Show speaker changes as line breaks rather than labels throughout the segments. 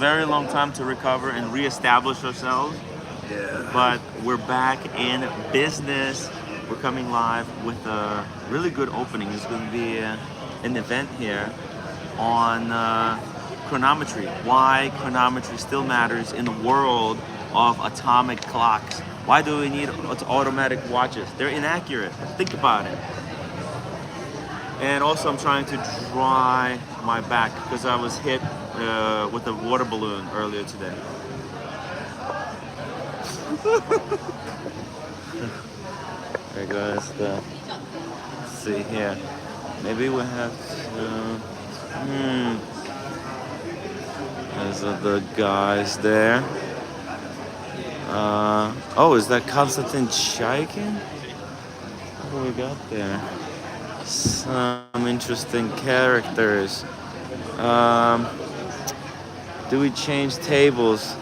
very long time to recover and reestablish ourselves.
Yeah.
But we're back in business. We're coming live with a really good opening. There's going to be an event here on chronometry. Why chronometry still matters in the world of atomic clocks. Why do we need automatic watches? They're inaccurate. Think about it. And also I'm trying to dry my back because I was hit with a water balloon earlier today. There goes the, let's see here. Maybe we have to, those are the guys there. Oh, is that Konstantin Chaikin? What do we got there? Some interesting characters. Do we change tables?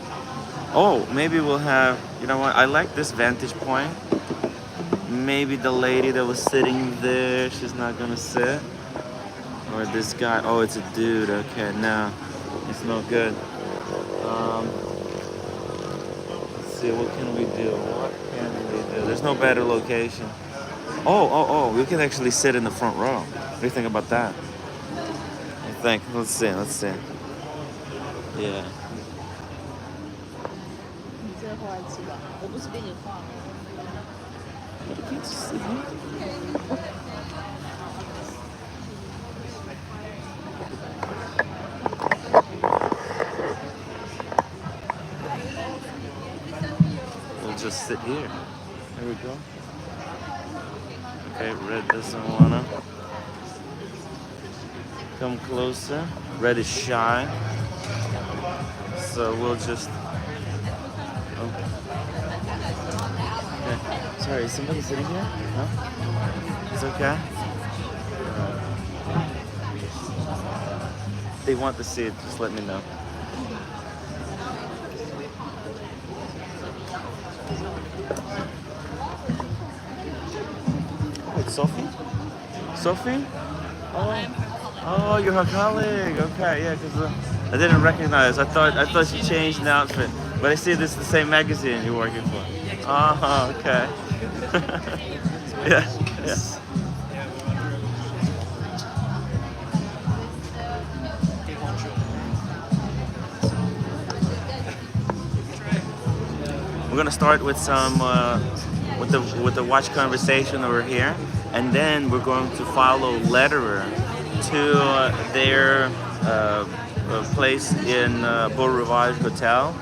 Oh, maybe we'll have, you know what, I like this vantage point. Maybe the lady that was sitting there, she's not gonna sit. Or this guy, oh, it's a dude, okay, no, it's no good. Let's see, what can we do? What can we do? There's no better location. Oh, we can actually sit in the front row. What do you think about that? I think, let's see. Yeah. We'll just sit here. There we go. Okay, Red doesn't wanna come closer. Red is shy. So we'll just... Okay. Sorry, is somebody sitting here? No? It's okay? If they want to see it, just let me know. Oh, it's Sophie? Sophie? Oh, you're her colleague. Okay, yeah, because I didn't recognize. I thought she changed an outfit, but I see this is the same magazine you're working for. Oh, okay. Yeah. We're gonna start with some with the watch conversation over here, and then we're going to follow Letterer to their place in Beau Rivage Hotel,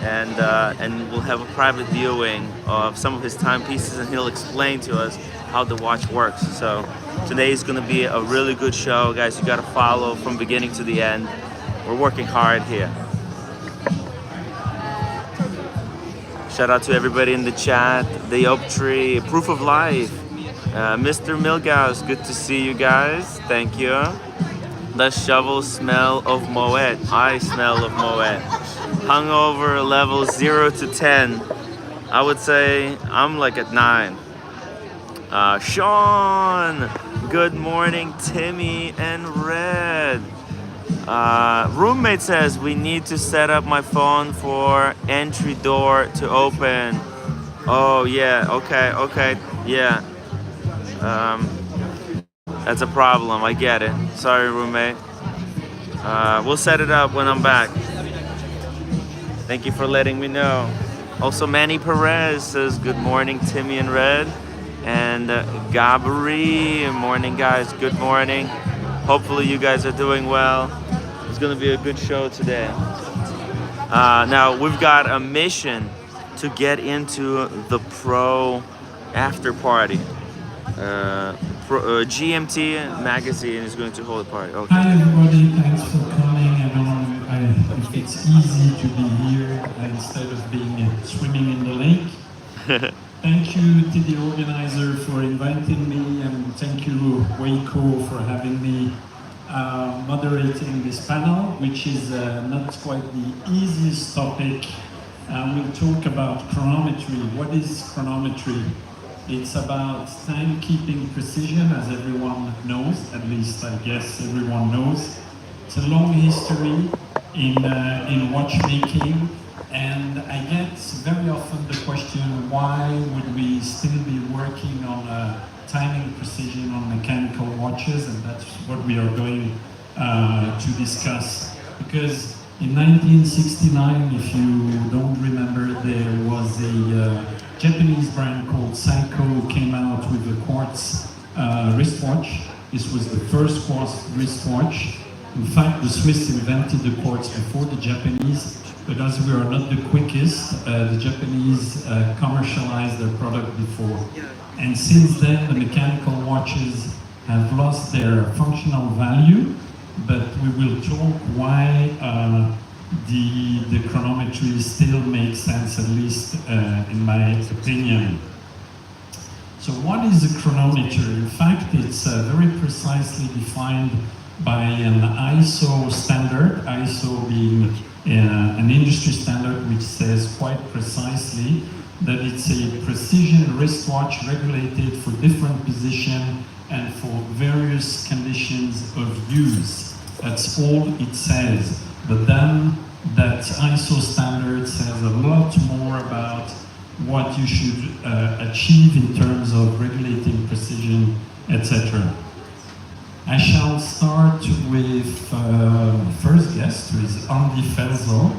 and we'll have a private viewing of some of his timepieces, and he'll explain to us how the watch works. So today is going to be a really good show, guys. You got to follow from beginning to the end. We're working hard here. Shout out to everybody in the chat, the Oak Tree, Proof of Life, Mr. Milgaus, good to see you guys. Thank you. The shovel smell of Moet. I smell of Moet. Hungover level 0 to 10. I would say I'm like at 9. Sean, good morning, Timmy and Red. Roommate says we need to set up my phone for entry door to open. Oh yeah, okay, yeah. That's a problem, I get it. Sorry, roommate. We'll set it up when I'm back. Thank you for letting me know. Also, Manny Perez says, good morning, Timmy and Red. And Gabri, morning, guys, good morning. Hopefully you guys are doing well. It's gonna be a good show today. Now, we've got a mission to get into the pro after party. GMT magazine is going to hold a party. Okay.
Hi everybody, thanks for coming. I don't know if it's easy to be here instead of being swimming in the lake. Thank you to the organizer for inviting me, and thank you Waco for having me moderating this panel, which is not quite the easiest topic. We'll talk about chronometry. What is chronometry? It's about timekeeping precision, as everyone knows, at least I guess everyone knows. It's a long history. in watchmaking, and I get very often the question, why would we still be working on timing precision on mechanical watches, and that's what we are going to discuss. Because in 1969, if you don't remember, there was a Japanese brand called Seiko who came out with a quartz wristwatch. This was the first quartz wristwatch. In fact, the Swiss invented the quartz before the Japanese, but as we are not the quickest, the Japanese commercialized their product before. And since then, the mechanical watches have lost their functional value, but we will talk why the chronometry still makes sense, at least in my opinion. So what is a chronometer? In fact, it's very precisely defined by an ISO standard, ISO being an industry standard which says quite precisely that it's a precision wristwatch regulated for different position and for various conditions of use. That's all it says. But then that ISO standard says a lot more about what you should achieve in terms of regulating precision, etc. I shall start with first guest, who is Andy Felzo.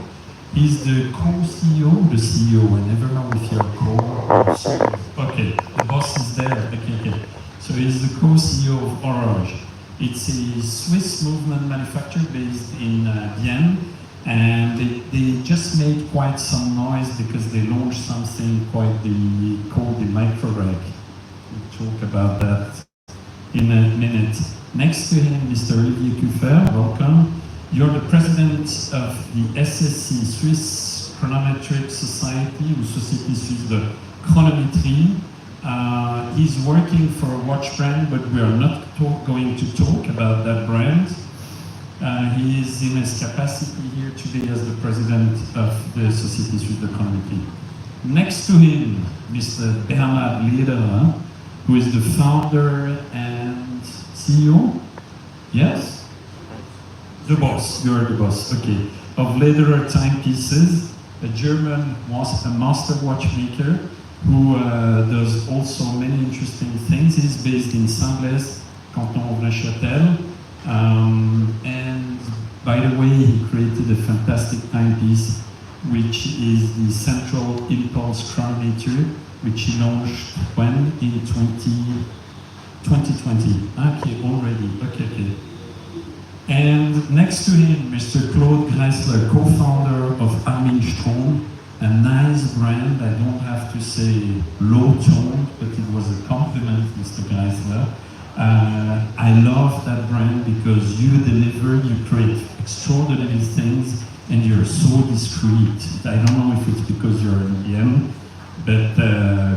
He's the co-CEO, the CEO. I never know if you're co or CEO. Okay, the boss is there. Okay. So he's the co-CEO of Orange. It's a Swiss movement manufacturer based in Vienne, and they just made quite some noise because they launched something called the micro rack. We'll talk about that in a minute. Next to him, Mr. Olivier Kuffer, welcome. You're the president of the SSC, Swiss Chronometric Society, ou Société Suisse de Chronometry. He's working for a watch brand, but we are not going to talk about that brand. He is in his capacity here today as the president of the Société Suisse de Chronometry. Next to him, Mr. Bernard Lederer, who is the founder and CEO? Yes? The boss, you're the boss, okay. Of Lederer Timepieces, a German master watchmaker who does also many interesting things. He's based in Saint-Blaise, Canton of Neuchâtel. And by the way, he created a fantastic timepiece, which is the Central Impulse Chronometer, which he launched when? In 2020. Okay, already. Okay. And next to him, Mr. Claude Greisler, co-founder of Armin Strom, a nice brand. I don't have to say low-toned, but it was a compliment, Mr. Greisler. I love that brand because you deliver, you create extraordinary things, and you're so discreet. I don't know if it's because you're an EM, but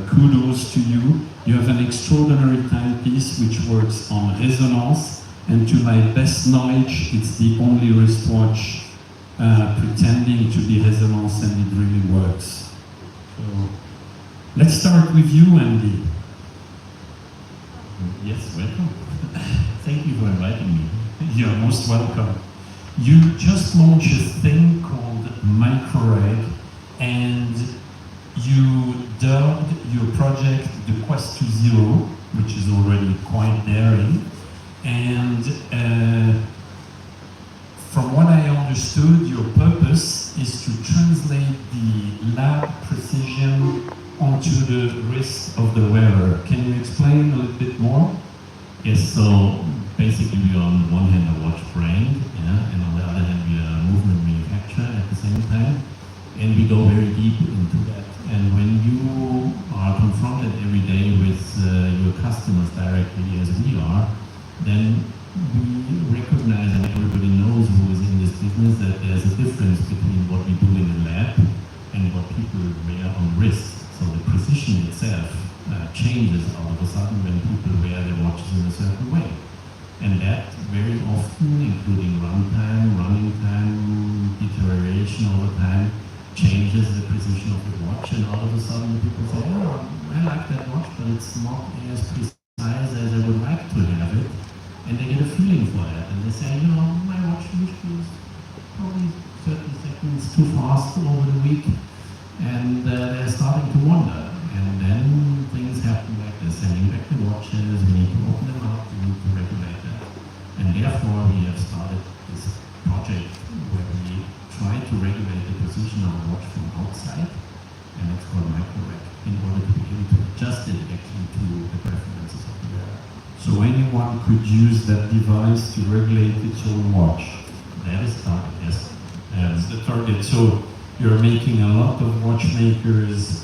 kudos to you. You have an extraordinary timepiece which works on resonance, and to my best knowledge, it's the only wristwatch pretending to be resonance, and it really works. So let's start with you, Andy.
Yes, welcome. Thank you for inviting me.
You're most welcome. You just launched a thing called MicroReg, and you dubbed your project the Quest to Zero, which is already quite daring. And from what I understood, your purpose is to translate the lab precision onto the wrist of the wearer. Can you explain a little bit more?
Yes, so basically we are on the one hand a watch brand, and on the other hand we are a movement manufacturer at the same time, and we go very deep into that. And when you are confronted every day with your customers directly, as we are, then we recognize, and everybody knows who is in this business, that there's a difference between what we do in the lab and what people wear on wrist. So the precision itself changes all of a sudden when people wear their watches in a certain way. And that very often, including runtime, running time, deterioration over time, changes the precision of the watch, and all of a sudden people say, oh, I like that watch, but it's not as precise as I would like to have it. And they get a feeling for that, and they say, you know, my watch usually is probably it's too fast over the week, and they're starting to wonder. And then things happen like they're sending back the watches, we need to open them up, we need to regulate that. And therefore we have started this project where we try to regulate the position of a watch from outside, and it's called micro-reg, in order to be able to adjust it actually to the preferences of the wearer.
So anyone could use that device to regulate its own watch.
That is target, yes.
That's the target. So you're making a lot of watchmakers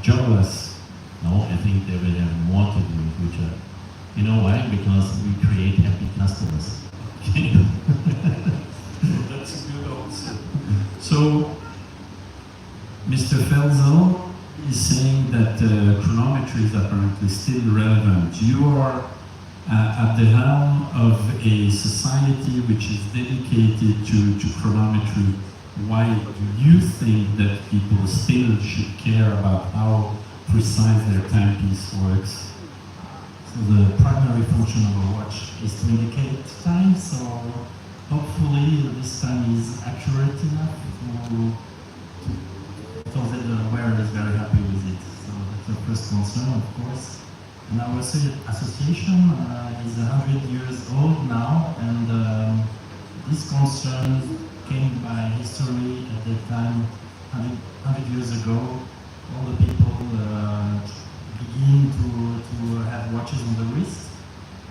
jobless.
No, I think they will have more to do in the future. You know why? Because we create happy customers.
That's a good answer. So, Mr. Felzel is saying that chronometry is apparently still relevant. You are at the helm of a society which is dedicated to chronometry. Why do you think that people still should care about how precise their timepiece works?
So the primary function of a watch is to indicate time, so hopefully this time is accurate enough so that the wearer is very happy with it. So that's the first concern, of course. And our association is 100 years old now, and this concern came by history at that time, 100 years ago. All the people begin to have watches on the wrist,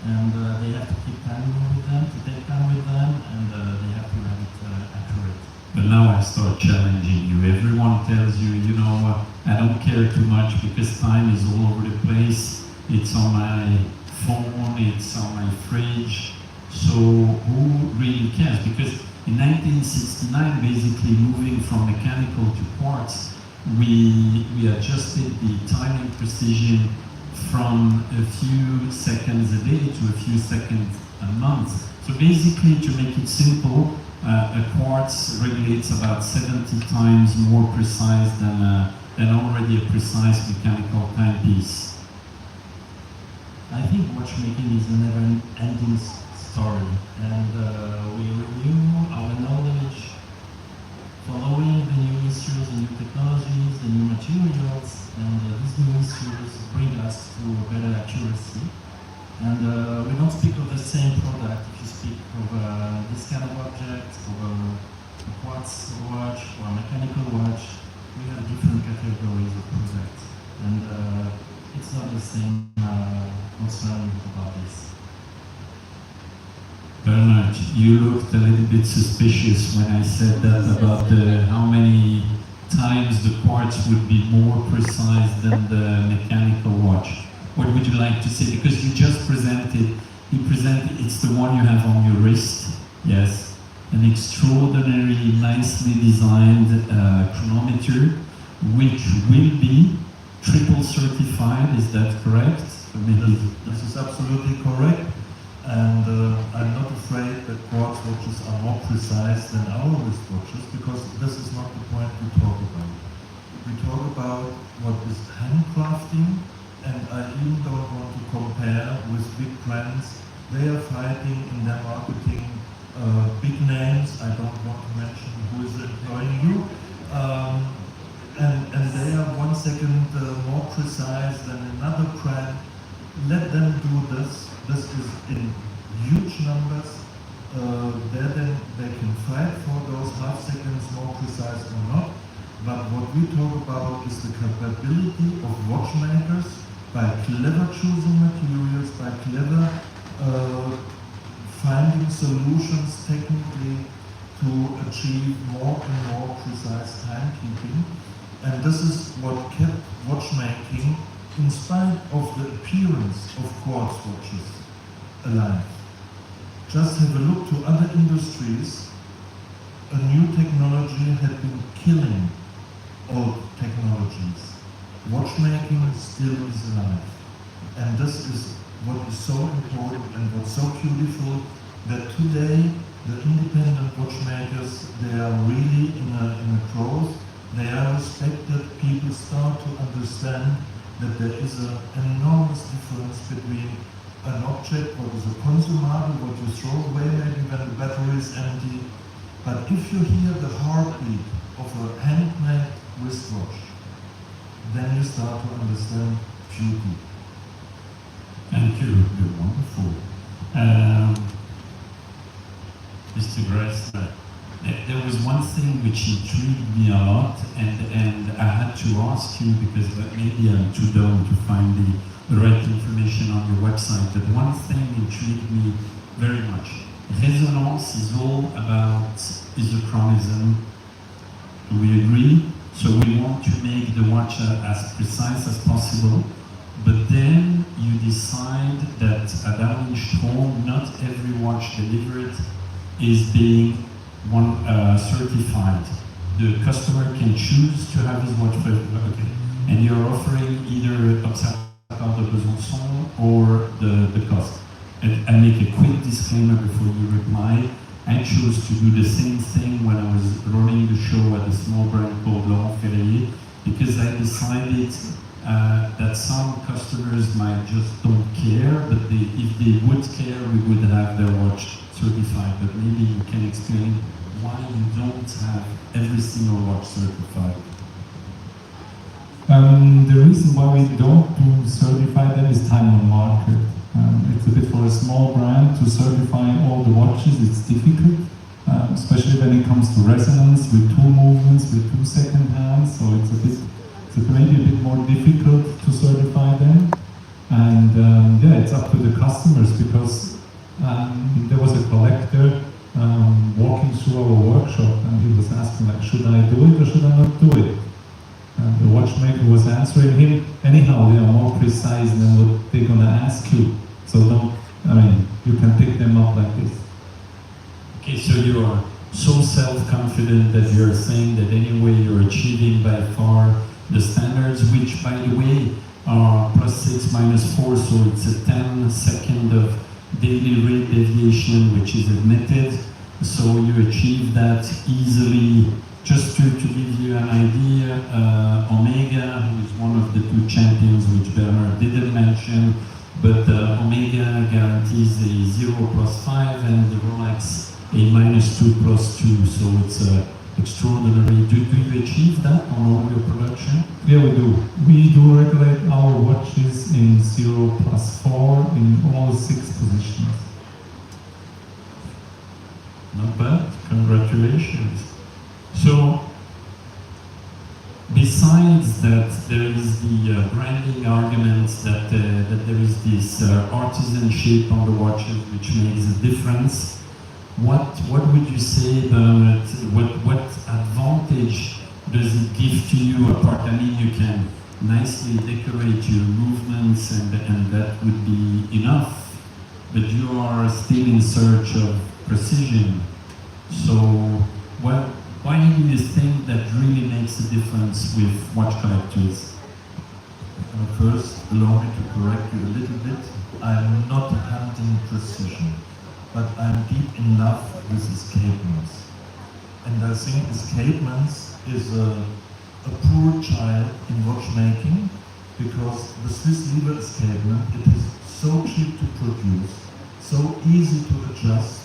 and they have to keep time with them, to take time with them, and they have to have it accurate.
But now I start challenging you. Everyone tells you, you know, I don't care too much because time is all over the place. It's on my phone, it's on my fridge. So who really cares? Because in 1969, basically moving from mechanical to quartz, we adjusted the timing precision from a few seconds a day to a few seconds a month. So basically, to make it simple, a quartz regulates about 70 times more precise than already a precise mechanical timepiece.
I think watchmaking is a never-ending story, and we renew our knowledge following the new issues, the new technologies, the new materials, and these new issues bring us to better accuracy. And we don't speak of the same product if you speak of this kind of object, of a quartz watch or a mechanical watch. We have different categories of products, and it's not the same concern about this.
Bernard, you looked a little bit suspicious when I said that about how many times the quartz would be more precise than the mechanical watch. What would you like to say? Because you just presented, it's the one you have on your wrist, yes, an extraordinary, nicely designed chronometer, which will be triple certified, is that correct?
This is absolutely correct. And I'm not afraid that quartz watches are more precise than our wristwatches, because this is not the point we talk about. We talk about what is handcrafting, and I even don't want to compare with big brands. They are fighting in their marketing big names. I don't want to mention who is employing you. And they are 1 second more precise than another brand. Let them do this. This is in huge numbers. Then they can fight for those half seconds more precise or not. But what we talk about is the capability of watchmakers by clever choosing materials, by clever finding solutions technically to achieve more and more precise timekeeping. And this is what kept watchmaking, in spite of the appearance of quartz watches, alive. Just have a look to other industries. A new technology had been killing old technologies. Watchmaking still is alive. And this is what is so important and what's so beautiful, that today the independent watchmakers, they are really in a growth. They are respected. People start to understand that there is an enormous difference between an object, what is a consumable, what you throw away maybe when the battery is empty, But if you hear the heartbeat of a handmade wristwatch, then you start to understand beauty.
Thank you, you're wonderful. Mr. Gressler, there was one thing which intrigued me a lot, and I had to ask you because maybe I'm too dumb to find the right information on your website, but one thing intrigued me very much. Resonance is all about isochronism. Do we agree? So we want to make the watch as precise as possible, but then you decide that at Strom, not every watch delivered is being certified. The customer can choose to have his watch okay. And you're offering either Observatoire de Besançon or the cost. And I make a quick disclaimer before you reply. I chose to do the same thing when I was running the show at a small brand called Laurent Ferrier, because I decided that some customers might just don't care, but if they would care, we would have their watch certified. But maybe you can explain why you don't have every single watch certified.
The reason why we don't do certify them is time on market. It's a bit for a small brand to certify all the watches, it's difficult, especially when it comes to resonance with two movements, with 2 second hands, so it's maybe a bit more difficult to certify them. And yeah, it's up to the customers, because there was a collector walking through our workshop, and he was asking, like, should I do it or should I not do it? And the watchmaker was answering him, anyhow, they are more precise than what they're gonna ask you. So you can pick them up like this.
Okay, so you are so self-confident that you're saying that anyway you're achieving by far the standards, which by the way are +6, -4, so it's a 10-second of daily rate deviation, which is admitted. So you achieve that easily. Just to give you an idea, Omega, who is one of the 2 champions which Bernard didn't mention, but Omega guarantees a 0+5 and the Rolex a -2+2, so it's extraordinary. Do you achieve that on all your production?
Yeah, we do. We do regulate our watches in 0+4 in all 6 positions.
Not bad, congratulations. So, besides that, there is the branding argument that there is this artisanship on the watches which makes a difference. What would you say about what advantage does it give to you? Apart, I mean, you can nicely decorate your movements and that would be enough, but you are still in search of precision. So, why do you think that really makes a difference with watch collectors?
First, allow me to correct you a little bit. I'm not hunting precision, but I'm deep in love with escapements. And I think escapements is a poor child in watchmaking, because the Swiss lever escapement, it is so cheap to produce, so easy to adjust,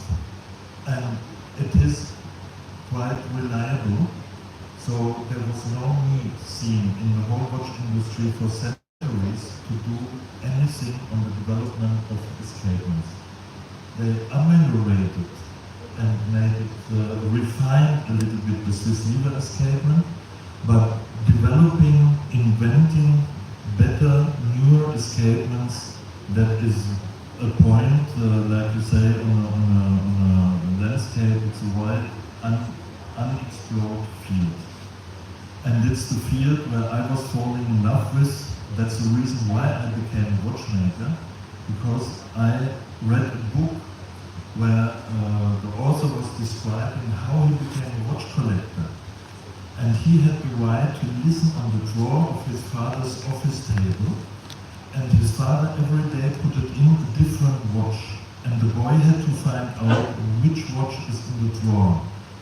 and it is quite reliable, so there was no need seen in the whole watch industry for centuries to do anything on the development of escapements. They ameliorated and made it refined a little bit the Swiss lever escapement, but developing, inventing better, newer escapements, that is a point, like you say, on a landscape, it's a wide, unexplored field. And it's the field where I was falling in love with. That's the reason why I became a watchmaker, because I read a book where the author was describing how he became a watch collector. And he had the right to listen on the drawer of his father's office table, and his father every day put it in a different watch. And the boy had to find out which watch is in the drawer,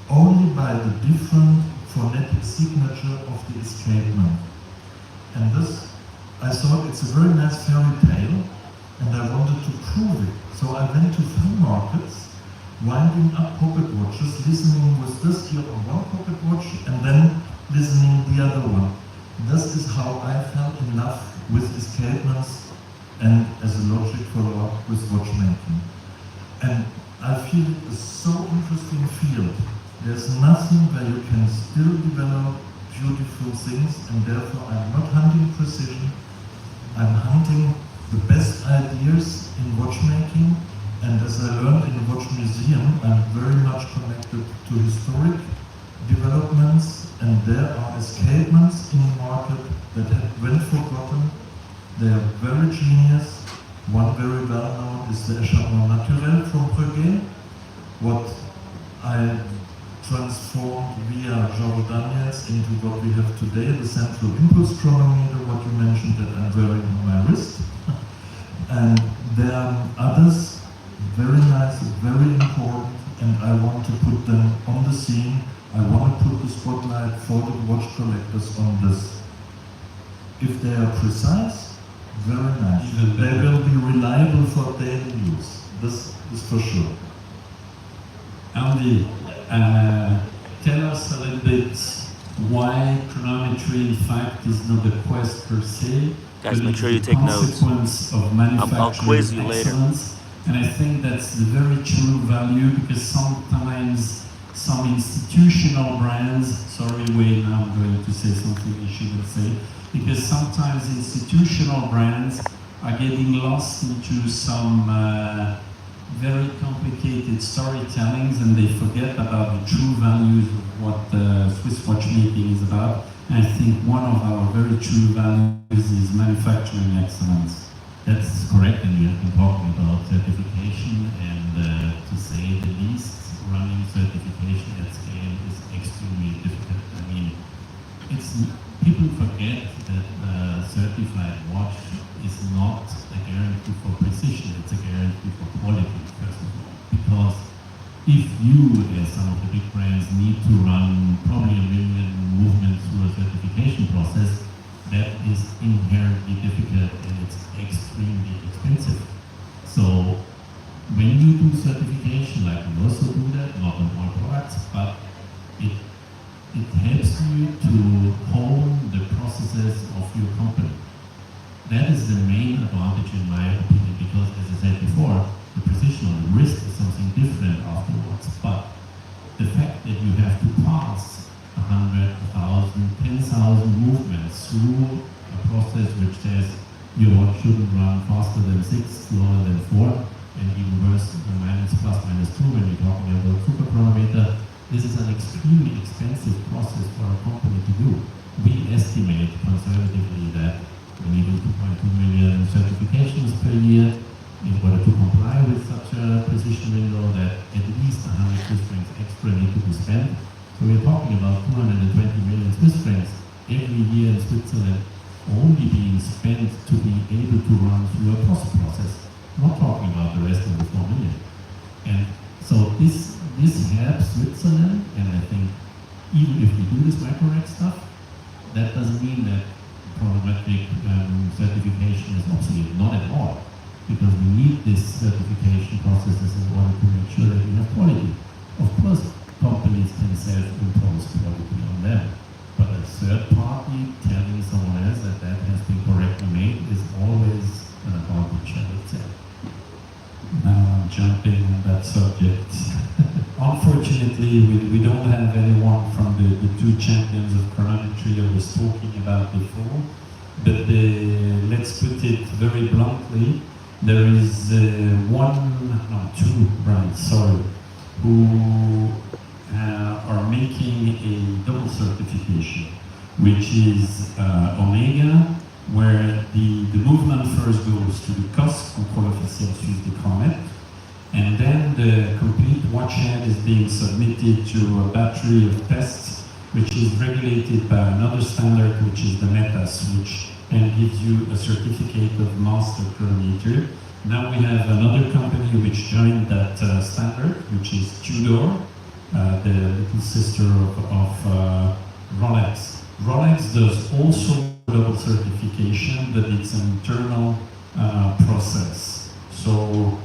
only by the different phonetic signature of the escapement. And this, I thought it's a very nice fairy tale, and I wanted to prove it. So I went to flea markets winding up pocket watches, listening with this ear on one pocket watch and then listening the other one. This is how I fell in love with escapements and as a logic follower with watchmaking. And I feel it is so interesting field. There's nothing where you can still develop beautiful things, and therefore I'm not hunting precision. I'm hunting the best ideas in watchmaking, and as I learned in the Watch Museum, I'm very much connected to historic developments, and there are escapements in the market that have been forgotten. They are very genius. One very well known is the Escapement from Breguet, what I transformed via George Daniels into what we have today, the central impulse chronometer, what you mentioned that I'm wearing on my wrist. And there are others, very nice, very important, and I want to put them on the scene. I want to put the spotlight for the watch collectors on this. If they are precise, very nice. They will be reliable for daily use. This is for sure.
Andy, tell us a little bit why chronometry in fact is not a quest per se,
Guys,
but
make
it's
sure you
the
take notes.
consequence of manufacturing
I'll quiz you later.
excellence. And I think that's the very true value, because sometimes some institutional brands, sorry Wayne, now I'm going to say something you shouldn't say, because sometimes institutional brands are getting lost into some very complicated storytellings, and they forget about the true values of what Swiss watchmaking is about. And I think one of our very true values is manufacturing excellence.
That's correct, and we have been talking about certification, and to say the least, running certification at scale is extremely difficult. I mean, people forget that a certified watch is not a guarantee for precision, it's a guarantee for quality, first of all. Because if you, as some of the big brands, need to run probably 1 million movements through a certification process, that is inherently difficult and it's extremely expensive. So when you do certification, like we also do that, not on all products, but it helps you to hone the processes of your company. That is the main advantage in my opinion, because as I said before, the precision on the wrist is something different afterwards. But the fact that you have to pass 100, 1,000, 10,000 movements through a process which says your watch shouldn't run faster than 6, slower than 4, and even worse, minus plus minus 2 when you're talking about super chronometer, this is an extremely expensive process for a company to do. We estimate conservatively that we need 2.2 million certifications per year in order to comply with such a precision window, that at least 100 Swiss francs extra need to be spent. So we're talking about 220 million Swiss francs every year in Switzerland only being spent to be able to run through a process. Not talking about the rest of the 4 million. And so this helps Switzerland, and I think even if we do this micro-rec stuff, that doesn't mean that chronometric certification is obsolete, not at all. Because we need this certification processes in order to make sure that we have quality. Of course, companies can self-impose quality on them, but a third party telling someone else that that has been correctly made is always an advantage, I would say.
Now I'm jumping on that subject. Unfortunately, we don't have anyone from the two champions of chronometry I was talking about before, but let's put it very bluntly, there is two brands, who are making a double certification, which is Omega, where the movement first goes to the COS, Contrôle officiel suisse des chronomètres, and then the complete watch head is being submitted to a battery of tests, which is regulated by another standard, which is the METAS, which then gives you a certificate of master chronometer. Now we have another company which joined that standard, which is Tudor, the little sister of Rolex. Rolex does also double certification, but it's an internal process. So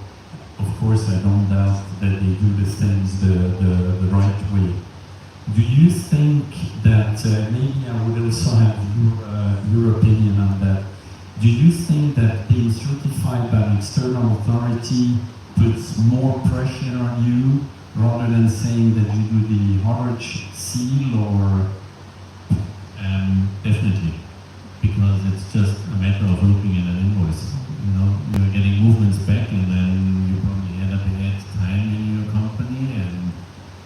of course, I don't doubt that they do the things the right way. Do you think that, maybe I would also have your opinion on that, do you think that being certified by an external authority puts more pressure on you rather than saying that you do the Orange seal or definitely, because it's just a matter of looking at an invoice. You know, you're getting movements back and then you probably end up ahead time in your company, and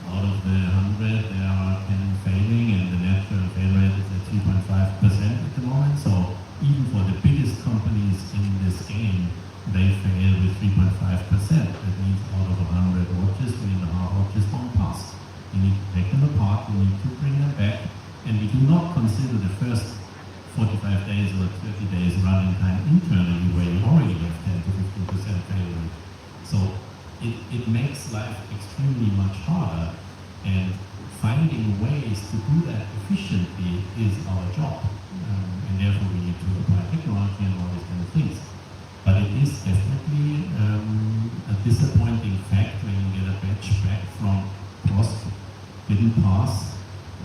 out of the 100 there are 10 failing and the natural fail rate is at 3.5% at the moment. So even for the biggest companies in this game, they fail with 3.5%. That means out of 100 watches, 3.5 watches don't pass. You need to take them apart, you need to bring them back, and we do not consider the first 45 days or 30 days running time internally where you already have 10 to 15% fail rate. So it makes life extremely much harder, and finding ways to do that efficiently is our job. And therefore we need to apply technology and all these kind of things. But it is definitely a disappointing fact when you get a batch back from Prost, didn't pass,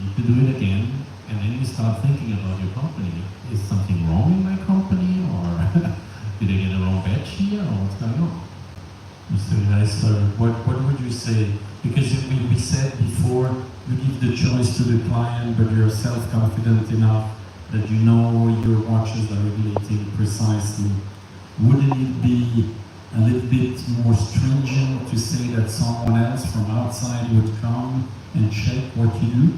need to do it again, and then you start thinking about your company. Is something wrong in my company, or did I get a wrong batch here, or what's going on?
Mr. Geisler, what would you say? Because we said before, you give the choice to the client, but you're self-confident enough that you know your watches are regulating precisely. Wouldn't it be a little bit more stringent to say that someone else from outside would come and check what you do?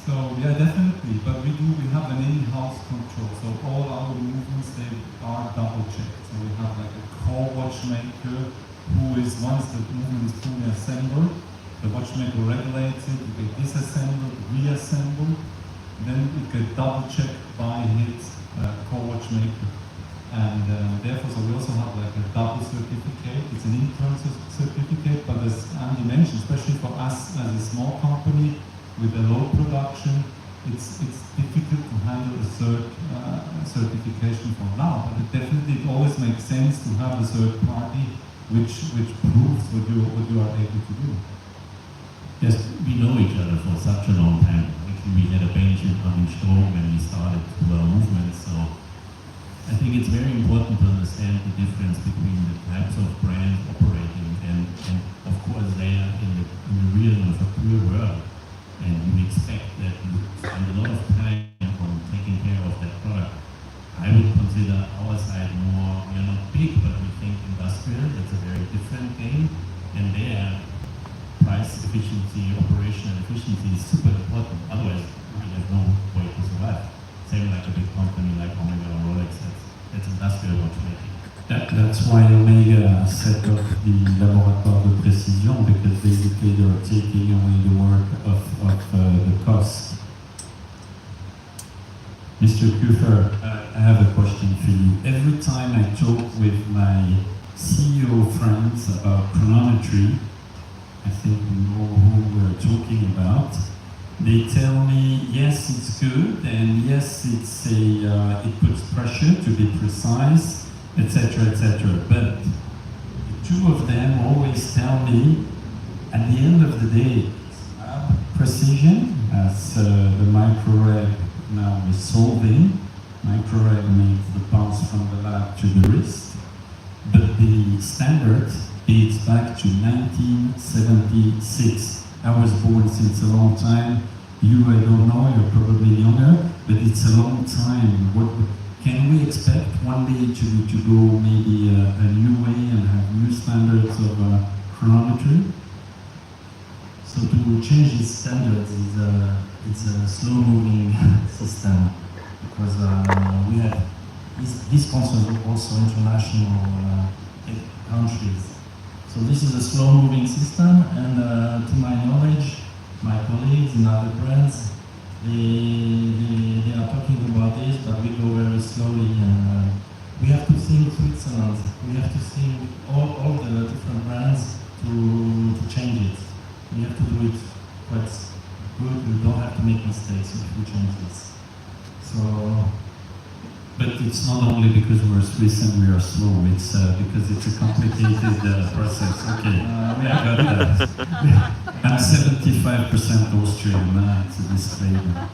So yeah, definitely, but we have an in-house control, so all our movements, they are double checked. So we have like a core watchmaker who is, once the movement is fully assembled, the watchmaker regulates it, it gets disassembled, reassembled, then it gets double checked by his core watchmaker. And therefore, so we also have like a double certificate. It's an internal certificate, but as Andy mentioned, especially for us as a small company with a low production, it's difficult to handle a certification for now. But it definitely always makes sense to have a third party which proves what you are able to do.
Yes, we know each other for such a long time. Actually, we had a bench in Strom when we started to do our movement, so I think it's very important to understand the difference between the types of brands operating, and of course they are in the real manufacturer world, and you expect that you spend a lot of time on taking care of that product. I would consider our side more, we are not big, but we think industrial, that's a very different game, and there price efficiency, operational efficiency is super important, otherwise we have no way to survive. Same like a big company like Omega or Rolex, that's industrial watchmaking.
That's why Omega set up the Laboratoire de Précision, because basically they're taking away the work of the cost. Mr. Kufer, I have a question for you. Every time I talk with my CEO friends about chronometry, I think we know who we're talking about. They tell me, yes, it's good, and yes, it puts pressure to be precise, etc., etc. But the two of them always tell me, at the end of the day, precision, as the micro-reg now is solving. Micro-reg means the pulse from the lab to the wrist, but the standard dates back to 1976. I was born since a long time. You, I don't know, you're probably younger, but it's a long time. What can we expect one day to go maybe a new way and have new standards of chronometry?
So to change these standards it's a slow-moving system, because we have this concerns also international countries. So this is a slow-moving system, and to my knowledge, my colleagues in other brands, they are talking about this, but we go very slowly, and we have to think Switzerland. We have to think all the different brands to change it. We have to do it quite good. We don't have to make mistakes if we change this. So
But it's not only because we're Swiss and we are slow, it's because it's a complicated process. Okay, I got that. I'm 75% Austrian, it's a disclaimer.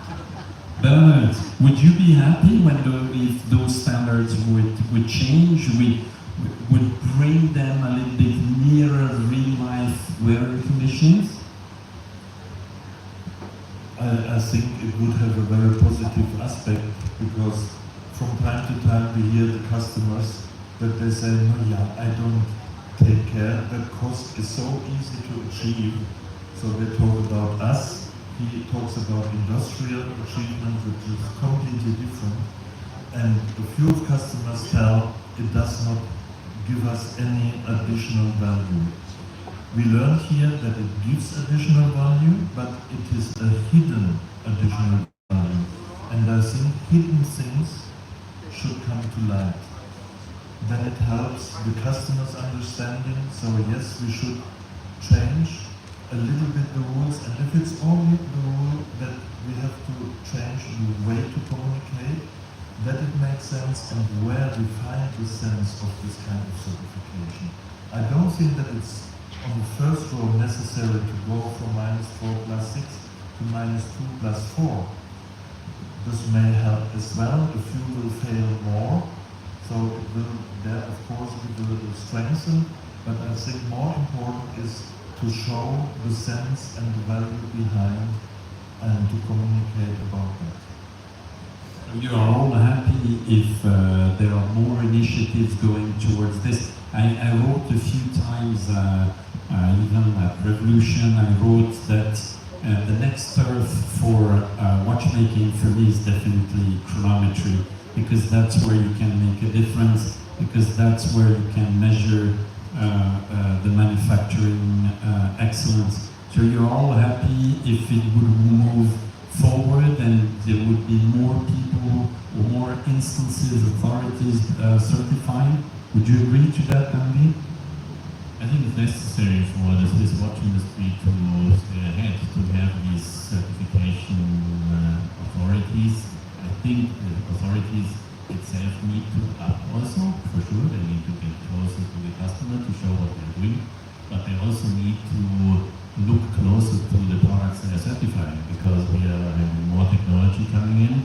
Bernard, would you be happy if those standards would change? We would bring them a little bit nearer real-life wearing conditions?
I think it would have a very positive aspect, because from time to time we hear the customers that they say, no, yeah, I don't take care, that cost is so easy to achieve. So they talk about us, he talks about industrial achievement, which is completely different. And a few customers tell it does not give us any additional value. We learned here that it gives additional value, but it is a hidden additional value. And I think hidden things should come to light. Then it helps the customer's understanding. So yes, we should change a little bit the rules, and if it's only the rule that we have to change the way to communicate, that it makes sense, and where we find the sense of this kind of certification. I don't think that it's on the first row necessary to go from -4+6 to -2+4. This may help as well. A few will fail more, so it will, there of course it will strengthen, but I think more important is to show the sense and the value behind and to communicate about that.
You are all happy if there are more initiatives going towards this. I wrote a few times, even at Revolution, I wrote that the next turf for watchmaking for me is definitely chronometry, because that's where you can make a difference, because that's where you can measure the manufacturing excellence. So you're all happy if it would move forward and there would be more people or more instances, authorities certifying. Would you agree to that, Andy?
I think it's necessary for the Swiss watch industry to stay ahead, to have these certification authorities. I think the authorities itself need to up also, for sure. They need to get closer to the customer to show what they're doing, but they also need to look closer to the products they are certifying, because we are having more technology coming in.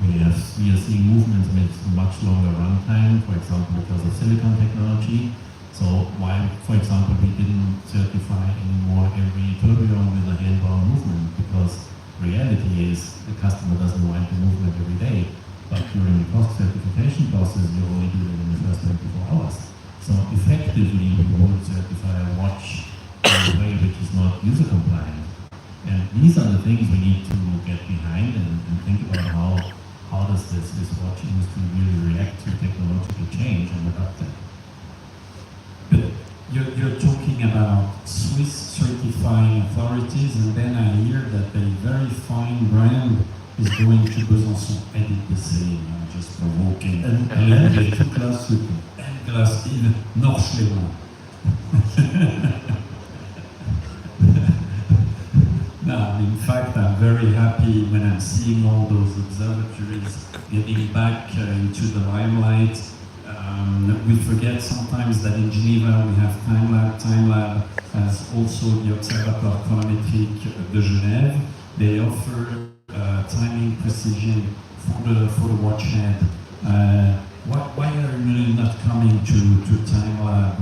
We are seeing movements with much longer runtime, for example, because of silicon technology. So why, for example, we didn't certify anymore every tourbillon with a hand-bound movement? Because reality is the customer doesn't want the movement every day, but during the cost certification process, you only do it in the first 24 hours. So effectively, we won't certify a watch in a way which is not user compliant. And these are the things we need to get behind and think about how does this watch industry really react to technological change and adapt that.
But you're talking about Swiss certifying authorities, and then I hear that a very fine brand is going to Besançon. I did the same, just provoking.
And
a little bit.
Glass
And glass even noch schlimmer. No, in fact, I'm very happy when I'm seeing all those observatories getting back into the limelight. We forget sometimes that in Geneva we have TimeLab. TimeLab has also the Observatoire Chronométrique de Genève. They offer timing precision for the watch head. Why are you not coming to TimeLab?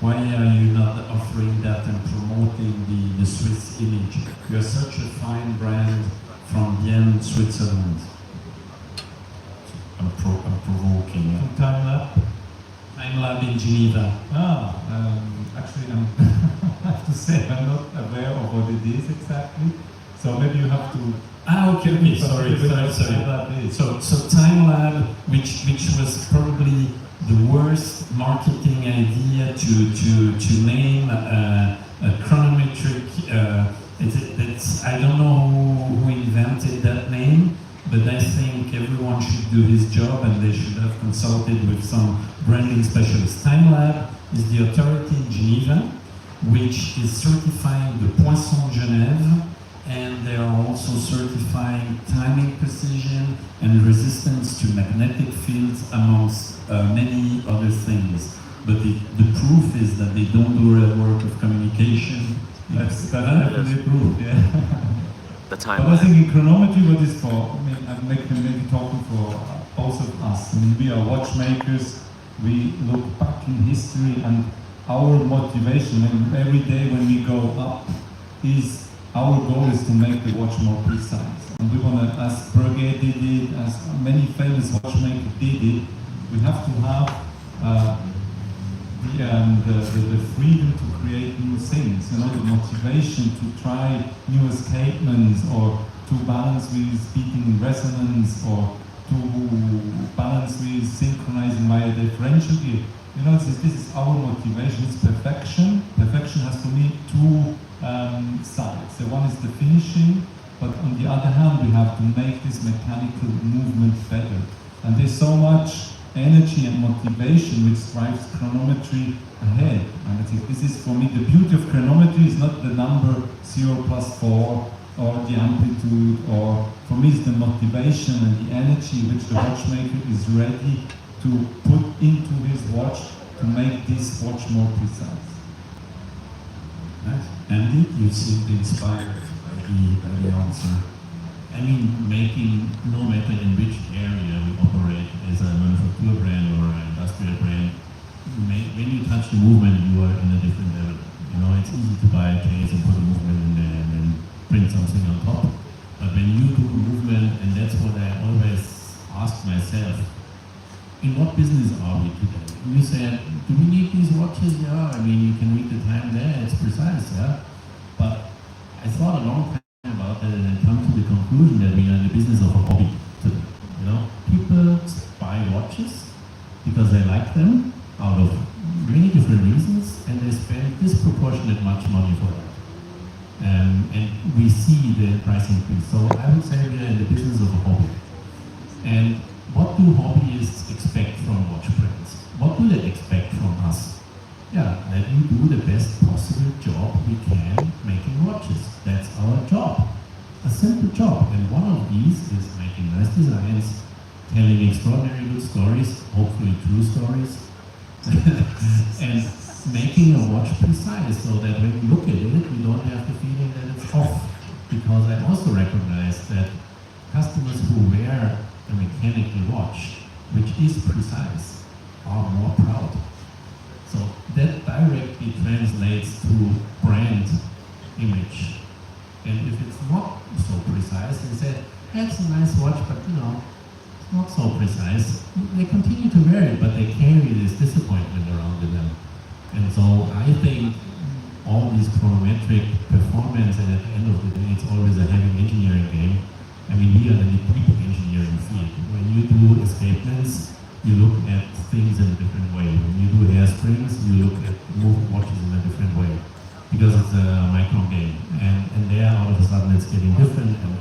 Why are you not offering that and promoting the Swiss image? You're such a fine brand from Vienne, Switzerland. I'm provoking.
TimeLab?
TimeLab in Geneva.
Actually, I have to say I'm not aware of what it is exactly. So maybe you have to.
Okay, sorry. So TimeLab, which was probably the worst marketing idea to name a chronometric. I don't know who invented that name, but I think everyone should do his job and they should have consulted with some branding specialist. TimeLab is the authority in Geneva which is certifying the Poisson Genève and they are also certifying timing precision and resistance to magnetic fields, amongst many other things. But the proof is that they don't do real work of communication. That's definitely proof, yeah.
The time.
But I think in chronometry, what is for, I mean, I'm maybe talking for both of us. I mean, we are watchmakers, we look back in history, and our motivation, and every day when we go up, is our goal is to make the watch more precise. And we want to, as Breguet did it, as many famous watchmakers did it, we have to have the freedom to create new things, you know, the motivation to try new escapements, or to balance with beating in resonance, or to balance with synchronizing via differential gear. You know, this is our motivation. It's perfection. Perfection has for me two sides. The one is the finishing, but on the other hand, we have to make this mechanical movement better. And there's so much energy and motivation which drives chronometry ahead. And I think this is, for me, the beauty of chronometry is not the number 0 + 4 or the amplitude, or for me it's the motivation and the energy which the watchmaker is ready to put into his watch to make this watch more precise.
Nice. Andy, you seem inspired by the answer.
I mean, making, no matter in which area we operate as a manufacturer brand or an industrial brand, when you touch the movement, you are in a different level. You know, it's easy to buy a case and put a movement in there and then print something on top. But when you do a movement, and that's what I always ask myself, in what business are we today? You said, do we need these watches? Yeah, I mean, you can read the time there, it's precise, yeah? But I thought a long time about that and then come to the conclusion that we are in the business of a hobby today. You know, people buy watches because they like them out of many different reasons, and they spend disproportionate much money for that. And we see the price increase. So I would say we are in the business of a hobby. And what do hobbyists expect from watch brands? What do they expect from us? Yeah, that we do the best possible job we can making watches. That's our job. A simple job. And one of these is making nice designs, telling extraordinary good stories, hopefully true stories, and making a watch precise so that when you look at it, you don't have the feeling that it's off. Because I also recognize that customers who wear a mechanical watch, which is precise, are more proud. So that directly translates to brand image. And if it's not so precise, they say, that's a nice watch, but you know, it's not so precise. They continue to wear it, but they carry this disappointment around with them. And so I think all these chronometric performance, and at the end of the day, it's always a heavy engineering game. I mean, we are in the deep engineering field. When you do escapements, you look at things in a different way. When you do hairsprings, you look at watches in a different way. Because it's a micron game. And there, all of a sudden, it's getting different, and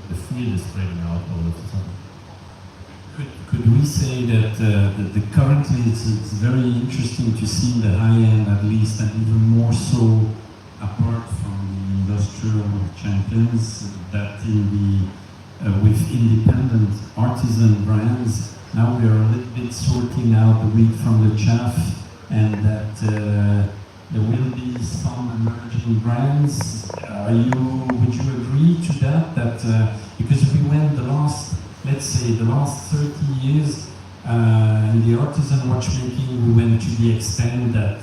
the field is spreading out all of a sudden.
Could we say that currently it's very interesting to see in the high end, at least, and even more so apart from the industrial champions, that in the with independent artisan brands, now we are a little bit sorting out the wheat from the chaff, and that there will be some emerging brands. Would you agree to that? That because we went let's say the last 30 years in the artisan watchmaking, we went to the extent that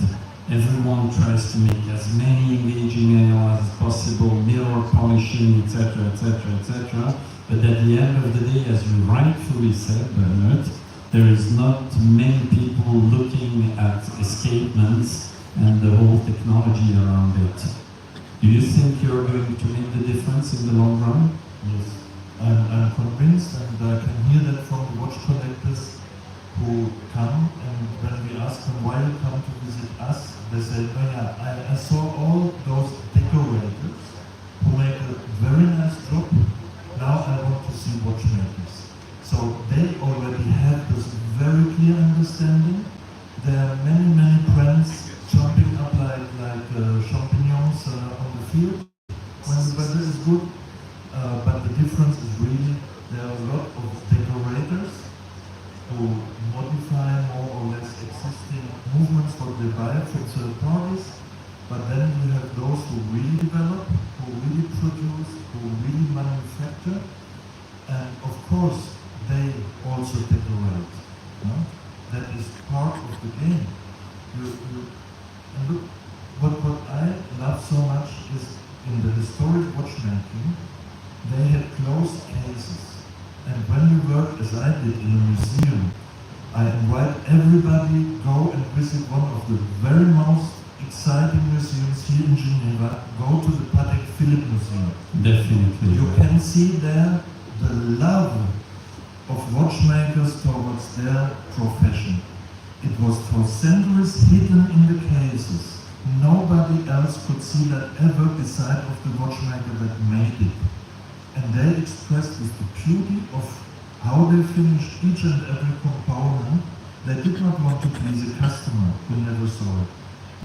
everyone tries to make as many engaging analyses as possible, mirror polishing, etc., etc., etc. But at the end of the day, as you rightfully said, Bernard, there is not many people looking at escapements and the whole technology around it. Do you think you're going to make the difference in the long run?
Yes, I'm convinced, and I can hear that from the watch collectors who come, and when we ask them why you come to visit us, they say, oh yeah, I saw all those decorators who make a very nice job. Now I want to see watchmakers. So they already have this very clear understanding. There are many, many brands jumping up like champignons on the field when this but the difference is really there are a lot of decorators who modify more or less existing movements what they buy from third parties, but then you have those who really develop, who really produce, who really manufacture, and of course they also decorate. No? That is part of the game. And look, what I love so much is in the historic watchmaking, they had closed cases. And when you work, as I did in a museum, I invite everybody go and visit one of the very most exciting museums here in Geneva. Go to the Patek Philippe Museum.
Definitely.
You can see there the love of watchmakers towards their profession. It was for centuries hidden in the cases. Nobody else could see that ever beside of the watchmaker that made it. And they expressed with the beauty of how they finished each and every component. They did not want to please a customer who never saw it.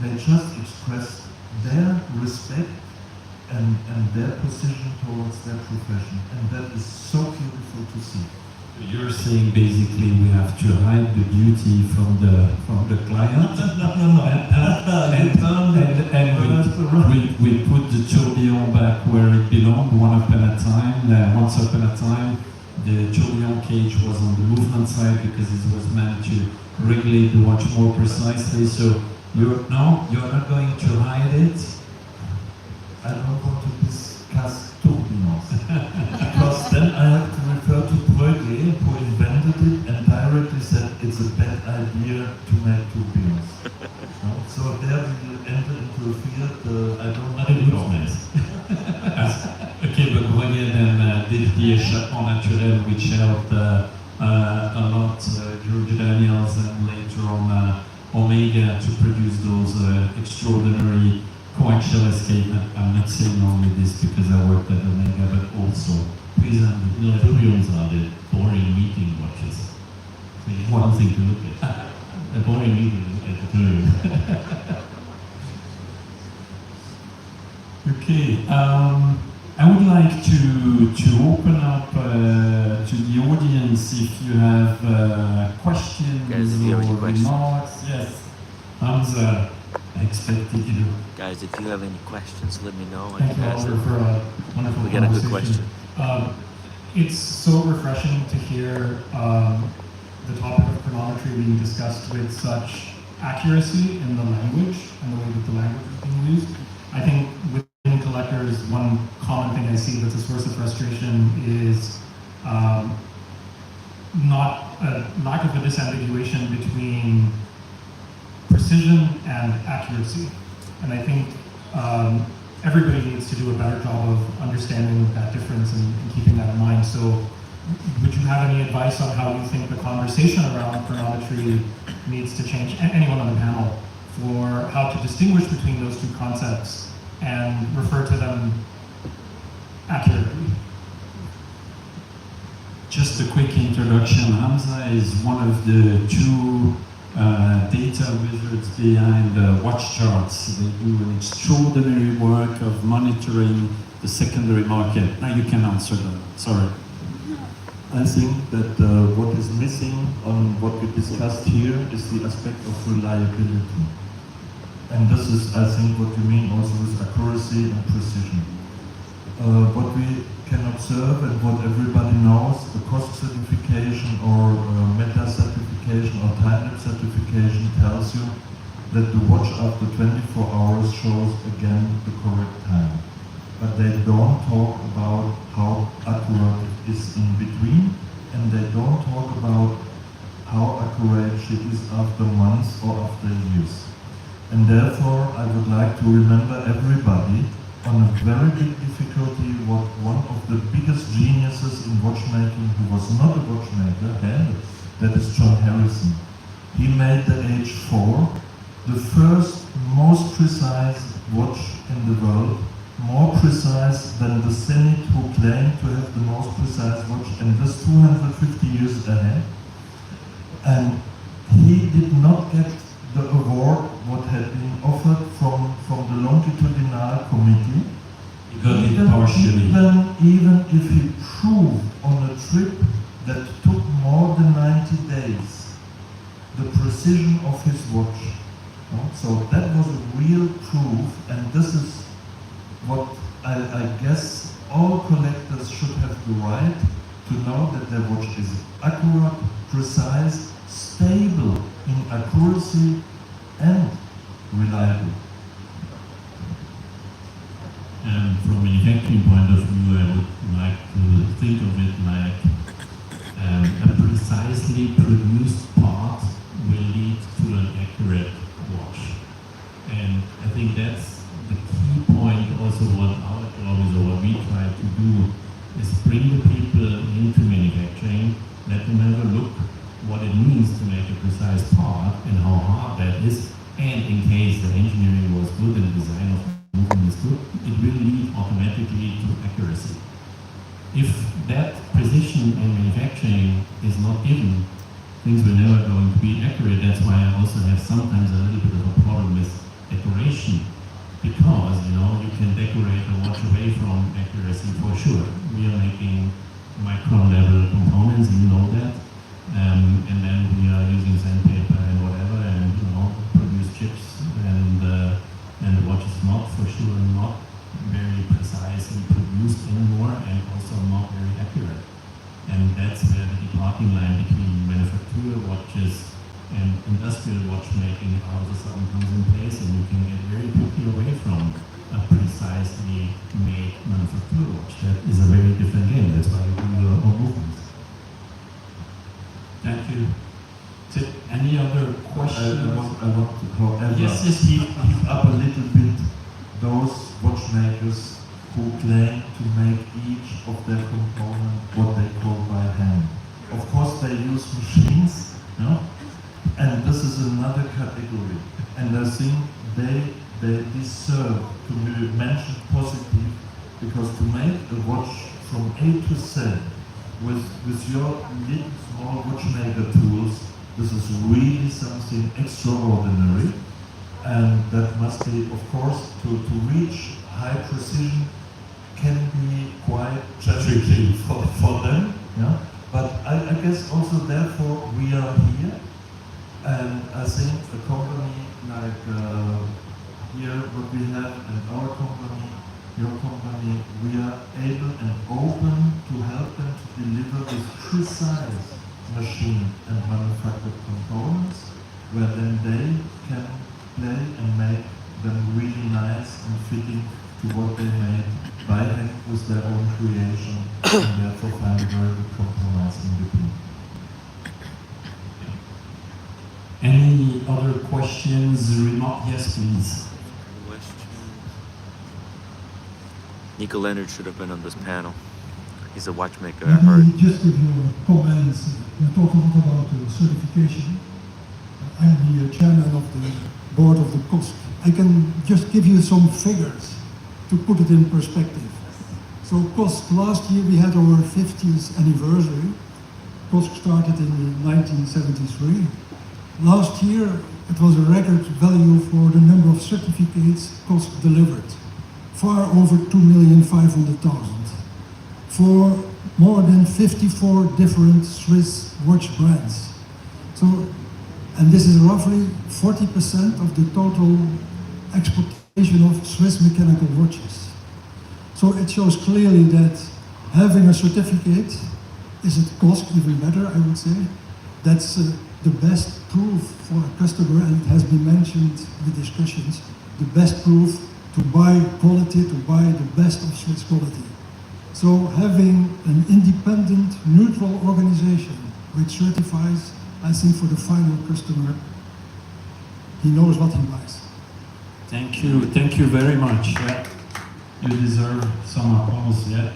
They just expressed their respect and their position towards their profession. And that is so beautiful to see.
You're saying basically we have to hide the beauty from the client. And we put the tourbillon back where it belonged, once upon a time. The tourbillon cage was on the movement side because it was meant to regulate the watch more precisely. So you're not going to hide it.
I don't want to discuss tourbillons because then I have to refer to Breguet, who invented it and directly said it's a bad idea to make tourbillons. So there we will enter into a field I don't know.
Okay, but Breguet then did the Escapement naturel, which helped a lot George Daniels and later on Omega to produce those extraordinary coaxial escapement. I'm not saying only this because I worked at Omega, but also
tourbillons are the boring meeting watches. So you have one thing to look at. A boring meeting to look at the tourbillon.
Okay, I would like to open up to the audience if you have questions
Guys, if you have any
or
questions.
remarks. Yes, Hamza, I expected you.
Guys, if you have any questions, let me know. I
Thank
can
you,
ask
Oliver,
them.
for a wonderful
We got a good
conversation.
question.
It's so refreshing to hear the topic of chronometry being discussed with such accuracy in the language and the way that the language is being used. I think within collectors, one common thing I see that's a source of frustration is not a lack of a disambiguation between precision and accuracy. And I think everybody needs to do a better job of understanding that difference and keeping that in mind. So would you have any advice on how you think the conversation around chronometry needs to change, anyone on the panel, for how to distinguish between those two concepts and refer to them accurately?
Just a quick introduction. Hamza is one of the two data wizards behind watch charts. They do an extraordinary work of monitoring the secondary market. Now you can answer them. Sorry.
I think that what is missing on what we discussed here is the aspect of reliability. And this is, I think, what you mean also with accuracy and precision. What we can observe and what everybody knows, the cost certification or meta certification or time-lapse certification tells you that the watch after 24 hours shows again the correct time. But they don't talk about how accurate it is in between, and they don't talk about how accurate it is after months or after years. And therefore, I would like to remember everybody on a very big difficulty what one of the biggest geniuses in watchmaking, who was not a watchmaker, had, that is John Harrison. He made the H4, the first most precise watch in the world, more precise than the Zenit, who claimed to have the most precise watch, and this 250 years ahead. And he did not get the award what had been offered from the longitudinal committee.
You got it partially.
Even if he proved on a trip that took more than 90 days the precision of his watch. So that was a real proof, and this is what I guess all collectors should have the right to know, that their watch is accurate, precise, stable in accuracy, and reliable.
And from a manufacturing point of view, I would like to think of it like a precisely produced part will lead to an accurate watch. And I think that's the key point also what our job is, or what we try to do, is bring the people into manufacturing, let them have a look what it means to make a precise part and how hard that is. And in case the engineering was good and the design of the movement is good, it will lead automatically to accuracy. If that precision in manufacturing is not given, things will never going to be accurate. That's why I also have sometimes a little bit of a problem with decoration, because you can decorate a watch away from accuracy for sure. We are making micron level components, you know that, and then we are using sandpaper and whatever, and produce chips, and the watch is not for sure not very precisely produced anymore, and also not very accurate. And that's where the departing line between manufacturer watches and industrial watchmaking all of a sudden comes in place, and you can get very quickly away from a precisely made manufacturer watch. That is a very different game. That's why we do your own movements.
Thank you. Any other questions?
I want to, however,
Yes,
keep up a little bit those watchmakers who claim to make each of their components what they call by hand. Of course, they use machines, and this is another category. And I think they deserve to be mentioned positive, because to make a watch from A to Z with your little small watchmaker tools, this is really something extraordinary. And that must be, of course, to reach high precision can be quite challenging for them. But I guess also therefore we are here, and I think a company like here what we have, and our company, your company, we are able and open to help them to deliver this precise machine and manufactured components, where then they can play and make them really nice and fitting to what they made by hand with their own creation, and therefore find a very good compromise in between.
Any other questions, remarks? Yes, please.
Nico Leonard should have been on this panel. He's a watchmaker, I heard.
Let me just give you comments. You talk a lot about certification. I'm the chairman of the board of the COSC. I can just give you some figures to put it in perspective. So COSC, last year we had our 50th anniversary. COSC started in 1973. Last year it was a record value for the number of certificates COSC delivered. Far over 2,500,000 for more than 54 different Swiss watch brands. So, and this is roughly 40% of the total exportation of Swiss mechanical watches. So it shows clearly that having a certificate is at cost even better, I would say. That's the best proof for a customer, and it has been mentioned in the discussions, the best proof to buy quality, to buy the best of Swiss quality. So having an independent, neutral organization which certifies, I think for the final customer, he knows what he buys.
Thank you very much. Yeah. You deserve some applause. Yeah.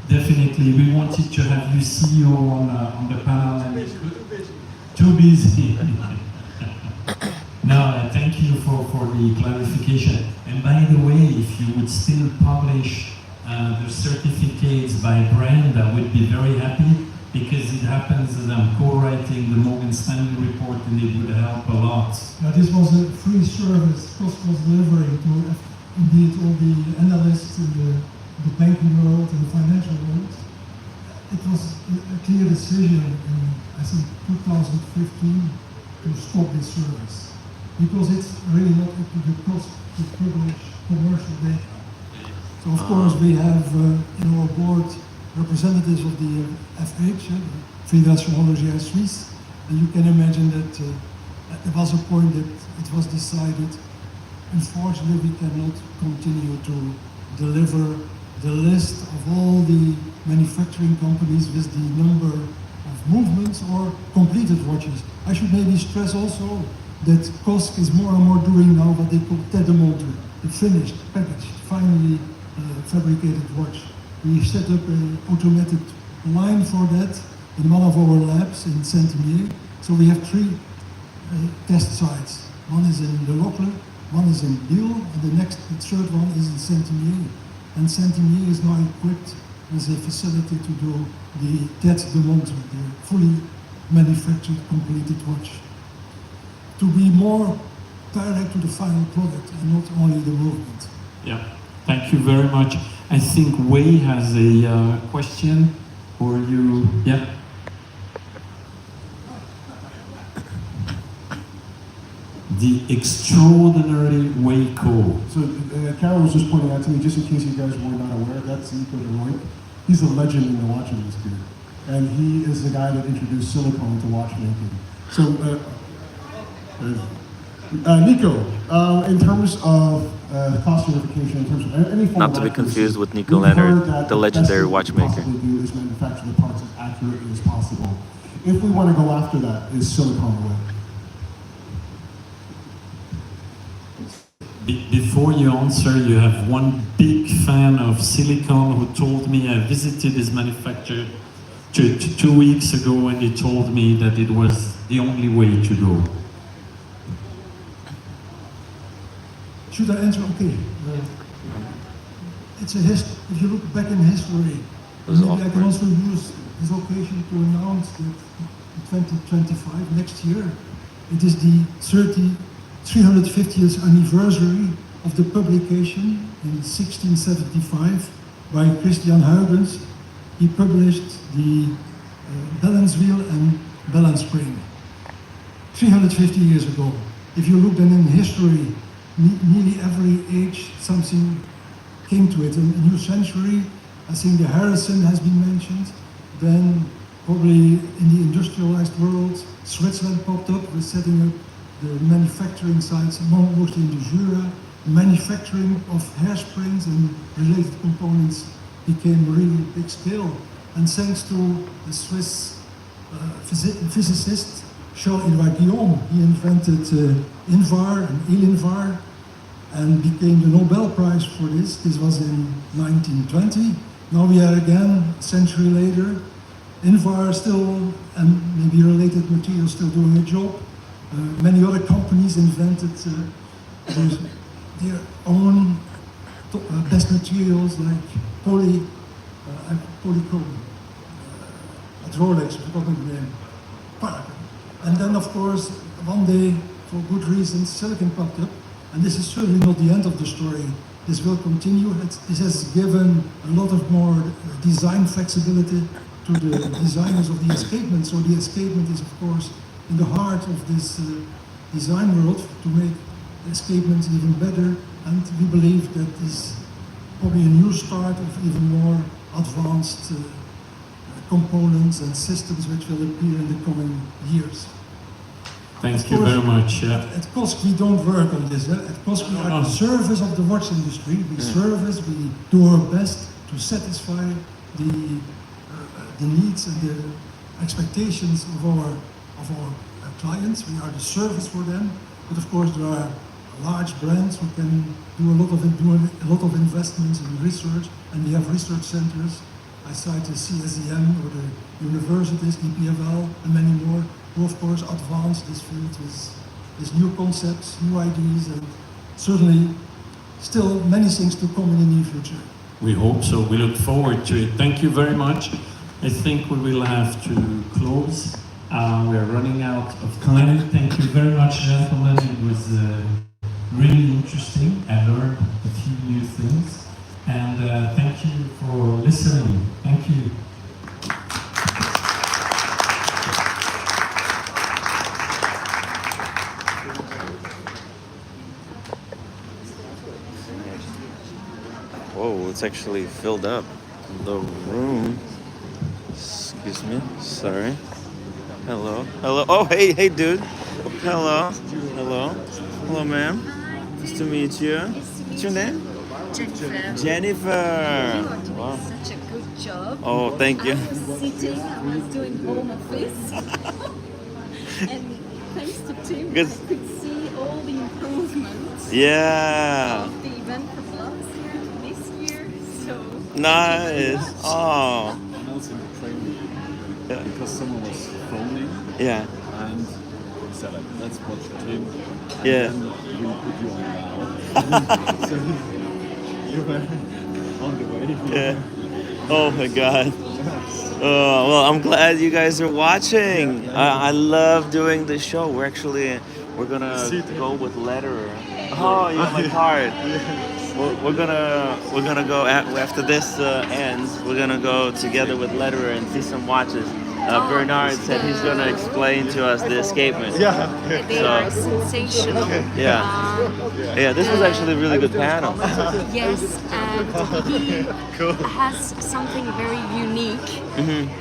Definitely, we wanted to have you CEO on the panel, and it's too busy. No, thank you for the clarification. And by the way, if you would still publish the certificates by brand, I would be very happy, because it happens that I'm co-writing the Morgan Stanley report, and it would help a lot.
Now, this was a free service COSC was delivering to indeed all the analysts in the the banking world and the financial world. It was a clear decision in, I think, 2015 to stop this service because it's really not up to the cost to publish commercial data. So of course we have in our board representatives of the FH, Fédération Horlogerie Suisse, and you can imagine that there was a point that it was decided, unfortunately we cannot continue to deliver the list of all the manufacturing companies with the number of movements or completed watches. I should maybe stress also that COSC is more and more doing now what they call tête de montre, the finished, packaged, finally fabricated watch. We set up an automated line for that in one of our labs in Saint-Imier. So we have 3 test sites. One is in Le Locle, one is in Lille, and the third one is in Saint-Imier. And Saint-Imier is now equipped with a facility to do the tête de montre, the fully manufactured, completed watch. To be more direct to the final product and not only the movement.
Yeah, thank you very much. I think Wei has a question, or you, yeah? The extraordinary Waco.
So Carol was just pointing out to me, just in case you guys were not aware, that's Nico DeRoy. He's a legend in the watch industry. And he is the guy that introduced silicone to watchmaking. So, Nico, in terms of cost certification, in terms of any form
Not to be confused with Nico Leonard, the legendary watchmaker.
What we do is manufacture the parts as accurately as possible. If we want to go after that, is silicone the way?
Before you answer, you have one big fan of silicone who told me I visited his manufacturer 2 weeks ago and he told me that it was the only way to go.
Should I answer? Okay. It's a if you look back in history, maybe I can also use this occasion to announce that in 2025, next year, it is the 350th anniversary of the publication in 1675 by Christian Huygens. He published the balance wheel and balance spring 350 years ago. If you look then in history, nearly every age something came to it. In a new century, I think the Harrison has been mentioned. Then probably in the industrialized world, Switzerland popped up with setting up the manufacturing sites, mostly in the Jura. Manufacturing of hairsprings and related components became really big scale. And thanks to the Swiss physicist Charles-Édouard Guillaume, he invented Invar and Elinvar and became the Nobel Prize for this. This was in 1920. Now we are again, a century later. Invar still, and maybe related materials still doing a job. Many other companies invented their own best materials like polychrome. At Rolex, I forgot the name. Paragon. And then, of course, one day, for good reasons, silicon popped up. And this is certainly not the end of the story. This will continue. This has given a lot of more design flexibility to the designers of the Escapement. So the Escapement is, of course, in the heart of this design world to make the Escapements even better, and we believe that is probably a new start of even more advanced components and systems which will appear in the coming years.
Thank you very much.
At COSC we don't work on this. At COSC we are the service of the watch industry. We service, we do our best to satisfy the needs and the expectations of our clients. We are the service for them, but of course there are large brands who can do a lot of investments in research, and we have research centers. I cite the CSEM or the universities, EPFL, and many more, who of course advance this field with new concepts, new ideas, and certainly still many things to come in the near future.
We hope so. We look forward to it. Thank you very much. I think we will have to close. We are running out of time. Thank you very much, gentlemen. It was really interesting. I learned a few new things. And thank you for listening. Thank you.
Whoa, it's actually filled up the room. Excuse me, sorry. Hello, hello. Oh, hey, dude. Hello, hello, ma'am. Nice to meet you. What's your name?
Jennifer.
Jennifer.
You are doing
Wow.
such a good job.
Oh, thank you.
I was sitting, I was doing home office. And thanks to Tim,
Good.
I could see all the improvements
Yeah.
of the event from last year to this year. So
Nice. Oh.
One else in the training
Yeah.
because someone was phoning
Yeah.
and said like, let's watch Tim and
Yeah.
then we'll put you on now. So you were on the way.
Yeah. Oh my God. Oh, well, I'm glad you guys are watching. I love doing this show. We're gonna go with letterer. Oh, you got my card. We're gonna go after this ends. We're gonna go together with letterer and see some watches. Bernard said he's gonna explain to us the escapement.
they are sensational.
Yeah, this was actually a really good panel.
Yes, and he has something very unique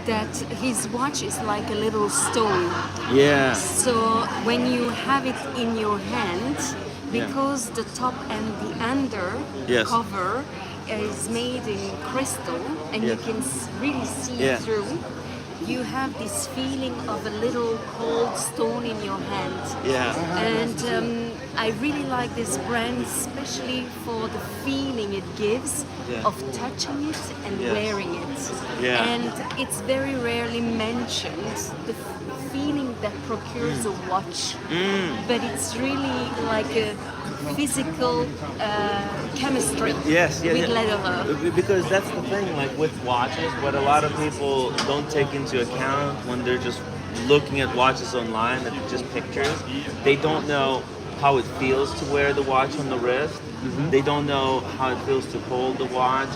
that his watch is like a little stone.
Yeah.
So when you have it in your hand, because the top and the under
Yes.
cover is made in crystal and you
Yes.
can really see
Yeah.
through, you have this feeling of a little cold stone in your hand.
Yeah.
And I really like this brand, especially for the feeling it gives
Yeah.
of touching it and
Yes.
wearing it.
Yeah.
And it's very rarely mentioned, the feeling that procures a watch. But it's really like a physical chemistry
Yes, yeah,
with
yeah.
leather.
Because that's the thing, like with watches, what a lot of people don't take into account when they're just looking at watches online, that are just pictures. They don't know how it feels to wear the watch on the wrist. They don't know how it feels to hold the watch,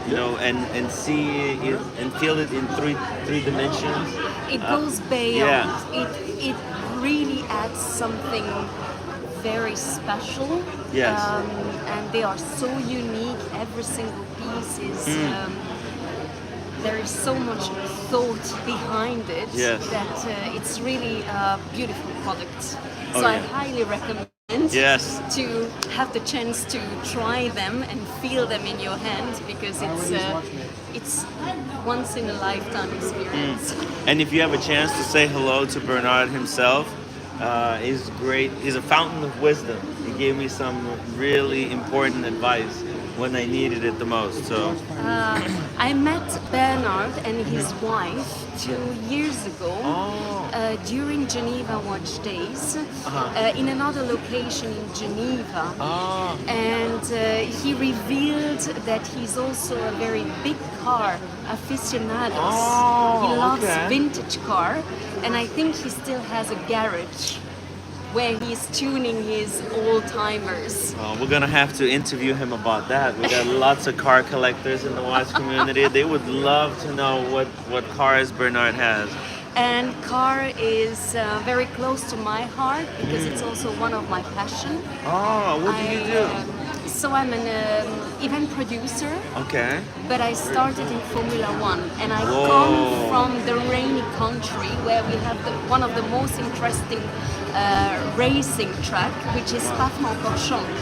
you know, and see it and feel it in three dimensions.
It goes beyond.
yeah.
It really adds something very special.
Yes.
And they are so unique. Every single piece is. There is so much thought behind it
Yes.
that it's really a beautiful product. So
Oh,
I
yeah.
highly recommend
Yes.
to have the chance to try them and feel them in your hand because it's once in a lifetime experience.
And if you have a chance to say hello to Bernard himself, he's great. He's a fountain of wisdom. He gave me some really important advice when I needed it the most. So
I met Bernard and his wife 2 years ago during Geneva Watch Days in another location in Geneva. And he revealed that he's also a very big car aficionado. He loves vintage car, and I think he still has a garage where he's tuning his old-timers.
we're gonna have to interview him about that. We got lots of car collectors in the watch community. They would love to know what cars Bernard has.
And car is very close to my heart because it's also one of my passion.
Oh, what do you do?
So I'm an event producer,
Okay.
but I started in Formula One, and I
Whoa.
come from the rainy country where we have one of the most interesting racing track, which is Spa-Francorchamps.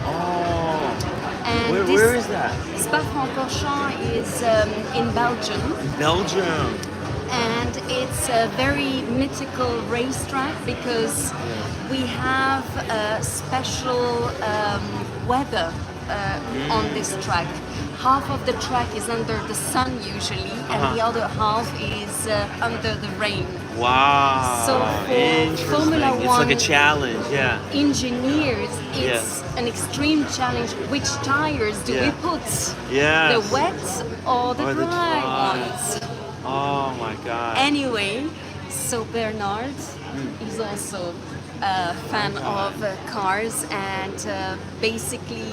Oh.
And
Where is that?
Spa-Francorchamps is in Belgium.
Belgium.
And it's a very mythical racetrack because we have special weather on this track. Half of the track is under the sun usually, and the other half is under the rain.
Wow.
So for
Interesting.
Formula
It's like a
One
challenge, yeah.
engineers, it's an extreme challenge. Which tires do we put?
Yes.
The wet or the
Or the
dry
dry.
ones?
Oh my God.
Anyway, so Bernard is also a fan of cars, and basically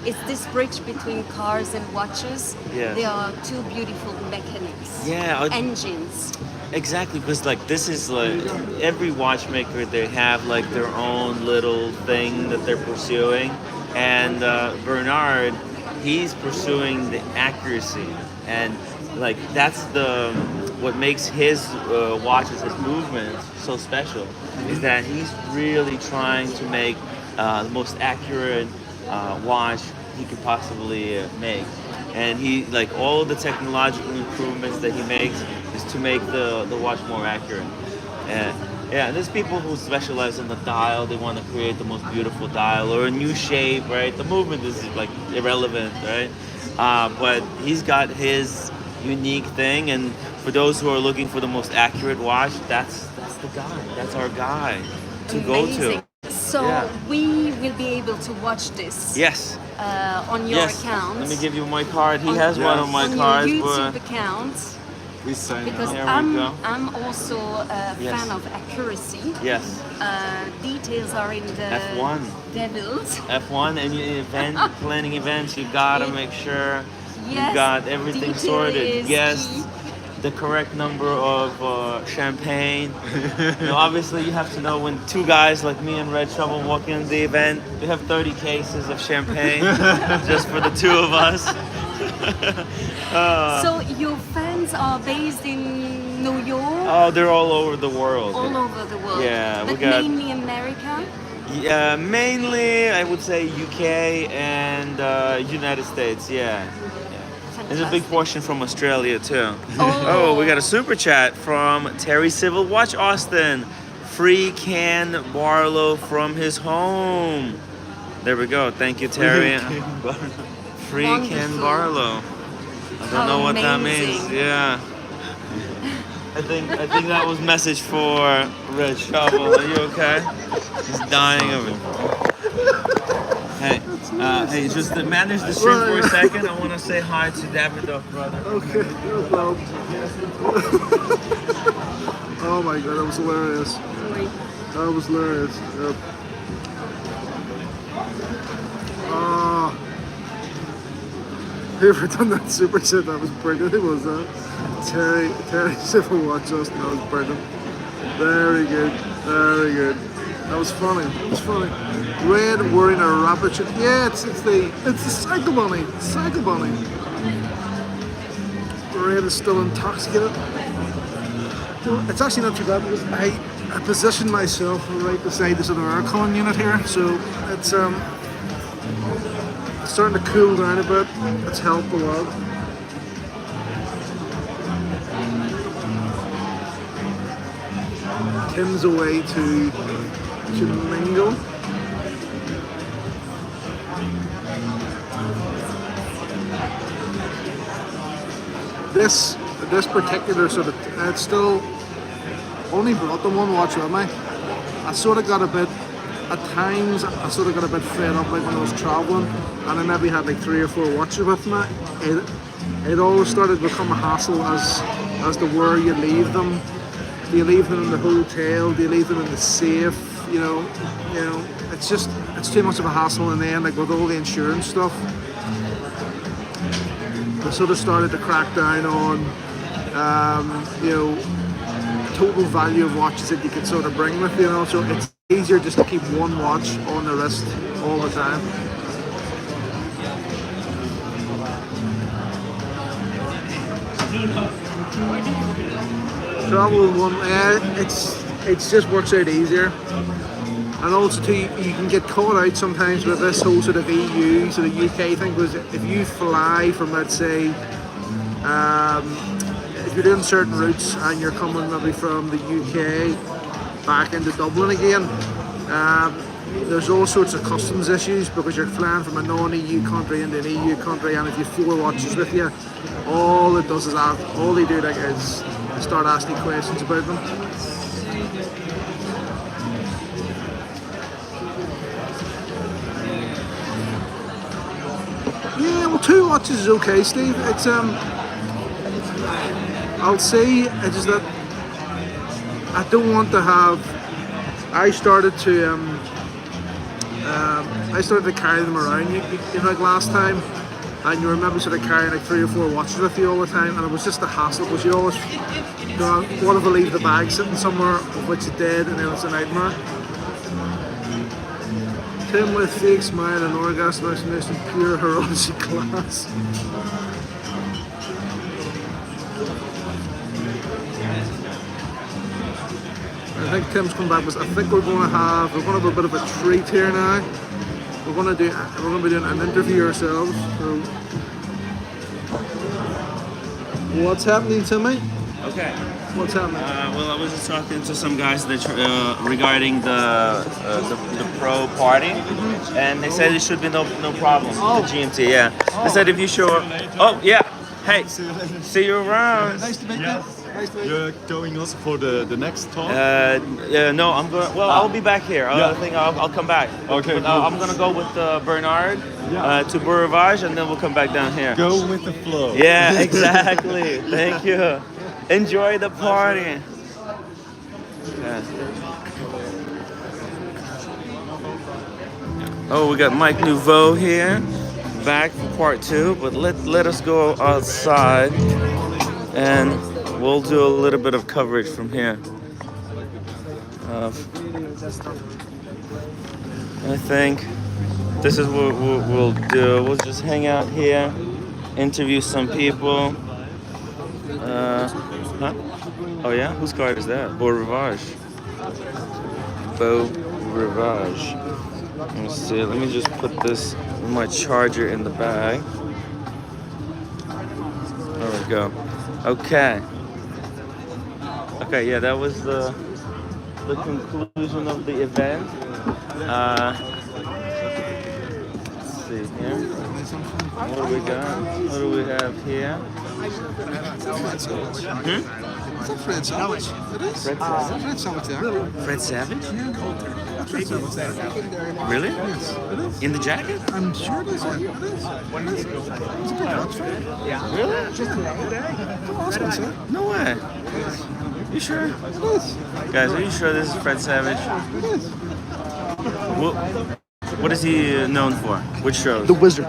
it's this bridge between cars and watches.
Yes.
They are two beautiful mechanics.
Yeah,
Engines.
exactly, because like this is like every watchmaker, they have like their own little thing that they're pursuing, and Bernard, he's pursuing the accuracy, and like that's the what makes his watches, his movements so special, is that he's really trying to make the most accurate watch he could possibly make. And he, like, all the technological improvements that he makes is to make the watch more accurate. And yeah, there's people who specialize in the dial. They want to create the most beautiful dial or a new shape, right? The movement is like irrelevant, right? But he's got his unique thing, and for those who are looking for the most accurate watch, that's the guy. That's our guy to go to.
So
Yeah.
we will be able to watch this.
Yes.
On your
Yes.
account.
Let me give you my card. He has
Yes.
one of my
on
cards,
your YouTube
but
account.
We sign
Because
There we go.
I'm also a
Yes.
fan of accuracy.
yes,
Details are in the
F1.
devils.
F1 and planning events, you gotta make sure you
Yes,
got everything
detail
sorted.
is
Yes,
key.
the correct number of champagne. You know, obviously, you have to know when two guys like me and Red Shovel walk in the event, we have 30 cases of champagne just for the two of us.
So your fans are based in New York,
Oh, they're all over the world.
all over the world.
Yeah, we
but
got-
mainly America.
Yeah, mainly I would say UK and United States. Yeah. There's a big
Fantastic.
portion from Australia too.
Oh.
We got a super chat from Terry Civil Watch Austin. Free Ken Barlow from his home. There we go. Thank you, Terry. Free Ken
Wonderful.
Barlow. I don't
How
know what that means.
amazing.
Yeah. I think that was message for Red Shovel. Are you okay? He's dying of it. Hey, hey, just to manage the stream for a second, I want to say hi to Davidoff, brother.
Okay, no problem. Oh my god, that was hilarious. That was hilarious. Yep. Whoever done that super shit, that was brilliant. Who was that? Terry Civil Watch Austin, that was brilliant. Very good, very good. That was funny. It was funny. Red wearing a rabbit shirt. Yeah, it's the cycle bunny. Cycle bunny. Red is still intoxicated. It's actually not too bad because I positioned myself right beside this other aircon unit here, so it's starting to cool down a bit. It's helped a lot. Tim's away to mingle. This particular sort of, it's still only brought the one watch with me. I sort of got a bit, at times I sort of got a bit fed up like when I was traveling, and I maybe had like 3 or 4 watches with me. It always started to become a hassle as to where you leave them. Do you leave them in the hotel? Do you leave them in the safe? You know, it's too much of a hassle in the end, like with all the insurance stuff. They sort of started to crack down on, total value of watches that you could sort of bring with you, so it's easier just to keep one watch on the wrist all the time. Travel with one, it just works out easier. And also too, you can get caught out sometimes with this whole sort of EU, sort of UK thing, because if you fly from, let's say, if you're doing certain routes and you're coming maybe from the UK back into Dublin again, there's all sorts of customs issues because you're flying from a non-EU country into an EU country, and if you have 4 watches with you, all it does is all they do is start asking questions about them. Yeah, well, 2 watches is okay, Steve. It's I'll say it's just that I don't want to have. I started to I started to carry them around. You know, like last time, and you remember sort of carrying like 3 or 4 watches with you all the time, and it was just a hassle because you always wanted to leave the bag sitting somewhere, of which it did, and then it's a nightmare. Tim with fake smile and orgasm explanation, pure heroic class. I think Tim's come back, but I think we're going to have a bit of a treat here now. We're going to be doing an interview ourselves. So, what's happening, Timmy?
Okay.
What's happening?
Well, I was just talking to some guys that regarding the pro party, and they said it should be no problem. The GMT, yeah. They said if you show up. Oh yeah. Hey. See you around.
Nice to meet you. You're going also for the next talk?
No, I'm going. Well, I'll be back here. I think I'll come back.
Okay.
But, I'm gonna go with Bernard to Beau Rivage, and then we'll come back down here.
Go with the flow.
Yeah, exactly. Thank you. Enjoy the party. Yeah. Oh, we got Mike Nouveau here, back for part 2. But let us go outside, and we'll do a little bit of coverage from here. I think this is what we'll do. We'll just hang out here, interview some people. Oh yeah? Whose card is that? Beau Rivage. Beau Rivage. Let me see. Let me just put my charger in the bag. There we go. Okay. Okay, yeah, that was the conclusion of the event. Let's see here. What do we got? What do we have here?
Is that Fred Savage? It is. Fred Savage there.
Fred Savage?
Yeah. Fred Savage there.
Really?
Yes, it is.
In the jacket?
I'm sure it is. It is. It's a big watch, right?
Yeah. Really?
Just today. Oh, that's what I said.
No way. You sure?
It is.
Guys, are you sure this is Fred Savage?
It is.
What is he known for? Which shows?
The Wizard.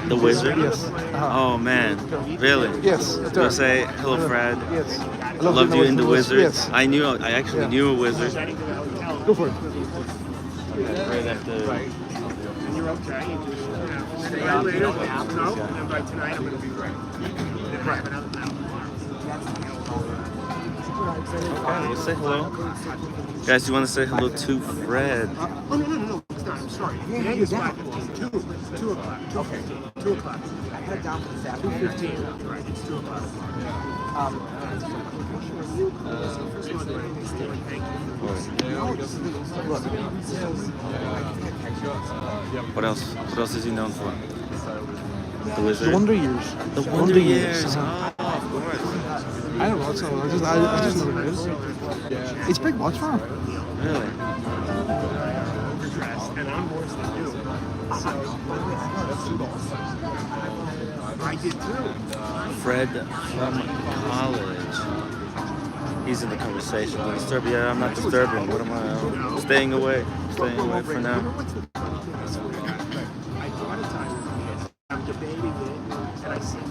The Wizard?
Yes.
Oh man, really?
Yes.
Do I say hello, Fred?
Yes.
I loved you in the Wizard.
Yes.
I actually knew a wizard.
Go for it.
Right after.
And you're okay. You just stay out later. No, and by tonight I'm going to be ready. Right.
Okay, we'll say hello. Guys, do you want to say hello to Fred?
Oh, no. It's not. I'm sorry. Today is 2 o'clock. Okay. 2 o'clock. I head down for this afternoon. 2:15. Right. It's 2 o'clock.
What else? What else is he known for? The Wizard?
The Wonder Years.
The Wonder Years. Oh, of course.
I don't know. It's I just know what it is. It's a big watch for him.
Really?
And I'm worse than you. I did too.
Fred from college. He's in the conversation. Don't disturb. Yeah, I'm not disturbing. What am I? I'm staying away. Staying away for now.
I thought of time. I'm debating it, and I said,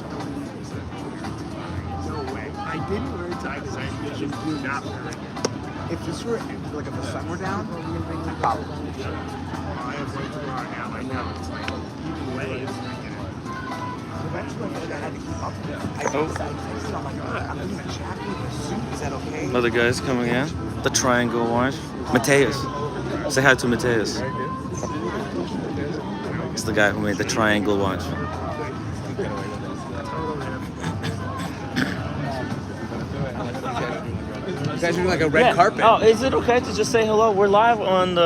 no way. I didn't wear a tie because I envisioned you not wearing it.
If this were, like if the sun were down, probably.
I have way too hard now. I know. It's like, even way is
Eventually, I feel like I had to keep up with it. I texted, I'm like, I'm in a jacket with a suit. Is that okay?
Other guys coming in. The triangle watch. Mateus. Say hi to Mateus. It's the guy who made the triangle watch.
You guys are doing like a red carpet.
Oh, is it okay to just say hello? We're live on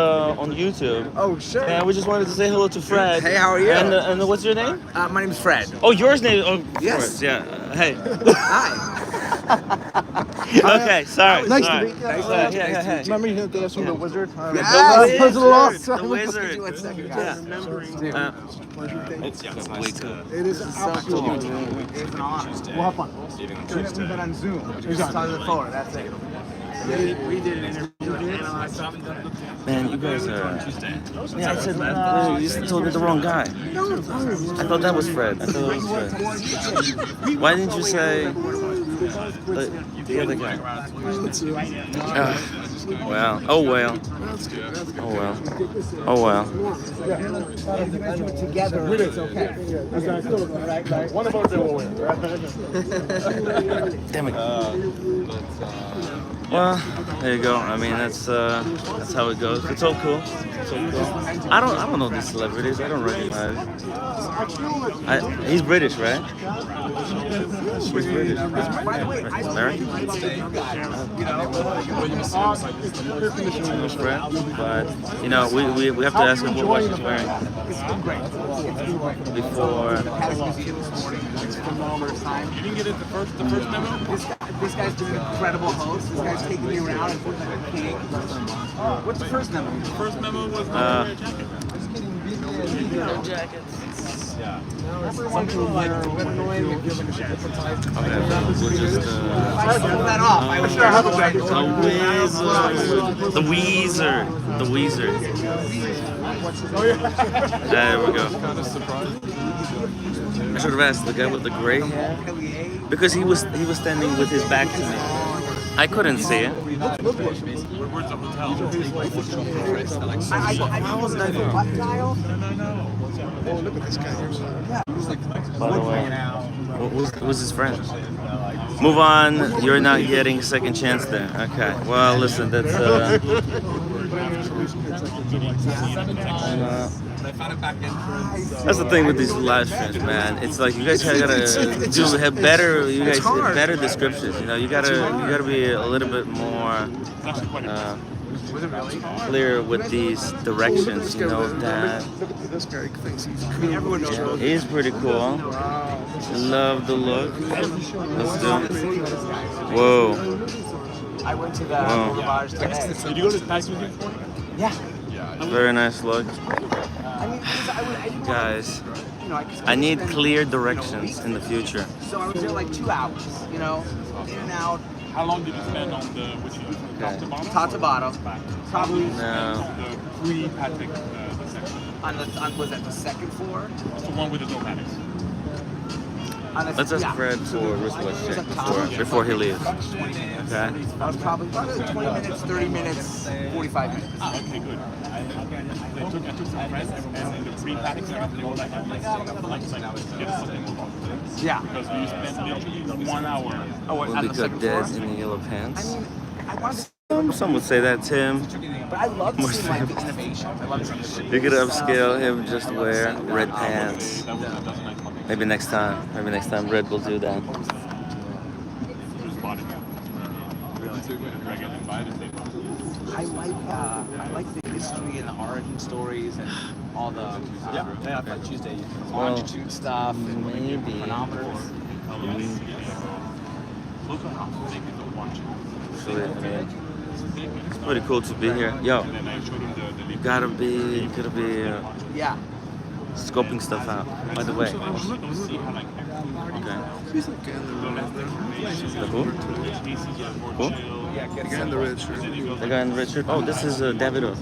YouTube.
Oh, sure.
And we just wanted to say hello to Fred.
Hey, how are you?
And what's your name?
My name's Fred.
Oh, yours name? Oh, of
Yes.
course. Yeah. Hey.
Hi.
Okay. Sorry.
Nice to
sorry.
meet you.
Hey.
Remember you had from the Wizard?
Yes.
The Wizard.
Do it second, guys.
Way cool.
It is absolutely.
It's an honor.
We'll have fun.
We've been on Zoom. Just talking to the phone. That's it. We did an interview and analyzed stuff and done it.
Man, you guys are. Yeah, I said, you told me the wrong guy. I thought that was Fred. I thought that was Fred. Why didn't you say the other guy? Well, oh well. Oh well. Oh well.
If you guys do it together, it's okay.
One of us will win.
Damn it. Well, there you go. I mean, that's how it goes. It's all cool. It's all cool. I don't know these celebrities. I don't recognize. He's British, right? He's British. American? English, right? But you know, we have to ask him what watch he's wearing before.
You didn't get it the first memo?
This guy's doing an incredible host. This guy's taking me around and putting like a king. What's the first memo?
The first memo was jackets. Yeah.
Something like annoying. We'll just pull that off. I was sure I have a jacket.
The Weezer. The Weezer. There we go.
Kind of surprised.
I should have asked the guy with the gray hair because he was standing with his back to me. I couldn't see it.
Where's the hotel?
Oh, look at this guy.
By the way, who's his friend? Move on. You're not getting a second chance there. Okay. Well, listen. That's that's the thing with these live streams, man. It's like you guys gotta have better. You guys have better descriptions. You know, you gotta be a little bit more clear with these directions. You know that.
Look at this guy. Thinks he's cool.
Everyone knows
Yeah, he's pretty cool. Love the look. Let's do it. Whoa.
I went to the Boulevard today.
Did you go to Tax Museum?
Yeah.
Very nice look.
I mean, I didn't
Guys,
you know,
I need clear directions in the future.
So I was there like 2 hours, you know, in and out,
How long did you spend on the top to bottom?
top to bottom. Probably
No.
The pre-Patrick section.
was that the second floor?
It's the one with the no panics.
Let's ask Fred for wristwatch check before he leaves.
20 minutes.
Okay.
I was probably 20 minutes, 30 minutes, 45 minutes.
Okay, good. I took some friends and in the pre-Patrick section, they were like, I'd like to get something more confident.
Yeah.
Because we spent literally 1 hour.
Will be cut dead in the yellow pants.
I wanted
Some would say that, Tim.
but I love seeing like the innovation. I love seeing
You could upscale him, just wear red pants. Maybe next time. Maybe next time Red will do that.
I like the history and the origin stories and all the Tuesday longitude stuff and
Maybe.
chronometers.
Actually, I mean, it's pretty cool to be here. Yo, you gotta be
Yeah.
scoping stuff out. By the way. Okay. The who? Who?
The guy in the red shirt.
The guy in the red shirt? Oh, this is Davido.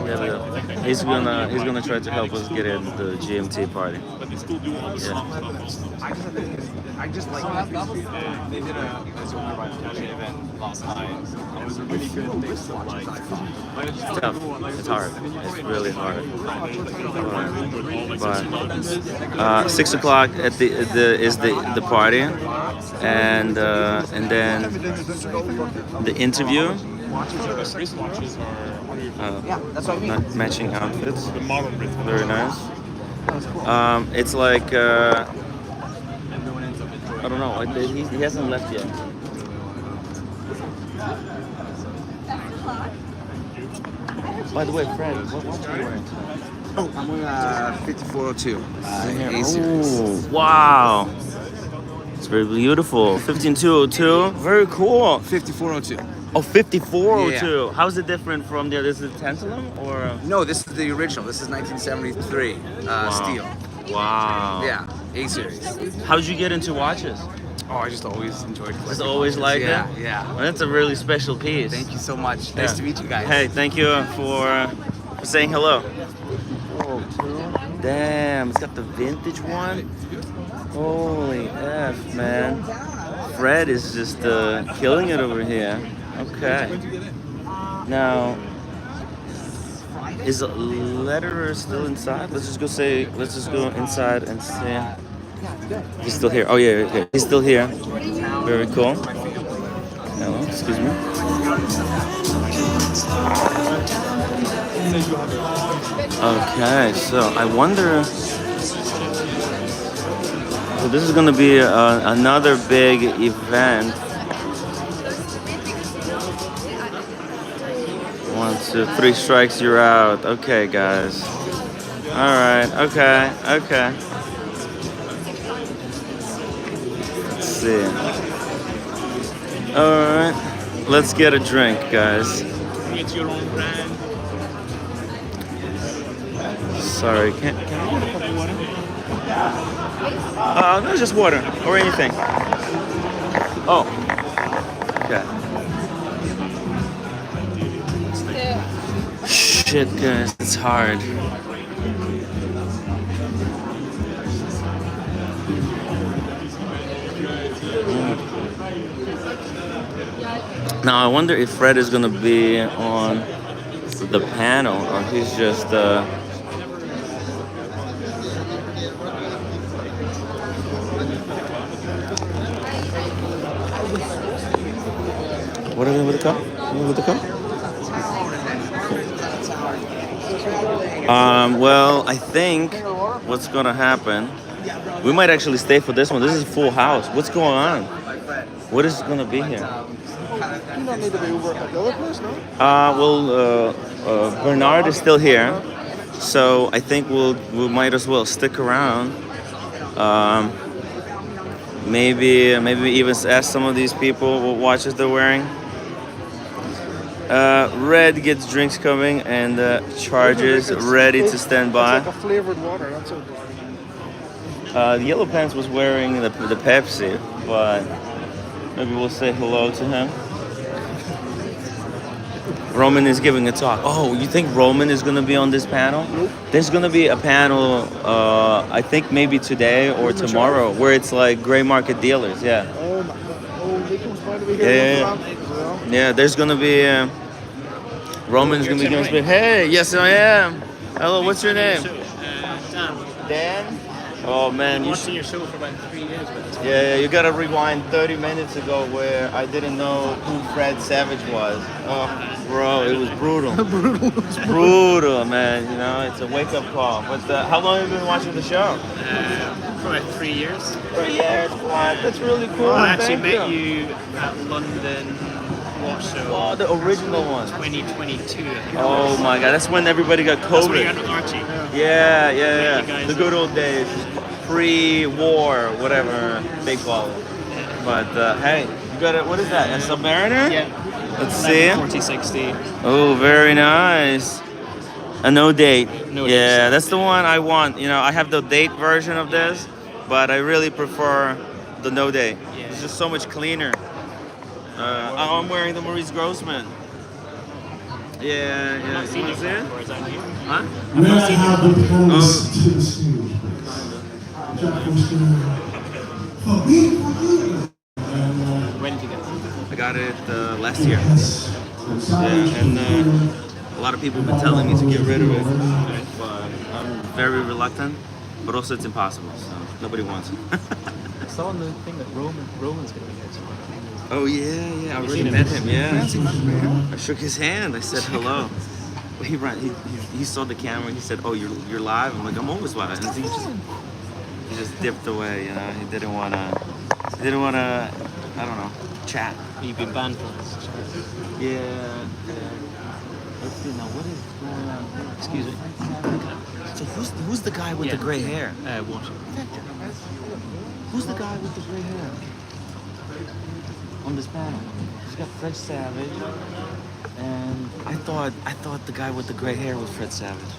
Davido. He's gonna try to help us get in the GMT party. Yeah.
I just like
They did a supervised event last night. It was a really good mix of like.
It's tough. It's hard. It's really hard. But 6 o'clock at is the party, and then the interview.
Wristwatches are
yeah, that's what I mean.
Not matching outfits.
the modern wristwatch.
Very nice. It's like I don't know. He hasn't left yet. By the way, Fred, what watch are you wearing?
Oh, I'm wearing 5402. A series.
Oh, wow. It's very beautiful. 15202. Very cool.
5402.
Oh, 5402.
Yeah.
How's it different from the other? Is it tantalum or?
No, this is the original. This is 1973 steel.
Wow.
Yeah, A series.
How'd you get into watches?
Oh, I just always enjoyed collecting.
Just always
watches.
liked it?
Yeah.
Well, that's a really special piece.
Thank you so much. Nice to meet you guys.
Hey, thank you for saying hello. Damn, it's got the vintage one. Holy F, man. Fred is just killing it over here. Okay. Now, is the letterer still inside? Let's just go inside and see. He's still here. Oh yeah, okay. He's still here. Very cool. Hello, excuse me. Okay, so I wonder. So this is gonna be another big event. 1, 2, 3 strikes, you're out. Okay, guys. All right. Okay. Let's see. All right. Let's get a drink, guys.
It's your own brand.
Sorry, can I get a cup of water? No, just water or anything. Oh. Okay. Shit, guys, it's hard. Now I wonder if Fred is gonna be on the panel or he's just what are they with the cup? With the cup? Well, I think what's gonna happen, we might actually stay for this one. This is a full house. What's going on? What is gonna be here?
You don't need to be over at the other place, no?
Bernard is still here, so I think we might as well stick around. Maybe even ask some of these people what watches they're wearing. Red gets drinks coming and charges ready to stand by.
It's like a flavored water. That's okay.
The Yellow Pants was wearing the Pepsi, but maybe we'll say hello to him. Roman is giving a talk. Oh, you think Roman is going to be on this panel? There's going to be a panel, I think maybe today or tomorrow, where it's like gray market dealers. Yeah.
Oh, Nico's going to be here.
Yeah, there's going to be... Roman's going to be giving a speech. Hey, yes I am. Hello, what's your name?
Dan.
Dan? Oh man,
I've been watching your show for about 3 years.
Yeah, you gotta rewind 30 minutes ago where I didn't know who Fred Savage was. Oh, bro, it was brutal. brutal, man. You know, it's a wake-up call. But how long have you been watching the show?
For about 3 years.
3 years? What? That's really cool.
I actually
Thank
met you at London Watch Show.
Oh, the original one.
2022.
Oh my God, that's when everybody got COVID.
That's when you got Archie.
Yeah. The good old days. Pre-war, whatever they call it. But hey, you got it. What is that? A Submariner?
Yeah.
Let's see.
4060.
Oh, very nice. A no date.
No date.
Yeah, that's the one I want. You know, I have the date version of this, but I really prefer the no date.
Yeah.
It's just so much cleaner. I'm wearing the Maurice Grossman. Yeah.
I've not seen you before. Is that you?
Huh?
May I have the pros to the stage,
When did you get it?
I got it last year. Yeah, and a lot of people have been telling me to get rid of it, but I'm very reluctant. But also, it's impossible, so nobody wants it.
I saw on the thing that Roman's going to be here tomorrow.
Oh yeah, I already met him. Yeah, I shook his hand. I said hello. He saw the camera. He said, "Oh, you're live." I'm like, "I'm always live." And he just dipped away. You know, he didn't wanna. I don't know, chat.
You've been banned from this.
Yeah. Let's see now. What is going on here?
Excuse me.
So who's the guy with the gray hair?
Watching.
Who's the guy with the gray hair on this panel? He's got Fred Savage, and I thought the guy with the gray hair was Fred Savage.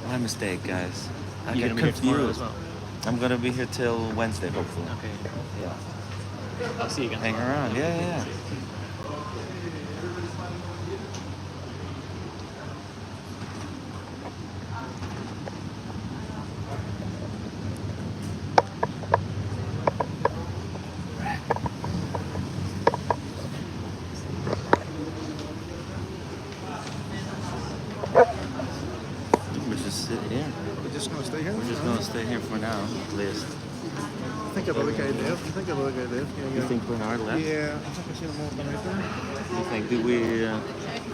My mistake, guys. I
You're
got
gonna be here tomorrow
confused.
as well.
I'm gonna be here till Wednesday, hopefully.
Okay.
Yeah.
I'll see you again.
Hang around. Yeah. We just sit here.
We're just going to stay here.
We're just gonna stay here for now, at least.
I think I look at Dave.
You think Bernard left?
Yeah, I think I see him walking right there.
You think? Do we?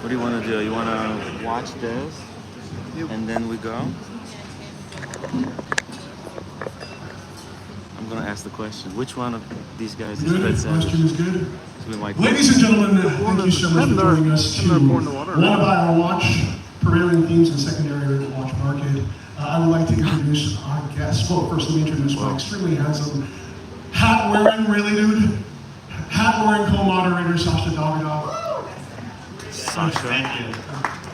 What do you want to do? You want to watch this, and then we go? I'm gonna ask the question. Which one of these guys is
Good,
Fred
the
Savage?
question is good.
So we might-
Ladies and gentlemen, thank you so much for joining us to
pouring the water.
one of our watch prevailing themes in secondary watch market. I would like to introduce our guest. Well, first let me introduce my extremely handsome, hat-wearing, really dude, hat-wearing co-moderator, Sasha Davidoff.
Sasha.
Thank you.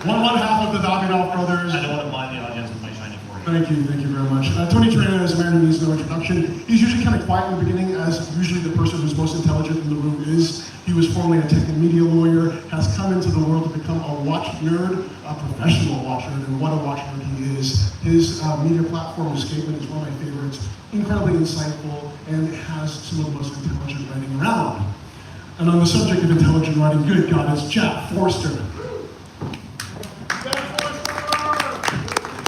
One half of the Davidoff brothers.
I don't want to blind the audience with my shiny forehead.
Thank you very much. Tony Trainer is a man who needs no introduction. He's usually kind of quiet in the beginning, as usually the person who's most intelligent in the room is. He was formerly a tech and media lawyer, has come into the world to become a watch nerd, a professional watch nerd, and what a watch nerd he is. His media platform, Escapement, is one of my favorites. Incredibly insightful, and has some of the most intelligent writing around. And on the subject of intelligent writing, good God, it's Jack Forster.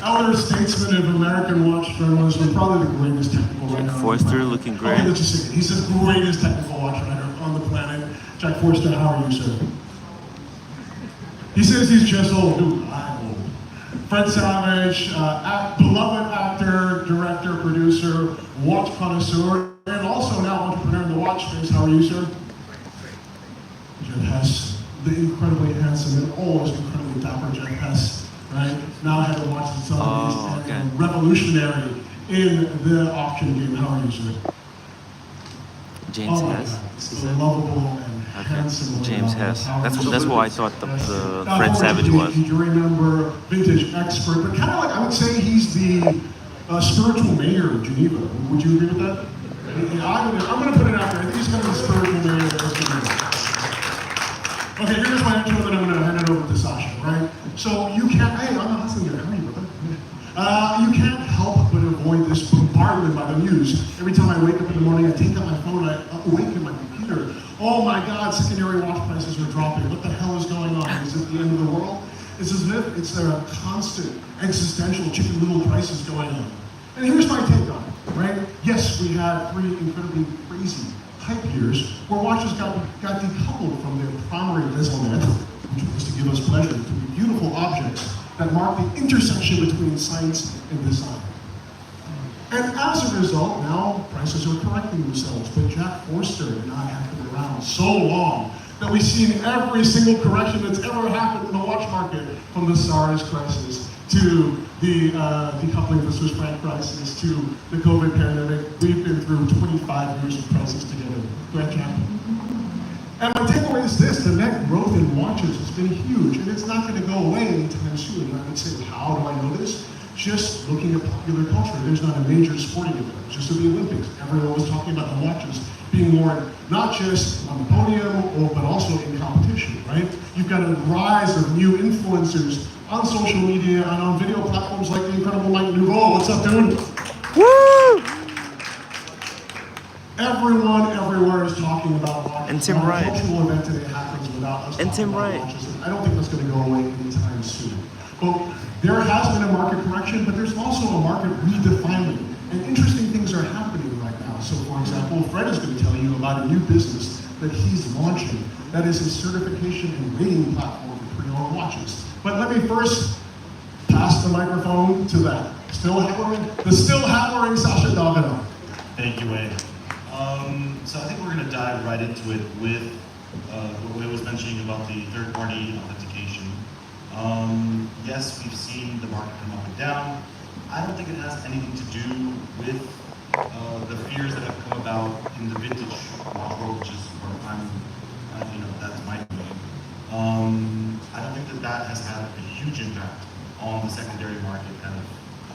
Elder statesman of American watch journalism, probably the greatest technical writer.
Jack Forster looking great.
Okay, let's just say it. He's the greatest technical watch writer on the planet. Jack Forster, how are you, sir? He says he's just old. Dude, I'm old. Fred Savage, beloved actor, director, producer, watch connoisseur, and also now entrepreneur in the watch space. How are you, sir? Jeff Hess, the incredibly handsome and always incredibly dapper Jeff Hess, right? Now I had to watch the
Oh, okay.
and revolutionary in the auction game. How are you, sir?
James
Oh my
Hess.
God, so lovable and handsome.
James Hess. That's who I thought the
Now,
Fred Savage was.
You remember vintage expert, but kind of like I would say he's the spiritual mayor of Geneva. Would you agree with that? I'm going to put it out there. I think he's kind of the spiritual mayor of Geneva. Okay, here's my intro, then I'm going to hand it over to Sasha, right? So you can't, hey, I'm not listening to you, brother. You can't help but avoid this bombardment by the news. Every time I wake up in the morning, I take out my phone, I awaken my computer. Oh my God, secondary watch prices are dropping. What the hell is going on? Is it the end of the world? It's as if it's a constant existential chicken little crisis going on. And here's my take on it, right? Yes, we had 3 incredibly crazy hype years where watches got decoupled from their primary raison d'etre, which was to give us pleasure, to be beautiful objects that mark the intersection between science and design. And as a result, now prices are correcting themselves, but Jack Forster and I have been around so long that we've seen every single correction that's ever happened in the watch market, from the SARS crisis to the decoupling of the Swiss franc crisis to the COVID pandemic. We've been through 25 years of crisis together. Go ahead, Jack. And my takeaway is this: the net growth in watches has been huge, and it's not going to go away anytime soon. And I would say, how do I know this? Just looking at popular culture. There's not a major sporting event, just at the Olympics. Everyone was talking about the watches being worn not just on the podium, but also in competition, right? You've got a rise of new influencers on social media and on video platforms like the incredible Mike Nouveau. What's up, dude?
Woo!
Everyone everywhere is talking about watches.
And Tim Wright.
The cultural event today happens without us
And
talking
Tim
about
Wright.
watches. I don't think that's going to go away anytime soon. But there has been a market correction, but there's also a market redefining. And interesting things are happening right now. So for example, Fred is going to tell you about a new business that he's launching. That is a certification and rating platform for pre-owned watches. But let me first pass the microphone to the still hat-wearing Sasha Davidoff.
Thank you, Wayne. So I think we're going to dive right into it with what Wayne was mentioning about the third-party authentication. Yes, we've seen the market come up and down. I don't think it has anything to do with the fears that have come about in the vintage watch world, which is where that's my domain. I don't think that has had a huge impact on the secondary market kind of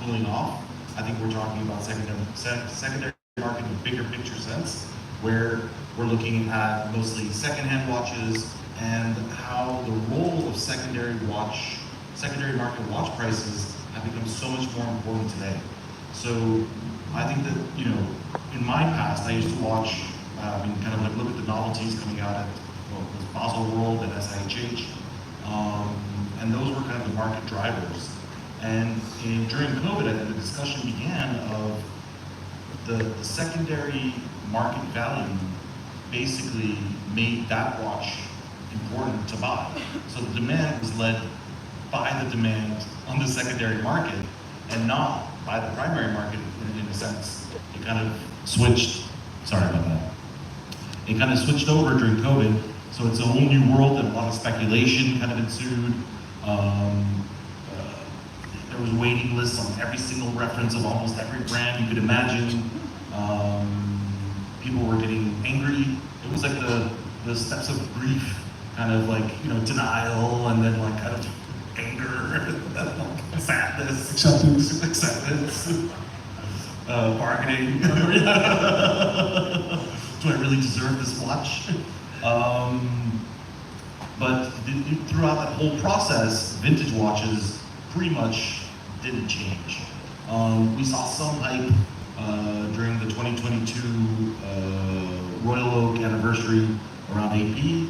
cooling off.
I think we're talking about secondary market in a bigger picture sense, where we're looking at mostly secondhand watches and how the role of secondary market watch prices have become so much more important today. So I think that, you know, in my past, I used to watch, kind of like look at the novelties coming out at Basel World and SIHH, and those were kind of the market drivers. And during COVID, I think the discussion began of the secondary market value basically made that watch important to buy. So the demand was led by the demand on the secondary market and not by the primary market in a sense. It kind of switched, sorry about that. It kind of switched over during COVID, so it's a whole new world and a lot of speculation kind of ensued. There was waiting lists on every single reference of almost every brand you could imagine. People were getting angry. It was like the steps of grief, kind of like, you know, denial, and then like kind of anger, sadness, acceptance, bargaining. Do I really deserve this watch? But throughout that whole process, vintage watches pretty much didn't change. We saw some hype during the 2022 Royal Oak anniversary around AP.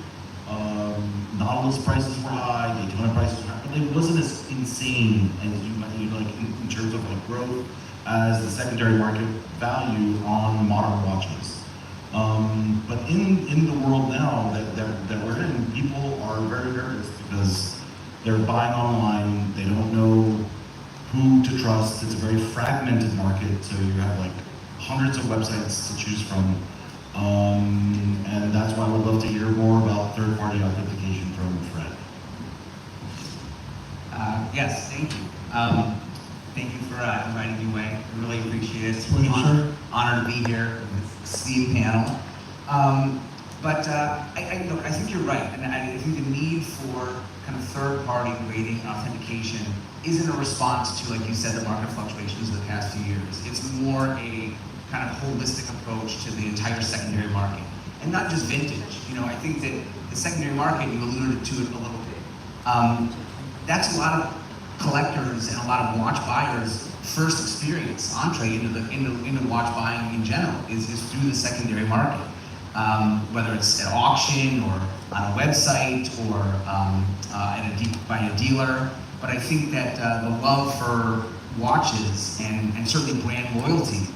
Nautilus prices were high, Daytona prices were high, but it wasn't as insane as you might, like in terms of like growth as the secondary market value on modern watches. But in the world now that we're in, people are very nervous because they're buying online, they don't know who to trust. It's a very fragmented market, so you have like hundreds of websites to choose from. And that's why we'd love to hear more about third-party authentication from Fred.
Yes, thank you. Thank you for inviting me, Wei. I really appreciate it. It's an honor to be here with the esteemed panel. Look, I think you're right, and I think the need for kind of third-party rating authentication isn't a response to, like you said, the market fluctuations of the past few years. It's more a kind of holistic approach to the entire secondary market, and not just vintage. You know, I think that the secondary market, you alluded to it a little bit. That's a lot of collectors and a lot of watch buyers' first experience, entree into watch buying in general is through the secondary market. Whether it's at auction or on a website or by a dealer. But I think that the love for watches and certainly brand loyalty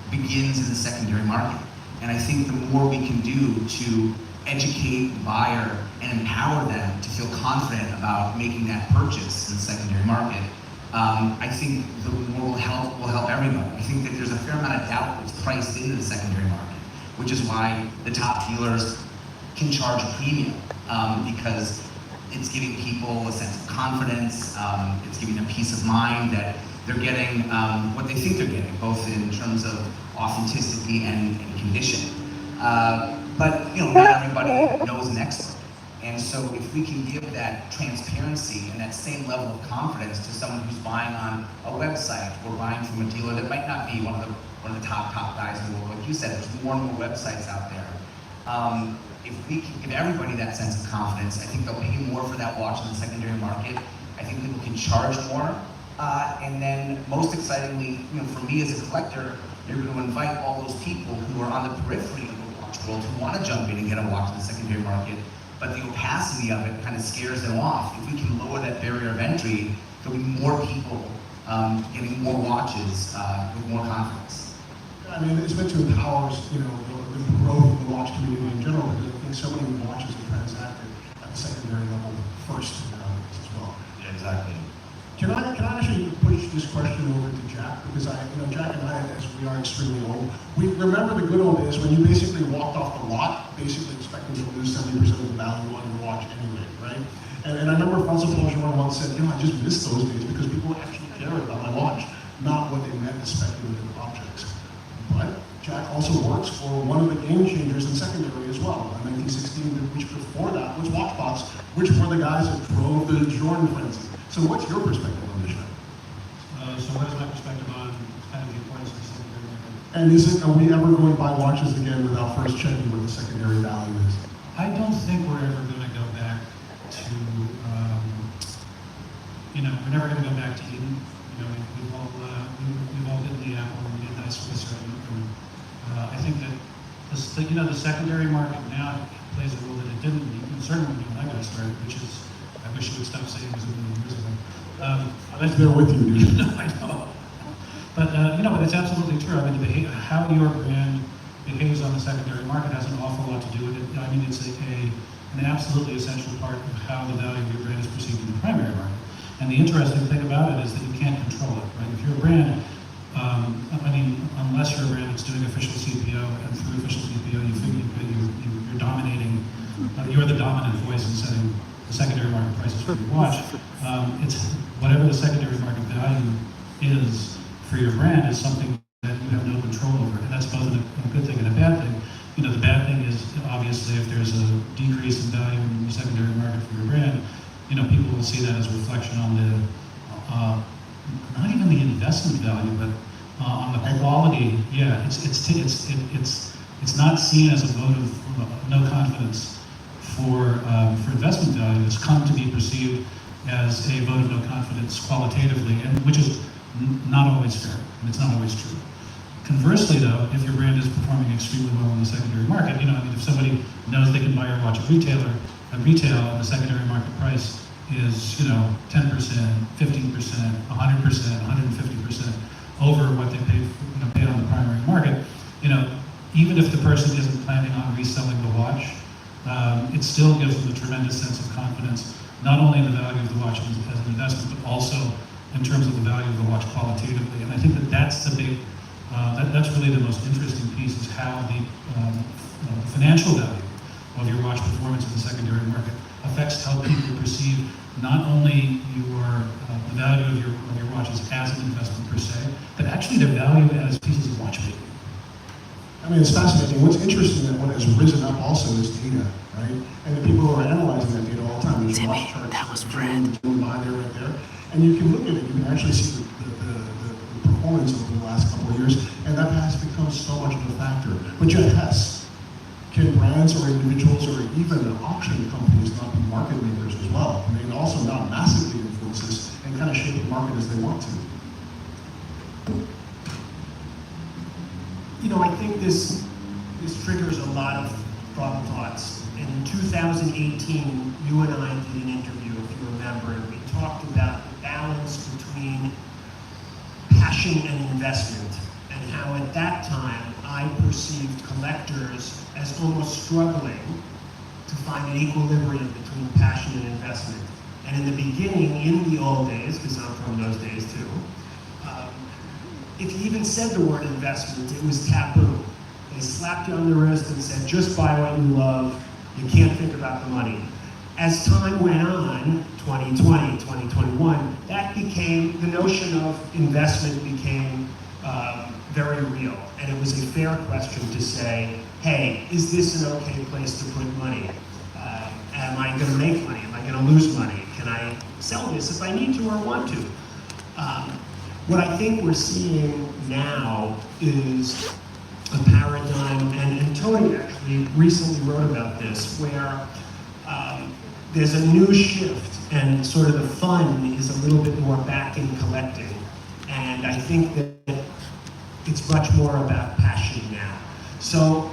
begins in the secondary market. And I think the more we can do to educate the buyer and empower them to feel confident about making that purchase in the secondary market, I think the more will help everybody. I think that there's a fair amount of doubt that's priced into the secondary market, which is why the top dealers can charge a premium, because it's giving people a sense of confidence, it's giving them peace of mind that they're getting what they think they're getting, both in terms of authenticity and condition. But you know, not everybody knows an expert. And so if we can give that transparency and that same level of confidence to someone who's buying on a website or buying from a dealer that might not be one of the top guys in the world, like you said, there's more and more websites out there. If we can give everybody that sense of confidence, I think they'll pay more for that watch in the secondary market. I think people can charge more. And then most excitingly, you know, for me as a collector, you're going to invite all those people who are on the periphery of the watch world who want to jump in and get a watch in the secondary market, but the opacity of it kind of scares them off. If we can lower that barrier of entry, there'll be more people getting more watches with more confidence.
I mean, it's meant to empower, you know, the growth of the watch community in general, because I think so many watches are transacted at the secondary level first as well.
Yeah, exactly.
Can I actually push this question over to Jack? Because Jack and I, as we are extremely old, we remember the good old days when you basically walked off the lot, basically expecting to lose 70% of the value on your watch anyway, right? And I remember Francois Jean once said, you know, I just miss those days because people actually care about my watch, not what they meant as speculative objects. But Jack also works for one of the game changers in secondary as well. In 1916, which before that was Watchbox, which were the guys that drove the Jordan frenzy. So what's your perspective on this?
So what is my perspective on
And are we ever going to buy watches again without first checking what the secondary value is?
I don't think we're ever going to go back to, we're never going to go back to Eden. We've all been the apple and been nice with us. I think that the secondary market now plays a role that it didn't, certainly when I got started, which is, I wish you would stop saying this a million years ago.
I'm there with you, dude.
I know. But but it's absolutely true. I mean, how your brand behaves on the secondary market has an awful lot to do with it. I mean, it's an absolutely essential part of how the value of your brand is perceived in the primary market. And the interesting thing about it is that you can't control it, right? If you're a brand, unless you're a brand that's doing official CPO, and through official CPO, you're dominating. You're the dominant voice in setting the secondary market prices for your watch. It's whatever the secondary market value is for your brand is something that you have no control over, and that's both a good thing and a bad thing. The bad thing is obviously if there's a decrease in value in the secondary market for your brand, people will see that as a reflection on the not even the investment value, but on the quality. Yeah, it's not seen as a vote of no confidence for investment value. It's come to be perceived as a vote of no confidence qualitatively, and which is not always fair, and it's not always true. Conversely, though, if your brand is performing extremely well in the secondary market, if somebody knows they can buy your watch at retail, and the secondary market price is 10%, 15%, 100%, 150% over what they paid on the primary market, even if the person isn't planning on reselling the watch, it still gives them a tremendous sense of confidence, not only in the value of the watch as an investment, but also in terms of the value of the watch qualitatively. And I think that that's the big, that's really the most interesting piece, is how the financial value of your watch performance in the secondary market affects how people perceive not only the value of your watches as an investment per se, but actually their value as pieces of watchmaking.
I mean, it's fascinating. What's interesting and what has risen up also is data, right? And the people who are analyzing that data all the time, there's watch charts, that was Fred. Buy there, right there. And you can look at it, you can actually see the performance over the last couple of years, and that has become so much of a factor. But yes, can brands or individuals or even auction companies not be market makers as well? I mean, also not massively influence this and kind of shape the market as they want to.
I think this triggers a lot of thoughts. In 2018, you and I did an interview, if you remember, and we talked about the balance between passion and investment, and how at that time I perceived collectors as almost struggling to find an equilibrium between passion and investment. And in the beginning, in the old days, because I'm from those days too, if you even said the word investment, it was taboo. They slapped you on the wrist and said, just buy what you love, you can't think about the money. As time went on, 2020, 2021, the notion of investment became very real. And it was a fair question to say, hey, is this an okay place to put money? Am I gonna make money? Am I gonna lose money? Can I sell this if I need to or want to? What I think we're seeing now is a paradigm, and Tony actually recently wrote about this, where there's a new shift, and sort of the fun is a little bit more back in collecting. And I think that it's much more about passion now. So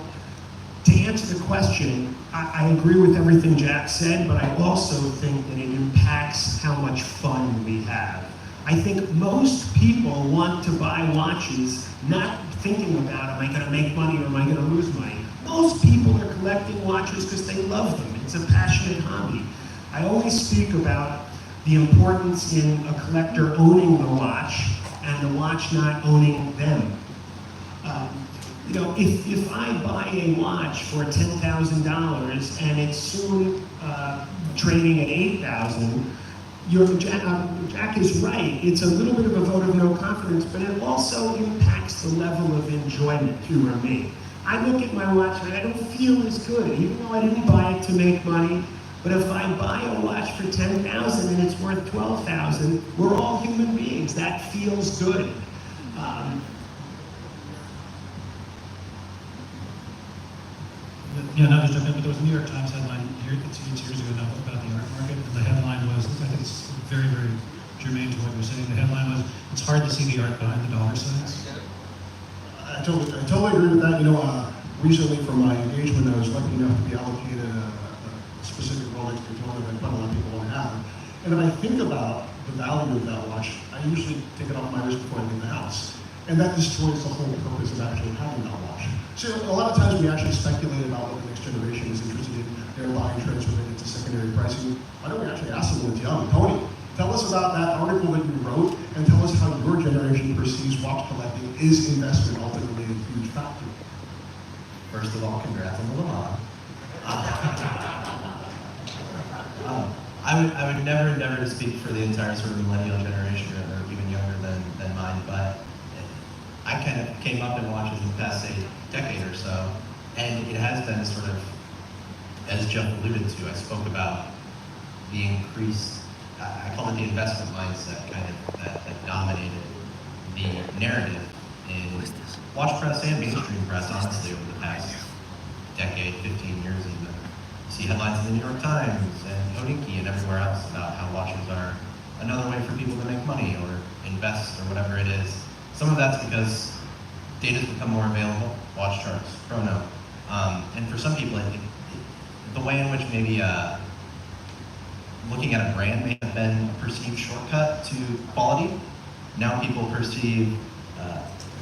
to answer the question, I agree with everything Jack said, but I also think that it impacts how much fun we have. I think most people want to buy watches not thinking about, am I going to make money or am I going to lose money? Most people are collecting watches because they love them. It's a passionate hobby. I always speak about the importance in a collector owning the watch and the watch not owning them. If I buy a watch for $10,000 and it's soon trading at $8,000, Jack is right. It's a little bit of a vote of no confidence, but it also impacts the level of enjoyment, you or me. I look at my watch and I don't feel as good, even though I didn't buy it to make money. But if I buy a watch for $10,000 and it's worth $12,000, we're all human beings. That feels good.
Yeah, no, there's but there was a New York Times headline here, it's years ago now, about the art market, and the headline was, I think it's very, very germane to what you're saying, the headline was, it's hard to see the art behind the dollar signs.
I totally agree with that. You know, recently for my engagement, I was lucky enough to be allocated a specific Rolex Daytona that quite a lot of people don't have. And if I think about the value of that watch, I usually take it off my wrist before I leave the house. And that destroys the whole purpose of actually having that watch. So a lot of times we actually speculate about what the next generation is interested in, their buying trends related to secondary pricing. Why don't we actually ask them when it's young? Tony, tell us about that article that you wrote and tell us how your generation perceives watch collecting. Is investment ultimately a huge factor?
First of all, congrats on the Le Mans. I would never endeavor to speak for the entire sort of millennial generation or even younger than mine, but I kind of came up in watches in the past, say, decade or so, and it has been sort of, as Jeff alluded to, I spoke about the increased, I call it the investment mindset kind of that dominated the narrative in watch press and mainstream press, honestly, over the past decade, 15 years even. You see headlines in the New York Times and Hodinkee and everywhere else about how watches are another way for people to make money or invest or whatever it is. Some of that's because data's become more available, watch charts, chrono. And for some people, I think the way in which maybe looking at a brand may have been a perceived shortcut to quality, now people perceive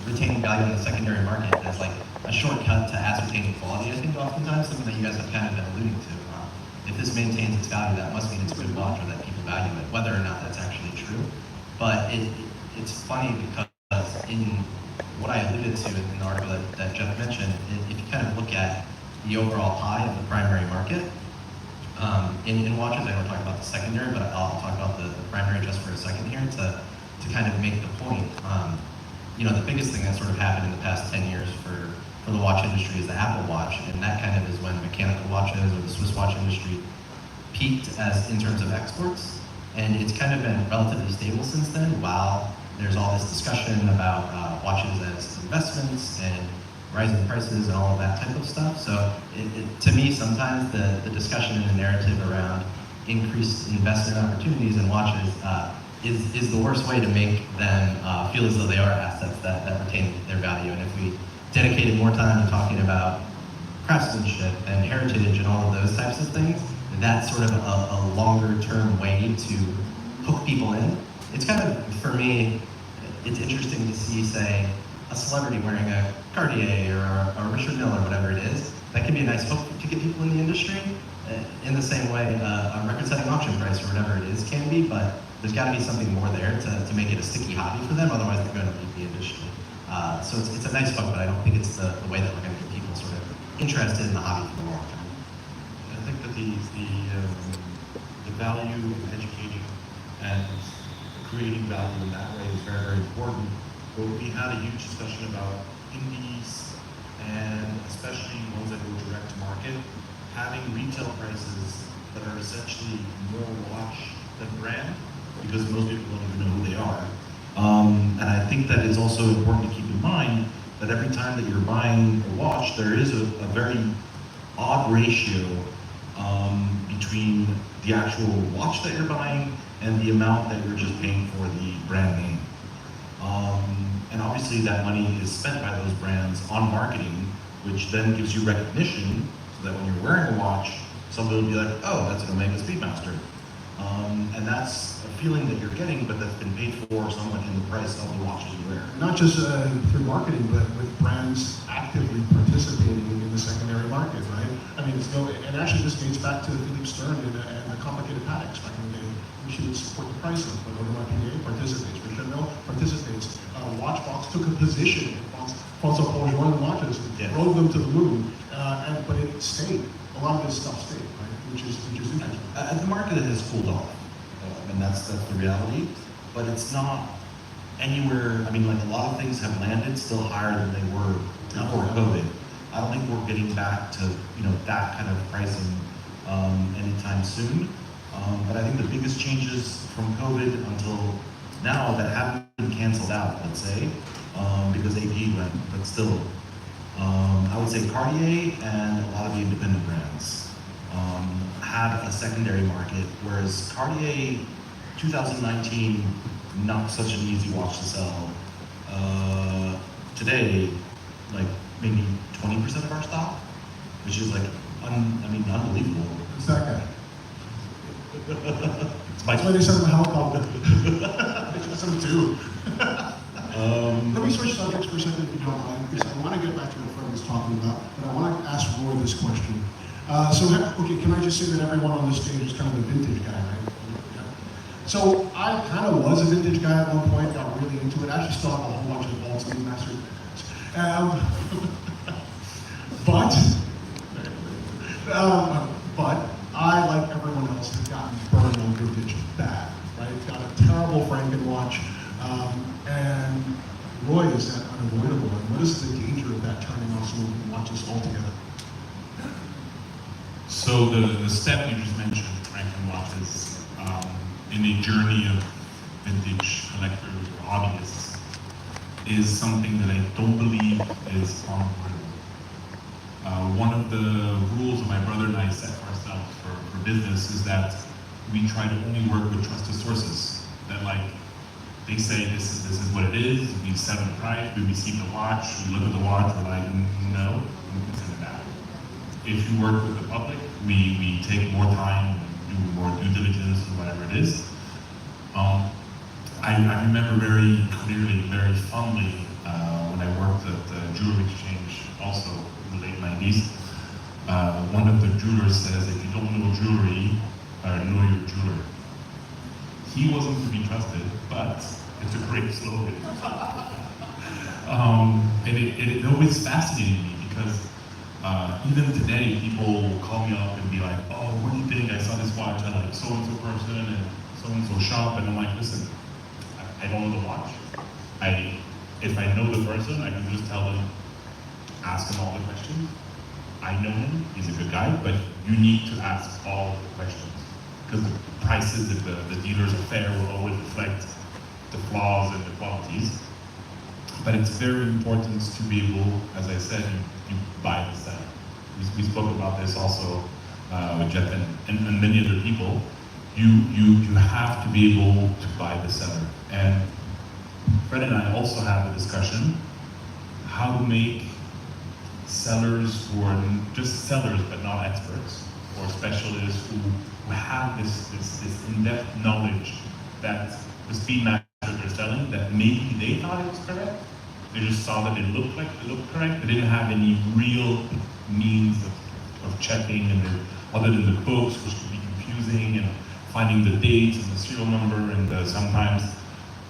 retaining value in the secondary market as like a shortcut to ascertaining quality. I think oftentimes something that you guys have kind of been alluding to. If this maintains its value, that must mean it's a good watch or that people value it, whether or not that's actually true. But it's funny because in what I alluded to in the article that Jeff mentioned, if you kind of look at the overall pie of the primary market, in watches, I don't talk about the secondary, but I'll talk about the primary just for a second here to kind of make the point. You know, the biggest thing that sort of happened in the past 10 years for the watch industry is the Apple Watch, and that kind of is when mechanical watches or the Swiss watch industry peaked in terms of exports, and it's kind of been relatively stable since then, while there's all this discussion about watches as investments and rising prices and all of that type of stuff. So to me, sometimes the discussion and the narrative around increased investment opportunities in watches is the worst way to make them feel as though they are assets that retain their value. And if we dedicated more time to talking about craftsmanship and heritage and all of those types of things, that's sort of a longer term way to hook people in. It's kind of, for me, it's interesting to see, say, a celebrity wearing a Cartier or a Richard Mille or whatever it is. That can be a nice hook to get people in the industry. In the same way, a record-setting auction price or whatever it is can be, but there's got to be something more there to make it a sticky hobby for them. Otherwise, they're going to leave the industry. So it's a nice hook, but I don't think it's the way that we're going to get people sort of interested in the hobby for the long term.
I think that the value of educating and creating value in that way is very, very important. But we had a huge discussion about indies and especially ones that go direct to market, having retail prices that are essentially more watch than brand, because most people don't even know who they are. And I think that it's also important to keep in mind that every time that you're buying a watch, there is a very odd ratio between the actual watch that you're buying and the amount that you're just paying for the brand name. And obviously that money is spent by those brands on marketing, which then gives you recognition, so that when you're wearing a watch, somebody will be like, oh, that's an Omega Speedmaster. And that's a feeling that you're getting, but that's been paid for somewhat in the price of the watches you wear.
Not just through marketing, but with brands actively participating in the secondary market, right? I mean, and actually this dates back to Philip Stern and the complicated Patek's back in the day. We should support the price of, but Audemars Piguet participates, Richard Mille participates. Watchbox took a position in François Paul Join watches and rode them to the moon, but it stayed. A lot of this stuff stayed, right? Which is interesting.
The market has cooled off, and that's the reality. But it's not anywhere. I mean, like a lot of things have landed still higher than they were before COVID. I don't think we're getting back to that kind of pricing anytime soon. But I think the biggest changes from COVID until now that haven't been canceled out, let's say, because AP went, but still, I would say Cartier and a lot of the independent brands have a secondary market, whereas Cartier 2019, not such an easy watch to sell. Today, like maybe 20% of our stock, which is like, unbelievable.
Who's that guy?
It's my
That's why they sent him a helicopter. They just sent him two. Let me switch subjects for a second if you don't mind, because I want to get back to what Fred was talking about, but I want to ask Roy this question. Okay, can I just say that everyone on this stage is kind of a vintage guy, right? Yeah. So I kind of was a vintage guy at one point, got really into it. I actually still have a whole bunch of vaults in the master. But I, like everyone else, have gotten burned on vintage bad, right? Got a terrible Franken watch, and Roy, is that unavoidable? And what is the danger of that turning off so we can watch this all together?
So the step you just mentioned, Franken watches, in a journey of vintage collectors or hobbyists, is something that I don't believe is unavoidable. One of the rules that my brother and I set for ourselves for business is that we try to only work with trusted sources. That, like, they say this is what it is, we set a price, we receive the watch, we look at the watch, we're like, no, we can send it back. If you work with the public, we take more time, do more due diligence, or whatever it is. I remember very clearly, very fondly, when I worked at the jewelry exchange, also in the late 90s, one of the jewelers says, if you don't know jewelry, know your jeweler. He wasn't to be trusted, but it's a great slogan. And it always fascinated me because even today, people will call me up and be like, oh, what do you think? I saw this watch at like so-and-so person and so-and-so shop, and I'm like, listen, I don't know the watch. If I know the person, I can just tell them, ask him all the questions. I know him, he's a good guy, but you need to ask all the questions. Because the prices, if the dealers are fair, will always reflect the flaws and the qualities. But it's very important to be able, as I said, you buy and sell. We spoke about this also with Jeff and many other people. You have to be able to buy the seller. And Fred and I also have a discussion how to make sellers who are just sellers but not experts, or specialists who have this in-depth knowledge that the speed match that they're selling, that maybe they thought it was correct. They just saw that it looked correct. They didn't have any real means of checking, and other than the books, which could be confusing, and finding the dates and the serial number, and sometimes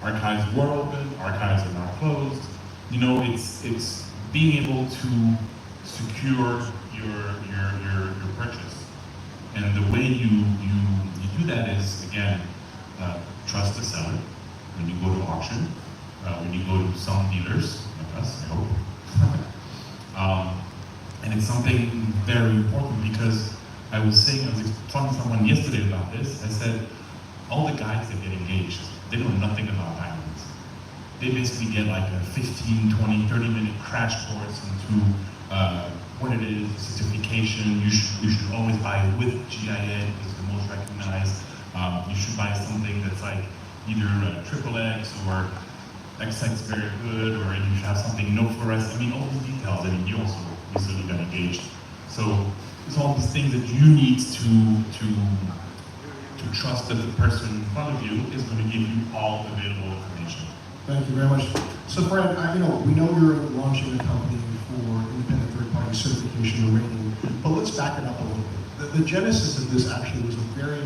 archives were open, archives are now closed. You know, it's being able to secure your purchase. And the way you do that is, again, trust the seller when you go to auction, when you go to some dealers, like us, I hope. And it's something very important because I was talking to someone yesterday about this. I said, all the guys that get engaged, they know nothing about diamonds. They basically get like a 15, 20, 30-minute crash course into what it is, certification. You should always buy it with GIN, because it's the most recognized. You should buy something that's like either XXX or XX very good, or you should have something no fluorescent. I mean, all these details. I mean, you also recently got engaged. So it's all these things that you need to trust that the person in front of you is going to give you all available information.
Thank you very much. So Fred, we know you're launching a company for independent third-party certification and rating, but let's back it up a little bit. The genesis of this actually was a very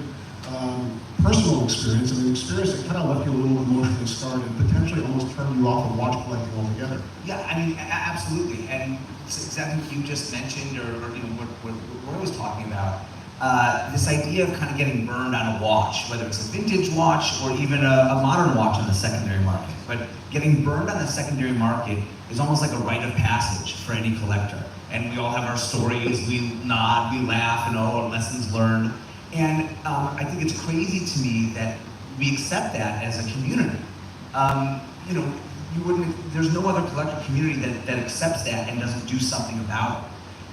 personal experience, and an experience that kind of left you a little emotionally scarred and potentially almost turned you off of watch collecting altogether.
Yeah, I mean, absolutely, and it's exactly what you just mentioned, or what Roy was talking about. This idea of kind of getting burned on a watch, whether it's a vintage watch or even a modern watch on the secondary market. But getting burned on the secondary market is almost like a rite of passage for any collector. And we all have our stories, we nod, we laugh, and our lessons learned. And I think it's crazy to me that we accept that as a community. there's no other collector community that accepts that and doesn't do something about it.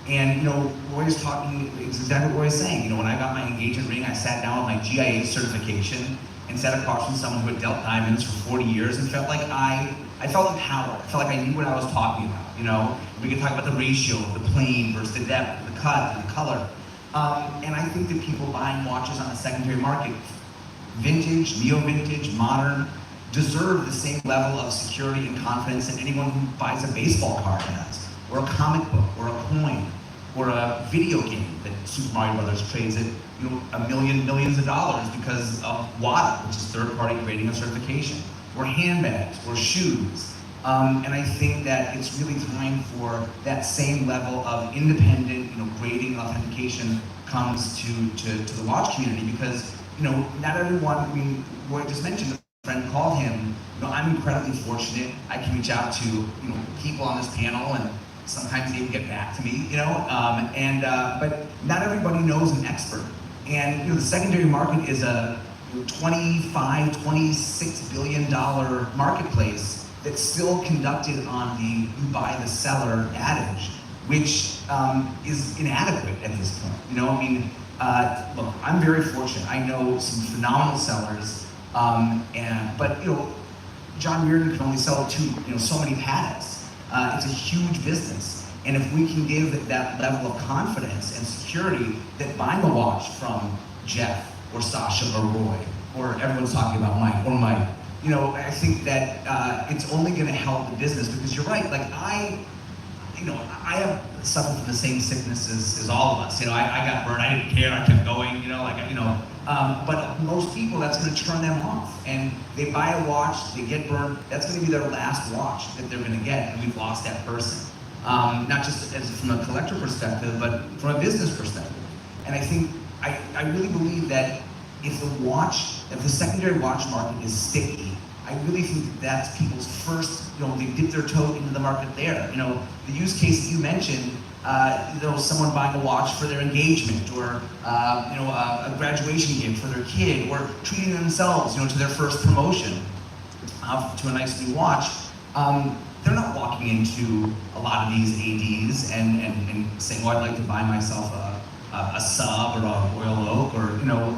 And, you know, Roy's talking, it's exactly what Roy's saying. You know, when I got my engagement ring, I sat down with my GIA certification and sat across from someone who had dealt diamonds for 40 years and felt like I felt empowered. I felt like I knew what I was talking about, you know? We could talk about the ratio, the plane versus the depth, the cut, and the color. And I think that people buying watches on the secondary market, vintage, neo-vintage, modern, deserve the same level of security and confidence that anyone who buys a baseball card has, or a comic book, or a coin, or a video game that Super Mario Brothers trades at, you know, millions of dollars because of WADA, which is third-party grading and certification, or handbags, or shoes. And I think that it's really time for that same level of independent, you know, grading and authentication comes to the watch community, because, you know, not everyone, I mean, Roy just mentioned, a friend called him, you know, I'm incredibly fortunate. I can reach out to, you know, people on this panel, and sometimes they even get back to me, you know, but not everybody knows an expert. And, you know, the secondary market is a $26 billion marketplace that's still conducted on the you buy the seller adage, which is inadequate at this point. You know, I mean, look, I'm very fortunate. I know some phenomenal sellers, but you know, John Reardon can only sell to, you know, so many patents. It's a huge business, and if we can give that level of confidence and security that buying a watch from Jeff or Sasha or Roy, or everyone's talking about Mike or Mike, you know, I think that it's only going to help the business, because you're right. Like I have suffered from the same sicknesses as all of us. You know, I got burned. I didn't care. I kept going. You know, like, you know. But most people, that's going to turn them off, and they buy a watch, they get burned. That's going to be their last watch that they're going to get, and we've lost that person. Not just from a collector perspective, but from a business perspective. And I think I really believe that if the secondary watch market is sticky, I really think that that's people's first, you know, they dip their toe into the market there. You know, the use case that you mentioned, you know, someone buying a watch for their engagement, or you know, a graduation gift for their kid, or treating themselves, you know, to their first promotion, to a nice new watch. They're not walking into a lot of these ADs and saying, "Well, I'd like to buy myself a sub or a Royal Oak," or, you know.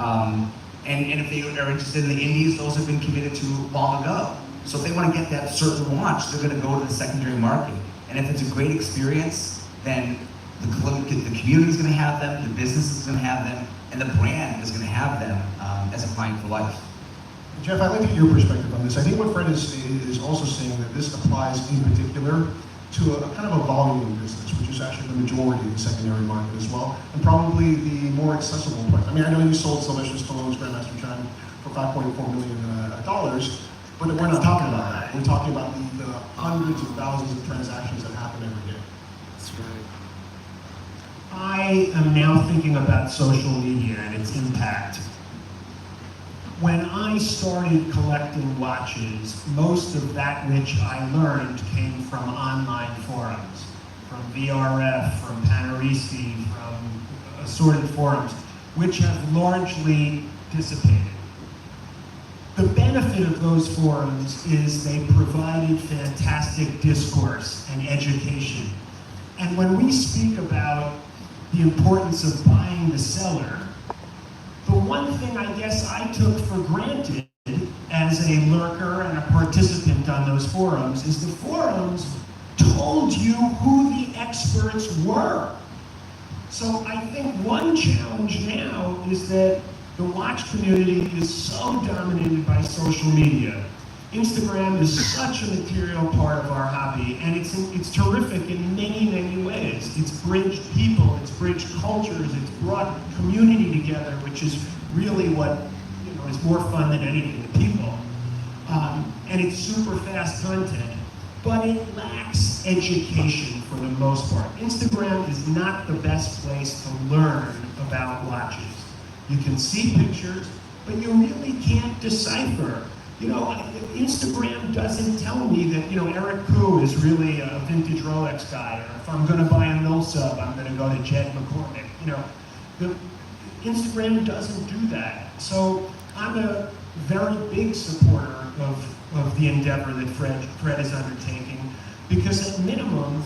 And if they are interested in the indies, those have been committed to long ago. So if they want to get that certain watch, they're going to go to the secondary market. And if it's a great experience, then the community is going to have them, the business is going to have them, and the brand is going to have them as a client for life.
Jeff, I'd like to get your perspective on this. I think what Fred is also saying that this applies in particular to a kind of a volume business, which is actually the majority of the secondary market as well, and probably the more accessible price. I mean, I know you sold Sylvester Stallone's Grandmaster Chime for $5.4 million, but we're not talking about that. We're talking about the hundreds of thousands of transactions that happen every day.
That's right.
I am now thinking about social media and its impact. When I started collecting watches, most of that which I learned came from online forums, from VRF, from Panaristi, from assorted forums, which have largely dissipated. The benefit of those forums is they provided fantastic discourse and education. And when we speak about the importance of buying the seller, the one thing I guess I took for granted as a lurker and a participant on those forums is the forums told you who the experts were. So I think one challenge now is that the watch community is so dominated by social media. Instagram is such a material part of our hobby, and it's terrific in many, many ways. It's bridged people, it's bridged cultures, it's brought community together, which is really what, you know, is more fun than anything to people. And it's super fast content, but it lacks education for the most part. Instagram is not the best place to learn about watches. You can see pictures, but you really can't decipher. You know, Instagram doesn't tell me that, you know, Eric Koo is really a vintage Rolex guy, or if I'm going to buy a mill sub, I'm going to go to Jed McCormick. You know, Instagram doesn't do that. So I'm a very big supporter of the endeavor that Fred is undertaking, because at minimum,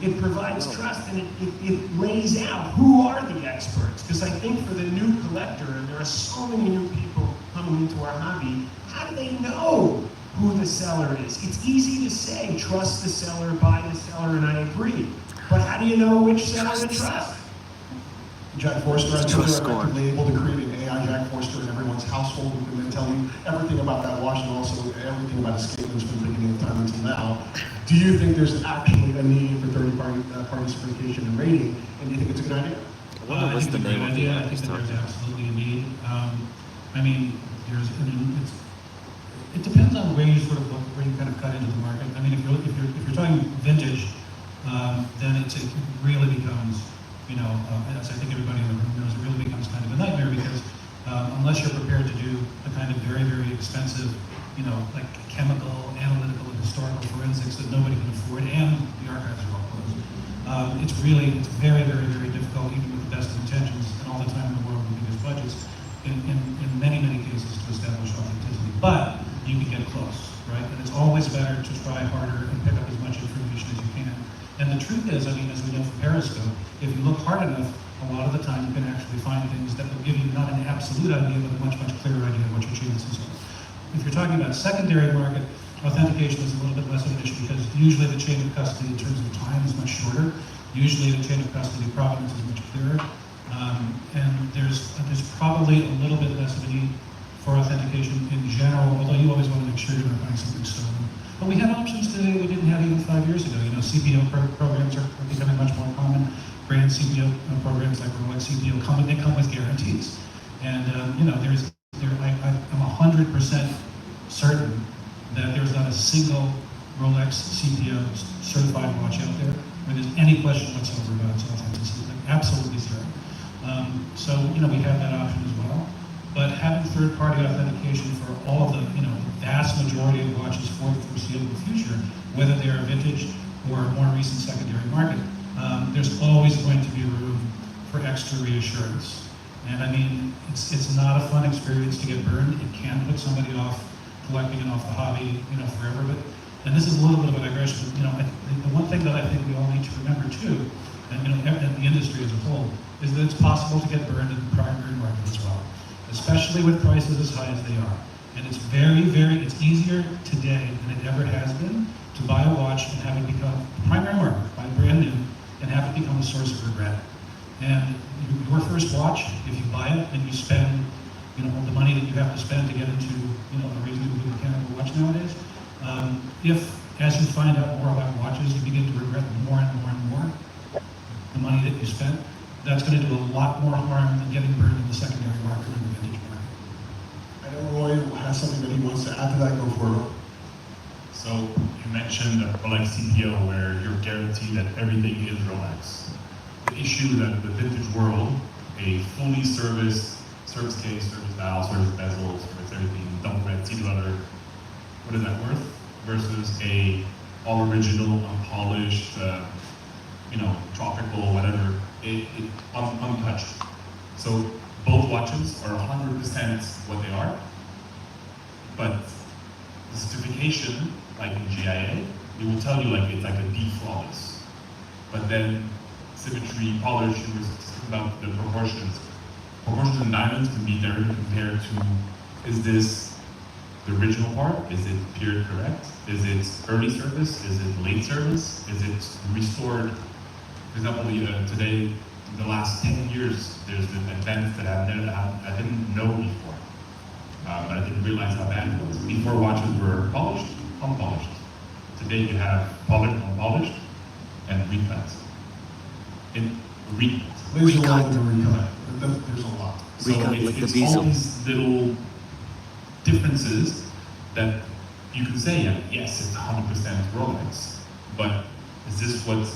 it provides trust and it lays out who are the experts. Because I think for the new collector, and there are so many new people coming into our hobby, how do they know who the seller is? It's easy to say, trust the seller, buy the seller, and I agree. But how do you know which seller to trust?
Jack Forster, I think they're effectively able to create an AI Jack Forster in everyone's household who can then tell you everything about that watch and also everything about escapements from the beginning of time until now. Do you think there's actually a need for third-party certification and rating, and do you think it's a good idea?
I think it's a great idea. I think that there's absolutely a need. I mean, it depends on where you sort of look, where you kind of cut into the market. I mean, if you're talking vintage, then it really becomes, you know, as I think everybody in the room knows, it really becomes kind of a nightmare, because unless you're prepared to do the kind of very, very expensive, you know, like chemical, analytical, and historical forensics that nobody can afford, and the archives are all closed. It's very, very, very difficult, even with the best of intentions and all the time in the world with the biggest budgets, in many, many cases, to establish authenticity. But you can get close, right? And it's always better to try harder and pick up as much information as you can. And the truth is, I mean, as we know from Periscope, if you look hard enough, a lot of the time you can actually find things that will give you not an absolute idea, but a much, much clearer idea of what your chances are. If you're talking about secondary market, authentication is a little bit less of an issue, because usually the chain of custody in terms of time is much shorter. Usually the chain of custody provenance is much clearer. And there's probably a little bit less of a need for authentication in general, although you always want to make sure you're not buying something stolen. But we have options today we didn't have even 5 years ago. You know, CPO programs are becoming much more common. Brand CPO programs like Rolex CPO come with guarantees. And you know, I'm 100% certain that there's not a single Rolex CPO certified watch out there where there's any question whatsoever about its authenticity. Like, absolutely zero. So you know, we have that option as well. But having third-party authentication for all of the, you know, the vast majority of watches for the foreseeable future, whether they are vintage or more recent secondary market, there's always going to be room for extra reassurance. And I mean, it's not a fun experience to get burned. It can put somebody off collecting and off the hobby, you know, forever. And this is a little bit of a digression. You know, the one thing that I think we all need to remember too, and you know, the industry as a whole, is that it's possible to get burned in the primary market as well, especially with prices as high as they are. And it's it's easier today than it ever has been to buy a watch and have it become primary market, buy brand new, and have it become a source of regret. And your first watch, if you buy it and you spend, you know, the money that you have to spend to get into, you know, a reasonably good mechanical watch nowadays, if as you find out more about watches, you begin to regret more and more and more the money that you spent, that's going to do a lot more harm than getting burned in the secondary market or in the vintage market.
I know Roy has something that he wants to add to that. Go for it.
So you mentioned a Rolex CPO where you're guaranteed that everything is Rolex. The issue that the vintage world, a fully serviced service case, service dial, service bezel, service everything, double red, see leather, what is that worth? Versus a all original, unpolished, you know, tropical, whatever, untouched. So both watches are 100% what they are, but the certification, like in GIA, it will tell you like it's like a D flawless. But then symmetry, polish, it was about the proportions. Proportions in diamonds can be there compared to, is this the original part? Is it period correct? Is it early service? Is it late service? Is it restored? For example, today, the last 10 years, there's been events that I didn't know before. But I didn't realize how bad it was. Before watches were polished, unpolished. Today you have polished, unpolished, and recut.
There's a lot to recut. There's a lot.
So it's all these little differences that you can say, yes, it's 100% Rolex, but is this what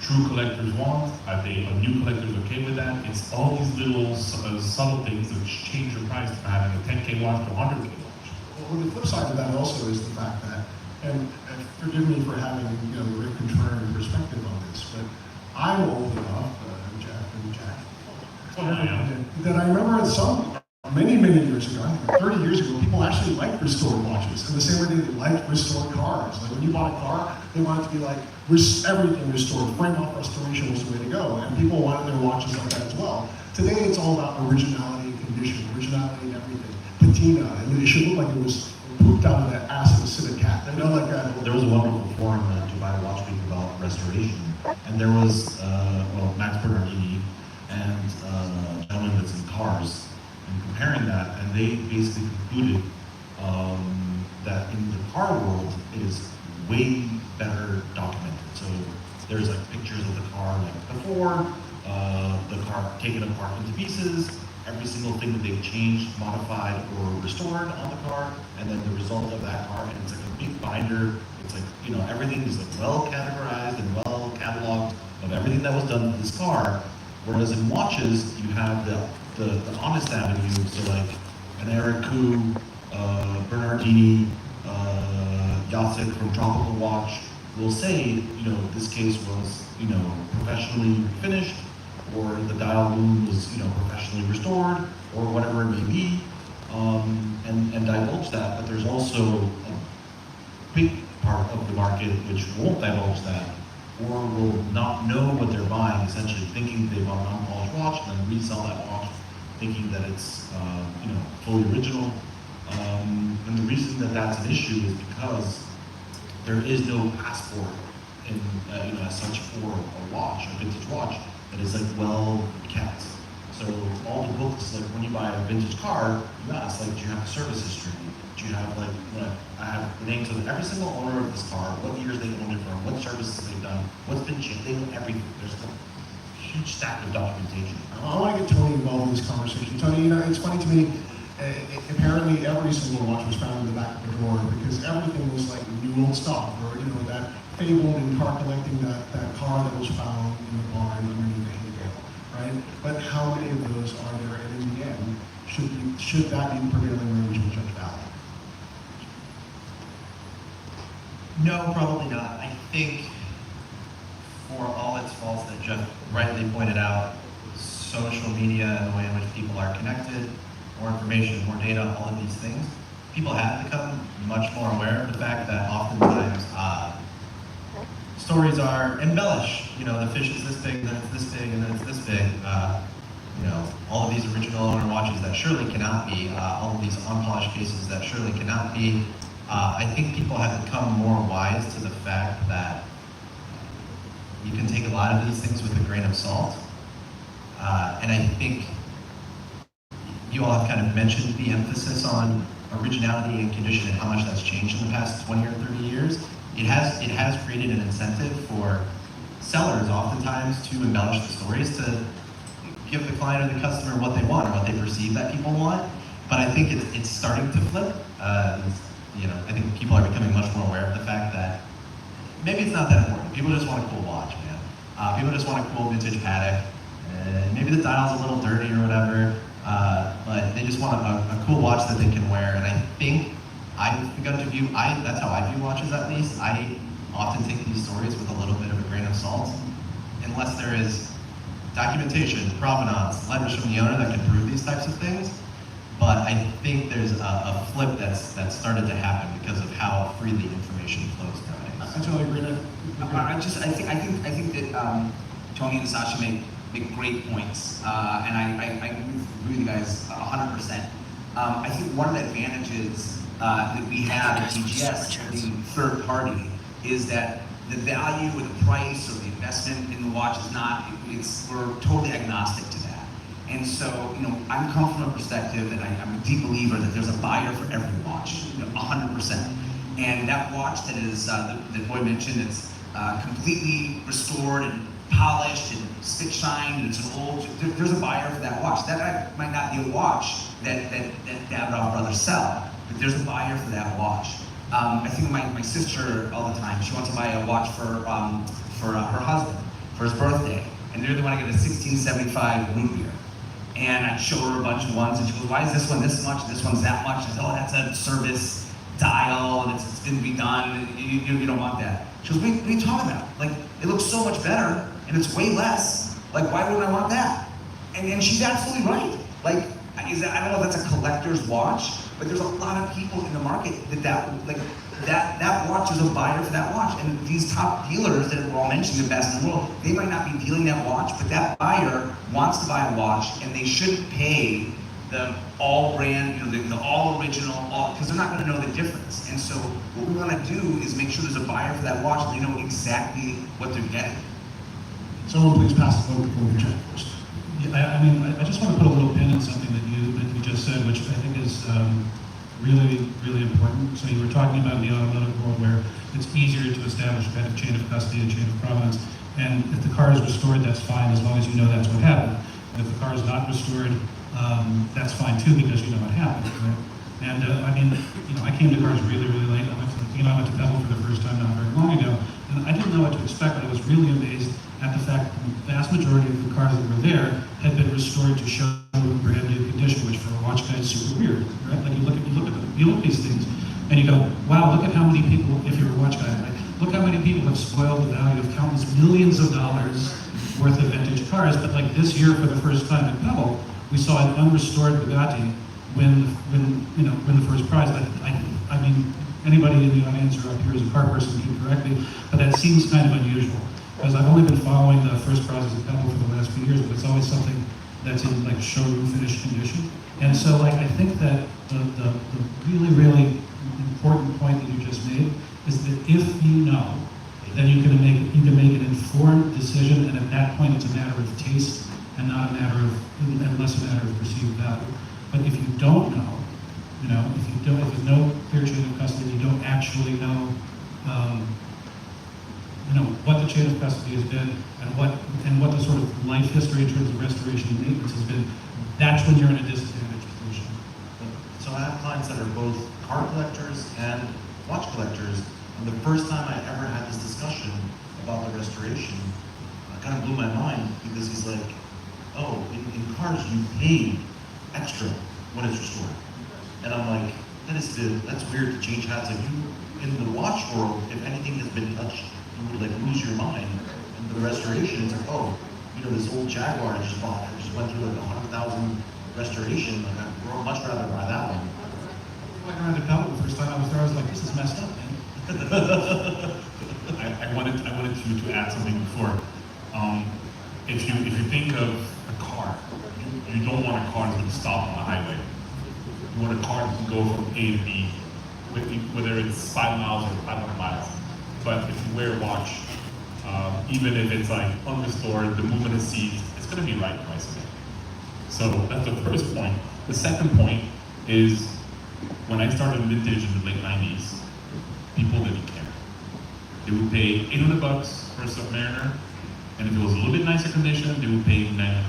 true collectors want? Are new collectors okay with that? It's all these little subtle things which change your price from having a 10K watch to a 100K watch.
Well, the flip side of that also is the fact that, and forgive me for having, you know, a very contrarian perspective on this, but I'm old enough, Jeff and Jack, that I remember at some many years ago, 30 years ago, people actually liked restored watches. In the same way they liked restored cars. Like when you bought a car, they wanted to be like, everything restored. Frame off restoration was the way to go. And people wanted their watches like that as well. Today it's all about originality and condition, originality and everything. Patina, I mean, it should look like it was pooped out of the ass of a civet cat. You know, like that.
There was a wonderful forum at Dubai Watch Week about restoration, and there was Max Bernardini and a gentleman that's in cars, and comparing that, and they basically concluded that in the car world it is way better documented. So there's like pictures of the car like before, the car taken apart into pieces, every single thing that they've changed, modified, or restored on the car, and then the result of that car, and it's like a big binder. It's like, you know, everything is like well categorized and well cataloged of everything that was done to this car. Whereas in watches, you have the honest avenue, so like an Eric Koo, Bernardini, Jacek from Tropical Watch will say, you know, this case was, you know, professionally finished, or the dial loom was, you know, professionally restored, or whatever it may be, and divulge that. But there's also a big part of the market which won't divulge that, or will not know what they're buying, essentially thinking they bought an unpolished watch and then resell that watch thinking that it's you know, fully original. And the reason that that's an issue is because there is no passport in you know, as such for a watch, a vintage watch, that is like well kept. So all the books, like when you buy a vintage car, you ask, like, do you have a service history? Do you have, like, I have the names of every single owner of this car, what years they owned it from, what services they've done, what's been changed, they know everything. There's a huge stack of documentation.
I want to get Tony involved in this conversation. Tony, you know, it's funny to me, apparently every single watch was found in the back of the drawer because everything was like new old stock, or, you know, that fabled in car collecting, that car that was found in the barn underneath the hay bale, right? But how many of those are there? And in the end, should that be the prevailing range of Judge Valley?
No, probably not. I think for all its faults that Jeff rightly pointed out, social media and the way in which people are connected, more information, more data, all of these things, people have become much more aware of the fact that oftentimes stories are embellished. You know, the fish is this big, then it's this big, and then it's this big. You know, all of these original owner watches that surely cannot be, all of these unpolished cases that surely cannot be. I think people have become more wise to the fact that you can take a lot of these things with a grain of salt. And I think you all have kind of mentioned the emphasis on originality and condition and how much that's changed in the past 20 or 30 years. It has created an incentive for sellers oftentimes to embellish the stories, to give the client or the customer what they want or what they perceive that people want. But I think it's starting to flip. You know, I think people are becoming much more aware of the fact that maybe it's not that important. People just want a cool watch, man. People just want a cool vintage Patek. Maybe the dial's a little dirty or whatever, but they just want a cool watch that they can wear. And I think I've begun to view, that's how I view watches at least. I often take these stories with a little bit of a grain of salt, unless there is documentation, provenance, letters from the owner that can prove these types of things. But I think there's a flip that's started to happen because of how freely information flows nowadays.
I totally agree.
I think that Tony and Sasha make great points, and I agree with you guys 100%. I think one of the advantages that we have at TGS, being third party, is that the value or the price or the investment in the watch is not, we're totally agnostic to that. And so, you know, I'm come from a perspective, and I'm a deep believer that there's a buyer for every watch, 100%. And that watch that is, that Boy mentioned, it's completely restored and polished and spit shined, and it's an old, there's a buyer for that watch. That might not be a watch that Davidoff brothers sell, but there's a buyer for that watch. I think my sister all the time, she wants to buy a watch for her husband, for his birthday, and they really want to get a 1675 root beer. And I show her a bunch of ones, and she goes, why is this one this much, this one's that much? I said, oh, that's a service dial, and it's been redone, you don't want that. She goes, what are you talking about? Like, it looks so much better, and it's way less. Like, why wouldn't I want that? And she's absolutely right. Like, I don't know if that's a collector's watch, but there's a lot of people in the market that watch is a buyer for that watch. And these top dealers that we're all mentioning, the best in the world, they might not be dealing that watch, but that buyer wants to buy a watch, and they shouldn't pay the all brand, the all original, because they're not going to know the difference. And so what we want to do is make sure there's a buyer for that watch, and they know exactly what they're getting.
Someone please pass the phone before we check first.
Yeah, I just want to put a little pin in something that you just said, which I think is really, really important. So you were talking about the automotive world where it's easier to establish a kind of chain of custody and chain of provenance. And if the car is restored, that's fine, as long as you know that's what happened. And if the car is not restored, that's fine too, because you know what happened, right? And I came to cars really, really late. I went to Bevel for the first time not very long ago, and I didn't know what to expect, but I was really amazed at the fact that the vast majority of the cars that were there had been restored to show brand new condition, which for a watch guy is super weird, right? Like you look at these things, and you go, wow, look at how many people, if you're a watch guy, like, look how many people have spoiled the value of countless millions of dollars worth of vintage cars. But like this year, for the first time at Bevel, we saw an unrestored Bugatti win the first prize. I mean, anybody in the audience or up here is a car person can correct me, but that seems kind of unusual. Because I've only been following the first prizes at Bevel for the last few years, but it's always something that's in like showroom finished condition. And so like I think that the really, really important point that you just made is that if you know, then you can make an informed decision, and at that point it's a matter of taste and not a matter of, and less a matter of perceived value. But if you don't know, if there's no clear chain of custody, you don't actually know, what the chain of custody has been and what the sort of life history in terms of restoration and maintenance has been, that's when you're in a disadvantaged position.
So I have clients that are both car collectors and watch collectors, and the first time I ever had this discussion about the restoration, it kind of blew my mind, because he's like, oh, in cars you pay extra when it's restored. And I'm like, that's weird to change hats. Like in the watch world, if anything has been touched, you would like lose your mind. And the restoration, it's like, oh, this old Jaguar I just bought, I just went through like 100,000 restoration. Like I'd much rather buy that one.
Like around the Bevel, the first time I was there, I was like, this is messed up, man.
I wanted to add something before. If you think of a car, you don't want a car that's going to stop on the highway. You want a car that can go from A to B, whether it's 5 miles or 500 miles. But if you wear a watch, even if it's like unrestored, the movement is seized, it's going to be right twice a day. So that's the first point. The second point is, when I started vintage in the late 90s, people didn't care. They would pay $800 for a Submariner, and if it was a little bit nicer condition, they would pay $900.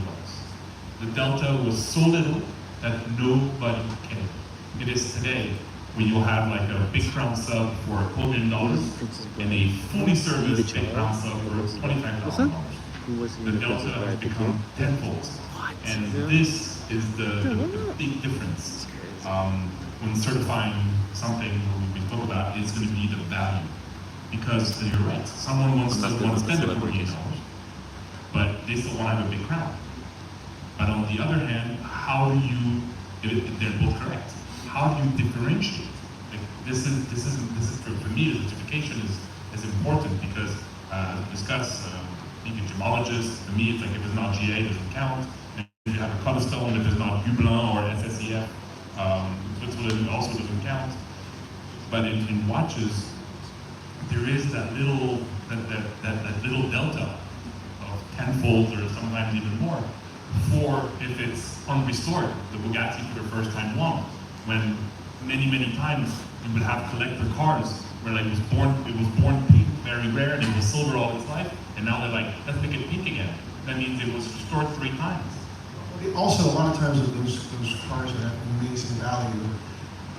The delta was so little that nobody cared. It is today where you'll have like a big crown sub for $2 million and a fully serviced big crown sub for $25,000. The delta has become tenfold. And this is the big difference. When certifying something we talk about, is going to be the value. Because you're right, someone wants to spend $1 million, but they still want to have a big crown. But on the other hand, how do you, they're both correct, how do you differentiate? Like this is for me, the certification is important, because discuss being a gemologist, for me it's like if it's not GA, it doesn't count. And if you have a Codestone, if it's not Hublin or SSEF, Switzerland also doesn't count. But in watches, there is that little delta of tenfold or sometimes even more for if it's unrestored, the Bugatti for the first time won. When many times you would have collector cars where like it was born pink, very rare, and it was silver all its life, and now they're like, let's make it pink again. That means it was restored 3 times.
Also, a lot of times those cars that have amazing value,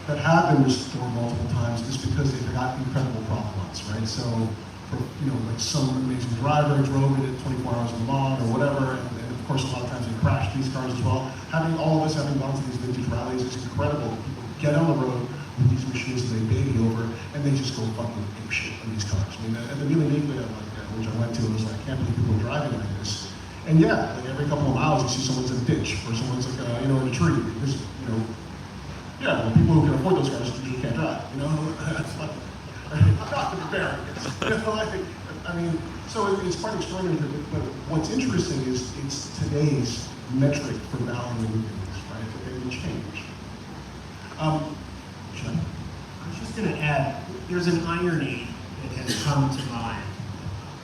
that have been restored multiple times, is because they've got incredible provenance, right? So, for, like some amazing driver drove it at 24 hours in Le Mans or whatever, and of course a lot of times they crash these cars as well. Having all of us having gone to these vintage rallies is incredible. People get on the road with these machines that they baby over, and they just go fucking apeshit on these cars. I mean, at the Mille Miglia, which I went to, it was like, I can't believe people are driving like this. And yeah, like every couple of miles you see someone's in a ditch or someone's like, in a tree. There's, yeah, well, people who can afford those cars usually can't drive, It's like, I'm not comparing it. I mean, so it's quite extraordinary, but what's interesting is it's today's metric for valuing things, right? It will change. Sean?
I was just going to add, there's an irony that has come to mind.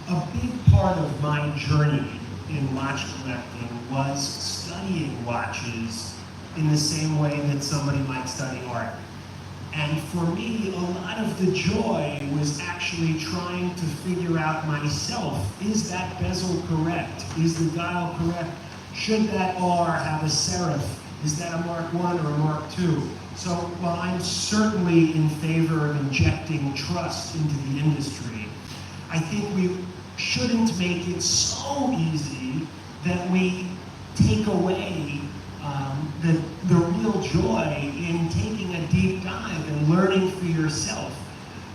A big part of my journey in watch collecting was studying watches in the same way that somebody might study art. And for me, a lot of the joy was actually trying to figure out myself, is that bezel correct? Is the dial correct? Should that R have a serif? Is that a Mark 1 or a Mark 2? So while I'm certainly in favor of injecting trust into the industry, I think we shouldn't make it so easy that we take away the real joy in taking a deep dive and learning for yourself.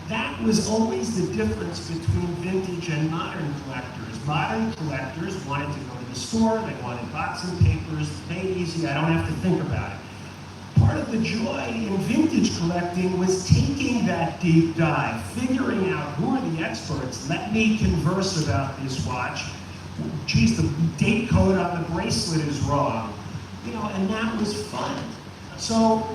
That was always the difference between vintage and modern collectors. Modern collectors wanted to go to the store, they wanted boxing papers, made easy, I don't have to think about it. Part of the joy in vintage collecting was taking that deep dive, figuring out who are the experts. Let me converse about this watch. Geez, the date code on the bracelet is wrong. And that was fun. So,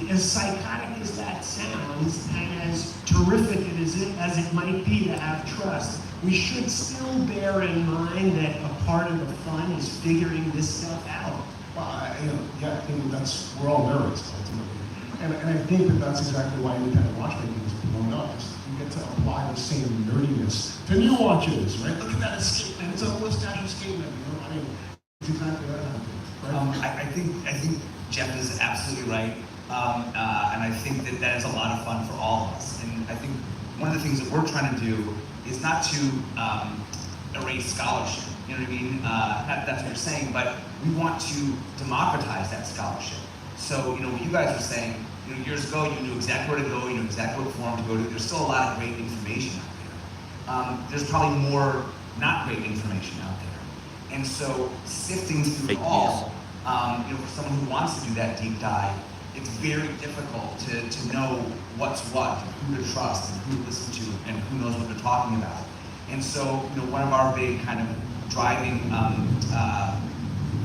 as psychotic as that sounds, and as terrific as it might be to have trust, we should still bear in mind that a part of the fun is figuring this stuff out.
Well, yeah, I think that's, we're all nerds ultimately. And I think that's exactly why independent watchmaking is blown up. You get to apply the same nerdiness to new watches, right? Look at that escapement, it's a mustache escapement, I mean, it's exactly that.
I think Jeff is absolutely right, and I think that is a lot of fun for all of us. And I think one of the things that we're trying to do is not to erase scholarship. You know what I mean? That's what you're saying, but we want to democratize that scholarship. So what you guys are saying, years ago you knew exactly where to go, you knew exactly what forum to go to. There's still a lot of great information out there. There's probably more not great information out there. And so sifting through it all, for someone who wants to do that deep dive, it's very difficult to know what's what, and who to trust, and who to listen to, and who knows what they're talking about. And so, one of our big kind of driving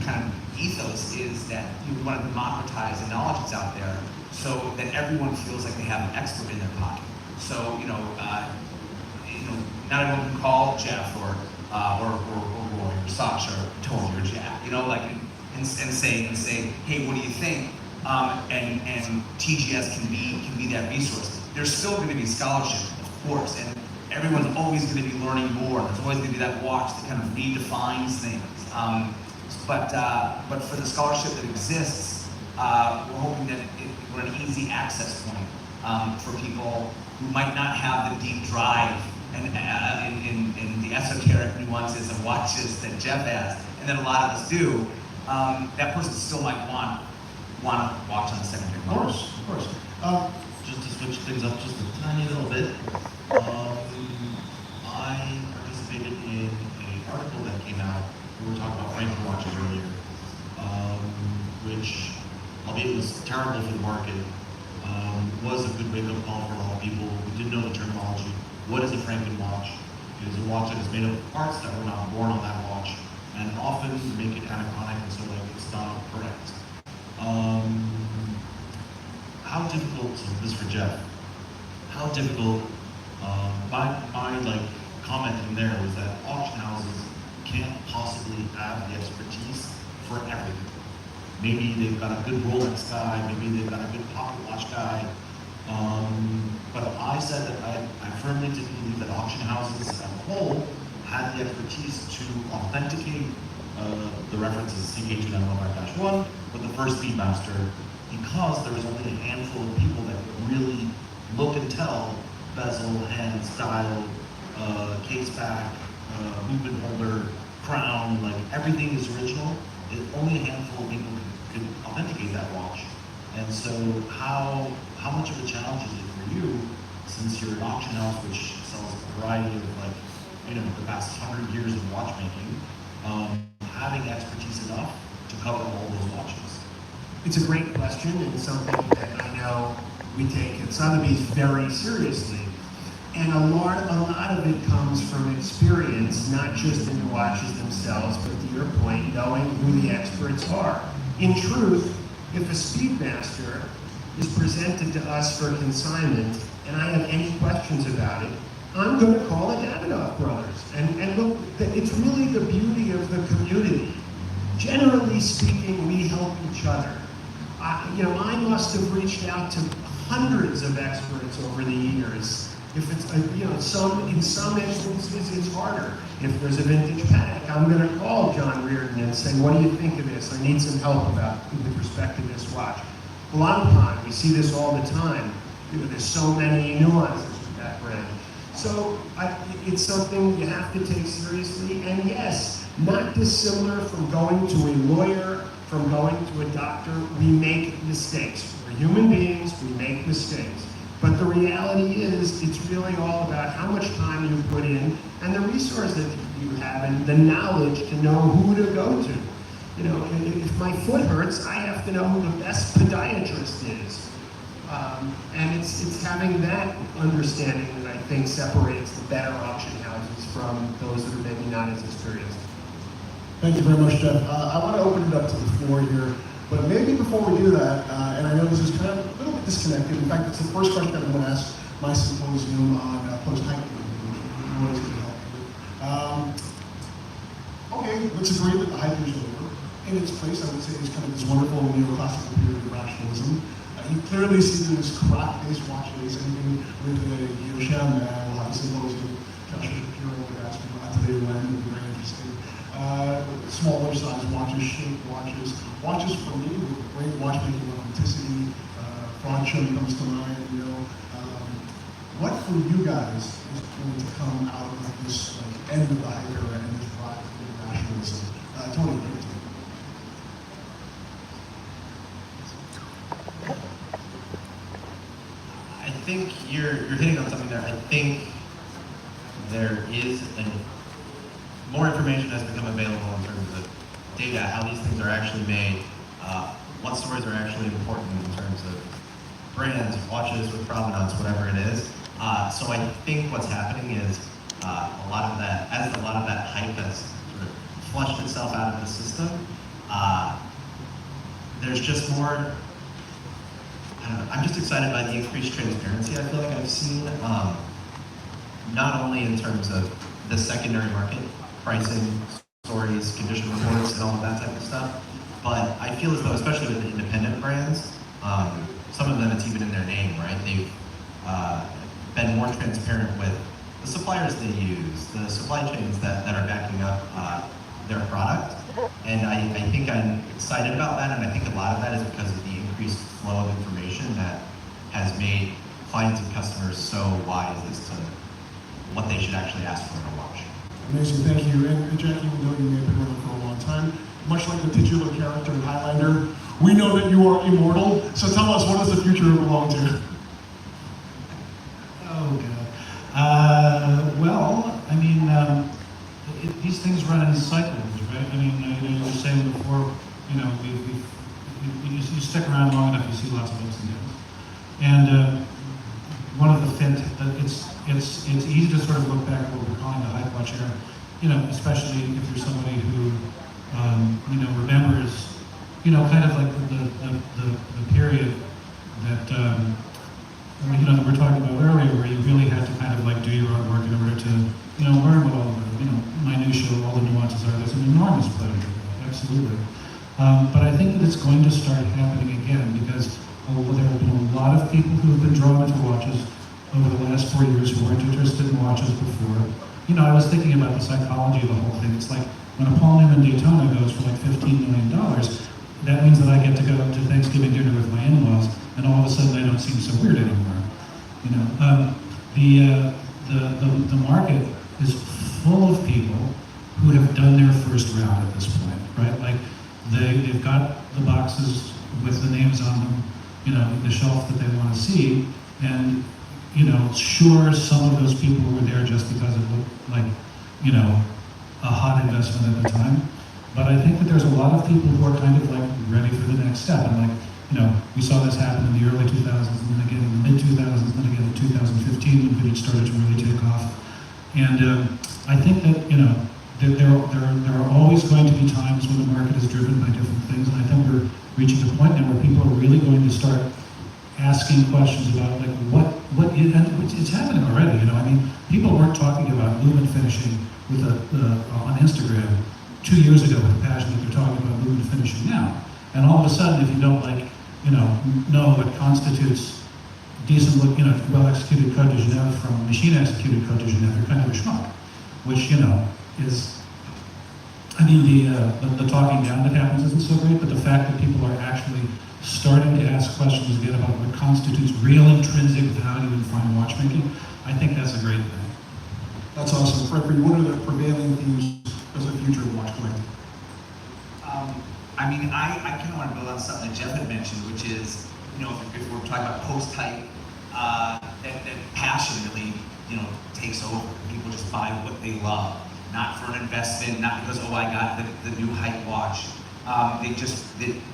kind of ethos is that we want to democratize the knowledge that's out there so that everyone feels like they have an expert in their pocket. So, not everyone can call Jeff or Roy or Sasha or Tony or Jack, and say, hey, what do you think? And TGS can be that resource. There's still going to be scholarship, of course, and everyone's always going to be learning more. There's always going to be that watch that kind of redefines things. But for the scholarship that exists, we're hoping that we're an easy access point for people who might not have the deep drive and in the esoteric nuances of watches that Jeff has, and that a lot of us do. That person still might want to watch on the secondary market.
Of course.
Just to switch things up just a tiny little bit, I participated in an article that came out. We were talking about Franklin watches earlier, which, albeit was terrible for the market, was a good wake-up call for a lot of people who didn't know the terminology. What is a Franklin watch? It is a watch that is made of parts that were not born on that watch, and often make it anachronic, and so it's not correct. How difficult, so this is for Jeff, how difficult, my comment in there was that auction houses can't possibly have the expertise for everything. Maybe they've got a good Rolex guy, maybe they've got a good pocket watch guy, but I said that I firmly didn't believe that auction houses as a whole had the expertise to authenticate the references CK2915-1 with the first Speedmaster, because there was only a handful of people that could really look and tell bezel, hand, style, case back, movement holder, crown, like everything is original. Only a handful of people could authenticate that watch. And so how much of a challenge is it for you, since you're an auction house which sells a variety of the past 100 years of watchmaking, having expertise enough to cover all those watches?
It's a great question and something that I know we take at Sotheby's very seriously. And a lot of it comes from experience, not just in the watches themselves, but to your point, knowing who the experts are. In truth, if a Speedmaster is presented to us for consignment and I have any questions about it, I'm going to call the Davidoff brothers. And look, it's really the beauty of the community. Generally speaking, we help each other. I must have reached out to hundreds of experts over the years. If it's, in some instances it's harder. If there's a vintage patek, I'm going to call John Reardon and say, what do you think of this? I need some help with respect to this watch. Blancpain, we see this all the time. There's so many nuances with that brand. So it's something you have to take seriously. And yes, not dissimilar from going to a lawyer, from going to a doctor, we make mistakes. We're human beings, we make mistakes. But the reality is, it's really all about how much time you put in and the resource that you have and the knowledge to know who to go to. If my foot hurts, I have to know who the best podiatrist is. And it's having that understanding that I think separates the better auction houses from those that are maybe not as experienced.
Thank you very much, Jeff. I want to open it up to the floor here, but maybe before we do that, and I know this is kind of a little bit disconnected. In fact, it's the first question I'm going to ask my symposium on post-hiking. What is going to help you? Okay, let's agree that the hiking is over. In its place, I would say, is kind of this wonderful neoclassical period of rationalism. You clearly see these craft-based watches, anything with the Yosham Symposium, Joshua Shapiro would ask me about today when it would be very interesting. Smaller size watches, shaped watches. Watches for me with great watchmaking authenticity. Francho comes to mind, What for you guys is going to come out of this end of the hiker and this ride of nationalism? Tony, give it to you.
I think you're hitting on something there. I think there is more information has become available in terms of data, how these things are actually made, what stories are actually important in terms of brands, watches with provenance, whatever it is. So I think what's happening is a lot of that hype has sort of flushed itself out of the system. There's just more. I'm just excited by the increased transparency I feel like I've seen, not only in terms of the secondary market, pricing, stories, condition reports, and all of that type of stuff, but I feel as though, especially with the independent brands, some of them it's even in their name, right? They've been more transparent with the suppliers they use, the supply chains that are backing up their product, and I think I'm excited about that, and I think a lot of that is because of the increased flow of information that has made clients and customers so wise as to what they should actually ask for in a watch.
Amazing, thank you. And Jack, even though you may have been running for a long time, much like the titular character in Highlander, we know that you are immortal, so tell us, what does the future belong to?
Oh, God. Well, I mean, these things run in cycles, right? I mean, you were saying before, you stick around long enough, you see lots of ups and downs. And one of the it's easy to sort of look back at what we're calling the hype watch era, especially if you're somebody who, remembers, kind of like the period that, that we were talking about earlier, where you really had to kind of like do your own work in order to, learn what all the, minutiae, all the nuances are. There's an enormous pleasure to that, absolutely. But I think that it's going to start happening again because there have been a lot of people who have been drawn into watches over the last 4 years who weren't interested in watches before. I was thinking about the psychology of the whole thing. It's like when a Paul Newman Daytona goes for like $15 million, that means that I get to go to Thanksgiving dinner with my in-laws, and all of a sudden I don't seem so weird anymore. The market is full of people who have done their first round at this point, right? Like they've got the boxes with the names on them, the shelf that they want to see, and sure, some of those people were there just because it looked like, a hot investment at the time. But I think that there's a lot of people who are kind of like ready for the next step. And like, you know, we saw this happen in the early 2000s, and then again in the mid 2000s, and then again in 2015 when vintage started to really take off. And I think that, you know, there are always going to be times when the market is driven by different things, and I think we're reaching a point now where people are really going to start asking questions about like what is, and it's happening already. You know, I mean, people weren't talking about lumen finishing with on Instagram 2 years ago with the passion that they're talking about lumen finishing now. And all of a sudden, if you don't like, you know what constitutes decent look, you know, well executed code de Genève from machine executed code de Genève, you're kind of a schmuck, which, you know, is, I mean, the talking down that happens isn't so great, but the fact that people are actually starting to ask questions again about what constitutes real intrinsic value in fine watchmaking, I think that's a great thing.
That's awesome. Frederick, what are the prevailing themes as the future of watch collecting?
I mean, I kind of want to build on something that Jeff had mentioned, which is, you know, if we're talking about post-type, that passion really, you know, takes over. People just buy what they love, not for an investment, not because, oh, I got the new hype watch.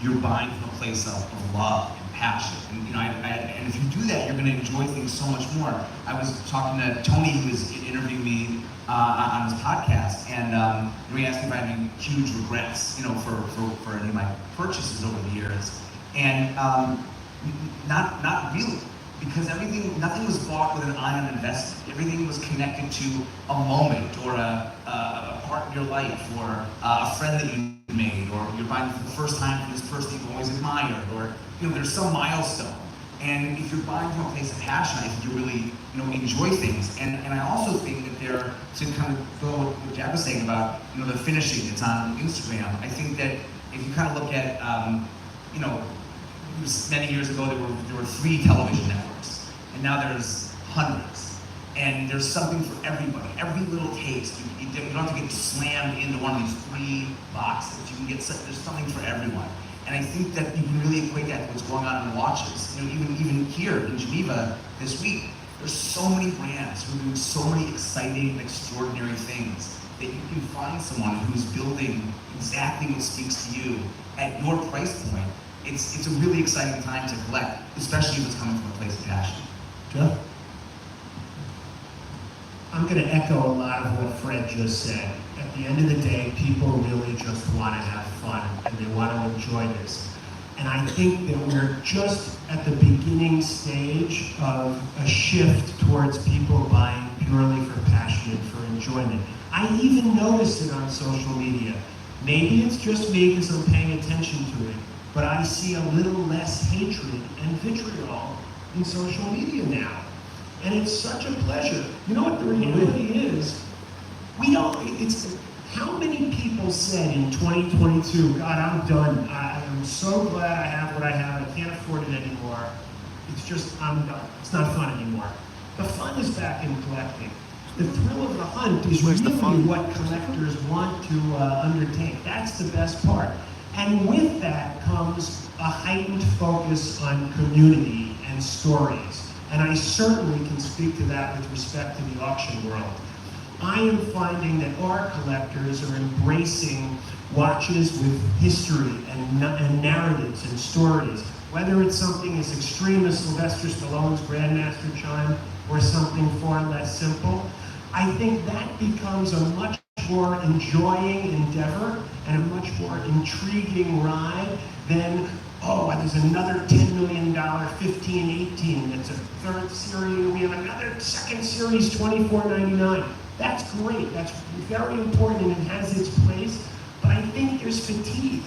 You're buying from a place of love and passion. And, you know, and if you do that, you're going to enjoy things so much more. I was talking to Tony, who was interviewing me on his podcast, and he asked me if I had any huge regrets, you know, for any of my purchases over the years. And not really, because nothing was bought with an eye on investment. Everything was connected to a moment or a part in your life, or a friend that you made, or you're buying for the first time from this person you've always admired, or, you know, there's some milestone. And if you're buying from a place of passion, I think you really, you know, enjoy things. And I also think that to kind of go with what Jack was saying about, you know, the finishing that's on Instagram, I think that if you kind of look at, you know, many years ago there were 3 television networks, and now there's hundreds. And there's something for everybody, every little taste. You don't have to get slammed into one of these 3 boxes. You can get, there's something for everyone. And I think that you can really equate that to what's going on in watches. You know, even here in Geneva this week, there's so many brands who are doing so many exciting and extraordinary things that you can find someone who's building exactly what speaks to you at your price point. It's a really exciting time to collect, especially if it's coming from a place of passion.
Jeff?
I'm going to echo a lot of what Fred just said. At the end of the day, people really just want to have fun, and they want to enjoy this. And I think that we're just at the beginning stage of a shift towards people buying purely for passion and for enjoyment. I even noticed it on social media. Maybe it's just me because I'm paying attention to it, but I see a little less hatred and vitriol in social media now. And it's such a pleasure. You know what the reality is? How many people said in 2022, God, I'm done. I'm so glad I have what I have. I can't afford it anymore. It's just, I'm done. It's not fun anymore. The fun is back in collecting. The thrill of the hunt is really what collectors want to undertake. That's the best part. And with that comes a heightened focus on community and stories. And I certainly can speak to that with respect to the auction world. I am finding that our collectors are embracing watches with history and narratives and stories. Whether it's something as extreme as Sylvester Stallone's Grandmaster chime or something far less simple, I think that becomes a much more enjoying endeavor and a much more intriguing ride than, oh, there's another $10 million 1518 that's a 3rd series, we have another 2nd series 2499. That's great, that's very important, and it has its place, but I think there's fatigue.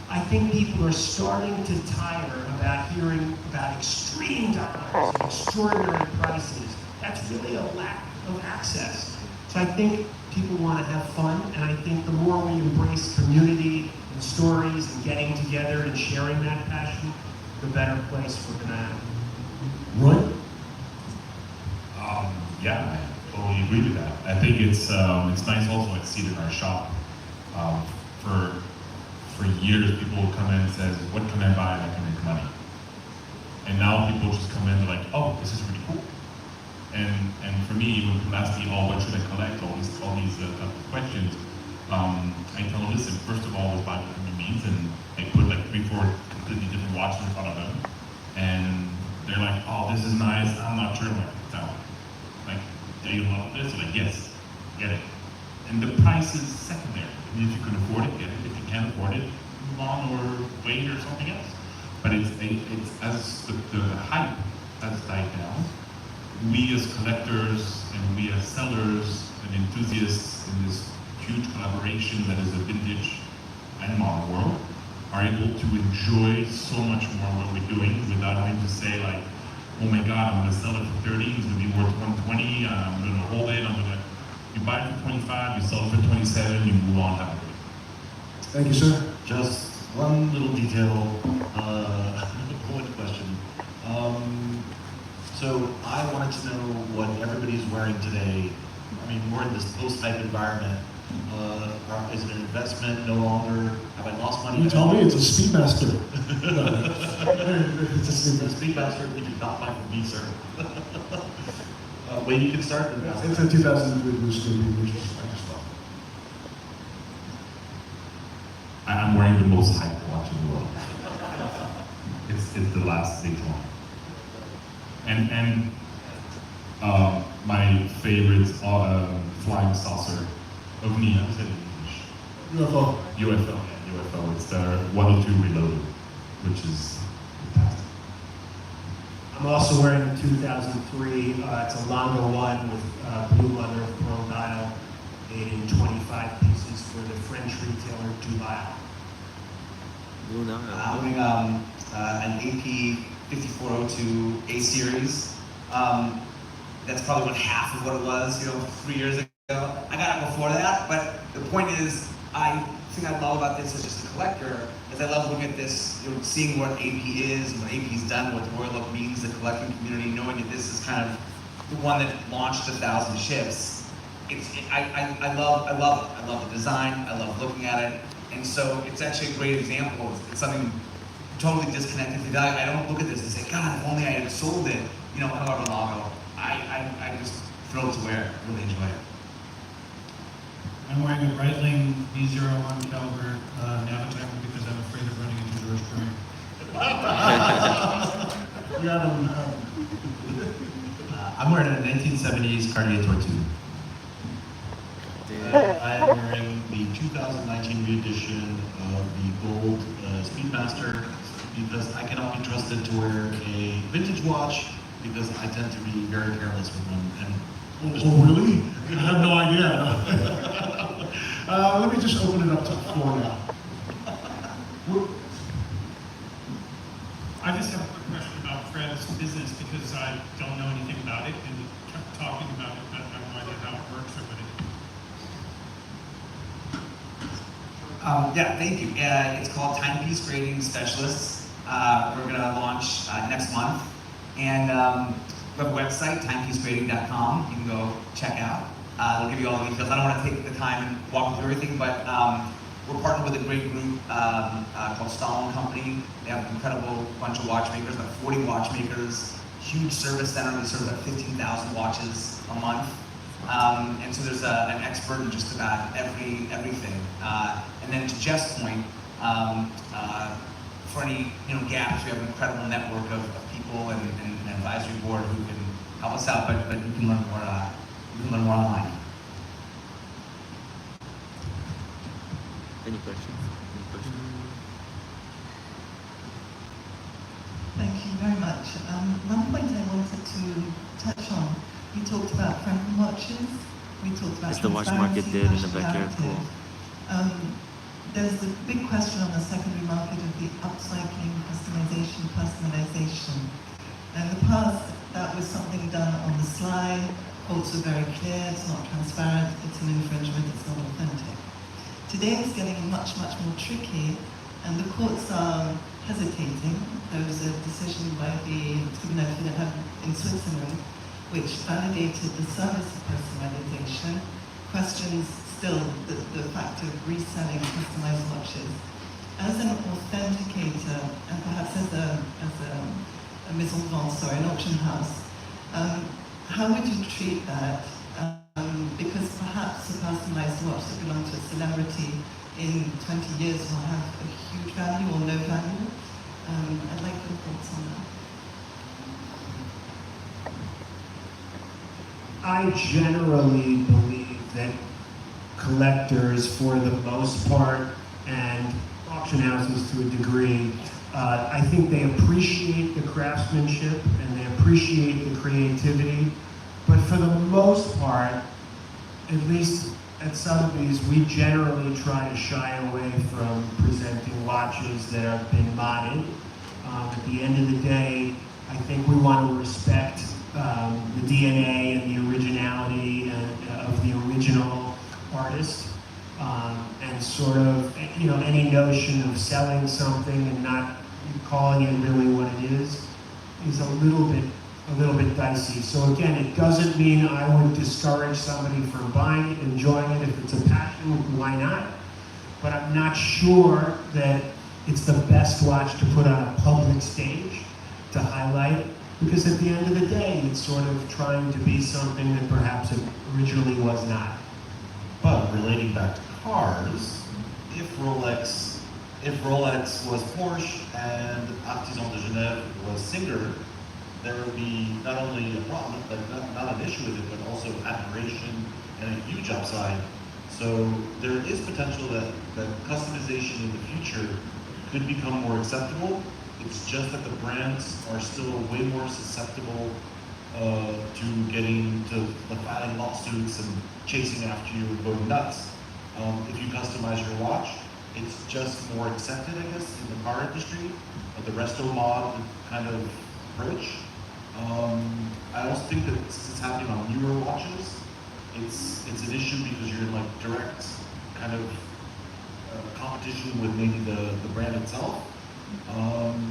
I think people are starting to tire about hearing about extreme dollars and extraordinary prices. That's really a lack of access. So I think people want to have fun, and I think the more we embrace community and stories and getting together and sharing that passion, the better place we're going to have.
Roy?
Yeah, I totally agree with that. I think it's nice also to see it in our shop. For years, people will come in and say, what can I buy that can make money? And now people just come in and they're like, oh, this is really cool. And for me, when people ask me, oh, what should I collect, all these type of questions, I tell them, listen, first of all, it's by any means, and I put like 3-4 completely different watches in front of them, and they're like, oh, this is nice, I'm not sure, I'm like, no. Like, do you love this? They're like, yes, get it. And the price is secondary. I mean, if you can afford it, get it. If you can't afford it, move on or wait or something else. But it's as the hype has died down, we as collectors and we as sellers and enthusiasts in this huge collaboration that is a vintage and modern world are able to enjoy so much more what we're doing without having to say like, oh my God, I'm gonna sell it for 30, it's gonna be worth 120, I'm gonna hold it, you buy it for 25, you sell it for 27, you move on, have a great.
Thank you, sir.
Just one little detail, point question. So I wanted to know what everybody's wearing today. I mean, we're in this post-type environment. Is it an investment no longer? Have I lost money?
You tell me, it's a Speedmaster.
It's a Speedmaster. You did not buy from me, sir. Wait, you can start.
It's a 2003 Blue Scooby, which I just love.
I'm wearing the most hyped watch in the world. It's the last Daytona. And my favorite flying saucer of me, I said
UFO.
UFO, yeah, UFO. It's the 102 Reloaded, which is fantastic.
I'm also wearing a 2003, it's a Longo 1 with blue leather, pearl dial, made in 25 pieces for the French retailer Dubai.
I'm wearing an AP 5402 A series. That's probably about half of what it was, 3 years ago. I got it before that, but the point is, I think I love about this as just a collector, is I love looking at this, seeing what AP is and what AP's done, what the Royal Oak means to the collecting community, knowing that this is kind of the one that launched 1,000 ships. I love it. I love the design. I love looking at it, and so it's actually a great example. It's something totally disconnected to value. I don't look at this and say, God, if only I had sold it, however long ago. I just thrilled to wear it. Really enjoy it.
I'm wearing a Breitling B01 caliber Navitec because I'm afraid of running into George
I'm wearing a 1970s Cartier Tortue.
I am wearing the 2019 re-edition of the gold Speedmaster because I cannot be trusted to wear a vintage watch because I tend to be very careless with them.
Oh, really? I have no idea. Let me just open it up to the floor now.
I just have a quick question about Fred's business because I don't know anything about it and kept talking about it, but I have no idea how it works or what it is.
Yeah, thank you. It's called Timepiece Grading Specialists. We're going to launch next month. And we have a website, timepiecegrading.com. You can go check out. They'll give you all the details. I don't want to take the time and walk through everything, but we're partnered with a great group called Stalin Company. They have an incredible bunch of watchmakers, about 40 watchmakers, huge service center. They serve about 15,000 watches a month. And so there's an expert in just about everything. And then to Jeff's point, for any gaps, we have an incredible network of people and an advisory board who can help us out. But you can learn more. You can learn more online.
Any questions?
Thank you very much. One point I wanted to touch on, you talked about Franklin watches, we talked about
As the watch market did in the backyard pool.
There's the big question on the secondary market of the upcycling, customization, personalization. In the past, that was something done on the sly, quotes are very clear, it's not transparent, it's an infringement, it's not authentic. Today it's getting much, much more tricky, and the courts are hesitating. There was a decision by the Tribunal Fédéral in Switzerland which validated the service of personalization, questions still the fact of reselling customized watches. As an authenticator, and perhaps as a maison de vente, sorry, an auction house, how would you treat that? Because perhaps a personalized watch that belongs to a celebrity in 20 years will have a huge value or no value. I'd like your thoughts on that.
I generally believe that collectors, for the most part, and auction houses to a degree, I think they appreciate the craftsmanship and they appreciate the creativity, but for the most part, at least at Sotheby's, we generally try to shy away from presenting watches that have been modded. At the end of the day, I think we want to respect the DNA and the originality of the original artist, and sort of, you know, any notion of selling something and not calling it really what it is a little bit dicey. So again, it doesn't mean I would discourage somebody from buying it, enjoying it. If it's a passion, why not? But I'm not sure that it's the best watch to put on a public stage to highlight, because at the end of the day, it's sort of trying to be something that perhaps it originally was not.
But relating back to cars, if Rolex was Porsche and Artisan de Genève was Singer, there would be not only a problem, but not an issue with it, but also admiration and a huge upside. So there is potential that customization in the future could become more acceptable. It's just that the brands are still way more susceptible to getting to filing lawsuits and chasing after you and going nuts. If you customize your watch, it's just more accepted, I guess, in the car industry, the resto mod kind of approach. I also think that since it's happening on newer watches, it's an issue because you're in like direct kind of competition with maybe the brand itself.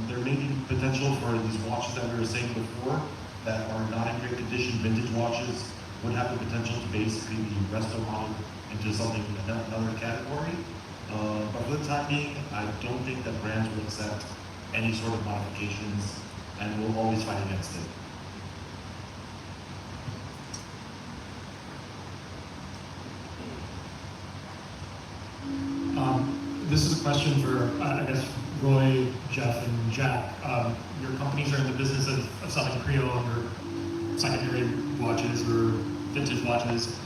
There may be potential for these watches that we were saying before that are not in great condition, vintage watches, would have the potential to basically be resto modeled into something, another category. But for the time being, I don't think that brands will accept any sort of modifications and will always fight against it.
This is a question for, I guess, Roy, Jeff, and Jack. Your companies are in the business of selling pre-owned or secondary watches or vintage watches.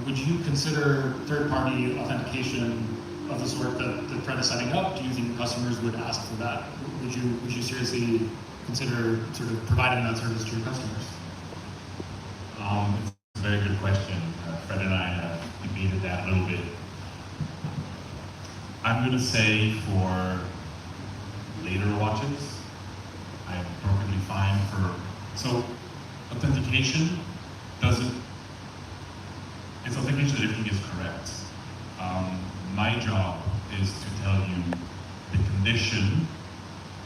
Would you consider third-party authentication of the sort that Fred is setting up? Do you think customers would ask for that? Would you seriously consider sort of providing that service to your customers?
It's a very good question. Fred and I have debated that a little bit. I'm going to say for later watches, I am perfectly fine for, so authentication doesn't, it's authentication that everything is correct. My job is to tell you the condition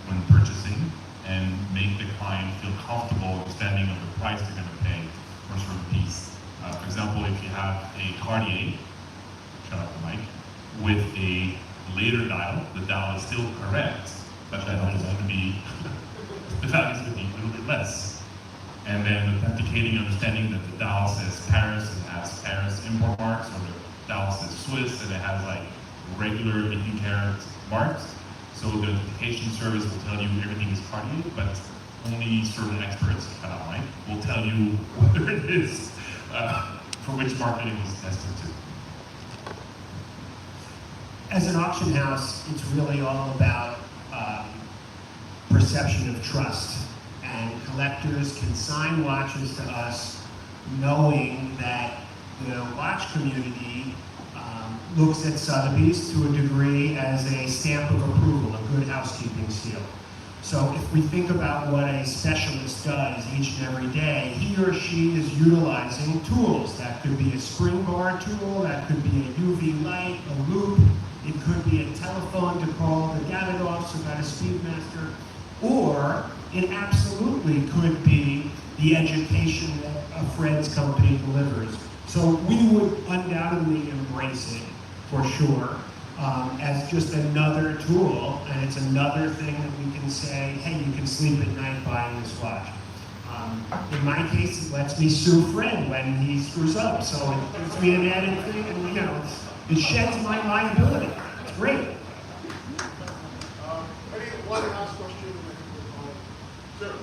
when purchasing and make the client feel comfortable understanding of the price they're going to pay for a certain piece. For example, if you have a Cartier, shout out to Mike, with a later dial, the dial is still correct, but the dial is going to be, the value is going to be a little bit less. And then authenticating, understanding that the dial says Paris and has Paris import marks, or the dial says Swiss and it has like regular 18 karat marks. So the authentication service will tell you everything is Cartier, but only certain experts, kind of Mike, will tell you whether it is, for which market it was tested to.
As an auction house, it's really all about perception of trust. And collectors can sign watches to us knowing that the watch community looks at Sotheby's to a degree as a stamp of approval, a good housekeeping seal. So if we think about what a specialist does each and every day, he or she is utilizing tools. That could be a spring bar tool, that could be a UV light, a loop, it could be a telephone to call the Davidoffs about a Speedmaster, or it absolutely could be the education that a Fred's company delivers. So we would undoubtedly embrace it, for sure, as just another tool, and it's another thing that we can say, hey, you can sleep at night buying this watch. In my case, it lets me sue Fred when he screws up, so it gives me an added thing, and you know, it sheds my liability. It's great.
One last question. Sure.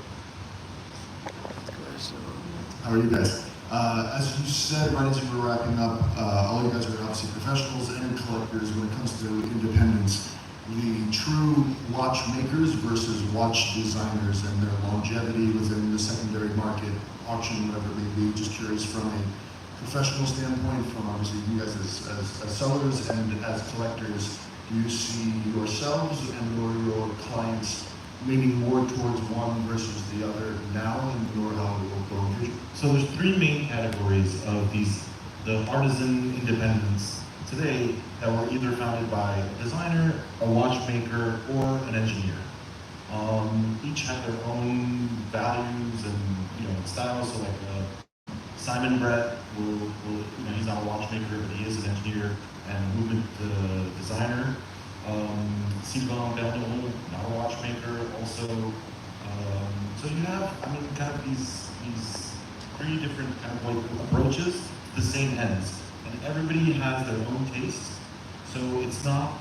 How are you guys? As you said right as you were wrapping up, all you guys are obviously professionals and collectors when it comes to independence. The true watchmakers versus watch designers and their longevity within the secondary market, auction, whatever it may be. Just curious from a professional standpoint, from obviously you guys as sellers and as collectors, do you see yourselves and or your clients leaning more towards one versus the other now, and or how it will go in the future?
So there's three main categories of the artisan independents today that were either founded by a designer, a watchmaker, or an engineer. Each have their own values and styles. So like Simon Brett he's not a watchmaker, but he is an engineer and movement designer. Sylvain Bernard, not a watchmaker, also. So you have, kind of these three different kind of like approaches to the same ends. And everybody has their own taste. So it's not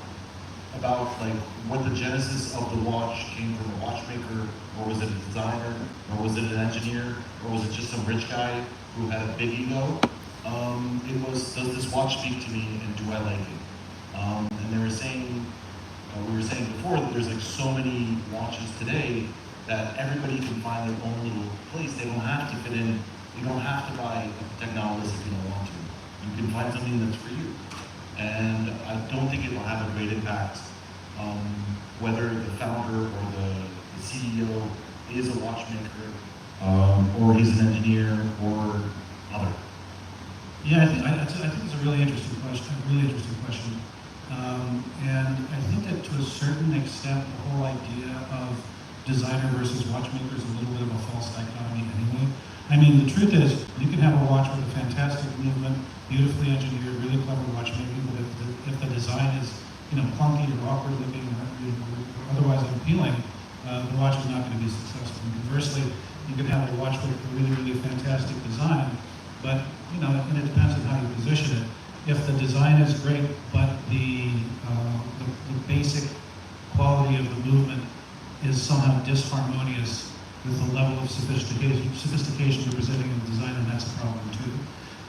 about like what the genesis of the watch came from a watchmaker, or was it a designer, or was it an engineer, or was it just some rich guy who had a big ego? It was, does this watch speak to me and do I like it? And they were saying, we were saying before that there's like so many watches today that everybody can find their own little place. They don't have to fit in. You don't have to buy a technologist if you don't want to. You can find something that's for you. And I don't think it will have a great impact whether the founder or the CEO is a watchmaker or he's an engineer or other.
Yeah, I think it's a really interesting question. And I think that to a certain extent, the whole idea of designer versus watchmaker is a little bit of a false dichotomy anyway. I mean, the truth is, you can have a watch with a fantastic movement, beautifully engineered, really clever watchmaking, but if the design is, clunky or awkward looking or otherwise unappealing, the watch is not going to be successful. And conversely, you can have a watch with a really, really fantastic design, but, and it depends on how you position it. If the design is great, but the basic quality of the movement is somehow disharmonious with the level of sophistication you're presenting in the design, and that's a problem too.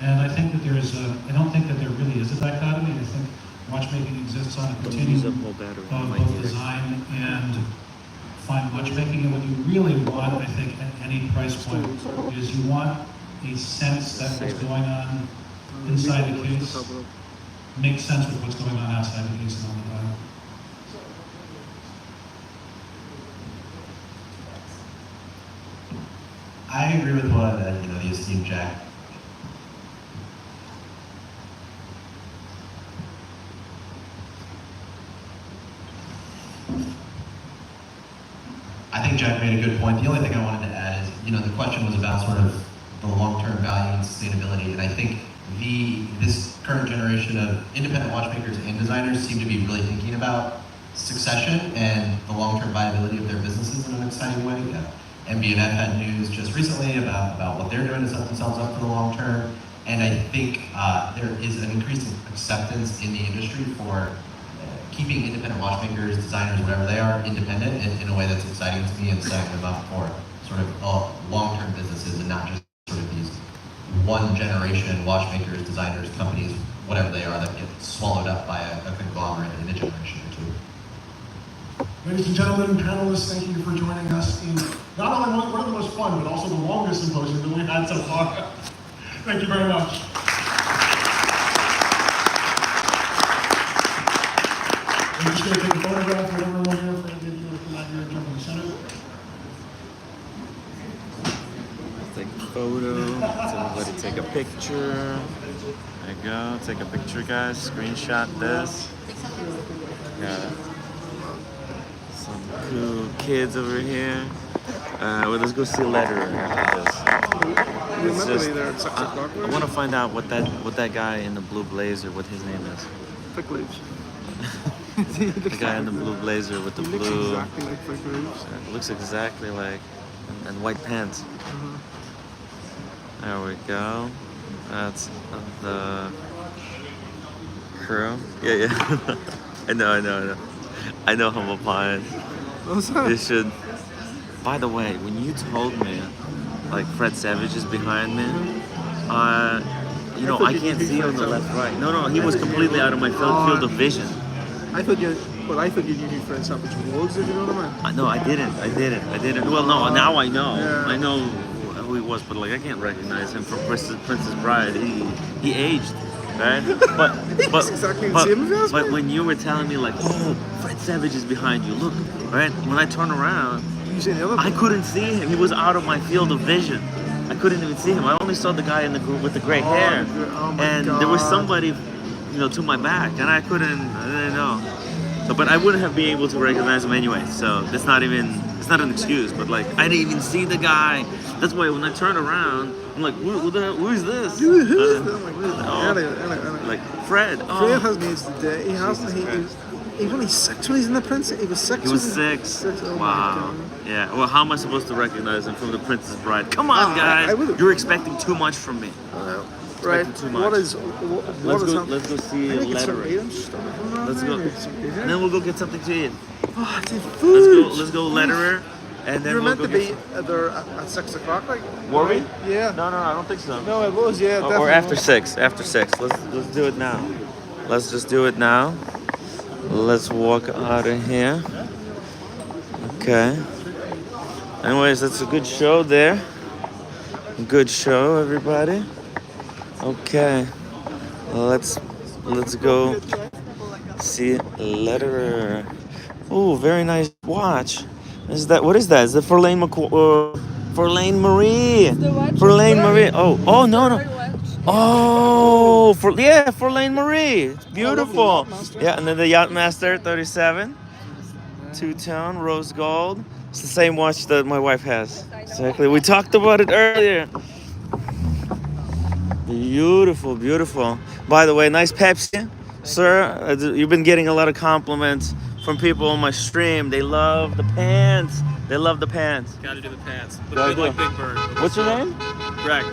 And I think that I don't think that there really is a dichotomy. I think watchmaking exists on a continuum of both design and fine watchmaking. And what you really want, I think, at any price point is you want a sense that what's going on inside the case makes sense with what's going on outside the case and on the dial.
I agree with what the esteemed Jack. I think Jack made a good point. The only thing I wanted to add is, the question was about sort of the long-term value and sustainability, and I think this current generation of independent watchmakers and designers seem to be really thinking about succession and the long-term viability of their businesses in an exciting way. MB&F had news just recently about what they're doing to set themselves up for the long term, and I think there is an increasing acceptance in the industry for keeping independent watchmakers, designers, whatever they are, independent in a way that's exciting to me and setting them up for sort of long-term businesses and not just sort of these one-generation watchmakers, designers, companies, whatever they are, that get swallowed up by a conglomerate in a generation or two.
Ladies and gentlemen, panelists, thank you for joining us in not only one of the most fun, but also the longest symposium that we've had so far. Thank you very much. We're just going to take a photograph with everyone here for any of you who come out here and jump in the center.
Take a photo, everybody take a picture. There you go, take a picture guys, screenshot this. Got some cool kids over here. Well, let's go see a letter after this. It's just, I want to find out what that guy in the blue blazer, what his name is.
Thick leaves.
The guy in the blue blazer with the blue.
Looks exactly like Thick Leaves.
Looks exactly like. and white pants. There we go. That's the crew. Yeah. I know. I know Humble Pie. You should. By the way, when you told me, like Fred Savage is behind me, you know, I can't see on the left, right. No, he was completely out of my field of vision.
I thought you knew who Fred Savage was, if you know what I mean.
No, I didn't. Well, no, now I know. Yeah. I know who he was, but like I can't recognize him from Princess Bride. He aged, right? But
exactly the same as
but when you were telling me like, oh, Fred Savage is behind you, look, right? When I turn around, I couldn't see him. He was out of my field of vision. I couldn't even see him. I only saw the guy in the group with the gray hair, and there was somebody, you know, to my back, and I didn't know. So, but I wouldn't have been able to recognize him anyway. So it's not an excuse. But like, I didn't even see the guy. That's why when I turn around, I'm like, who is this? Like Fred.
Fred has made the day. He hasn't. He's only 6 when he's in the Prince. He was 6.
He was 6.
Oh
wow. Yeah. Well, how am I supposed to recognize him from the Princess Bride? Come on, guys. You're expecting too much from me.
Right.
Too much.
Let's
go see Letterer. Let's go. And then we'll go get something to eat.
Oh, dude, food.
Let's go Letterer. And then
you were
we'll
meant to be there at 6 o'clock, like.
Were we?
Yeah.
No, I don't think so.
No, it was, yeah.
Or after 6. After 6. Let's do it now. Let's just do it now. Let's walk out of here. Okay. Anyways, that's a good show there. Good show, everybody. Okay. Let's go see Letterer. Oh, very nice watch. What is that? Is it Verlaine Marie? Verlaine Marie. Oh no. Oh, Verlaine Marie. It's beautiful. Yeah, and then the Yachtmaster 37. Two-tone, rose gold. It's the same watch that my wife has. Exactly. We talked about it earlier. Beautiful, beautiful. By the way, nice Pepsi, sir. You've been getting a lot of compliments from people on my stream. They love the pants.
Gotta do the pants. Look good like Big Bird.
What's your name?
Greg.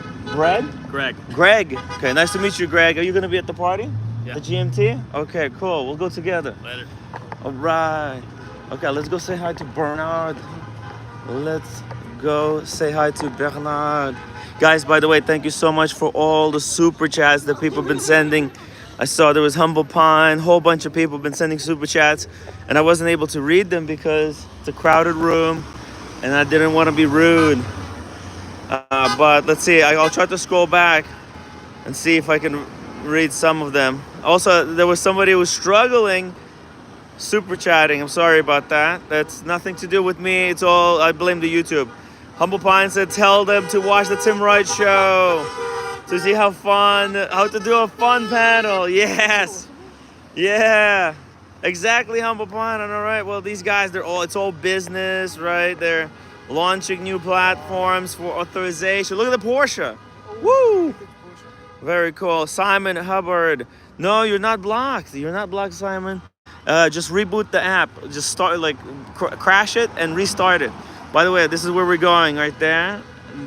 Greg. Okay, nice to meet you, Greg. Are you gonna be at the party?
Yeah.
The GMT? Okay, cool. We'll go together.
Later.
All right. Okay, let's go say hi to Bernard. Let's go say hi to Bernard. Guys, by the way, thank you so much for all the super chats that people have been sending. I saw there was Humble Pine, whole bunch of people have been sending super chats, and I wasn't able to read them because it's a crowded room, and I didn't want to be rude. But let's see, I'll try to scroll back and see if I can read some of them. Also, there was somebody who was struggling super chatting. I'm sorry about that. That's nothing to do with me. It's all, I blame the YouTube. Humble Pine said, tell them to watch the timwrite show to see how to do a fun panel. Yes. Yeah. Exactly, Humble Pine. All right. Well, these guys, it's all business, right? They're launching new platforms for authorization. Look at the Porsche. Woo! Very cool. Simon Hubbard. No, you're not blocked. You're not blocked, Simon. Just reboot the app. Just start, crash it and restart it. By the way, this is where we're going right there.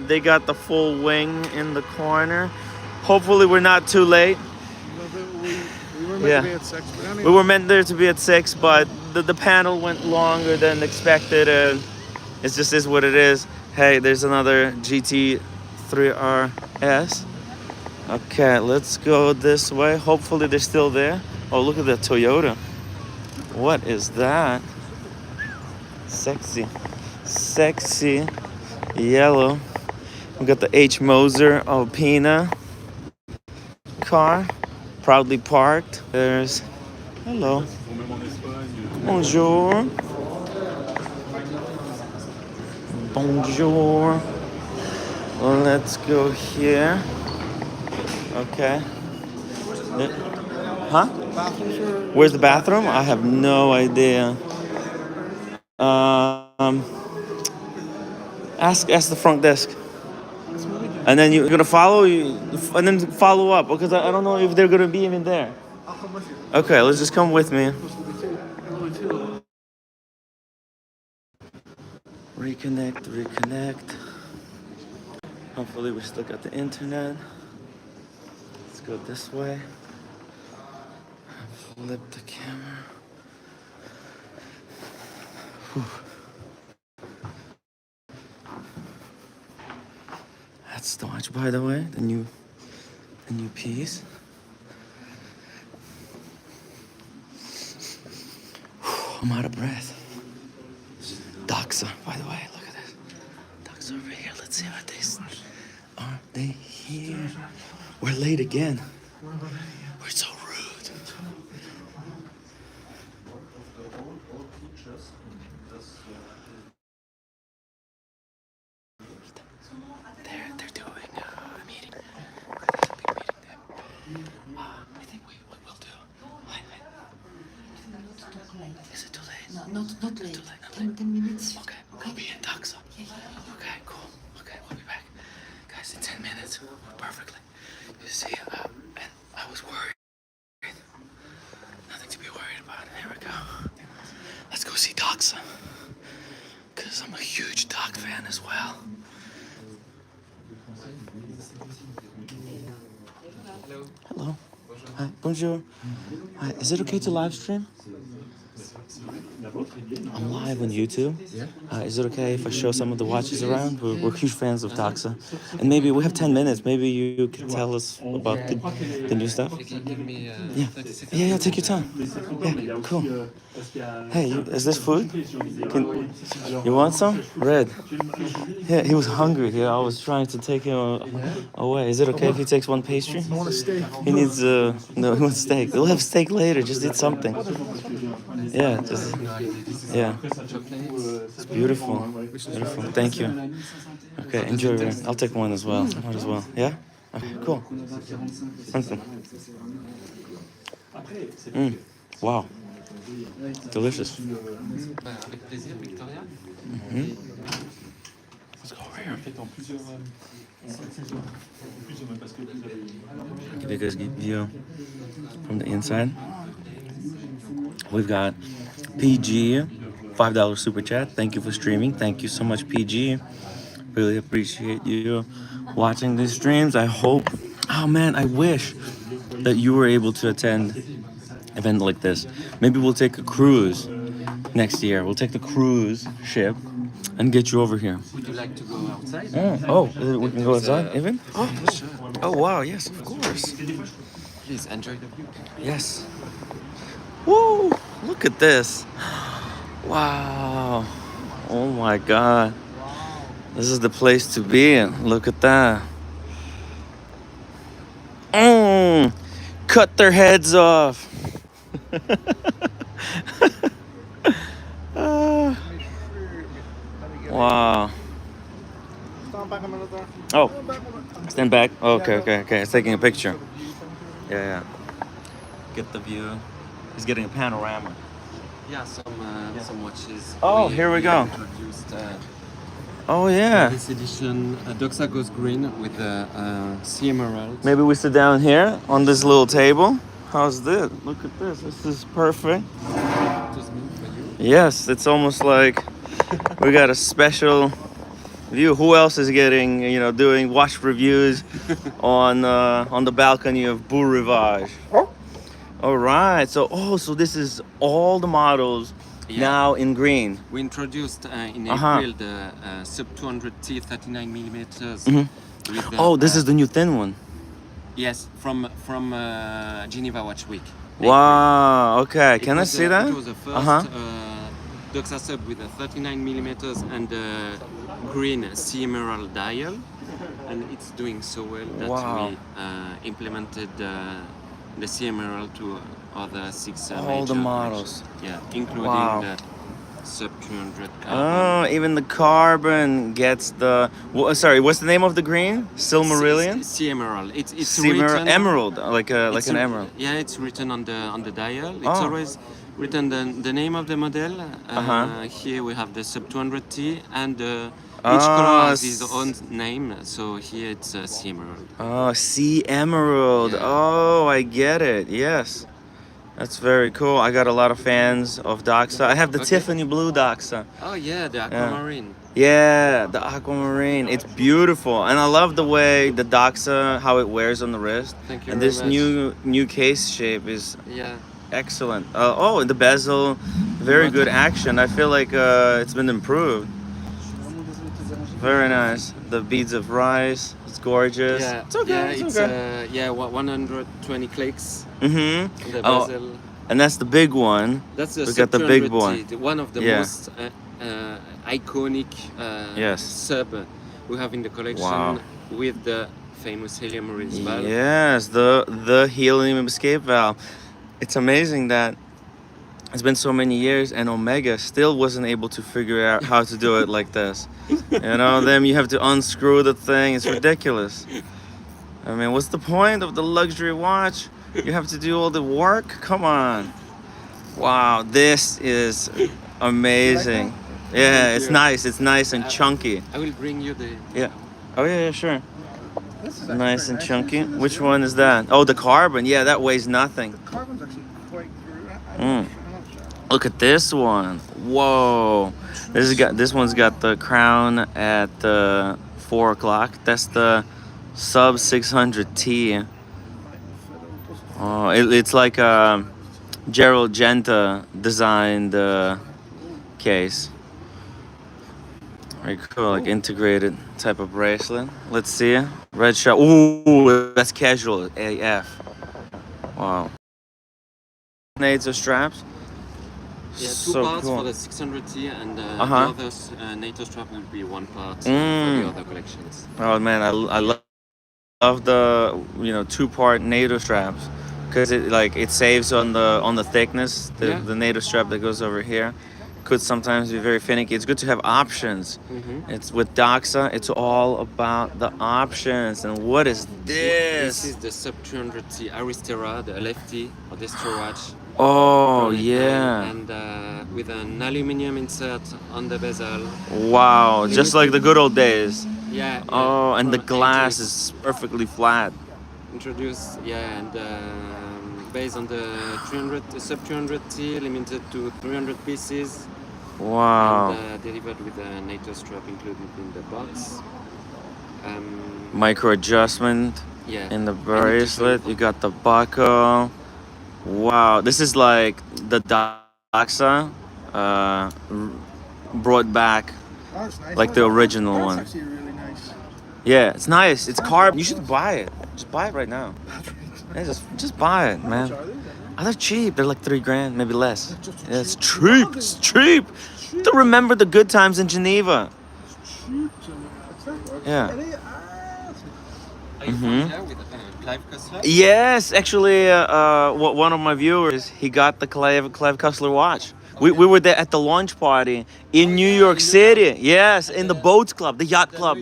They got the full wing in the corner. Hopefully we're not too late.
We were meant to be at 6. But anyway.
We were meant there to be at 6, but the panel went longer than expected, and it just is what it is. Hey, there's another GT3 RS. Okay, let's go this way. Hopefully they're still there. Oh, look at that Toyota. What is that? Sexy yellow. We got the H. Moser Alpina car, proudly parked. There's, hello. Bonjour. Let's go here. Okay. Huh? Where's the bathroom? I have no idea. Ask the front desk. And then you're gonna follow and then follow up because I don't know if they're gonna be even there.
I'll come with you.
Okay, let's just come with me. reconnect. Hopefully we still got the internet. Let's go this way. Flip the camera. Whew. That's the watch, by the way, the new piece. Whew, I'm out of breath. Doxa, by the way, look at this. Doxa over here. Let's see what are they here? We're late again. We're so rude. They're doing a meeting. I think we will do. Is it too late?
Not late.
Too late.
10 minutes.
Okay, we'll be in Doxa. Okay, cool. Okay, we'll be back. Guys, in 10 minutes. Perfectly. You see, and I was worried. Nothing to be worried about. Here we go. Let's go see Doxa. Because I'm a huge dog fan as well. Hello. Hi, bonjour. Hi, is it okay to live stream? I'm live on YouTube. Is it okay if I show some of the watches around? We're huge fans of Doxa. And maybe we have 10 minutes. Maybe you could tell us about the new stuff.
Give me 30 seconds.
Yeah, take your time. Yeah, cool. Hey, is this food? You want some? Red. Yeah, he was hungry. Yeah, I was trying to take him away. Is it okay if he takes one pastry?
I want a steak.
He needs no, he wants steak. We'll have steak later. Just eat something. Yeah, yeah. It's beautiful. Beautiful. Thank you. Okay, enjoy it. I'll take one as well. One as well. Yeah? Okay, cool. Wow. Delicious.
Avec plaisir, Victoria.
Let's go over here. Give you guys a view from the inside. We've got PG, $5 super chat. Thank you for streaming. Thank you so much, PG. Really appreciate you watching these streams. I hope, oh man, I wish that you were able to attend an event like this. Maybe we'll take a cruise next year. We'll take the cruise ship and get you over here.
Would you like to go outside?
We can go outside even? Oh,
sure.
Oh wow, yes, of course.
Please enjoy the view.
Yes. Woo! Look at this. Wow. Oh my God. This is the place to be in. Look at that. Cut their heads off. Wow. Oh, stand back. Okay. It's taking a picture. Yeah. Get the view. He's getting a panorama.
Yeah, some watches.
Oh, here we go.
Introduced,
Oh yeah.
This edition, Doxa goes green with the sea emerald.
Maybe we sit down here on this little table. How's this? Look at this. This is perfect. Yes, it's almost like we got a special view. Who else is getting, doing watch reviews on the balcony of Beau Rivage? All right. So this is all the models now in green.
We introduced in April the sub 200T 39 millimeters.
This is the new thin one.
Yes, from Geneva Watch Week.
Wow. Okay. Can I see that?
It was the first Doxa sub with a 39 millimeters and green sea emerald dial, and it's doing so well that we implemented the sea emerald to other 6
all
major
the models.
Yeah, including the sub 200 carbon.
Even the carbon gets the. Sorry, what's the name of the green? Silmarillion.
Sea emerald. It's
written, emerald, like an emerald.
Yeah, it's written on the dial. It's always written the name of the model. Here we have the sub 200T, and each color has its own name. So here it's sea emerald.
Oh, sea emerald. Yeah. Oh, I get it. Yes. That's very cool. I got a lot of fans of Doxa. I have the Tiffany blue Doxa.
Oh yeah, the aquamarine.
Yeah, the aquamarine. It's beautiful, and I love the way the Doxa, how it wears on the wrist.
Thank you
And
very
this
much.
new case shape is
Yeah.
excellent. Oh, and the bezel, very good action. I feel like it's been improved. Very nice. The beads of rice. It's gorgeous.
Yeah,
It's okay.
yeah,
it's
it's
okay.
120 clicks.
Mm-hmm.
The
Oh,
bezel.
and that's the big one.
That's the
We got the big
200T,
one.
one of the
Yeah.
most iconic
Yes.
sub we have in the collection,
Wow.
with the famous helium release valve.
Yes, the helium escape valve. It's amazing that it's been so many years and Omega still wasn't able to figure out how to do it like this. You know, then you have to unscrew the thing. It's ridiculous. I mean, what's the point of the luxury watch? You have to do all the work? Come on. Wow, this is amazing. Yeah,
Thank
it's
you.
nice. It's nice and chunky.
I will bring you the.
Yeah. Oh yeah, sure. Nice and chunky. Which one is that? Oh, the carbon. Yeah, that weighs nothing.
Carbon's actually quite good.
Mm. Look at this one. Whoa. This one's got the crown at 4 o'clock. That's the sub 600T. Oh, it's like a Gerald Genta designed case. Very cool, like integrated type of bracelet. Let's see. Red shot. Ooh, that's casual AF. Wow. NATO straps.
Yeah, two
So
parts
cool.
for the 600T, and
Uh-huh.
the others, NATO strap will be one part for
Mm.
the other collections.
Oh man, I love the 2-part NATO straps because it saves on the thickness.
Yeah.
The NATO strap that goes over here could sometimes be very finicky. It's good to have options.
Mhm.
It's with Doxa. It's all about the options. And what is
This
this?
is the sub 200T Aristera, the LFT or Destro watch.
Oh
Chronic
yeah!
line, and with an aluminium insert on the bezel.
Wow, just like the good old days.
Yeah.
Oh, and the
from
glass
80s.
is perfectly flat.
Introduced, yeah, and based on the sub 200T, limited to 300 pieces.
Wow.
And delivered with a NATO strap included in the box.
Micro adjustment
Yeah.
in the bracelet. You got the buckle. Wow, this is like the Doxa brought back,
Oh, it's nice.
like the original
That's
one.
actually really nice.
Yeah, it's nice. It's carbon. You should buy it. Just buy it right now. Yeah, just buy it, man. Oh, they're cheap. They're like $3,000, maybe less. Yeah, it's cheap. It's cheap. To remember the good times in Geneva. Yeah.
Are you
Mhm.
familiar with Clive Cussler?
Yes, actually, one of my viewers, he got the Clive Cussler watch. We were there at the launch party in New York City. Yes, in the Boats Club, the Yacht Club.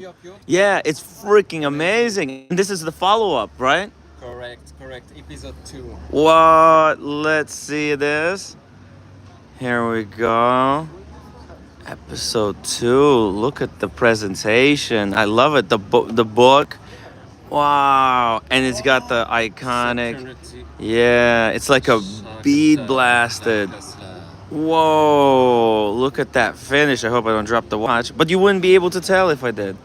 Yeah, it's freaking amazing. And this is the follow-up, right?
Correct. Episode 2.
What? Let's see this. Here we go. Episode 2. Look at the presentation. I love it. The book. Wow. And it's got the iconic. Yeah, it's like a bead blasted. Whoa. Look at that finish. I hope I don't drop the watch. But you wouldn't be able to tell if I did.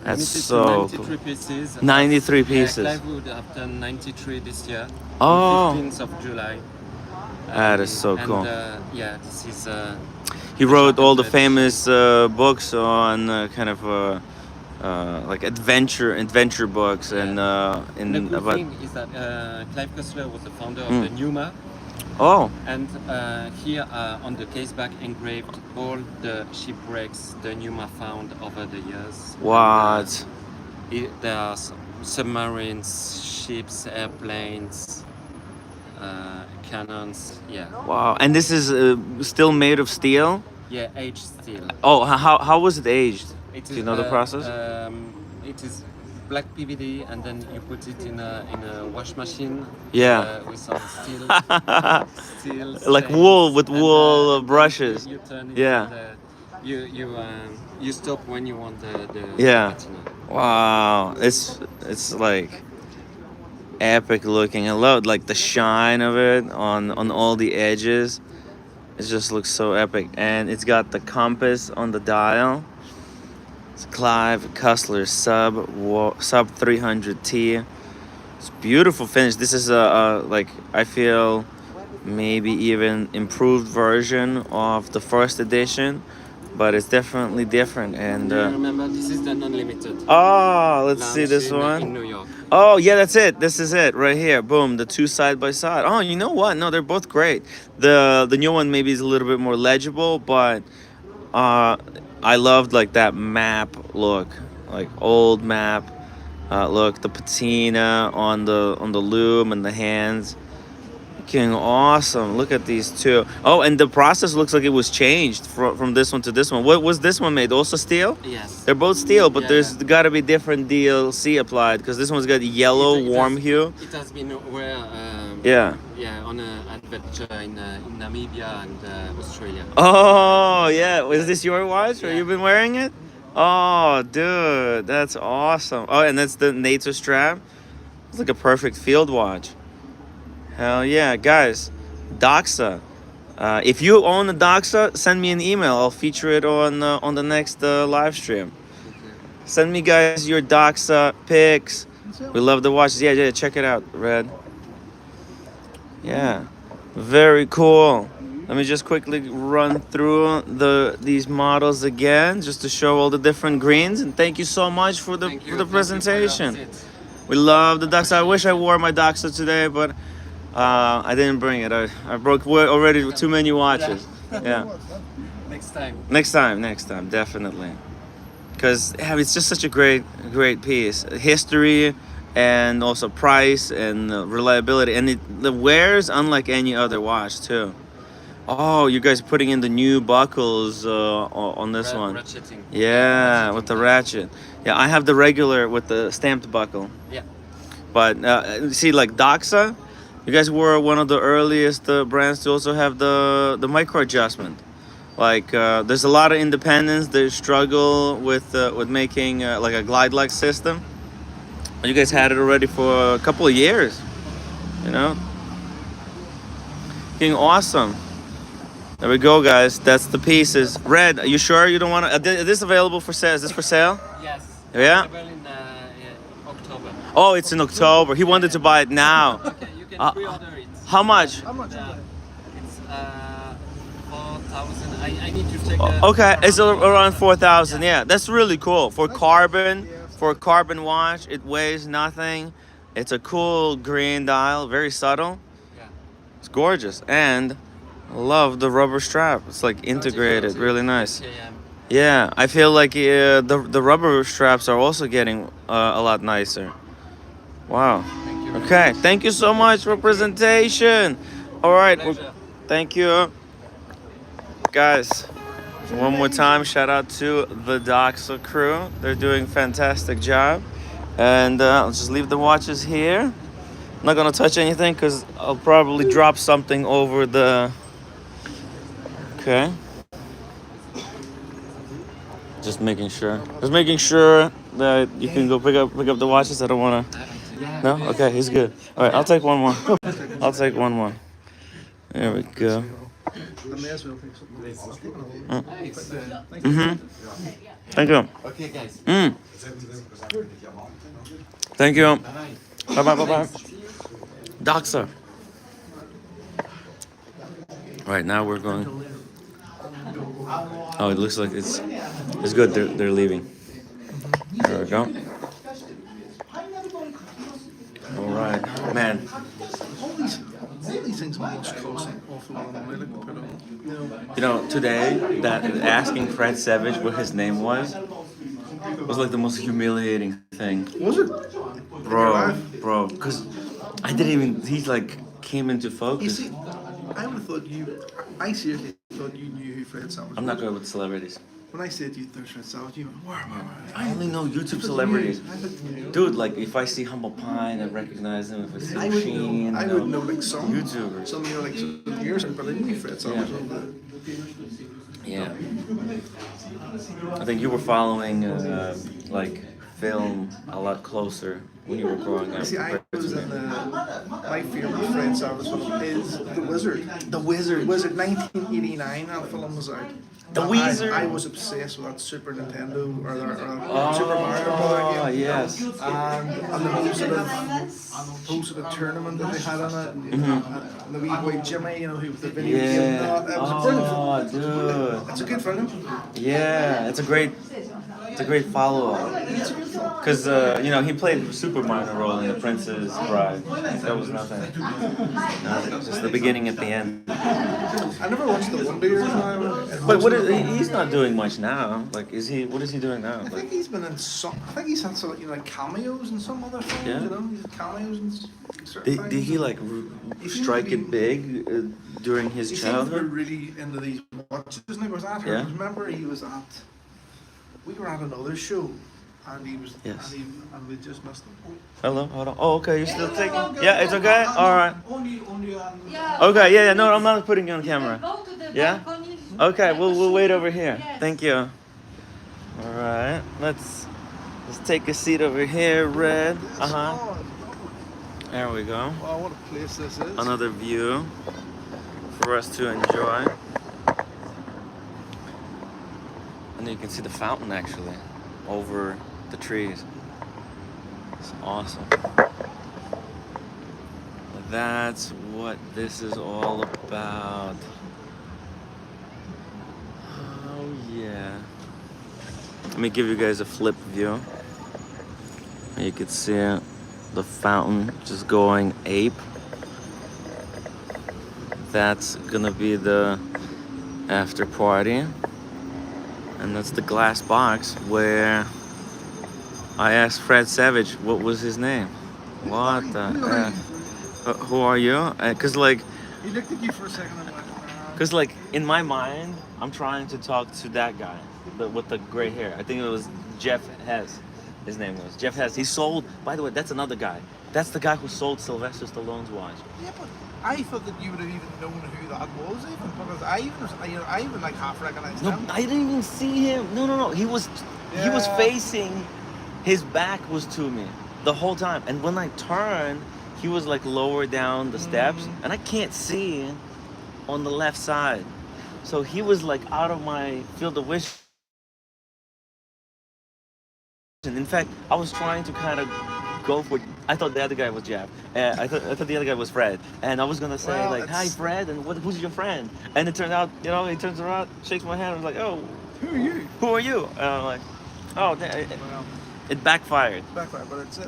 That's
Limited to
so
93
cool.
pieces.
93 pieces.
Yeah, Clive would have done 93 this year.
Oh.
15th of July.
That is so cool.
And, yeah, this is.
He wrote all the famous books on kind of like adventure books and
the cool
about.
thing is that Clive Cussler was the founder of
Mm.
the Numa.
Oh.
And here on the case back engraved all the shipwrecks the Numa found over the years.
What?
There are submarines, ships, airplanes, cannons. Yeah.
Wow. And this is still made of steel?
Yeah, aged steel.
Oh, how was it aged?
It
Do you know the process?
It is black PVD, and then you put it in a wash machine.
Yeah.
With some steel.
Like
stains,
wool with
and,
wool
and
brushes.
You turn it.
Yeah.
And, you stop when you want the
Yeah.
patina.
Wow. It's like epic looking. I love like the shine of it on all the edges. It just looks so epic, and it's got the compass on the dial. It's Clive Cussler sub 300T. It's beautiful finish. This is a like, I feel maybe even improved version of the first edition, but it's definitely different. And
remember, this is the non-limited.
oh, let's see this one.
In New York.
Oh yeah, that's it. This is it right here. Boom, the two side by side. Oh, you know what? No, they're both great. The new one maybe is a little bit more legible, but I loved like that map look, like old map look. The patina on the loom and the hands. Fucking awesome. Look at these two. Oh, and the process looks like it was changed from this one to this one. What was this one made? Also steel?
Yes.
They're both steel, but there's got to be different DLC applied because this one's got yellow warm hue.
It has been where
Yeah.
yeah, on an adventure in Namibia and Australia.
Oh, yeah. Was this your watch or you've been wearing it? Oh, dude, that's awesome. Oh, and that's the NATO strap. It's like a perfect field watch. Hell yeah, guys. Doxa. If you own a Doxa, send me an email. I'll feature it on the next live stream. Send me, guys, your Doxa pics. We love the watches. Yeah, check it out, Red. Yeah, very cool. Let me just quickly run through these models again, just to show all the different greens. And thank you so much for the presentation. We love the Doxa. I wish I wore my Doxa today, but I didn't bring it. I broke already too many watches. Yeah. Next time, definitely. Because it's just such a great piece. History and also price and reliability, and the wears unlike any other watch too. Oh, you guys are putting in the new buckles on this one.
Ratcheting.
Yeah, with the ratchet. Yeah, I have the regular with the stamped buckle.
Yeah.
But see, like Doxa, you guys were one of the earliest brands to also have the micro adjustment. Like there's a lot of independents that struggle with making like a glide-like system. You guys had it already for a couple of years, you know. Being awesome. There we go, guys. That's the pieces. Red, are you sure you don't want to? Is this available for sale? Is this for sale?
Yes.
Yeah.
Available in October.
Oh, it's in October. He wanted to buy it now.
Okay, you can pre-order it.
How much?
How much? It's 4,000. I need to check.
Okay, it's around 4,000. Yeah, that's really cool for carbon. For a carbon watch, it weighs nothing. It's a cool green dial, very subtle.
Yeah.
It's gorgeous, and I love the rubber strap. It's like integrated, really nice. Yeah, I feel like the rubber straps are also getting a lot nicer. Wow. Okay, thank you so much for presentation. All right, thank you, guys. One more time, shout out to the Doxa crew. They're doing a fantastic job. And I'll just leave the watches here. I'm not gonna touch anything because I'll probably drop something over the... Okay. Just making sure. Just making sure that you can go pick up the watches. I don't wanna... No? Okay, he's good. All right, I'll take one more. I'll take one more. There we go. Thank you.
Okay, guys.
Thank you. Bye. Doxa. All right, now we're going. Oh, it looks like it's good. They're leaving. There we go. All right, man.
All these things must cost an awful lot of money to put on.
You know, today, that asking Fred Savage what his name was like the most humiliating thing.
Was it?
Bro, because I didn't even, he like came into focus.
You see, I would have thought I seriously thought you knew who Fred Savage was.
I'm not good with celebrities.
When I said you there's Fred Savage, you went, wow.
I only know YouTube celebrities. Dude, like if I see Humble Pine, I recognize him. If I see Sheen,
I would know like some
YouTubers.
Some like some years ago, but I knew Fred Savage on that.
Yeah. I think you were following like film a lot closer when you were growing up?
See, I was in my favourite Fred Savage film is The Wizard.
The Wizard.
Wizard, 1989, that film was out.
The Wizard.
I was obsessed with that Super Nintendo or Super Mario game.
Yes.
And the whole sort of tournament that they had on it. And the wee boy Jimmy, you know, who was the video game. It was a brilliant film.
Dude.
It's a good film.
Yeah, it's a great follow-up. Because, you know, he played a super minor role in The Princess Bride. That was nothing. Just the beginning at the end.
I never watched The Wonder Years now.
But he's not doing much now. Like, what is he doing now?
I think he's been in some, I think he's had some, you know, like cameos in some other films,
Yeah.
you know, he's had cameos in certain things.
Did he, like, strike it big during his
He
childhood?
seemed to be really into these watches. His name was at her.
Yeah.
Remember, we were at another show, and he was,
Yes.
and we just missed him.
Hello, hold on. Oh, okay, you're still taking? Yeah, it's okay? All right. Okay, yeah, no, I'm not putting you on camera. Yeah? Okay, we'll wait over here. Thank you. All right, let's take a seat over here, Red. There we go.
Wow, what a place this is.
Another view for us to enjoy. And you can see the fountain actually over the trees. It's awesome. That's what this is all about. Oh yeah. Let me give you guys a flip view. You can see it, the fountain just going ape. That's gonna be the after party. And that's the glass box where I asked Fred Savage what was his name. What the F? Who are you? Cause like,
He looked at you for a second and went,
cause like in my mind, I'm trying to talk to that guy with the gray hair. I think it was Jeff Hess. His name was Jeff Hess. He sold. By the way, that's another guy. That's the guy who sold Sylvester Stallone's watch.
yeah, but I thought that you would have even known who that was, even because I even like half recognized
No,
him.
I didn't even see him. No. He was facing. His back was to me the whole time, and when I turned, he was like lower down the steps, and I can't see on the left side. So he was like out of my field of vision. In fact, I was trying to kind of go for. I thought the other guy was Jeff. I thought the other guy was Fred, and I was gonna say "Hi, Fred," and who's your friend? And it turned out, you know, he turns around, shakes my hand, and was like, "Oh,
who are you?
Who are you?" And I'm like, "Oh, it backfired."
Backfired, but it's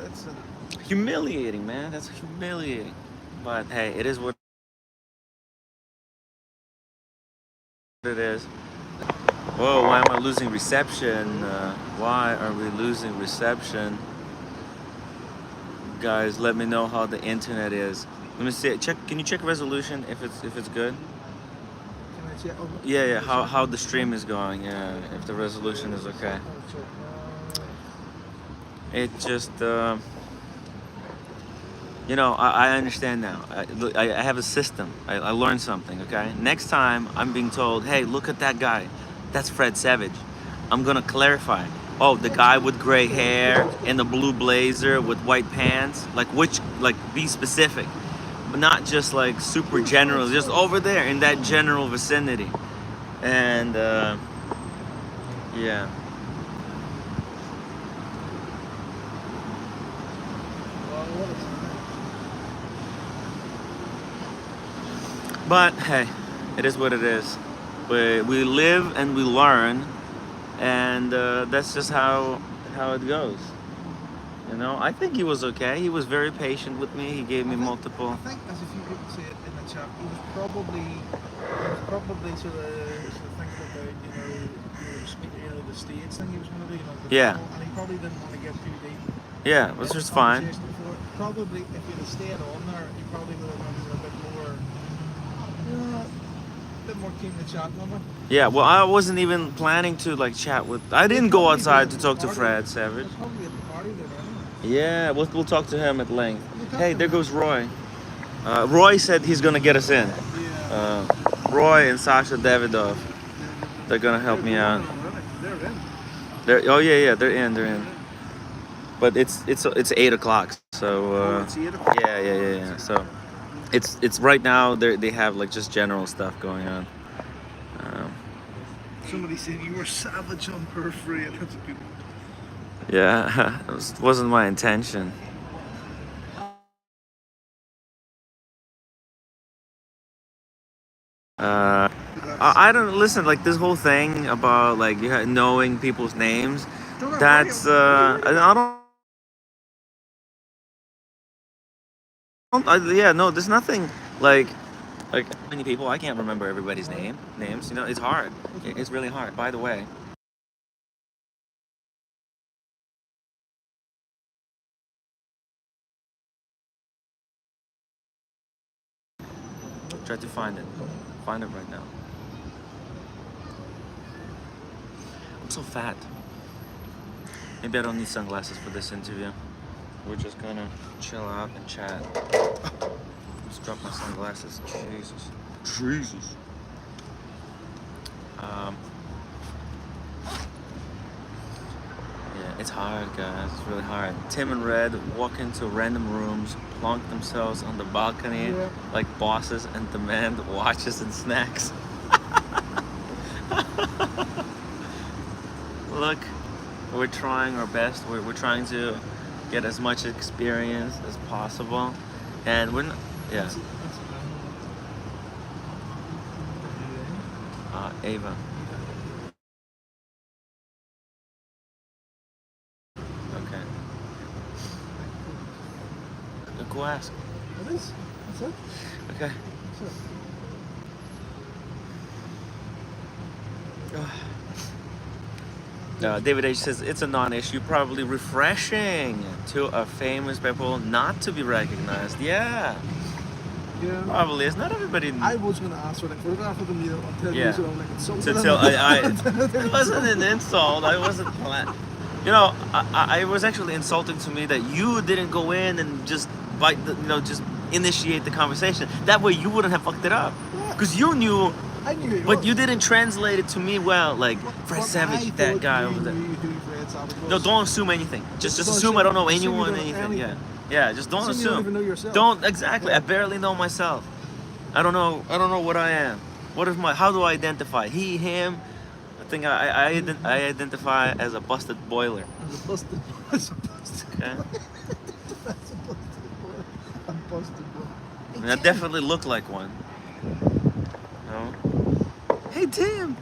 humiliating, man. That's humiliating. But hey, it is what it is. Whoa, why am I losing reception? Why are we losing reception? Guys, let me know how the internet is. Let me see it. Can you check resolution if it's good?
Can I check?
Yeah, how the stream is going, yeah, if the resolution is okay. It just you know, I understand now. I have a system. I learned something, okay? Next time I'm being told, hey, look at that guy. That's Fred Savage. I'm gonna clarify. Oh, the guy with gray hair in the blue blazer with white pants. Like be specific. But not just like super general, just over there in that general vicinity. And yeah. But hey, it is what it is. We live and we learn, and that's just how it goes. You know, I think he was okay. He was very patient with me. He gave me multiple.
I think, as a few people say it in the chat, he was probably sort of thinking about, the stage thing he was going to do,
Yeah.
And he probably didn't want to get too deep.
Yeah, which was fine.
Probably, if he'd have stayed on there, he probably would have been a bit more keen to chat on it.
Yeah, well, I wasn't even planning to like chat with. I didn't go outside to talk to Fred Savage.
Probably at the party there,
Yeah, we'll talk to him at length. Hey, there goes Roy. Roy said he's gonna get us in. Roy and Sasha Davidov. They're gonna help me out.
They're in.
They're in. but it's 8 o'clock. So
It's 8 o'clock.
yeah. So it's right now. They have like just general stuff going on.
Somebody said you were savage on periphery. That's a good one.
Yeah, it wasn't my intention. I don't listen like this whole thing about like knowing people's names. That's I don't. Yeah, no, there's nothing like many people. I can't remember everybody's names. You know, it's hard. It's really hard. By the way. Try to find it. Find it right now. I'm so fat. Maybe I don't need sunglasses for this interview. We're just gonna chill out and chat. Just drop my sunglasses. Jesus. Yeah, it's hard, guys. It's really hard. Tim and Red walk into random rooms, plonk themselves on the balcony like bosses, and demand watches and snacks. Look, we're trying our best. We're trying to get as much experience as possible, and we're not, yeah. Ava. Okay. Go ask.
What is? What's it?
Okay. David H says it's a non-issue, probably refreshing to a famous people not to be recognized. Yeah. Probably. It's not everybody.
I was going to ask for the photograph of the meal until
Yeah.
you like insulted
To
them.
tell, it wasn't an insult. I wasn't planning. You know, I was actually insulting to me that you didn't go in and just just initiate the conversation. That way you wouldn't have fucked it up. Because you knew.
I knew it
But
was.
you didn't translate it to me well. Like, Fred Savage, that guy over there. No, don't assume anything. Just assume I don't know anyone, anything. Yeah, just don't
Assume
assume.
you don't even know yourself.
Don't exactly. I barely know myself. I don't know what I am. How do I identify? He, him. I think I identify as a busted boiler.
As a busted
Okay.
A busted boy.
I mean, I definitely look like one. No. Hey Tim.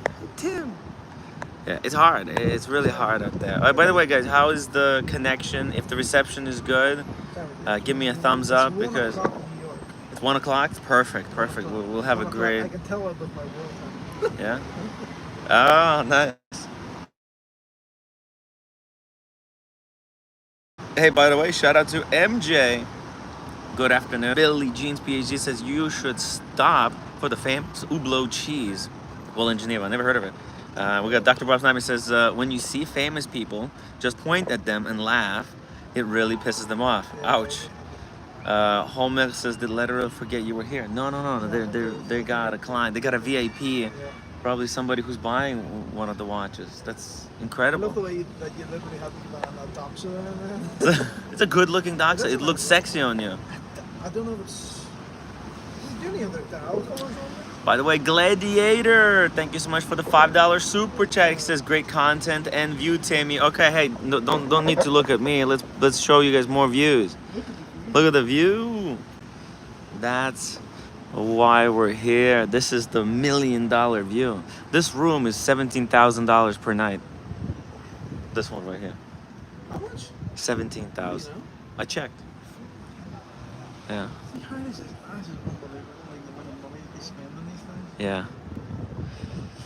Yeah, it's hard. It's really hard out there. By the way, guys, how is the connection? If the reception is good, give me a thumbs up because it's 1 o'clock. It's perfect. We'll have a great.
I can tell it with my world.
Yeah. Oh, nice. Hey, by the way, shout out to MJ. Good afternoon. Billy Jeans PhD says you should stop for the famous Hublot cheese. Well, in Geneva, I never heard of it. We got Dr. Bob Snipey says when you see famous people, just point at them and laugh. It really pisses them off. Ouch. Homer says did Lederer forget you were here? No. They got a client. They got a VIP. Probably somebody who's buying one of the watches. That's
I
incredible.
love the way that you literally have a Doxa in there.
It's a good-looking Doxa. It looks sexy on you.
I don't know if it's. Do any other dial colors on there?
By the way, Gladiator, thank you so much for the $5 super chat. It says great content and view, Timmy. Okay, hey, no, don't need to look at me. Let's show you guys more views. Look at the view. That's why we're here. This is the $1 million view. This room is $17,000 per night. This one right here.
How much?
17,000. I checked. Yeah.
How is it? How is it unbelievable? Like the amount of money they spend on these things.
Yeah.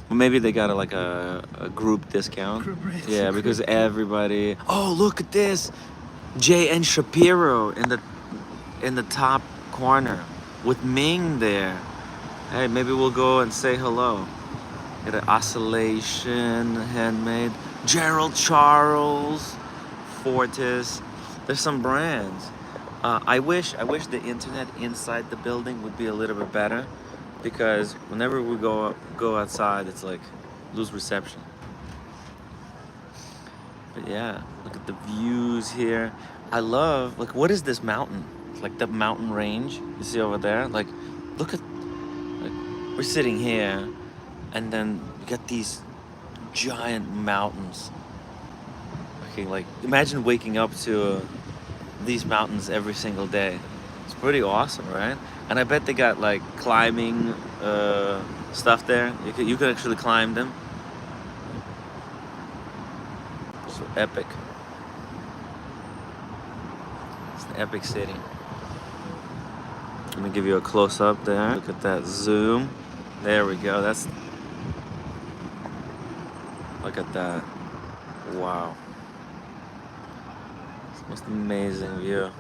Well, maybe they got a group discount.
Group rate.
Yeah, because everybody. Oh, look at this, J.N. Shapiro in the top corner with Ming there. Hey, maybe we'll go and say hello. Get an Oscillation, Handmade, Gerald Charles, Fortis. There's some brands. I wish the internet inside the building would be a little bit better, because whenever we go outside, it's like lose reception. But yeah, look at the views here. I love, like, what is this mountain? It's like the mountain range you see over there. Like, look at, like, we're sitting here, and then we got these giant mountains. Okay, like, imagine waking up to these mountains every single day. It's pretty awesome, right? And I bet they got like climbing stuff there. You could actually climb them. So epic. It's an epic city. Let me give you a close up there. Look at that zoom. There we go. That's. Look at that. Wow. It's the most amazing view.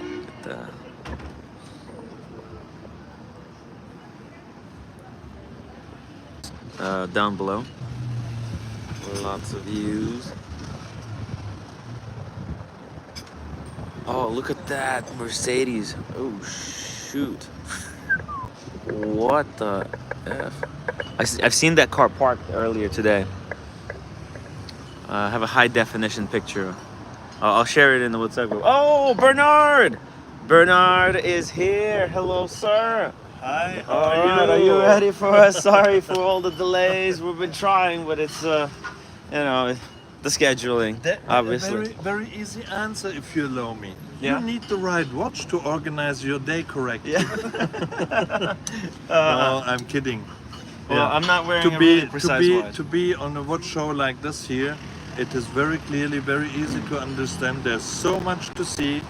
Look at that. Down below, lots of views. Oh, look at that Mercedes. Oh, shoot. What the F? I've seen that car parked earlier today. I have a high definition picture. I'll share it in the WhatsApp group. Oh, Bernard! Bernard is here. Hello, sir.
Hi, how
All
are
right,
you?
are you ready for us? Sorry for all the delays. We've been trying, but it's, you know, the scheduling, obviously.
Very easy answer if you allow me.
Yeah.
You need the right watch to organize your day correctly.
Yeah.
No, I'm kidding.
Well, I'm not wearing a really precise watch.
To be on a watch show like this here, it is very clearly very easy to understand. There's so much to see.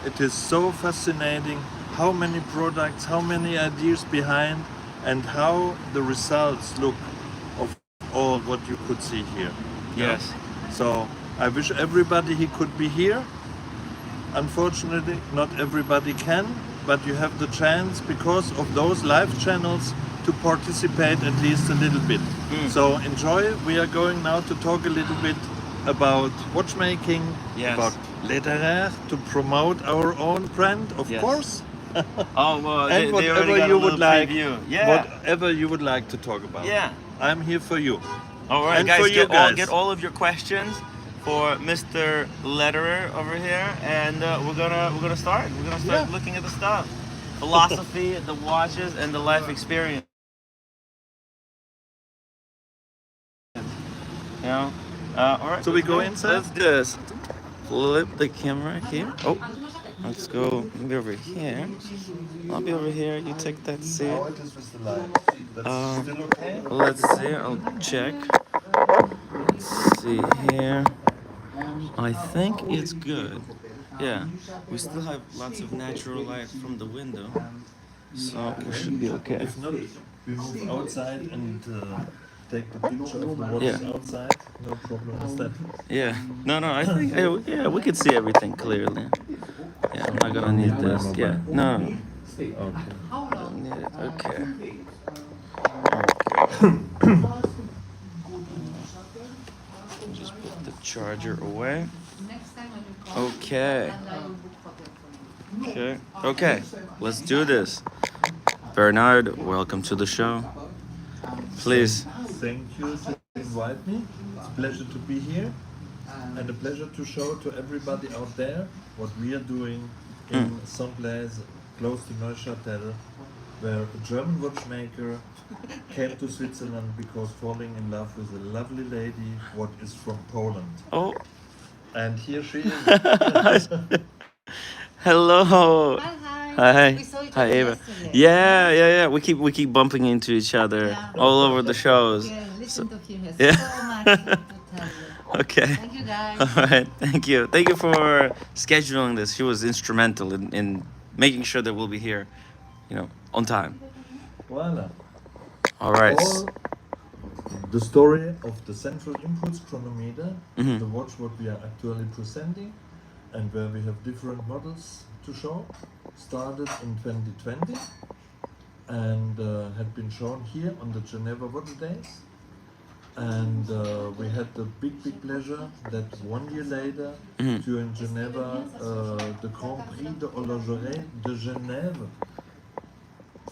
It is so fascinating. How many products, how many ideas behind, and how the results look of all what you could see here.
Yes.
So I wish everybody he could be here. Unfortunately, not everybody can, but you have the chance because of those live channels to participate at least a little bit. So enjoy. We are going now to talk a little bit about watchmaking, about littéraire, to promote our own brand, of course.
Oh, well,
and
they already got a little preview. Yeah.
Whatever you would like to talk about.
Yeah.
I'm here for you.
All right,
and
guys,
for you guys.
Get all of your questions for Mr. Letterer over here, and we're gonna start. We're gonna start looking at the stuff, philosophy, the watches, and the life experience. You know. All right.
So we go inside.
Let's do this. Flip the camera here. Oh. Let's go maybe over here. I'll be over here. You take that seat.
How it is with the light? That's still okay?
Let's see. I'll check. Let's see here. I think it's good. Yeah. We still have lots of natural light from the window, so we should be okay.
If not, we move outside and take the picture of the watches outside. No problem with that.
Yeah. No. I think yeah, we could see everything clearly. Yeah, I'm not gonna need this. Yeah. No.
Okay.
Don't need it. Okay. Just put the charger away. Okay. Okay. Let's do this. Bernard, welcome to the show. Please.
Thank you to invite me. It's a pleasure to be here and a pleasure to show to everybody out there what we are doing in some place close to Neuchâtel, where a German watchmaker came to Switzerland because falling in love with a lovely lady what is from Poland.
Oh.
And here she is.
Hello. Hi.
We saw each
Hi,
other
Eva.
yesterday.
Yeah. We keep bumping into each other all over the shows.
Yeah, listen to him.
Yeah.
So much to tell you.
Okay.
Thank you, guys.
All right. Thank you. Thank you for scheduling this. She was instrumental in making sure that we'll be here, on time.
Voila.
All right.
The story of the central impulse chronometer,
Mhm.
the watch what we are actually presenting, and where we have different models to show, started in 2020 and had been shown here on the Geneva Watch Days. And we had the big pleasure that 1 year later,
Mhm.
during Geneva, the Grand Prix de Horlogerie de Genève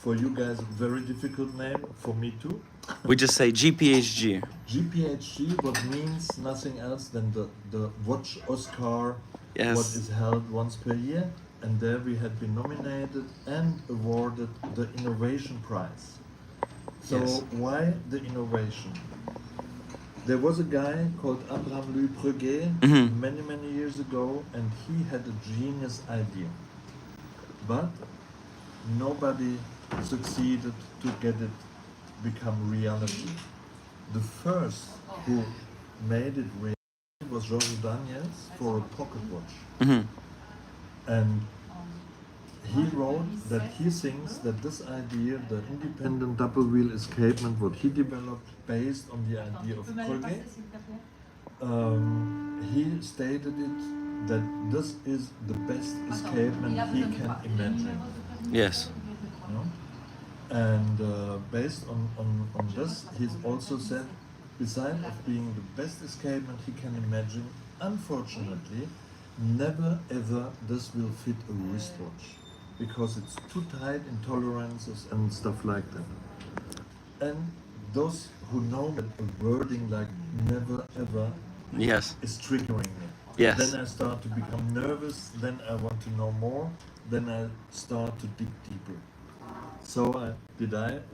for you guys, a very difficult name, for me too.
We just say GPHG.
GPHG, what means nothing else than the Watch Oscar,
Yes.
what is held once per year. And there we had been nominated and awarded the Innovation Prize. So
Yes.
why the innovation? There was a guy called Abraham Louis Breguet many years ago, and he had a genius idea. But nobody succeeded to get it become reality. The first who made it reality was George Daniels for a pocket watch. And he wrote that he thinks that this idea, the independent double wheel escapement, what he developed based on the idea of Breguet, he stated it that this is the best escapement he can imagine.
Yes.
You know? And based on this, he's also said, besides of being the best escapement he can imagine, unfortunately, never ever this will fit a wristwatch, because it's too tight in tolerances and stuff like that. And those who know that a wording like never ever
Yes.
is triggering me.
Yes.
Then I start to become nervous, then I want to know more, then I start to dig deeper. So I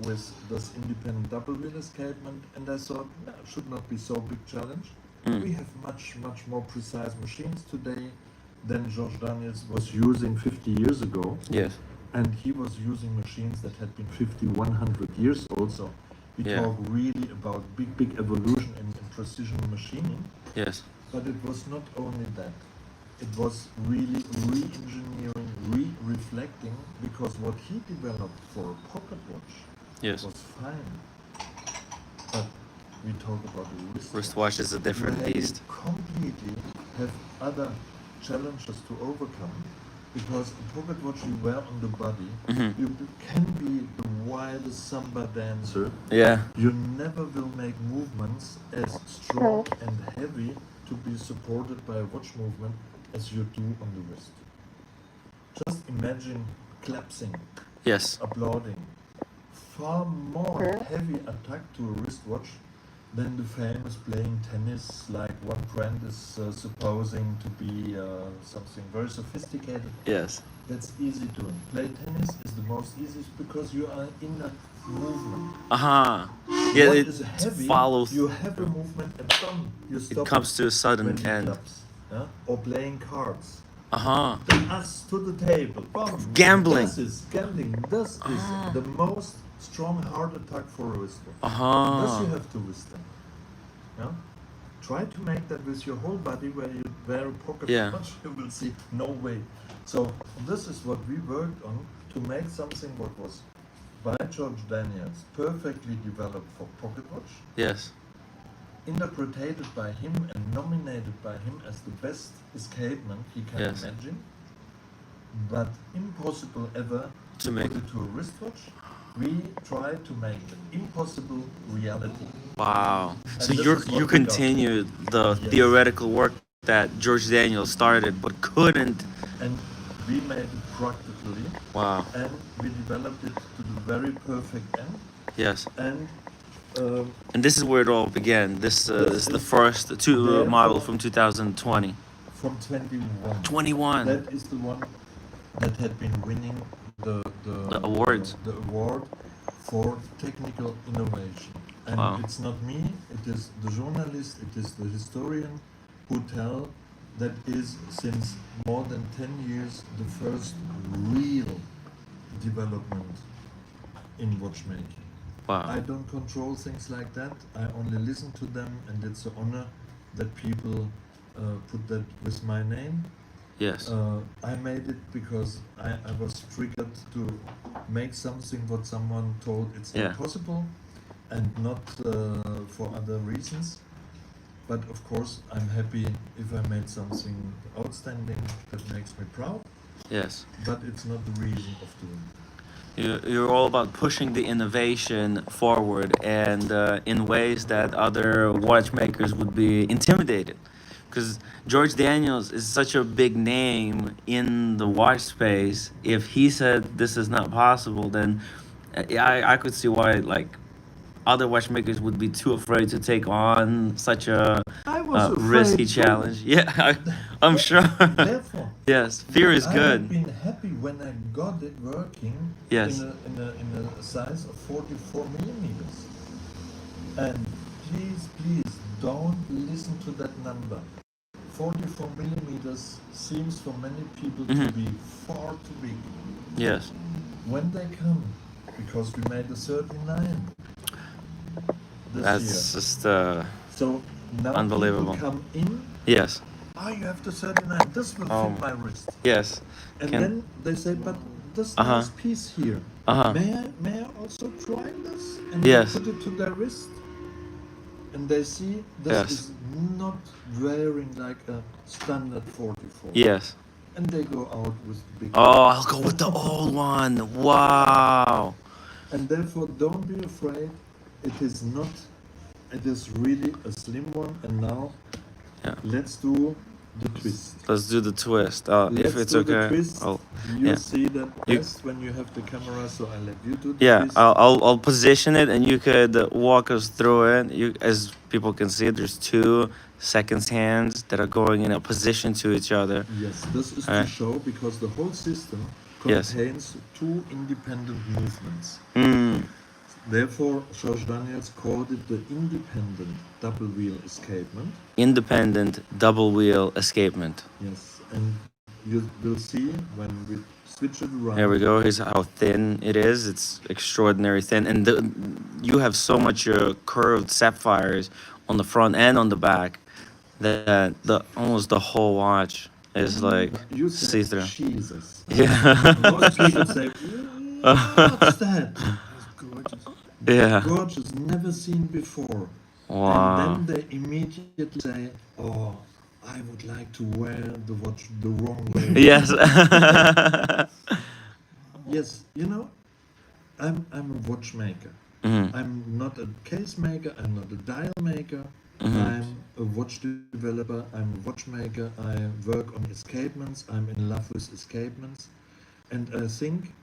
with this independent double wheel escapement, and I thought, no, it should not be so big challenge. We have much more precise machines today than George Daniels was using 50 years ago.
Yes.
And he was using machines that had been 50, 100 years old. So we talk really about big evolution in precision machining.
Yes.
But it was not only that. It was really re-engineering, re-reflecting, because what he developed for a pocket watch was fine. But we talk about the wristwatch.
Wristwatch is a different
where
beast.
you completely have other challenges to overcome, because a pocket watch you wear on the body, you can be the wildest samba dancer.
Yeah.
You never will make movements as strong and heavy to be supported by a watch movement as you do on the wrist. Just imagine clapping, applauding. Far more heavy attack to a wristwatch than the famous playing tennis, like one brand is supposing to be something very sophisticated.
Yes.
That's easy to play tennis is the most easiest because you are in a movement.
Yeah,
what
it
is heavy,
follows.
you have a movement and boom, you stop.
It comes to a sudden
when it
end.
claps, yeah? Or playing cards.
The
ass to the table. Boom.
Gambling.
This is gambling. This is the most strong heart attack for a wristwatch. This you have to withstand. Yeah? Try to make that with your whole body, where you wear a pocket watch, you will see no way. So this is what we worked on to make something what was by George Daniels perfectly developed for pocket watch.
Yes.
Interpreted by him and nominated by him as the best escapement he can imagine, but impossible ever to
make
put it to a wristwatch. We try to make the impossible reality.
Wow.
And
So
this
you
is what we
continued the theoretical work that George Daniels started but couldn't.
And we made it practically.
Wow.
And we developed it to the very perfect end.
Yes.
And
this is where it all began. This is the first model from 2020.
From 21.
21.
That is the one that had been winning the
awards.
The award for technical innovation. And it's not me, it is the journalist, it is the historian who tell that is since more than 10 years the first real development in watchmaking.
Wow.
I don't control things like that. I only listen to them, and it's an honor that people put that with my name.
Yes.
I made it because I was triggered to make something what someone told it's impossible, and not for other reasons. But of course, I'm happy if I made something outstanding that makes me proud.
Yes.
But it's not the reason of doing it.
You're all about pushing the innovation forward, and in ways that other watchmakers would be intimidated. Because George Daniels is such a big name in the watch space. If he said this is not possible, then Yeah, I could see why like other watchmakers would be too afraid to take on such a
I was
risky
afraid too.
challenge. Yeah, I'm sure.
Therefore,
Yes, fear is
I have
good.
been happy when I got it working
Yes.
in a size of 44 millimeters. And please don't listen to that number. 44 millimeters seems for many people to
Mhm.
be far too big.
Yes.
When they come, because we made a 39 this
That's
year.
just
So now
unbelievable.
people come in.
Yes.
You have the 39. This will fit my wrist.
Yes.
And
Can-
then they say, but this
Uh-huh.
nice piece here.
Uh-huh.
May I also try this? And
Yes.
they put it to their wrist. And they see this
Yes.
is not wearing like a standard 44.
Yes.
And they go out with big.
Oh, I'll go with the old one. Wow.
And therefore, don't be afraid. It is not. It is really a slim one. And now, let's do the twist.
Let's do the twist. If
Let's
it's
do
okay.
the twist. You
yeah.
see that
You-
best when you have the camera, so I let you do the
Yeah,
twist.
I'll position it, and you could walk us through it. You, as people can see, there's two seconds hands that are going in a position to each other.
Yes, this is to
Alright.
show because the whole system
Yes.
contains two independent movements.
Mm.
Therefore, George Daniels called it the independent double wheel escapement.
Independent double wheel escapement.
Yes, and you will see when we switch it around.
Here we go. Here's how thin it is. It's extraordinary thin, and you have so much curved sapphires on the front and on the back that almost the whole watch is like
You say,
see through.
Jesus.
Yeah.
Most people say, what's that? Gorgeous.
Yeah.
Gorgeous, never seen before.
Wow.
And then they immediately say, oh, I would like to wear the watch the wrong way.
Yes.
Yes, you know, I'm a watchmaker.
Mhm.
I'm not a case maker, I'm not a dial maker.
Mhm.
I'm a watch developer, I'm a watchmaker, I work on escapements, I'm in love with escapements. And I think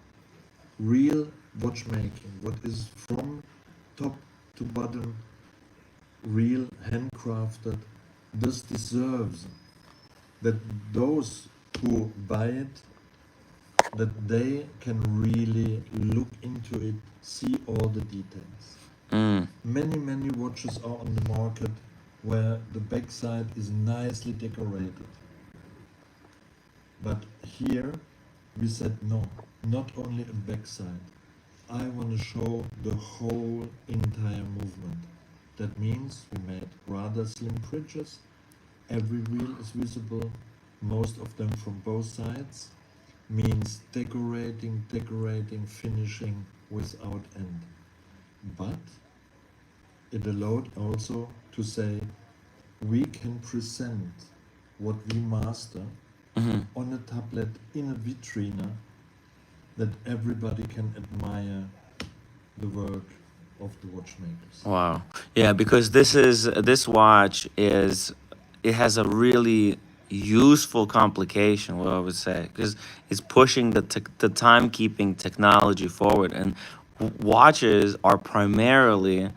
real watchmaking, what is from top to bottom, real handcrafted, this deserves that those who buy it, that they can really look into it, see all the details.
Mm.
Many watches are on the market where the backside is nicely decorated. But here we said no, not only a backside. I want to show the whole entire movement. That means we made rather slim bridges. Every wheel is visible, most of them from both sides. Means decorating, finishing without end. But it allowed also to say we can present what we master
Mhm.
on a tablet in a vitrine that everybody can admire the work of the watchmakers.
Wow. Yeah, because this watch it has a really useful complication, what I would say, because it's pushing the timekeeping technology forward, and watches are primarily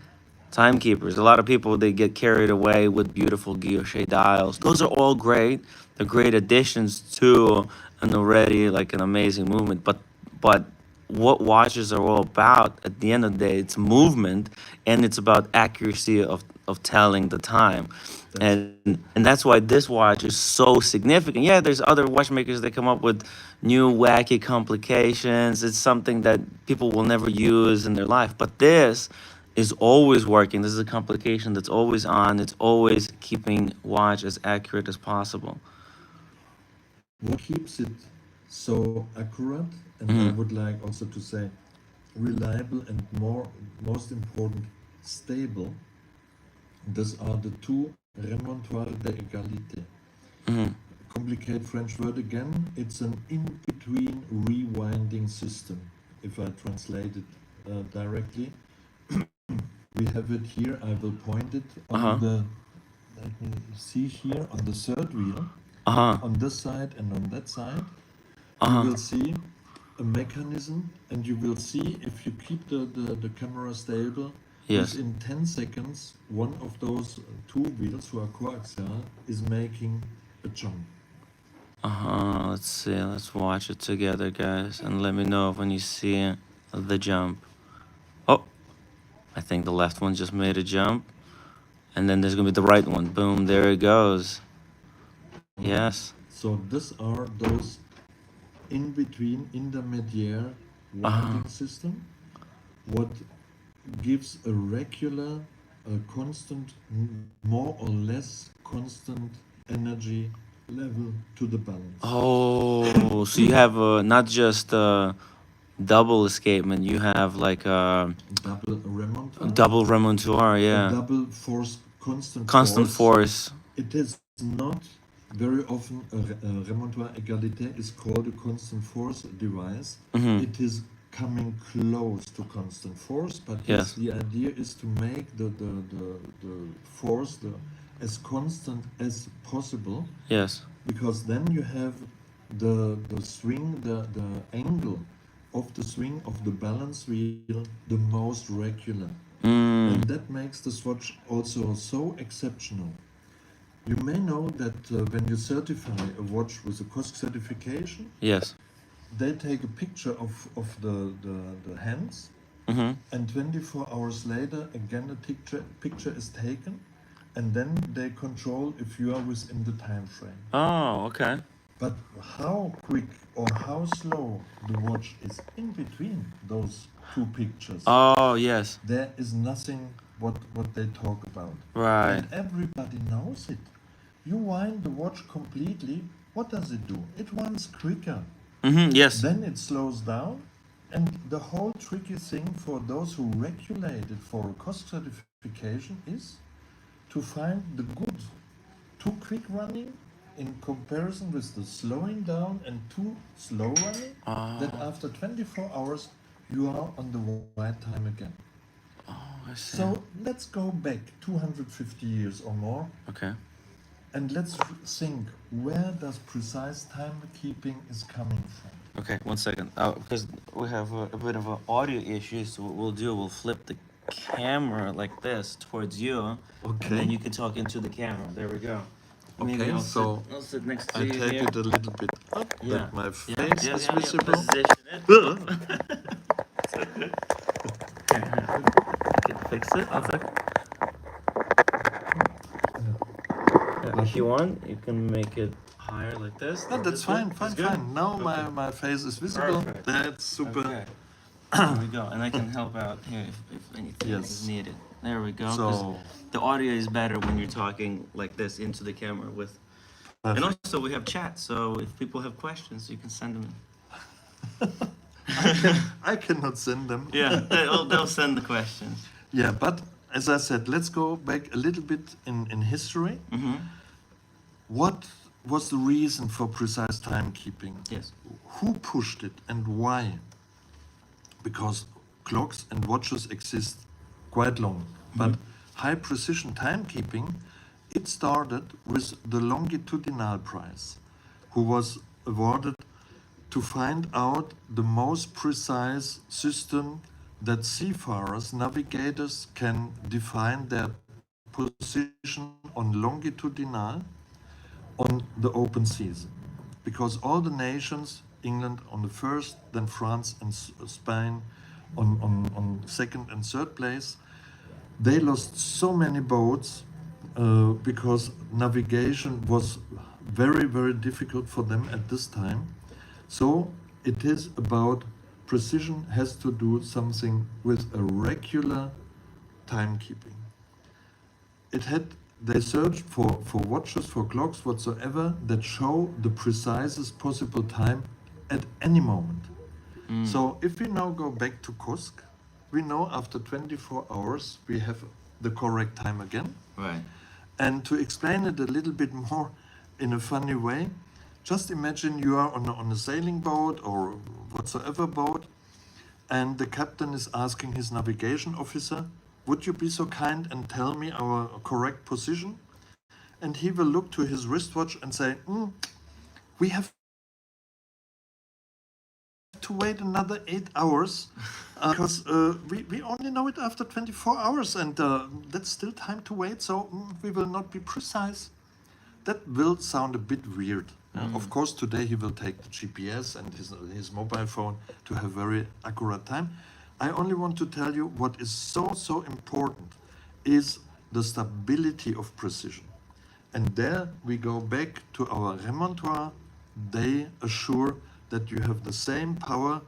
timekeepers. A lot of people, they get carried away with beautiful guilloche dials. Those are all great. They're great additions to an already like an amazing movement, but what watches are all about at the end of the day, it's movement, and it's about accuracy of telling the time. And that's why this watch is so significant. Yeah, there's other watchmakers that come up with new wacky complications. It's something that people will never use in their life, but this is always working. This is a complication that's always on. It's always keeping watch as accurate as possible.
What keeps it so accurate, and I
Mhm.
would like also to say reliable and most important, stable. These are the two remontoirs d'égalité.
Mhm.
Complicated French word again. It's an in-between rewinding system, if I translate it directly. We have it here. I will point it on
Uh-huh.
the. Let me see here on the third wheel.
Uh-huh.
On this side and on that side,
Uh-huh.
you will see a mechanism, and you will see if you keep the camera stable,
Yes.
within 10 seconds, one of those two wheels who are coaxial is making a jump.
Let's see. Let's watch it together, guys, and let me know when you see the jump. Oh, I think the left one just made a jump, and then there's gonna be the right one. Boom! There it goes. Yes.
So these are those in between intermediate winding system, what gives a regular, constant, more or less constant energy level to the balance.
Oh, so you have not just double escapement. You have like a
double remontoire.
Double remontoire, yeah.
A double force,
constant force.
It is not very often a remontoire égalité is called a constant force device.
Mhm.
It is coming close to constant force, but
Yes.
the idea is to make the force as constant as possible.
Yes.
Because then you have the swing, the angle of the swing of the balance wheel the most regular. And that makes the swatch also so exceptional. You may know that when you certify a watch with a COSC certification,
Yes.
they take a picture of the hands, and 24 hours later again a picture is taken, and then they control if you are within the time frame.
Oh, okay.
But how quick or how slow the watch is in between those two pictures,
Oh, yes.
there is nothing what they talk about.
Right.
And everybody knows it. You wind the watch completely, what does it do? It winds quicker.
Yes.
Then it slows down, and the whole tricky thing for those who regulate it for a COSC certification is to find the good, too quick running in comparison with the slowing down and too slow running, that after 24 hours you are on the right time again.
I see.
So let's go back 250 years or more.
Okay.
And let's think, where does precise timekeeping is coming from?
Okay, 1 second. Because we have a bit of an audio issue, so what we'll do, we'll flip the camera like this towards you,
Okay.
and then you can talk into the camera. There we go. Maybe
Okay,
I'll sit next to
I
you
take
here.
it a little bit up,
Yeah.
that my face
Yeah,
is
yeah,
visible.
Position it. Can fix it. 1 second. Yeah, if you want, you can make it higher like this.
No, that's fine, fine, fine. Now my face is visible.
Perfect.
That's super.
Okay. There we go, and I can help out here if anything
Yes.
is needed. There we go. 'cause
So-
the audio is better when you're talking like this into the camera with. And
Perfect.
also we have chat, so if people have questions, you can send them.
I cannot send them.
Yeah, they'll send the questions.
Yeah, but as I said, let's go back a little bit in history. What was the reason for precise timekeeping?
Yes.
Who pushed it and why? Because clocks and watches exist quite long, but high precision timekeeping, it started with the longitudinal prize, who was awarded to find out the most precise system that seafarers, navigators can define their position on longitudinal on the open seas. Because all the nations, England on the first, then France and Spain on second and third place, they lost so many boats because navigation was very, very difficult for them at this time. So it is about precision has to do something with a regular timekeeping. They searched for watches, for clocks, whatsoever, that show the precisest possible time at any moment. So if we now go back to COSC, we know after 24 hours we have the correct time again.
Right.
And to explain it a little bit more in a funny way, just imagine you are on a sailing boat or whatsoever boat, and the captain is asking his navigation officer, would you be so kind and tell me our correct position? And he will look to his wristwatch and say, we have to wait another 8 hours because we only know it after 24 hours, and that's still time to wait, so we will not be precise. That will sound a bit weird. Of course, today he will take the GPS and his mobile phone to have very accurate time. I only want to tell you what is so important is the stability of precision. And there we go back to our remontoire. They assure that you have the same power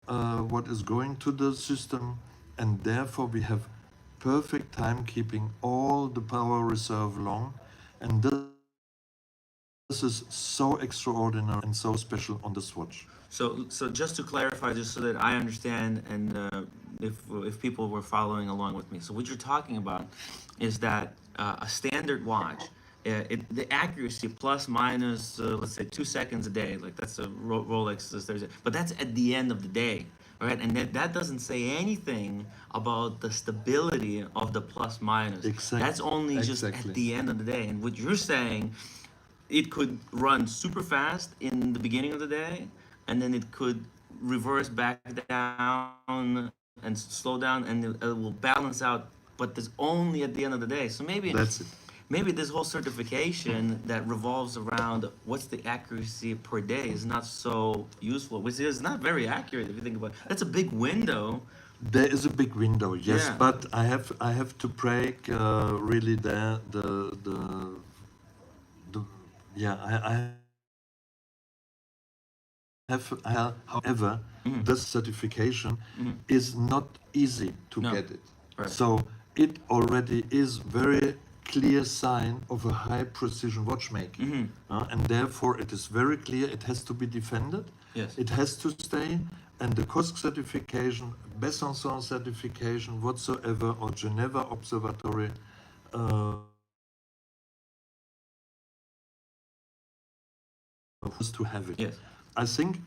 what is going to the system, and therefore we have perfect timekeeping, all the power reserve long, and this is so extraordinary and so special on this watch.
So just to clarify, just so that I understand, and if people were following along with me, so what you're talking about is that a standard watch, the accuracy plus minus, let's say 2 seconds a day, like that's a Rolex, but that's at the end of the day, right? And that doesn't say anything about the stability of the plus minus.
Exactly.
That's only just at the end of the day. And what you're saying, it could run super fast in the beginning of the day, and then it could reverse back down and slow down, and it will balance out, but there's only at the end of the day. So maybe
That's it.
maybe this whole certification that revolves around what's the accuracy per day is not so useful, which is not very accurate if you think about it. That's a big window.
There is a big window, yes,
Yeah.
but I have to break really the yeah, I have, however, this certification is not easy to
No.
get it.
Right.
So it already is very clear sign of a high precision watchmaking. And therefore it is very clear it has to be defended.
Yes.
It has to stay, and the COSC certification, Besançon certification, whatsoever, or Geneva Observatory, who's to have it.
Yes.
I think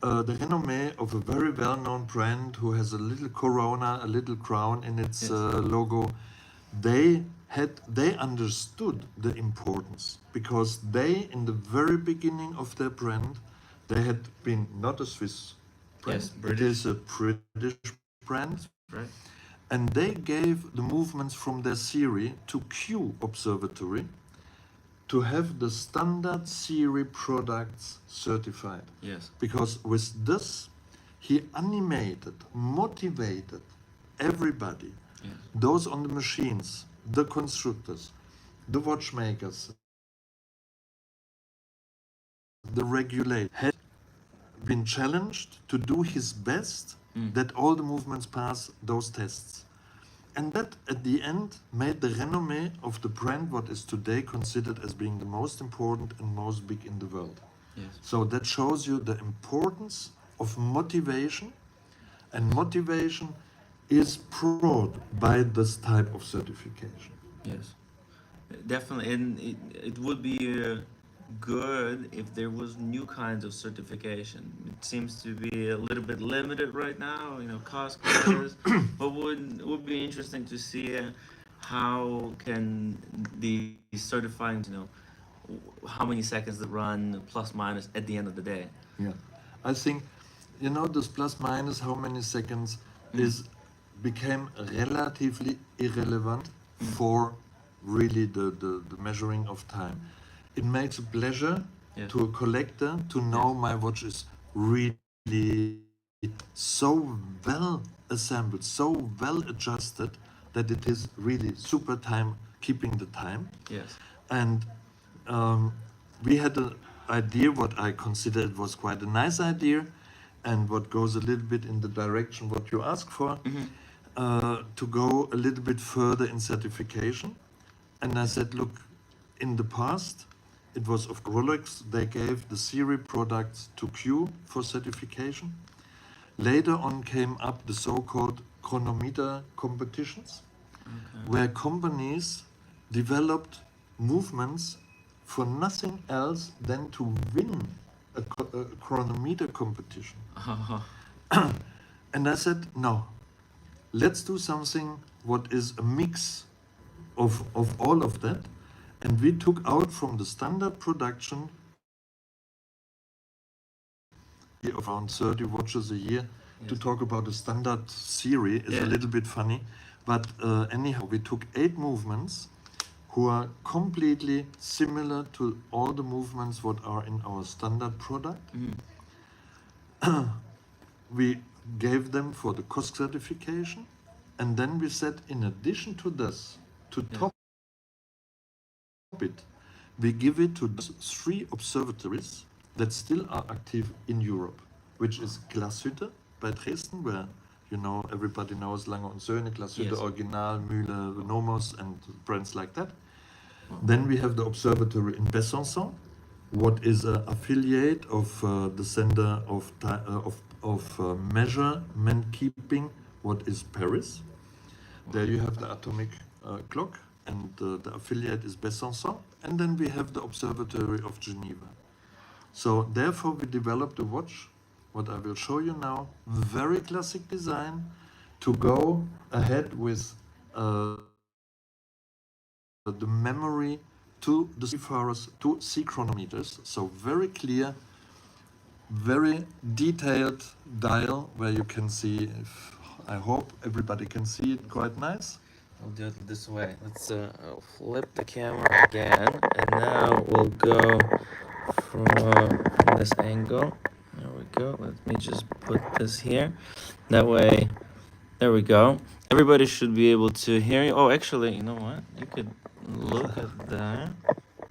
the renommee of a very well-known brand who has a little corona, a little crown in its logo, they understood the importance, because they, in the very beginning of their brand, they had been not a Swiss brand.
Yes,
It
British.
is a British brand.
Right.
And they gave the movements from their series to Q Observatory to have the standard series products certified.
Yes.
Because with this, he animated, motivated everybody, those on the machines, the constructors, the watchmakers, the regulator, had been challenged to do his best that all the movements pass those tests. And that, at the end, made the renommee of the brand what is today considered as being the most important and most big in the world.
Yes.
So that shows you the importance of motivation, and motivation is brought by this type of certification.
Yes, definitely, and it would be good if there was new kinds of certification. It seems to be a little bit limited right now, cost cutters, but would be interesting to see how can the certifying, how many seconds that run plus minus at the end of the day.
Yeah, I think, this plus minus how many seconds became relatively irrelevant for really the measuring of time. It makes a pleasure to a collector to know my watch is really so well assembled, so well adjusted that it is really super time keeping the time.
Yes.
And we had an idea, what I considered was quite a nice idea, and what goes a little bit in the direction what you ask for, to go a little bit further in certification. And I said, look, in the past, it was of Rolex, they gave the series products to Q for certification. Later on came up the so-called chronometer competitions, where companies developed movements for nothing else than to win a chronometer competition. And I said, no, let's do something what is a mix of all of that. And we took out from the standard production of around 30 watches a year. To talk about a standard series is a little bit funny. But anyhow, we took 8 movements who are completely similar to all the movements what are in our standard product. We gave them for the cost certification, and then we said, in addition to this, to top it, we give it to 3 observatories that still are active in Europe, which is Glashütte by Dresden, where you know everybody knows Lange und Söhne, Glashütte, Original, Mühle, Nomos, and brands like that. Then we have the observatory in Besançon, what is an affiliate of the Center of Measurement Keeping, what is Paris. There you have the atomic clock, and the affiliate is Besançon. And then we have the observatory of Geneva. So therefore we developed a watch, what I will show you now, very classic design, to go ahead with the memory to the seafarers, to sea chronometers. So very clear, very detailed dial where you can see, I hope everybody can see it quite nice.
I'll do it this way. Let's flip the camera again, and now we'll go from this angle. There we go. Let me just put this here. That way, there we go. Everybody should be able to hear you. Oh, actually, you know what? You could look at that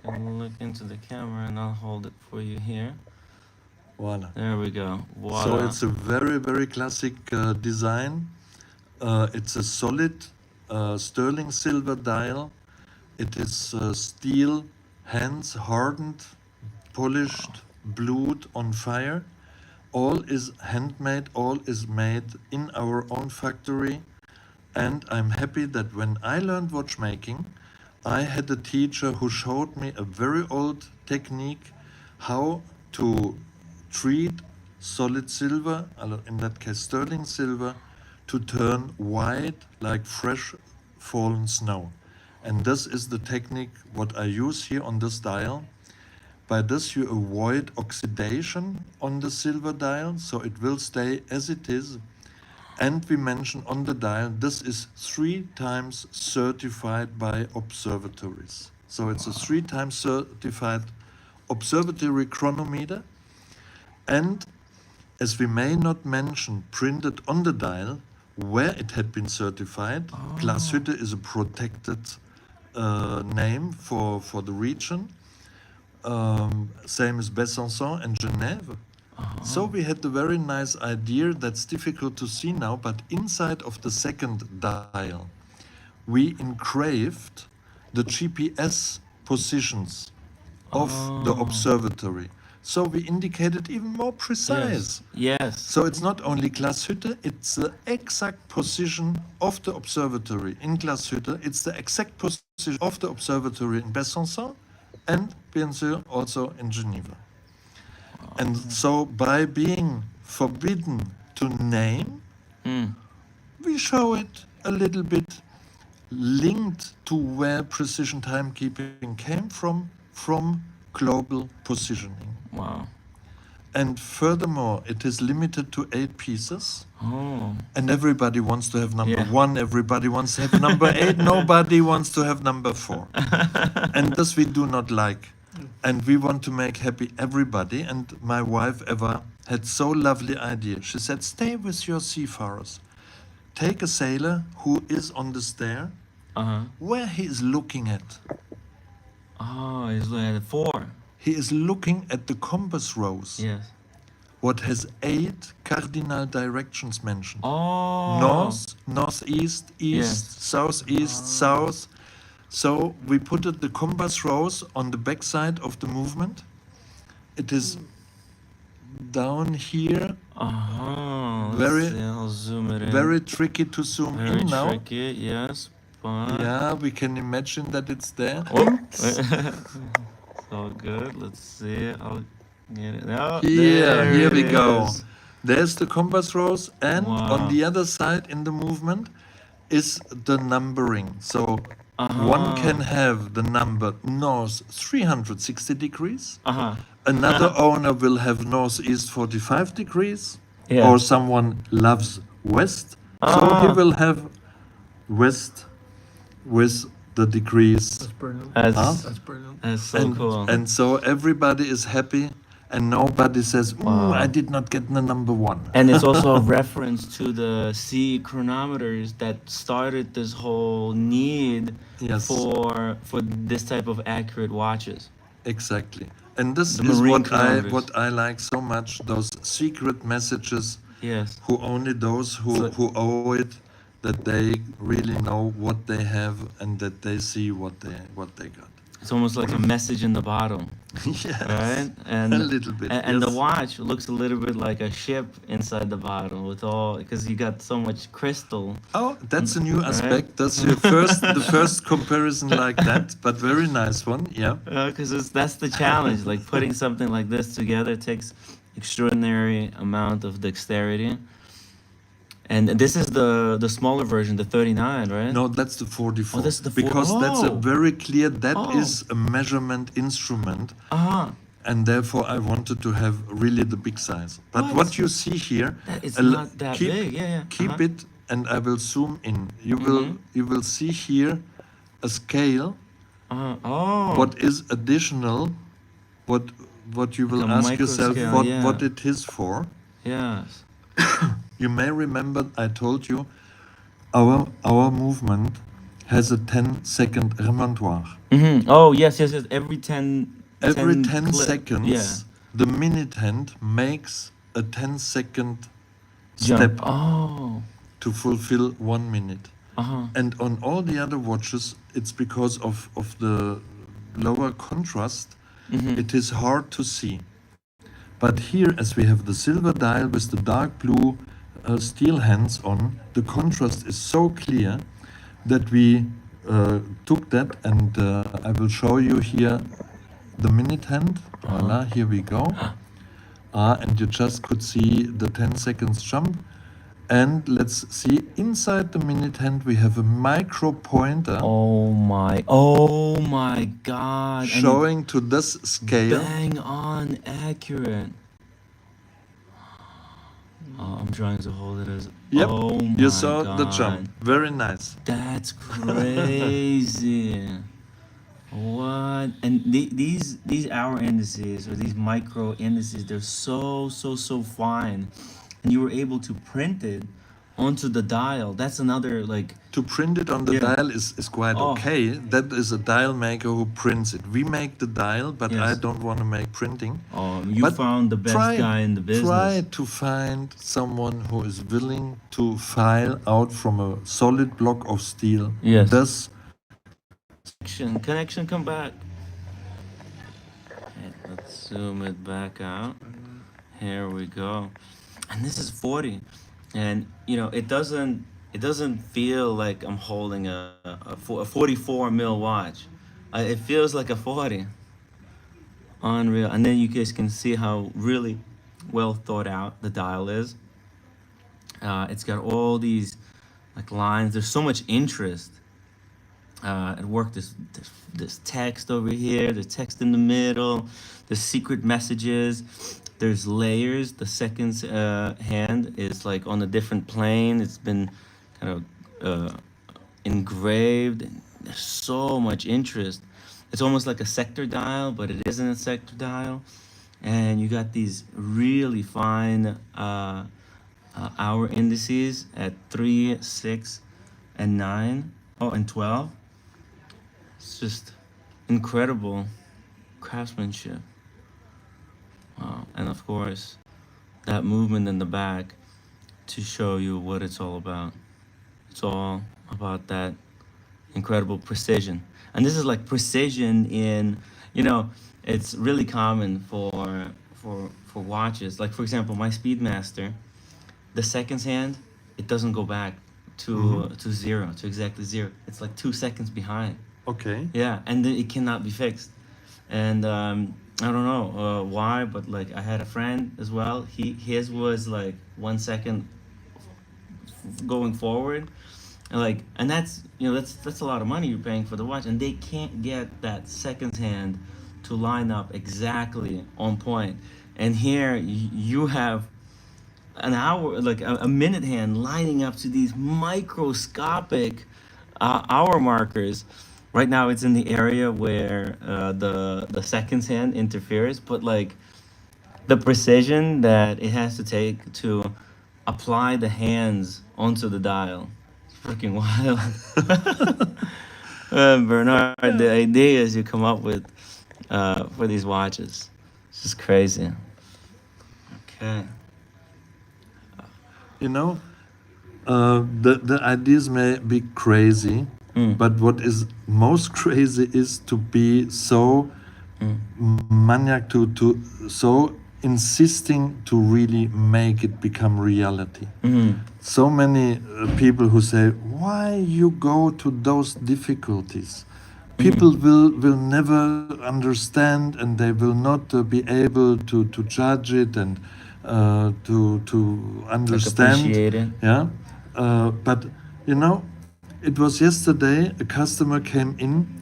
and look into the camera, and I'll hold it for you here.
Voila.
There we go. Voila.
So it's a very, very classic design. It's a solid sterling silver dial. It is steel hands, hardened, polished, blued on fire. All is handmade, all is made in our own factory. And I'm happy that when I learned watchmaking, I had a teacher who showed me a very old technique how to treat solid silver, in that case sterling silver, to turn white like fresh fallen snow. And this is the technique what I use here on this dial. By this you avoid oxidation on the silver dial, so it will stay as it is. And we mention on the dial, this is 3 times certified by observatories. So it's a 3 times certified observatory chronometer. And as we may not mention printed on the dial where it had been certified, Glashütte is a protected name for the region. Same as Besançon and Geneva. So we had the very nice idea that's difficult to see now, but inside of the second dial, we engraved the GPS positions of the observatory. So we indicated even more precise.
Yes.
So it's not only Glashütte, it's the exact position of the observatory in Glashütte. It's the exact position of the observatory in Besançon, and bien sûr also in Geneva. And so by being forbidden to name, we show it a little bit linked to where precision timekeeping came from global positioning.
Wow.
And furthermore, it is limited to 8 pieces.
Oh.
And everybody wants to have number 1, everybody wants to have number 8, nobody wants to have number 4. And this we do not like. And we want to make happy everybody. And my wife Eva had so lovely idea. She said, stay with your seafarers. Take a sailor who is on the stair, where he is looking at.
Oh, he's looking at 4.
He is looking at the compass rose.
Yes.
What has 8 cardinal directions mentioned.
Oh.
North, northeast, east, southeast, south. So we put the compass rose on the back side of the movement. It is down here.
I'll zoom it in.
Very tricky to zoom in now.
Very tricky, yes. But
yeah, we can imagine that it's there.
So good. Let's see. I'll get it out.
Here we go. There's the compass rose, and on the other side in the movement is the numbering. So One can have the number north 360 degrees.
Uh-huh.
Another owner will have northeast 45 degrees.
Yeah.
Or someone loves west. So he will have west with the degrees.
That's brilliant.
That's,
That's brilliant.
that's so
and,
cool.
and so everybody is happy and nobody says, I did not get the number one.
And it's also a reference to the C chronometers that started this whole need
Yes.
for this type of accurate watches.
Exactly. And this
The
is
marine
what I like so much, those secret messages.
Yes.
Who only those who owe it, that they really know what they have and that they see what they got.
It's almost like a message in the bottom.
Yes.
Right? And
a little bit.
And
yes.
the watch looks a little bit like a ship inside the bottle with all, because you got so much crystal.
Oh, that's a new
Right?
aspect. That's your the first comparison like that, but very nice one. Yeah.
Because that's the challenge. Like putting something like this together takes extraordinary amount of dexterity. And this is the smaller version, the 39, right?
No, that's the 44.
Oh, that's the
because that's a very clear. That is
Oh.
a measurement instrument.
Uh-huh.
And therefore, I wanted to have really the big size. But what you see here,
It's not that big. Yeah.
keep it, and I will zoom in. You will see here a scale.
Oh.
What is additional? What you will
Like a
ask yourself
microscale,
what it is for.
Yes.
You may remember I told you our movement has a 10-second remontoire.
Mm-hmm. Oh, yes. Every 10
Every 10
clip.
seconds,
Yeah.
the minute hand makes a 10-second
Jump.
step
Oh.
to fulfill 1 minute.
Uh-huh.
And on all the other watches, it's because of the lower contrast, it is hard to see. But here, as we have the silver dial with the dark blue steel hands on, the contrast is so clear that we took that, and I will show you here the minute hand. Voila, here we go. And you just could see the 10 seconds jump. And let's see, inside the minute hand we have a micro pointer.
Oh my God. And
Showing to this scale.
bang on accurate. Oh, I'm trying to hold it as.
Yep,
Oh my
you saw
God.
the jump. Very nice.
That's crazy. What? And these hour indices or these micro indices, they're so fine, and you were able to print it onto the dial. That's another like.
To print it on the dial is quite okay. That is a dial maker who prints it. We make the dial, but I
Yes.
don't want to make printing.
Oh, you
But
found the best guy in the business.
Try to find someone who is willing to file out from a solid block of steel.
Yes.
This
Connection, come back. Okay, let's zoom it back out. Here we go. And this is 40, and it doesn't feel like I'm holding a 44 mil watch. It feels like a 40. Unreal. And then you guys can see how really well thought out the dial is. It's got all these like lines. There's so much interest at work. There's text over here. There's text in the middle. There's secret messages. There's layers. The second hand is like on a different plane. It's been kind of engraved. And there's so much interest. It's almost like a sector dial, but it isn't a sector dial. And you got these really fine hour indices at 3, 6, and 9. Oh, and 12. It's just incredible craftsmanship. Wow. And of course, that movement in the back to show you what it's all about. It's all about that incredible precision. And this is like precision in, it's really common for watches. Like for example, my Speedmaster, the seconds hand, it doesn't go back to zero, to exactly zero. It's like 2 seconds behind.
Okay.
Yeah, and then it cannot be fixed. And I don't know why, but like I had a friend as well. His was like 1 second going forward, And that's that's a lot of money you're paying for the watch, and they can't get that second hand to line up exactly on point. And here you have an hour, like a minute hand lining up to these microscopic hour markers. Right now it's in the area where the seconds hand interferes, but like the precision that it has to take to apply the hands onto the dial, it's freaking wild. Bernard, the ideas you come up with for these watches, it's just crazy. Okay.
You know, the ideas may be crazy, but what is most crazy is to be so maniac, to so insisting to really make it become reality. So many people who say, why you go to those difficulties? People will never understand, and they will not be able to judge it and to understand.
Appreciate it.
Yeah, but you know, it was yesterday. A customer came in.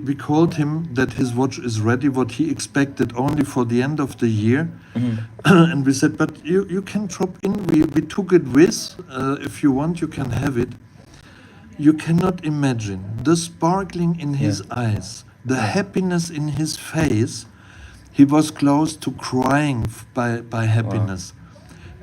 We called him that his watch is ready. What he expected only for the end of the year, and we said, but you can drop in. We took it with. If you want, you can have it. You cannot imagine the sparkling in his eyes, the happiness in his face. He was close to crying by happiness.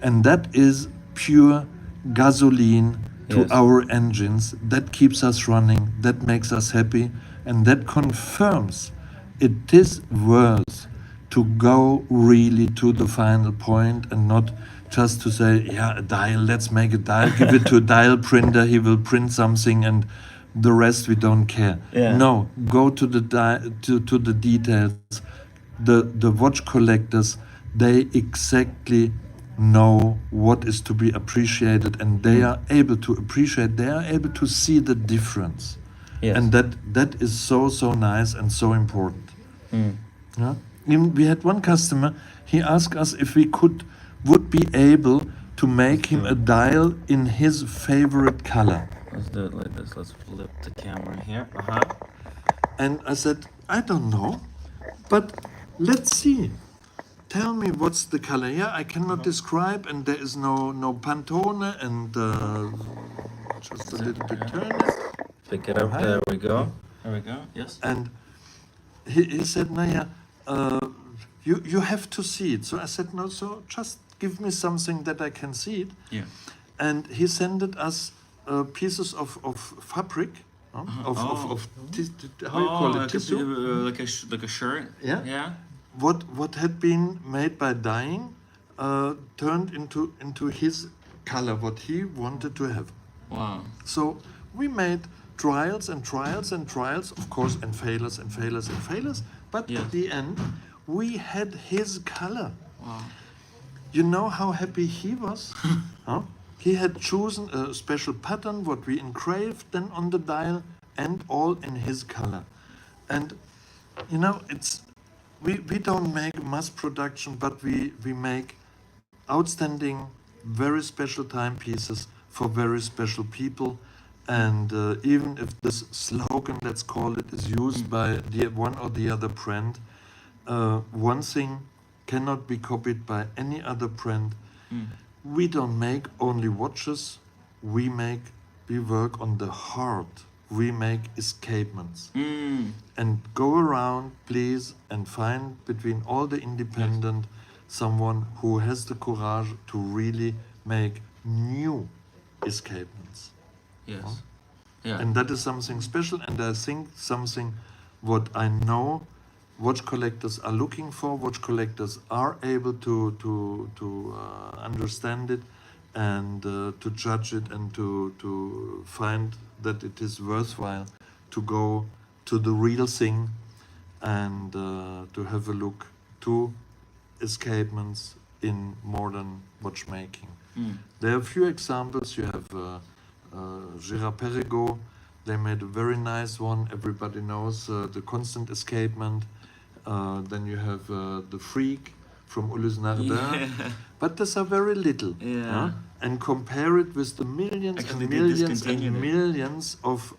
And that is pure gasoline to our engines. That keeps us running, that makes us happy, and that confirms it is worth to go really to the final point and not just to say, yeah, a dial, let's make a dial, give it to a dial printer, he will print something, and the rest we don't care.
Yeah.
No, go to the to the details. The watch collectors, they exactly know what is to be appreciated, and they are able to appreciate, they are able to see the difference.
Yes.
And that is so nice and so important. Yeah? Even we had one customer, he asked us if we would be able to make him a dial in his favorite color.
Let's do it like this. Let's flip the camera here.
And I said, I don't know, but let's see. Tell me what's the color. Yeah, I cannot describe, and there is no Pantone, and just a little bit turn it.
Pick it up. There we go. There we go. Yes.
And he said, Naya, you have to see it. So I said, no, so just give me something that I can see it.
Yeah.
And he sent us pieces of fabric, how you call it, tissue?
Like a shirt.
Yeah.
Yeah.
What had been made by dyeing turned into his color, what he wanted to have.
Wow.
So we made trials and trials and trials, of course, and failures and failures and failures. But at the end, we had his color.
Wow.
You know how happy he was? Huh? He had chosen a special pattern, what we engraved then on the dial, and all in his color. And you know, we don't make mass production, but we make outstanding, very special timepieces for very special people. And even if this slogan, let's call it, is used by the one or the other brand, one thing cannot be copied by any other brand. We don't make only watches, we work on the heart. We make escapements. And go around, please, and find between all the independent someone who has the courage to really make new escapements.
Yes. Yeah.
And that is something special, and I think something what I know watch collectors are looking for, watch collectors are able to understand it and to judge it and to find that it is worthwhile to go to the real thing and to have a look to escapements in modern watchmaking. There are a few examples. You have Girard-Perregaux. They made a very nice one. Everybody knows the constant escapement. Then you have the Freak from Ulysse-Nardin, but these are very little.
Yeah.
And compare it with the millions
Actually,
and
they
millions
discontinued
and
it.
millions of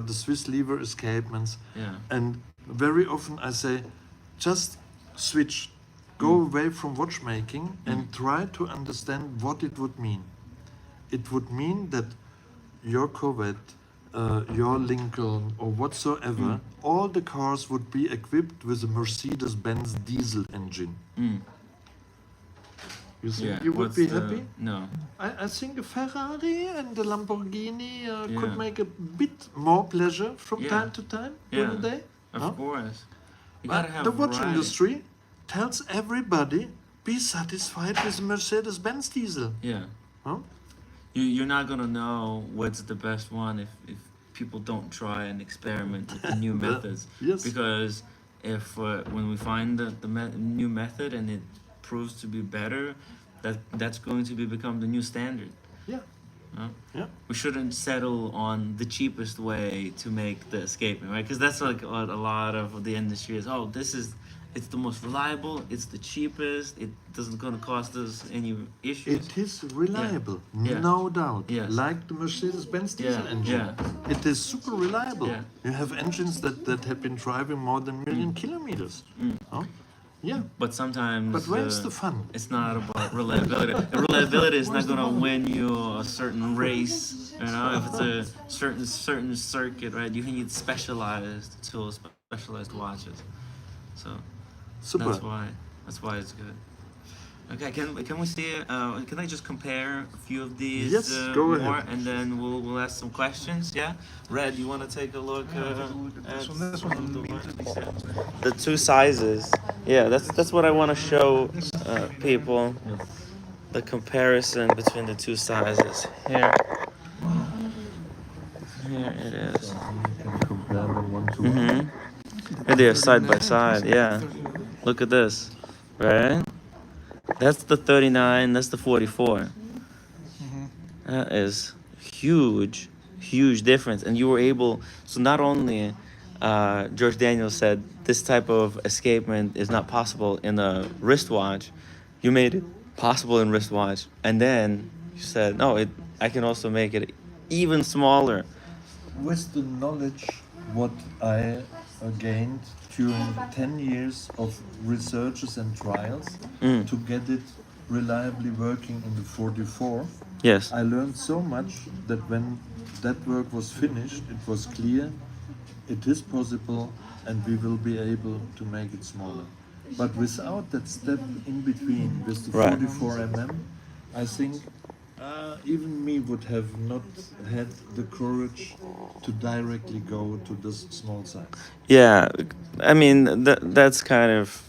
the Swiss lever escapements.
Yeah.
And very often I say, just switch, go away from watchmaking and try to understand what it would mean. It would mean that your Corvette, your Lincoln or whatsoever, all the cars would be equipped with a Mercedes-Benz diesel engine. You think you would be happy?
No.
I think a Ferrari and a Lamborghini could
Yeah.
make a bit more pleasure from
Yeah.
time to time during the day.
Of course. You
But
gotta have
the watch
variety.
industry tells everybody, be satisfied with a Mercedes-Benz diesel.
Yeah.
Huh?
You're not gonna know what's the best one if people don't try and experiment with the new methods.
Yes.
Because if when we find the new method and it proves to be better, that's going to become the new standard.
Yeah.
Huh?
Yeah.
We shouldn't settle on the cheapest way to make the escapement, right? Because that's like what a lot of the industry is. Oh, it's the most reliable, it's the cheapest, it doesn't gonna cost us any issues.
It is reliable,
Yeah.
no doubt.
Yes.
Like the Mercedes-Benz diesel
Yeah,
engine.
yeah.
It is super reliable.
Yeah.
You have engines that have been driving more than a million kilometers. Huh? Yeah.
But sometimes
But where's the fun?
It's not about reliability. Reliability is not gonna win you a certain race. You know, if it's a certain circuit, right? You need specialized tools, specialized watches. So
Super.
that's why it's good. Okay, can we see? Can I just compare a few of these?
Yes, go
more,
ahead.
and then we'll ask some questions. Yeah, Red, you want to take a look? At the two sizes. Yeah, that's what I want to show people. The comparison between the two sizes. Here it is.
Compare them one to
one. And they're side by side. Yeah, look at this, right? That's the 39, that's the 44. That is huge difference. And you were able, so not only George Daniels said this type of escapement is not possible in a wristwatch, you made it possible in wristwatch. And then you said, no, I can also make it even smaller.
With the knowledge what I gained during 10 years of researches and trials to get it reliably working in the 44.
Yes.
I learned so much that when that work was finished, it was clear it is possible and we will be able to make it smaller. But without that step in between with the 44 mm, I think even me would have not had the courage to directly go to this small size.
Yeah, I mean that's kind of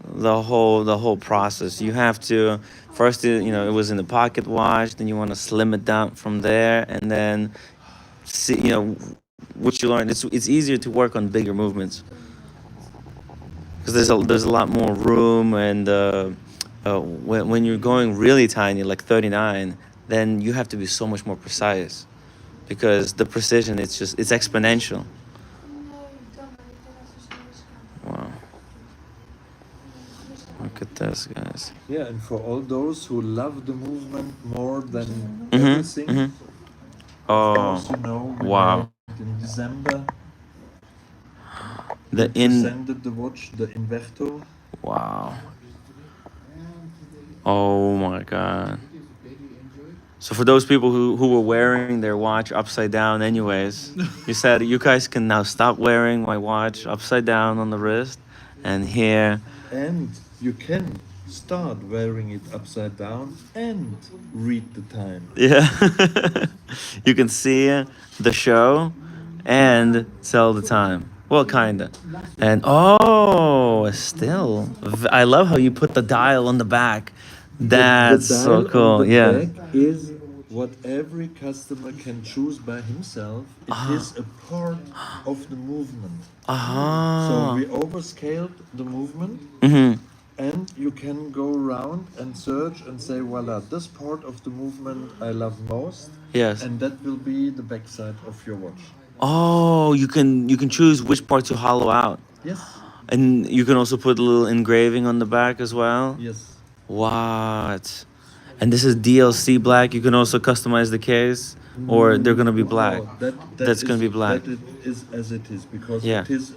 the whole process. You have to first, it was in the pocket watch, then you want to slim it down from there, and then see, what you learn. It's easier to work on bigger movements because there's a lot more room, and when you're going really tiny, like 39, then you have to be so much more precise because the precision it's exponential. Wow. Look at this, guys.
Yeah, and for all those who love the movement more than everything,
oh,
of course,
wow.
In December,
the
presented the watch, the Inverto.
Wow. Oh my God. So for those people who were wearing their watch upside down anyways, you said you guys can now stop wearing my watch upside down on the wrist, and here.
And you can start wearing it upside down and read the time.
Yeah. You can see the show and tell the time. Well, kinda. And still, I love how you put the dial on the back. That's so cool. Yeah.
Back is what every customer can choose by himself. It is a part of the movement. So we overscaled the movement, and you can go around and search and say, voila, this part of the movement I love most.
Yes.
And that will be the backside of your watch.
Oh, you can choose which part to hollow out.
Yes.
And you can also put a little engraving on the back as well?
Yes.
What? And this is DLC black. You can also customize the case, or they're gonna be black.
No,
That's gonna be black.
That it is as it is because
Yeah.
it is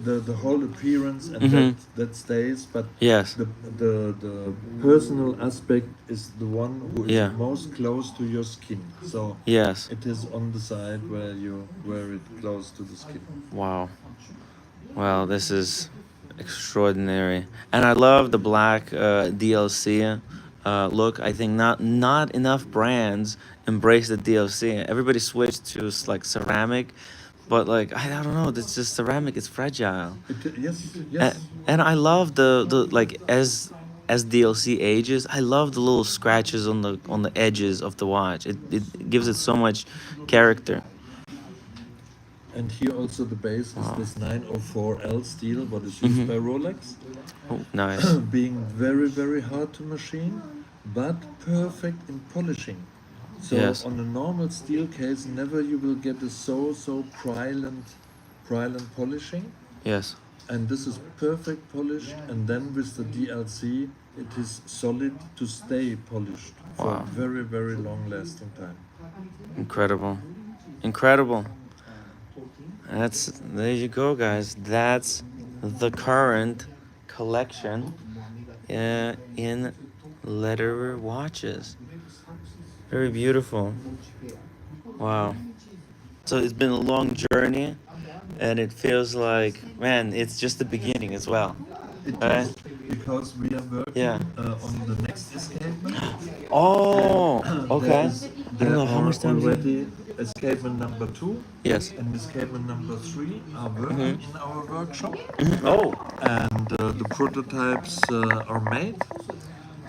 the whole appearance and
Mhm.
that stays. But
Yes.
the personal aspect is the one who is
Yeah.
most close to your skin. So
Yes.
it is on the side where you wear it close to the skin.
Wow. Wow, this is extraordinary. And I love the black DLC look. I think not enough brands embrace the DLC. Everybody switched to like ceramic, but like I don't know, it's just ceramic is fragile.
Yes.
And I love the like as DLC ages, I love the little scratches on the edges of the watch. It gives it so much character.
And here also the base is this 904L steel, what is used by Rolex.
Oh, nice.
Being very, very hard to machine, but perfect in polishing. So
Yes.
on a normal steel case, never you will get a so brilliant polishing.
Yes.
And this is perfect polish. And then with the DLC, it is solid to stay polished for
Wow.
a very, very long lasting time.
Incredible. Incredible. There you go, guys. That's the current collection in leather watches. Very beautiful. Wow. So it's been a long journey, and it feels like, man, it's just the beginning as well. Right?
Because we are working
Yeah.
On the next escapement.
Oh, okay. I don't know how
There
much
are
time.
already escapement number 2
Yes.
and escapement number 3 are working in our workshop.
Oh.
And the prototypes are made.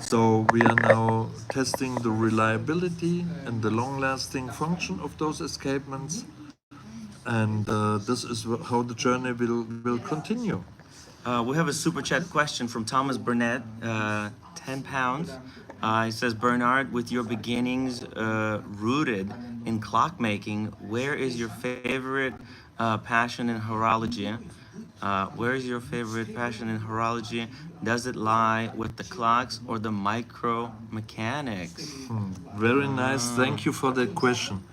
So we are now testing the reliability and the long-lasting function of those escapements. And this is how the journey will continue.
We have a super chat question from Thomas Burnett, 10 pounds. He says, Bernard, with your beginnings rooted in clockmaking, where is your favorite passion in horology? Where is your favorite passion in horology? Does it lie with the clocks or the micro mechanics?
Very nice. Thank you for that question.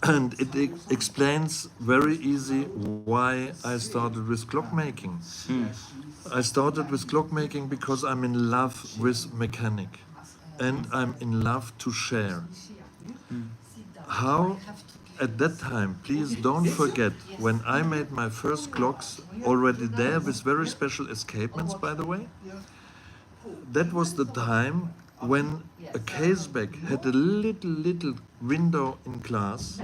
And it explains very easy why I started with clockmaking. I started with clockmaking because I'm in love with mechanic and I'm in love to share. How at that time, please don't forget, when I made my first clocks already there with very special escapements, by the way, that was the time when a caseback had a little window in glass.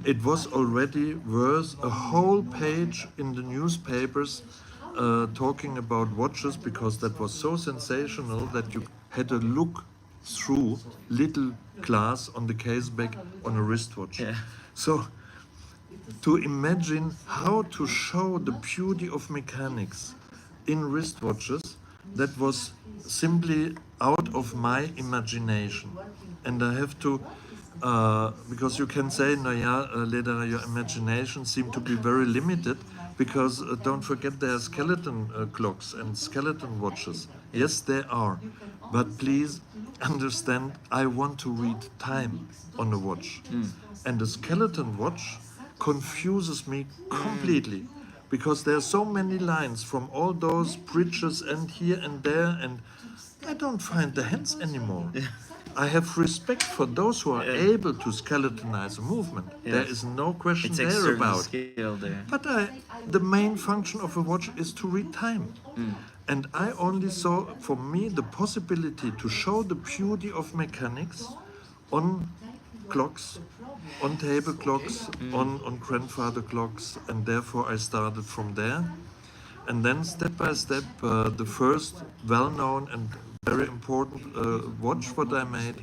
It was already worth a whole page in the newspapers talking about watches, because that was so sensational that you had to look through little glass on the caseback on a wristwatch.
Yeah.
So to imagine how to show the beauty of mechanics in wristwatches, that was simply out of my imagination. And I have to, because you can say, no, yeah, Lederer, your imagination seemed to be very limited, because don't forget there are skeleton clocks and skeleton watches. Yes, there are. But please understand, I want to read time on a watch. And a skeleton watch confuses me completely, because there are so many lines from all those bridges and here and there, and I don't find the hands anymore. I have respect for those who are able to skeletonize a movement.
Yes.
There is no question
It's
there
certain
about.
skill there.
But the main function of a watch is to read time. And I only saw, for me, the possibility to show the beauty of mechanics on clocks, on table clocks, on grandfather clocks, and therefore I started from there. And then step by step, the first well-known and very important watch what I made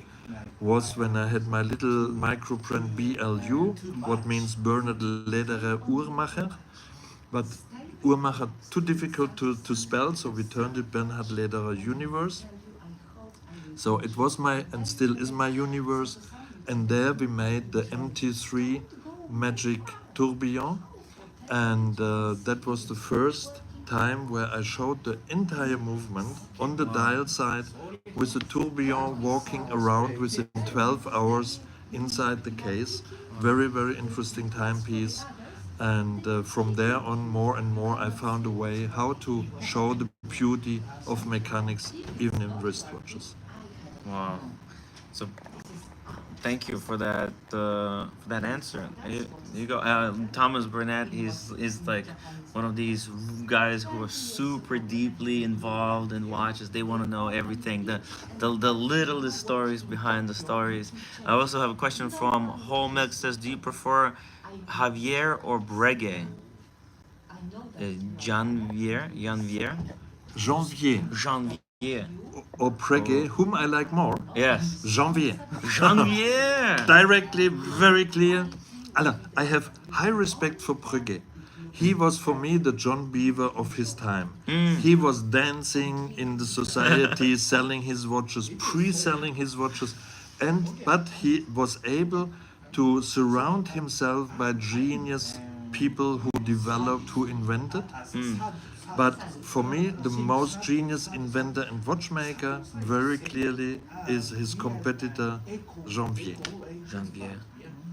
was when I had my little microprint BLU, what means Bernard Lederer Uhrmacher. But Uhrmacher too difficult to spell, so we turned it Bernhard Lederer Universe. So it was my, and still is my universe. And there we made the MT3 Magic Tourbillon. And that was the first time where I showed the entire movement on the dial side with the tourbillon walking around within 12 hours inside the case. Very, very interesting timepiece. And from there on, more and more, I found a way how to show the beauty of mechanics even in wristwatches.
Wow. So thank you for that answer. You go, Thomas Burnett. He's like one of these guys who are super deeply involved in watches. They want to know everything, the littlest stories behind the stories. I also have a question from Whole Milk. Says, do you prefer Javier or Breguet? Janvier.
Or Breguet, whom I like more?
Yes.
Janvier.
Janvier.
Directly, very clear. Alors, I have high respect for Breguet. He was for me the John Beaver of his time. He was dancing in the society, selling his watches, pre-selling his watches, but he was able to surround himself by genius people who developed, who invented. But for me, the most genius inventor and watchmaker, very clearly, is his competitor, Janvier.
Janvier.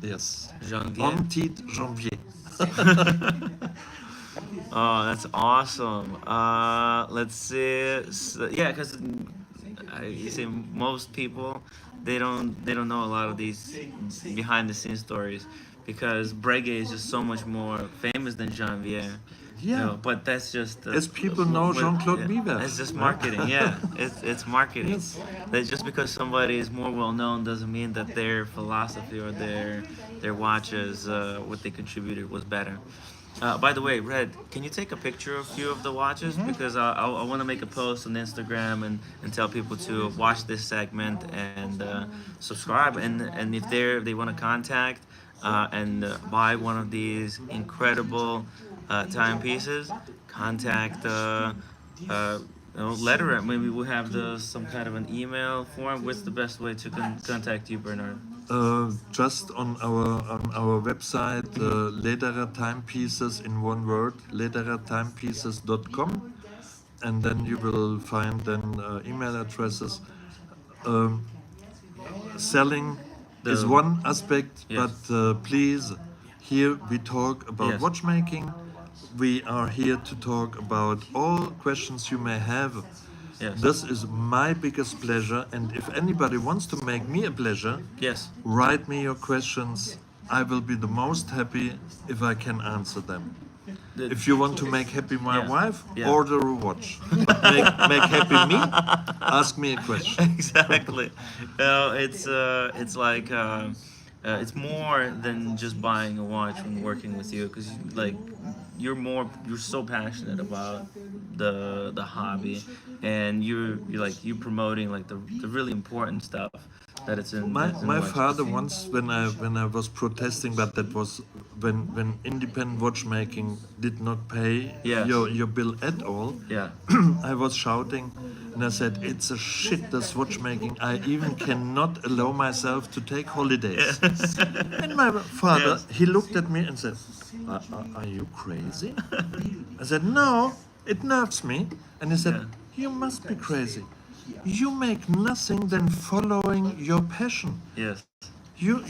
Yes.
Janvier.
En-titre Janvier.
Oh, that's awesome. Let's see. So, yeah, because you see, most people they don't know a lot of these behind the scenes stories because Breguet is just so much more famous than Janvier.
Yeah.
You know, but that's just
as people know Jean-Claude Biver.
It's just marketing. Yeah, it's marketing.
Yes.
That just because somebody is more well known doesn't mean that their philosophy or their watches, what they contributed was better. By the way, Red, can you take a picture of a few of the watches? Because I want to make a post on Instagram and tell people to watch this segment and subscribe. And if they want to contact and buy one of these incredible timepieces, contact letter. Maybe we'll have some kind of an email form. What's the best way to contact you, Bernard?
Just on our website, Lederer Timepieces in one word, lederertimepieces.com, and then you will find then email addresses. Selling is one aspect,
Yes.
but please, here we talk about
Yes.
watchmaking. We are here to talk about all questions you may have.
Yes.
This is my biggest pleasure, and if anybody wants to make me a pleasure,
Yes.
write me your questions. I will be the most happy if I can answer them. If you want to make happy my wife, order a watch. But make happy me, ask me a question.
Exactly. It's like it's more than just buying a watch when working with you, because you're so passionate about the hobby, and you're promoting like the really important stuff that it's in.
My father once, when I was protesting, but that was when independent watchmaking did not pay your bill at all.
Yeah.
I was shouting, and I said, "It's a shit, this watchmaking. I even cannot allow myself to take holidays." And my father, he looked at me and said, "Are you crazy?" I said, "No, it nerves me." And he said, "You must be crazy. You make nothing than following your passion.
Yes.
You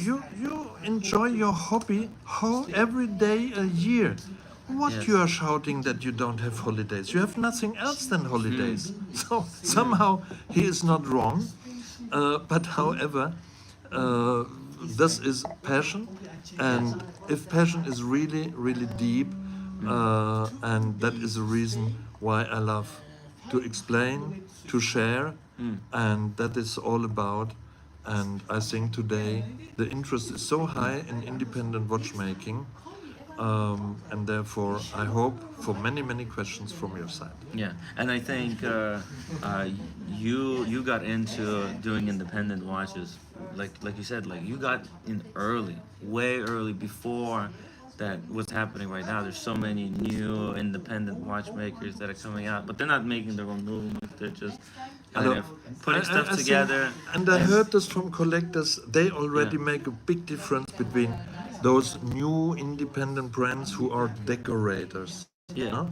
enjoy your hobby every day a year. What you are shouting that you don't have holidays? You have nothing else than holidays." So somehow he is not wrong, but however, this is passion, and if passion is really, really deep, and that is the reason why I love to explain, to share, and that is all about. And I think today the interest is so high in independent watchmaking, and therefore I hope for many, many questions from your side.
Yeah, and I think you got into doing independent watches, like you said, like you got in early, way early, before that what's happening right now. There's so many new independent watchmakers that are coming out, but they're not making their own movement. They're just kind of putting stuff
I
together.
think, and I heard this from collectors. They already make a big difference between those new independent brands who are decorators.
Yeah.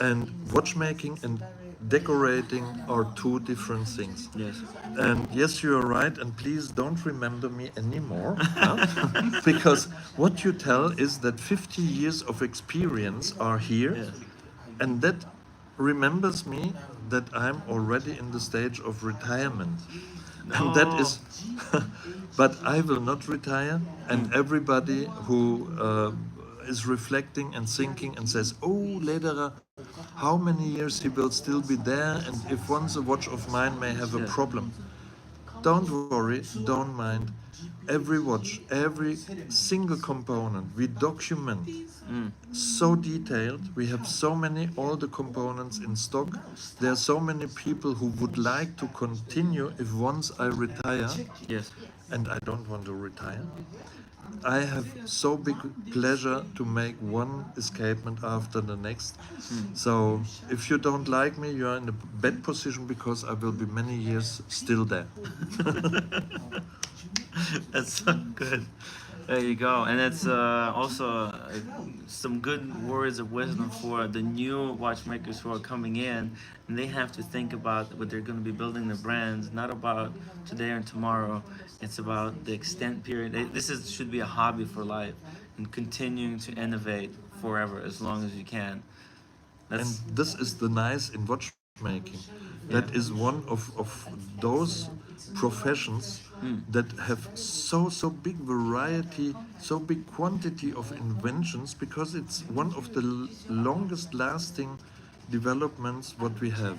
And watchmaking and decorating are two different things.
Yes.
And yes, you are right, and please don't remember me anymore. Huh? Because what you tell is that 50 years of experience are here, and that remembers me that I'm already in the stage of retirement. And that is, but I will not retire, and everybody who is reflecting and thinking and says, oh, Lederer, how many years he will still be there, and if once a watch of mine may have a problem. Don't worry, don't mind. Every watch, every single component, we document so detailed. We have so many, all the components in stock. There are so many people who would like to continue if once I retire.
Yes.
And I don't want to retire. I have so big pleasure to make one escapement after the next. So if you don't like me, you are in a bad position because I will be many years still there.
That's so good. There you go. And it's also some good words of wisdom for the new watchmakers who are coming in, and they have to think about what they're going to be building their brands, not about today or tomorrow. It's about the extent period. Should be a hobby for life, and continuing to innovate forever as long as you can.
And this is the nice in watchmaking. That is one of those professions that have so big variety, so big quantity of inventions, because it's one of the longest lasting developments what we have.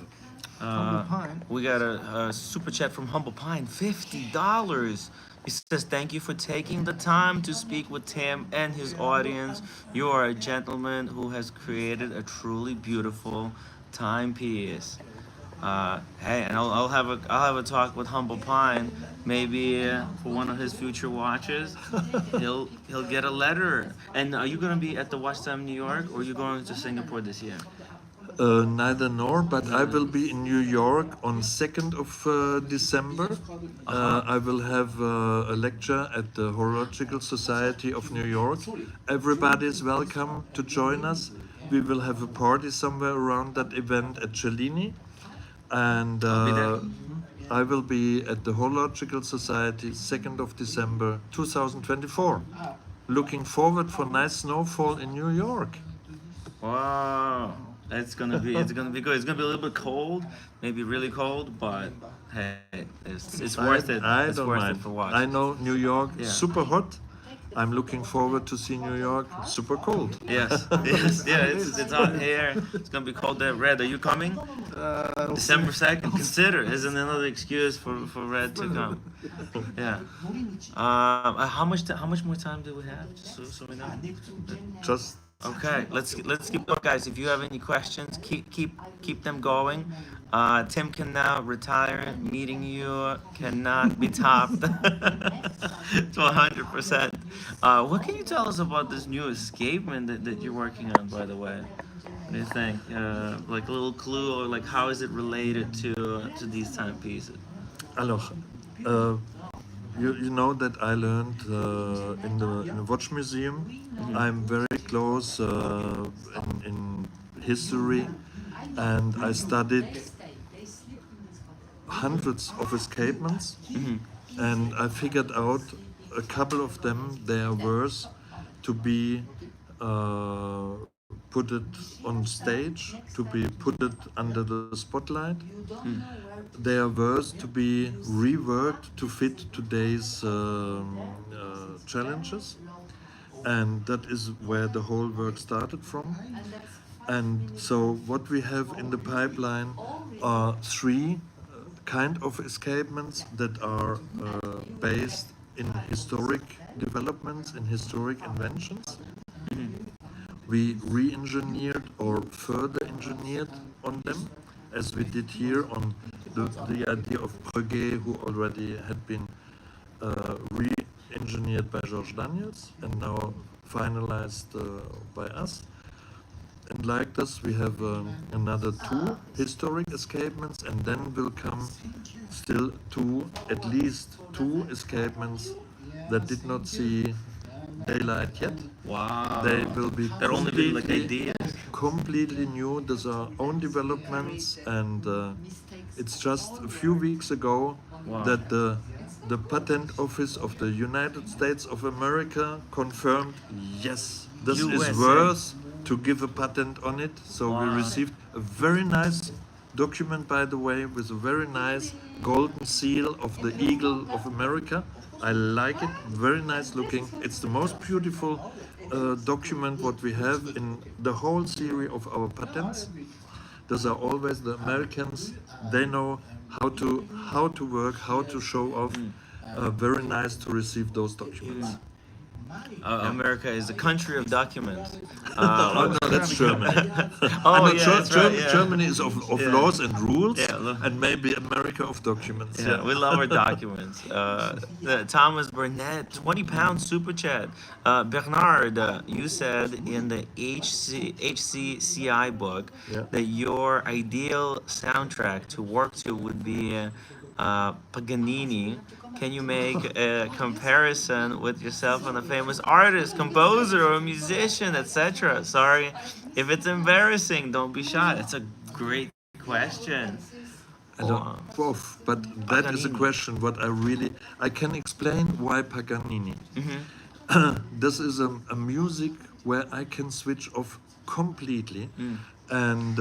We got a super chat from Humble Pine, $50. He says, thank you for taking the time to speak with Tim and his audience. You are a gentleman who has created a truly beautiful timepiece. Hey, and I'll have a talk with Humble Pine. Maybe for one of his future watches, he'll get a letter. And are you going to be at the Watch Time New York, or are you going to Singapore this year?
Neither nor, but I will be in New York on 2nd of December. I will have a lecture at the Horological Society of New York. Everybody is welcome to join us. We will have a party somewhere around that event at Cellini. And I will be at the Horological Society 2nd of December 2024. Looking forward for nice snowfall in New York.
Wow. It's gonna be good. It's gonna be a little bit cold, maybe really cold, but hey, it's worth it.
I don't mind.
It for watch.
I know New York super hot. I'm looking forward to see New York super cold.
Yes, it's hot here. It's gonna be cold there. Red, are you coming? December 2nd. Consider isn't another excuse for Red to come. Yeah. How much more time do we have? Just so we know.
Just.
Okay, let's keep going, guys. If you have any questions, keep them going. Tim can now retire. Meeting you cannot be topped to 100%. What can you tell us about this new escapement that you're working on, by the way? What do you think? Like a little clue, or like how is it related to these timepieces?
Alors, you know that I learned in the watch museum. I'm very close in history, and I studied hundreds of escapements, and I figured out a couple of them. They are worth to be put it on stage, to be put it under the spotlight. They are worth to be reworked to fit today's challenges, and that is where the whole work started from. And so what we have in the pipeline are three kind of escapements that are based in historic developments, in historic inventions. We re-engineered or further engineered on them, as we did here on the idea of Breguet, who already had been re-engineered by George Daniels and now finalized by us. And like this, we have another two historic escapements, and then will come still at least two escapements that did not see daylight yet.
Wow.
They will be
They're only been like ideas.
completely new. These are own developments, and it's just a few weeks ago that the patent office of the United States of America confirmed, yes, this is
USA.
worth to give a patent on it. So we received a very nice document, by the way, with a very nice golden seal of the Eagle of America. I like it, very nice looking. It's the most beautiful document what we have in the whole series of our patents. Those are always the Americans. They know how to work, how to show off. Very nice to receive those documents.
America is a country of documents.
No, that's Germany.
That's right, yeah.
Germany is of laws and rules,
Yeah,
and maybe America of documents.
Yeah, we love our documents. Thomas Burnett, £20 super chat. Bernard, you said in the HCCI book that your ideal soundtrack to work to would be Paganini. Can you make a comparison with yourself and a famous artist, composer, or musician, etc.? Sorry if it's embarrassing. Don't be shy. It's a great question.
Both, but that is a question what I can explain why Paganini. This is a music where I can switch off completely, and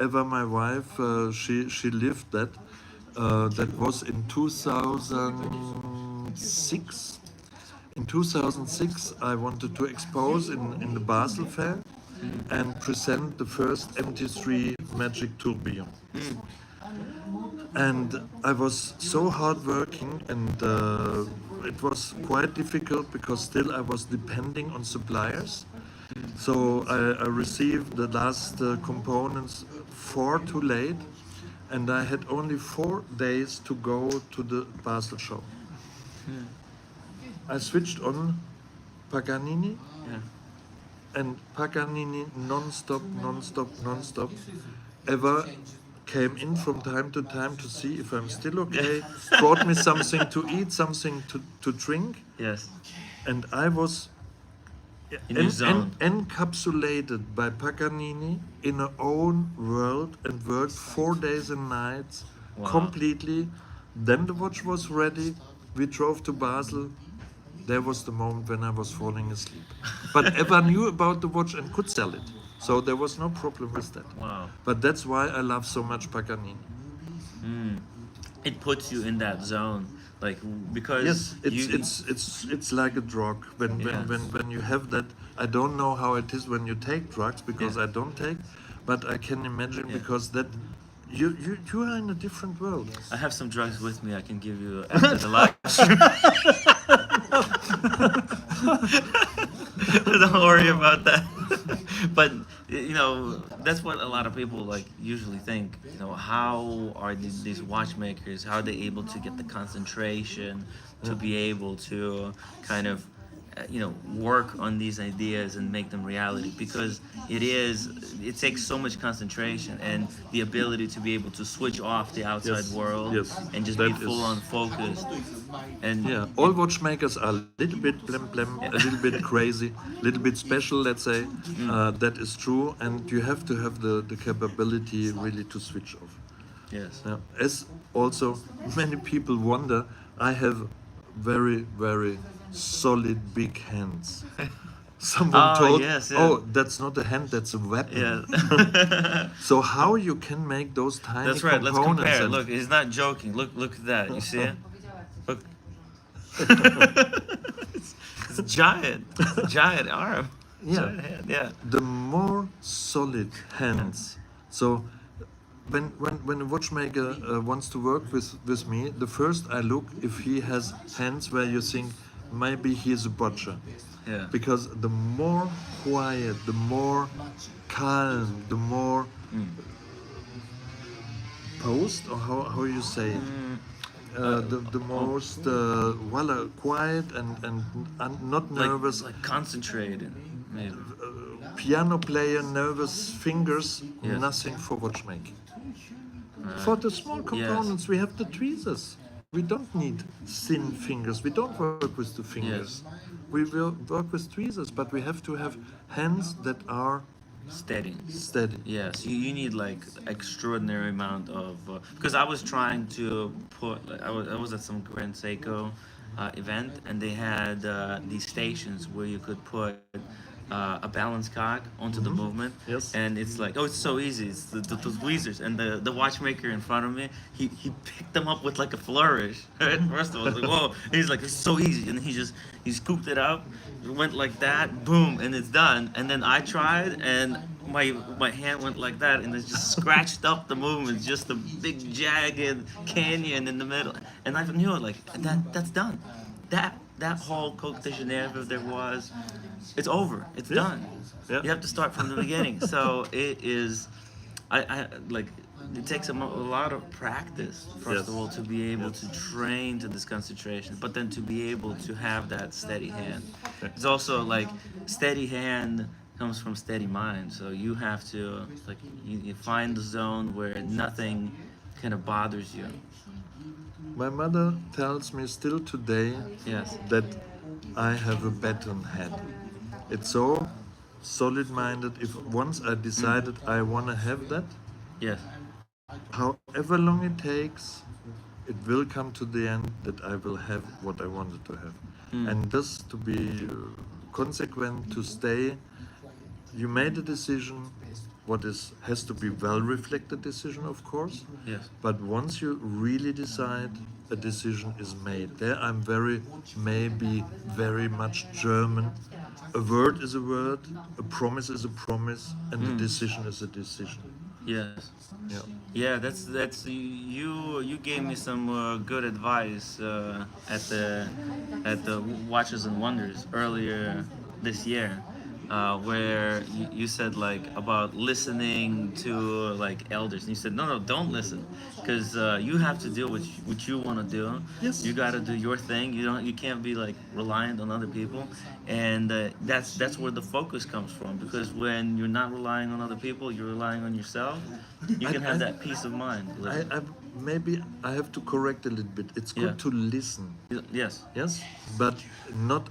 Eva, my wife, she lived that. That was in 2006. In 2006, I wanted to expose in the Basel Fair and present the first MT3 Magic Tourbillon. And I was so hardworking, and it was quite difficult because still I was depending on suppliers. So I received the last components far too late, and I had only 4 days to go to the Basel show. I switched on Paganini, and Paganini non-stop. Eva came in from time to time to see if I'm still okay, brought me something to eat, something to drink.
Yes.
And I was encapsulated by Paganini in her own world and worked 4 days and nights completely. Then the watch was ready. We drove to Basel. There was the moment when I was falling asleep. But Eva knew about the watch and could sell it. So there was no problem with that.
Wow.
But that's why I love so much Paganini.
It puts you in that zone, like because
yes, it's like a drug. When you have that, I don't know how it is when you take drugs because I don't take, but I can imagine because that you are in a different world.
I have some drugs with me. I can give you after the live stream. Don't worry about that. But that's what a lot of people like usually think. How are these watchmakers? How are they able to get the concentration to be able to kind of work on these ideas and make them reality? Because it takes so much concentration and the ability to be able to switch off the outside world and just be full on focused. And
all watchmakers are a little bit blam, a little bit crazy, a little bit special, let's say. That is true, and you have to have the capability really to switch off.
Yes.
As also many people wonder, I have very, very solid big hands. Someone told, oh, that's not a hand, that's a weapon. So how you can make those tiny
That's right, let's
components?
compare. Look, he's not joking. Look at that. You see it? Look. It's a giant arm. Giant hand.
The more solid hands. So when a watchmaker wants to work with me, the first I look if he has hands where you think maybe he's a butcher. Because the more quiet, the more calm, the more posed, or how you say it, the most quiet and not nervous.
Like concentrated, maybe.
Piano player, nervous fingers, nothing for watchmaking. For the small components, we have the tweezers. We don't need thin fingers. We don't work with the fingers. we will work with tweezers, but we have to have hands that are
Steady.
steady.
Yes, you need like extraordinary amount of because I was trying to put I was at some Grand Seiko event, and they had these stations where you could put a balance cock onto the movement.
Yes.
And it's like, oh, it's so easy. It's the tweezers, and the watchmaker in front of me, he picked them up with like a flourish. Right? First of all, I was like, whoa. And he's like, it's so easy, and he scooped it up, it went like that, boom, and it's done. And then I tried, and my hand went like that, and it just scratched up the movement, just a big jagged canyon in the middle. And I knew it, like that's done. That whole Cote de Geneva there was, it's over. It's done.
Yeah.
You have to start from the beginning. So it is, I like. It takes a lot of practice, first of all, to be able to train to this concentration, but then to be able to have that steady hand. It's also like steady hand comes from steady mind. So you have to like you find the zone where nothing kind of bothers you.
My mother tells me still today
Yes.
that I have a baton head. It's so solid-minded. If once I decided I want to have that,
yes,
however long it takes, it will come to the end that I will have what I wanted to have. And just to be consequent, to stay, you made a decision. Has to be well reflected decision, of course.
Yes.
But once you really decide, a decision is made. There I'm very much German. A word is a word, a promise is a promise, and a decision is a decision.
Yes.
Yeah.
Yeah, that's you gave me some good advice at the Watches and Wonders earlier this year, where you said like about listening to like elders, and you said no, don't listen, because you have to do what you want to do.
Yes.
You got to do your thing. You can't be like reliant on other people, and that's where the focus comes from. Because when you're not relying on other people, you're relying on yourself. You can have that peace of mind.
Maybe I have to correct a little bit. It's good to listen.
Yes.
Yes, but not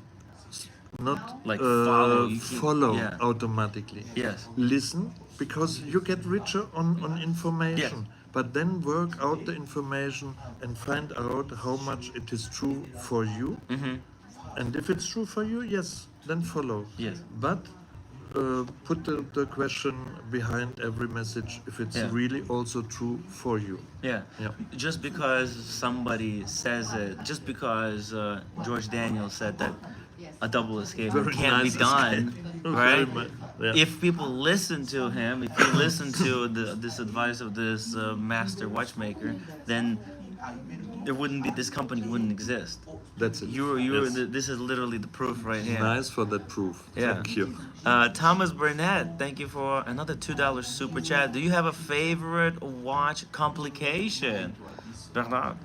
like follow.
Follow automatically.
Yes.
Listen, because you get richer on information.
Yes.
But then work out the information and find out how much it is true for you. And if it's true for you, yes, then follow.
Yes.
But put the question behind every message if it's really also true for you.
Yeah. Just because somebody says it, just because George Daniel said that a double escapement
Very
can't
nice
be done, right?
Yeah.
If people listen to him, if you listen to this advice of this master watchmaker, then there wouldn't be, this company wouldn't exist.
That's it.
This is literally the proof right here.
Nice for that proof.
Yeah.
Thank you.
Thomas Burnett, thank you for another $2 super chat. Do you have a favorite watch complication, Bernard?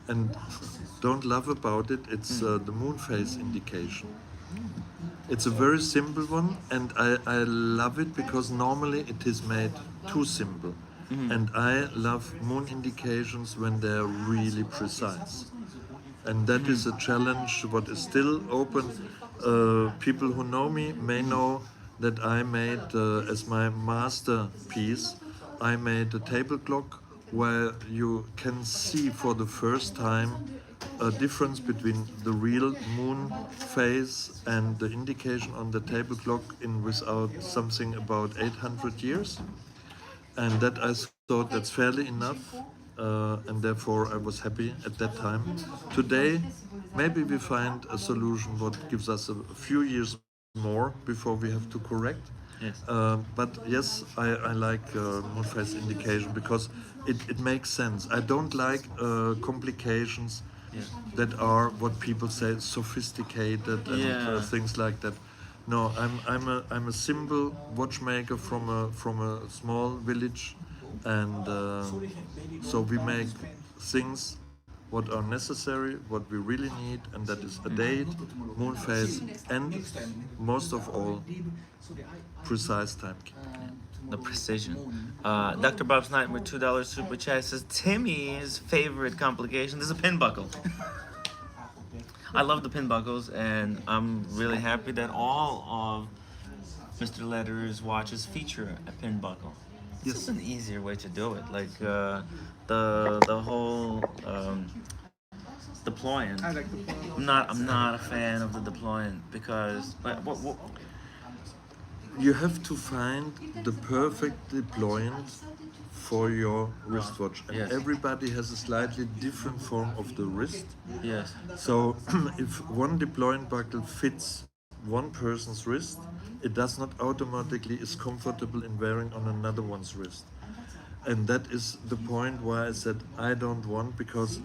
And don't laugh about it. It's the moon phase indication. It's a very simple one, and I love it because normally it is made too simple. And I love moon indications when they're really precise. And that is a challenge what is still open. People who know me may know that I made, as my masterpiece, I made a table clock where you can see for the first time a difference between the real moon phase and the indication on the table clock in without something about 800 years. And that I thought that's fairly enough, and therefore I was happy at that time. Today, maybe we find a solution what gives us a few years more before we have to correct.
Yes.
But yes, I like moon phase indication because it makes sense. I don't like complications that are what people say sophisticated and things like that. No, I'm a simple watchmaker from a small village, and so we make things what are necessary, what we really need, and that is a date, moon phase, and most of all, precise timekeeping.
the precision. Dr. Bob's Nightmare $2 super chat says Timmy's favorite complication is a pin buckle. I love the pin buckles, and I'm really happy that all of Mr. Lederer's watches feature a pin buckle. It's just an easier way to do it. Like the whole deployant.
I like deployant.
I'm not a fan of the deployant because what
You have to find the perfect deployant for your wristwatch, and
Yes.
everybody has a slightly different form of the wrist.
Yes.
So if one deployant buckle fits one person's wrist, it does not automatically is comfortable in wearing on another one's wrist. And that is the point why I said I don't want, because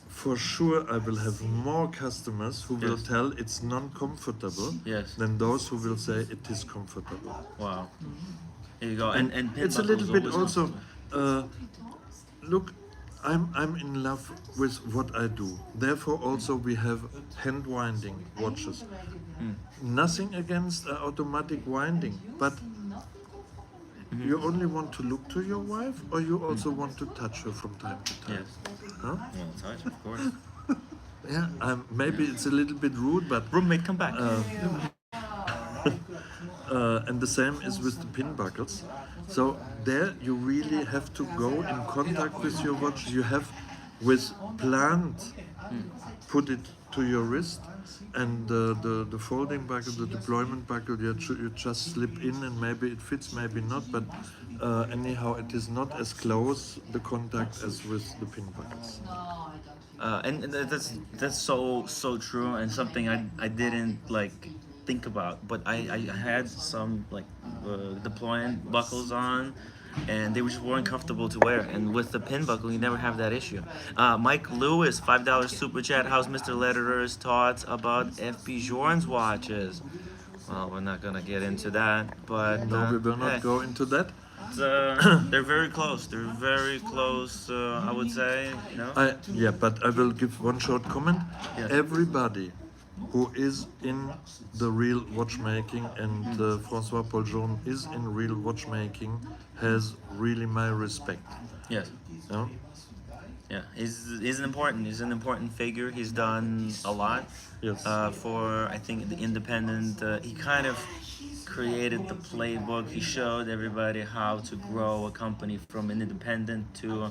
for sure I will have more customers who will
Yes.
tell it's non-comfortable
Yes.
than those who will say it is comfortable.
Wow. Here you go.
And
And pin
it's a little
buckles
bit
always
also look, I'm in love with what I do. Therefore also we have hand winding watches. Nothing against automatic winding, but you only want to look to your wife, or you also want to touch her from time to time?
Yes.
Huh?
Well, touch, of course.
Yeah, maybe it's a little bit rude, but
roommate, come back.
And the same is with the pin buckles. So there you really have to go in contact with your watch. You have with plant put it to your wrist, and the folding buckle, the deployment buckle, you just slip in, and maybe it fits, maybe not. But anyhow, it is not as close the contact as with the pin buckles.
And that's so true, and something I didn't like think about, but I had some like deployant buckles on, and they just weren't comfortable to wear. And with the pin buckle, you never have that issue. Mike Lewis, $5 super chat. How's Mr. Lederer's thoughts about FP Journe's watches? Well, we're not gonna get into that, but
No, we will not go into that.
They're very close. They're very close. I would say, you know.
Yeah, but I will give one short comment.
Yes.
Everybody who is in the real watchmaking, and François Paul Jaune is in real watchmaking, has really my respect.
Yes.
Yeah?
Yeah, he's an important figure. He's done a lot.
Yes.
For I think the independent. He kind of created the playbook. He showed everybody how to grow a company from an independent to.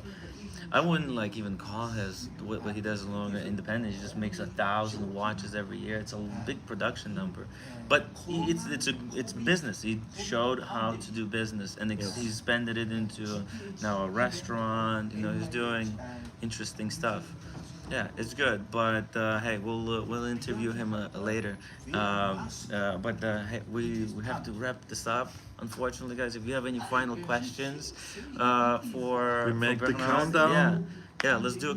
I wouldn't like even call his what he does alone independent. He just makes 1,000 watches every year. It's a big production number, but it's business. He showed how to do business, and he expanded it into now a restaurant. You know, he's doing interesting stuff. Yeah, it's good, but hey, we'll interview him later. Hey, we have to wrap this up. Unfortunately, guys, if you have any final questions for
We make the
Bernard,
countdown.
yeah, let's do a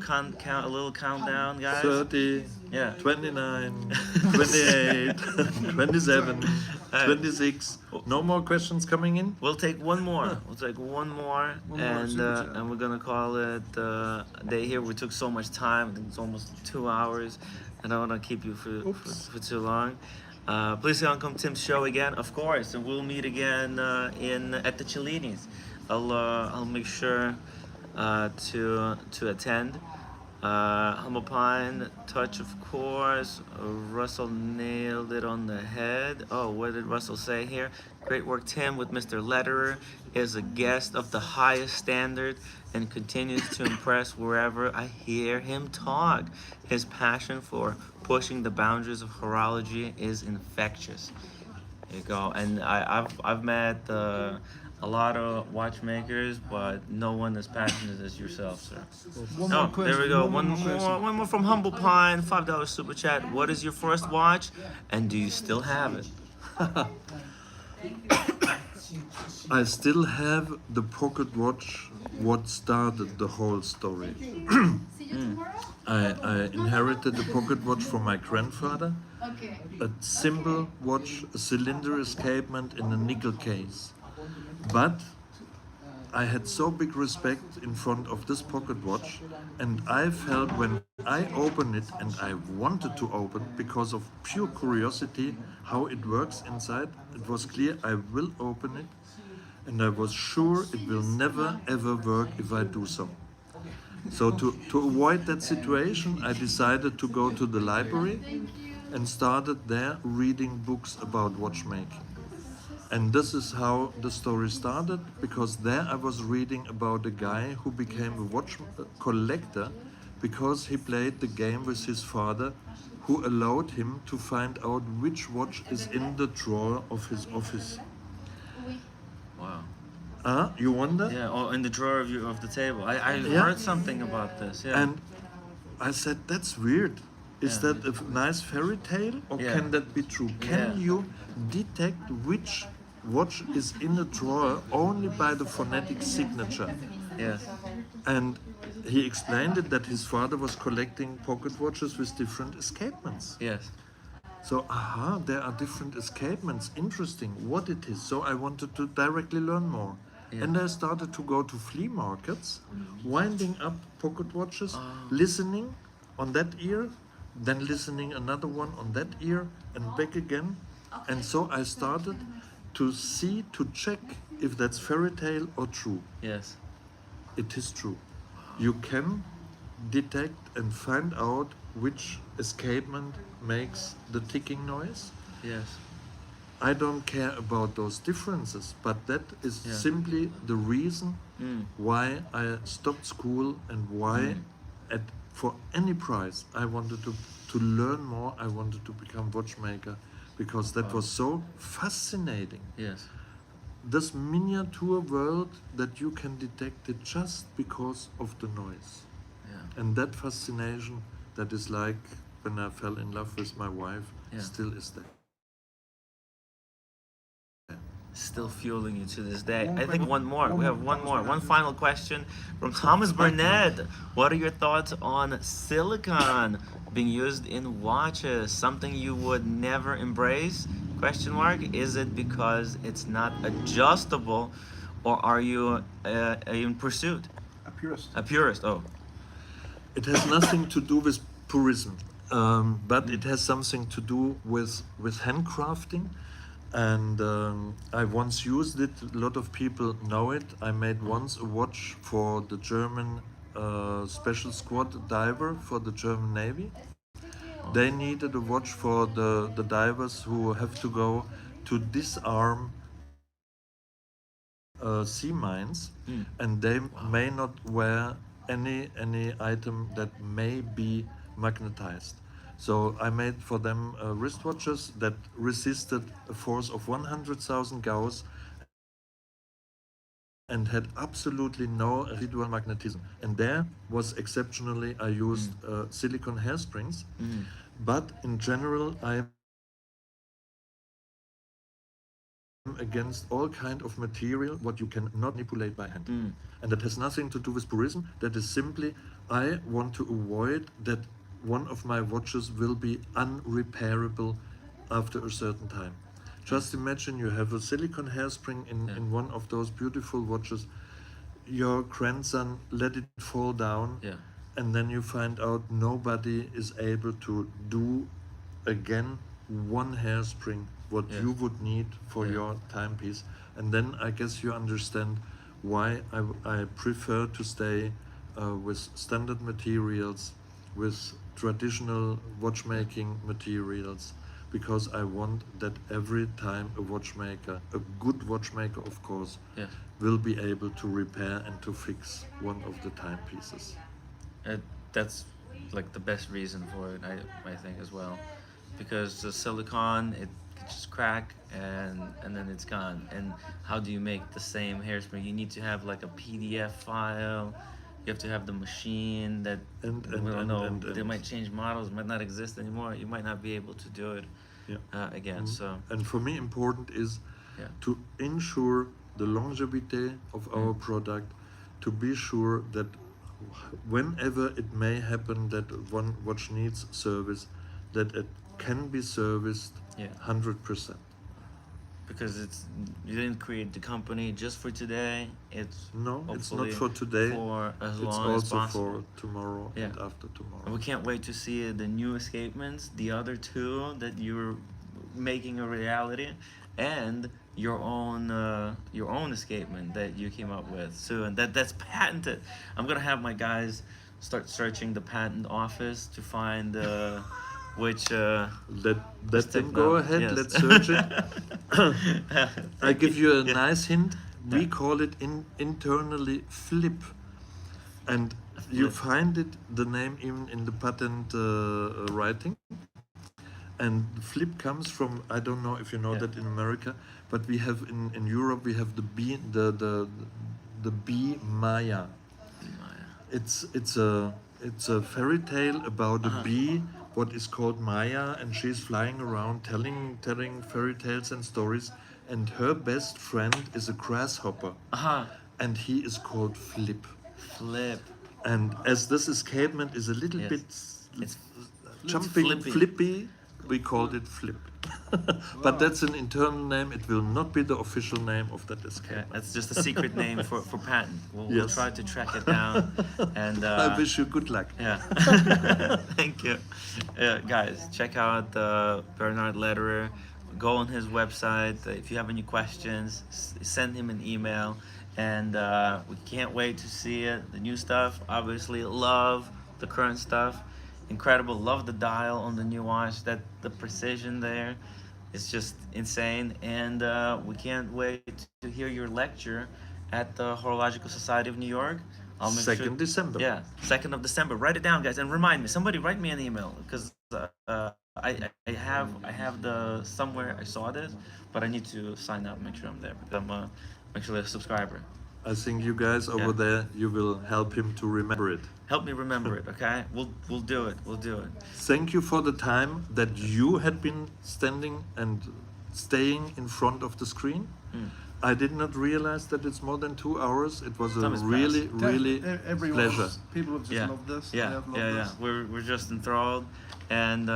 little countdown, guys.
30,
Yeah.
29, 28, 27, 26. No more questions coming in?
We'll take one more. We'll take one more, and we're gonna call it a day here. We took so much time. I think it's almost 2 hours. I don't want to keep you for too long. Please come Tim's show again, of course, and we'll meet again at the Cellini's. I'll make sure to attend. Humble Pine, Touch, of course. Russell nailed it on the head. Oh, what did Russell say here? Great work, Tim, with Mr. Lederer. Is a guest of the highest standard and continues to impress wherever I hear him talk. His passion for pushing the boundaries of horology is infectious. There you go. And I've met a lot of watchmakers, but no one as passionate as yourself, sir.
One more question.
There we go.
One more
One more from Humble Pine, $5 super chat. What is your first watch, and do you still have it?
I still have the pocket watch, what started the whole story. I inherited the pocket watch from my grandfather. A simple watch, a cylinder escapement in a nickel case. But I had so big respect in front of this pocket watch, and I felt when I opened it, and I wanted to open because of pure curiosity how it works inside, it was clear I will open it, and I was sure it will never ever work if I do so. So to avoid that situation, I decided to go to the library and started there reading books about watchmaking. And this is how the story started, because there I was reading about a guy who became a watch collector because he played the game with his father, who allowed him to find out which watch is in the drawer of his office.
Wow.
You wonder?
Yeah, or in the drawer of the table. I
Yeah.
heard something about this. Yeah.
And I said, that's weird. Is
Yeah.
that a nice fairy tale, or
Yeah.
can that be true? Can
Yeah.
you detect which watch is in a drawer only by the phonetic signature?
Yes.
And he explained it that his father was collecting pocket watches with different escapements.
Yes.
So, there are different escapements. Interesting what it is. So I wanted to directly learn more.
Yeah.
And I started to go to flea markets, winding up pocket watches,
Oh.
listening on that ear, then listening another one on that ear, and back again. And so I started to see, to check if that's fairy tale or true.
Yes.
It is true. You can detect and find out which escapement makes the ticking noise.
Yes.
I don't care about those differences, but that is
Yeah.
simply the reason
Mm.
why I stopped school and why for any price I wanted to learn more. I wanted to become watchmaker because that
Wow.
was so fascinating.
Yes.
This miniature world that you can detect it just because of the noise.
Yeah.
And that fascination, that is like when I fell in love with my wife,
Yeah.
still is there.
Still fueling you to this day. I think one more. We have one more. One final question from Thomas Burnett. What are your thoughts on silicon being used in watches? Something you would never embrace? Question mark. Is it because it's not adjustable, or are you in pursuit?
A purist.
A purist. Oh.
It has nothing to do with purism, but it has something to do with handcrafting. And I once used it. A lot of people know it. I made once a watch for the German special squad diver for the German Navy. They needed a watch for the divers who have to go to disarm sea mines, and they may not wear any item that may be magnetized. So I made for them wristwatches that resisted a force of 100,000 Gauss and had absolutely no residual magnetism. And there was exceptionally, I used silicone hairsprings, but in general I am against all kind of material what you cannot manipulate by hand. And that has nothing to do with purism. That is simply, I want to avoid that one of my watches will be unrepairable after a certain time. Just imagine you have a silicone hairspring in one of those beautiful watches. Your grandson let it fall down, and then you find out nobody is able to do again one hairspring what you would need for your timepiece. And then I guess you understand why I prefer to stay with standard materials, with traditional watchmaking materials, because I want that every time a watchmaker, a good watchmaker of course, will be able to repair and to fix one of the timepieces.
That's like the best reason for it, I think as well, because the silicone, it could just crack and then it's gone. And how do you make the same hairspring? You need to have like a PDF file. You have to have the machine that they might change models, might not exist anymore. You might not be able to do it again. So
and for me important is to ensure the longevity of our product, to be sure that whenever it may happen that one watch needs service, that it can be serviced 100%.
Because you didn't create the company just for today. It's
it's not for today.
For as
it's
long as
also
possible.
for tomorrow and after tomorrow.
And we can't wait to see the new escapements, the other two that you're making a reality, and your own escapement that you came up with soon. That's patented. I'm gonna have my guys start searching the patent office to find which.
Let them go ahead.
Yes.
Let's search it. I give you a
Yeah.
nice hint. We
Yeah.
call it internally flip, and you find it the name even in the patent writing. And flip comes from, I don't know if you know that in America, but we have in Europe we have the bee Maya. It's a fairy tale about a bee what is called Maya, and she's flying around telling fairy tales and stories, and her best friend is a grasshopper, and he is called Flip.
Flip.
And as this escapement is a little
Yes.
bit
It's
jumping,
flippy.
flippy, we called it Flip. But that's an internal name. It will not be the official name of that escapement.
That's just a secret name for patent. We'll
Yes.
try to track it down. And
I wish you good luck.
Yeah. Thank you. Guys, check out Bernard Lederer. Go on his website. If you have any questions, send him an email. And we can't wait to see it. The new stuff, obviously, love the current stuff. Incredible. Love the dial on the new watch. That the precision there is just insane. And we can't wait to hear your lecture at the Horological Society of New York. I'll make
2nd December.
Yeah, 2nd of December. Write it down, guys, and remind me. Somebody write me an email because I have the somewhere I saw this, but I need to sign up, make sure I'm there because I'm actually a subscriber.
I think you guys over there, you will help him to remember it.
Help me remember it, okay? We'll do it. We'll do it.
Thank you for the time that you had been standing and staying in front of the screen. I did not realize that it's more than 2 hours. It was a
Time is
really,
fast.
really
Everyone,
pleasure.
people have just loved this. They
Yeah,
have loved
yeah.
this.
We're just enthralled, and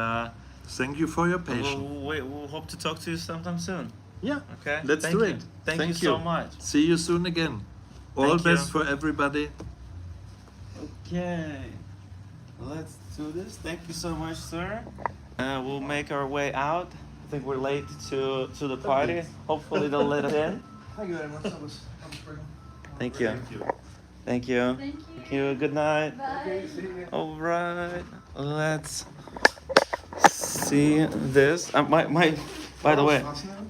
thank you for your patience.
We'll hope to talk to you sometime soon.
Yeah.
Okay.
Let's
Thank
do
you.
it.
Thank you so much.
See you soon again. All
Thank you.
best for everybody.
Okay, let's do this. Thank you so much, sir. We'll make our way out. I think we're late to the party. Hopefully they'll let us in.
Thank you very much. That was brilliant.
Thank you. Thank you. Thank you. Good night. All right. Let's see this. By the way,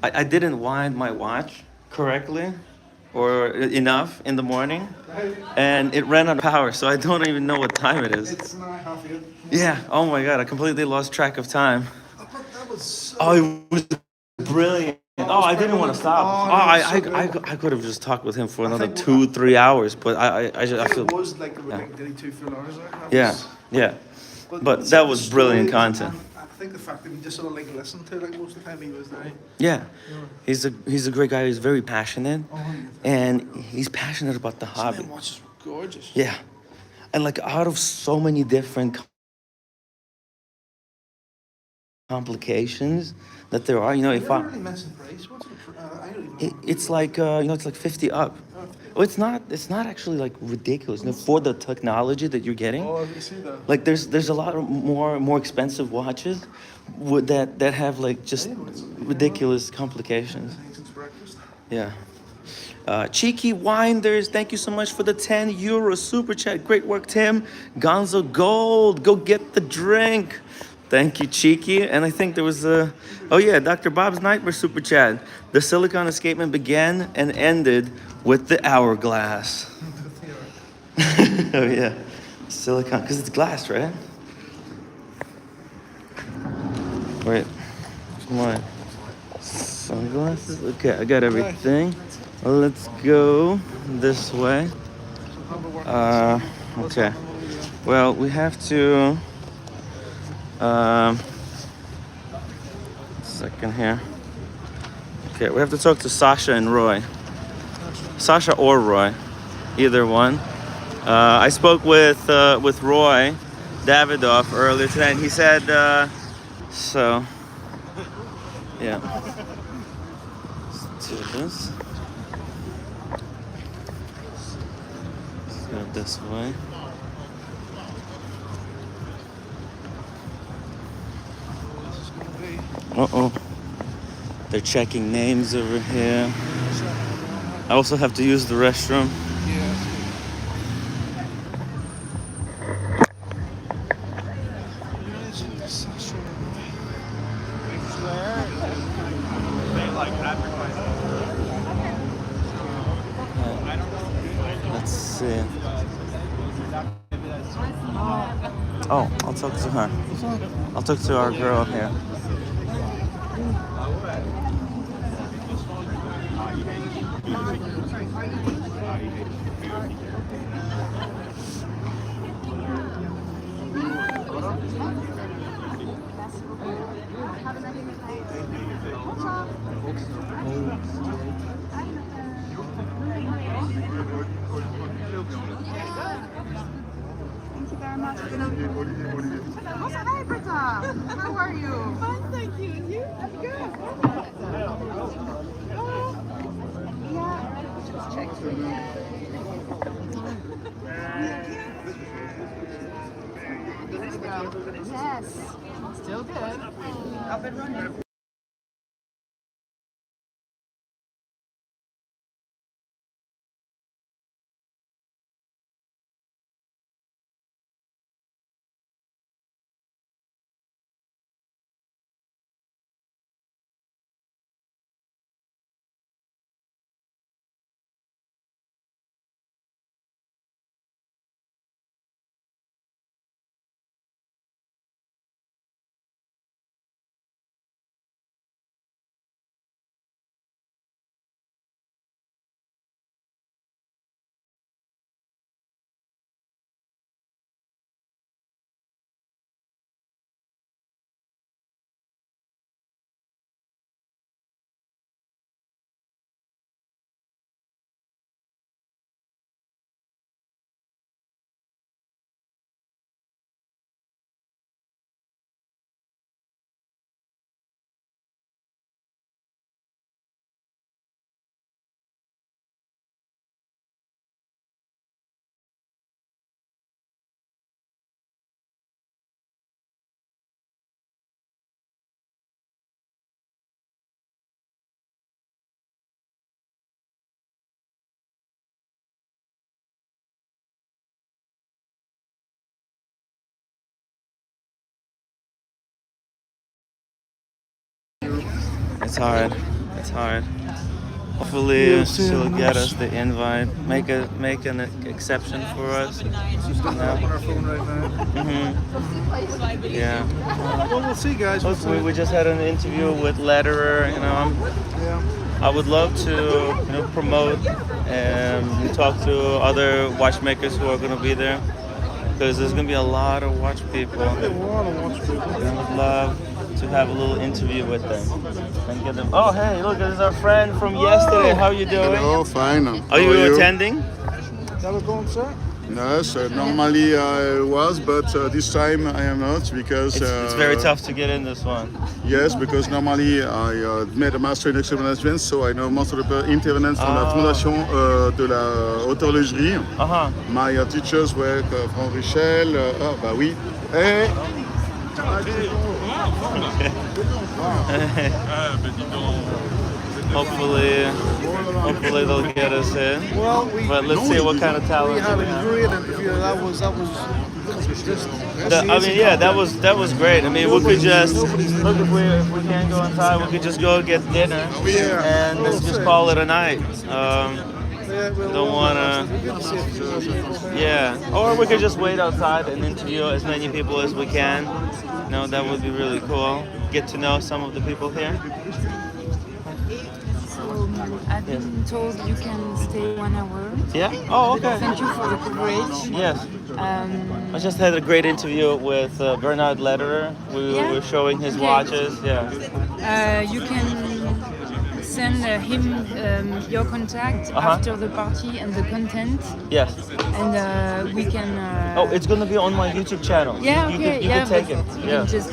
I didn't wind my watch correctly or enough in the morning, and it ran out of power, so I don't even know what time it is.
It's now 8:30.
Yeah. Oh my God, I completely lost track of time.
That was so
Oh, it was brilliant. Oh, I didn't want to stop. I could have just talked with him for another 2-3 hours, but I feel.
it was like ridiculously 2 full hours.
Yeah. But that was brilliant content.
I think the fact that we just sort of like listened to like most of the time he was there.
Yeah, he's a great guy. He's very passionate, and he's passionate about the hobby.
That watch is gorgeous.
Yeah, and like out of so many different complications that there are, you know,
You
if
never
I.
really mentioned price. What's the I don't even know.
It's like it's like 50 up. Well, it's not actually like ridiculous. You know, for the technology that you're getting.
Oh, you see that.
Like there's a lot of more expensive watches that have like just ridiculous complications.
Since breakfast.
Yeah. Cheeky Winders, thank you so much for the €10 super chat. Great work, Tim. Gonzo Gold, go get the drink. Thank you, Cheeky. And I think there was Dr. Bob's Nightmare super chat. The silicon escapement began and ended with the hourglass. Oh yeah, silicon, because it's glass, right? Wait, come on. Sunglasses? Okay, I got everything. Let's go this way. Okay. Well, we have to... second here. Okay, we have to talk to Sasha and Roy. Sasha or Roy, either one. I spoke with Roy Davidoff earlier today, and he said, so, yeah. Let's do this. Let's go this way. Uh-oh. They're checking names over here. I also have to use the restroom. Let's see. Oh, I'll talk to her. I'll talk to our girl here.
Thank you very much. How are you? Fine, thank you. And you? I'm good. Yeah. Just check. Yes. Still good. Up and running.
It's hard. It's hard. Hopefully she'll get us the invite. Make an exception for us.
She's on her phone right now.
Yeah.
Well, we'll see, guys.
Hopefully, we just had an interview with Letterer. You know, I would love to promote and talk to other watchmakers who are going to be there, because there's going to be a lot of watch people. And I would love to have a little interview with them and get them. Oh, hey, look, this is our friend from yesterday. How are you doing?
Hello, fine.
Are you attending?
Never going, sir?
Yes, normally I was, but this time I am not, because
It's very tough to get in this one.
Yes, because normally I made a master in exhibition management, so I know most of the intervenants dans la fondation de la horlogerie. My teachers were from Richel. Bah oui. Et
Hopefully they'll get us in.
Well,
but let's see what kind of talent
we had
we
a
have.
great interview. That was just.
That was great. I mean, we could just look, if we can't go inside, we could just go get dinner and let's just call it a night. Don't wanna. Yeah, or we could just wait outside and interview as many people as we can. No, that would be really cool. Get to know some of the people here.
I've been told you can stay 1 hour.
Yeah? Oh, okay.
Thank you for the coverage.
Yes. I just had a great interview with Bernard Lederer. We were showing his watches. Yeah.
You can send him your contact after the party and the content.
Yes.
And we can.
Oh, it's gonna be on my YouTube channel.
Yeah,
You
okay.
can take it.
You can just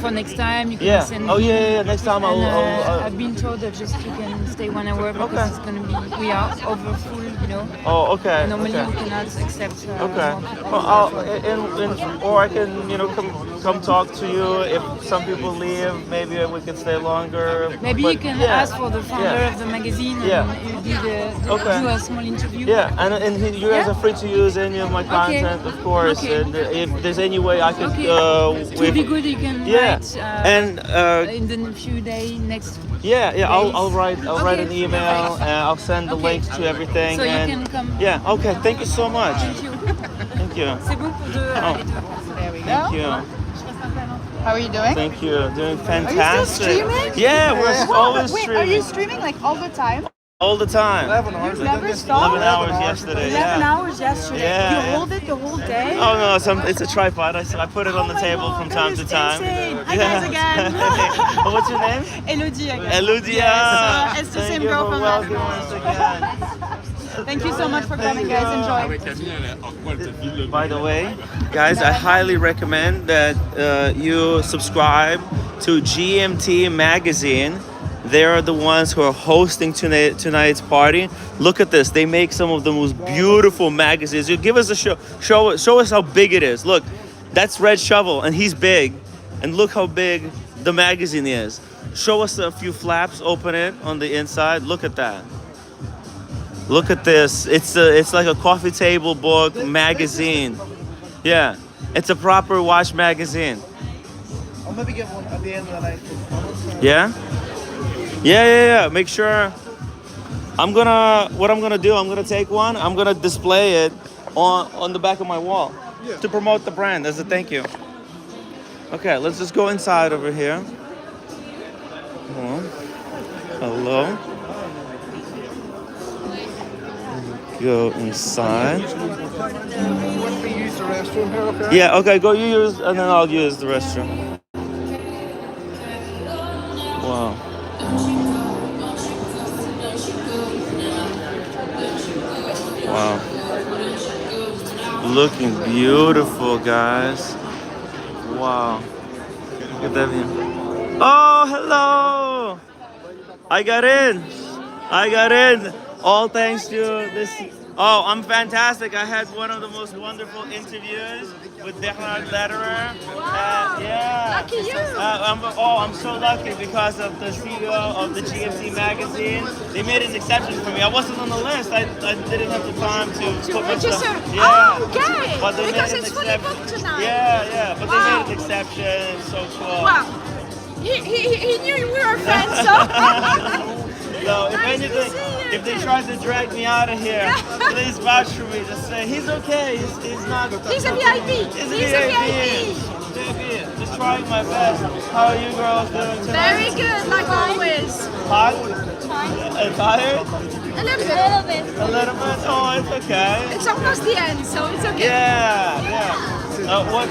for next time. You can send.
Oh yeah. Next time I'll.
I've been told that just you can stay 1 hour because it's gonna be we are over full, you know.
Oh, okay.
Normally
okay.
we cannot accept.
Okay.
More people.
Well, or I can, come talk to you. If some people leave, maybe we can stay longer.
Maybe
But
you can
yeah,
ask for the founder of the magazine and you do a small interview.
Yeah, and you guys are free to use any of my content, of course.
Okay.
And if there's any way I could,
it would be good. You can write
and
in the few days next.
I'll write an email and I'll send the links to everything.
So
and
you can come.
Yeah. Okay. Thank you so much.
Thank you.
Thank you.
C'est bon pour deux.
There we go.
Thank you.
How are you doing?
Thank you. Doing fantastic.
Are you still streaming?
Yeah, we're always
Wait,
streaming.
are you streaming like all the time?
All the time.
11 hours.
You never stop?
11 hours yesterday.
11
yeah.
hours yesterday.
Yeah,
You hold it the whole day?
Oh no, it's a tripod. I put it on the table from time to time.
Hi guys again.
What's your name?
Elodie again.
Elodie.
Yes, it's the
Thank
same
you
girl
for
from
welcoming
last
us again.
Thank you so much for coming, guys. Enjoy.
By the way, guys, I highly recommend that you subscribe to GMT magazine. They are the ones who are hosting tonight's party. Look at this. They make some of the most beautiful magazines. You give us a show us how big it is. Look, that's Red Shovel, and he's big. And look how big the magazine is. Show us a few flaps, open it on the inside. Look at that. Look at this. It's like a coffee table book magazine. Yeah, it's a proper watch magazine.
I'll maybe get one at the end of the night.
Yeah? Yeah. Make sure. What I'm gonna do, I'm gonna take one. I'm gonna display it on the back of my wall to promote the brand as a thank you. Okay, let's just go inside over here. Hello. Go inside.
Let me use the restroom here, okay?
Yeah, okay, go you use, and then I'll use the restroom. Wow. Wow. Looking beautiful, guys. Wow. Look at that view. Oh, hello! I got in. All thanks to this. Oh, I'm fantastic. I had one of the most wonderful interviews with Bernard Lederer. Yeah.
Lucky you.
I'm so lucky because of the CEO of the GMT magazine. They made an exception for me. I wasn't on the list. I didn't have the time to put myself.
Register.
Yeah.
Oh, okay.
But they
Because
made
it's
an
fully
exception.
booked tonight.
Yeah. But
Wow.
they made an exception. It's so cool.
Wow. He knew we were friends, so.
So if anything, if they try to drag me out of here, please vouch for me. Just say he's okay. He's not.
He's a VIP.
He's a VIP. Just trying my best. How are you girls doing tonight?
Very good, like always.
Hot? Tired?
A little bit.
A little bit? Oh, it's okay.
It's almost the end, so it's okay.
Yeah. What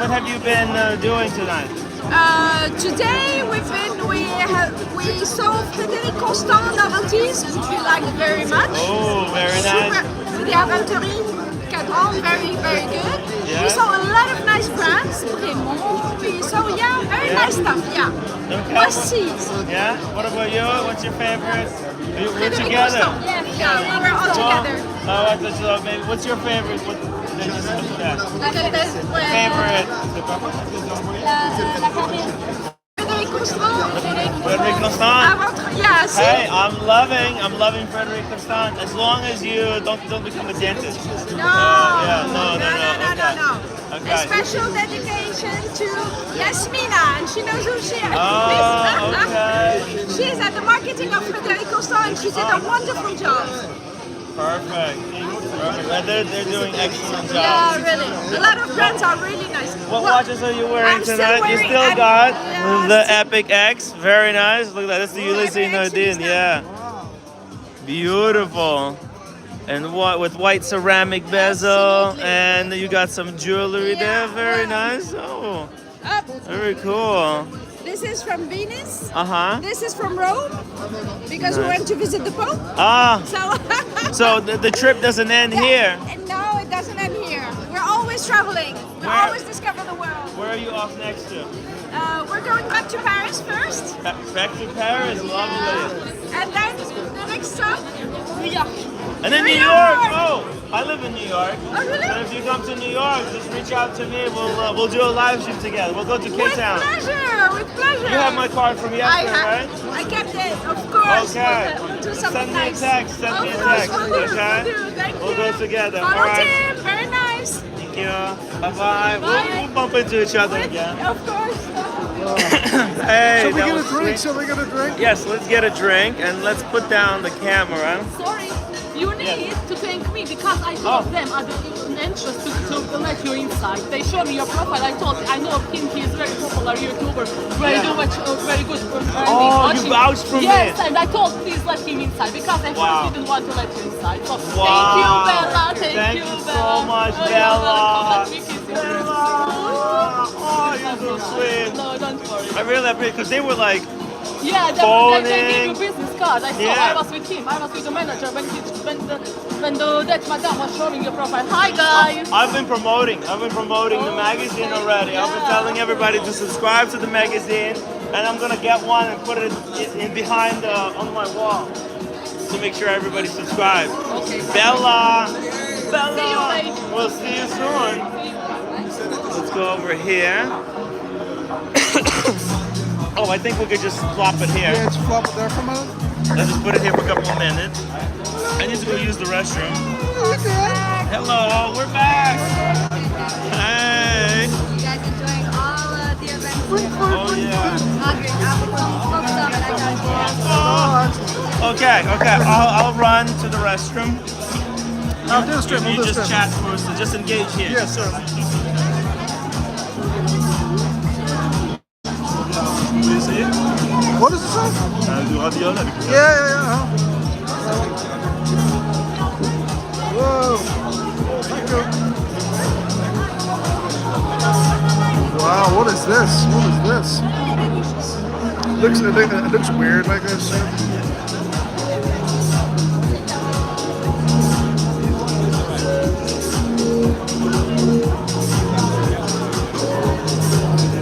have you been doing tonight?
Today we saw Frédéric Constant novelties, which we like very much.
Oh, very nice.
The Authenticating, Cadran, very, very good.
Yeah.
We saw a lot of nice brands, Raymond. We saw, very nice stuff,
Okay.
Must see.
Yeah? What about you? What's your favorite? We're
Frédéric
together.
Constant. Yeah, we're all together.
Maybe. What's your favorite?
Favorite. Frédéric Constant.
Frédéric Constant.
Yeah, see?
Hey, I'm loving Frédéric Constant. As long as you don't become a dentist.
No.
No. Okay.
A special dedication to Yasmina, and she knows who she is.
Oh, okay.
She is at the marketing of Frédéric Constant, and she did a wonderful job.
Perfect. They're doing excellent job.
Yeah, really. A lot of brands are really nice.
What watches are you wearing tonight? You still
wearing
got the Epic X. Very nice. Look at that. That's the Ulysses Nardin. Yeah. Beautiful. And with white ceramic bezel, and you got some jewelry there. Very nice. Oh, very cool.
This is from Venice.
This
is from Rome, because we went to visit the Pope.
So the trip doesn't end here.
No, it doesn't end here. We're always traveling. We always discover the world.
Where are you off next to?
We're going back to Paris first.
Back to Paris, lovely.
And then the next stop, New York.
And in New
New
York,
York!
oh, I live in New York.
Oh, really?
And if you come to New York, just reach out to me. We'll do a live shoot together. We'll go to K-Town.
With pleasure.
You have my card from yesterday, right?
I kept it, of course.
Okay.
We'll do something
Send me a
nice.
text. Send me a
Of course,
text.
we'll do,
Okay.
we'll do. Thank
We'll
you.
go together.
Follow
All right.
Tim. Very nice.
Thank you. Bye-bye. We'll bump into each other again.
Of course.
Hey,
Shall we
that
get a
was
drink?
sweet.
Shall we get a drink?
Yes, let's get a drink and let's put down the camera.
Sorry, you need to thank me because I told them at the entrance to let you inside. They showed me your profile. I told I know him. He is very popular YouTuber. Very good.
Oh, you vouched for me.
Yes, and I told please let him inside because I
Wow.
didn't want to let you inside. So
Wow.
thank you, Bella.
Thank you so
Bella.
much,
Oh,
Bella.
you're welcome.
Oh, you're so sweet.
No, don't worry.
I really appreciate because they were like,
Yeah, they
phoning.
gave you business card. I saw.
Yeah.
I was with him. I was with the manager when that madam was showing your profile. Hi guys.
I've been promoting the magazine already. I've been telling everybody to subscribe to the magazine, and I'm gonna get one and put it in behind on my wall to make sure everybody subscribes.
Okay.
Bella.
See you later.
We'll see you soon. Let's go over here. Oh, I think we could just flop it here.
Yeah, it's flop it there for a minute.
Let's just put it here for a couple of minutes. I need to go use the restroom. Hello, we're back. Hey.
You guys enjoying all the events?
Oh yeah.
Hungry.
Okay. I'll run to the restroom.
I'll do a strip.
You just chat first, so just engage here.
Yes, sir. What does it say?
Du ravioli.
Yeah. Whoa. Thank you. Wow, what is this? It looks weird like this.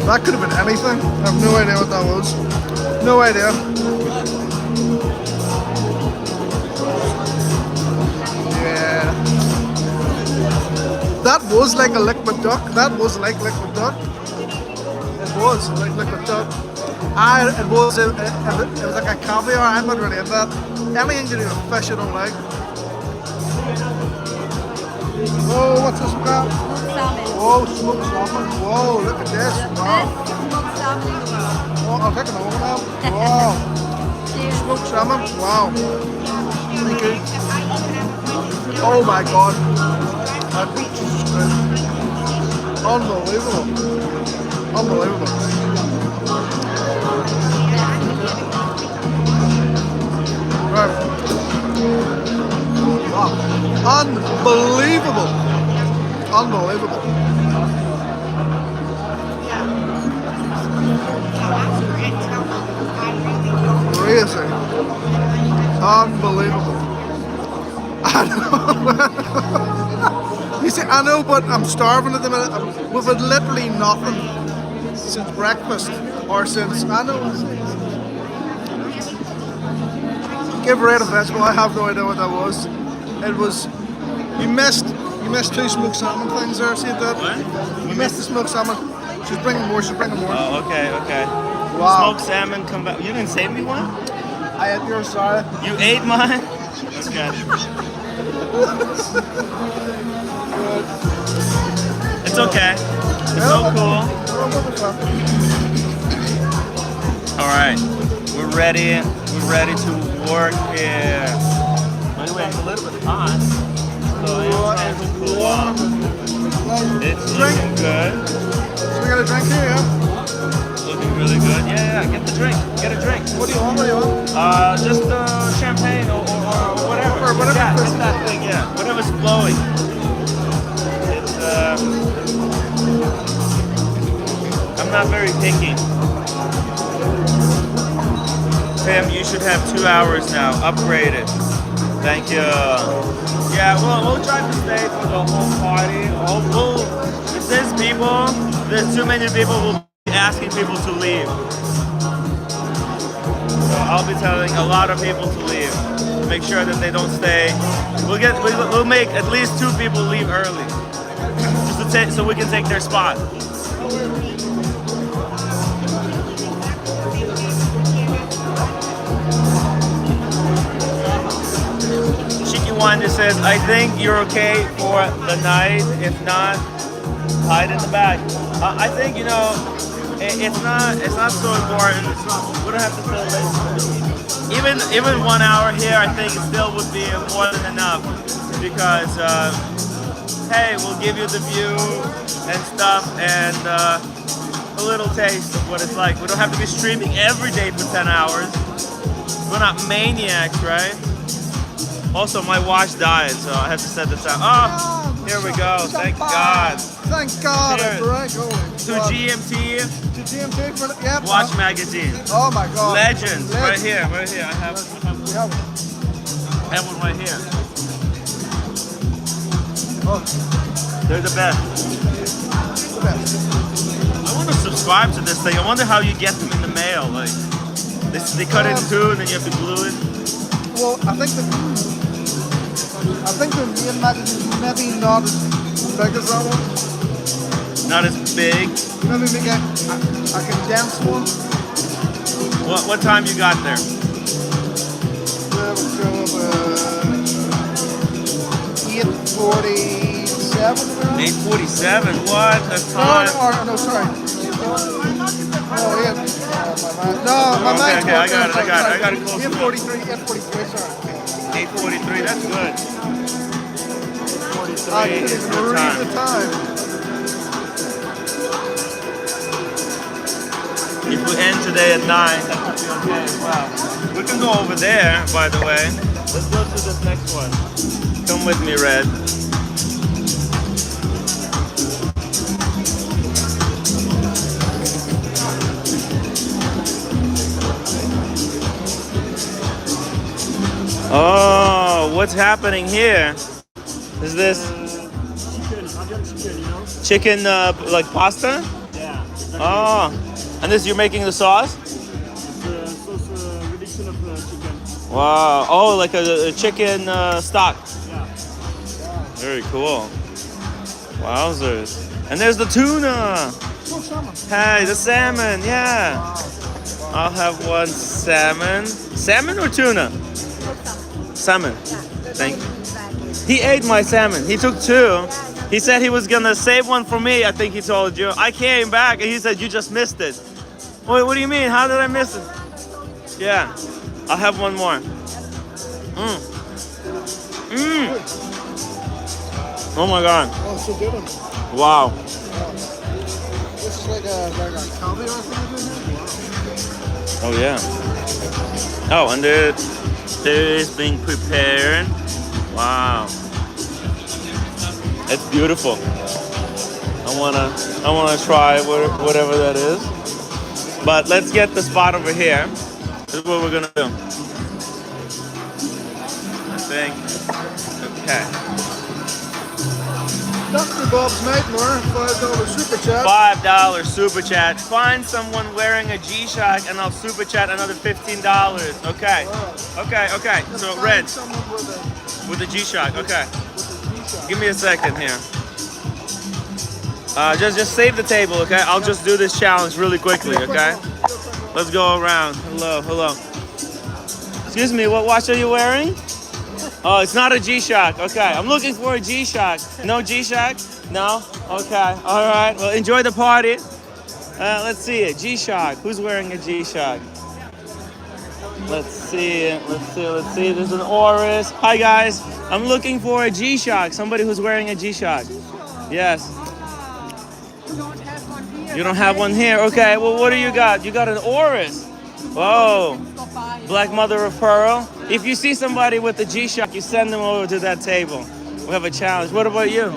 That could have been anything. I have no idea what that was. No idea. Yeah. That was like a liquid duck. It was like liquid duck. It was like a caviar. I'm not really into that. Anything to do with fish I don't like. Oh, what's this crap? Oh, smoked salmon. Whoa, look at this. Wow.
Smoked salmon in the world.
Oh, I'll take another one now. Wow. Smoked salmon. Wow. Thank you. Oh my god. Jesus Christ. Unbelievable. Right. Wow. Unbelievable. Crazy. Unbelievable. I know. You see, I know, but I'm starving at the minute. We've had literally nothing since breakfast, or since, I know. Give Red a vegetable. I have no idea what that was. It was, you missed two smoked salmon things there, see that?
What?
You missed the smoked salmon. She's bringing more.
Oh, okay.
Wow.
Smoked salmon, come back. You didn't save me one?
I ate yours, sorry.
You ate mine? Okay. It's okay. It's so cool. All right, we're ready to work here. By the way, it's a little bit hot, so I am trying to cool off. It's looking good.
So we got a drink here, yeah?
Looking really good. Yeah, get the drink. Get a drink.
What do you want?
Just champagne or whatever.
Or whatever.
Yeah, it's that thing, yeah. Whatever's flowing. It's, I'm not very picky. Tim, you should have 2 hours now. Upgraded. Thank you. Yeah, we'll try to stay for the whole party. If there's too many people, we'll be asking people to leave. So I'll be telling a lot of people to leave. Make sure that they don't stay. We'll make at least 2 people leave early, just to so we can take their spot. Wanda says, I think you're okay for the night. If not, hide in the back. I think, you know, it's not so important. We don't have to fill this. Even 1 hour here, I think it still would be more than enough, because hey, we'll give you the view and stuff, and a little taste of what it's like. We don't have to be streaming every day for 10 hours. We're not maniacs, right? Also, my watch died, so I have to set this up. Oh, here we go. Thank God.
Thank God.
Cheers. To GMT.
To GMT for the
Watch magazine.
Oh my God.
Legends. Right here. Right here. I have one right here.
Oh.
They're the best. I want to subscribe to this thing. I wonder how you get them in the mail. Like, they cut it in 2 and then you have to glue it.
Well, I think the main magazine is maybe not as big as that one.
Not as big?
Maybe make a condensed one.
What time you got there?
Let's go 8:47.
8:47? What a time.
No, sorry. Oh, yeah. No, my mind's
okay, I got it close.
8:43, sorry.
8:43, that's good. 8:43
I
is
couldn't
good
read
time.
the time.
If we end today at 9, that would be okay as well. We can go over there, by the way. Let's go to this next one. Come with me, Red. Oh, what's happening here? Is this chicken, like pasta?
Yeah.
Oh, and this you're making the sauce?
It's a reduction of chicken.
Wow. Oh, like a chicken stock.
Yeah.
Very cool. Wowzers. And there's the tuna. Hey, the salmon. Yeah. I'll have one salmon. Salmon or tuna? Salmon. Thank you. He ate my salmon. He took 2. He said he was gonna save one for me. I think he told you. I came back and he said you just missed it. Wait, what do you mean? How did I miss it? Yeah, I'll have one more. Oh my God.
Oh, so good.
Wow.
This is like a caviar thing.
Oh yeah. Oh, and it is being prepared. Wow. It's beautiful. I wanna try whatever that is. But let's get the spot over here. This is what we're gonna do. I think. Okay.
Dr. Bob's Nightmare, $5 super chat.
$5 super chat. Find someone wearing a G-Shock and I'll super chat another $15. Okay. Okay. So Red. With a G-Shock. Okay. Give me a second here. Just save the table, okay? I'll just do this challenge really quickly, okay? Let's go around. Hello. Excuse me, what watch are you wearing? Oh, it's not a G-Shock. Okay, I'm looking for a G-Shock. No G-Shock? No? Okay, all right. Well, enjoy the party. Let's see it. G-Shock. Who's wearing a G-Shock? Let's see. There's an Oris. Hi, guys. I'm looking for a G-Shock. Somebody who's wearing a G-Shock. Yes. You don't have one here? Okay, well, what do you got? You got an Oris. Whoa. Black mother of pearl. If you see somebody with a G-Shock, you send them over to that table. We have a challenge. What about you?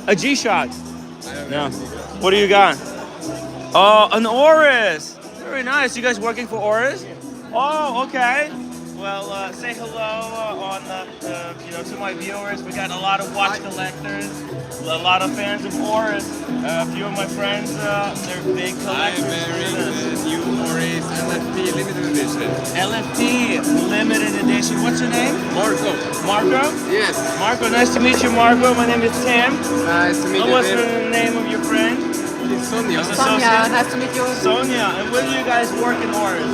A G-Shock? No. What do you got? Oh, an Oris. Very nice. You guys working for Oris? Oh, okay. Well, say hello to my viewers. We got a lot of watch collectors, a lot of fans of Oris. A few of my friends, they're big collectors.
I'm wearing the new Oris NFT limited edition.
LFT limited edition. What's your name?
Marco.
Marco?
Yes.
Marco, nice to meet you, Marco. My name is Tim.
Nice to meet you.
What's
Tim.
the name of your friend?
It's Sonia.
Sonia,
nice to meet you.
Sonia, and where do you guys work in Oris?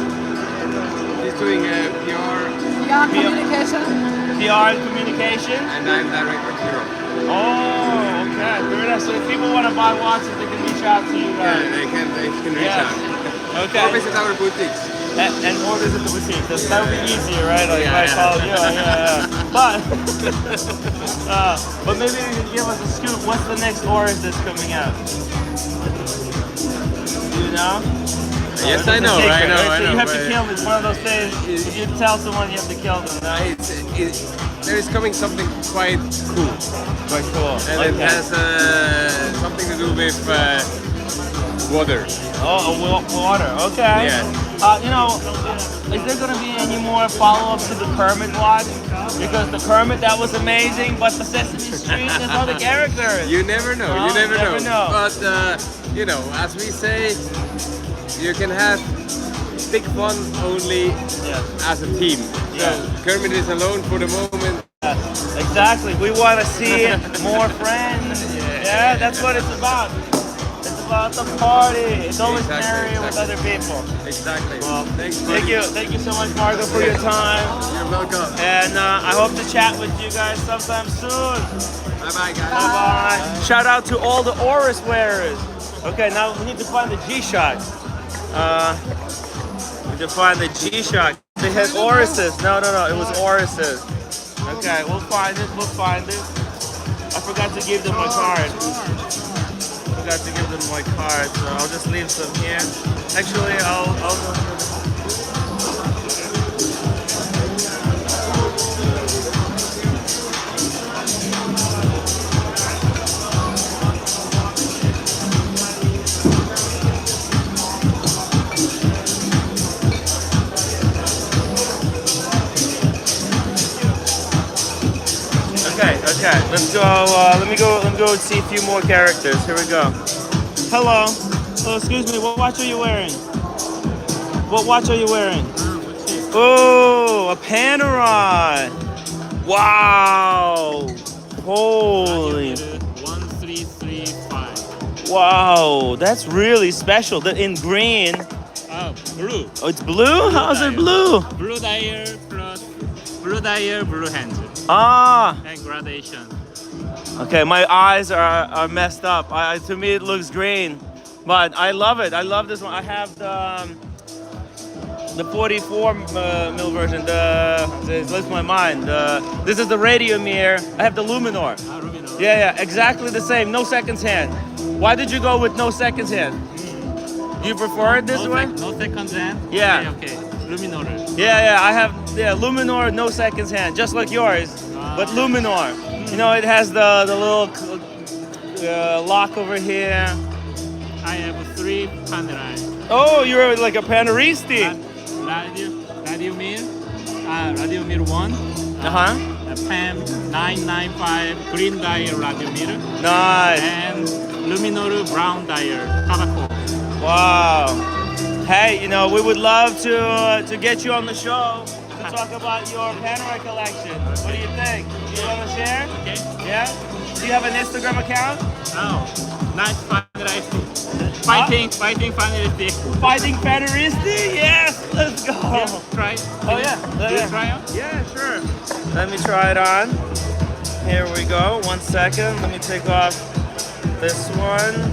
He's doing PR.
PR communication.
PR and communication?
And I'm director of Europe.
Oh, okay. Very nice. So if people want to buy watches, they can reach out to you guys.
Yeah, they can reach
Yes.
out.
Okay.
Or visit our boutiques.
And orders at the boutique. That would be easier, right? Like if I
Yeah.
call you, but maybe you can give us a scoop. What's the next Oris that's coming out? Do you know?
Yes,
Or
I
is it
know,
a secret,
I know,
right?
I
So
know,
you have to
but-
kill them. It's one of those things. If you tell someone, you have to kill them. No?
There is coming something quite cool.
Quite cool.
And it has something to do with water.
Oh, water. Okay.
Yeah.
You know, is there going to be any more follow-ups to the Kermit watch? Because the Kermit, that was amazing, but the Sesame Street, there's other characters.
You never know.
Oh,
You never know.
know.
But you know, as we say, you can have big fun only as a team. So Kermit is alone for the moment.
Exactly. We want to see more friends. Yeah, that's what it's about. It's about the party. It's always merry with other people.
Exactly.
Well,
Thanks,
thank you so much, Marco, for your time.
You're welcome.
And I hope to chat with you guys sometime soon.
Bye-bye, guys.
Bye-bye. Shout out to all the Oris wearers. Okay, now we need to find the G-Shock. We need to find the G-Shock. They had Orises. No, it was Orises. Okay, we'll find it. I forgot to give them my card. So I'll just leave some here. Actually, I'll Okay, let's go. Let me go and see a few more characters. Here we go. Hello. Oh, excuse me. What watch are you wearing? Oh, a Panerai. Wow. Holy.
1335.
Wow, that's really special. In green.
Blue.
Oh, it's blue? How is it blue?
Blue dial plus blue dial, blue hands.
Ah.
And gradation.
Okay, my eyes are messed up. To me, it looks green, but I love it. I love this one. I have the 44 mil version. It slips my mind. This is the radio mirror. I have the Luminor. Yeah, exactly the same. No seconds hand. Why did you go with no seconds hand? You prefer it this way?
No seconds hand?
Yeah.
Okay. Luminor.
Yeah, I have Luminor, no seconds hand, just like yours, but Luminor. You know, it has the little lock over here.
I have 3 Panerai.
Oh, you're like a Paneristi.
Radio mirror 1. PAM 995 green dial radio mirror.
Nice.
And Luminor brown dial Tabako.
Wow. Hey, you know, we would love to get you on the show to talk about your Panerai collection. What do you think? Do you want to share?
Okay.
Yeah? Do you have an Instagram account?
No. Nice Panerai. Fighting Paneristi.
Fighting Paneristi? Yes, let's go.
Yeah, try.
Oh yeah.
Do you try on?
Yeah, sure. Let me try it on. Here we go. 1 second. Let me take off this one.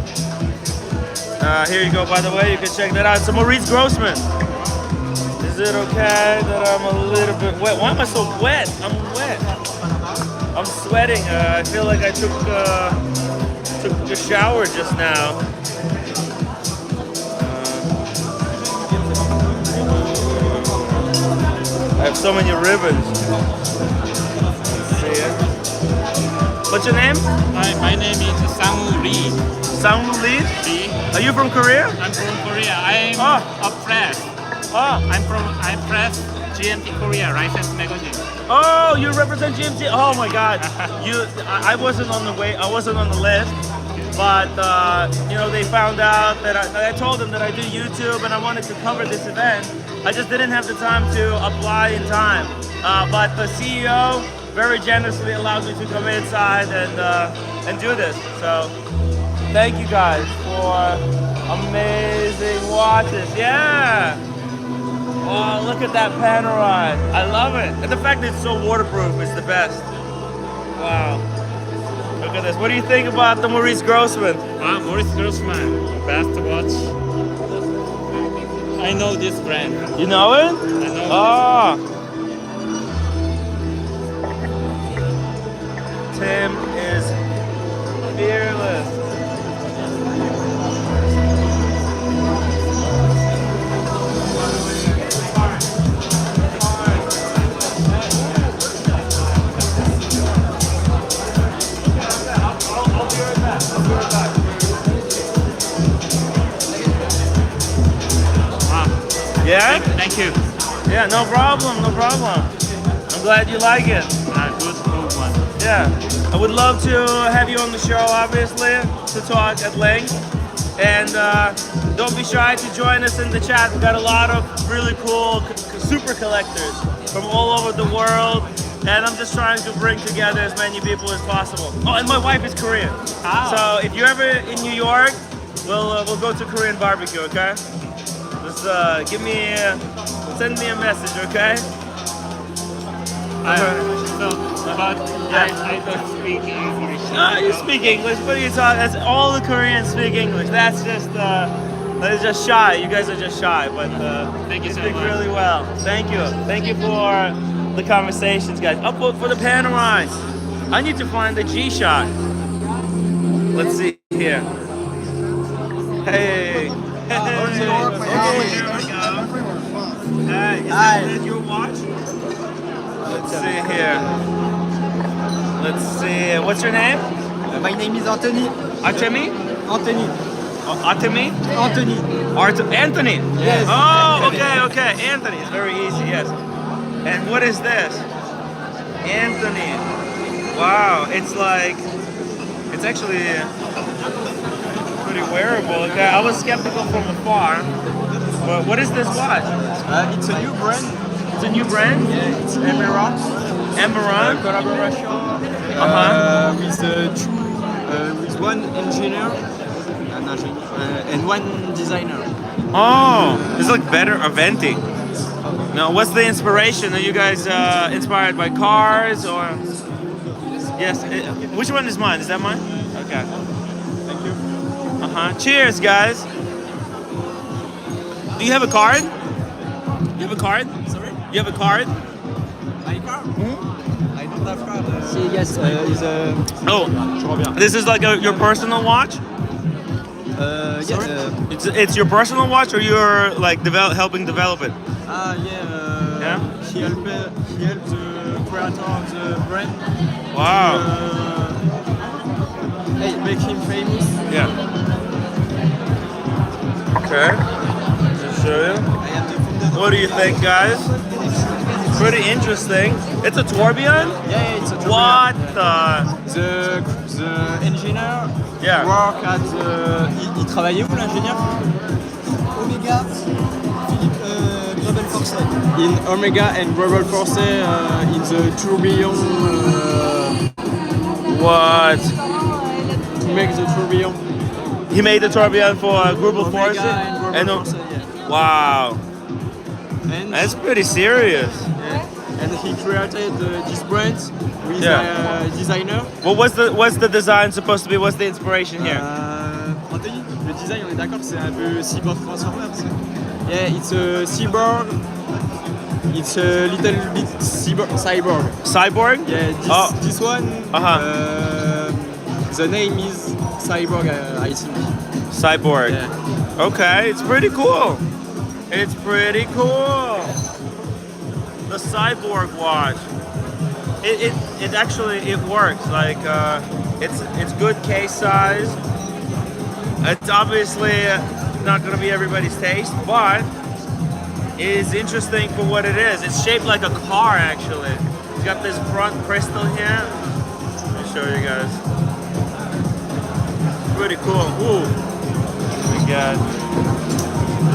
Here you go, by the way, you can check that out. It's a Maurice Grossman. Is it okay that I'm a little bit wet? Why am I so wet? I'm wet. I'm sweating. I feel like I took a shower just now. I have so many ribbons. Let's see it. What's your name?
Hi, my name is Sang-woo Lee.
Sang-woo Lee? Are you from Korea?
I'm from Korea. I'm a press. I'm press GMT Korea license magazine.
Oh, you represent GMT. Oh my God. I wasn't on the list. but you know, they found out that I told them that I do YouTube and I wanted to cover this event. I just didn't have the time to apply in time. But the CEO very generously allowed me to come inside and do this. So thank you guys for amazing watches. Yeah. Oh, look at that panorama. I love it. And the fact that it's so waterproof is the best. Wow. Look at this. What do you think about the Maurice Grossman?
Maurice Grossman, best watch. I know this brand.
You know it?
I know.
Oh. Tim is fearless. Yeah?
Thank you.
Yeah, no problem, no problem. I'm glad you like it.
Good one.
Yeah. I would love to have you on the show, obviously, to talk at length. And don't be shy to join us in the chat. We've got a lot of really cool super collectors from all over the world. And I'm just trying to bring together as many people as possible. Oh, and my wife is Korean.
Oh.
So if you're ever in New York, we'll go to Korean barbecue, okay? Just send me a message, okay?
I don't speak English.
No, you speak English. What are you talking? That's all the Koreans speak English. That's just shy. You guys are just shy, but
Thank you
you
so
speak
much.
really well. Thank you. Thank you for the conversations, guys. Upvote for the panorama. I need to find the G-Shock. Let's see here. Hey. Hey, is that your watch? Let's see here. Let's see. What's your name?
My name is Anthony.
Artemi?
Anthony.
Oh, Artemi?
Anthony.
Anthony?
Yes.
Oh, okay. Anthony. It's very easy, yes. And what is this? Anthony. Wow, it's actually pretty wearable. Okay, I was skeptical from afar. But what is this watch?
It's a new brand.
It's a new brand?
Yeah, it's Emerald.
Emerald?
Collaboration with one engineer and one designer.
Oh, it's like better Authenticating. Now, what's the inspiration? Are you guys inspired by cars or? Yes. Which one is mine? Is that mine? Okay. Thank you. Cheers, guys. Do you have a card? You have a card? Sorry? You have a card?
My car? I don't have card. Yes, is a.
Oh, this is like your personal watch?
Yes.
It's your personal watch, or you're like helping develop it?
Yeah. He helped the creator of the brand.
Wow.
Make him famous.
Yeah. Okay. Just show you. What do you think, guys? Pretty interesting. It's a tourbillon?
Yeah, it's a tourbillon.
What
the engineer
work
at il travaillait où l'ingénieur? Omega, Philippe Grubel-Forcey. In Omega and Grubel-Forcey in the tourbillon.
What?
To make the tourbillon.
He made the tourbillon for Grubel-Forcey?
And Grubel-Forcey, yeah.
Wow.
And
that's pretty serious.
Yeah. And he created this brand with a designer.
Well, what's the design supposed to be? What's the inspiration here?
Anthony, le design, on est d'accord, c'est un peu cyborg Transformers. Yeah, it's a cyborg. It's a little bit cyborg.
Cyborg?
Yeah, this one. The name is Cyborg, I think.
Cyborg.
Yeah.
Okay, it's pretty cool. It's pretty cool. The Cyborg watch. It actually works. Like it's good case size. It's obviously not gonna be everybody's taste, but it is interesting for what it is. It's shaped like a car actually. It's got this front crystal here. Let me show you guys. pretty cool. Ooh. We got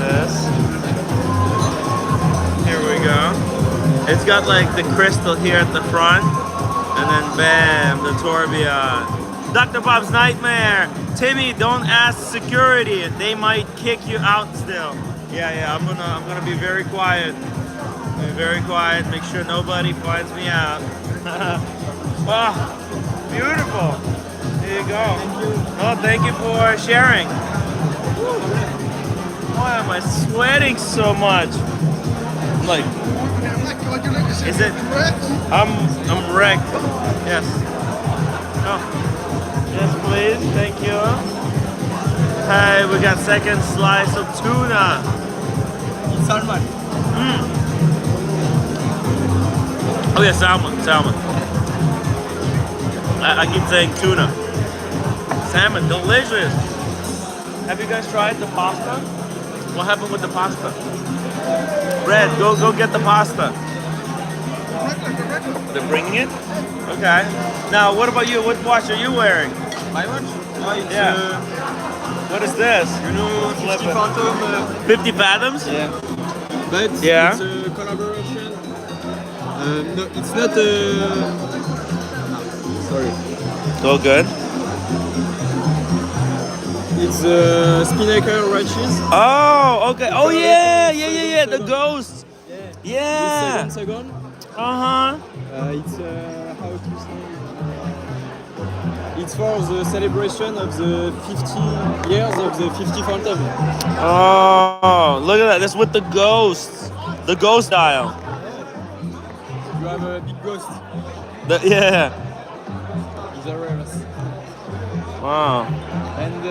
this. Here we go. It's got like the crystal here at the front, and then bam, the tourbillon. Dr. Bob's Nightmare. Timmy, don't ask security. They might kick you out still. Yeah, I'm gonna be very quiet. Be very quiet. Make sure nobody finds me out. Wow, beautiful. There you go. Thank you. Oh, thank you for sharing. Woo. Why am I sweating so much? I'm like, is it? I'm wrecked. Yes. Oh. Yes, please. Thank you. Hey, we got second slice of tuna.
It's salmon.
Oh yeah, salmon. I keep saying tuna. Salmon, delicious. Have you guys tried the pasta? What happened with the pasta? Red, go get the pasta. They're bringing it? Okay. Now, what about you? What watch are you wearing?
My watch? Oh, it's,
Yeah. What is this?
You know, 50 Phantom.
50 fathoms?
Yeah. But
Yeah.
it's a collaboration. No, it's not sorry.
It's all good.
It's Spinnaker watches.
Oh, okay. Oh yeah. The ghost. Yeah.
Second.
Uh-huh.
It's how to say. It's for the celebration of the 50 years of the 50 Phantom.
Oh, look at that. That's with the ghosts. The ghost dial.
You have a big ghost.
Yeah.
It's a reverse.
Wow.
And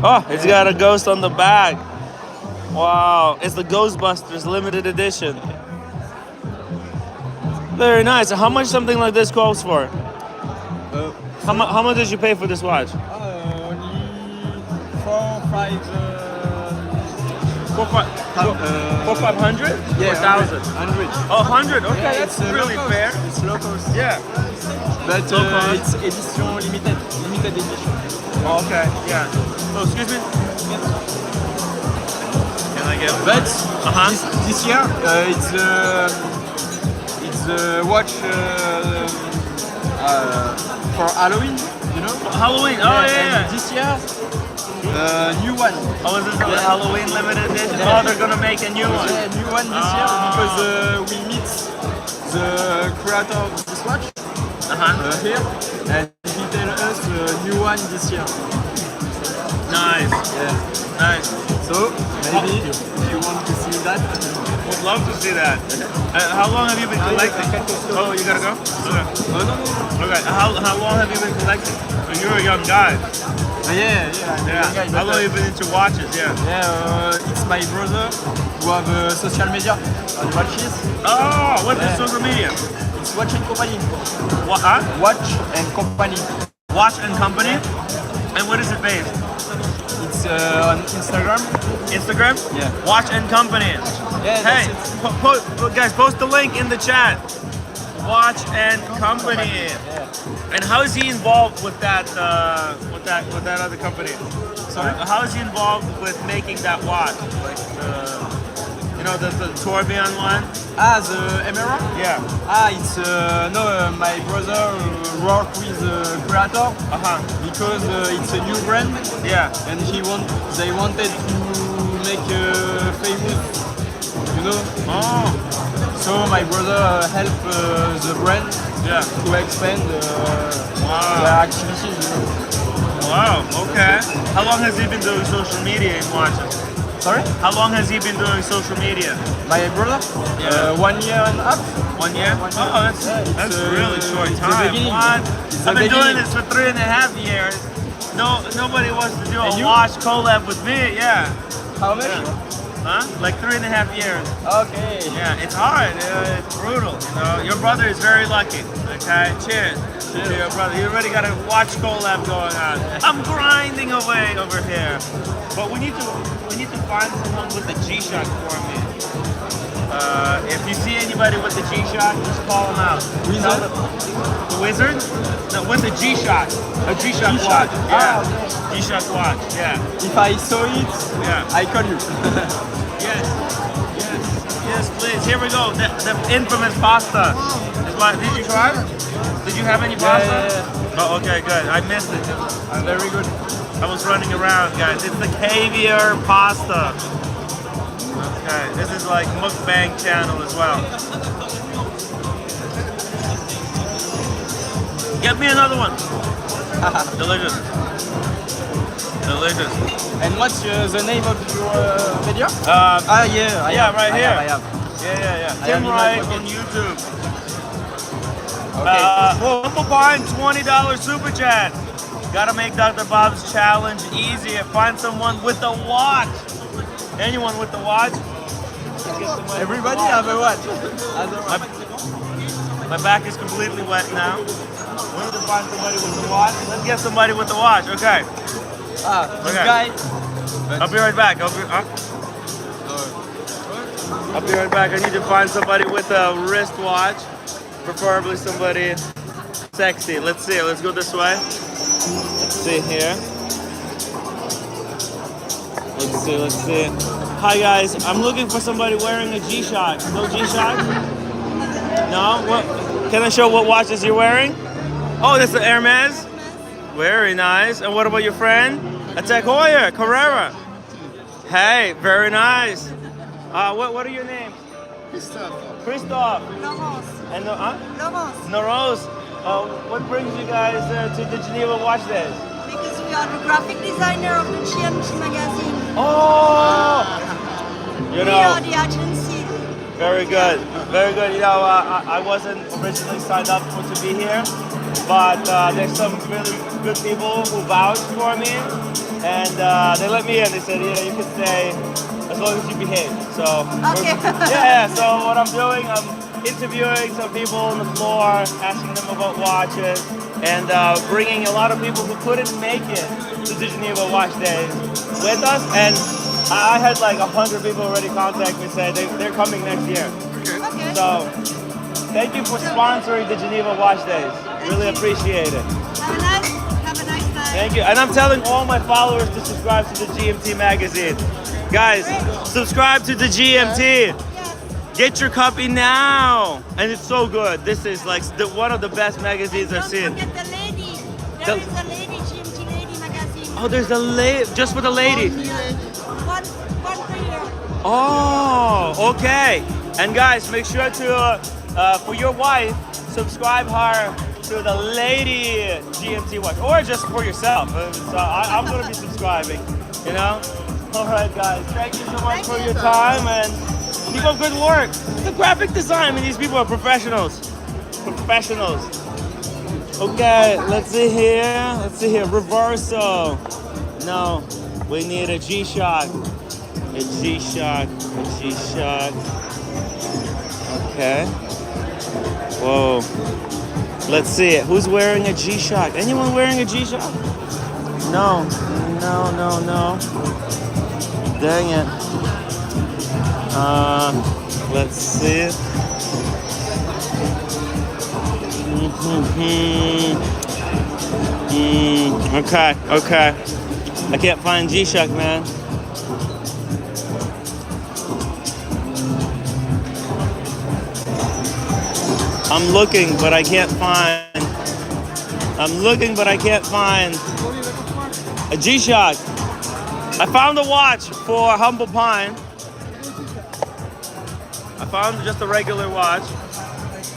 oh, it's got a ghost on the back. Wow. It's the Ghostbusters limited edition. Very nice. How much something like this costs for? How much did you pay for this watch?
Only 400?
500?
Yeah,
1,000?
100.
Oh, 100. Okay,
Yeah,
that's
it's
really
low cost.
fair.
It's low cost.
Yeah.
But
Low cost.
it's edition limited edition.
Oh, okay, yeah. Oh, excuse me. Can I get
But this year it's a watch for Halloween, you know?
Halloween. Oh yeah.
And this year, new one.
Oh, is this a Halloween limited edition? Oh, they're gonna make a new one.
Yeah, new one this year because we meet the creator of this watch here, and he tell us new one this year.
Nice.
Yeah.
Nice.
So maybe if you want to see that,
would love to see that. How long have you been collecting? Oh, you gotta go? Okay.
No.
Okay. How long have you been collecting? So you're a young guy.
Yeah.
How long have you been into watches? Yeah.
Yeah, it's my brother who have social media on watches.
Oh, what's the social media?
It's Watch and Company.
What? Huh?
Watch and Company.
Watch and Company? And what is it based?
It's on Instagram.
Instagram?
Yeah.
Watch and Company.
Yeah.
Hey, guys, post the link in the chat. Watch and Company. Yeah. And how is he involved with that? With that other company? Sorry. How is he involved with making that watch? Like the tourbillon one?
The Emerald?
Yeah.
It's my brother work with the creator because it's a new brand.
Yeah.
And they wanted to make famous, you know.
Oh.
So my brother helped the brand to expand their activities. You know.
Wow. Okay. How long has he been doing social media in watches?
Sorry?
How long has he been doing social media?
My brother?
Yeah.
1 year and a half.
1 year? Oh, that's a really short time.
What?
I've been doing this for 3.5 years. Nobody wants to do a watch collab with me. Yeah.
How much?
Huh? Like 3.5 years.
Okay.
Yeah, it's hard. It's brutal. You know, your brother is very lucky. Okay, cheers. Cheers, brother. You already got a watch collab going on. I'm grinding away over here. But we need to find someone with the G-Shock for me. If you see anybody with the G-Shock, just call them out.
Wizard?
The wizard? No, with the G-Shock. A G-Shock watch. Yeah. G-Shock watch. Yeah.
If I saw it,
yeah,
I call you.
Yes, please. Here we go. The infamous pasta. Did you try? Did you have any pasta?
Yeah.
Oh, okay, good. I missed it.
Very good.
I was running around, guys. It's the caviar pasta. Okay, this is like mukbang channel as well. Get me another one. Delicious. Delicious.
And what's the name of your video?
Yeah,
I have.
right here.
I have.
Yeah.
I am
Timwrite
in
on YouTube.
Okay.
Humble Pine, $20 super chat. Gotta make Dr. Bob's challenge easier. Find someone with a watch. Anyone with the watch?
Everybody have a watch.
My back is completely wet now. We need to find somebody with the watch. Let's get somebody with the watch. Okay.
This guy.
I'll be right back. I'll be right back. I need to find somebody with a wristwatch. Preferably somebody sexy. Let's see. Let's go this way. Let's see here. Let's see. Hi guys. I'm looking for somebody wearing a G-Shock. No G-Shock? No? What? Can I show what watches you're wearing? Oh, that's the Hermes? Very nice. And what about your friend? A Tech Heuer, Carrera. Hey, very nice. What are your names? Christophe.
Laurence.
And
Laurence.
Laurence. What brings you guys to the Geneva Watch Days?
Because we are the graphic designer of the GMT magazine.
Oh! You know.
We are the agency.
Very good. Very good. You know, I wasn't originally signed up to be here, but there's some really good people who vouched for me, and they let me in. They said, you can stay as long as you behave. So,
okay.
So what I'm doing, I'm interviewing some people on the floor, asking them about watches, and bringing a lot of people who couldn't make it to the Geneva Watch Days with us. And I had like 100 people already contact me, say they're coming next year.
Okay.
So, thank you for sponsoring the Geneva Watch Days. Really appreciate it.
Have a nice day.
Thank you. And I'm telling all my followers to subscribe to the GMT magazine. Guys, subscribe to the GMT. Get your copy now. And it's so good. This is like one of the best magazines I've seen.
Don't forget the lady. There is a lady, GMT Lady magazine.
Oh, there's a lady, just for the lady.
One per year.
Oh, okay. And guys, make sure to, for your wife, subscribe her to the lady GMT watch, or just for yourself. So I'm gonna be subscribing, you know? All right, guys, thank you so much for your time, and keep up good work. The graphic design, I mean, these people are professionals. Professionals. Okay, let's see here, reversal. No, we need a G-Shock. A G-Shock. Okay. Whoa. Let's see it. Who's wearing a G-Shock? Anyone wearing a G-Shock? No. Dang it. Let's see. Okay. I can't find G-Shock, man. I'm looking, but I can't find a G-Shock. I found a watch for Humble Pine. I found just a regular watch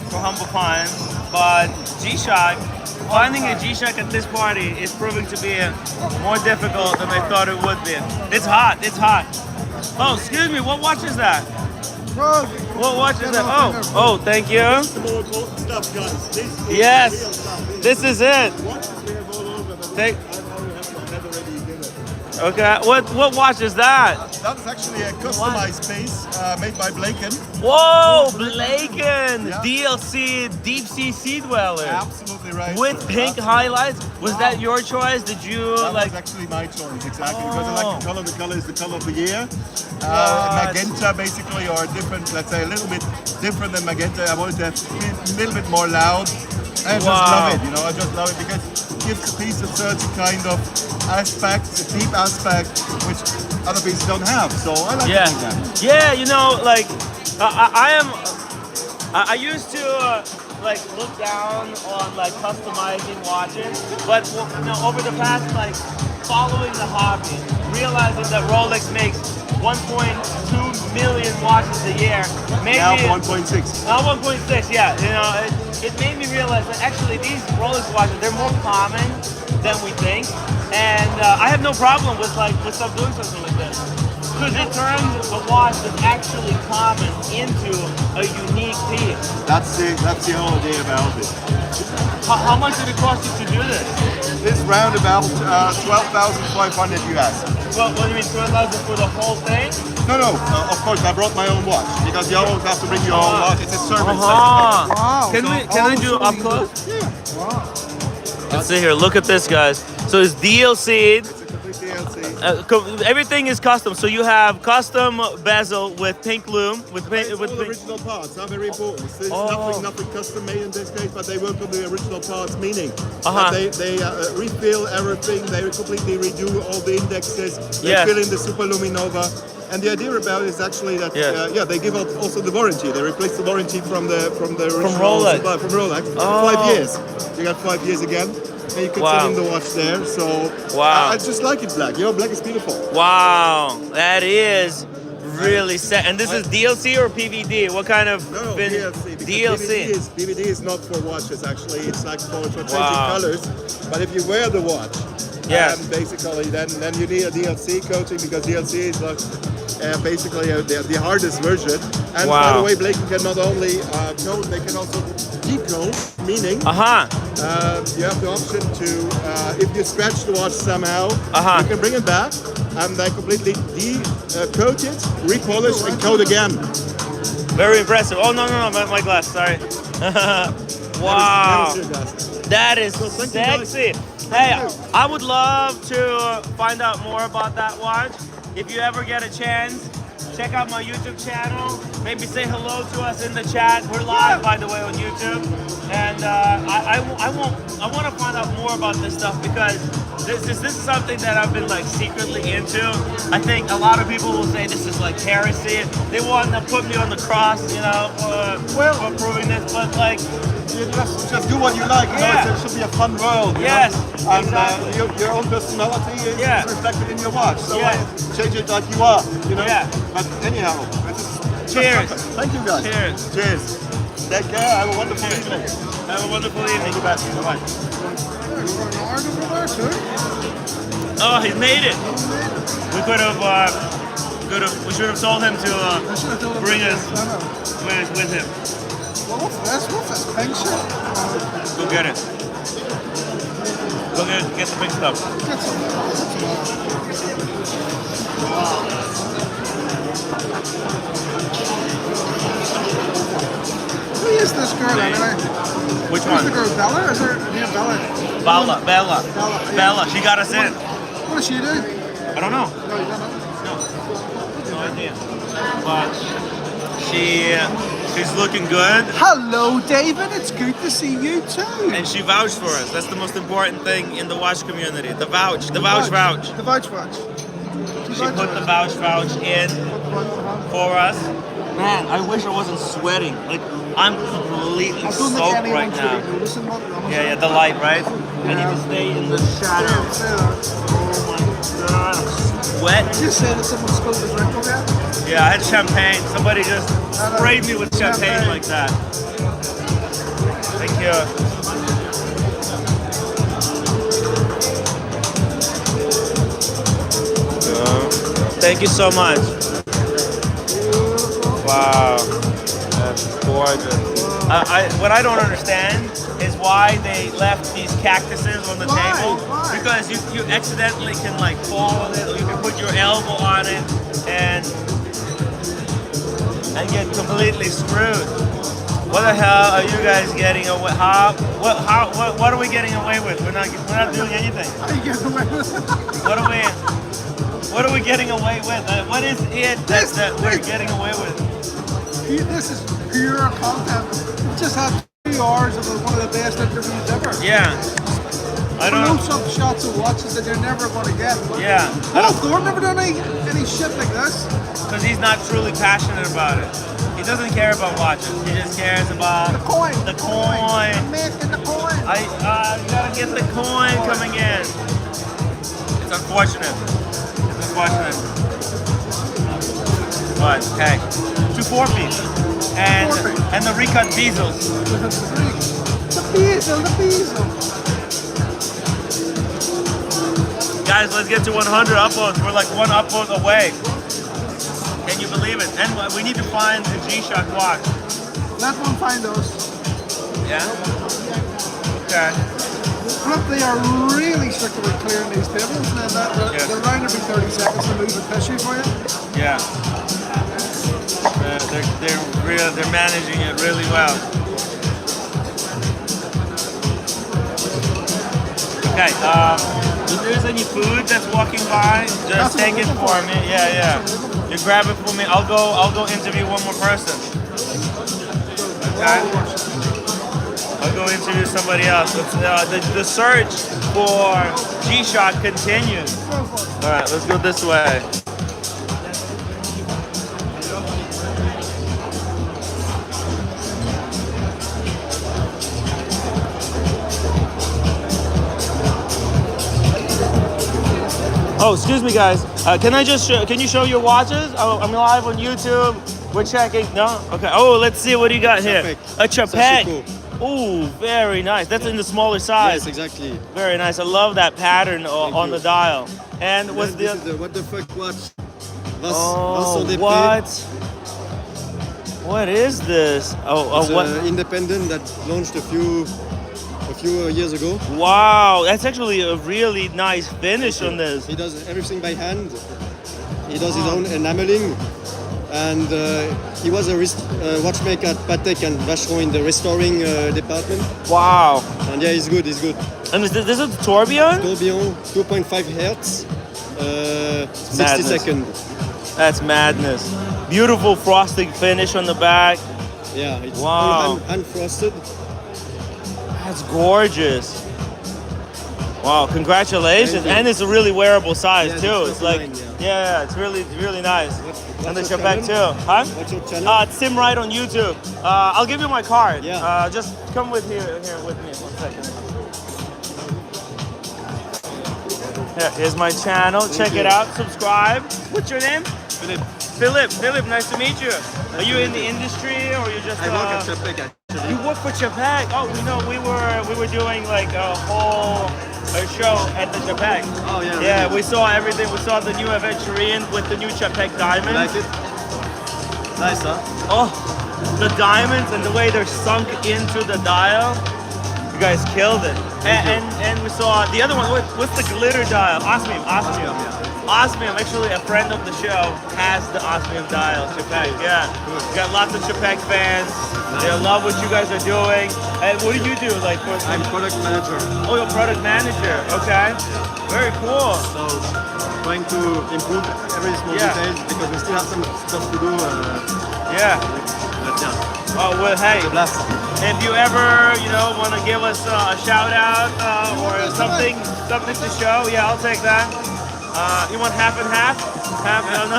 for Humble Pine, but G-Shock, finding a G-Shock at this party is proving to be more difficult than I thought it would be. It's hot. Oh, excuse me, what watch is that? What watch is that? Oh, thank you. Yes, this is it. Okay. What watch is that?
That's actually a customized piece made by Blaken.
Whoa, Blaken! DLC Deep Sea Sea Dweller.
Absolutely right.
With pink highlights. Was that your choice? Did you
That
like?
was actually my choice, exactly. Because I like the color. The color is the color of the year. Magenta, basically, or different, let's say a little bit different than magenta. I wanted to have a little bit more loud. I just love it, you know, I just love it because it gives the piece a certain kind of aspect, a deep aspect, which other pieces don't have. So I like doing that.
Yeah, you know, like I used to like look down on like customizing watches, but you know, over the past like following the hobby, realizing that Rolex makes 1.2 million watches a year. Maybe
Now 1.6.
Now 1.6, yeah. You know, it made me realize that actually these Rolex watches, they're more common than we think, and I have no problem with doing something like this. Because it turns a watch that's actually common into a unique piece.
That's the whole idea about it.
How much did it cost you to do this?
This round about 12,500 US.
Well, what do you mean 12,000 for the whole thing?
No, of course I brought my own watch because you always have to bring your own watch. It's a service.
Wow. Can I do up close?
Yeah. Wow.
Let's see here. Look at this, guys. So it's DLC'd.
It's a complete DLC.
Everything is custom. So you have custom bezel with pink lume, with pink.
It's all original parts. Are very important. There's nothing custom made in this case, but they work on the original parts. Meaning that they refill everything. They completely redo all the indexes. They fill in the superluminova. And the idea about it is actually that they give out also the warranty. They replace the warranty from the original
Rolex.
Supply, from Rolex. 5 years. You got 5 years again. And you can send in the watch there. So I just like it black. You know, black is beautiful.
Wow, that is really set. And this is DLC or PVD? What kind of
DLC. PVD is not for watches actually. It's like for changing colors. But if you wear the watch, basically then you need a DLC coating because DLC is like basically the hardest version. And by the way, Blake can not only code, they can also decode, meaning you have the option to, if you scratch the watch somehow, you can bring it back and they completely de-coat it, repolish and code again.
Very impressive. Oh, no, my glass, sorry. Wow. That is sexy. Hey, I would love to find out more about that watch. If you ever get a chance, check out my YouTube channel. Maybe say hello to us in the chat. We're live, by the way, on YouTube. And I want to find out more about this stuff because this is something that I've been like secretly into. I think a lot of people will say this is like heresy. They want to put me on the cross, you know, for proving this. But like,
you just do what you like. You know, it should be a fun world.
Yes,
and your own personality is reflected in your watch. So change it like you are. You know. But anyhow,
cheers.
Thank you guys. Cheers. Take care. Have a wonderful evening.
Have a wonderful evening.
All the best. Bye.
Oh, he made it. We should have told him to bring us with him.
What's this? What's this pink shit?
Go get it. Go get the pink stuff.
Who is this girl anyway?
Which
Who's
one?
the girl? Bella? Is her name Bella?
Bella. She got us in.
What does she do?
I don't know.
No, you don't know?
No idea. But she's looking good.
Hello, David. It's good to see you too.
And she vouched for us. That's the most important thing in the watch community. The vouch. The vouch.
The vouch.
She put the vouch in for us. Man, I wish I wasn't sweating. Like, I'm completely soaked right now. Yeah, the light, right? I need to stay in the shadow. Oh my god, I'm sweating.
Did you say that someone spilled the drink over here?
Yeah, I had champagne. Somebody just sprayed me with champagne like that. Thank you. Thank you so much. Wow, that's gorgeous. What I don't understand is why they left these cactuses on the table. Because you accidentally can like fall on it, or you can put your elbow on it and get completely screwed. What the hell are you guys getting away? What are we getting away with? We're not doing anything.
How you getting away with it?
What are we getting away with? What is it that we're getting away with?
This is pure content. We just had 3 hours of one of the best interviews ever.
Yeah. I don't know.
Some shots of watches that you're never going to get.
Yeah.
Thor never done any shit like this.
Because he's not truly passionate about it. He doesn't care about watches. He just cares about
the coin.
The coin.
I'm making the coin.
You gotta get the coin coming in. It's unfortunate. But hey, 2 4-piece and the recut bezels.
The bezel.
Guys, let's get to 100 uploads. We're like 1 upload away. Can you believe it? And we need to find the G-Shock watch.
Let one find those.
Yeah? Okay.
Look, they are really strictly clearing these tables, and then the round every 30 seconds to move a tissue for you.
Yeah. They're managing it really well. Okay, if there's any food that's walking by, just take it for me. Yeah. You grab it for me. I'll go interview one more person. Okay. I'll go interview somebody else. The search for G-Shock continues. All right, let's go this way. Oh, excuse me, guys. Can you show your watches? Oh, I'm live on YouTube. We're checking. No? Okay. Oh, let's see. What do you got here? A Chapek. Ooh, very nice. That's in the smaller size.
Yes, exactly.
Very nice. I love that pattern on the dial. And what's
this is the what the fuck watch?
What? What is this?
It's
what?
Independent that launched a few years ago.
Wow, that's actually a really nice finish on this.
He does everything by hand. He does his own enameling, and he was a watchmaker at Patek and Vacheron in the restoring department.
Wow.
And yeah, he's good.
And is this a tourbillon?
Tourbillon, 2.5 hertz, 60 seconds.
That's madness. Beautiful frosted finish on the back.
Yeah, it's all hand frosted.
That's gorgeous. Wow, congratulations. And it's a really wearable size too. It's like, yeah, it's really nice. And the Chapek too. Huh?
What's your channel?
It's timwrite on YouTube. I'll give you my card.
Yeah.
Just come with here with me 1 second. Here's my channel. Check it out. Subscribe. What's your name? Philip, nice to meet you. Are you in the industry or you just?
I work at Chapek actually.
You work for Chapek? Oh, we were doing like a whole show at the Chapek.
Oh yeah.
Yeah,
really?
we saw everything. We saw the new Aventurine with the new Chapek diamonds.
Like it? Nice, huh?
Oh, the diamonds and the way they're sunk into the dial. You guys killed it. And we saw the other one. What's the glitter dial? Osmium. Osmium, actually a friend of the show, has the Osmium dial, Chapek, yeah. We got lots of Chapek fans. They love what you guys are doing. And what do you do?
I'm product manager.
Oh, you're product manager, okay. Very cool.
So, trying to improve every small details because we still have some stuff to do.
Yeah.
But yeah.
Oh, well, hey.
It's a blast.
If you ever, want to give us a shout out or something to show, yeah, I'll take that. You want half and half? No.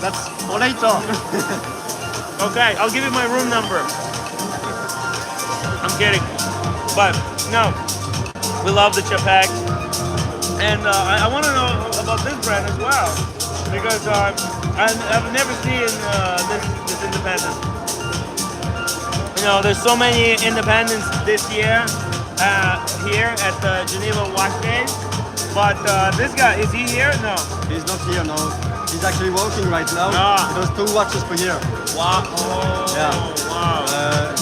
That's for later.
Okay, I'll give you my room number. I'm kidding. But, no, we love the Chapek. And I want to know about this brand as well. Because I've never seen this independent. There's so many independents this year here at the Geneva Watch Days. But this guy, is he here? No.
He's not here now. He's actually walking right now.
Ah.
He does 2 watches per year.
Wow.
Yeah.
Wow.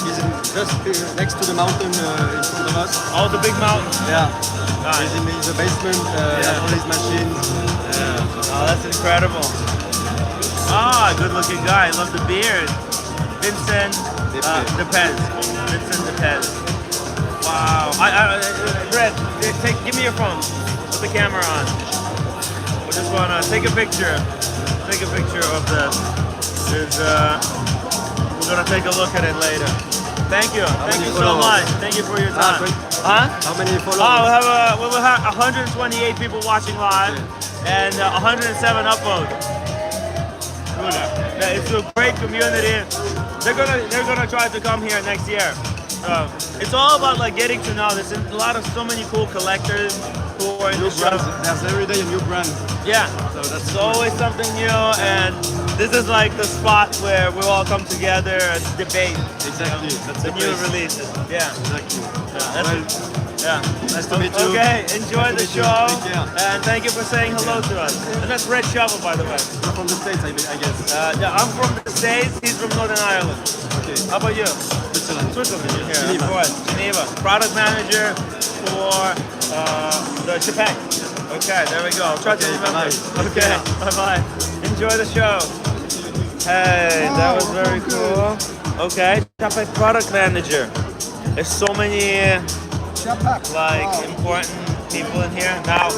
He's just next to the mountain in front of us.
Oh, the big mountain.
Yeah.
Nice.
He's in the basement. Has all his machines.
Oh, that's incredible. Ah, good-looking guy. I love the beard. Vincent Depez. Vincent Depez. Wow. Brett, give me your phone. Put the camera on. We just wanna take a picture. Take a picture of this. We're gonna take a look at it later. Thank you. Thank you so much. Thank you for your time. Huh?
How many followers?
Oh, we will have 128 people watching live and 107 upvotes. Yeah, it's a great community. They're gonna try to come here next year. It's all about like getting to know. There's so many cool collectors who are in the show.
There's every day a new brand.
Yeah, so that's always something new, and this is like the spot where we all come together and debate.
Exactly. That's
the new releases. Yeah.
Exactly.
Yeah.
Nice to meet you.
Okay, enjoy the show,
Take care.
and thank you for saying hello to us. And that's Red Shovel, by the way.
You're from the States, I guess.
Yeah, I'm from the States. He's from Northern Ireland.
Okay.
How about you?
Switzerland.
Yeah,
Geneva.
of course. Geneva. Product manager for the Chapek. Okay, there we go. I'll try to remember. Okay, bye-bye. Enjoy the show. Hey, that was very cool. Okay, Chapek product manager. There's so many important people in here. Now,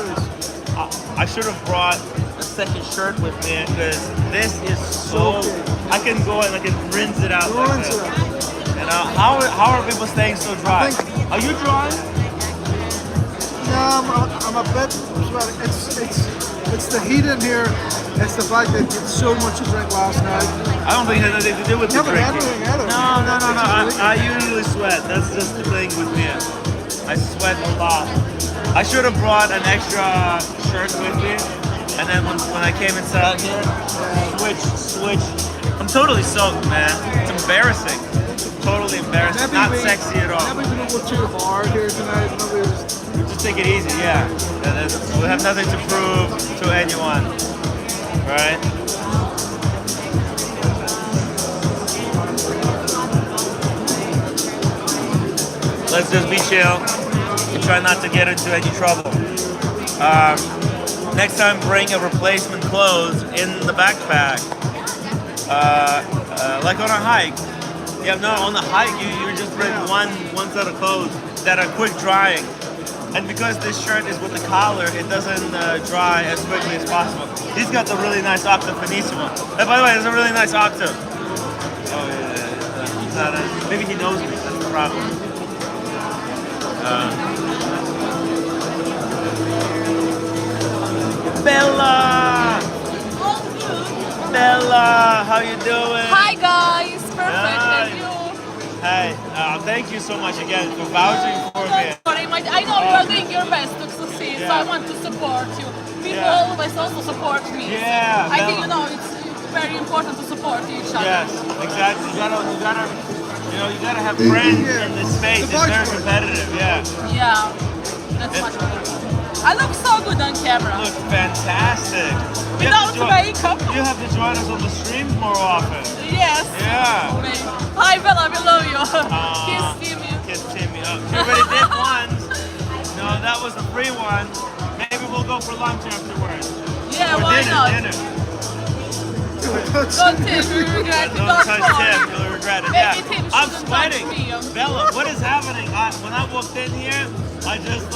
I should have brought a second shirt with me because this is so. I can go and I can rinse it out like this. And how are people staying so dry? Are you dry?
Yeah, I'm a bit. It's the heat in here. It's the fact that it's so much to drink last night.
I don't think it has anything to do with the drinking.
Either.
No. I usually sweat. That's just the thing with me. I sweat a lot. I should have brought an extra shirt with me. And then when I came inside here, switch. I'm totally soaked, man. It's embarrassing. Totally embarrassing. Not sexy at all.
Maybe we don't go too hard here tonight.
Just take it easy, yeah. We have nothing to prove to anyone, right? Let's just be chill and try not to get into any trouble. Next time, bring a replacement clothes in the backpack. Like on a hike. Yeah, no, on the hike, you just bring one set of clothes that are quick drying. And because this shirt is with the collar, it doesn't dry as quickly as possible. He's got the really nice Octa Finissimo. And by the way, it's a really nice Octa. Oh yeah. Maybe he knows me, that's the problem. Bella, how you doing?
Hi guys, perfect, and you?
Hey, thank you so much again for vouching for me.
Sorry, I know you are doing your best to succeed, so I want to support you. People always also support me.
Yeah,
I think it's very important to support each other.
Yes, exactly. You gotta have friends in this space. It's very competitive.
Yeah, that's much better. I look so good on camera.
Look fantastic.
Without makeup.
You have to join us on the streams more often.
Yes.
Yeah.
Hi Bella, we love you. Kiss Timmy.
Kiss Timmy. Oh, she already did once. No, that was the free one. Maybe we'll go for lunch afterwards.
Yeah,
or
why not?
Dinner.
Don't Tim, you regret it.
Don't touch Tim, you'll regret it.
Maybe Tim
I'm
shouldn't
sweating.
touch me.
Bella, what is happening? When I walked in here, I just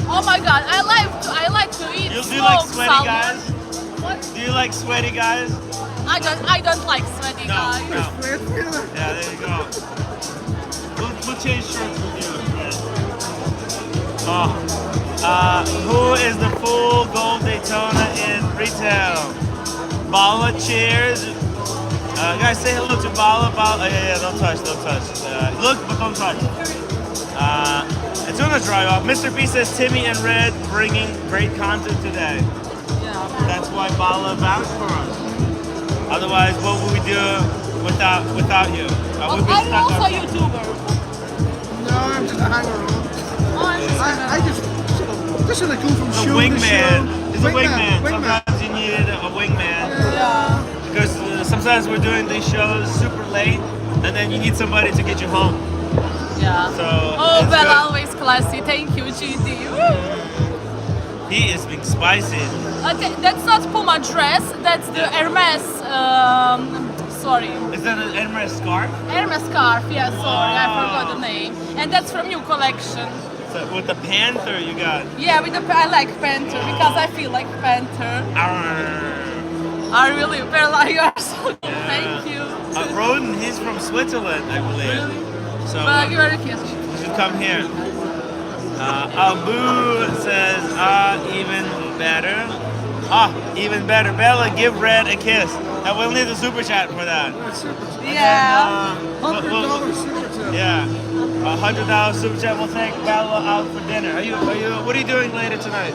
Oh my god, I like to eat.
Do you like sweaty
salmon.
guys?
What?
Do you like sweaty guys?
I don't like sweaty guys.
No. Yeah, there you go. We'll change shirts with you. Who is the full gold Daytona in retail? Bala, cheers. Guys, say hello to Bala. Yeah, don't touch. Look, but don't touch. It's gonna dry off. Mr. B says Timmy and Red bringing great content today.
Yeah.
That's why Bala vouched for us. Otherwise, what would we do without you?
I'm also a YouTuber.
No, I'm just a hanger-on. I just sort of go from show to show.
He's a wingman. Sometimes you need a wingman sometimes we're doing these shows super late, and then you need somebody to get you home.
Yeah.
So.
Oh,
it's
Bella,
good.
always classy. Thank you, GT. Woo!
He is being spicy.
Okay, that's not Puma dress. That's the Hermes. Sorry.
Is that an Hermes scarf?
Hermes scarf. Yeah, sorry, I forgot the name. And that's from new collection.
So with the panther you got.
Yeah, with the I like Panther because I feel like Panther. I really, Bella, you are so good. Thank you.
Roden, he's from Switzerland, I believe. So
But you are a kid.
you should come here. Abu says, even better. Even better. Bella, give Red a kiss. And we'll need a super chat for that.
Yeah.
$100 super chat.
Yeah. $100 super chat. We'll take Bella out for dinner. What are you doing later tonight?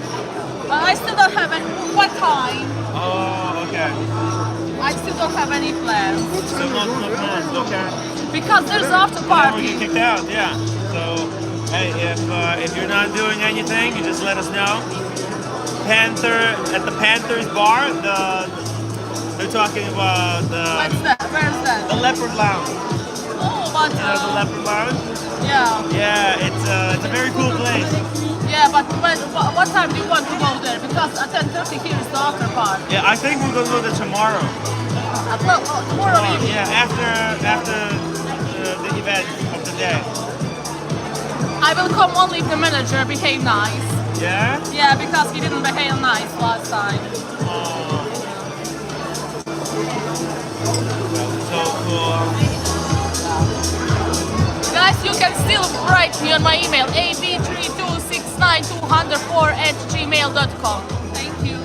I still don't have any. What time?
Oh, okay.
I still don't have any plans.
Still no plans, okay.
Because there's after
We
party.
get kicked out, yeah. So, hey, if you're not doing anything, you just let us know. Panther at the Panthers bar. They're talking about
What's that? Where's that?
the Leopard Lounge.
Oh, what?
You know the Leopard Lounge?
Yeah.
Yeah, it's a very cool place.
Yeah, but what time do you want to go there? Because at 10:30 here is the after party.
Yeah, I think we're gonna go there tomorrow.
Tomorrow evening.
Yeah, after the event of the day.
I will come only if the manager behave nice.
Yeah?
Yeah, because he didn't behave nice last time.
So cool.
Guys, you can still write me on my email ab3269204@gmail.com. Thank you.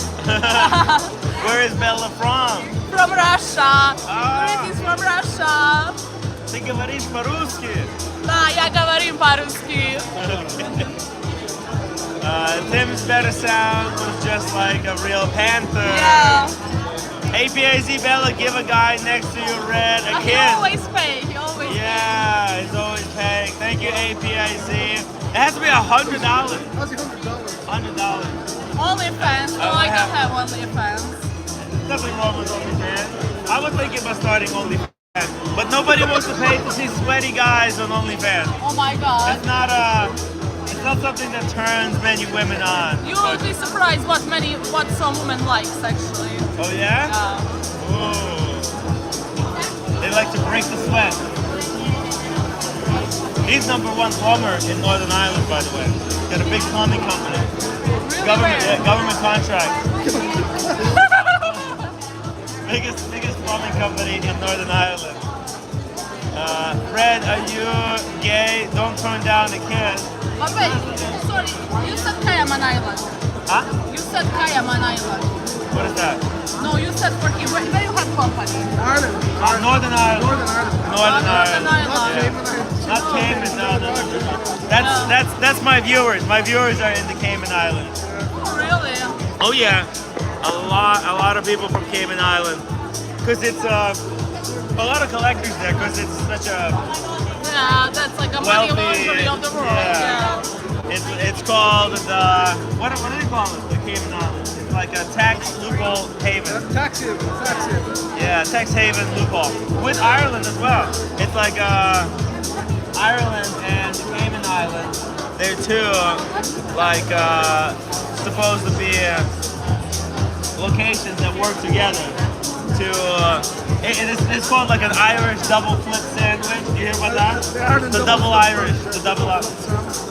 Where is Bella from?
From Russia. Greetings from Russia.
Ты говоришь по-русски?
Да, я говорю по-русски.
Tim's better sound was just like a real panther.
Yeah.
APAZ Bella, give a guy next to you red a
He
kiss.
always pay. He always
Yeah, he's always paying. Thank you, APAZ. It has to be $100. $100.
OnlyFans. No, I don't have OnlyFans.
Nothing wrong with OnlyFans. I was thinking about starting OnlyFans, but nobody wants to pay to see sweaty guys on OnlyFans.
Oh my god.
It's not something that turns many women on.
You will be surprised what some women likes actually.
Oh yeah?
Yeah.
Ooh. They like to break the sweat. He's #1 plumber in Northern Ireland, by the way. He's got a big plumbing company. Government contract. biggest plumbing company in Northern Ireland. Fred, are you gay? Don't turn down a kiss.
But wait, sorry, you said Kayaman Island.
Huh?
You said Kayaman Island.
What is that?
No, you said for him. Where you have company?
Ireland.
Northern Ireland. Northern Ireland.
Island.
Not Cayman, no. That's my viewers. My viewers are in the Cayman Islands.
Oh, really?
Oh yeah, a lot of people from Cayman Island, because it's a lot of collectors there, because it's such a
Yeah, that's like a money
wealthy.
laundry of the world. Yeah.
It's called the what do they call it? The Cayman Islands. It's like a tax loophole haven.
Tax haven.
Yeah, tax haven loophole with Ireland as well. It's like Ireland and the Cayman Islands. They're two like supposed to be locations that work together to. It's called like an Irish double flip sandwich. You hear about that? The double Irish. The double.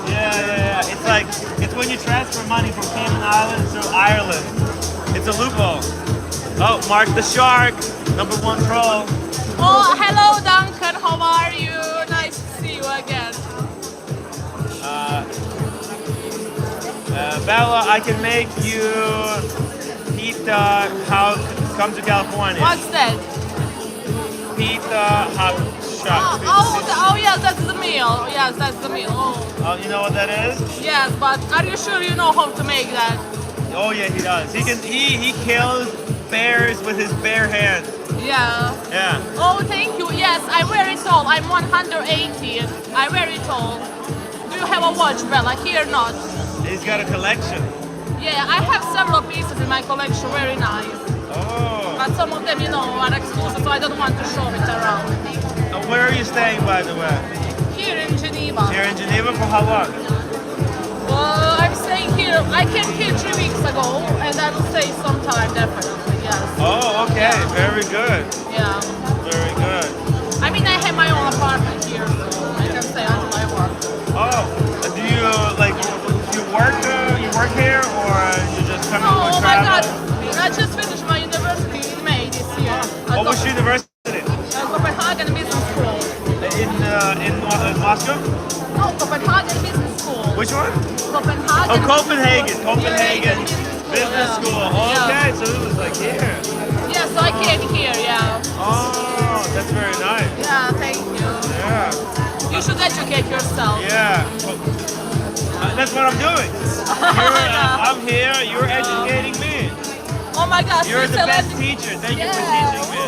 Yeah. It's when you transfer money from Cayman Islands to Ireland. It's a loophole. Oh, Mark the Shark, #1 pro.
Oh, hello, Duncan. How are you? Nice to see you again.
Bella, I can make you pizza. Come to California.
What's that?
Pizza hot shop.
Oh, yes, that's the meal. Yes, that's the meal.
Oh, you know what that is?
Yes, but are you sure you know how to make that?
Oh yeah, he does. He kills bears with his bare hands.
Yeah.
Yeah.
Oh, thank you. Yes, I'm very tall. I'm 180. I'm very tall. Do you have a watch, Bella? Here, not.
He's got a collection.
Yeah, I have several pieces in my collection. Very nice.
Oh.
But some of them, are exclusive, so I don't want to show it around.
Where are you staying, by the way?
Here in Geneva.
Here in Geneva for how long?
Well, I'm staying here. I came here 3 weeks ago, and I will stay sometime definitely. Yes.
Oh, okay. Very good.
Yeah.
Very good.
I mean, I have my own apartment here, so I can stay until I work.
Oh, do you you work here, or you just come to
Oh my
travel?
God! I just finished my university in May this year.
What was university?
Copenhagen Business School.
In Moscow?
No, Copenhagen Business School.
Which one?
Copenhagen.
Oh, Copenhagen Business School. Oh,
Yeah.
okay, so it was like here.
Yeah, so I came here, yeah.
Oh, that's very nice.
Yeah, thank you.
Yeah.
You should educate yourself.
Yeah. That's what I'm doing. I'm here, you're educating me.
Oh my God,
You're the
Switzerland.
best teacher. Thank you for
Yeah.
teaching me.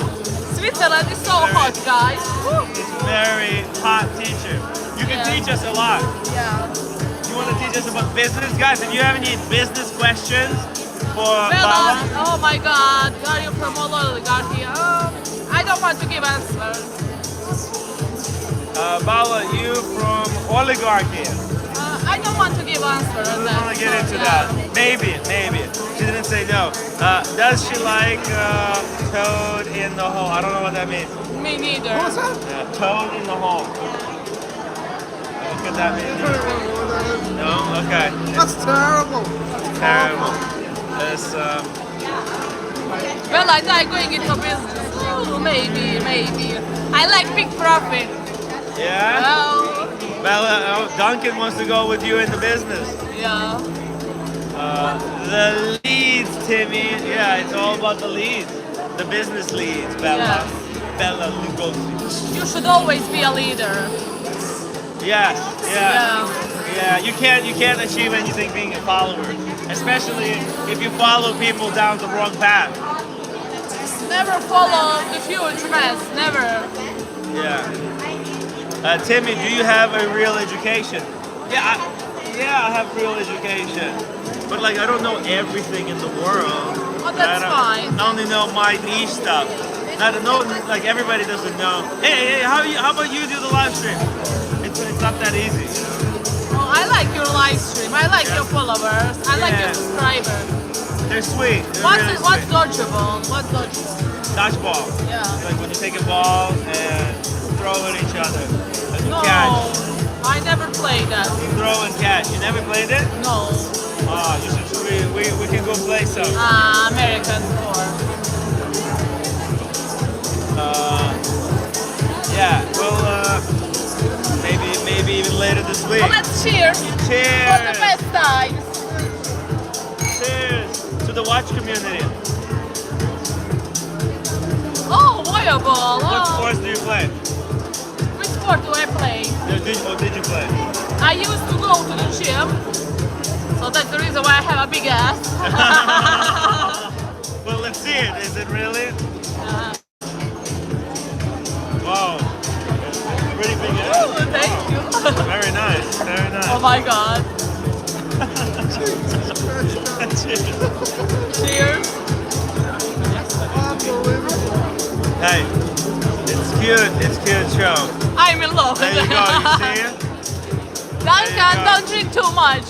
Switzerland is so hot, guys. Woo.
It's very hot teacher. You can teach us a lot.
Yeah.
You want to teach us about business? Guys, if you have any business questions for
Well,
Bala,
oh my God, are you from all oligarchy? I don't want to give answers.
Bala, you from oligarchy.
I don't want to give answers.
I don't want to get into that. Maybe. She didn't say no. Does she like toad in the hole? I don't know what that means.
Me neither.
What's that?
Yeah, toad in the hole. What could that mean? No? Okay.
That's terrible.
Terrible. It's,
Well, I like going into business. Ooh, maybe. I like big profit.
yeah? Well, Duncan wants to go with you in the business.
Yeah.
The leads, Timmy. Yeah, it's all about the leads. The business leads, Bella. Bella Lugosi.
You should always be a leader.
Yeah. You can't achieve anything being a follower, especially if you follow people down the wrong path.
Never follow the huge mess. Never.
Yeah. Timmy, do you have a real education? Yeah, I have real education, but like I don't know everything in the world.
Oh, that's fine.
I only know my niche stuff. I don't know, like everybody doesn't know. Hey, how about you do the live stream? It's not that easy.
Oh, I like your live stream. I like your followers. I like your subscribers.
They're sweet. They're
What's
really
what's
sweet.
dodgeable? What's dodgeable?
Dodgeball.
Yeah.
Like when you take a ball and throw at each other. Like
No,
catch.
I never played that.
You throw and catch. You never played it?
No.
Oh, you should. We can go play some.
American sport.
Yeah. Well, maybe even later this week.
Well, let's cheers.
Cheers.
For the best times.
Cheers to the watch community.
Oh, volleyball.
What
Oh.
sports do you play?
Which sport do I play?
Did you play?
I used to go to the gym, so that's the reason why I have a big ass.
Well, let's see it. Is it really? Wow. Pretty big ass.
Ooh, thank you.
Very nice. Very nice.
Oh my God. Cheers.
Hey, it's cute show.
I'm in love.
There you go, you see it?
Duncan, don't drink too much.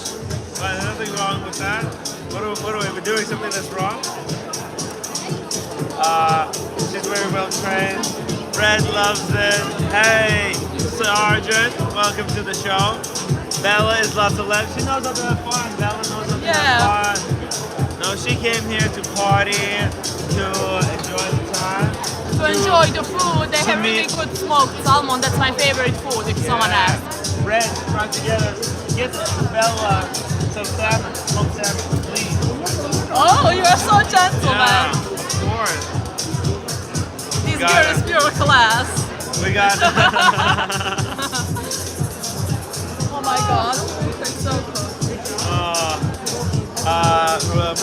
Well, there's nothing wrong with that. What are we doing something that's wrong? She's very well trained. Red loves it. Hey, Sergeant, welcome to the show. Bella is lots of love. She knows how to have fun. Bella knows how to have fun. No, she came here to party, to enjoy the time.
To enjoy the food. They have really good smoked salmon. That's my favorite food if someone asks.
Red, brought together. Get Bella some salmon, smoked salmon, please.
Oh, you are so gentle, man.
Of course.
This girl is pure class.
We got
Oh my God, it's so cool.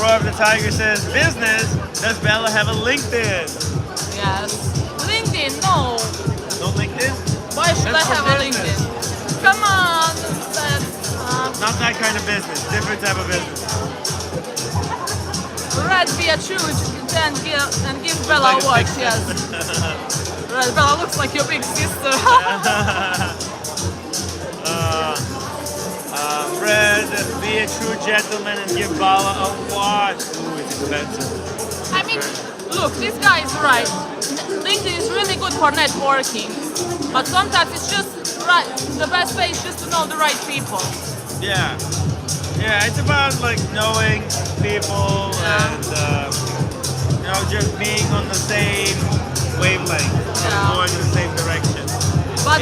Roar of the Tiger says, business, does Bella have a LinkedIn?
Yes. LinkedIn, no.
No LinkedIn?
Why should I have a LinkedIn? Come on.
Not that kind of business, different type of business.
Red be a choose and give Bella a watch, yes. Red, Bella looks like your big sister.
Red, be a true gentleman and give Bala a watch. Ooh, it's expensive.
I mean, look, this guy is right. LinkedIn is really good for networking, but sometimes it's just right. The best way is just to know the right people.
Yeah. Yeah, it's about like knowing people and you know, just being on the same wavelength, going in the same direction.
But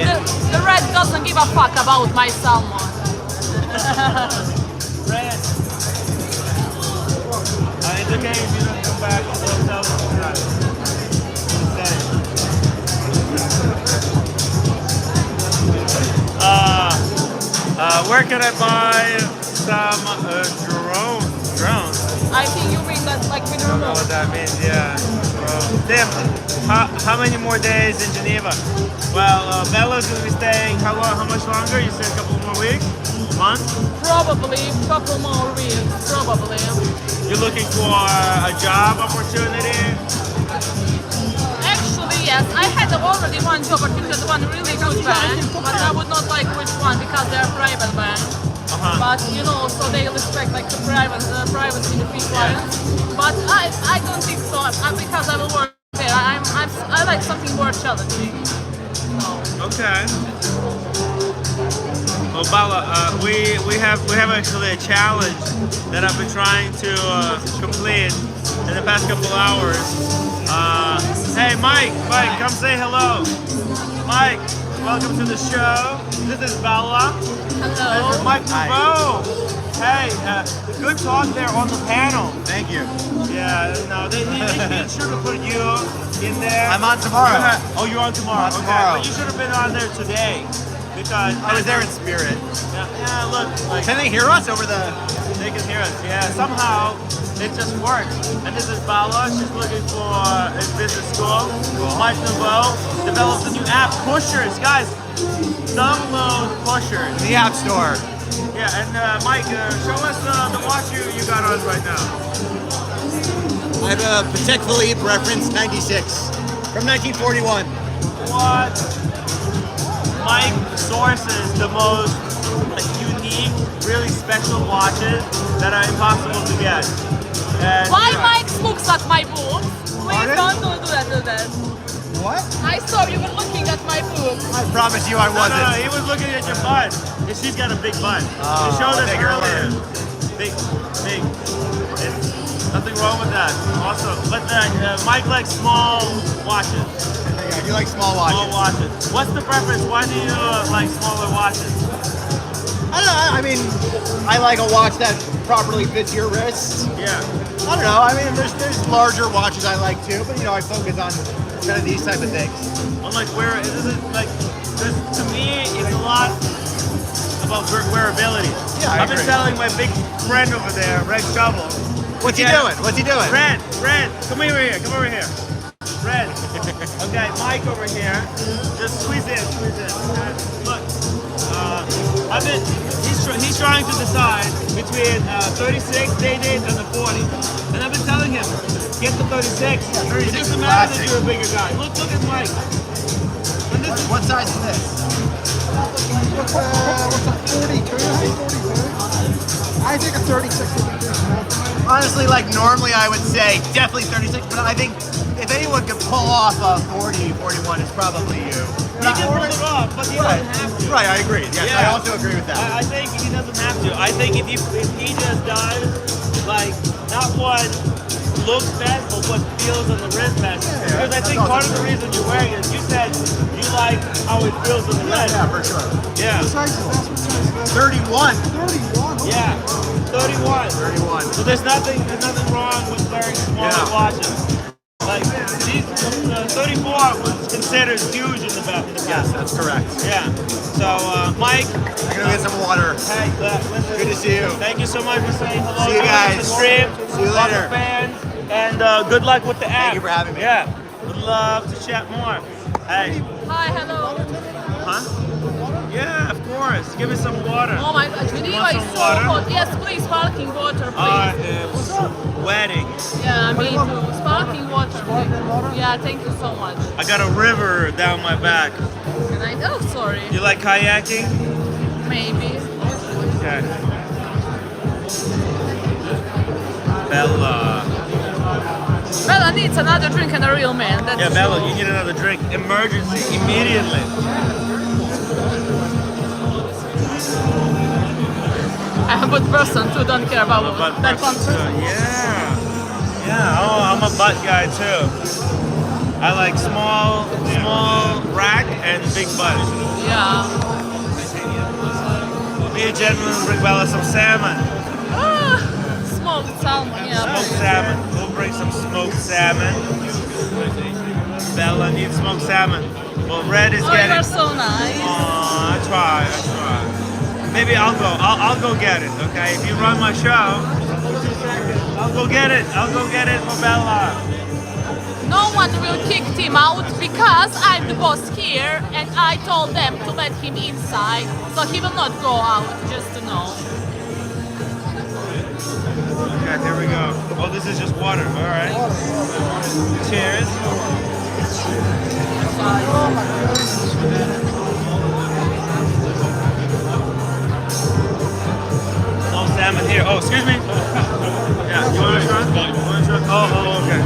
the red doesn't give a fuck about my salmon.
Red. It's okay if you don't come back to the hotel. Where can I buy some drones?
I think you mean that like with
I don't know what that means, yeah. Tim, how many more days in Geneva? Well, Bella's going to be staying how much longer? You said a couple more weeks? Month?
Probably a couple more weeks, probably.
You're looking for a job opportunity?
Actually, yes. I had already one job opportunity at one really good bank, but I would not like which one because they're a private bank. But you know, so they respect like the privacy of the clients. But I don't think so. Because I will work there. I like something more challenging.
Okay. Well, Bala, we have actually a challenge that I've been trying to complete in the past couple hours. Hey, Mike, come say hello. Mike, welcome to the show. This is Bala.
Hello.
This is Mike Nouveau. Hey, good talk there on the panel.
Thank you.
Yeah, no, they made sure to put you in there.
I'm on tomorrow.
You're on tomorrow.
I'm on tomorrow.
But you should have been on there today. Because
I was there in spirit.
Yeah, look. Like,
can they hear us over the...
They can hear us, yeah. Somehow, it just works. And this is Bala. She's looking for a business school. Mike Nouveau developed a new app, Pushers. Guys, download Pushers.
The App Store.
Yeah, and Mike, show us the watch you got on right now.
I have a Patek Philippe reference 96 from 1941.
What? Mike sources the most unique, really special watches that are impossible to get. And
why Mike looks at my boobs? Please don't do that.
What?
I saw you were looking at my boobs.
I promise you I wasn't.
No, he was looking at your butt. And she's got a big butt.
Oh,
she showed us
bigger
earlier. Big. Nothing wrong with that. Also, but Mike likes small watches.
Yeah, you like small watches.
Small watches. What's the preference? Why do you like smaller watches?
I don't know. I mean, I like a watch that properly fits your wrist.
Yeah.
I don't know. I mean, there's larger watches I like too, but you know, I focus on kind of these type of things.
I'm like, to me, it's a lot about wearability.
Yeah,
I've been telling my big friend over there, Red Shovel.
What's he doing? What's he doing?
Red, come over here. Red. Okay, Mike over here. Just squeeze in. Okay. Look, he's trying to decide between 36 day date and the 40. And I've been telling him, get the 36. It doesn't matter that you're a bigger guy. Look at Mike.
What size is this?
What's a 42? I think a 36 would be too small.
Honestly, like normally I would say definitely 36, but I think if anyone could pull off a 40, 41, it's probably you.
He can pull it off, but he doesn't have to.
Right, I agree. Yes,
Yeah.
I also agree with that.
I think he doesn't have to. I think if he just does, like, not what looks best, but what feels on the wrist best. Because I think part of the reason you're wearing it, you said you like how it feels on the wrist.
Yeah, for sure.
Yeah.
What size is this? What size is this?
31.
31?
Yeah. 31. So there's nothing wrong with wearing smaller watches. Like these 34 was considered huge in the past.
Yes, that's correct.
Yeah. So Mike,
I'm gonna get some water.
Hey, listen,
good to see you.
Thank you so much for saying hello.
See you guys.
To the stream.
See you
Love
later.
the fans, and good luck with the app.
Thank you for having me.
Yeah. Would love to chat more. Hey.
Hi, hello.
Huh? Yeah, of course. course. Give me some water.
Oh my God, Geneva is so hot. Yes, please, sparkling water, please.
Sweating.
Yeah, me too. Sparkling water, please. Yeah, thank you so much.
I got a river down my back.
Can I? Oh, sorry.
You like kayaking?
Maybe.
Okay. Bella.
Bella needs another drink and a real man. That's
Yeah, Bella, you need another drink. Emergency, immediately.
I'm a good person too, don't care about that one.
Yeah. Yeah, oh, I'm a butt guy too. I like small rack and big butt.
Yeah.
Me and gentlemen bring Bella some salmon.
Smoked salmon, yeah.
Smoked salmon. We'll bring some smoked salmon. Bella needs smoked salmon. Well, Red is getting.
You're so nice.
I try. Maybe I'll go get it, okay? If you run my show, I'll go get it. I'll go get it for Bella.
No one will kick him out because I'm the boss here and I told them to let him inside, so he will not go out, just to know.
Okay, here we go. Oh, this is just water. All right. Cheers. No salmon here. Oh, excuse me. Yeah, you want to try? You want to try? Oh, okay.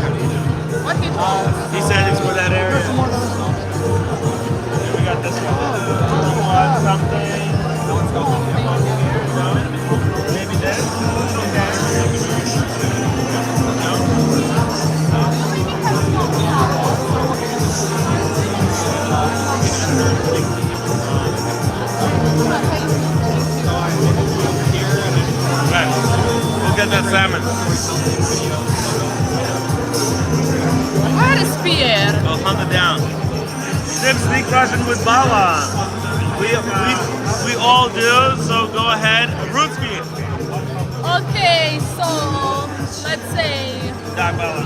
What he told?
He said it's for that area. Here we got this one. You want something? Maybe this? Right. We'll get that salmon.
Where is Pierre?
Well, hunt it down. Sim sneak Russian with Bala. We all do, so go ahead. Rutski.
Okay, so let's say.
Так, Бала.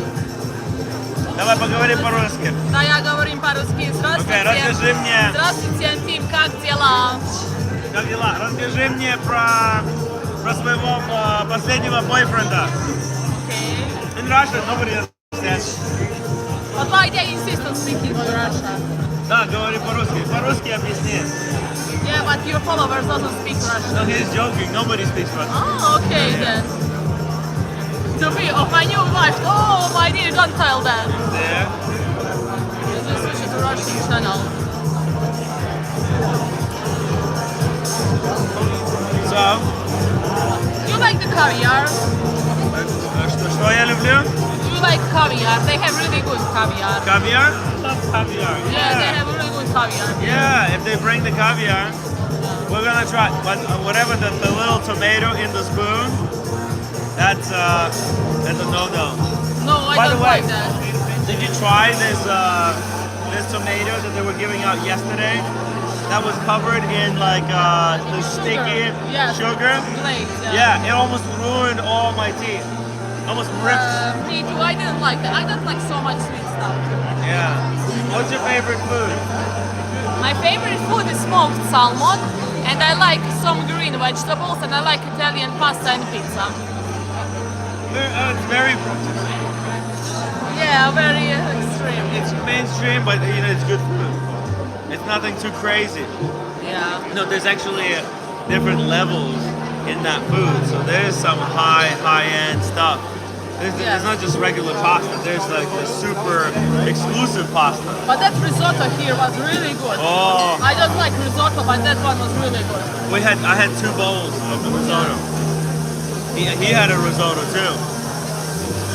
Давай поговорим по-русски.
Да, я говорим по-русски. Здравствуйте.
Окей, расскажи мне.
Здравствуйте, Антим, как дела?
Как дела? Расскажи мне про своего последнего бойфренда.
Okay.
In Russian, nobody understands.
But why they insist on speaking in Russia?
Да, говори по-русски. По-русски объясни.
Yeah, but your followers doesn't speak Russian.
No, he's joking. Nobody speaks Russian.
Oh, okay then. To be of my new wife. Oh, my dear, don't tell that.
Yeah.
Just switch to Russian channel.
So.
You like the caviar?
Что я люблю?
You like caviar? They have really good caviar.
Caviar? Love caviar.
Yeah, they have really good caviar.
Yeah, if they bring the caviar, we're gonna try. But whatever the little tomato in the spoon, that's a no-no.
No, I
By
don't
the way,
like that.
did you try this tomato that they were giving out yesterday? That was covered in like the sticky sugar.
Glaze,
Yeah, it almost ruined all my teeth. Almost ripped.
Me too. I didn't like that. I don't like so much sweet stuff.
Yeah. What's your favorite food?
My favorite food is smoked salmon, and I like some green vegetables, and I like Italian pasta and pizza.
It's very.
Yeah, very extreme.
It's mainstream, but you know it's good food. It's nothing too crazy.
Yeah.
No, there's actually different levels in that food. So there's some high-end stuff. There's not just regular pasta. There's like the super exclusive pasta.
But that risotto here was really good.
Oh.
I don't like risotto, but that one was really good.
I had 2 bowls of the risotto. He had a risotto too.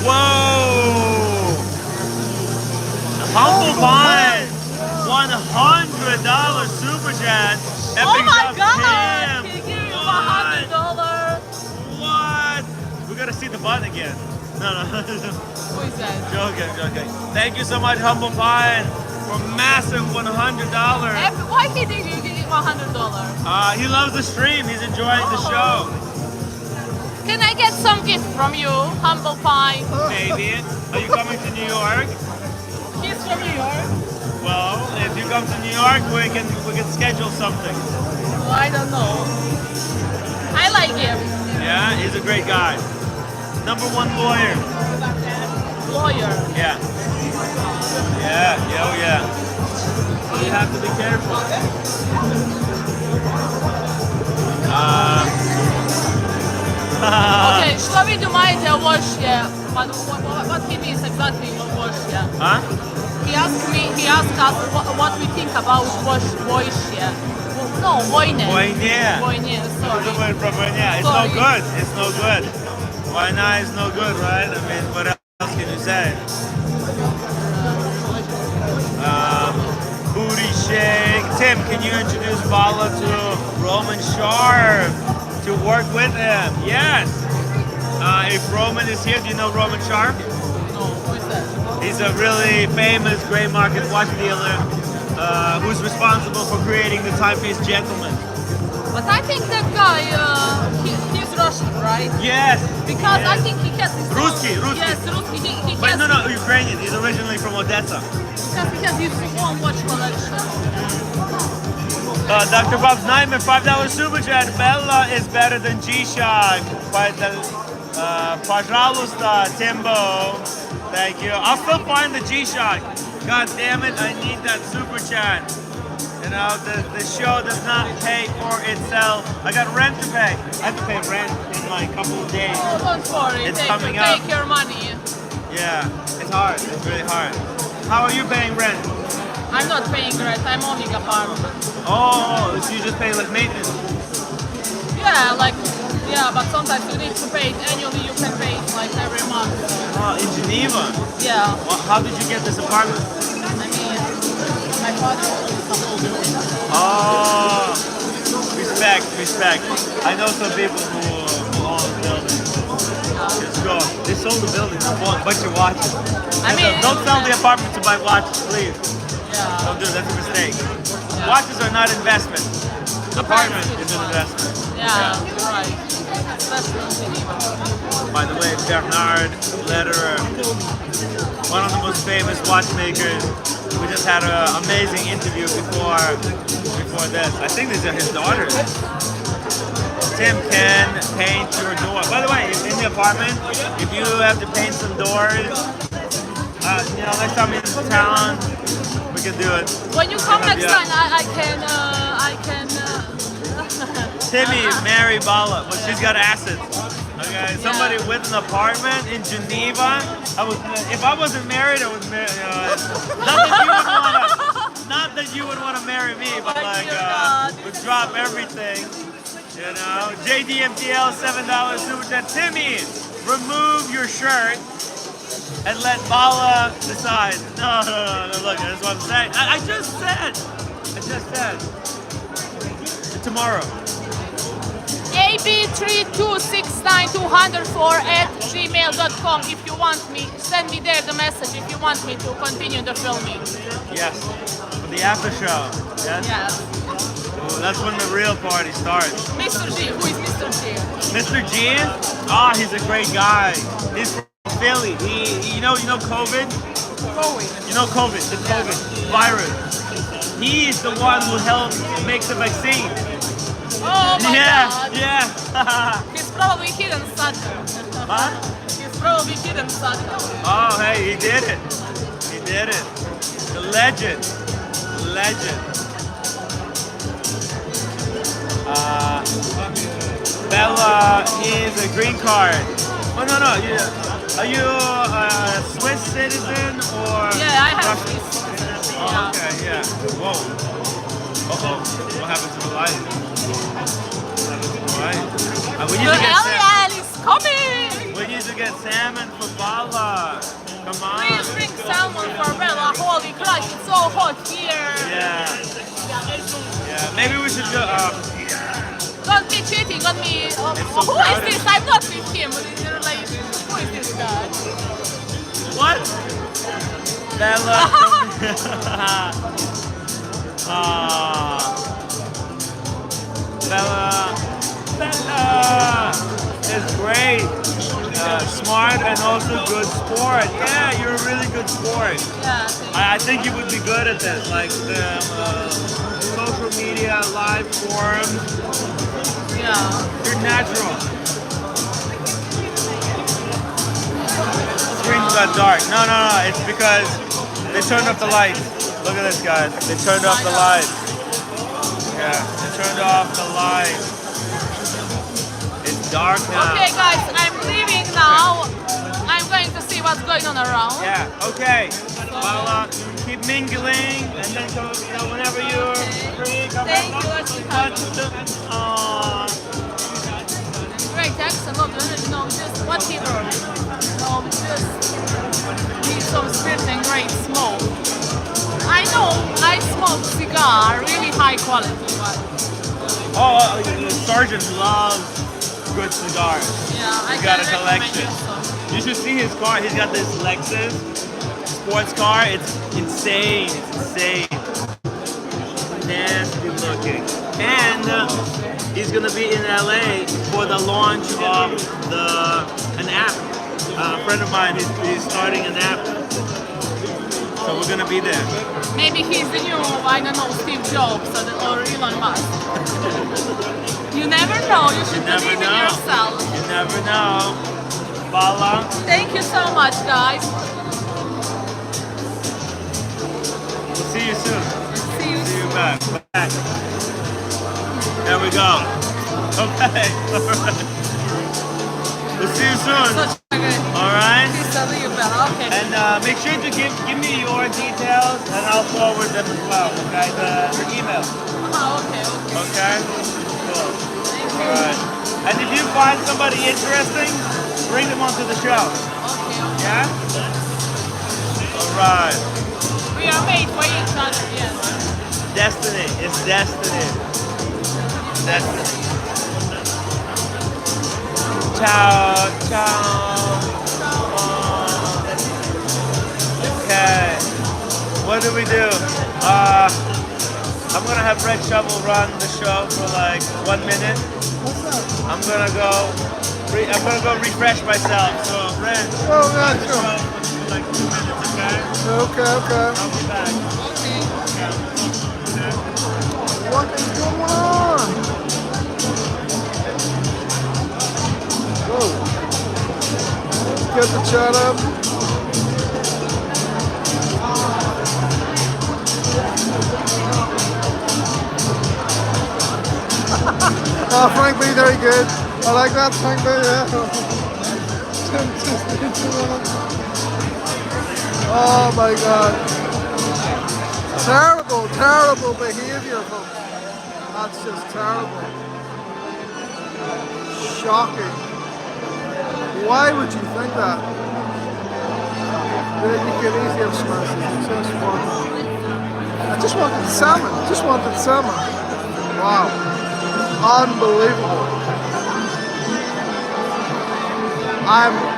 Whoa! Humble Pie! $100 super chat.
Oh my God! He gave you $100.
What? We gotta see the button again. No.
Who is that?
Joking. Thank you so much, Humble Pie, for massive $100.
Why did he give you $100?
He loves the stream. He's enjoying the show.
Can I get some gift from you, Humble Pie?
Maybe. Are you coming to New York?
He's from New York.
Well, if you come to New York, we can schedule something.
I don't know. I like him.
Yeah, he's a great guy. #1 lawyer.
Lawyer.
Yeah. Yeah, oh yeah. So you have to be careful.
Okay, što vi думаете о вообще? What he means exactly вообще?
Huh?
He asked us what we think about вообще. No, войне.
Войне.
Войне, sorry.
Думаю про войне. It's no good. It's no good. Война is no good, right? I mean, what else can you say? Booty shake. Tim, can you introduce Bala to Roman Sharp to work with him? Yes. If Roman is here, do you know Roman Sharp?
No, who is that?
He's a really famous gray market watch dealer who's responsible for creating the timepiece Gentleman.
But I think that guy, he's Russian, right?
Yes.
Because I think he has his
Ruski.
Yes, Ruski. He
Wait,
has
no, Ukrainian. He's originally from Odessa.
Because he has his own watch collection.
Dr. Bob's Nightmare, $5 super chat. Bella is better than G-Shock. Пожалуйста, Timbo. Thank you. I'll still find the G-Shock. God damn it, I need that super chat. You know, the show does not pay for itself. I got rent to pay. I have to pay rent in like a couple of days.
Oh, don't worry.
It's coming up.
Take your money.
Yeah, it's hard. It's really hard. How are you paying rent?
I'm not paying rent. I'm owning apartment.
Oh, so you just pay like maintenance?
Yeah, but sometimes you need to pay it annually. You can pay it like every month.
Oh, in Geneva?
Yeah.
Well, how did you get this apartment?
I mean, my father owns the whole building.
Oh, respect. I know some people who own the building. Just go. They sold the building to bought a bunch of watches. Don't sell the apartment to buy watches, please.
Yeah.
Don't do it. That's a mistake. Watches are not investment. The apartment is an investment.
Yeah, you're right. Especially in Geneva.
By the way, Bernard Lederer, one of the most famous watchmakers. We just had an amazing interview before this. I think these are his daughters. Tim can paint your door. By the way, in the apartment, if you have to paint some doors, next time you're in town, we can do it.
When you come next time, I can.
Timmy, marry Bala, but she's got assets. Okay, somebody with an apartment in Geneva. If I wasn't married, I would marry. Not that you would want to marry me, but would drop everything. You know, JDMTL $7 super chat. Timmy, remove your shirt and let Bala decide. No, look, that's what I'm saying. I just said. Tomorrow.
AB3269204@gmail.com. If you want me, send me there the message if you want me to continue the filming.
Yes, for the after show. Yes.
Yes.
Oh, that's when the real party starts.
Mr. G, who is Mr. G?
Mr. G? He's a great guy. He's from Philly. You know COVID? You know COVID, the COVID virus. He's the one who helped make the vaccine.
Oh my God!
Yeah.
He's probably hidden sucker.
Huh?
He's probably hidden sucker.
Oh, hey, he did it. The legend. Bella is a green card. Oh, no. Are you a Swiss citizen or?
Yeah, I have
Russian?
Swiss.
Oh, okay, yeah. Whoa. Uh-oh. What happened to the light? Right. We need to get
Alien is coming!
We need to get salmon for Bala. Come on.
Please bring salmon for Bella. Holy Christ, it's so hot here.
Yeah. Maybe we should go.
Don't be cheating on me. Who is this? I'm not with him. In relation. Who is this guy?
What? Bella. Bella is great. Smart and also good sport. Yeah, you're a really good sport.
Yeah.
I think you would be good at this, like the social social media, live forums.
Yeah.
You're natural. Screens got dark. No. It's because they turned up the lights. Look at this, guys. They turned off the lights. Yeah, they turned off the lights. It's dark now.
Okay, guys, I'm leaving now. I'm going to see what's going on around.
Yeah, okay. Well, keep mingling, and then come, whenever you're free, come
Thank you. Great excellent. Just whatever. Just need some spirit and great smoke. I know I smoke cigar, really high quality, but
the sergeant loves good cigars.
yeah, I
He's got a
can recommend
collection.
you some.
You should see his car. He's got this Lexus sports car. It's insane. It's insane. Nasty looking. And he's gonna be in LA for the launch of an app. A friend of mine, he's starting an app. So we're gonna be there.
Maybe he's the new, I don't know, Steve Jobs or Elon Musk. You never know. You should believe in yourself.
You never know. Bala.
Thank you so much, guys.
We'll see you soon.
See you
back. There we go. Okay. All right. We'll see you soon. All right.
Okay.
And make sure to give me your details, and I'll forward them as well. Okay, the email.
Okay.
Okay. Cool. All right. And if you find somebody interesting, bring them onto the show.
Okay.
Yeah. All right.
We are made for each other. Yes.
Destiny. It's destiny. Destiny. Ciao. Okay. What do we do? I'm gonna have Red Shovel run the show for like 1 minute. I'm gonna go refresh myself. So Red, run the show for like 2 minutes, okay?
Okay.
I'll be back.
What is going on? Whoa. Get the chat up. Frank B, very good. I like that, Frank B, yeah. Oh my God. Terrible behavior from. That's just terrible. Shocking. Why would you think that? You could easily have smashed it. I just wanted salmon. Wow. Unbelievable.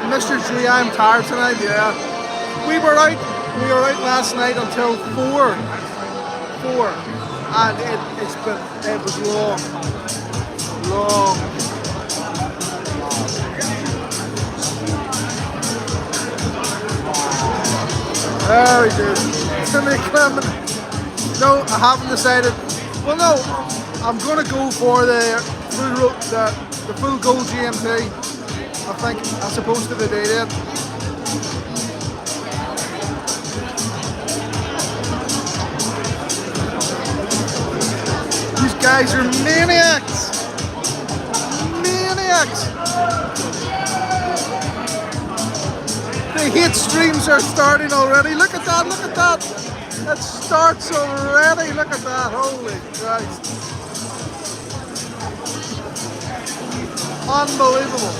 Mr. G, I'm tired tonight, yeah. We were out last night until 4. And it was long. Very good. Timmy Clement. No, I haven't decided. Well, no, I'm going to go for the full gold GMT. I think I'm supposed to be dated. These guys are maniacs. The hit streams are starting already. Look at that. It starts already. Look at that. Holy Christ. Unbelievable.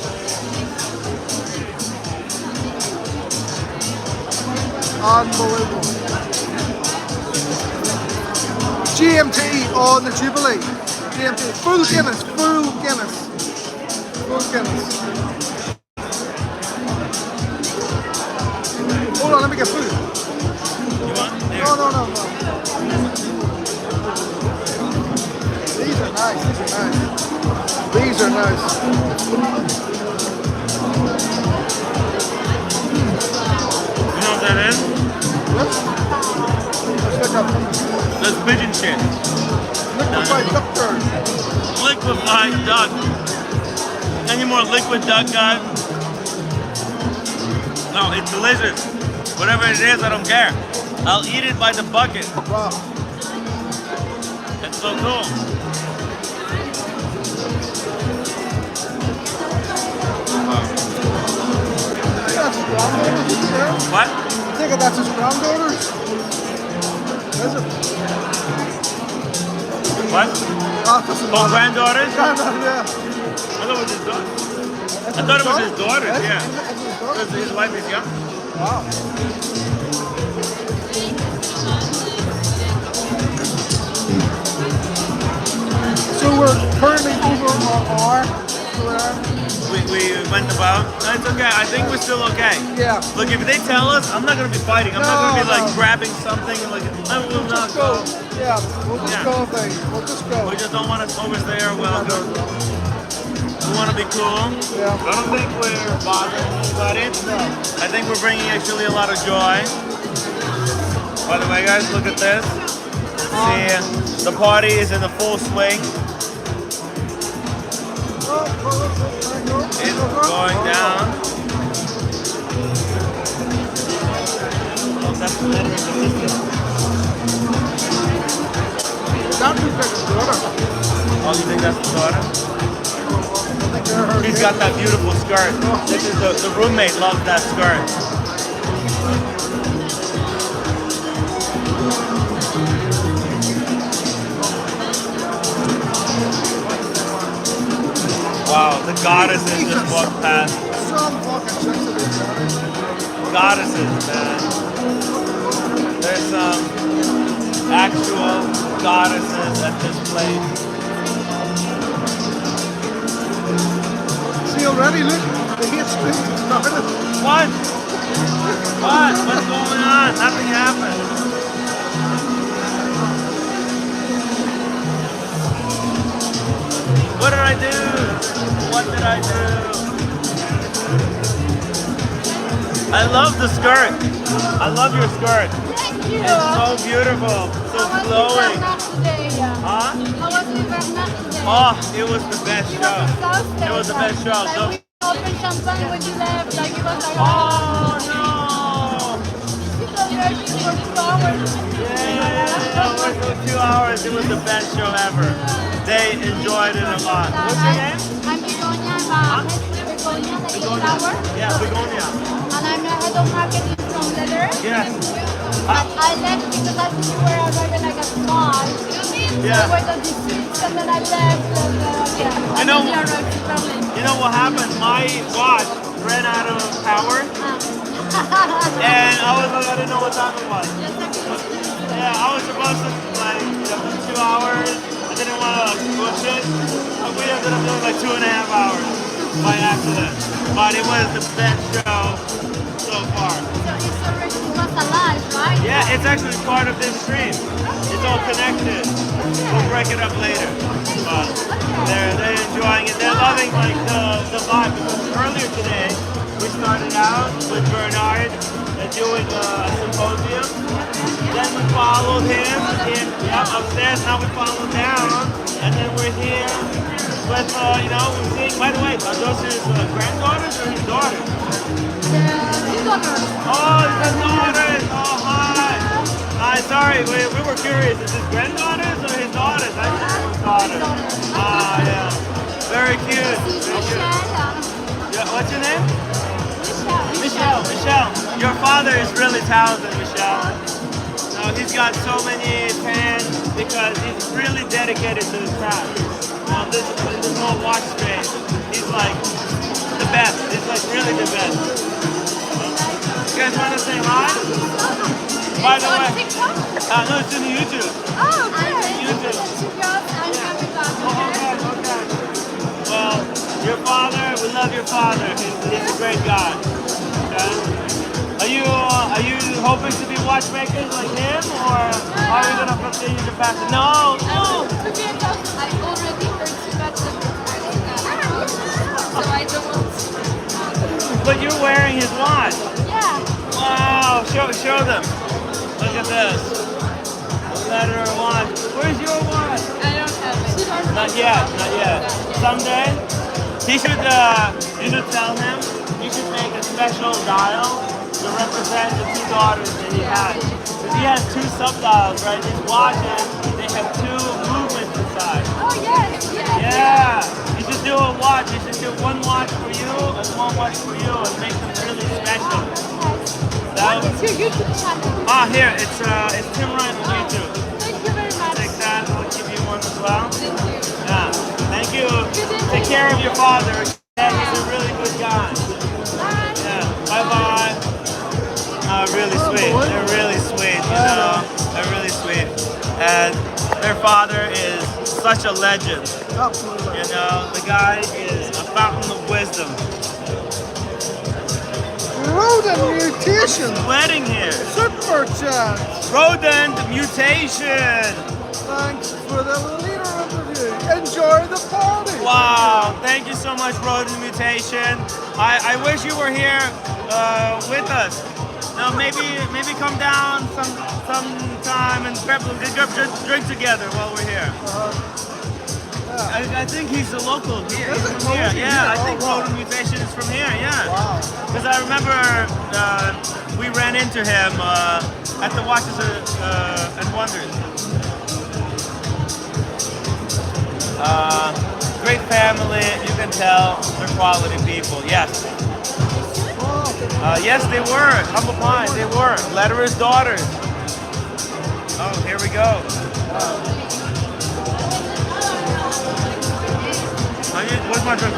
GMT on the Jubilee. GMT. Full Guinness. Hold on, let me get food.
You want?
No. These are nice. These are nice.
You know what that is?
Let's look up.
That's pigeon shit.
Liquefied duck curd.
Liquefied duck. Any more liquid duck, guys? No, it's delicious. Whatever it is, I don't care. I'll eat it by the bucket.
Wow.
It's so cool. What?
I think that's his granddaughters. Is it?
What? Oh, granddaughters?
Granddaughter, yeah.
I thought it was his daughter. I thought it was his daughters, yeah. Because his wife is young.
Wow. So we're currently over on R.
We went about. No, it's okay. I think we're still okay.
Yeah.
Look, if they tell us, I'm not gonna be fighting. I'm not gonna be like grabbing something and like I will not go.
Yeah, we'll just go thing. We'll just go.
We just don't want to overstay our welcome. We want to be cool.
Yeah.
I don't think we're bothering anybody.
No.
I think we're bringing actually a lot of joy. By the way, guys, look at this. See, the party is in the full swing. It's going down. Oh, that's the letter of the system.
That looks like his daughter.
Oh, you think that's the daughter? She's got that beautiful skirt. This is the roommate loves that skirt. Wow, the goddesses just walked past.
Some fucking sexy
Goddesses, man. There's some actual goddesses at this place.
See already, look, the hate streak started.
What? What? What's going on? Nothing happened. What did I do? What did I do? I love the skirt. I love your skirt.
Thank you.
It's so beautiful, so flowing. Huh?
How was the Bernard today?
Oh, it was the best show. It was the best show. So,
Open champagne when you left, like it was like,
oh no!
people were for 2 hours.
Yeah, for 2 hours. It was the best show ever. They enjoyed it a lot. What's your name?
I'm Begonia, Begonia, the flower.
Yeah, Begonia.
And I'm the head of marketing from Leather.
Yes.
But I left because I think you were arriving like a small.
Yeah.
So I went on the streets and then I left. And, yeah.
You know,
And then I arrived super late.
you know what happened? My watch ran out of power. And I was like, I didn't know what time it was. Yeah, I was supposed to like do 2 hours. I didn't want to push it. But we ended up doing like 2.5 hours by accident. But it was the best show so far.
So it's already was alive, right?
Yeah, it's actually part of this stream. It's all connected. We'll break it up later. But they're enjoying it. They're loving like the vibe. Because earlier today we started out with Bernard doing a symposium. Then we followed him upstairs. Now we follow down, and then we're here with we're seeing. By the way, are those his granddaughters or his daughters?
His daughters.
Oh, his daughters. Oh, hi. Hi. Sorry, we were curious. Is his granddaughters or his daughters? I think it was daughters. Ah, yeah. Very cute. Very cute. Yeah, what's your name? Michelle. Your father is really talented, Michelle. No, he's got so many fans because he's really dedicated to his craft. This whole watch space, he's like the best. He's like really the best. You guys want to say hi? By the way, no, it's in YouTube.
Oh, okay.
YouTube. Okay. Well, your father, we love your father. He's a great guy. Okay? Are you hoping to be watchmakers like him, or are you gonna continue to pass it? No.
I already heard too much so I don't want to.
But you're wearing his watch.
Yeah.
Wow. Show them. Look at this. better watch. Where's your watch?
I don't have it.
Not yet, not yet. Someday, you should tell him, you should make a special dial to represent the two daughters that he has. Because he has two sub-dials, right? His watches, they have two movements inside.
Oh, yes, yes.
Yeah, you should do a watch. You should do one watch for you and one watch for you and make them really special.
What is your YouTube channel?
Ah, here, it's timwrite on YouTube.
Thank you very much.
Take that, I'll give you one as well.
Thank you.
Yeah, thank you. Take care of your father. Yeah, he's a really good guy.
Bye.
Yeah, bye-bye. Really sweet. They're really sweet, you know. They're really sweet. And their father is such a legend.
Absolutely.
You know, the guy is a fountain of wisdom.
Rodent mutation.
Wedding here.
Super chat.
Rodent mutation.
Thanks for the leader interview. Enjoy the party.
Wow, thank you so much, Rodent Mutation. I wish you were here with us. No, maybe come down sometime and grab a drink together while we're here. I think he's a local here. He's from here. Yeah, I think Rodent Mutation is from here. Yeah. Because I remember we ran into him at the Watches and Wonders. Great family, you can tell they're quality people. Yes. Yes, they were. Humble Pie, they were. Letterer's daughters. Oh, here we go. Where's my drink?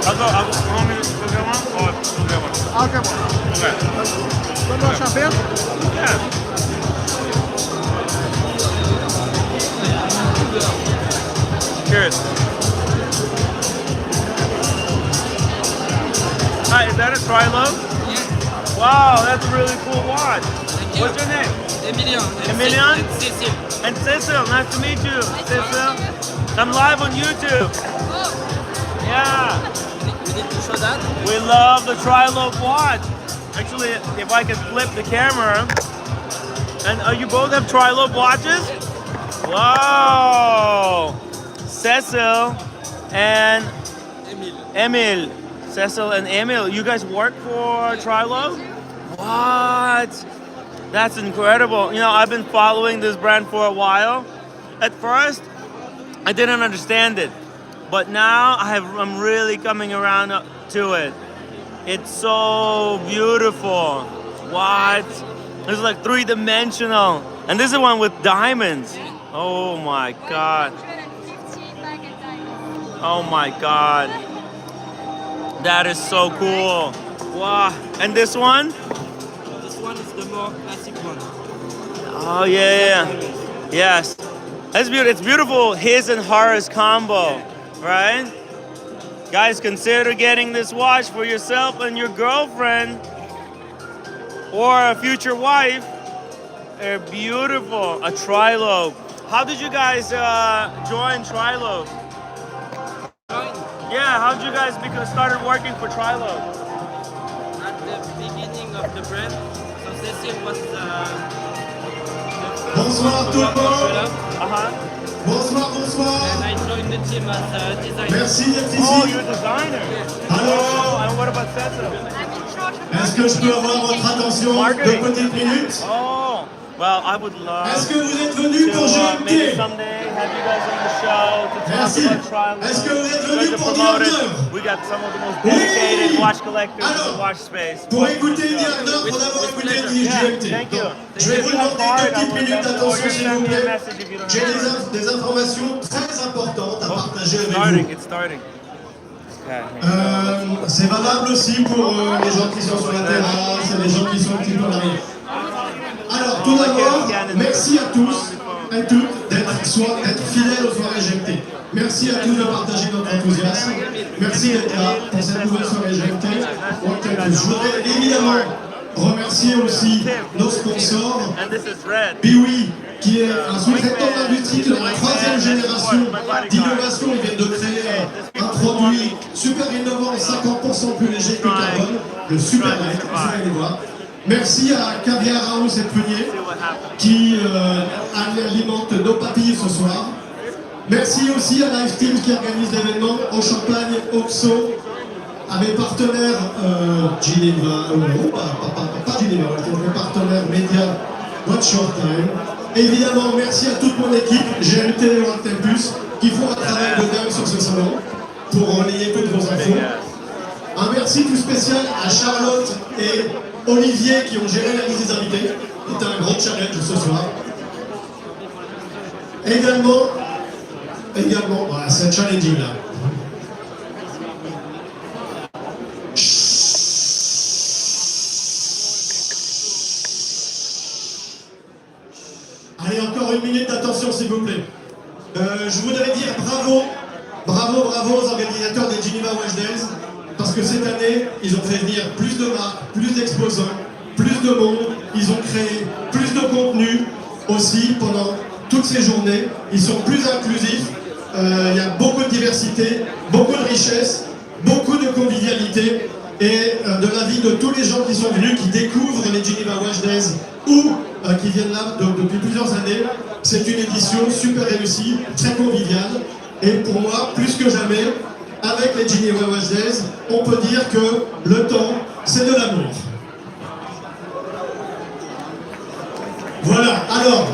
I'll go. You want me to go get one? Or go get one?
I'll get one.
Okay.
One more champagne?
Yeah. Cheers. Hi, is that a Trilo?
Yeah.
Wow, that's a really cool watch.
Thank you.
What's your name?
Emilion.
Emilion?
And Cecil.
And Cecil, nice to meet you. Cecil. I'm live on YouTube. Yeah.
We need to show that.
We love the Trilo watch. Actually, if I can flip the camera. And you both have Trilo watches? Wow. Cecil and Emil. Cecil and Emil, you guys work for Trilo? What? That's incredible. You know, I've been following this brand for a while. At first, I didn't understand it. But now I'm really coming around to it. It's so beautiful. What? It's like three-dimensional. And this is one with diamonds. Oh my God. Oh my God. That is so cool. Wow. And this one?
This one is the more classic one.
Oh yeah. Yes. That's beautiful. It's beautiful. His and hers combo, right? Guys, consider getting this watch for yourself and your girlfriend or a future wife. They're beautiful. A Trilo. How did you guys join Trilo? Yeah, how did you guys started working for Trilo?
At the beginning of the brand, so Cecil was
Bonsoir tout le monde. Bonsoir, bonsoir.
And I joined the team as a designer.
Merci d'être ici.
Oh, you're a designer.
Alors,
and what about Cecil?
est-ce que je peux avoir votre attention deux petites minutes?
Oh, well, I would love
Est-ce que vous êtes venus pour
to maybe
GMT?
someday have you guys on the show to talk
Merci.
about Trilo.
Est-ce que vous êtes
Try
venus
to
pour
promote it.
directeur?
We got some of the most dedicated
Oui.
watch collectors in the watch space.
Pour écouter le directeur, pour d'avoir écouté GMT.
Thank you.
Donc, je vais vous demander deux petites minutes d'attention, s'il vous plaît. J'ai des informations très importantes à partager avec vous.
It's starting. Okay.
C'est valable aussi pour les gens qui sont sur la terrasse et les gens qui sont un petit peu en arrière. Alors, tout d'abord, merci à tous et toutes d'être fidèles aux soirées GMT. Merci à tous de partager notre enthousiasme. Merci d'être là pour cette nouvelle soirée GMT. Je voudrais évidemment remercier aussi nos sponsors. Biwi, qui est un sous-traitant d'industrie de la 3e génération d'innovation. Ils viennent de créer un produit super innovant, 50% plus léger que le carbone, le Super Light, vous allez voir. Merci à Caviar House et Prunier qui alimente nos papilles ce soir. Merci aussi à Live Team qui organise l'événement, au Champagne, Oxo, à mes partenaires Geneva, pas Geneva, mes partenaires médias Watch Your Time. Évidemment, merci à toute mon équipe, GMT et Authentication, qui font un travail de dingue sur ce salon pour relayer toutes vos infos. Un merci tout spécial à Charlotte et Olivier qui ont géré la liste des invités. C'était un gros challenge ce soir. Également, voilà, c'est challenging là. Allez, encore une minute d'attention s'il vous plaît. Je voudrais dire bravo aux organisateurs des Geneva Watch Days, parce que cette année, ils ont fait venir plus de marques, plus d'exposants, plus de monde, ils ont créé plus de contenu aussi pendant toutes ces journées, ils sont plus inclusifs, il y a beaucoup de diversité, beaucoup de richesse, beaucoup de convivialité, et de l'avis de tous les gens qui sont venus, qui découvrent les Geneva Watch Days ou qui viennent là depuis plusieurs années, c'est une édition super réussie, très conviviale, et pour moi, plus que jamais, avec les Geneva Watch Days, on peut dire que le temps, c'est de l'amour. Voilà, alors,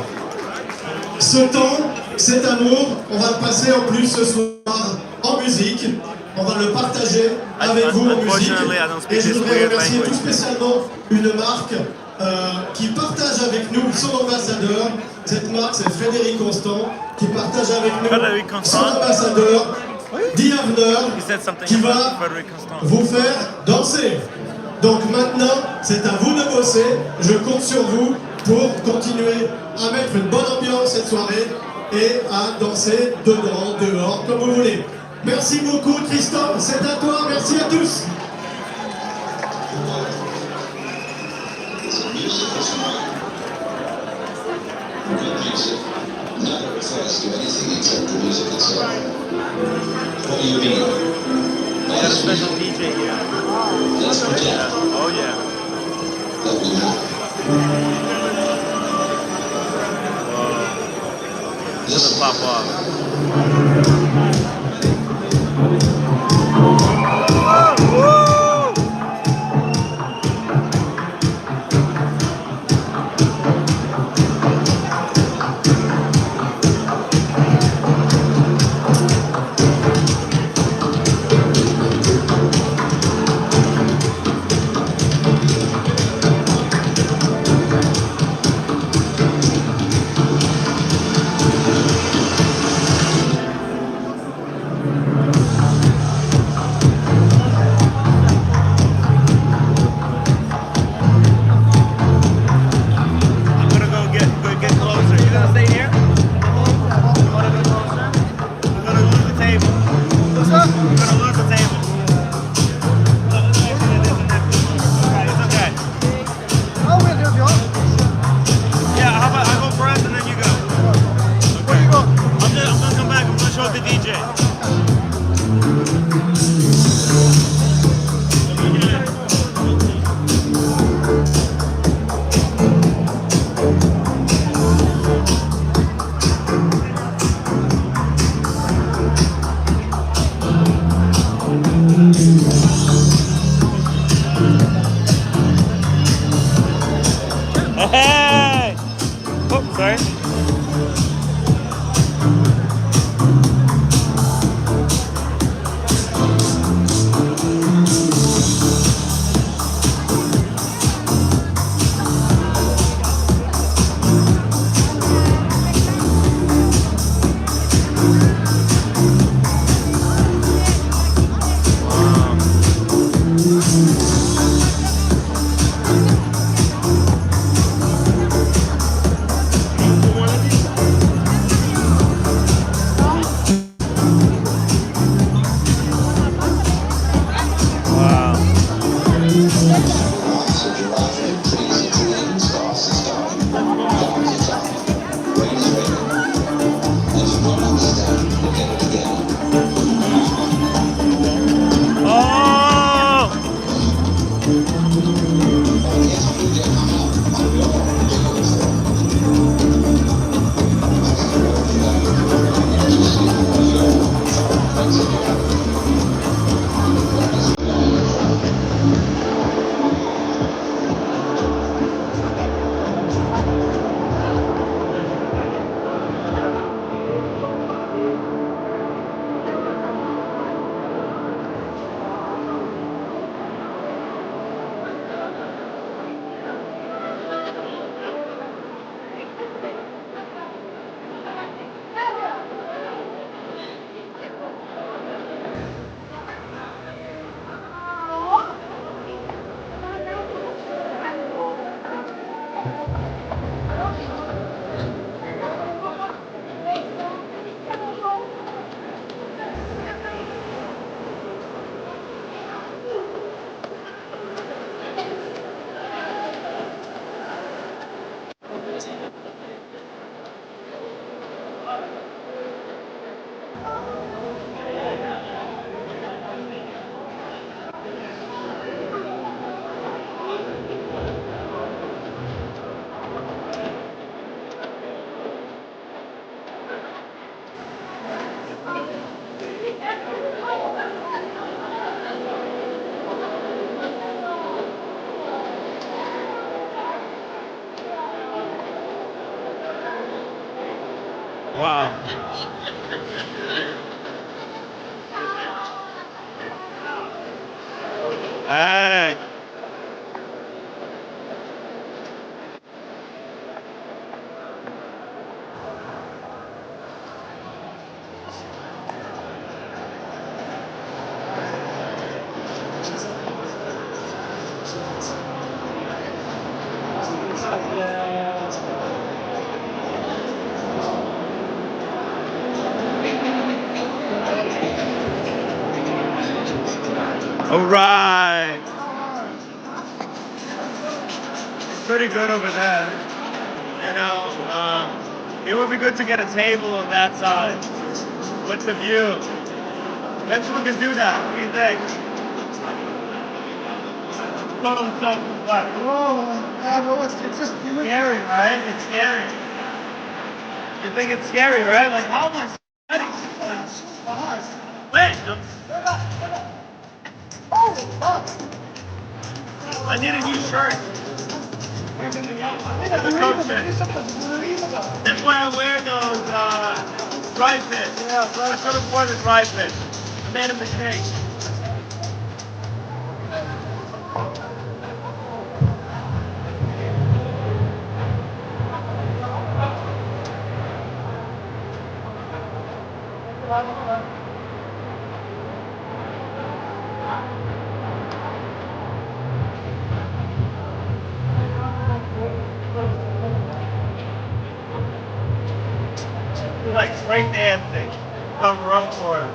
ce temps, cet amour, on va le passer en plus ce soir en musique. On va le partager avec vous en musique. Et je voudrais remercier tout spécialement une marque qui partage avec nous son ambassadeur. Cette marque, c'est Frédéric Constant, qui partage avec nous son ambassadeur, Diavner, qui va vous faire danser. Donc maintenant, c'est à vous de bosser. Je compte sur vous pour continuer à mettre une bonne ambiance cette soirée et à danser dedans, dehors, comme vous voulez. Merci beaucoup Tristan, c'est à toi, merci à tous.
What do you mean?
We got a special DJ here.
Let's pretend.
Oh yeah.
That will happen.
This will pop off. Wow. Hey. All right. It's pretty good over there. You know, it would be good to get a table on that side with the view. Maybe we can do that. What do you think? It's just scary, right? It's scary. You think it's scary, right? Like, how am I sweating? Wait! I need a new shirt. The coach fit. That's why I wear those dry fits. I should have worn the dry fit. I made a mistake. Like break dancing. I'm rough for it.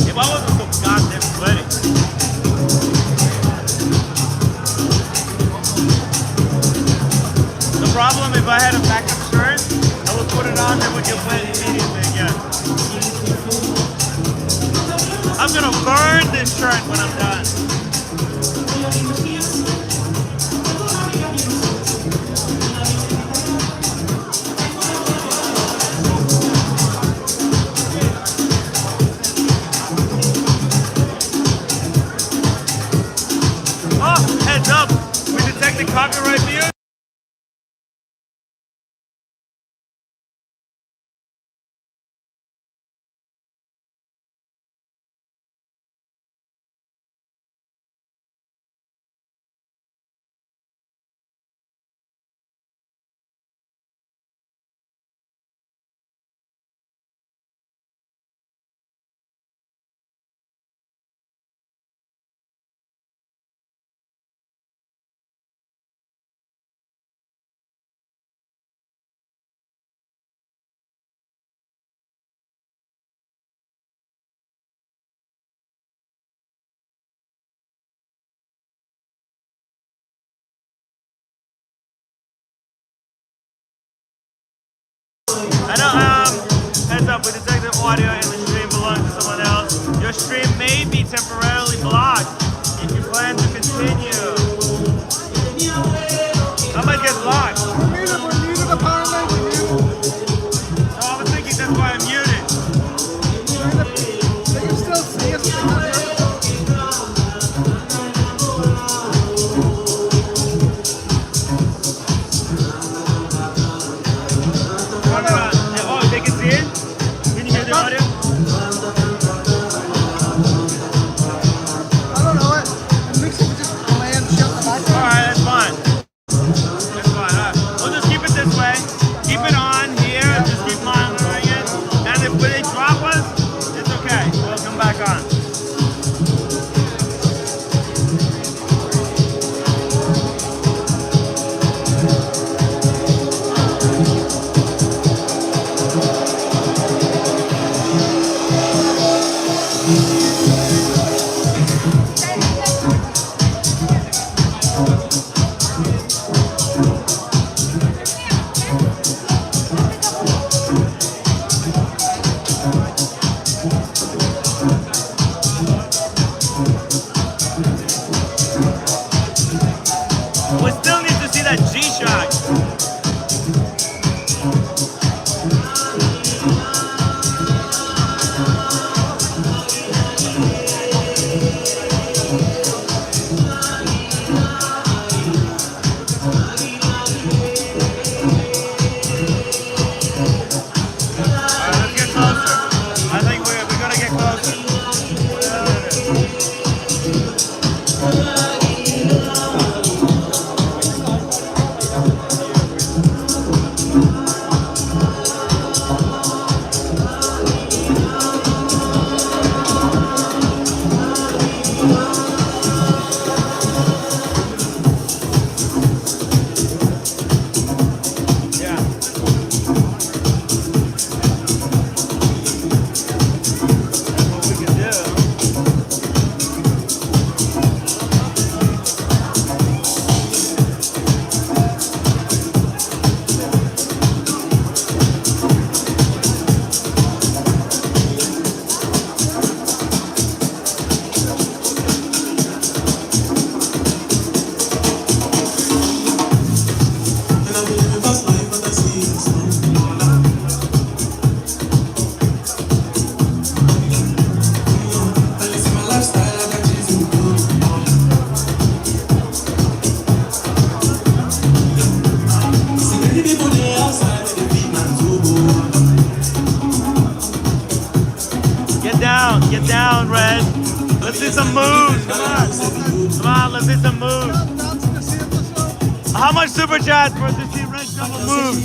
If I wasn't so goddamn sweaty. The problem, if I had a backup shirt, I would put it on and would get wet immediately again. I'm gonna burn this shirt when I'm done. Oh, heads up! We detected copyright music. I know, heads up, we detected audio and the stream belongs to someone else. Your stream may be temporarily blocked if you plan to continue. I might get blocked.
We're muted apparently.
No, I was thinking that's why I'm muted.
They can still see us.
Oh, they can see it? Can you hear the audio? We still need to see that G-Shock. Get down, Red. Let's see some moves. Come on. Come on, let's see some moves. How much super chats for to see Red Shovel move?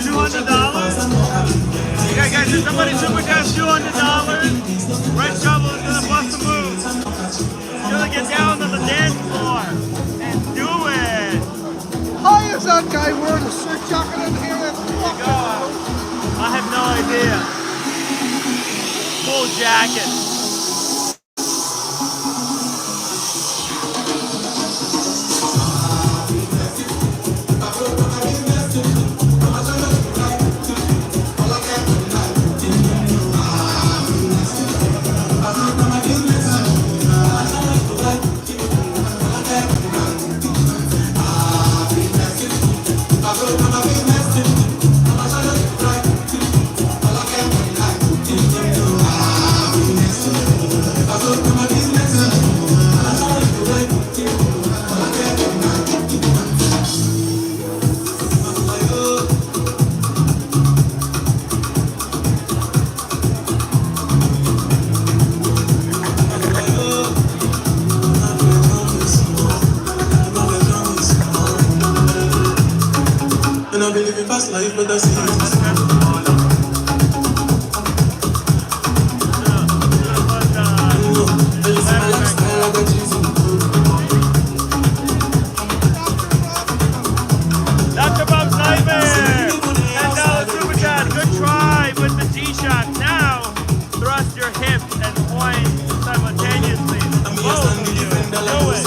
$200. Yeah, guys, if somebody super chats $200, Red Shovel is gonna bust a move. He's gonna get down to the dance floor and do it.
Why is that guy wearing a suit jacket in here?
I have no idea. Full jacket.
Life, but that's
Dr. Bob Sniper! $10 super chat. Good try with the G-Shock. Now, thrust your hips and point simultaneously. Both of you. Do it.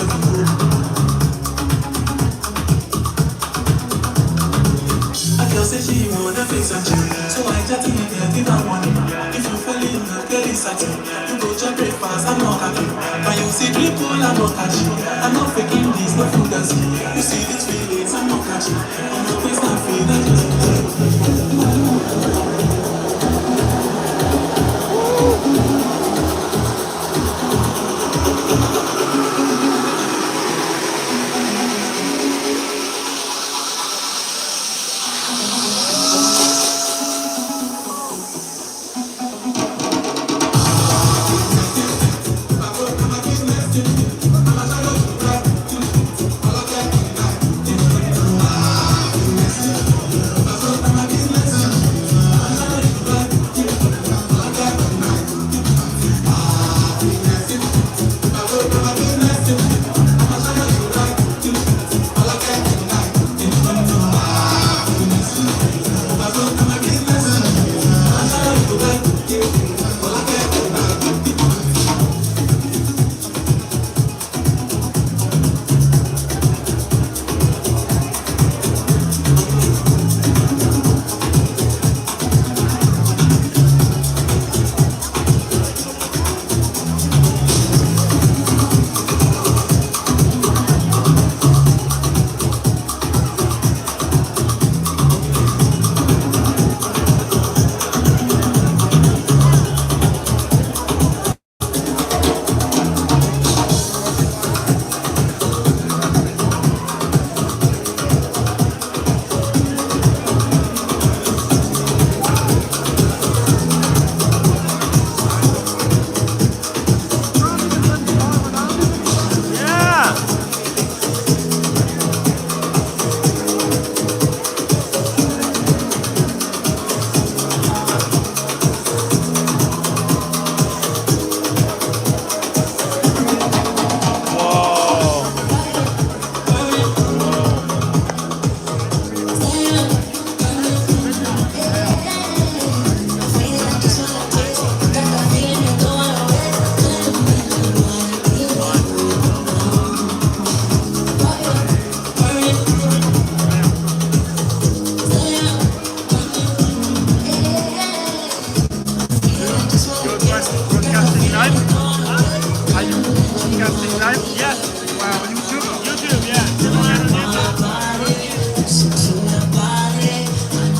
Say she wanna fix a chick, so I just need to get one. If you fall in love, get excited. You go to breakfast, I'm not happy. When you see people, I'm not catching. I'm not faking this, no fantasy. You see these feelings, I'm not catching. I'm not face that feeling.
broadcasting live?
Yes.
Wow, YouTube?
YouTube, yeah. Can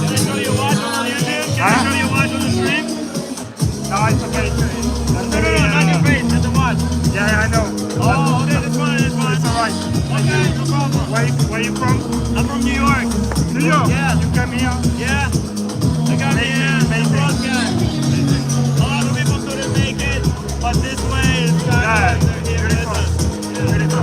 I show you watch on YouTube? Can I show you watch on the stream?
No, it's okay.
No, not your face, just the watch.
Yeah, I know.
Oh, okay, that's fine, that's fine.
It's alright.
Okay, no problem.
Where you from?
I'm from New York.
New York?
Yeah.
You come here?
Yeah. I got here, broadcast. A lot of people couldn't make it, but this way is kind of
Beautiful.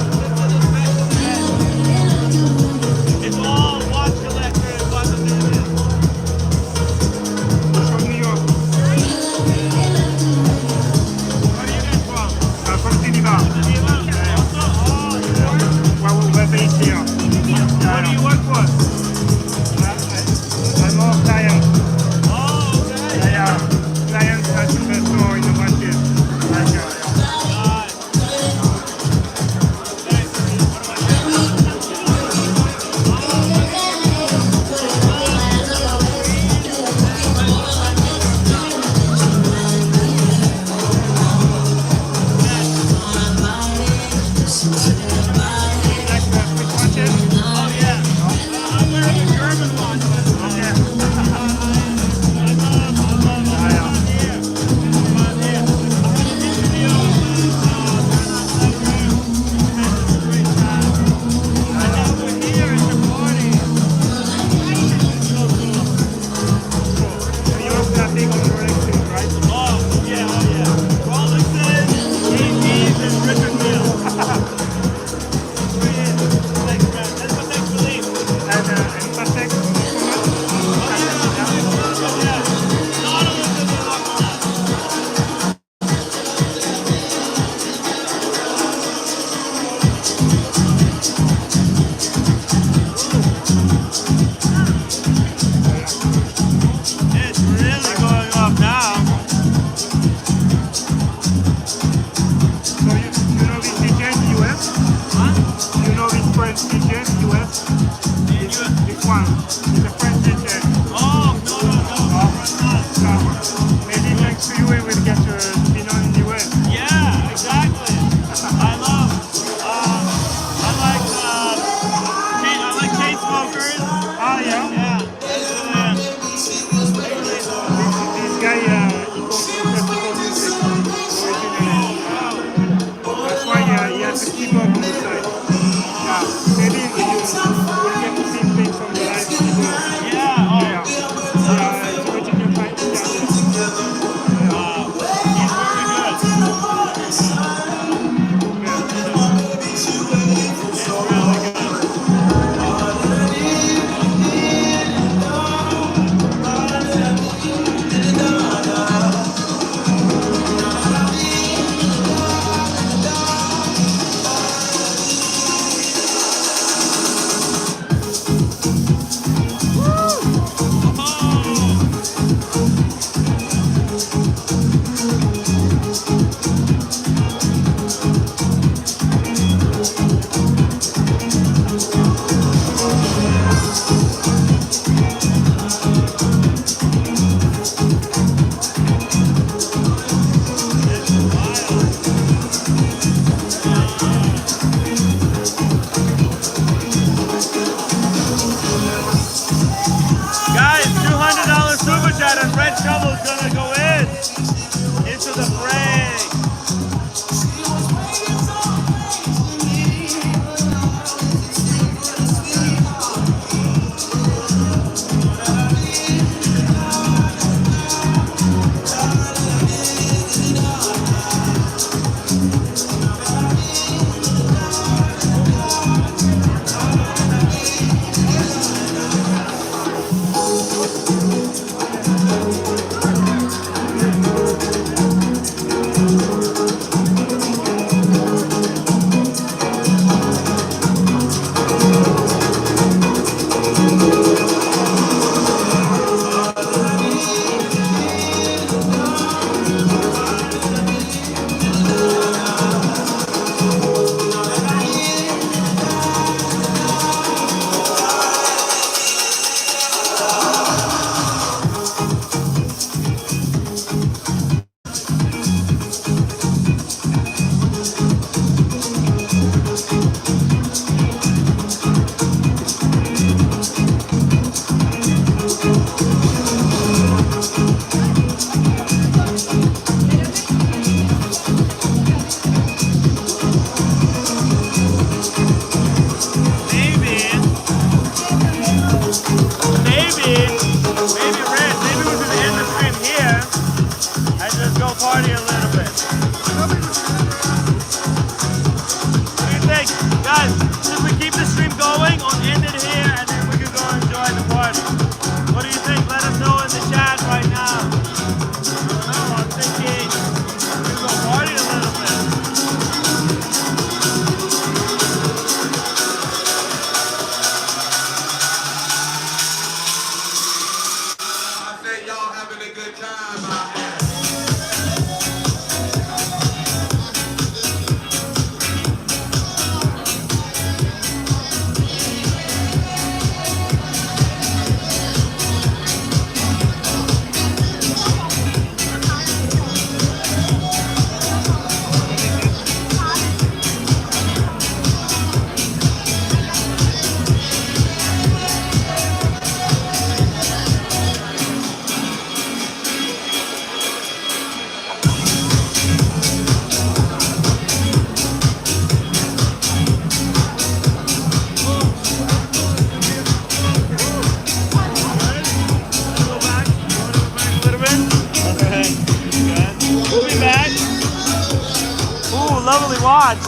totally watch.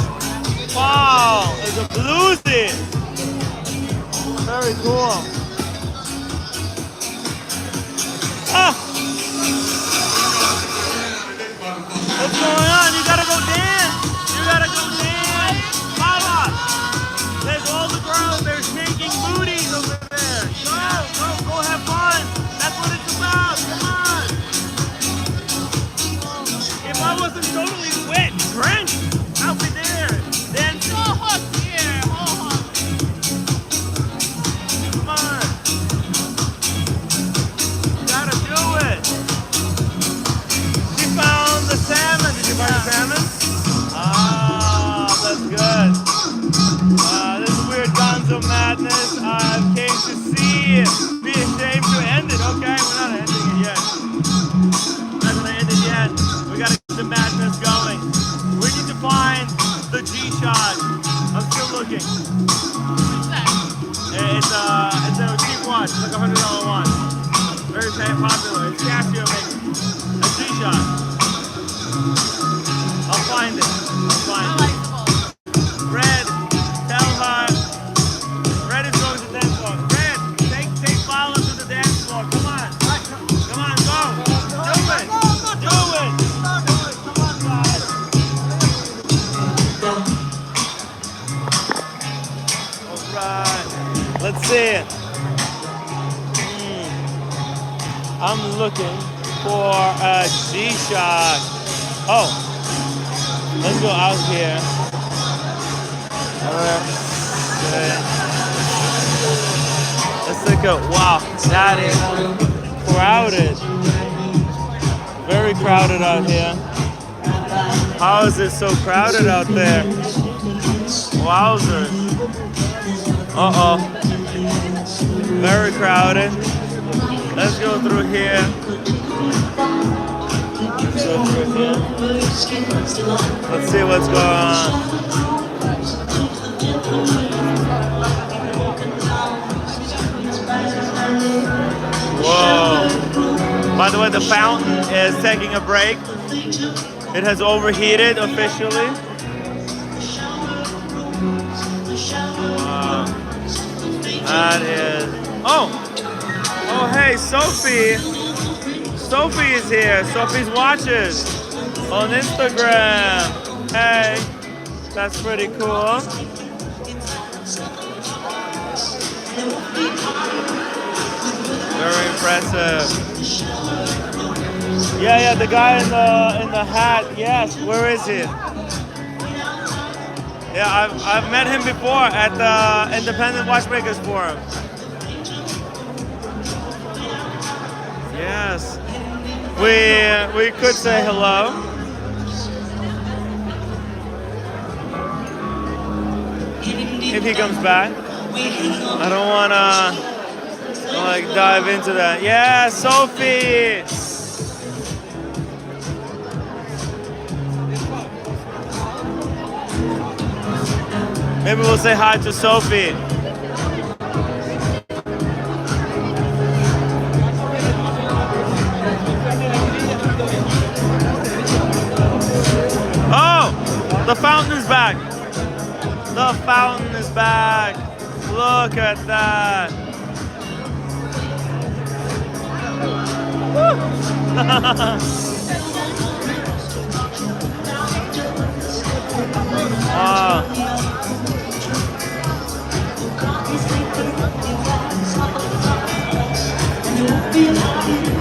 Wow, it's a bluesy. Very cool. Ah. What's going on? You gotta go dance. You gotta go dance. Mama, there's all the girls. They're shaking booties over there. Go have fun. That's what it's about. Come on. If I wasn't totally wet, drenched, I'll be there. Then so hot here. Come on. You gotta do it. She found the salmon. Did you find the salmon? Ah, that's good. This is weird gonzo madness. Came to see it. Be ashamed to end it. Okay, we're not ending it yet. Not gonna end it yet. We gotta keep the madness going. We need to find the G-Shot. I'm still looking. It's a cheap watch. It's like a $100 watch. Very popular. It's Casio making a G-Shot. I'll find it. Red, tell her. Red is going to the dance floor. Red, take Paula to the dance floor. Come on. Come on, go. Do it. Do it. Come on, guys. All right. Let's see it. I'm looking for a G-Shot. Oh, let's go out here. Let's take a, wow, that is crowded. Very crowded out here. How is it so crowded out there? Wowzers. Uh-oh. Very crowded. Let's go through here. Let's see what's going on. Whoa. By the way, the fountain is taking a break. It has overheated officially. Wow. That is... Oh, hey, Sophie. Sophie is here. Sophie's watches on Instagram. Hey, that's pretty cool. Very impressive. Yeah, the guy in the hat. Yes, where is he? Yeah, I've met him before at the Independent Watchmakers Forum. Yes, we could say hello. If he comes back. I don't wanna like dive into that. Yeah, Sophie. Maybe we'll say hi to Sophie. Oh, the fountain is back. The fountain is back. Look at that. Wow.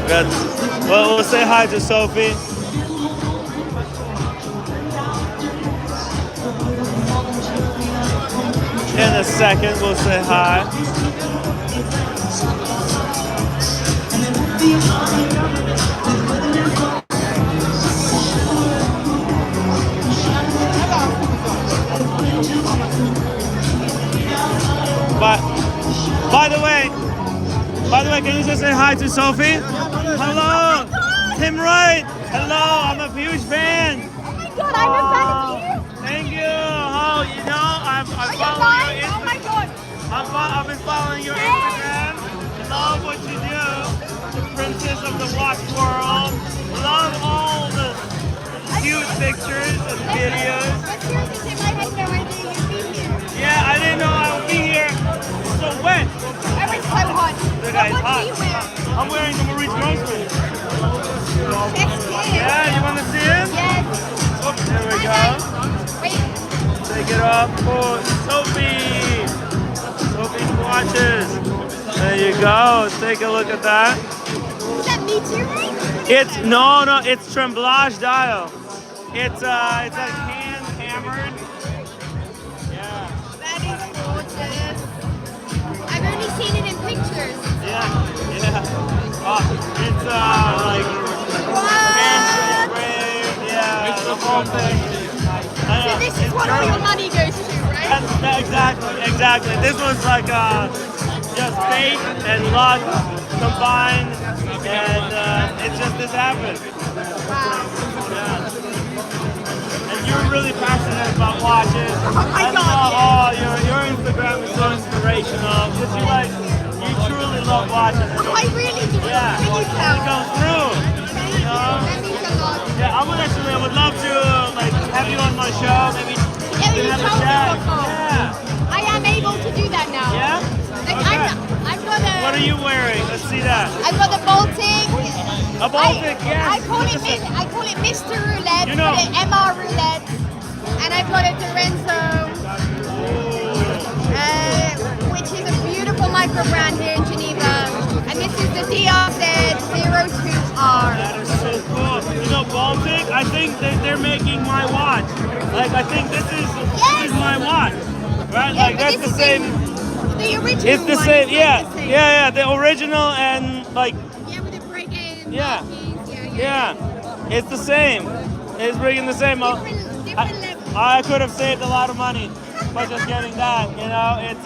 Good. Well, we'll say hi to Sophie. In a second, we'll say hi. But by the way, can you just say hi to Sophie? Hello, timwrite. Hello, I'm a huge fan.
Oh my god, I'm a fan of you.
Thank you. Oh, you know, I'm following your Instagram.
Oh my god.
I've been following your Instagram. Love what you do. The princess of the watch world. Love all the cute pictures and videos.
What's yours? Is it? I had no idea you'd be here.
Yeah, I didn't know I would be here. It's so wet.
Oh, it's so hot.
The guy's
What
hot.
do you wear?
I'm wearing the Maurice Grossman.
XT.
Yeah, you want to see him?
Yes.
Oh, there we go.
Wait.
Take it off for Sophie. Sophie's watches. There you go. Take a look at that.
Is that meteorite?
It's no, it's tremblage dial. It's like hand hammered. Yeah.
That is gorgeous. I've only seen it in pictures.
Yeah. Oh, it's like hand engraved. Yeah, the whole thing.
So this is what all your money goes to, right?
Exactly. This was like just fate and luck combined, and it's just this happened.
Wow.
Yeah. And you're really passionate about watches.
Oh my God.
Your Instagram is so inspirational because you truly love watches.
Oh, I really do.
Yeah.
Can you tell?
It comes through.
Thank you. That means a lot.
Yeah, I would love to have you on my show. Maybe
Yeah, you
have a
told me
chat.
before.
Yeah.
I am able to do that now.
Yeah?
Like,
Okay.
I've got a.
What are you wearing? Let's see that.
I've got the Baltic.
A Baltic, yes.
I call it Mr. Roulette.
You know.
But it MR Roulette. And I've got a Lorenzo, which is a beautiful micro brand here in Geneva. And this is the DRZ02R.
That is so cool. You know, Baltic, I think they're making my watch. Like, I think this is my watch. Right?
Yeah,
Like,
but
that's
this
the
is
same.
The original
It's the
one
same,
is
yeah.
not the same.
Yeah, the original and, like,
Yeah, with the break in.
yeah.
markings,
Yeah. It's the same. It's bringing the same.
Different level.
I could have saved a lot of money by just getting that, you know. It's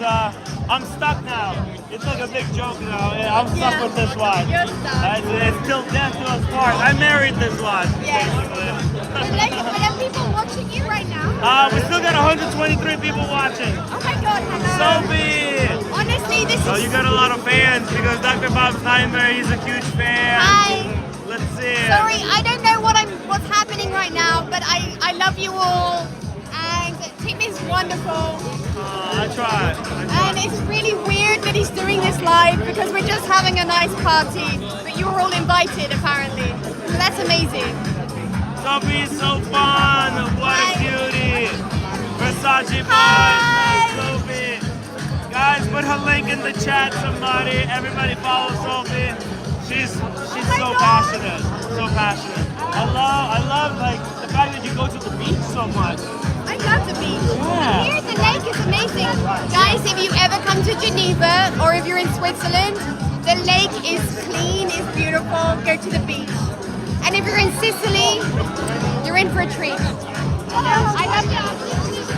I'm stuck now. It's like a big joke now. I'm stuck with this watch.
You're stuck.
It's till death do us part. I married this watch.
Yes.
Basically.
But are people watching you right now?
We still got 123 people watching.
Oh my God, hello.
Sophie!
Honestly, this
Oh,
is...
you got a lot of fans because Dr. Bob's Nightmare, he's a huge fan.
Hi.
Let's see.
Sorry, I don't know what's happening right now, but I love you all. And Tim is wonderful.
I tried.
And it's really weird that he's doing this live because we're just having a nice party, but you were all invited apparently. So that's amazing.
Sophie's so fun. What a cutie. Versace boy. Sophie. Guys, put her link in the chat, somebody. Everybody follow Sophie. She's so passionate. So passionate. I love like the fact that you go to the beach so much.
I love the beach.
Yeah.
Here, the lake is amazing. Guys, if you ever come to Geneva or if you're in Switzerland, the lake is clean, it's beautiful. Go to the beach. And if you're in Sicily, you're in for a treat. I love you.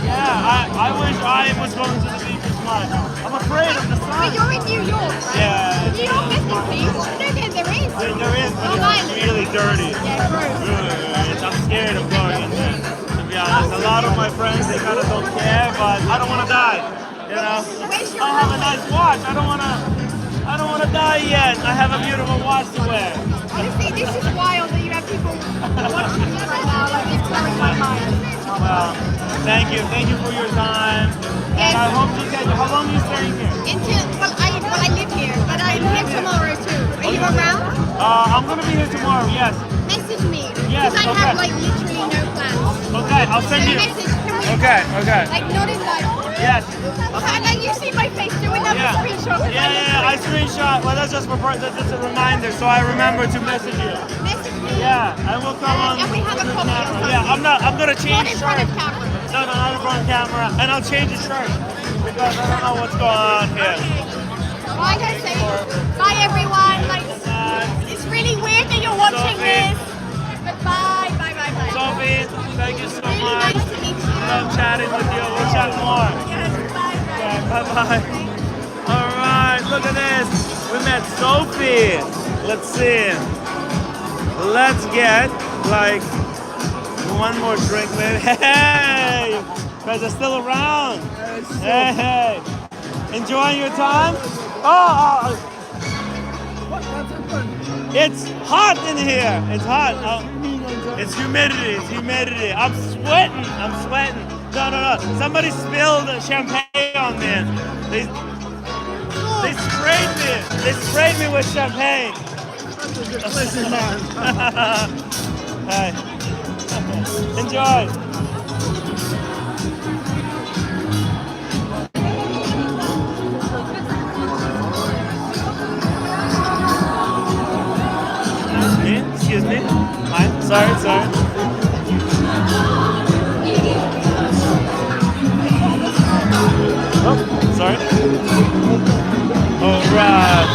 Yeah, I wish I was going to the beach as much. I'm afraid of the sun.
But you're in New York, right?
Yeah.
New York is the beach. No, there is.
There is, but
Long
it's
Island.
really dirty.
Yeah, gross.
I'm scared of going in there. To be honest, a lot of my friends they kind of don't care, but I don't want to die. You know, I have a nice watch. I don't want to die yet. I have a beautiful watch to wear.
Honestly, this is wild that you have people watching you right now. Like, it's blowing my mind.
Well, thank you for your time. And I hope you get. How long are you staying here?
I live here, but I'm here tomorrow too. Are you around?
I'm gonna be here tomorrow. Yes.
Message me.
Yes,
Because I
okay.
have like literally no plans.
Okay, I'll send you. Okay.
Like not in life.
Yes.
And like you see my face doing that screenshot.
Yeah, I screenshot. Well, that's just a reminder, so I remember to message you.
Message me.
Yeah, I will come on.
And we have a coffee or something.
Yeah, I'm gonna change
Not in front
shirt.
of camera.
No, not in front of camera, and I'll change the shirt because I don't know what's going on here.
Well, I gotta say, bye everyone. Like, it's really weird that you're watching
Sophie.
this. But bye.
Sophie, thank you so
Really
much.
nice to meet you.
Love chatting with you. We'll chat more.
Yes, bye.
Okay, bye-bye. All right, look at this. We met Sophie. Let's see. Let's get like one more drink, maybe. Hey, you guys are still around. Hey, enjoying your time? Oh, it's hot in here. It's hot. It's humidity. It's humidity. I'm sweating. I'm sweating. No, no, no. Somebody spilled champagne on me. They sprayed me. They sprayed me with champagne.
Listen, man.
Hey. Enjoy. Excuse me. Hi. Sorry. Oh, sorry. All right.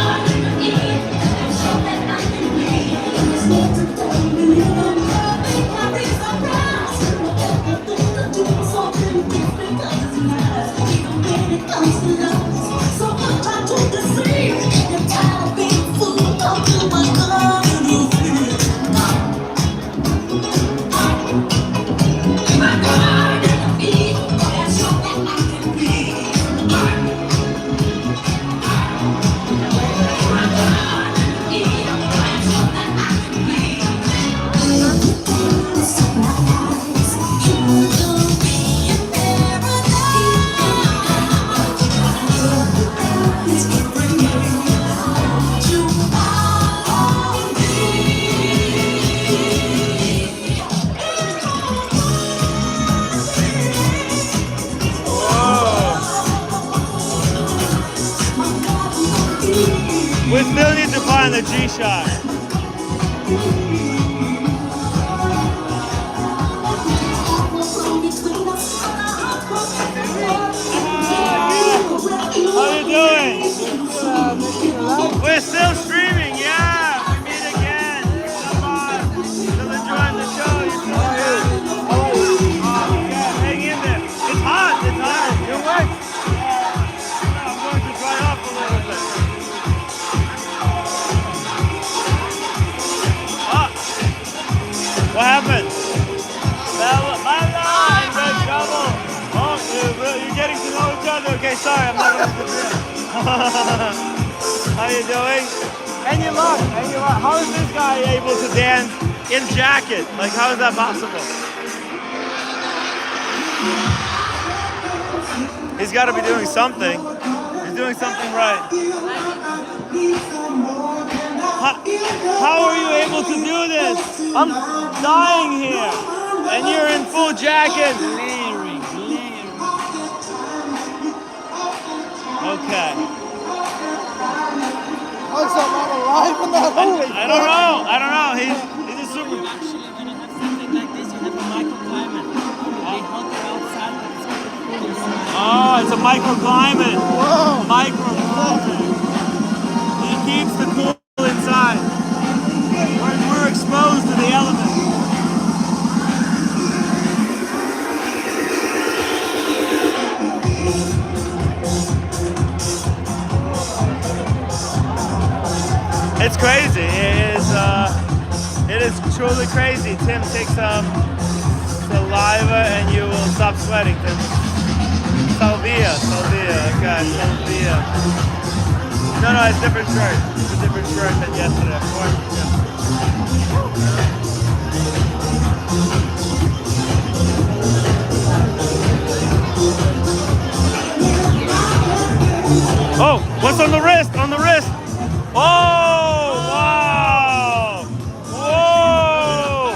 We still need to find the G-shot. How you doing? We're still streaming, yeah. We meet again. Come on. Still enjoying the show. You still good? Yeah, hang in there. It's hot. It's hot. You're wet. I'm going to dry off a little bit. What happened? Trouble. Oh, you're getting to know each other. Okay, sorry, I'm not going to do it. How you doing? And you look. How is this guy able to dance in jacket? Like, how is that possible? He's got to be doing something. He's doing something right. How are you able to do this? I'm dying here. And you're in full jacket. Glaring. Okay.
How's that man alive in that? Holy
I don't know. He's a super.
Actually, when you have something like this, you have a microclimate. They hot it outside, but it's got the cool inside.
Oh, it's a microclimate. Whoa. Microclimate. It keeps the cool inside. We're exposed to the elements. It's crazy. It is truly crazy. Tim, take some saliva and you will stop sweating, Tim. Salvia. Okay, salvia. No, it's a different shirt. It's a different shirt than yesterday, of course. Oh, what's on the wrist? On the wrist. Oh, wow. Whoa.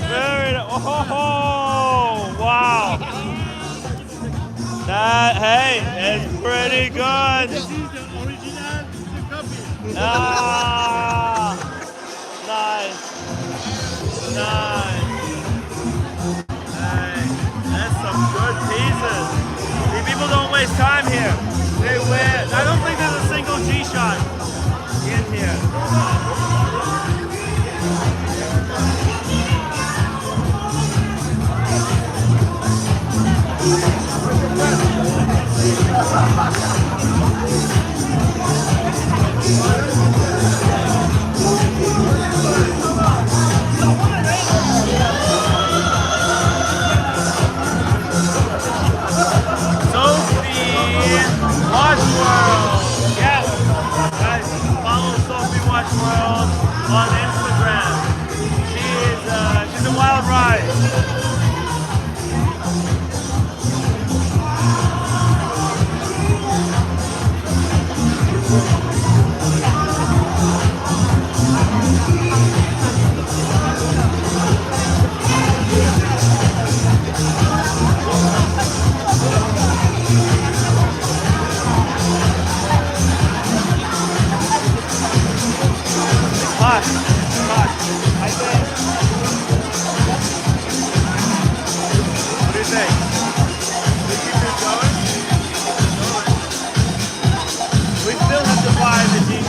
Very nice. Oh, wow. That, hey, it's pretty good.
This is the original, this is the copy.
Ah, nice. Hey, that's some good pieces. See, people don't waste time here. They wear. I don't think there's a single G-shot in here. Watch World. Yes. Guys, follow Sophie Watch World.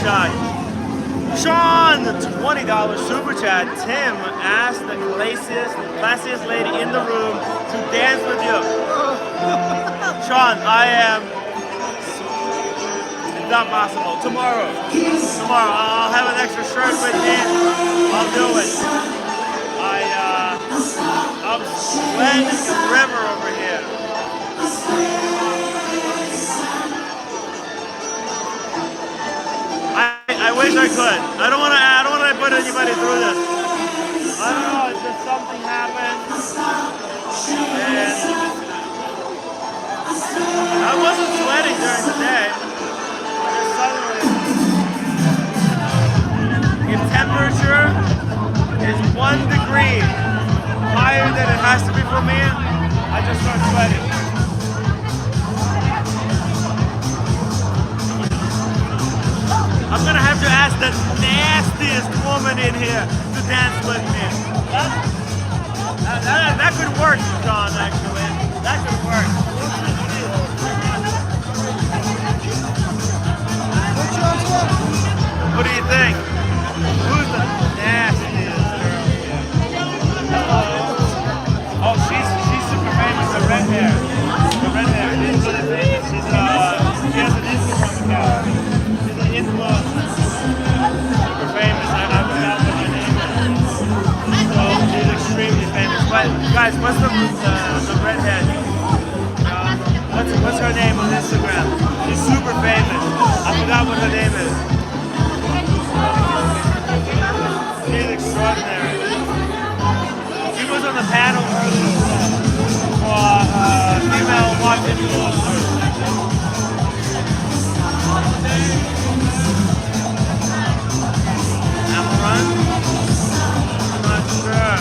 shot. Sean, $20 super chat. Tim asked the classiest lady in the room to dance with you. Sean, I am. It's not possible. Tomorrow, I'll have an extra shirt with me. I'll do it. I'm sweating a river over here. I wish I could. I don't want to put anybody through this. I don't know. It's just something happened, and I wasn't sweating during the day. Just suddenly, if temperature is 1 degree higher than it has to be for me, I just start sweating. I'm gonna have to ask the nastiest woman in here to dance with me. That could work, John, actually. That could work. What do you think? Who's the nastiest girl here? Hello. Oh, she's super famous, the red hair. The red hair. She's really famous. She has an Instagram account. Influencer. Super famous. I forgot what her name is. So she's extremely famous. But guys, what's the redhead? What's her name on Instagram? She's super famous. I forgot what her name is. She's extraordinary. She was on the panel earlier for female watch influencers. Amaran? I'm not sure.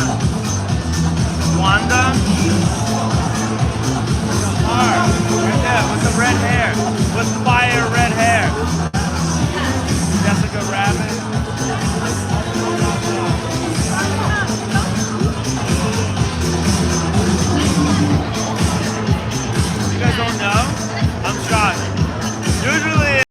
Wanda? Right there, with the red hair. With fire red hair. Jessica Rabbit. You guys don't know? I'm shocked. Usually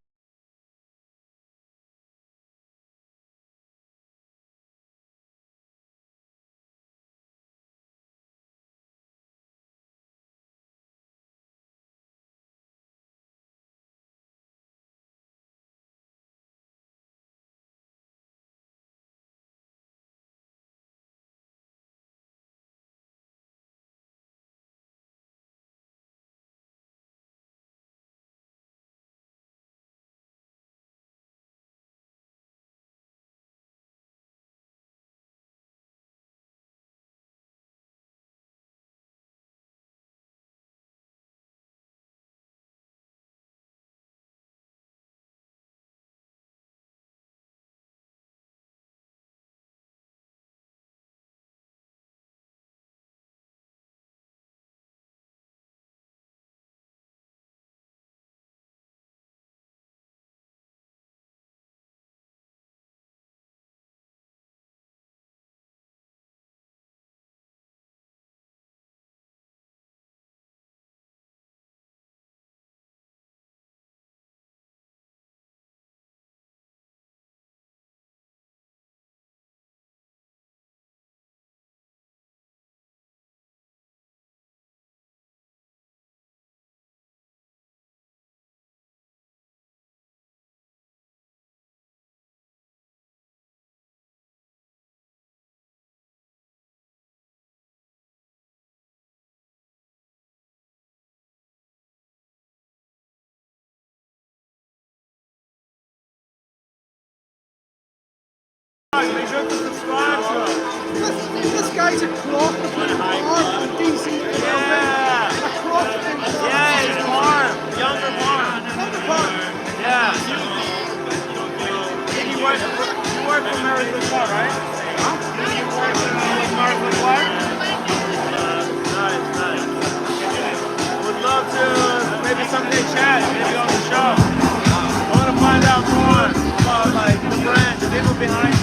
make sure to subscribe to us.
This guy's a crook. DC.
Yeah. Yeah, he's Parm. Younger Parm. Yeah. You work for Marathon Park, right? Huh? You work for Marathon Park? Nice. Would love to maybe someday chat, maybe on the show. I want to find out more about like the brand, the people behind it.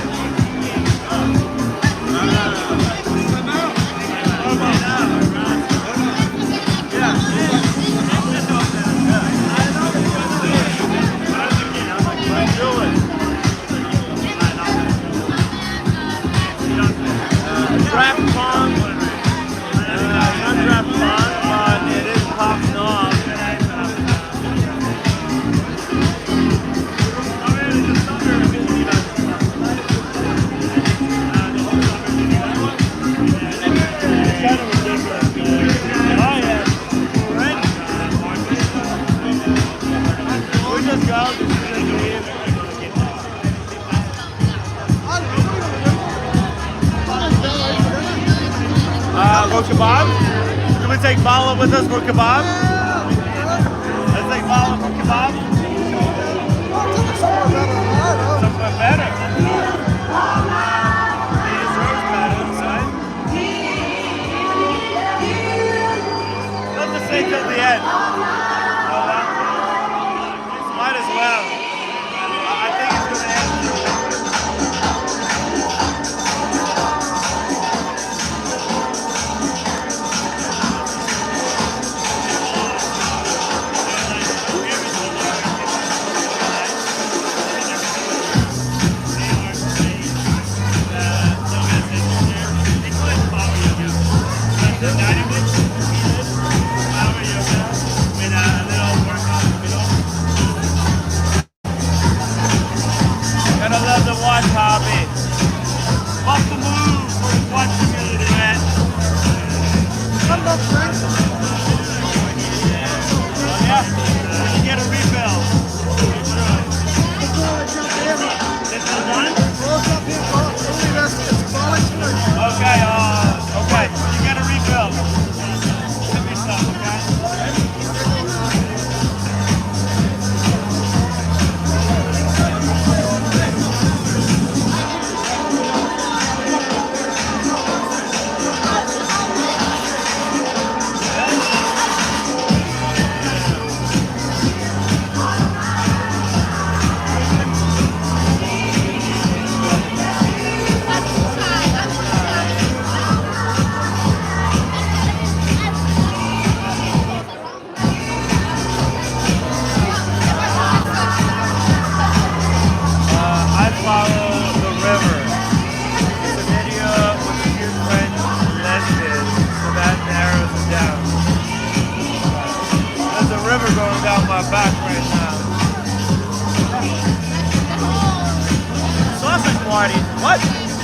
take Vala with us for kebab? Let's take Vala for kebab? Somewhere better. He deserves better, right? Let's just stay till the end. Might as well. I think it's gonna end. Gotta love the watch hobby. Off the move for the watch community, man. Come on, Frank. Oh, yeah, you get a refill. This is done? Okay, okay, you get a refill. Give me some, okay? Back right now. Sausage party? What?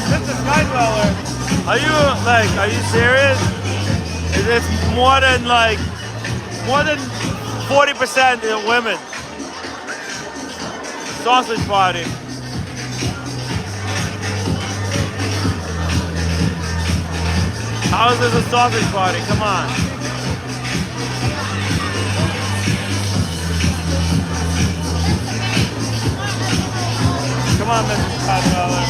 Mr. Skydweller, are you serious? It's more than 40% women. Sausage party. How is this a sausage party? Come on. Come on, Mrs. Skydweller.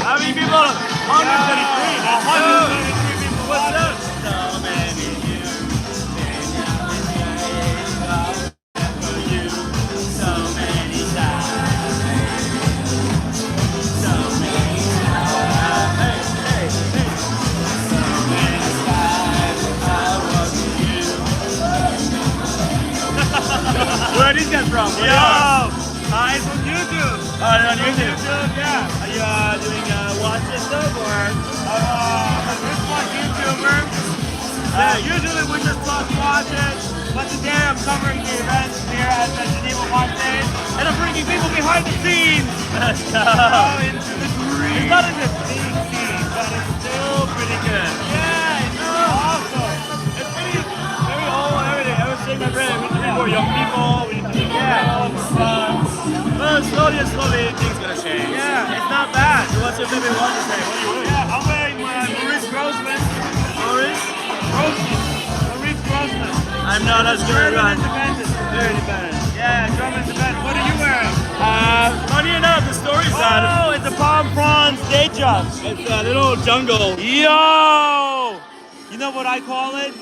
How many people? 133. 133 people. What's up? So many you. For you. So many times. So many times. Hey, hey, hey. So many times I was with you. Where are these guys from? Yo! It's on YouTube. Oh, on YouTube? Yeah. Are you doing watch and stuff or? I'm a wristwatch YouTuber. Usually we just talk watches, but today I'm covering the event here at the Geneva Watch Days, and I'm bringing people behind the scenes. Let's go. It's not in the big scene, but it's still pretty good. Yeah, it's awesome. It's pretty, very old, everything. I was saying my friend, we need to be more young people, we need to be well, slowly and slowly things gonna change. Yeah, it's not bad. So what's your favorite watch to say? What are you wearing? Yeah, I'm wearing my Maurice Grossman. Maurice Grossman. I'm not as good as independent. Very independent. Yeah, German independent. What are you wearing? Funny enough, the story's out. Oh, it's a palm prawns day job. It's a little jungle. Yo! You know what I call it?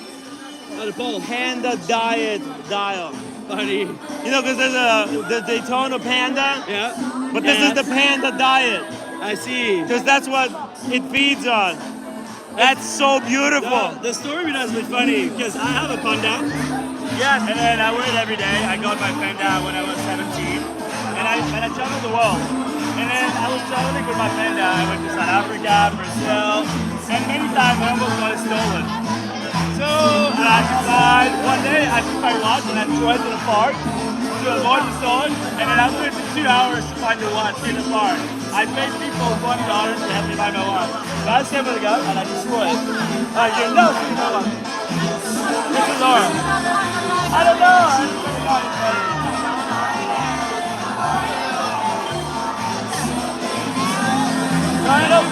Panda diet dial. Funny. You know, because there's the Daytona Panda. Yeah. But this is the Panda diet. I see. Because that's what it feeds on. That's so beautiful. The story has been funny because I have a panda. Yes. And then I wear it every day. I got my panda when I was 17. And I traveled the world. And then I was traveling with my panda. I went to South Africa, Brazil, and many times I almost got it stolen. So I decided one day I took my watch and I threw it to the park to avoid the stolen. And then I went 2 hours to find the watch in the park. I paid people $20 to help me find my watch. So I saved it up and I destroyed it. You know, this is ours. I don't know. Kind of.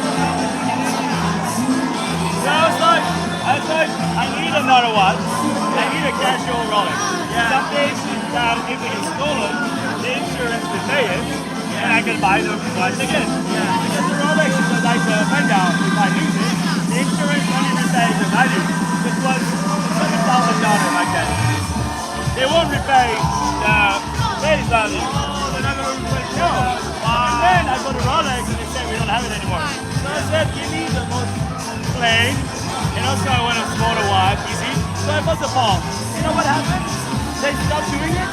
So I was like, I need another watch. I need a casual Rolex. Yeah. Some days, if it gets stolen, the insurance will pay it, and I can buy the watch again. Yeah. Because the Rolex is like a panda. If I lose it, the insurance won't even pay the value. This was $7,000 like that. They won't repay the face value. Oh, they're not going to repay it. No. And then I got a Rolex and they said we don't have it anymore. So I said, give me the most plain. And also I want a smaller watch, easy. So I bought the Palm. You know what happened? They stopped doing it.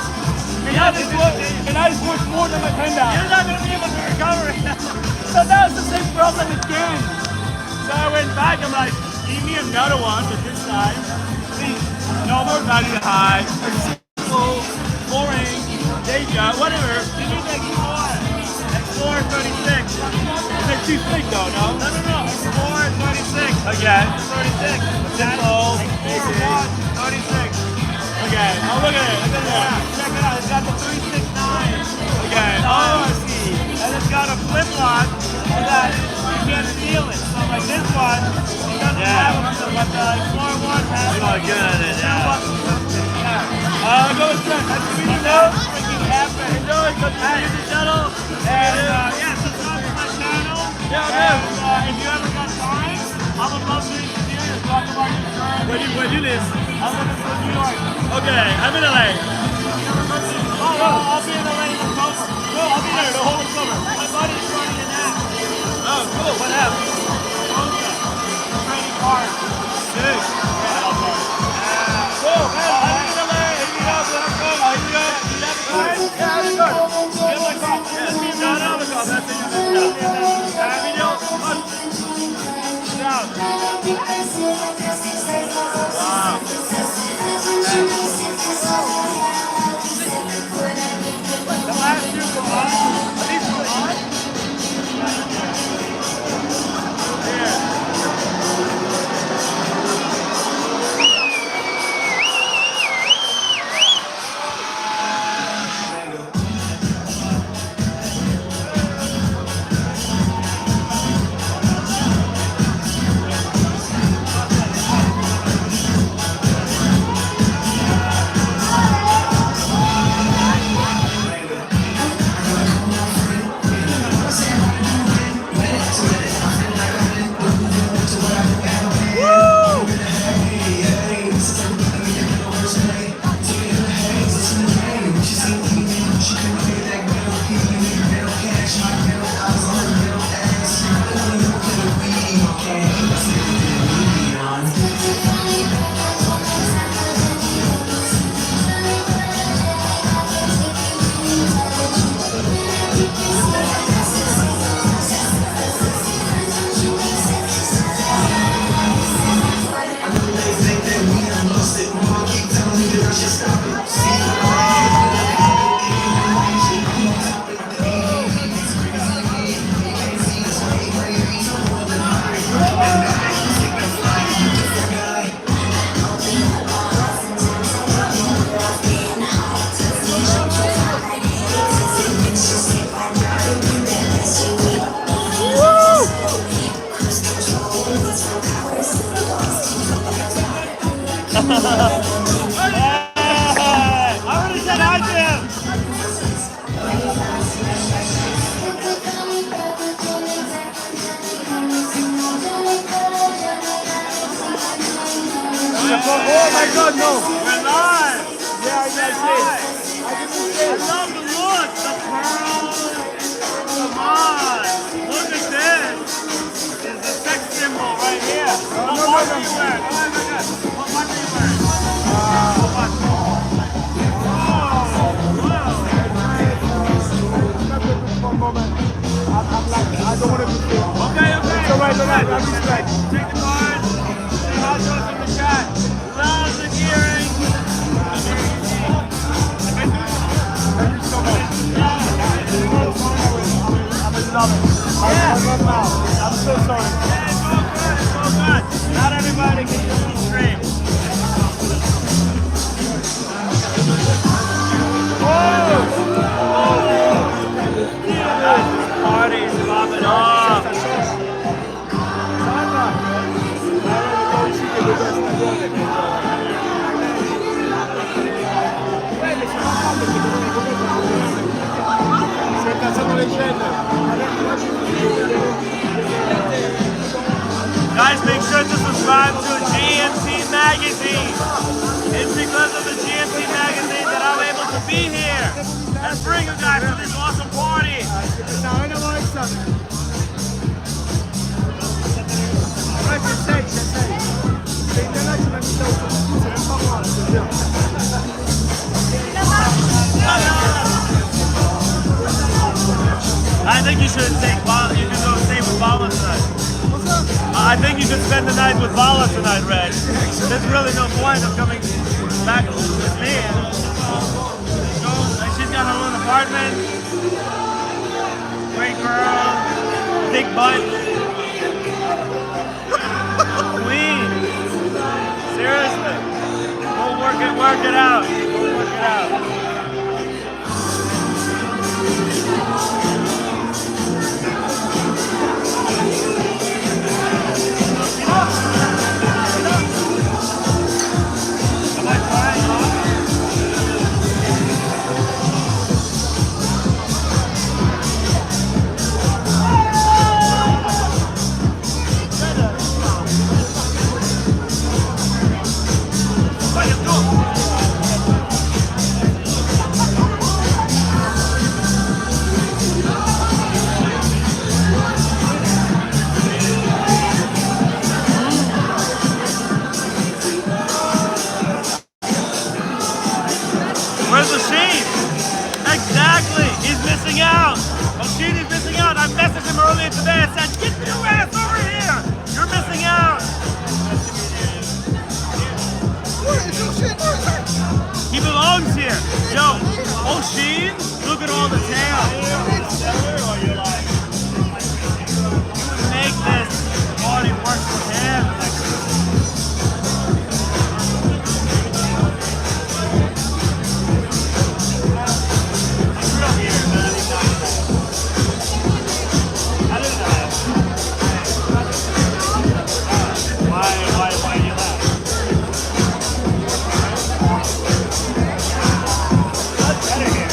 And I just worked more than my panda. You're not going to be able to recover it. So that was the same problem again. So I went back, I'm like, give me another one, but this time, please, no more value high, simple, boring, data, whatever. You need like 436. Is it too thick though, no? No. 436. Again, 36. Simple, basic. 36. Okay, oh look at it. Check it out. It's got the 369. Okay, oh I see. And it's got a flip lock so that you can't steal it. So like this one, it doesn't have it, but the Explorer 1 has it. You are good at it, yeah. Go with that. That's the video. Freaking happy. Enjoy. Go to the YouTube channel. And subscribe to my channel. Yeah, and if you ever got time, I would love to interview you. Talk about your journey. Where do you live? I'm living in New York. Okay, I'm in LA. I'll be in LA in October. No, I'll be there the whole October. My buddy's running an app. Oh, cool. What app? Trading cards. Sick. Cool, man. I'm in LA. Hit me up. Let us go. I'll hit you up. Do you have a card? Yeah, I have a card. Do you have my card? Yeah. No, I don't have a card. That's it. Video. Down. Wow. The last two go on. Are these go on?
Oh my God, no.
We're live.
Yeah, I see.
I love the look, the pearls. Come on, look at this. This is a sex symbol right here. What watch do you wear? Oh my God. What watch do you wear? What watch?
I don't want to be fair.
Okay.
It's alright. I respect.
Take the card. Say hi to us in the chat. Love the gearing.
Thank you so much. I'm in love it. I'm so sorry.
Yeah, it's all good. Not everybody can use the stream. Party's popping off. Guys, make sure to subscribe to GMT Magazine. It's because of the GMT Magazine that I'm able to be here. Let's bring you guys to this awesome party. I think you should you can go stay with Bala tonight. I think you should spend the night with Bala tonight, Red. There's really no point of coming back with me. She's got her own apartment. Great girl. Big butt. Queen. Seriously. Go work it out. Go work it out. Where's Osheen? Exactly, he's missing out. Osheen is missing out. I messaged him earlier today. I said, get your ass over here. You're missing out. He belongs here. Yo, Osheen, look at all the tail. You would make this party work for him. Why you laugh? That's better here.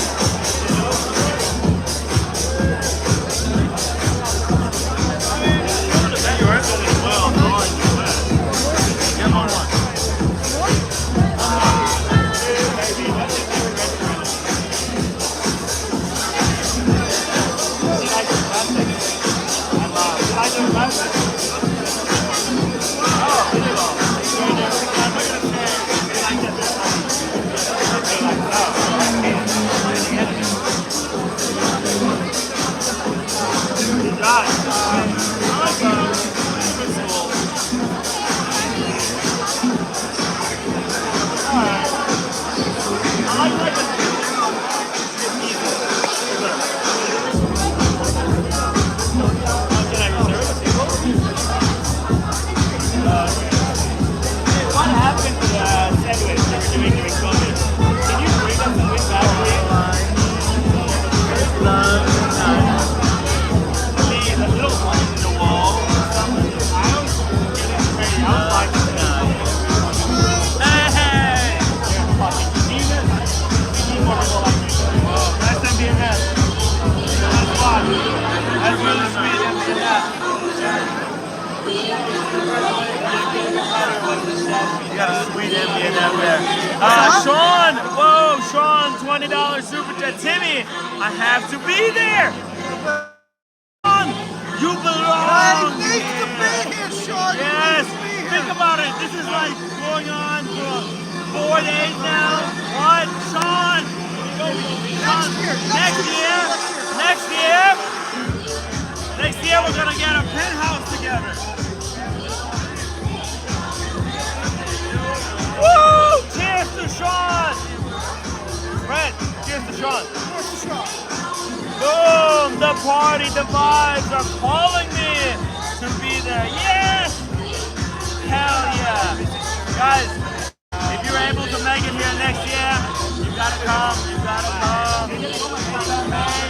sweet MBNF there. Sean, whoa, Sean, $20 super chat. Timmy, I have to be there. Sean, you belong.
He needs to be here, Sean.
Yes, think about it. This is like going on for 4 days now. What, Sean? Next year we're gonna get a penthouse together. Woo! Cheers to Sean! Fred, cheers to Sean.
Cheers to Sean.
Boom! The party, the vibes are calling me to be there. Yes! Hell yeah! Guys, if you're able to make it here next year, you gotta come, you gotta come. It's amazing.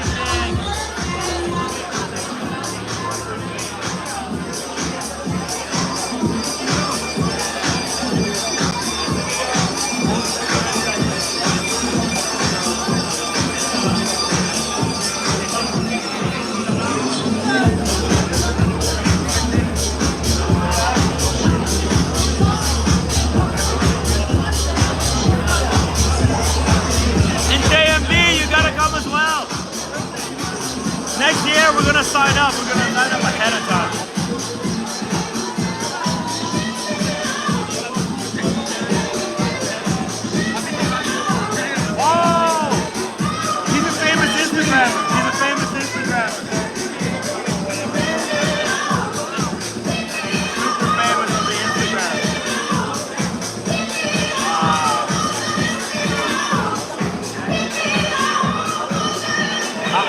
As well. Next year we're gonna sign up. We're gonna sign up ahead of time. Whoa! He's a famous Instagrammer. He's a famous Instagrammer. Super famous on the Instagram.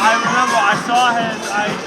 I remember I saw his IG.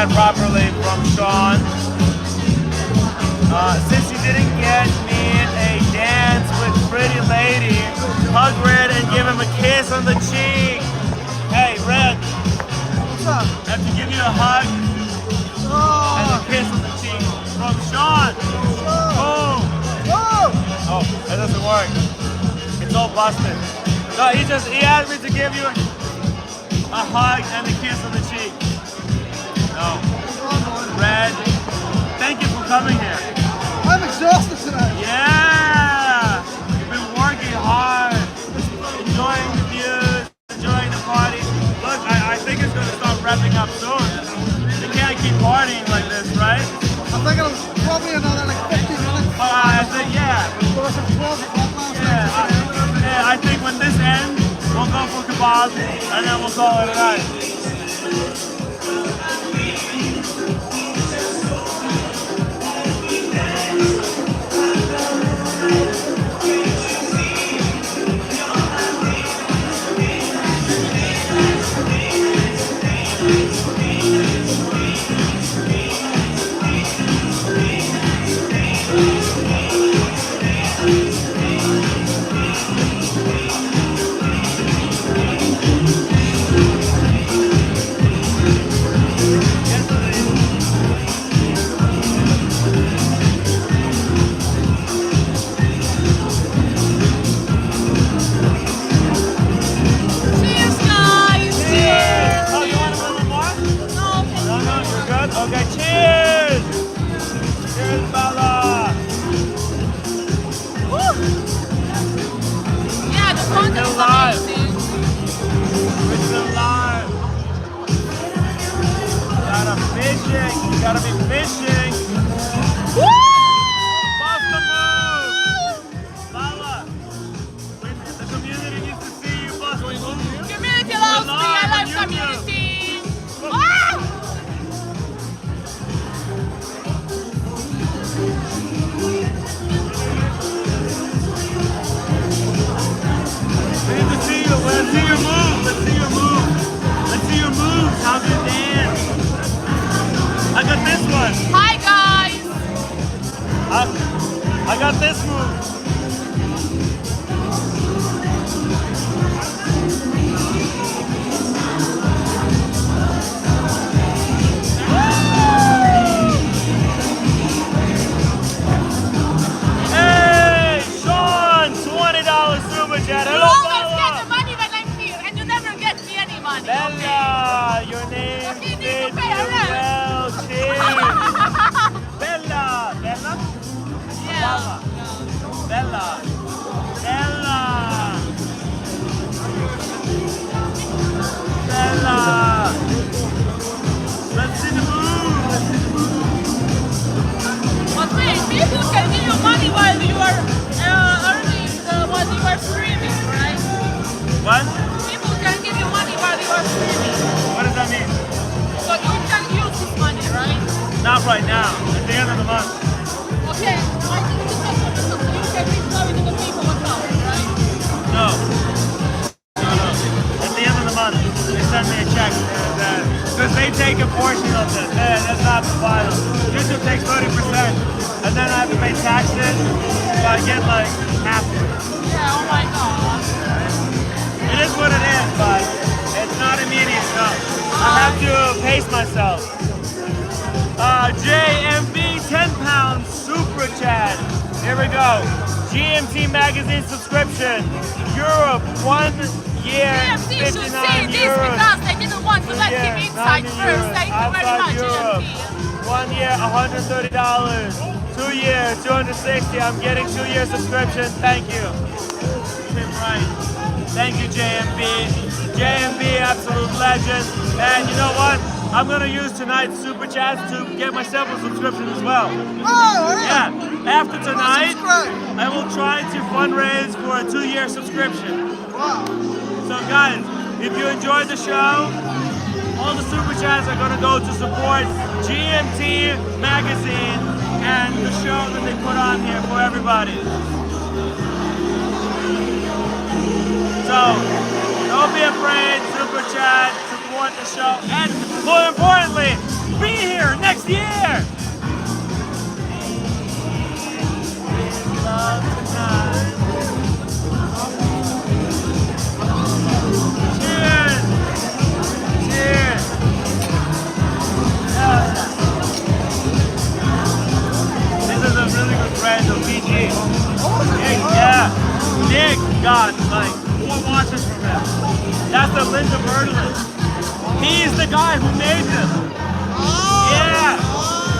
that properly from Sean. Since you didn't get me a dance with Pretty Lady, hug Red and give him a kiss on the cheek. Hey, Red. What's up? I have to give you a hug and a kiss on the cheek from Sean. Oh, that doesn't work. It's all busted. No, he asked me to give you a hug and a kiss on the cheek. No. Red, thank you for coming here.
I'm exhausted tonight.
Yeah! You've been working hard, enjoying the views, enjoying the party. Look, I think it's going to start wrapping up soon. You can't keep partying like this, right?
I think it'll probably another like 15 minutes.
I think, yeah. Yeah, I think when this ends, we'll go for kebab and then we'll call it a night. Okay, cheers! Cheers, Bella! Woo!
Yeah, the front is amazing.
We're still live. Gotta be fishing. Woo! Bust the move! Bella! The community needs to see you bust the move.
Community loves me, I love community. Wow!
Let's see your move. Let's see your moves. How do you dance? I got this one.
Hi guys.
I got this move. Hey, Sean, $20 super chat. Hello, Bella, your name fits you well. Cheers. Bella. Bella? Yeah. Bella. Bella. Bella. Let's see the move.
But wait, people can give you money while you are earning what you are streaming, right?
What?
People can give you money while you are streaming.
What does that mean?
So you can use this money, right?
Not right now. At the end of the month.
Okay, I think this is so you can reach out to the people account, right?
No. At the end of the month, they send me a check. Because they take a portion of this. That's not the final. YouTube takes 30%. And then I have to pay taxes. So I get like half of it.
Yeah, oh my god.
It is what it is, but it's not immediate, no. I have to pace myself. JMB 10 pounds super chat. Here we go. GMT magazine subscription. Europe 1 year.
GMT should say this because they didn't want to let him inside first. Thank you very much,
Europe.
GMT.
1 year, $130. 2 years, $260. I'm getting 2 year subscription. Thank you. Timwrite. Thank you, JMB. JMB, absolute legend. And you know what? I'm gonna use tonight's super chats to get myself a subscription as well.
Oh,
yeah. After tonight, I will try to fundraise for a 2 year subscription.
Wow.
So guys, if you enjoyed the show, all the super chats are gonna go to support GMT magazine and the show that they put on here for everybody. So, don't be afraid, super chat, support the show, and more importantly, be Bertolin. He's the guy who made them. Yeah,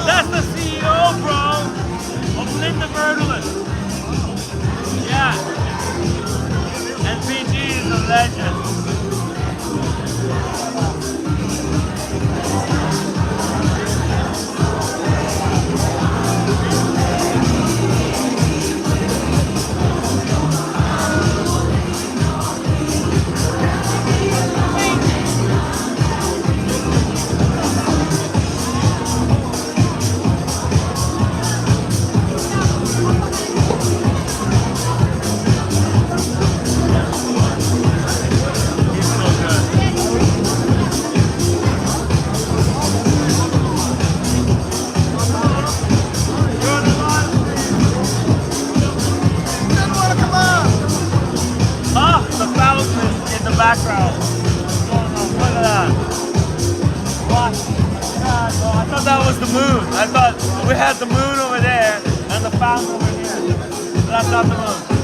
that's the CEO, bro, of Linda Bertolin. Yeah, and PG is a legend. Background. Look at that. What? God, no, I thought that was the moon. I thought we had the moon over there and the fountain over here. But that's not the moon.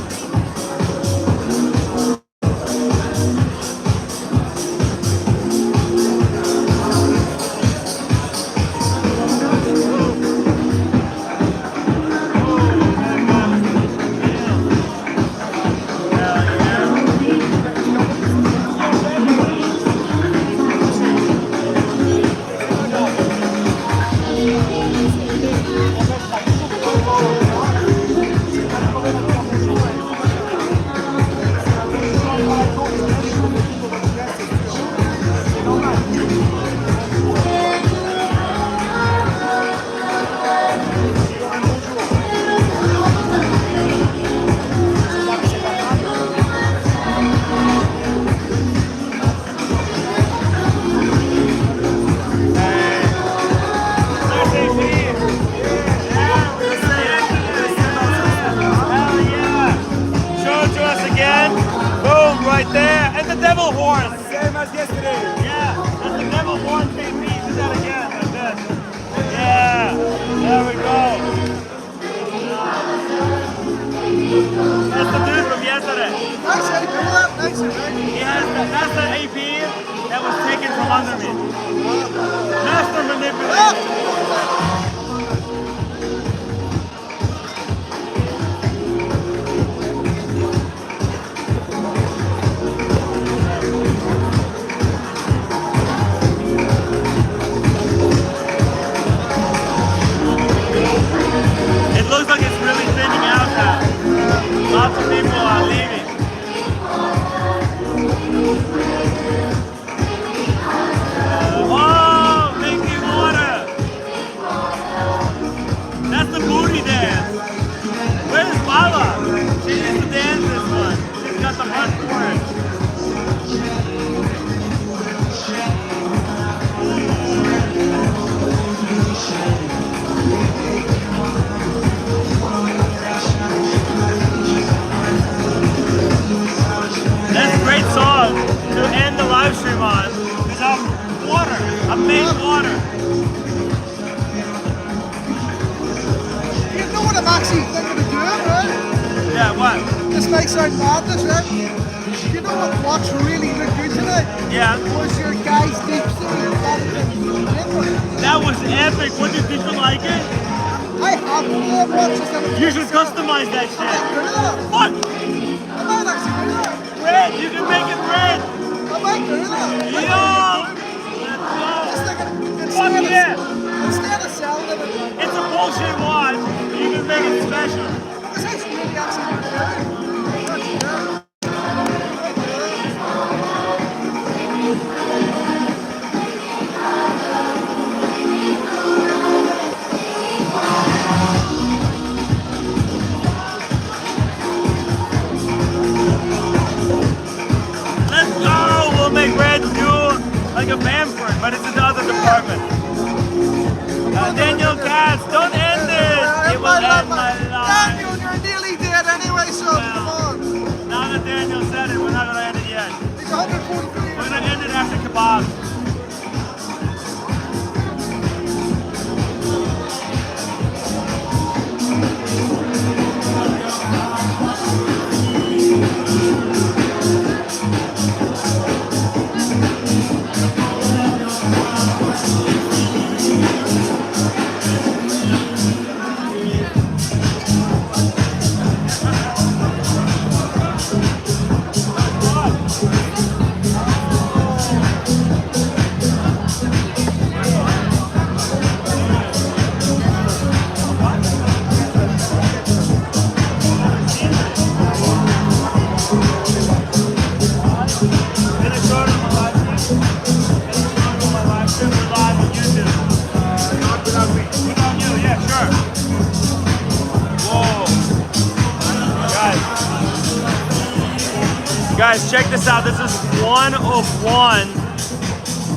Guys, check this out. This is one of one.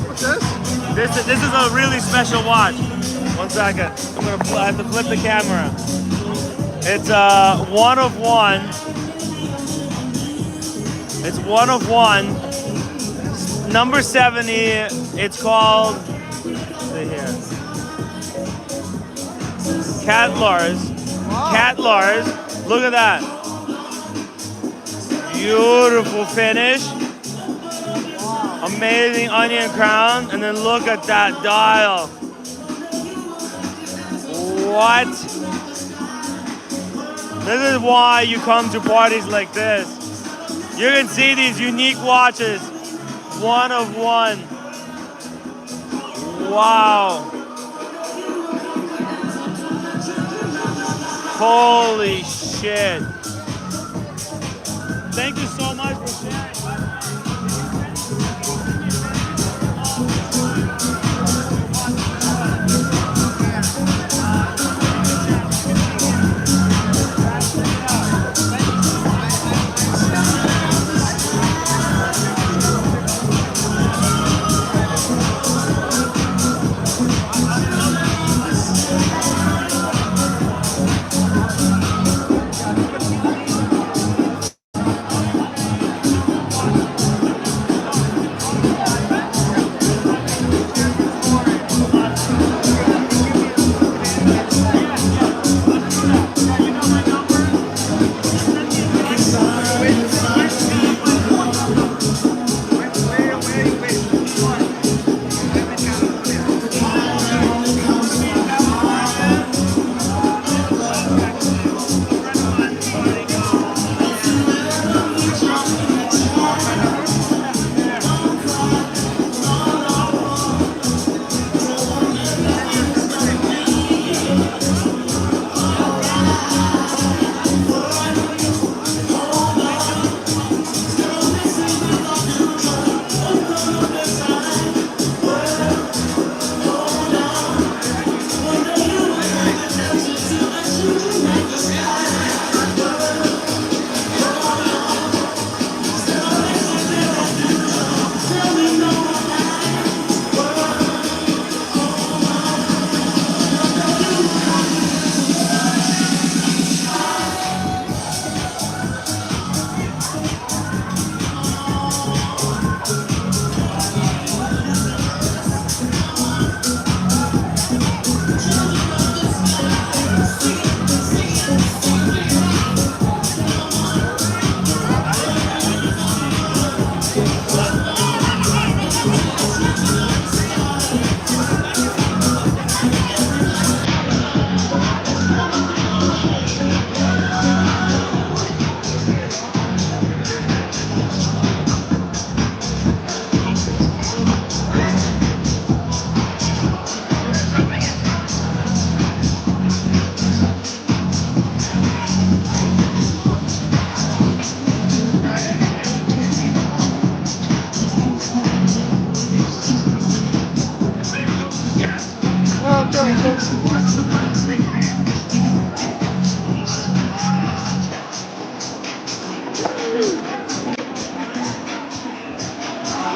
What's this?
This is a really special watch. 1 second. I have to flip the camera. It's one of one. It's one of one. Number 70. It's called. Let's see here. Catlars. Look at that. Beautiful finish. Amazing onion crown. And then look at that dial. What? This is why you come to parties like this. You can see these unique watches. One of one. Wow. Holy shit. Thank you so much for sharing.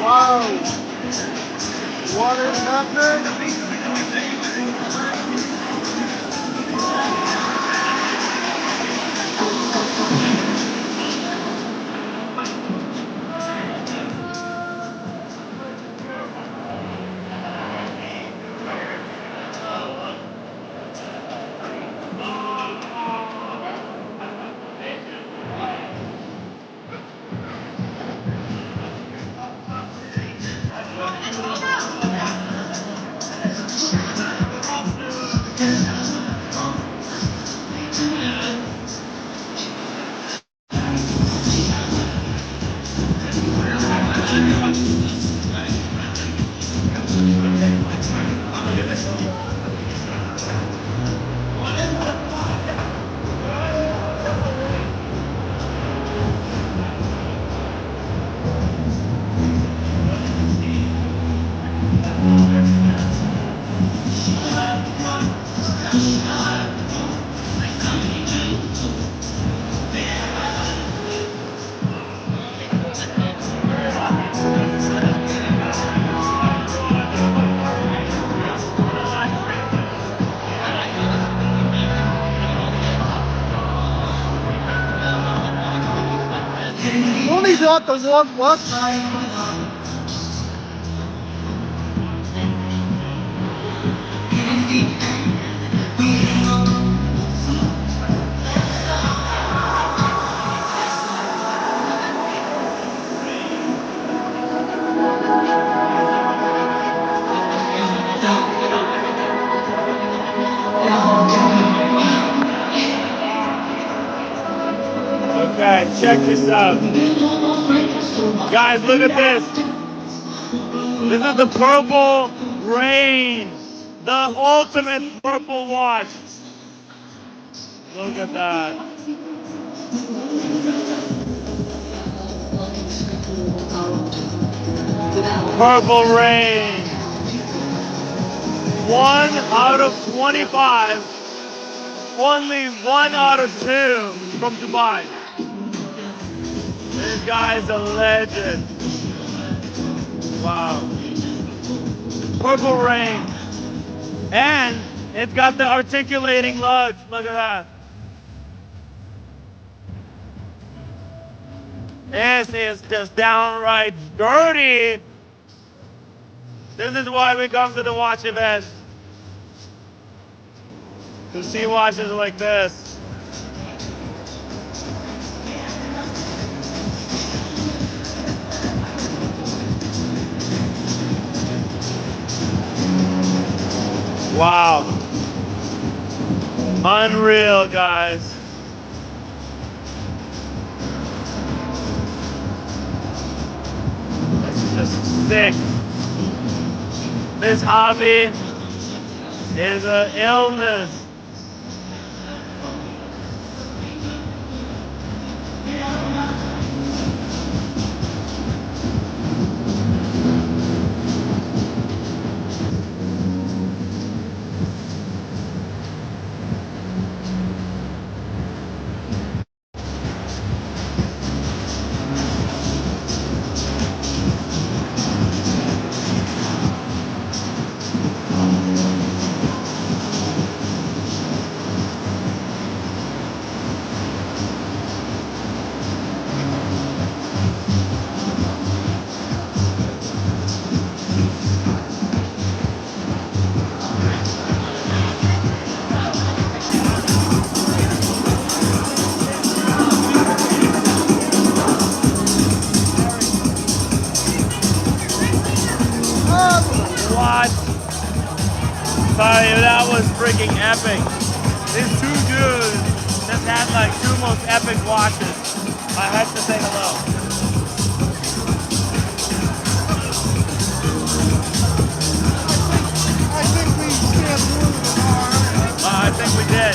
Wow! What is happening?
not the one what?
Okay, check this out. Guys, look at this. This is the Purple Rain, the ultimate purple watch. Look at that. Purple Rain. 1 out of 25. Only 1 out of 2 from Dubai. This guy's a legend. Wow. Purple Rain. And it's got the articulating lugs. Look at that. This is just downright dirty. This is why we come to the watch event. To see watches like this. Wow. Unreal, guys. It's just sick. This hobby is an illness. What? Sorry, that was freaking epic. These two dudes just had like two most epic watches. I had to say hello.
I think we stand
I think we did.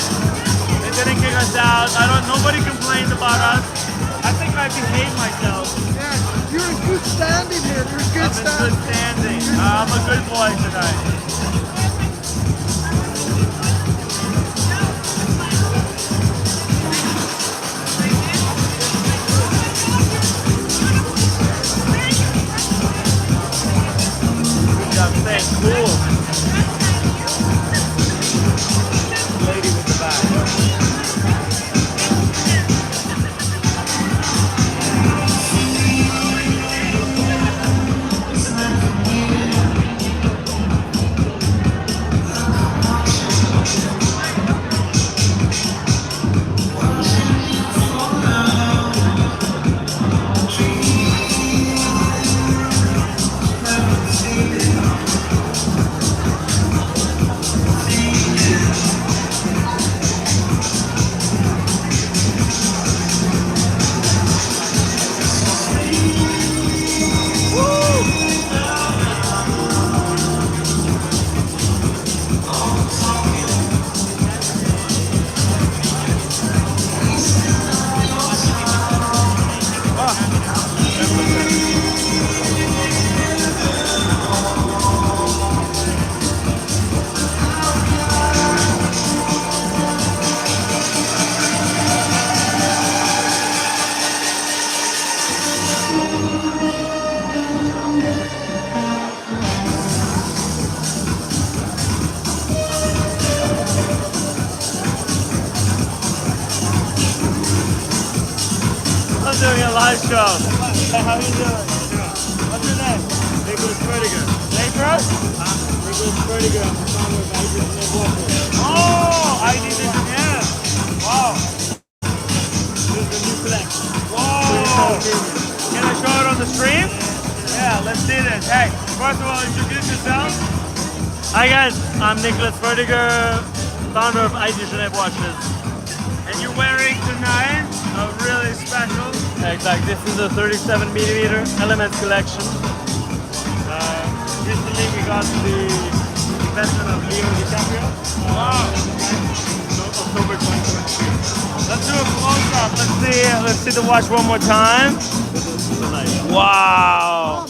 They didn't kick us out. Nobody complained about us. I think I behaved myself.
Yeah, you're in good standing here. You're in good standing.
Good standing. I'm a good boy tonight. Good job staying cool. Lady with the bag. I'm doing a live show.
Hey, how you doing? What's your name? Nicholas Vertiger.
Nicholas?
Nicholas Vertiger. I'm the founder of Identity Watches.
Oh, Identity, yeah. Wow.
This is the new collection.
Whoa. Can I show it on the stream? Yeah, let's do this. Hey, first of all, introduce yourself.
Hi guys, I'm Nicholas Vertiger, founder of Identity Watches.
And you're wearing tonight a really special.
Exactly, this is a 37mm Elements collection. Recently we got the investment of Leo DiCaprio. October 2023.
Let's do a close-up. Let's see the watch one more time. Wow.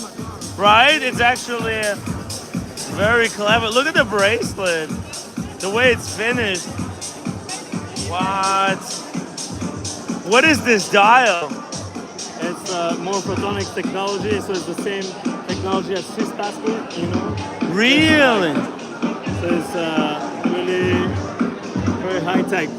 Right? It's actually very clever. Look at the bracelet. The way it's finished. What is this dial?
It's more photonic technology, so it's the same technology as Swiss passport, you know.
Really?
So it's really very high tech.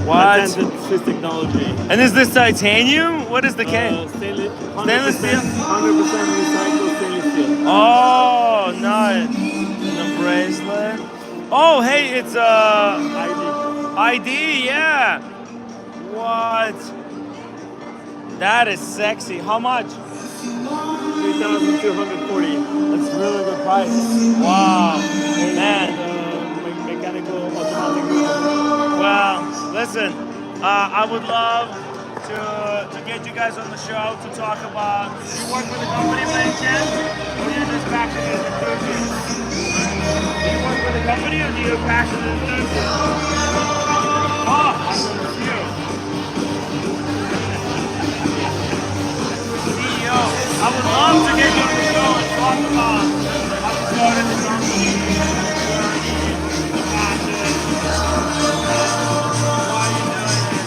What?
Swiss technology.
And is this titanium? What is the case?
Stainless steel? 100% recycled stainless steel.
Oh, nice. The bracelet. Oh, hey, it's ID, yeah. What? That is sexy. How much?
3,240.
That's really good price. Wow, man.
Mechanical automatic.
Well, listen, I would love to get you guys on the show to talk about. You work with a company by any chance, or you're just passionate enthusiast? Do you work with a company, or do you passionate enthusiast? Oh, I'm with you. CEO, I would love to get you on the show and talk about how you started the company, the passion, why you doing it.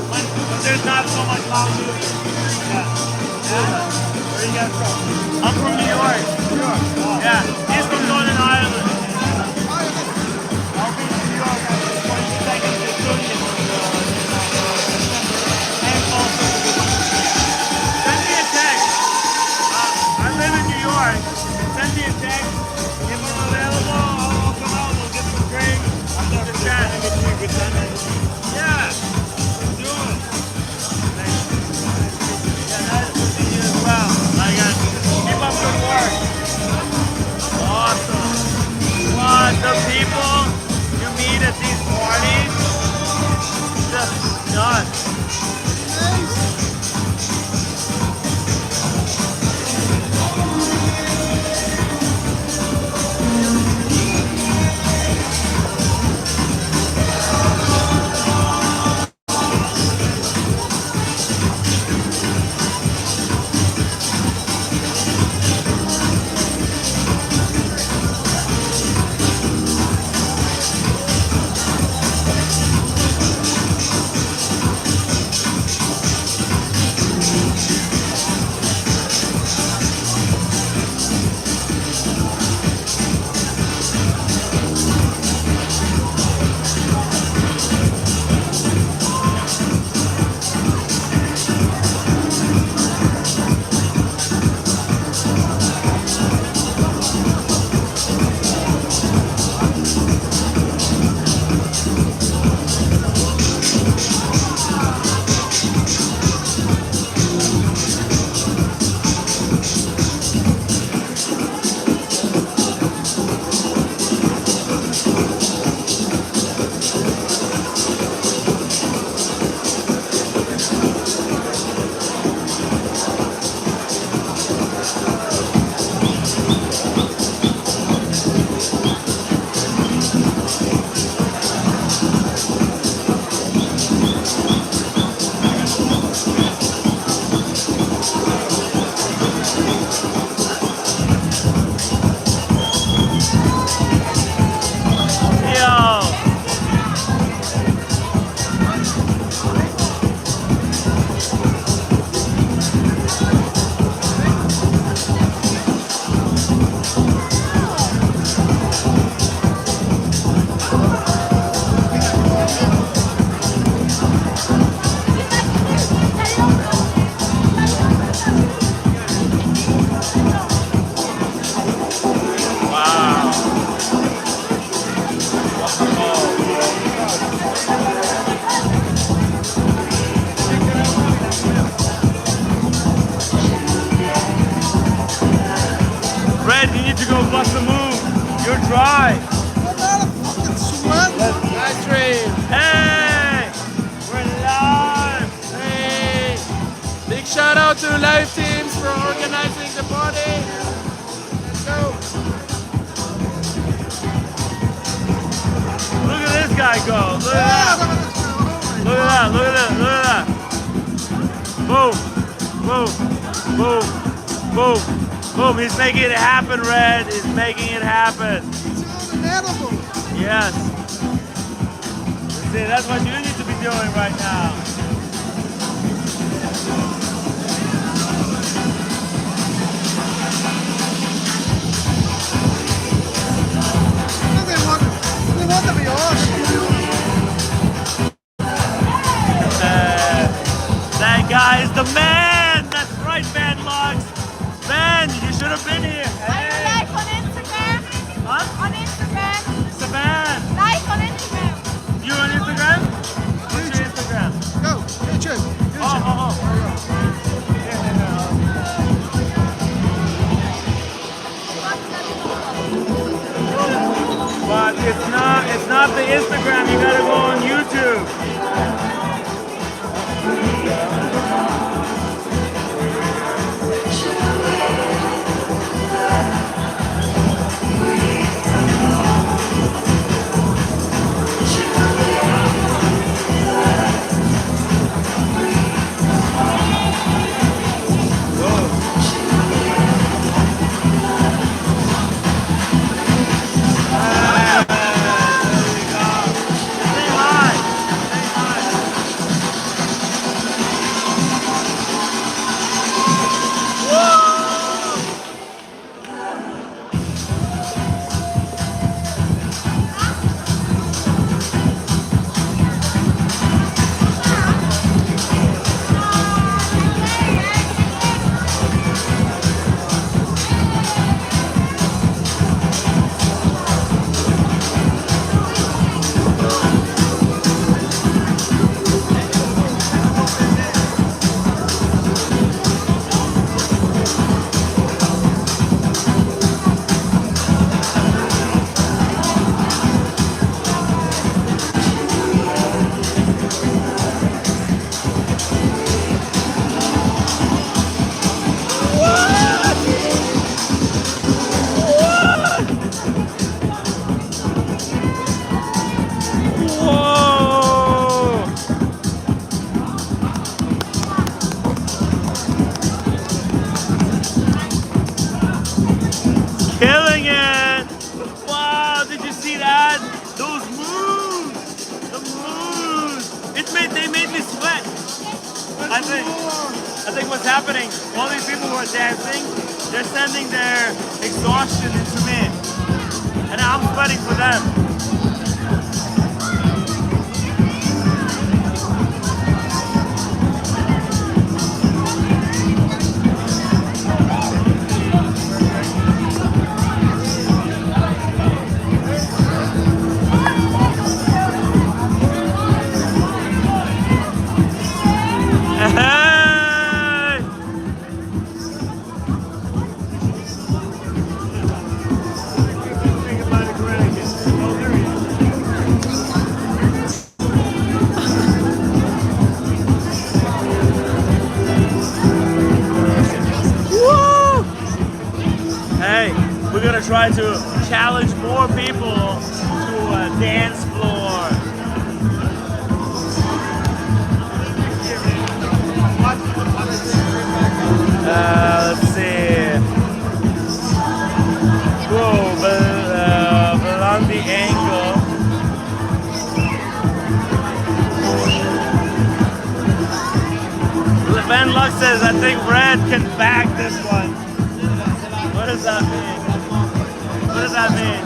But there's not so much how to do it. Yeah. Where are you guys from? I'm from New York. Yeah. He's from Northern Ireland. I'll be in New York on the 22nd to 30th. And also, send me a text. I live in New York. Send me a text. If
stream.
Hey! We're live!
Hey! Big shout out to live teams for organizing the party. Let's go.
Look at this guy go. Look at that. Look at that. Look at that. Look at that. Boom. Boom. Boom. Boom. Boom. He's making it happen, Red. He's making it happen. Yes. See, that's what you need to be doing right now. That guy is the man! That's right, Ben Lux! Ben, you should have been here!
Are you live on Instagram?
Huh?
On Instagram?
Saban!
Live on Instagram?
You on Instagram? What's your Instagram?
Go, YouTube.
But it's not the Instagram, you gotta go on YouTube. Killing it! Wow, did you see that? Those moves! The moves! They made me sweat. I think what's happening, all these people who are dancing, they're sending their exhaustion into me. And I'm sweating for them. Try to challenge more people to a dance floor. Let's see. Whoa, along the angle. Ben Lux says, I think Red can back this one. What does that mean? What does that mean?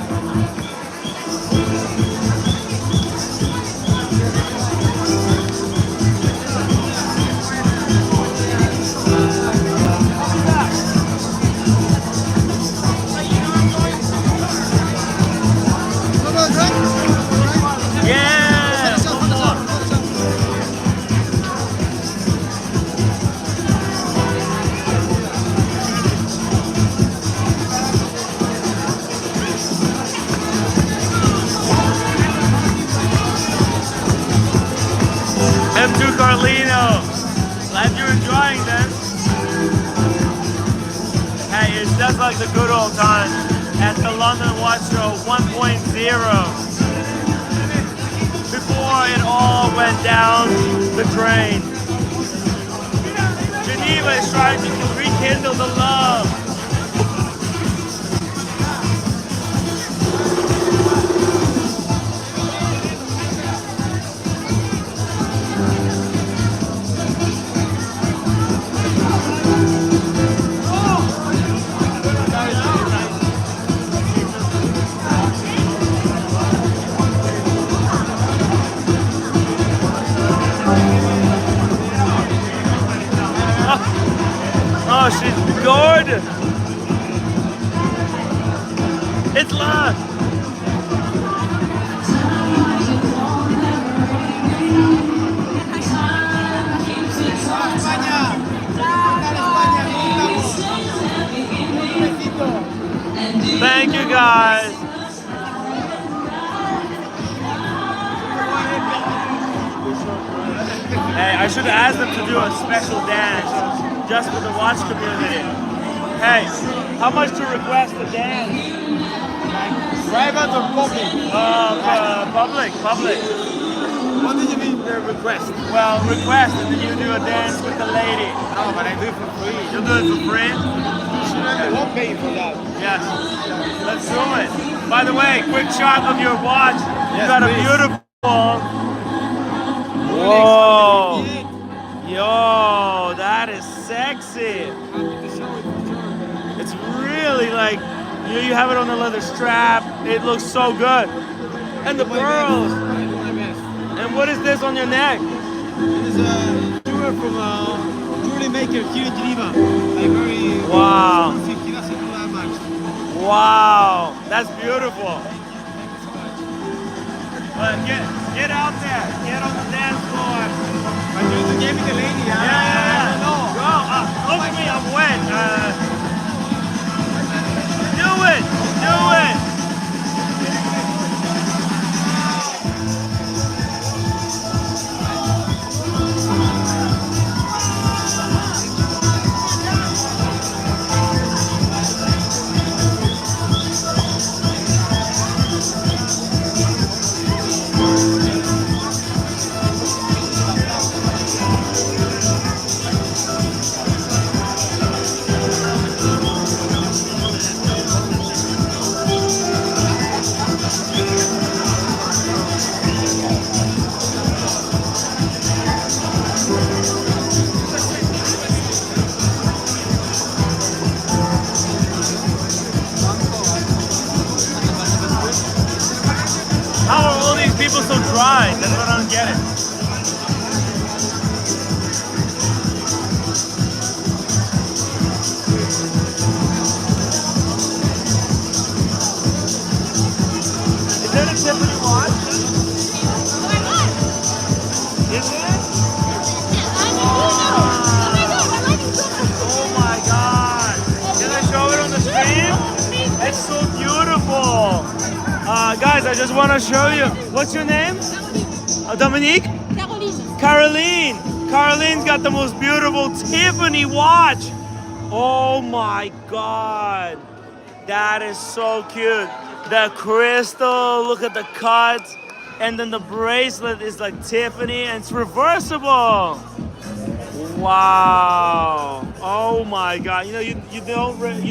Carlino. Glad you're enjoying this. Hey, it's just like the good old times at the London Watch Show 1.0. Before it all went down the drain. Geneva is trying to rekindle the love. Oh, she's good. It's love. Thank you, guys. Hey, I should ask them to do a special dance just for the watch community. Hey, how much to request a dance? Private or public? Public.
What did you mean the request?
Well, request and then you do a dance with the lady.
Oh, but I do it for free.
You'll do it for free?
I won't pay for that.
Yes. Let's do it. By the way, quick shot of your watch. You
Yes,
got a
please.
beautiful. Whoa. Yo, that is sexy. It's really like, you have it on the leather strap. It looks so good. And the pearls. And what is this on your neck?
It is a jewel from jewelry maker here in Geneva. Like very
Wow.
50, that's not that much.
Wow, that's beautiful. But get out there. Get on the dance floor.
But you gave me the lady,
Yeah. Go. Look at me, I'm wet. Do it. How are all these people so dry? That's what I don't get it. Is that a Tiffany watch? Is it? Oh my god! Can I show it on the stream? It's so beautiful! Guys, I just want to show you. What's your name? Dominique? Caroline. Caroline's got the most beautiful Tiffany watch. Oh my god. That is so cute. The crystal, look at the cut. And then the bracelet is like Tiffany and it's reversible. Wow. Oh my god. You know, you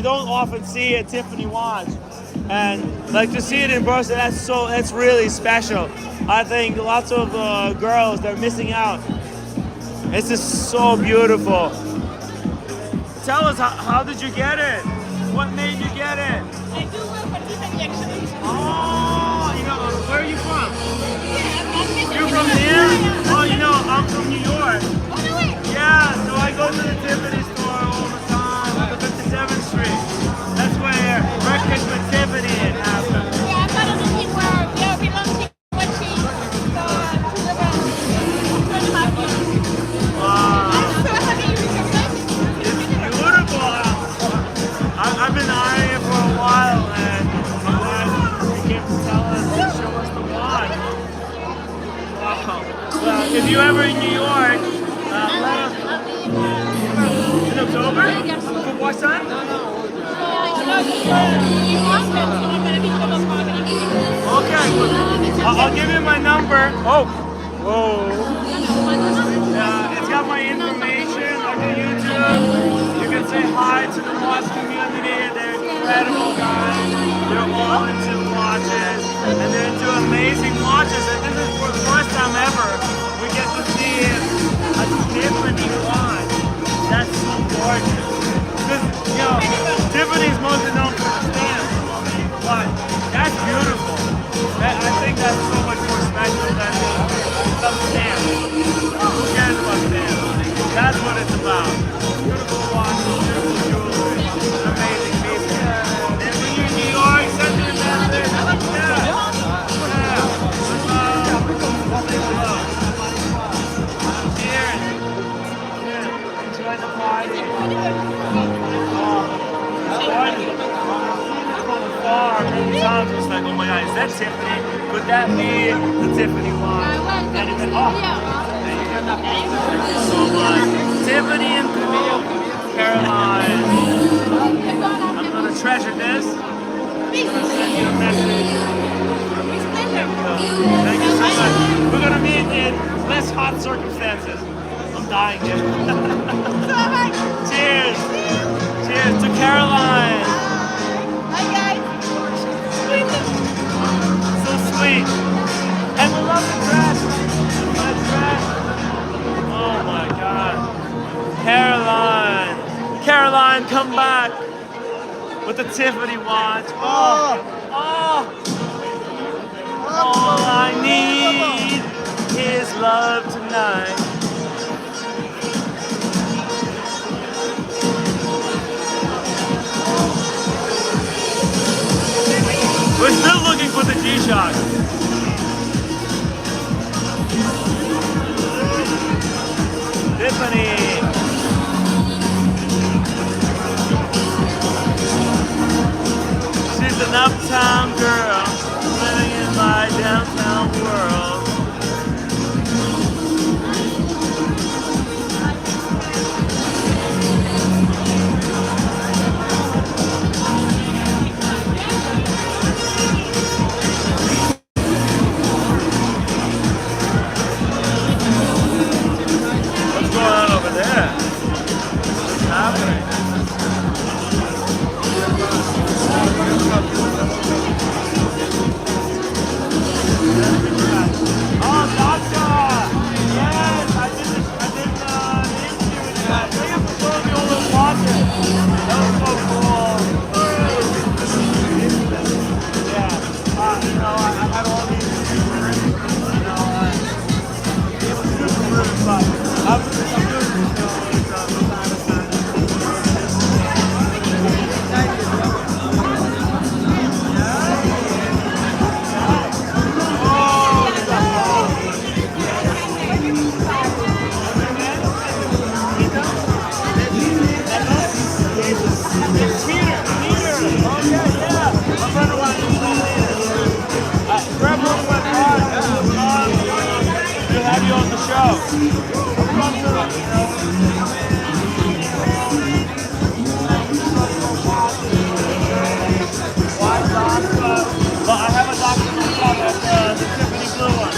don't often see a Tiffany watch. And like to see it in person, that's really special. I think lots of girls, they're missing out. It's just so beautiful. Tell us, how did you get it? What made you get it?
I do work for Tiffany actually.
Oh, you know, where are you from? You're from here? Oh, you know, I'm from New York.
Oh, no way.
Yeah, so I go to the Tiffany store all the time on the 57th Street. That's where Breakfast with Tiffany happened.
Yeah, I'm part of the team where we launched watching to the brand. 2.5 years.
Wow.
I'm so happy you recognized it.
It's beautiful. I've been eyeing it for a while, and I'm glad you came to tell us and show us the watch. Wow. Well, if you're ever in New York, Okay, I'll give you my number. Oh, whoa. It's got my information, like on YouTube. You can say hi to the watch community. They're incredible guys. They're all into watches, and they're into amazing watches. And this is for the first time ever we get to see a Tiffany watch. That's so gorgeous. Because, you know, Tiffany's mostly known for the stamp, but that's beautiful. I think that's so much more special than some stamp. Who cares about stamps? That's what it's about. Beautiful watches, beautiful jewelry, amazing people. And when you're in New York, send me a message. Cheers. Enjoy the party. Many times it's like, oh my god, is that Tiffany? Could that be the Tiffany watch? And it's thank you so much. Tiffany and Caroline. I'm gonna treasure this. Send you a message. Thank you so much. We're gonna meet in less hot circumstances. I'm dying here. Cheers. Cheers to Caroline. So sweet. And we love the dress. The dress. Oh my god. Caroline. Caroline, come back with the Tiffany watch. Oh. Oh. All I need is love tonight. We're still looking for the G-Shock. Tiffany. She's an uptown girl living in my downtown world. What's going on over there? What's happening? Oh, Doxa! Yes, I did the interview with that. Thank you for showing me all those watches. That was so cool. Yeah, you know, I had all these, you know, it was super rude, but I'm doing this, you know, have you on the show. Why Doxa? Well, I have a Doxa myself, that's the Tiffany blue one.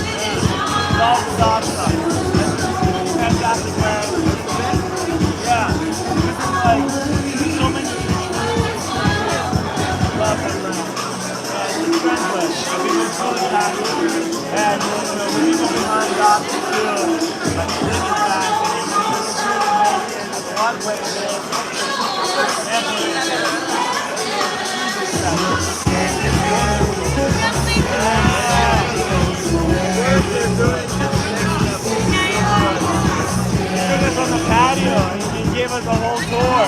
Yeah. Love Doxa. Fantastic brand. Yeah. This is like so many. Love that brand. Yeah, it's trendless. I've been really happy. And you know, when you go behind Doxa too, like bring it back and you can really make it a Broadway it is. He took us on the patio and he gave us a whole tour.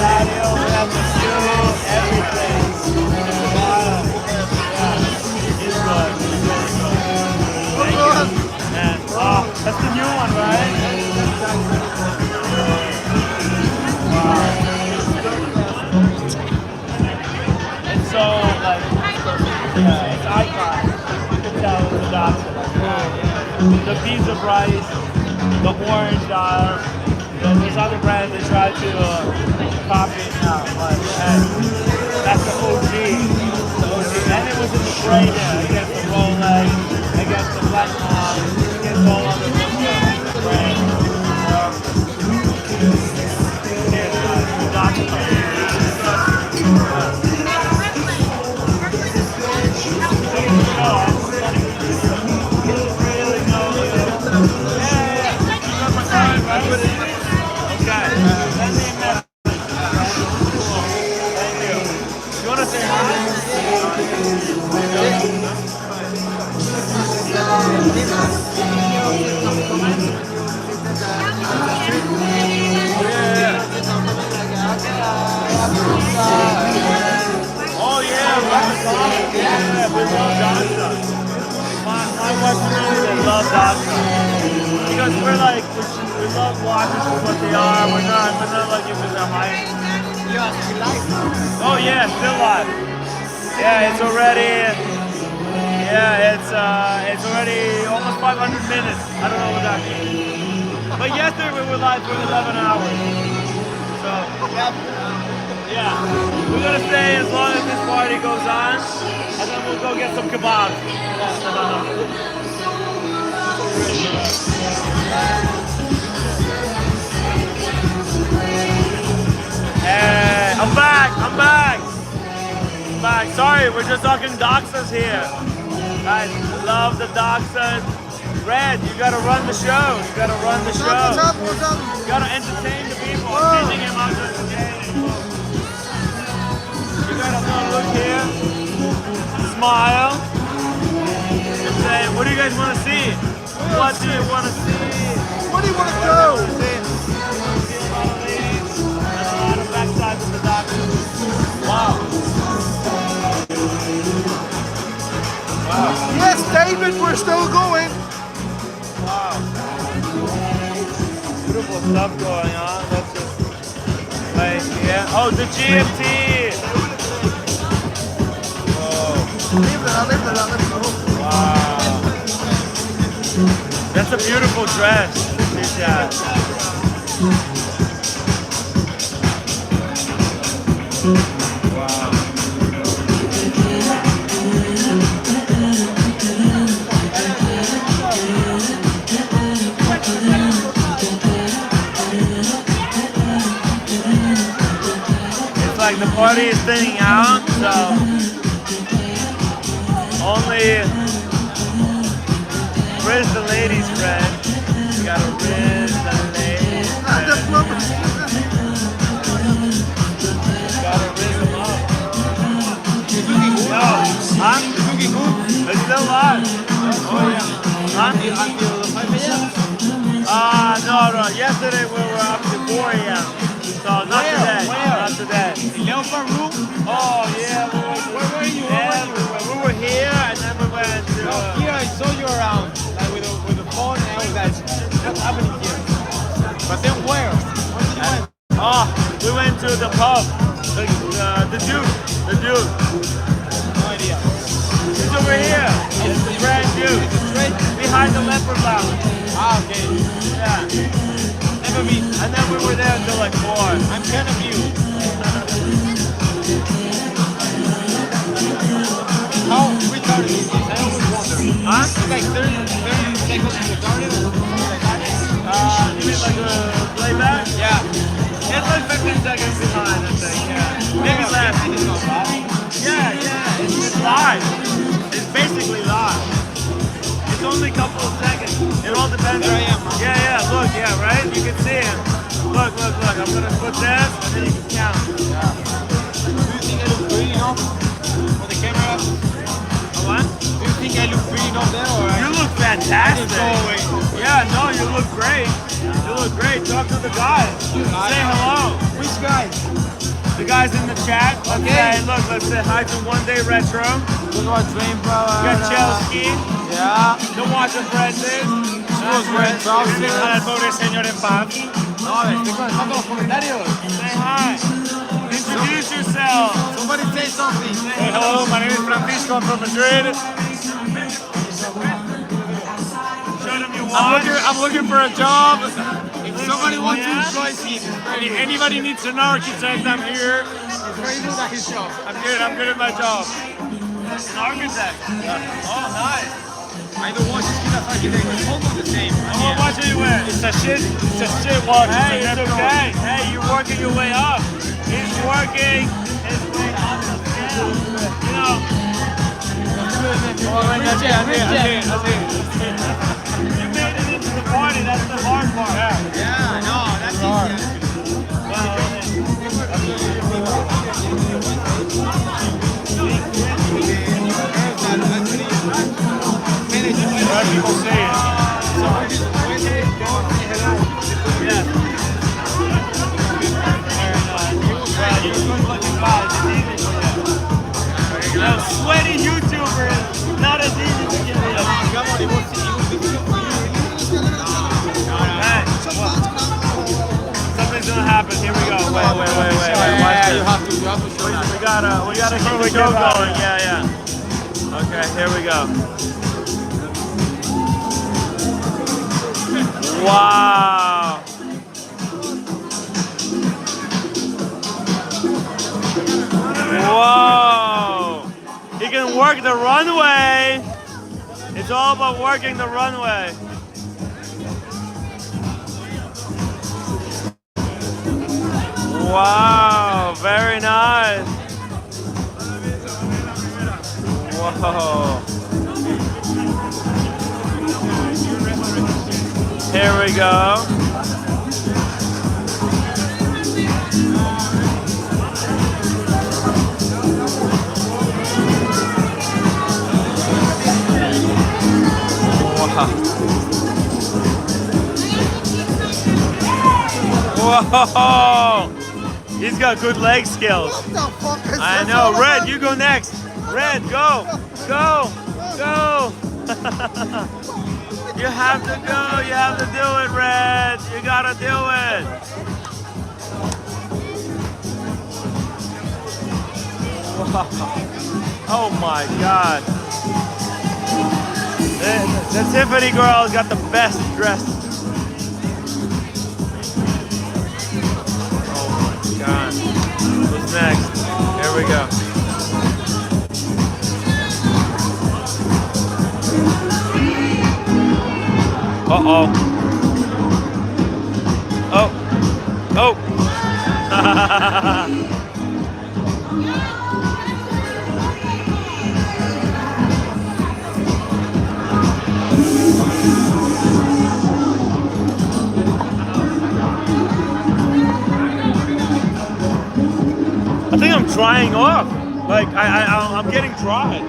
Patio, we have the view, everything. Yeah, it's good. Thank you. Man. Oh, that's the new one, right? Wow. It's so, like, yeah, it's icon. You can tell it's a Doxa. The piece of rice, the orange dial. There's other brands that try to copy it now, but that's the OG. And it was in the gray there against the Rolex, against the Black against all other brands. Oh yeah, we love Doxa. My watchmakers, they love Doxa. Because we're like, we love watches for what they are. We're not like if it's a high. Oh yeah, still live. Yeah, it's already almost 500 minutes. I don't know what that means. But yesterday we were live for 11 hours. So yeah, we're gonna stay as long as this party goes on, and then we'll go get some kebabs. Hey, I'm back. Sorry, we're just talking Doxas here. Guys, love the Doxas. Red, you gotta run the show. You gotta entertain the people. I'm teaching him how to entertain. You gotta look here, smile, and say, what do you guys want to see? What do you want to see?
What do you want to do?
And a lot of backsides of the doctor. Wow.
Yes, David, we're still going.
Wow. Beautiful stuff going on. Let's just right here. Oh, the GMT. Wow. That's a beautiful dress. Wow. It's like the party is thinning out, so only where's the ladies' friend? You gotta raise the ladies' friend. Gotta raise them up. Yo, huh? It's still live. Oh yeah. Huh? No. Yesterday we were up to 4 a.m. So not today. Not today.
Leopard room?
Oh yeah.
Where were you?
We were here and then we went to...
Here I saw you around, like with the phone, and I was like, what's happening here? But then where? Where did you went?
Oh, we went to the pub. The Duke. No idea. It's over here. It's the brand new.
Straight
behind the Leopard Lounge.
Ah, okay.
Yeah. Never been. And then we were there until like 4.
I'm kind of new. How retarded is this? I always wonder.
Huh?
It's like 30 seconds retarded or something like that?
You mean like a playback?
Yeah.
It's like 15 seconds behind, I think. Yeah. Maybe less. Yeah. It's live. It's basically live. It's only a couple of seconds. It all depends.
There I am.
Yeah. Look, right? You can see it. Look. I'm gonna put this, and then you can count.
Yeah. Do you think I look pretty enough for the camera?
What?
Do you think I look pretty enough there? Or
You look fantastic. Yeah, no, you look great. You look great. Talk to the guys. Say hello.
Which guys?
The guys in the chat. Let's say hi to One Day Retro.
Look at Dream Power.
Got Chelsea.
Yeah.
The Watch Apprentice.
Schools Red Trousers.
Al pobre señor en paz.
No, estoy conectando los comentarios.
Say hi. Introduce yourself.
Somebody say something.
Hey, hello, my name is Francisco. I'm from Madrid. Show them your
I'm looking for a job. If somebody wants to employ me, anybody needs an architect, I'm here. He's very good at his job. I'm good at my job.
An architect. Oh, nice.
I don't watch this architect, it's almost the same.
What watch are you wearing?
It's a shit watch.
Hey, it's okay. Hey, you're working your way up. He's working his way up the scale. You know.
That's it.
You made it into the party. That's the hard part.
Yeah, no, that's easy.
People say it. Yeah. You're a good looking guy. It's easy for you. Sweaty YouTuber is not as easy to get rid of. Hey, something's gonna happen. Here we go. Wait. Watch this.
You have to show that.
We gotta keep the show going. Yeah. Okay, here we go. Wow. Whoa. He can work the runway. It's all about working the runway. Wow, very nice. Whoa. Here we go. Whoa! He's got good leg skills.
What the fuck is
I
this
know.
all
Red,
about?
you go next. Red, go. You have to go. You have to do it, Red. You gotta do it. Oh my God. The Tiffany girl got the best dress. Oh my God. Who's next? Here we go. Uh-oh. Oh. I think I'm drying off. Like I'm getting dry.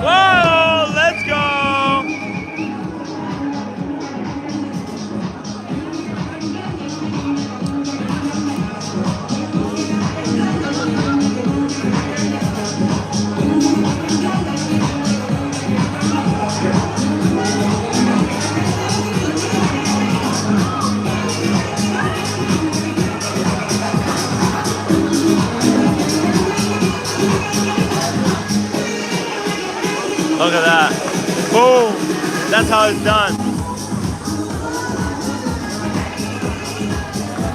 Whoa, let's go. Look at that. Boom. That's how it's done.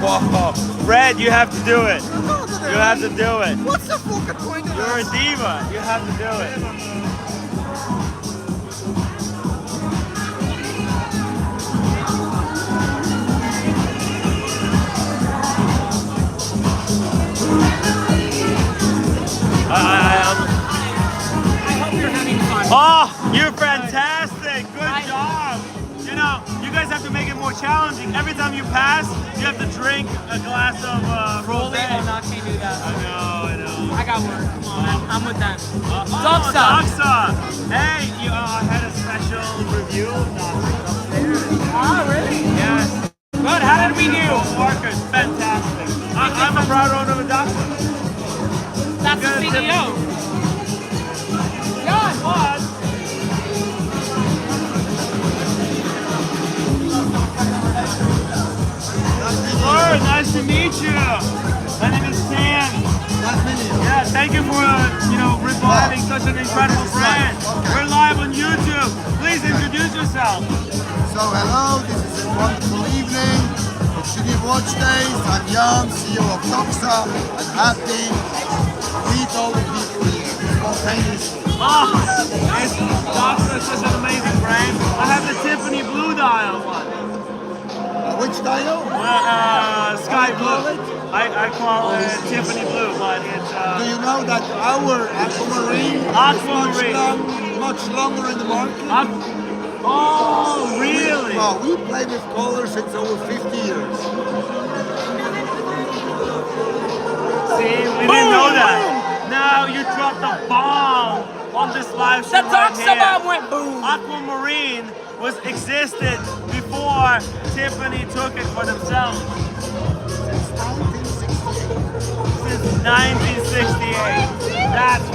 Whoa. Red, you have to do it. You have to do it.
What's the fucking point of
You're a
this?
diva. You have to do it. Oh, you're fantastic. Good job. You know, you guys have to make it more challenging. Every time you pass, you have to drink a glass of rosé.
Oh, no, I can't do that.
I know.
I got work. Come on, man. I'm with them.
Doxa. Hey, you had a special review of Doxa upstairs.
Oh, really?
Yes.
Good. How did we do?
Workers, fantastic. I'm a proud owner of Doxa.
That's the CEO.
God, what? Nice to meet you. My name is Sam. Yeah, thank you for reviving such an incredible brand. We're live on YouTube. Please introduce yourself. yourself.
So hello, this is a wonderful evening. It's Geneva Watch Days. I'm Jan, CEO of Doxa, and happy to meet all the people here spontaneously.
Oh, Doxa is such an amazing brand. I have the Tiffany blue dial one.
Which dial?
Sky blue. I call it Tiffany blue, but it's...
Do you know that our aquamarine is much longer in the market?
Oh, really?
Well, we play with colors since over 50 years.
See, we didn't know that. Now you dropped a bomb on this live show. The Doxa bomb went boom. Aquamarine existed before Tiffany took it for themselves. Since 1968. That's...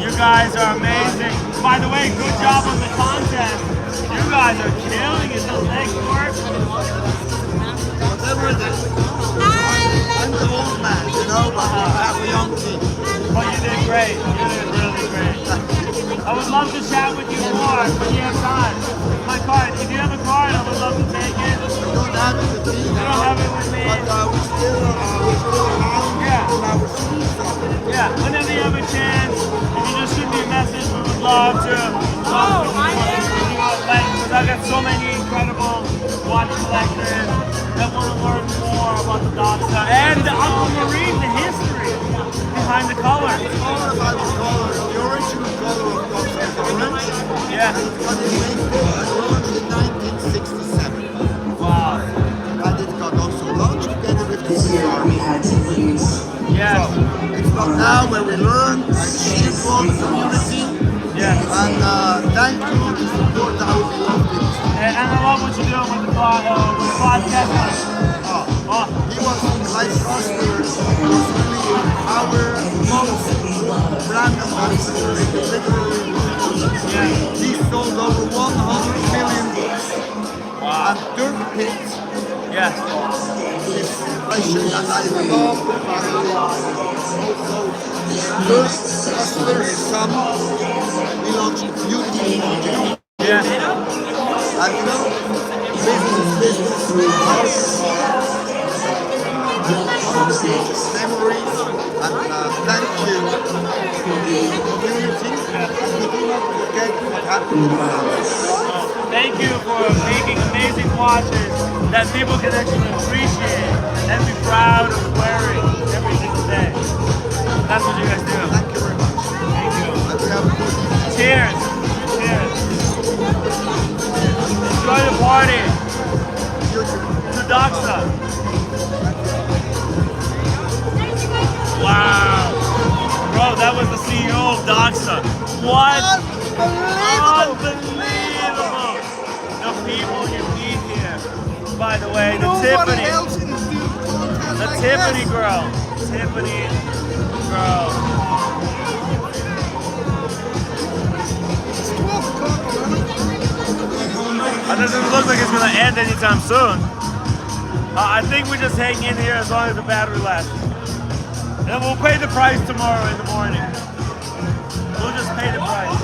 You guys are amazing. By the way, good job on the content. You guys are killing it. The leg work.
Whatever it is. I'm the old man, you know, but I have a young team.
But you did great. You did really great. I would love to chat with you more, but you have time. My card. If you have a card, I would love to take it.
I don't have it with me.
You don't have it with me.
But we're still around in our streets.
Yeah, whenever you have a chance, if you just shoot me a message, we would love to. Because I've got so many incredible watch collectors that want to learn more about the Doxa and the aquamarine, the history behind the color.
It's all about the color. The original color of Doxa is orange.
Yeah.
But it was launched in 1967.
Wow.
And it got also launched together with the CR.
Yes.
So, it's not now where we learn and share for the community.
Yes.
And thank you for the support that we love it.
And I love what you're doing with the podcast.
He was Clive Cussler, was really our most brand ambassador in the literary world. He sold over 100 million books.
Wow.
And Dirk Pitt.
Yes.
This question that I love the family. Also, Clive Cussler, his son, he launched a beautiful project.
Yeah.
And you know, business, memories, and thank you community, and we do not forget what happened in the past.
Thank you for making amazing watches that people can actually appreciate and be proud of wearing every single day. That's what you guys do.
Thank you very much.
Thank you.
And we have a good evening.
Cheers. Cheers. Enjoy the party. To Doxa. Wow. Bro, that was the CEO of Doxa. What? Unbelievable. The people you meet here. By the way, the Tiffany. The Tiffany girl. Tiffany girl. It doesn't look like it's going to end anytime soon. I think we just hang in here as long as the battery lasts. And we'll pay the price tomorrow in the morning. We'll just pay the price.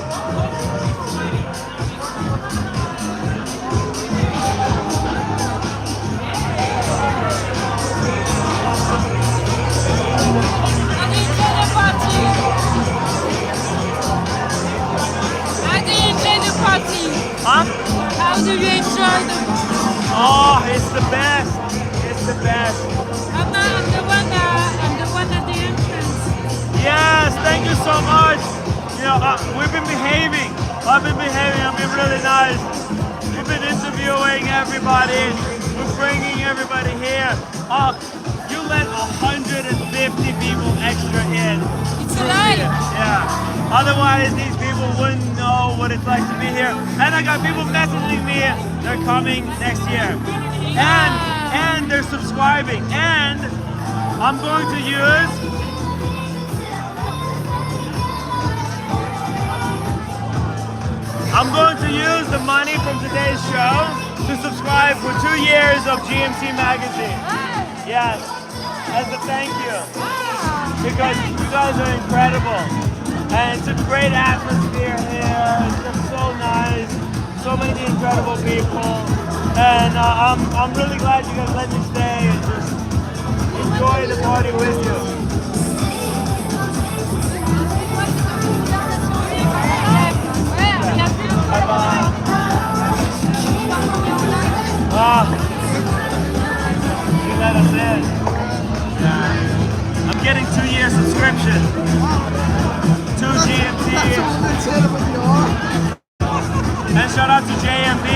How do you enjoy the party?
Huh?
How do you enjoy the party?
Oh, it's the best. It's the best.
I'm the one at the entrance.
Yes, thank you so much. You know, we've been behaving. I've been behaving. I've been really nice. We've been interviewing everybody. We're bringing everybody here. You let 150 people extra in.
It's a lie.
Yeah. Otherwise, these people wouldn't know what it's like to be here. And I got people messaging me. They're coming next year. And they're subscribing. And I'm going to use the money from today's show to subscribe for 2 years of GMT magazine. Yes, as a thank you. Because you guys are incredible. And it's a great atmosphere here. It's just so nice. So many incredible people. And I'm really glad you guys let me stay and just enjoy the party with you. Bye-bye. You let us in. I'm getting 2-year subscription to GMT. And shout out to JMB.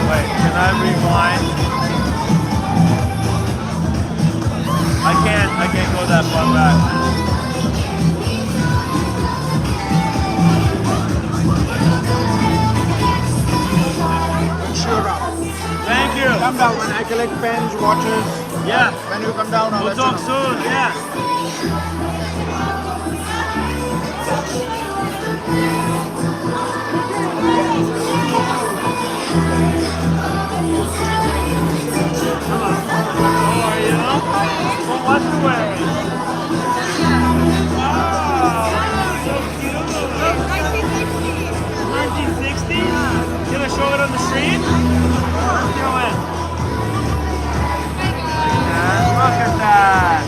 Wait, can I rewind? I can't go that far back. Thank you.
Come down when I collect pens, watches.
Yeah.
When you come down, I'll
we'll
let
talk
you know.
soon. Yeah. How are you? Well, what you wearing? Wow. So cute. 1960? Can I show it on the street? Go in. Look at that!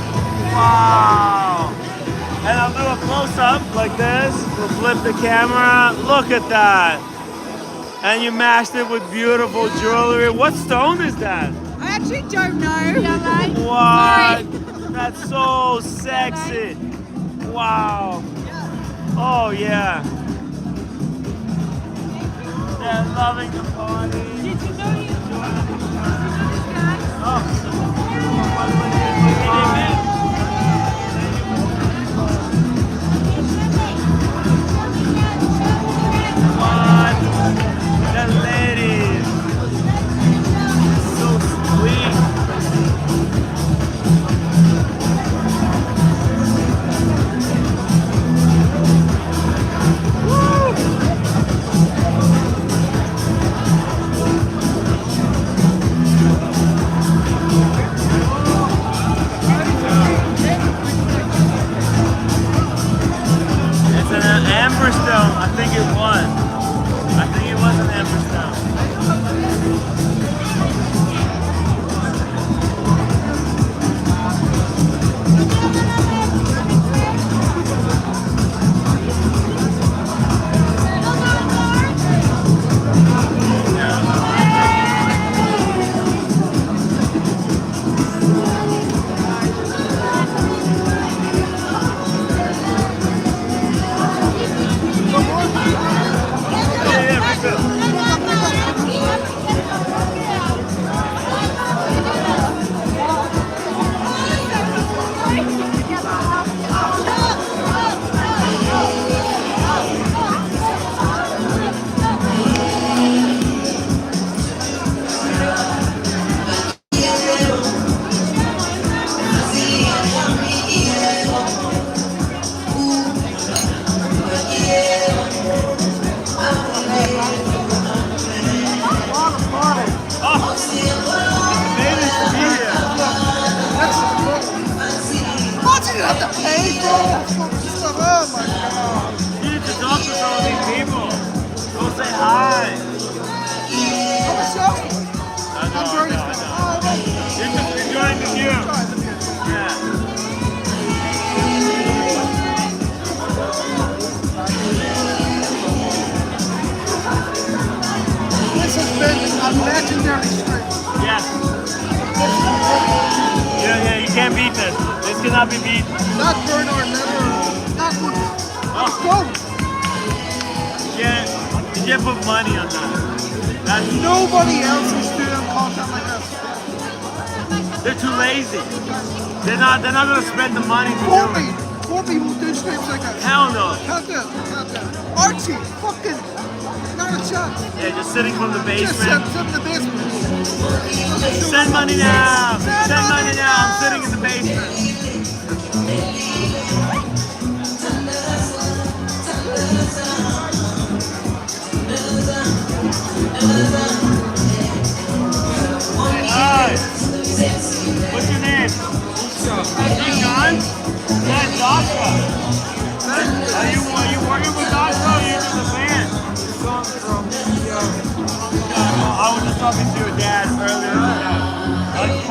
Wow! And I'll do a close-up like this. We'll flip the camera. Look at that! And you matched it with beautiful jewelry. What stone is that?
I actually don't know.
What? That's so sexy. Wow. Oh yeah. They're loving the party. Did you know you? Oh. What? The ladies. So sweet. It's an amber stone. I think it was. I think it was an amber stone. Cannot be beat.
Not burn or never. Not good. Let's go.
Yeah, you can't put money on that. That's
nobody else is doing content like this.
They're too lazy. They're not gonna spend the money to do it.
Four people do streams like this.
Hell no.
Can't do it. Can't do it. Archie, fucking, not a chance.
Yeah, just sitting from the basement.
Just sit in the basement.
Send money now. Send money now. I'm sitting in the basement.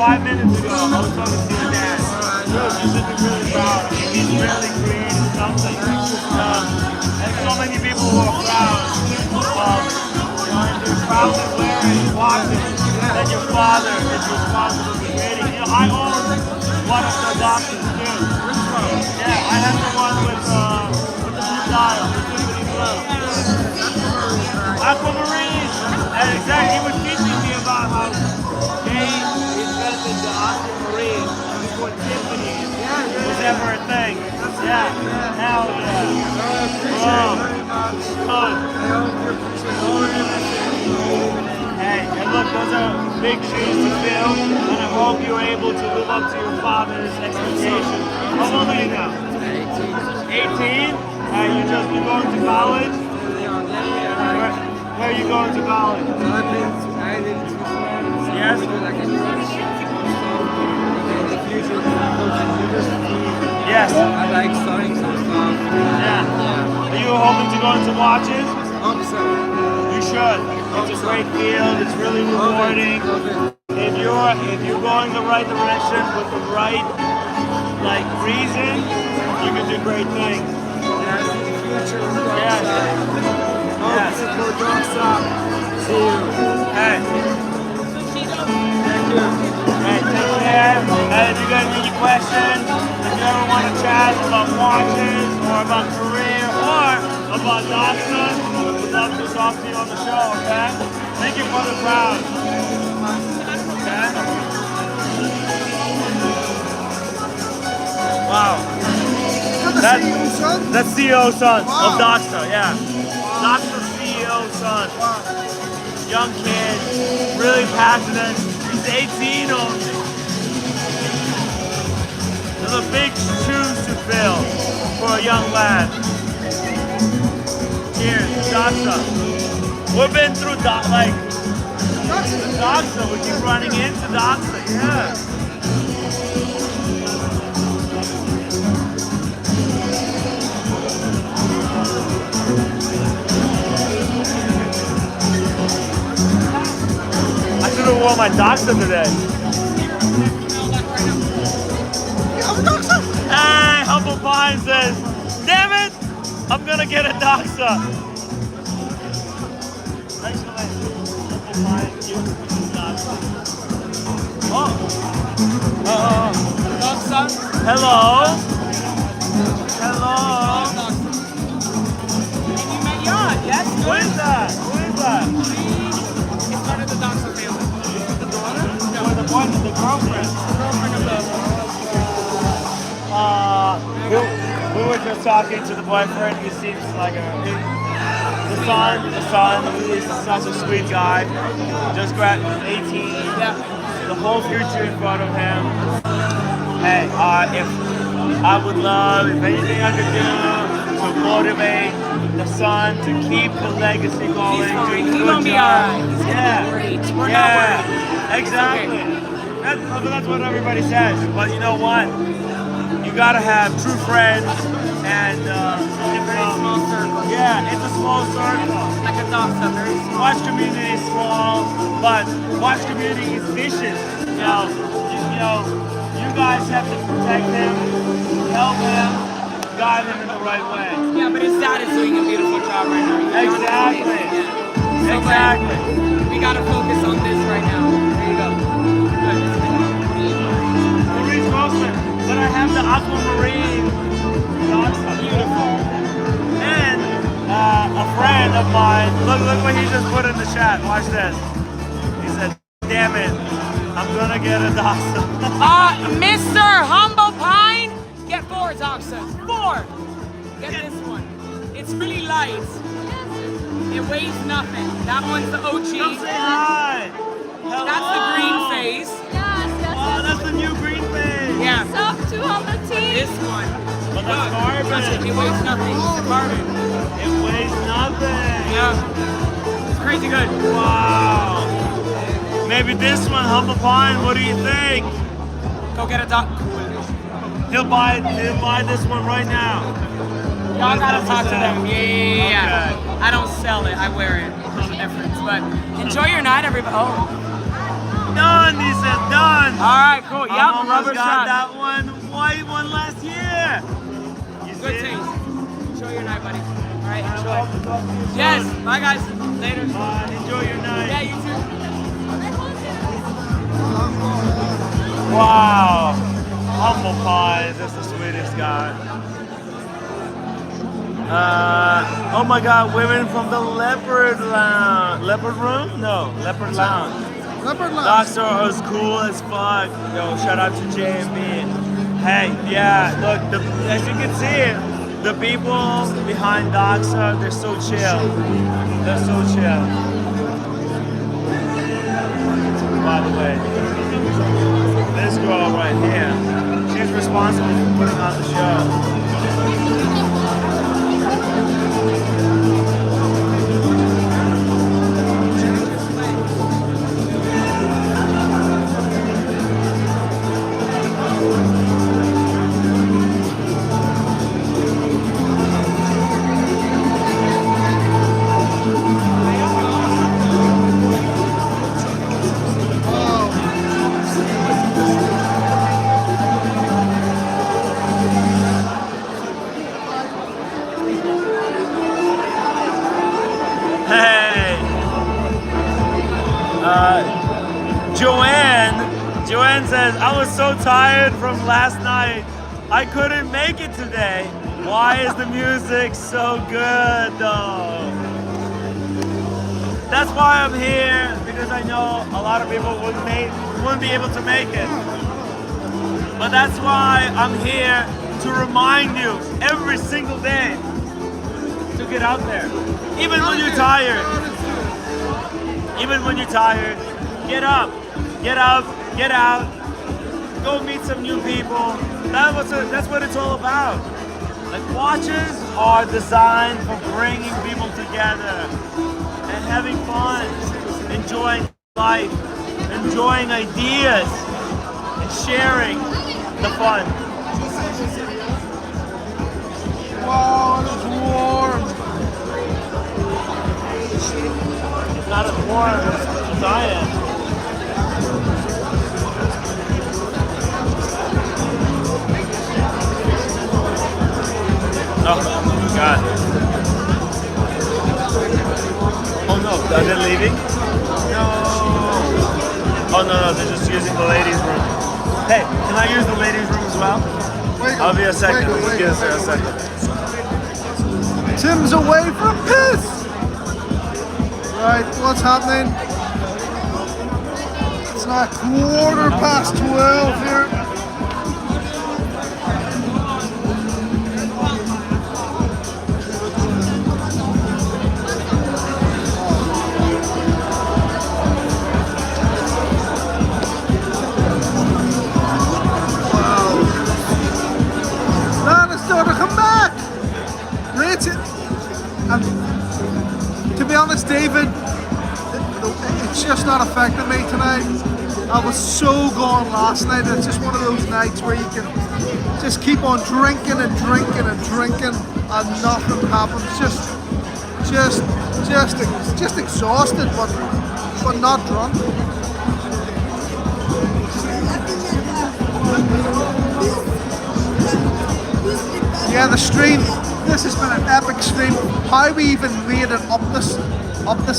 5 minutes ago, I was talking to your dad. You should be really proud. I mean, he's really created something. And so many people who are proud. And they're proud to wear and watching that your father is responsible for creating. You know, I own one of the Doxas too. Yeah, I have the one with the blue dial, the Tiffany blue. Aquamarine. And exactly, he was teaching me about how they invented the aquamarine before Tiffany was ever a thing. Yeah, hell yeah. Good. Hey, and look, those are big shoes to fill, and I hope you're able to live up to your father's expectations. How old are you now? 18? You're going to college? Where are you going to college? Yes? Yes.
I like studying some stuff.
Yeah. Are you hoping to go into watches? You should. It's a great field. It's really rewarding. If you're going the right direction with the right reason, you can do great things. Yes.
Support Doxa CEO.
Hey.
Thank you.
Hey, take care. And if you got any questions, if you ever want to chat about watches or about career or about Doxa, we'd love to talk to you on the show, okay? Thank you for the crowd. Okay? Wow. That's CEO son of Doxa, yeah. Doxa CEO son. Young kid, really passionate. He's 18 only. There's a big shoes to fill for a young lad. Cheers, Doxa. We've been through Doxa. We keep running into Doxa, yeah. I should have worn my Doxa today. Hey, Humble Pine says, damn it, I'm gonna get a Doxa. Thanks for that. Humble Pine, you Doxa. Doxa. Hello. Hello. Yes. Who is that? Who is that? It's part of the Doxa family. The daughter? No, the one, the girlfriend. The girlfriend of the. We were just talking to the boyfriend. He seems like the son. He's such a sweet guy. Just graduated 18. Yeah. The whole future in front of him. Hey, if I would love, if anything I could do to motivate the son to keep the legacy going. He's gonna be alright. Yeah. We're not worried. Exactly. Okay. That's what everybody says. But you know what? You gotta have true friends and a very small circle. Yeah, it's a small circle. Like a Doxa, very small. Watch community is small, but watch community is vicious. You guys have to protect him, help him, guide him in the right way. Yeah, but his dad is doing a beautiful job right now. Exactly. Yeah. Exactly. We gotta focus on this right now. There you go. Good. Maurice Grossman. But I have the aquamarine Doxa. Beautiful. And a friend of mine, look what he just put in the chat. Watch this. He said, damn it, I'm gonna get a Doxa.
Mr. Humble Pine, get 4 Doxas. 4! Get this one. It's really light. It weighs nothing. That one's the OG.
Come say hi. Hello.
That's the green phase.
Yes.
Oh, that's the new green phase.
Yeah.
Soft 200 teeth.
This one.
But that's carbon.
It weighs nothing. It's carbon.
It weighs nothing.
Yeah. It's crazy good.
Wow. Maybe this one, Humble Pine. What do you think?
Go get a Doxa.
He'll buy this one right now.
Y'all gotta talk to them. Yeah.
Okay.
I don't sell it. I wear it. There's a difference. But enjoy your night, everybody. Oh.
done. He said done.
All right, cool. Yep,
I almost
rubber
got
shot.
that one white one last year.
Good taste. Enjoy your night, buddy. All right, enjoy. Yes. Bye, guys. Later.
Enjoy your night.
Yeah, you too.
Wow. Humble Pies. That's the sweetest guy. Oh my God, women from the Leopard Lounge. Leopard Room? No, Leopard Lounge.
Leopard Lounge.
Doxa is cool as fuck. Yo, shout out to JMB. Hey, yeah, look, as you can see, the people behind Doxa, they're so chill. They're so chill. By the way, this girl right here, she's responsible for putting on the show. Joanne says, I was so tired from last night. I couldn't make it today. Why is the music so good though? That's why I'm here, because I know a lot of people wouldn't be able to make it. But that's why I'm here to remind you every single day to get out there. Even when you're tired. Even when you're tired, get up, get out, go meet some new people. That's what it's all about. Like, watches are designed for bringing people together and having fun, enjoying life, enjoying ideas, and sharing the fun.
Wow, it's warm.
It's not as warm as I am. Oh, God. Oh, no. Are they leaving? No. Oh, no, they're just using the ladies' room. Hey, can I use the ladies' room as well? I'll be a second. Let's get us there a second.
Tim's away from piss. Right, what's happening? It's not 12:15 here. To be honest, David, it's just not affecting me tonight. I was so gone last night. It's just one of those nights where you can just keep on drinking and drinking and drinking and nothing happens. Just exhausted, but not drunk. Yeah, the stream. This has been an epic stream. How we even made it up this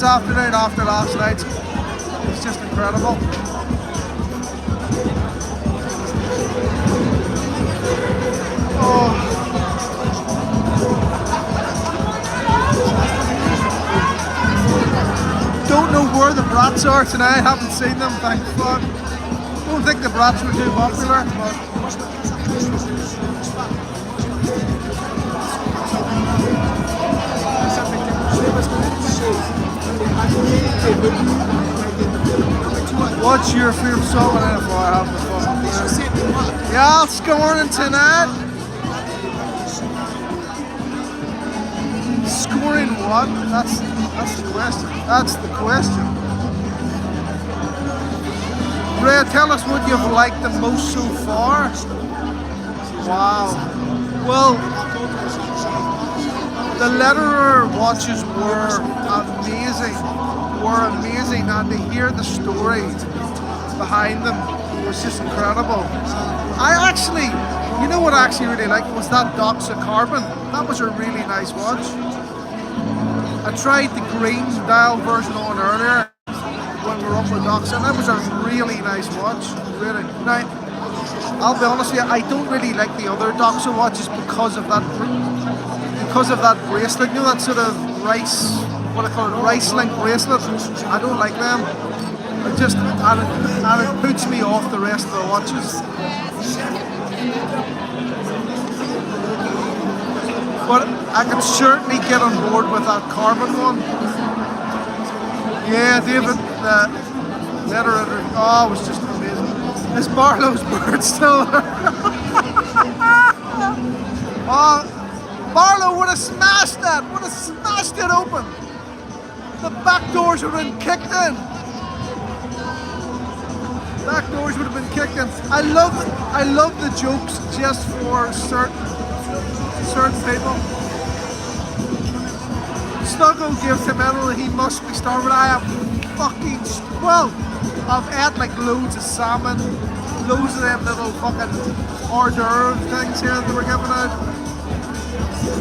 afternoon after last night, it's just incredible. Oh. Don't know where the brats are tonight. Haven't seen them, thank fuck. Don't think the brats were too popular, but what's your favourite song? I have the fun. Yeah, it's scoring tonight. Scoring what? That's the question. That's the question. Ray, tell us what you've liked the most so far. Wow. Well, the letterer watches were amazing, and to hear the story
behind them was just incredible. I actually, you know what I actually really liked was that Doxa Carbon. That was a really nice watch. I tried the green dial version on earlier when we were up with Doxa, and that was a really nice watch. Really. Now, I'll be honest with you, I don't really like the other Doxa watches because of that bracelet. You know, that sort of rice, what I call it, rice link bracelet. I don't like them. It just and it puts me off the rest of the watches. But I can certainly get on board with that carbon one. Yeah, David, the letter editor, oh, it was just amazing. Is Barlow's bird still there? Oh, Barlow would have smashed that, would have smashed it open. The back doors would have been kicked in. Back doors would have been kicked in. I love the jokes just for certain people. Snuggle gives him medal, he must be starving. I have fucking, well, I've had like loads of salmon, loads of them little fucking hors d'oeuvre things here that they were giving out.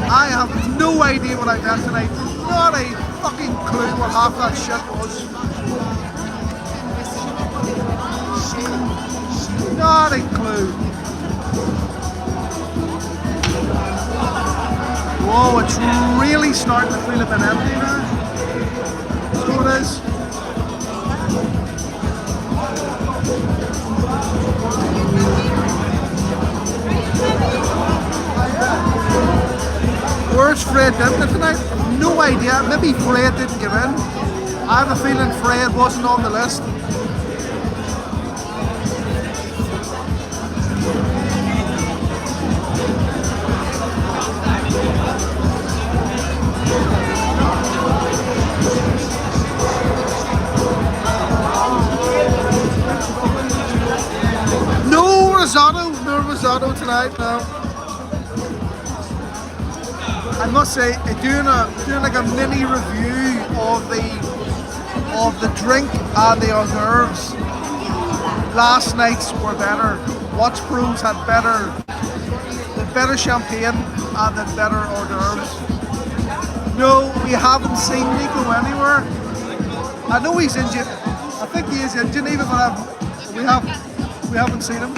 I have no idea what I got tonight. Not a fucking clue what half that shit was. Not a clue. Whoa, it's really starting to feel a bit empty now. So it is. Where's Fred Dinton tonight? No idea. Maybe Fred didn't get in. I have a feeling Fred wasn't on the list. No risotto tonight, no. I must say, doing like a mini review of the drink and the hors d'oeuvres. Last night's were better. Watch Pros had better champagne and the better hors d'oeuvres. No, we haven't seen Nico anywhere. I know he's in Geneva. I think he is in Geneva, but we haven't seen him.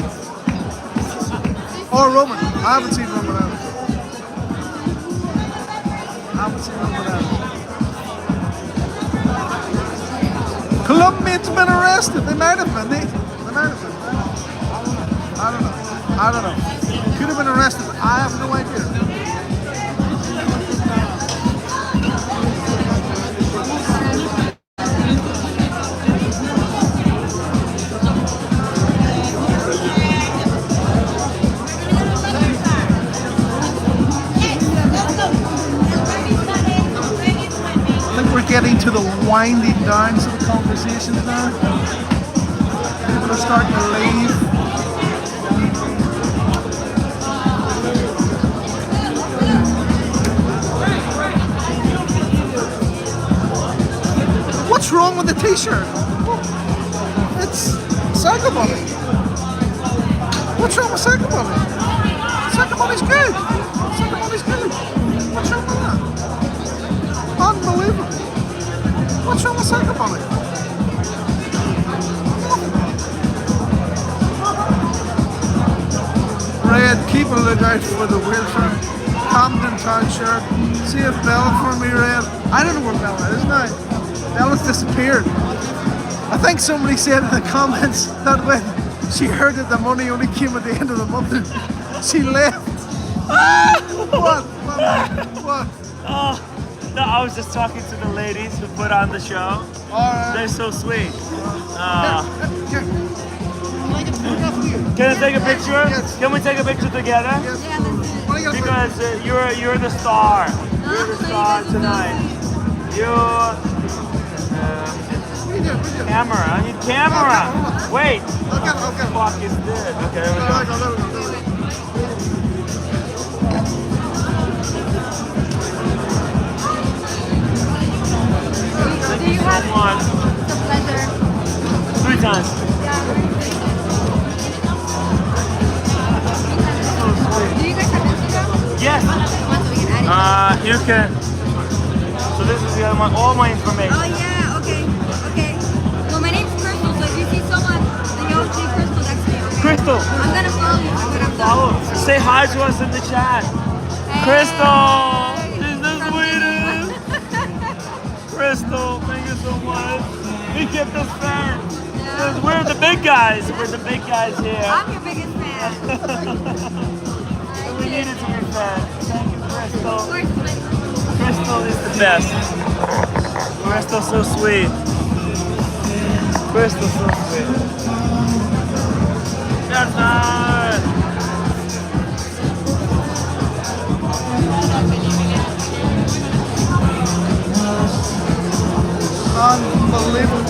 Or Roman. I haven't seen Roman out. Colombians been arrested. They might have been. They might have been. I don't know. Could have been arrested. I have no idea. Getting to the winding downs of the conversations now. People are starting to leave. What's wrong with the t-shirt? It's Cycle Bunny. What's wrong with Cycle Bunny? Cycle Bunny's good. Cycle Bunny's good. What's wrong with that? Unbelievable. What's wrong with Cycle Bunny? Red, keep a lookout for the wheelchair. Camden Town shirt. See if Bella for me, Red. I don't know where Bella is now. Bella's disappeared. I think somebody said in the comments that when she heard that the money only came at the end of the month, she left. What?
Oh. No, I was just talking to the ladies who put on the show. They're so sweet. Can I take a picture? Yes. Can we take a picture together?
Yes.
Because you're the star. You're the star tonight. Camera. I need camera. Wait. What the fuck is this? Okay, there we go.
Do you have
one?
It's a pleasure.
3 times.
Yeah.
can. So this is all my information.
Oh yeah, okay. Well, my name's Crystal, so if you see someone, then you'll see Crystal next to me, okay?
Crystal.
I'm gonna follow you when I'm done.
Follow. Say hi to us in the chat. Crystal, she's the sweetest. Crystal, thank you so much. We kept us fair. Because we're the big guys. We're the big guys here.
I'm your biggest fan.
We needed to be fair. Thank you, Crystal. Crystal is the best. Crystal's so sweet. Crystal's so sweet. That's nice.
Unbelievable.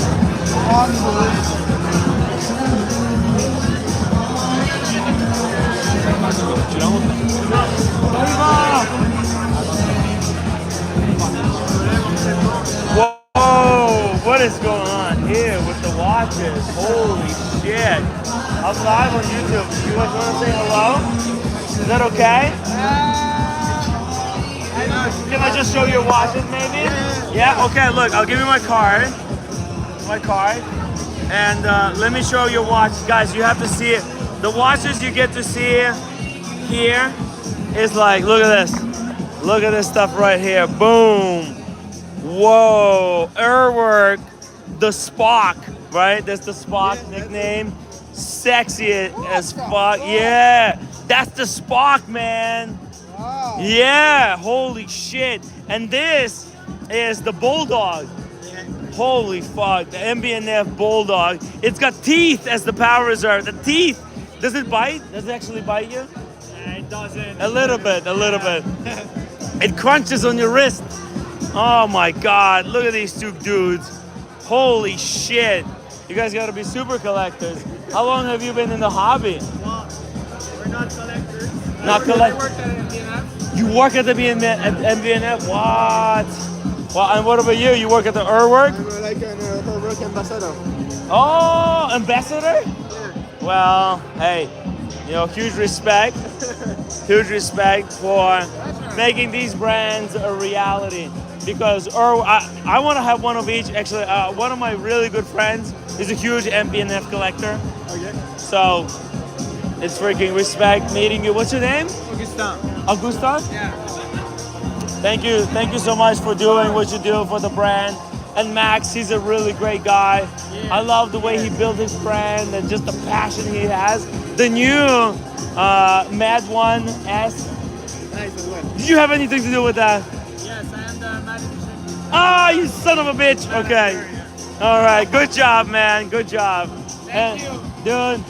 Whoa, what is going on here with the watches? Holy shit. I'm live on YouTube. You guys want to say hello? Is that okay? Can I just show your watches maybe? Yeah, okay, look, I'll give you my card. And let me show your watch. Guys, you have to see it. The watches you get to see here is like, look at this. Look at this stuff right here. Boom. Whoa. Airwork. The Spock, right? That's the Spock nickname. Sexy as fuck. Yeah. That's the Spock, man.
Wow.
Yeah. Holy shit. And this is the Bulldog. Holy fuck, the MB&F Bulldog. It's got teeth as the power reserve. The teeth, does it bite? Does it actually bite you?
It doesn't.
A little bit. It crunches on your wrist. Oh my God, look at these two dudes. Holy shit. You guys gotta be super collectors. How long have you been in the hobby?
Well, we're not collectors.
Not
I
collectors.
work at MBNF.
You work at the MB&F? What? Well, and what about you? You work at the Airwork?
I'm like an Airwork ambassador.
Oh, ambassador?
Yeah.
Well, hey, huge respect for making these brands a reality. Because I want to have one of each. Actually, one of my really good friends is a huge MB&F collector.
Okay.
So it's freaking respect meeting you. What's your name? Augustin?
Yeah.
Thank you so much for doing what you do for the brand. And Max, he's a really great guy. Yeah. I love the way he built his brand and just the passion he has. The new Mad 1 S. Did you have anything to do with that?
Yes, I am the manager.
Ah, you son of a bitch. Okay. All right. Good job, man. Good job.
Thank you.
Dude,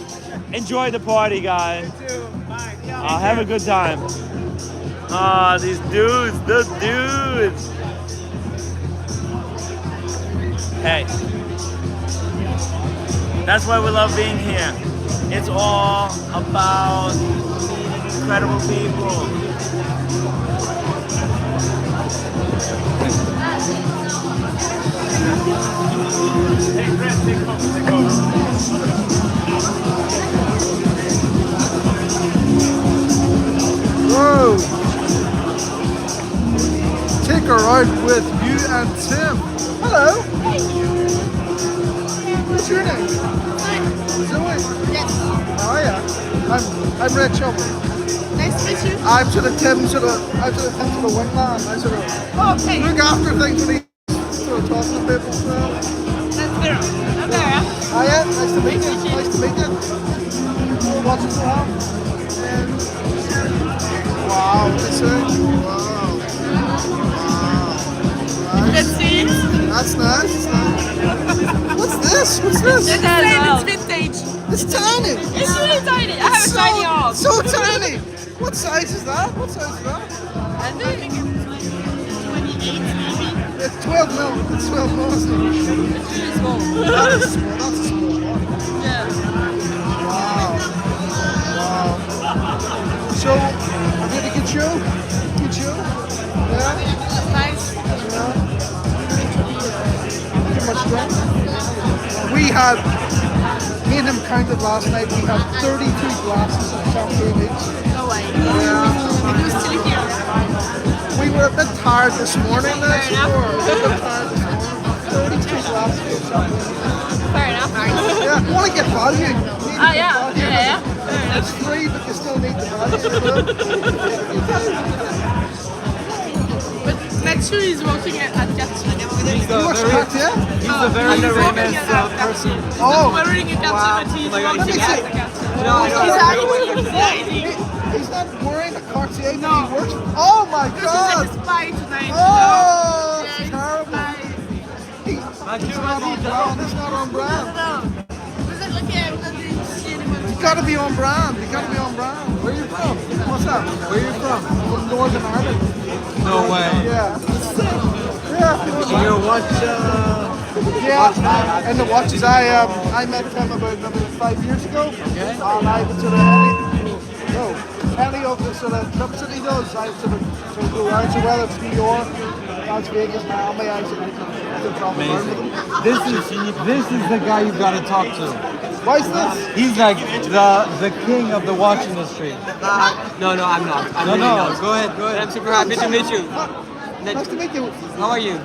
enjoy the party, guys.
You too. Bye.
Have a good time. These dudes, the dudes. Hey, that's why we love being here. It's all about meeting incredible people. Hey, Chris, take over.
Whoa! Take her out with you and Tim. Hello. What's your name? Zoe.
Yes.
Oh yeah. I'm Red Chubby.
Nice to meet you.
I'm to the Tim to the wingman. I sort of look after things when he's sort of talking to people. So.
That's Vera. I'm Vera.
Oh yeah. Nice to meet you. Nice to meet you. Watching the house. Wow, this is wow.
Let's see it.
That's nice. What's this? What's this?
It's vintage.
It's tiny.
It's really tiny. I have a tiny arm.
So tiny. What size is that?
I think it's 28 maybe.
It's 12 mil. It's 12 mil.
It's really small.
That is small. That's a small one.
Yeah.
Wow. So, I did a good show. Good show. Yeah.
Nice.
Pretty much done. We had, me and him counted last night, we had 32 glasses of champagne each.
No way.
Yeah.
It was still here.
we were a bit tired this morning. We were a bit tired this morning. 32 last week.
Fair enough.
Yeah, you want to get value.
Yeah.
It's free, but you still need the value.
Next year he's working at Cartier.
He's
You watch Cartier?
He's a very famous person.
Oh,
Wearing a Cartier, but he's working at Cartier.
He's not wearing a Cartier, but he works. Oh my God!
This is spy tonight.
Oh, it's terrible. He's not on brand. He's not on brand. You gotta be on brand. You gotta be on brand. Where are you from? What's that? Where are you from? From Northern Ireland.
No way.
Yeah. Yeah.
And your watch.
Yeah. And the watches. I met him about maybe 5 years ago.
Okay.
And I would sort of any of the sort of trips that he does, I would sort of go around. So whether it's New York, Las Vegas, Miami, I sort of travel around with him.
This is the guy you gotta talk to.
Why is this?
He's like the king of the watch industry.
No, I'm not. I'm
No,
really
no,
not.
go ahead.
I'm super happy to meet you.
Nice to meet you.
How are you?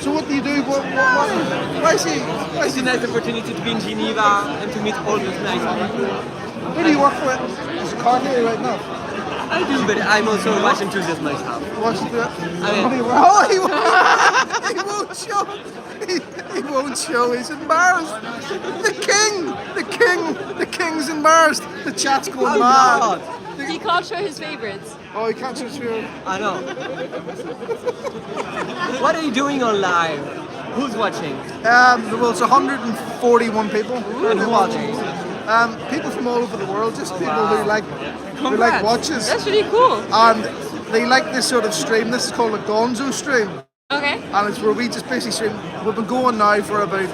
So what do you do? Why is he?
It's a nice opportunity to be in Geneva and to meet all those nice people.
Who do you work for? Is it Cartier right now?
I do, but I'm also a watch enthusiast myself.
What's it?
I mean,
He won't show. He won't show. He's embarrassed. The king's embarrassed. The chat's going mad.
He can't show his favorites.
Oh, he can't show his favorites.
I know. What are you doing on live? Who's watching?
Well, it's 141 people.
And who are they?
People from all over the world, just people who like watches.
That's really cool.
And they like this sort of stream. This is called a Gonzo stream.
Okay.
And it's where we just basically stream. We've been going now for about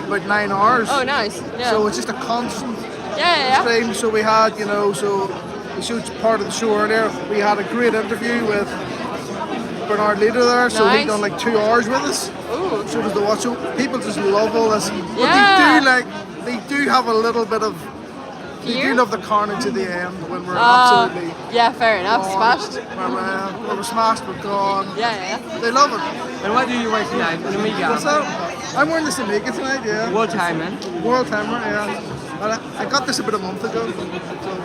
9 hours.
Oh, nice. Yeah.
So it's just a constant
Yeah.
stream. So we had, so we showed part of the show earlier. We had a great interview with Bernard Leader there. So he done like 2 hours with us.
Ooh.
So does the watch. So people just love all this. But they do have a little bit of. They do love the carnage at the end when we're absolutely.
Yeah, fair enough. Smashed.
When we're smashed, we're gone.
Yeah.
They love it.
And what do you wear tonight? An Omega?
What's that? I'm wearing this Omega tonight, yeah.
World timer?
World timer, yeah. And I got this about a month ago.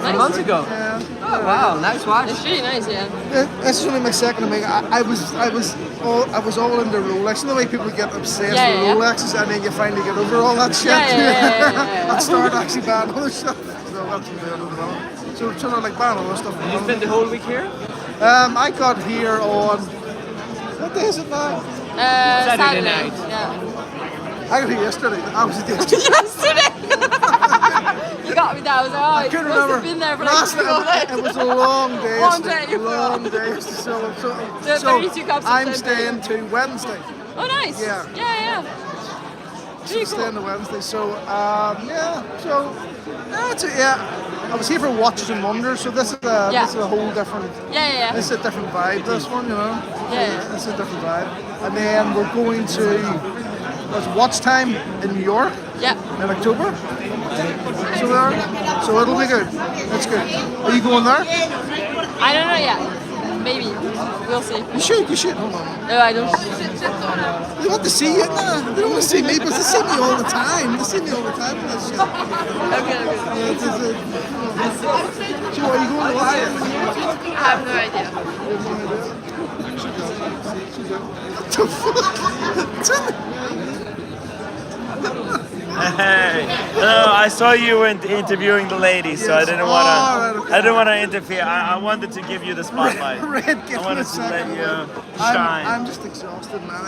A month ago?
Yeah.
Oh wow, nice watch.
It's really nice, yeah.
This is only my second Omega. I was all into Rolex. You know the way people get obsessed with Rolexes and then you finally get over all that shit.
Yeah.
And start actually buying other stuff. So that's what I'm doing as well. So sort of like buying other stuff.
Did you spend the whole week here?
I got here on what day is it now?
Saturday night.
Yeah.
I got here yesterday. I was yesterday.
You got me down. I was like,
I couldn't remember.
Have been there for like 2 days.
It was a long day.
Long day.
Long day. So
32 cups of
I'm
champagne.
staying to Wednesday.
Oh, nice.
Yeah.
Really
So staying to Wednesday. So I was here for Watches and Wonders. So this is a whole different.
Yeah.
This is a different vibe. This one,
Yeah.
This is a different vibe. And then we're going to. There's Watch Time in New York.
Yeah.
In October. So it'll be good. It's good. Are you going there?
I don't know yet. Maybe. We'll see.
You should. Hold on.
No, I don't.
They want to see you. Nah, they don't want to see me, but they see me all the time. They see me all the time in this shit.
Okay.
So are you going to watch it?
I have no idea.
What the fuck?
Hey, no, I saw you were interviewing the ladies, so I didn't want to interfere. I wanted to give you the spotlight. I wanted to let you shine.
I'm just exhausted, man.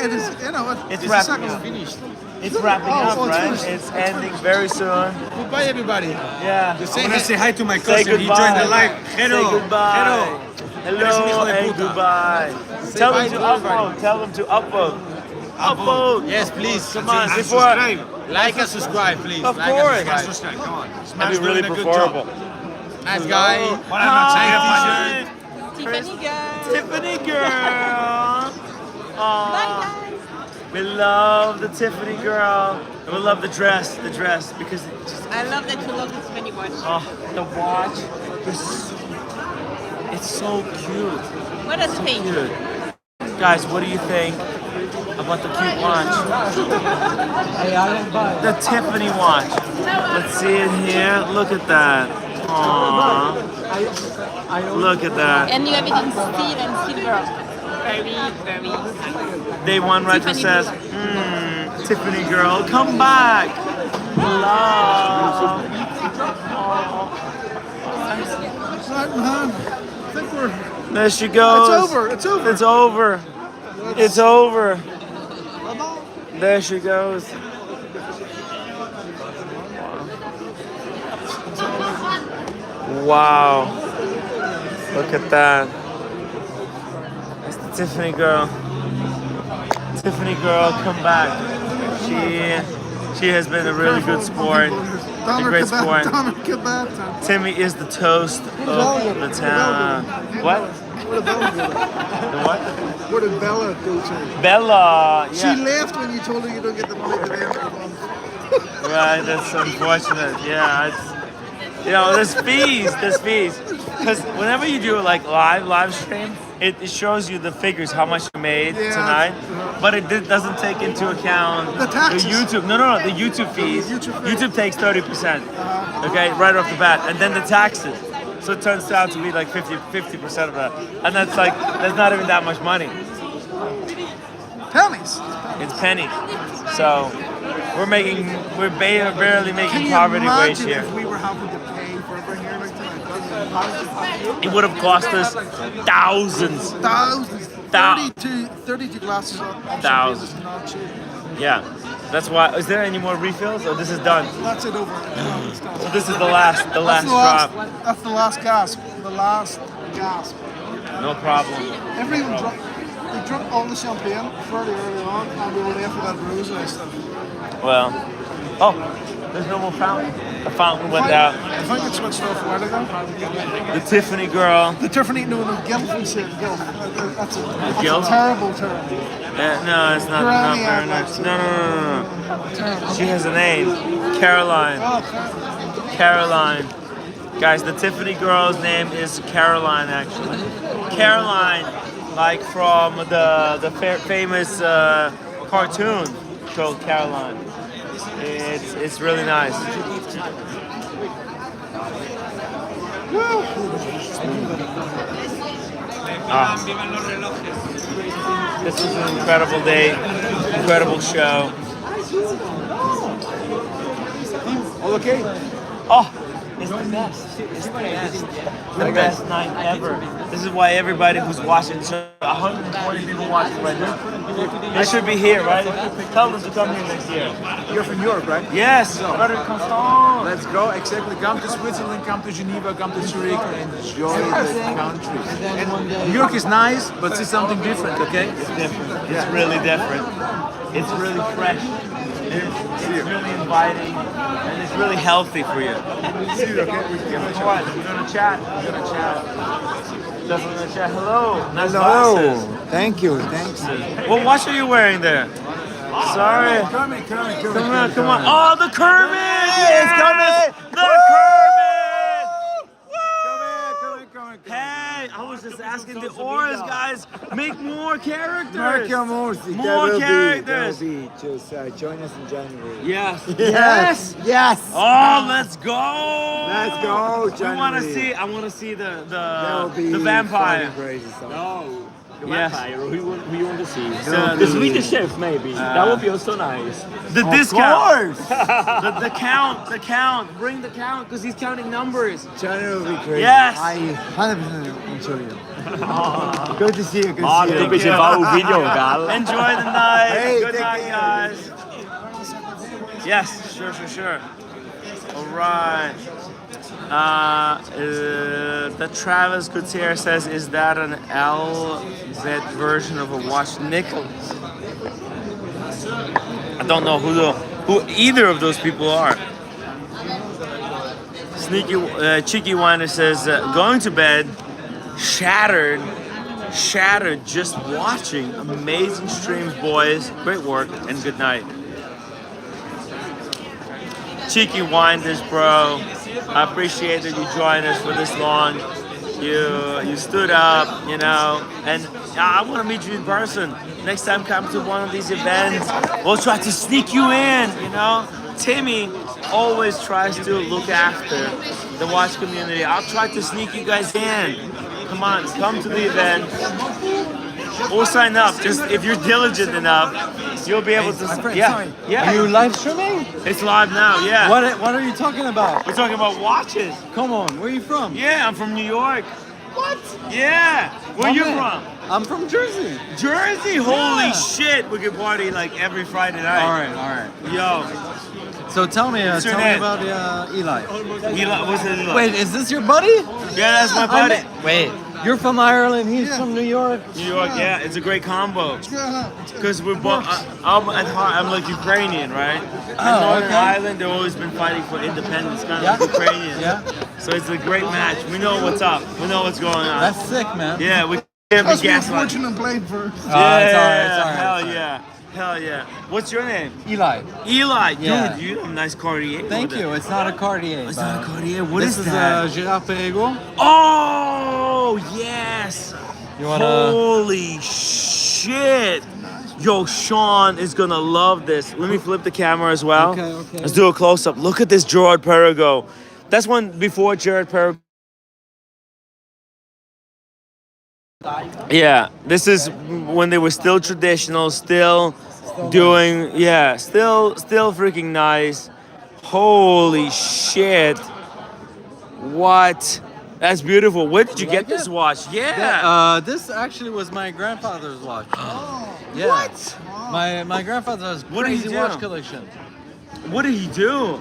It is,
it's wrapping up.
Finished.
It's wrapping up, right? It's ending very soon.
Goodbye, everybody.
Yeah.
I want to say hi to my cousin. He
goodbye.
joined the live. Hello.
Say goodbye. Hello and goodbye. Tell them to upvote. Tell them to upvote. Upvote.
Yes, please.
Come on.
And
Before
subscribe. Like and subscribe, please.
Of
like
course.
And subscribe. Come on.
That'd be really preferable.
Nice guy. What
Hi.
Tiffany girl.
Tiffany girl. Aww. We love the Tiffany girl. And we love the dress because it just.
I love that you love the Tiffany watch.
Oh, the watch. It's so cute.
What does it mean?
Cute. Guys, what do you think about the cute watch? The Tiffany watch. Let's see it here. Look at that. Aww. Look at that.
And you have it in steel and silver. Very, very nice.
Day one writer says, Tiffany girl, come back. Love.
Right, man. I think we're...
There she goes.
It's over. It's over.
It's over. It's over. There she goes. Wow. Look at that. That's the Tiffany girl. Tiffany girl, come back. She has been a really good sport. A great sport. Timmy is the toast of the town. What?
Where did Bella go?
The what?
Where did Bella go to?
Bella, yeah.
She left when you told her you don't get the money to the end of the month.
Right, that's unfortunate. Yeah, it's, you know, there's fees. Because whenever you do like live stream, it shows you the figures, how much you made tonight, but it doesn't take into account
the taxes.
YouTube. No, the YouTube fees. YouTube takes 30%, okay, right off the bat, and then the taxes. So it turns out to be like 50% of that, and that's not even that much money.
Pennies.
It's pennies. So we're barely making poverty wage here.
If we were having to pay for everything here like tonight?
It would have cost us thousands.
32 glasses on
thousands.
is not cheap.
Yeah. That's why. Is there any more refills, or this is done?
That's it over.
So this is the last drop.
That's the last gasp. The last gasp.
No problem.
Everyone they drank all the champagne fairly early on, and we were there for that rose and stuff.
Well, there's no more fountain. The fountain went out.
I think it switched off a while ago.
The Tiffany girl.
The Tiffany, no, Gilf, we said Gilf. That's a terrible term.
No, it's not very nice. No. She has a name. Caroline. Caroline. Guys, the Tiffany girl's name is Caroline, actually. Caroline, like from the famous cartoon called Caroline. It's really nice. This was an incredible day, incredible show.
All okay?
Oh, it's the best. It's the best. The best night ever. This is why everybody who's watching, so 120 people watching right now. They should be here, right? Tell them to come here next year.
You're from Europe, right?
Yes.
Let's go. Exactly. Come to Switzerland, come to Geneva, come to Zurich, and enjoy the country. And New York is nice, but it's something different, okay?
It's different. It's really different. It's really fresh. It's really inviting, and it's really healthy for you. Alright, we're gonna chat. Just gonna chat. Hello. Nice glasses.
Thank you. Thanks.
What watch are you wearing there? Sorry. Come on. Oh, the Kermit! It's coming! The Kermit! Hey, I was just asking the Auras guys, make more characters! More characters!
Just join us in January.
Yes.
Yes.
Oh, let's go!
Let's go, January.
I want to see the vampire.
No.
Yes.
Who you want to see?
The
Swedish chef, maybe. That would be also nice.
The discount. the count. Bring the count, because he's counting numbers.
January will be great.
Yes.
I 100% enjoy you. Good to see you. Good to see you.
Enjoy the night.
Hey,
good night, guys. Yes, sure. All right. The Travis Gutierrez says, is that an LZ version of a watch nickel? I don't know who either of those people are. Cheeky Whiner says, going to bed, shattered just watching. Amazing streams, boys. Great work and good night. Cheeky Winders, bro. I appreciate that you joined us for this long. You stood up, you know, and I want to meet you in person. Next time, come to one of these events. We'll try to sneak you in, you know. Timmy always tries to look after the watch community. I'll try to sneak you guys in. Come on, come to the event. Or sign up. Just if you're diligent enough, you'll be able to. Yeah.
Are you live streaming?
It's live now. Yeah.
What are you talking about?
We're talking about watches.
Come on, where are you from?
Yeah, I'm from New York.
What?
Yeah. Where are you
Okay.
from?
I'm from Jersey.
Jersey? Holy
Yeah.
shit! We could party like every Friday night.
All right.
Yo.
So tell me
What's your
me
name?
about Eli.
Eli, what's his name?
Wait, is this your buddy?
Yeah, that's my buddy.
Wait, you're from Ireland. He's from New York.
New York, yeah, it's a great combo. Because we're both. I'm at heart. I'm like Ukrainian, right? In Northern Ireland, they've always been fighting for independence, kind of like Ukrainian.
Yeah.
So it's a great match. We know what's up. We know what's going on.
That's sick, man.
Yeah, we can't be
Must be
gaslighted.
unfortunate played for.
Hell yeah. Hell yeah. What's your name?
Eli.
Eli.
Yeah.
Dude, you have a nice Cartier.
Thank you. It's not a Cartier.
It's not a Cartier. What
this
is that?
This is a Girard Perregaux.
Oh, yes.
You wanna?
Holy shit. Yo, Sean is gonna love this. Let me flip the camera as well.
Okay.
Let's do a close up. Look at this Gerard Perregaux. That's one before Gerard Perregaux. Yeah, this is when they were still traditional, still doing, still freaking nice. Holy shit. What? That's beautiful. Where did you get this watch? Yeah.
This actually was my grandfather's watch. Yeah.
What?
My grandfather has
What did he
crazy
do?
watch collection.
What did he do?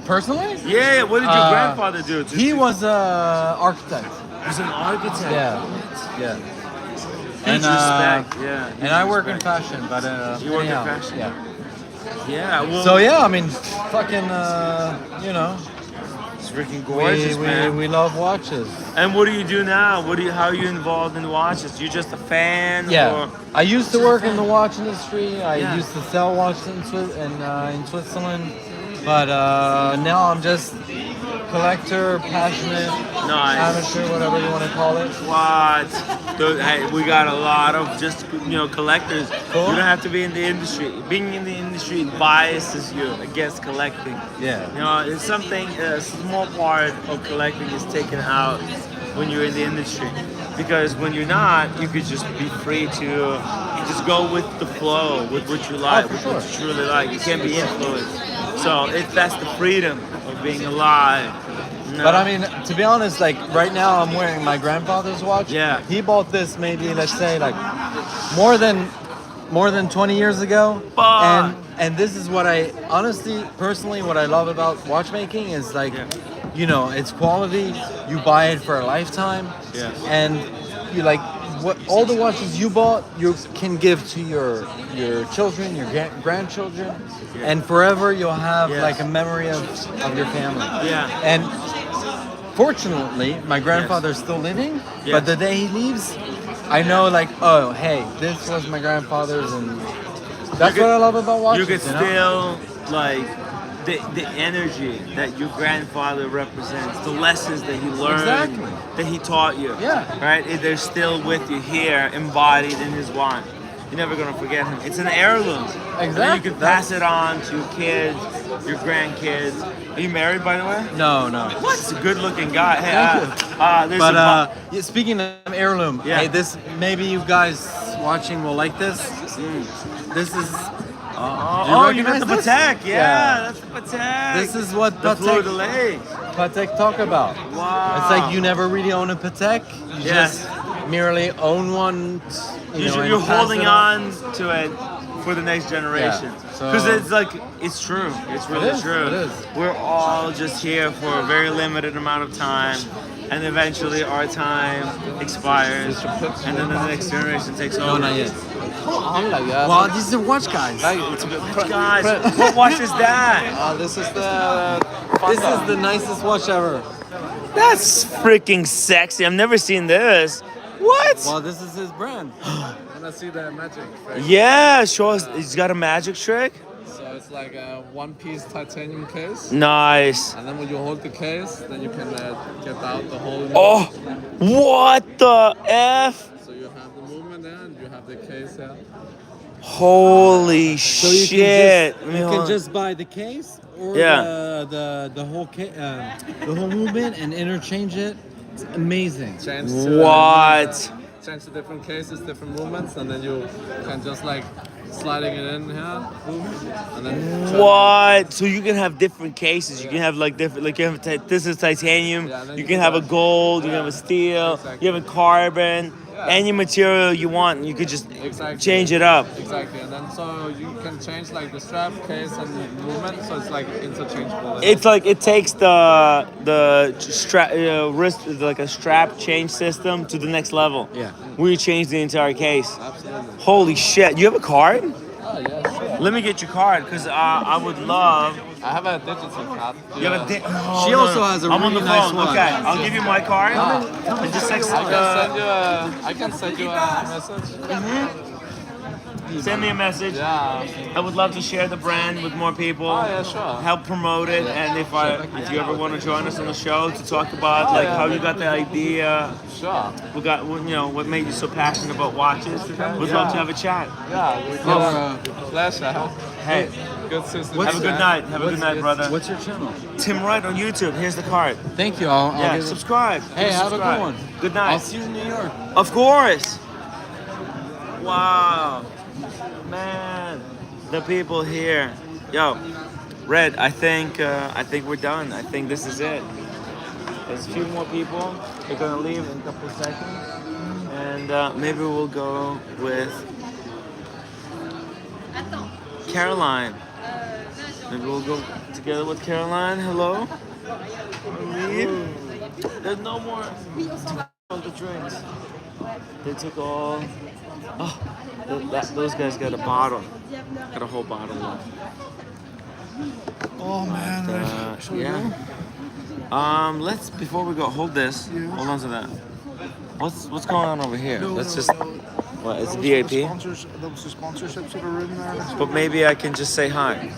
Personally?
Yeah, what did your grandfather do?
He was an architect.
He's an architect.
Yeah.
Huge respect. Yeah.
And I work in fashion, but
You work in
anyhow,
fashion?
Yeah.
Yeah. Well,
So yeah, I mean, fucking, you know,
it's freaking gorgeous, man.
we love watches.
And what do you do now? How are you involved in the watches? You just a fan?
Yeah.
Or?
I used to work in the watch industry. I
Yeah.
used to sell watches in Switzerland, but now I'm just collector, passionate, amateur, whatever you want to call it.
What? Dude, hey, we got a lot of just collectors.
Cool.
You don't have to be in the industry. Being in the industry biases you against collecting.
Yeah.
You know, it's something. A small part of collecting is taken out when you're in the industry, because when you're not, you could just be free to just go with the flow, with what you like, with what you truly like. You can't be influenced. So that's the freedom of being alive. No.
But I mean, to be honest, like right now I'm wearing my grandfather's watch.
Yeah.
He bought this maybe, let's say, like more than 20 years ago. And this is what I honestly, personally, what I love about watchmaking is like, you know, it's quality. You buy it for a lifetime.
Yeah.
And you like what all the watches you bought, you can give to your children, your grandchildren, and forever you'll have like a memory of your family.
Yeah.
And fortunately, my grandfather's still living, but the day he leaves, I know like, oh, hey, this was my grandfather's, and that's what I love about watches.
You could still like the energy that your grandfather represents, the lessons that he learned, that he taught you.
Yeah.
Right? They're still with you here, embodied in his watch. You're never gonna forget him. It's an heirloom. And then you can pass it on to your kids, your grandkids. Are you married, by the way?
No.
What? He's a good-looking guy. Hey,
Thank you.
there's
But speaking of heirloom, hey, this maybe you guys watching will like this. This is.
You got the Patek. Yeah, that's the Patek.
This is what
the fleur de lis.
Patek talk about.
Wow.
It's like you never really own a Patek. You just merely own one.
You're holding on to it for the next generation. Because it's like, it's true. It's really true.
It is.
We're all just here for a very limited amount of time. And eventually our time expires. And then the next generation takes over.
No, not yet. Well, these are watch guys.
Watch guys. What watch is that?
This is the nicest watch ever.
That's freaking sexy. I've never seen this. What?
Well, this is his brand. Wanna see the magic?
Yeah, sure. He's got a magic trick.
So it's like a one-piece titanium case.
Nice.
And then when you hold the case, then you can get out the whole.
Oh, what the F?
So you have the movement there, and you have the case here.
Holy
So you
shit.
can just buy the case or the whole the whole movement and interchange it. It's amazing.
Change to,
What?
Change to different cases, different movements, and then you can just like sliding it in here, boom, and then.
What? So you can have different cases. You can have like different, like you have this is titanium. You can have a gold. You can have a steel. You have a carbon. Any material you want, you could just change it up.
Exactly, and then so you can change like the strap, case, and the movement, so it's like interchangeable.
It's like it takes the strap wrist like a strap change system to the next level.
Yeah,
we change the entire case.
Absolutely.
Holy shit! You have a card?
Oh yeah, sure.
Let me get your card because I would love.
I have a digital card.
You have a
She also has a
I'm on
really
the
nice
phone.
one.
Okay, I'll give you my card. And just text,
I can send you a message.
Send me a message.
Yeah.
I would love to share the brand with more people.
Oh yeah, sure.
Help promote it, and if you ever want to join us on the show to talk about like how you got the idea.
Sure.
We got what made you so passionate about watches. We'd love to have a chat.
Yeah. Pleasure.
Hey.
Good sister.
Have a good night. Have a good night, brother.
What's your channel?
Timwrite on YouTube. Here's the card.
Thank you. I'll
Yeah,
give it-
subscribe.
Hey, have a
Subscribe.
good one.
Good night.
I'll see you in New York.
Of course. Wow. Man, the people here. Yo, Red, I think we're done. I think this is it. There's a few more people. They're gonna leave in a couple of seconds. And maybe we'll go with Caroline. Maybe we'll go together with Caroline. Hello? There's no more. All the drinks. They took all. Oh, those guys got a bottle. Got a whole bottle left.
Oh man.
Yeah. Let's before we go, hold this. Hold on to that. What's going on over here? Let's just. What? It's DAP.
Those are sponsorships that are in there.
But maybe I can just say hi.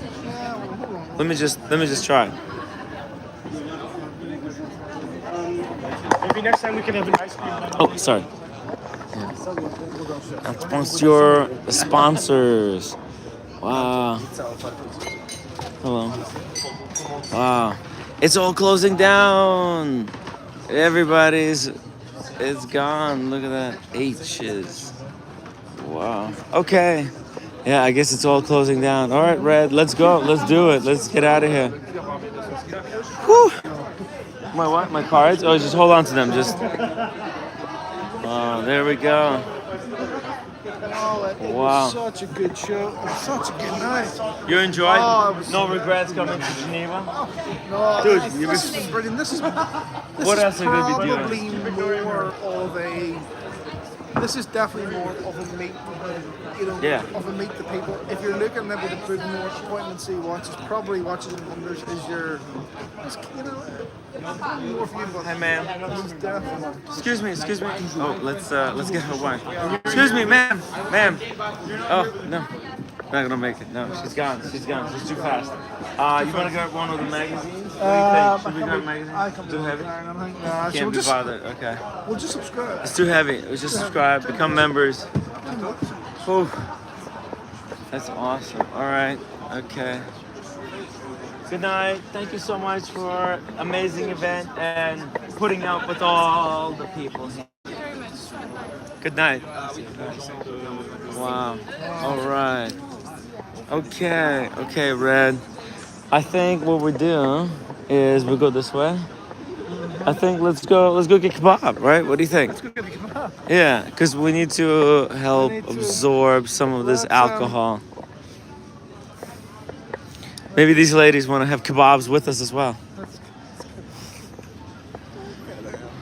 Let me just try.
Maybe next time we can have an ice cream.
Oh, sorry. Sponsor sponsors. Wow. Hello. Wow. It's all closing down. It's gone. Look at that. H's. Wow. Okay. Yeah, I guess it's all closing down. All right, Red, let's go. Let's do it. Let's get out of here. Whew. My what? My cards? Oh, just hold on to them. Just. Oh, there we go.
It
Wow.
was such a good show. It was such a good night.
You enjoyed?
Oh, it was
No regrets coming to Geneva?
No,
Dude,
this
you
has been brilliant. This
What
is
else are you gonna be doing?
probably more of a. This is definitely more of a meet, of a meet the people. If you're looking maybe to put more appointments, see watches, probably Watches and Wonders is your, more for you. But
hey man.
this is definitely.
Excuse me. Oh, let's get her wife. Excuse me, ma'am. Oh no, not gonna make it. No, she's gone. She's too fast. You wanna grab one of the magazines? What do you think? Should we grab a magazine? Too heavy? Can't be bothered. Okay.
We'll just subscribe.
It's too heavy. We'll just subscribe. Become members. Whew. That's awesome. All right. Okay. Good night. Thank you so much for amazing event and putting up with all the people here. Good night. Wow. All right. Okay, Red. I think what we do is we go this way. I think let's go get kebab, right? What do you think?
Let's go get the kebab.
Yeah, because we need to help absorb some of this alcohol. Maybe these ladies want to have kebabs with us as well.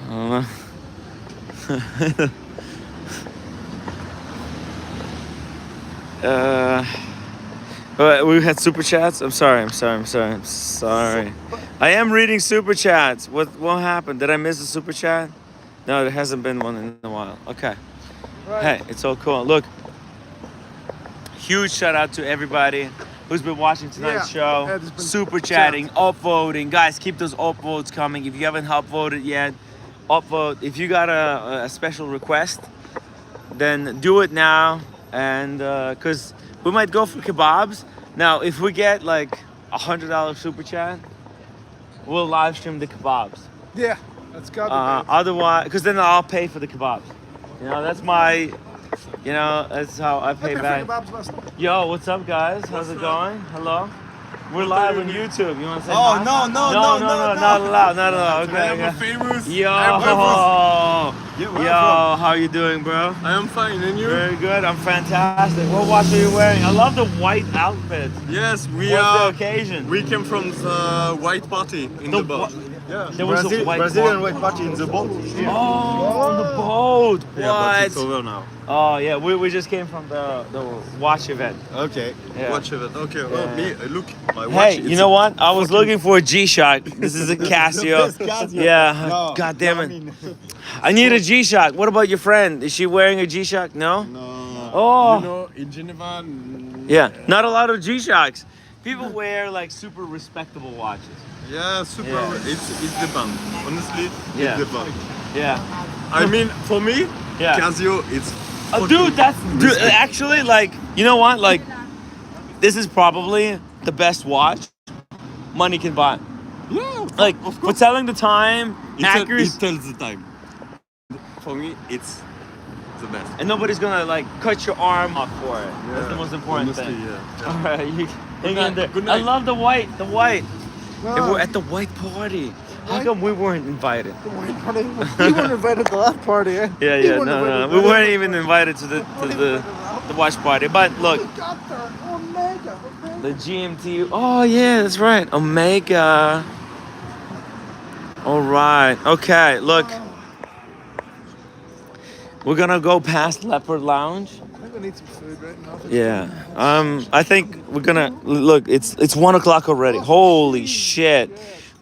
I don't know. We had super chats. I'm sorry. I am reading super chats. What happened? Did I miss a super chat? No, there hasn't been one in a while. Okay. Hey, it's all cool. Look, huge shout out to everybody who's been watching tonight's show,
Ed has been
super chatting, upvoting. Guys, keep those upvotes coming. If you haven't upvoted yet, upvote. If you got a special request, then do it now. And because we might go for kebabs. Now, if we get like $100 super chat, we'll live stream the kebabs.
Yeah, that's got to be.
Otherwise, because then I'll pay for the kebabs. You know, that's my, that's how I pay back. Yo, what's up, guys? How's it going? Hello. We're live on YouTube. You want to say hi?
No,
not allowed, not allowed. Okay,
I am famous.
Yo, how you doing, bro?
I am fine, and you?
Very good. I'm fantastic. What watch are you wearing? I love the white outfit.
Yes,
What's the occasion?
We came from the white party in the boat.
Yeah, there was a
Brazilian white party in the boat.
Oh, on the boat.
Yeah, but it's over now.
Oh yeah, we just came from the watch event.
Okay,
Yeah.
watch event. Okay, look, my watch.
Hey, you know what? I was looking for a G-Shock. This is a Casio.
Casio.
Yeah,
No,
God damn it. I need a G-Shock. What about your friend? Is she wearing a G-Shock? No?
No.
Oh.
You know, in Geneva.
Yeah, not a lot of G-Shocks. People wear like super respectable watches.
Yeah, super.
Yeah.
It's the band. Honestly,
Yeah.
it's the band.
Yeah.
I mean, for me,
Yeah.
Casio, it's.
Dude, actually, like, you know what? Like, this is probably the best watch money can buy.
Yeah.
Like, for telling the time,
It
accuracy.
tells the time. For me, it's the best.
And nobody's gonna like cut your arm off for it. That's the most important
honestly,
thing.
yeah.
All right, you hang
night,
in there.
good
I
night.
love the white.
Wow.
And we're at the white party. How come we weren't invited?
The white party. You weren't invited to that party, eh?
Yeah,
You
yeah,
weren't
no.
invited
We
to
weren't
that.
even invited to the watch party. But look,
We got there. Omega.
the GMT. Oh yeah, that's right. Omega. All right. Okay. Look, we're gonna go past Leopard Lounge.
I think we need some food right now.
Yeah. I think we're gonna look. It's 1 o'clock already. Holy shit.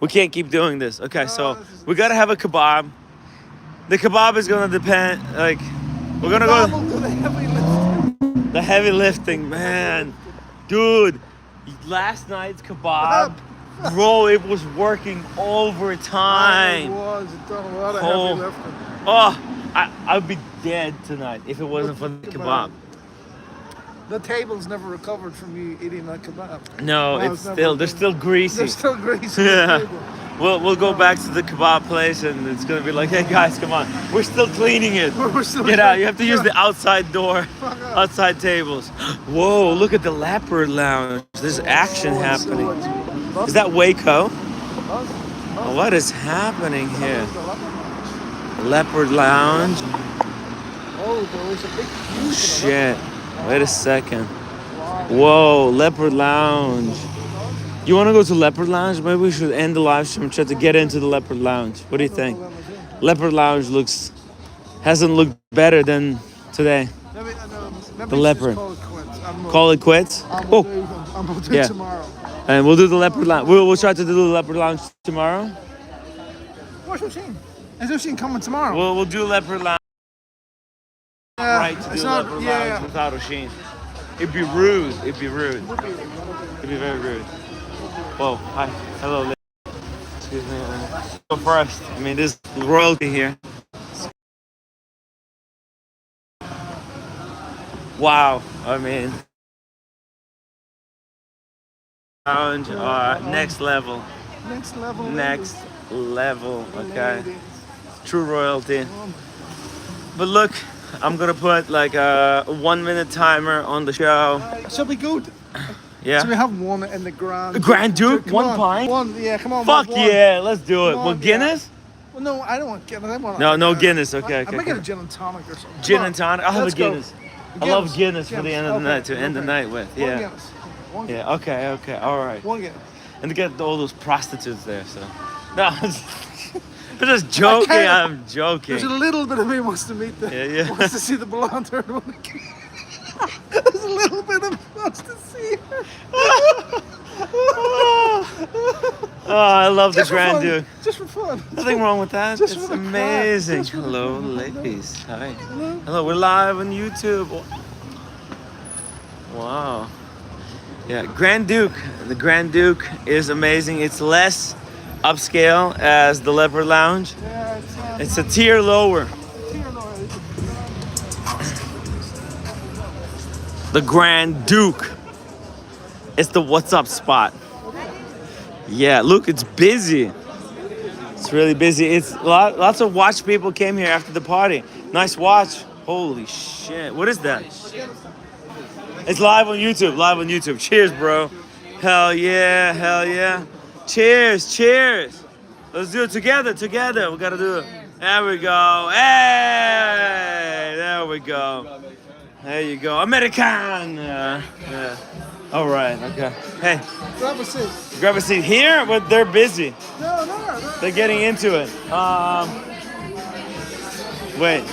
We can't keep doing this. Okay, so we gotta have a kebab. The kebab is gonna depend. Like, we're gonna go. The heavy lifting, man, dude. Last night's kebab, bro. It was working overtime.
It was. It done a lot of heavy lifting.
Oh, I'd be dead tonight if it wasn't for the kebab.
The table's never recovered from you eating that kebab.
No, it's still they're still greasy.
They're still greasy.
Yeah. We'll go back to the kebab place and it's gonna be like, hey guys, come on. We're still cleaning it.
We're still
Get out. You have to use the outside door, outside tables. Whoa, look at the Leopard Lounge. There's action happening. Is that Waco? What is happening here? Leopard Lounge.
Oh, there was a big queue.
Shit. Wait a second. Whoa, Leopard Lounge. You want to go to Leopard Lounge? Maybe we should end the live stream and try to get into the Leopard Lounge. What do you think? Leopard Lounge hasn't looked better than today. The Leopard. Call it quits?
I'm gonna do
yeah.
tomorrow.
And we'll do the Leopard Lounge. We'll try to do the Leopard Lounge tomorrow.
What's Ocean? Is Ocean coming tomorrow?
We'll do Leopard Lounge. Right to do Leopard Lounge without Oshin. It'd be rude. It'd be very rude. Whoa, hi. Hello, lady. Excuse me. Go first. I mean, there's royalty here. Wow. I mean, lounge, next level.
Next level.
Next level. Okay. True royalty. But look, I'm gonna put like a 1 minute timer on the show.
Shall we go?
Yeah.
So we have one in the Grand.
Grand Duke,
Come
one
on,
pint.
Come on.
Fuck
one.
yeah, let's do it.
Come on,
Well, Guinness.
Well, no, I don't want Guinness. I want.
No Guinness. Okay.
I'm making a gin and tonic or something.
Gin and tonic. I'll have a
Let's go.
Guinness. I love Guinness for the end of the night to end the night with.
One
Yeah.
Guinness. One
Yeah. Okay. All right.
One Guinness.
And to get all those prostitutes there. So. No. I'm just joking. I'm joking.
There's a little bit of me wants to meet the.
Yeah.
Wants to see the blonde haired one. There's a little bit of me wants to see her.
Oh, I love
Just
the
for
Grand
fun.
Duke.
Just for fun.
Nothing wrong with that.
Just
It's
for the crowd.
amazing.
Just for the
Hello,
crowd.
ladies. Hi.
Hello.
Hello. We're live on YouTube. Wow. Yeah, Grand Duke. The Grand Duke is amazing. It's less upscale as the Leopard Lounge.
Yeah,
It's a tier lower. The Grand Duke. It's the what's up spot. Yeah, look, it's busy. It's really busy. It's lots of watch people came here after the party. Nice watch. Holy shit. What is that? It's live on YouTube. Live on YouTube. Cheers, bro. Hell yeah. Hell yeah. Cheers. Cheers. Let's do it together. Together. We gotta do it. There we go. Hey. There we go. There you go. American. Yeah. All right. Okay. Hey.
Grab a seat.
Grab a seat here, but they're busy.
No.
They're getting into it. Wait.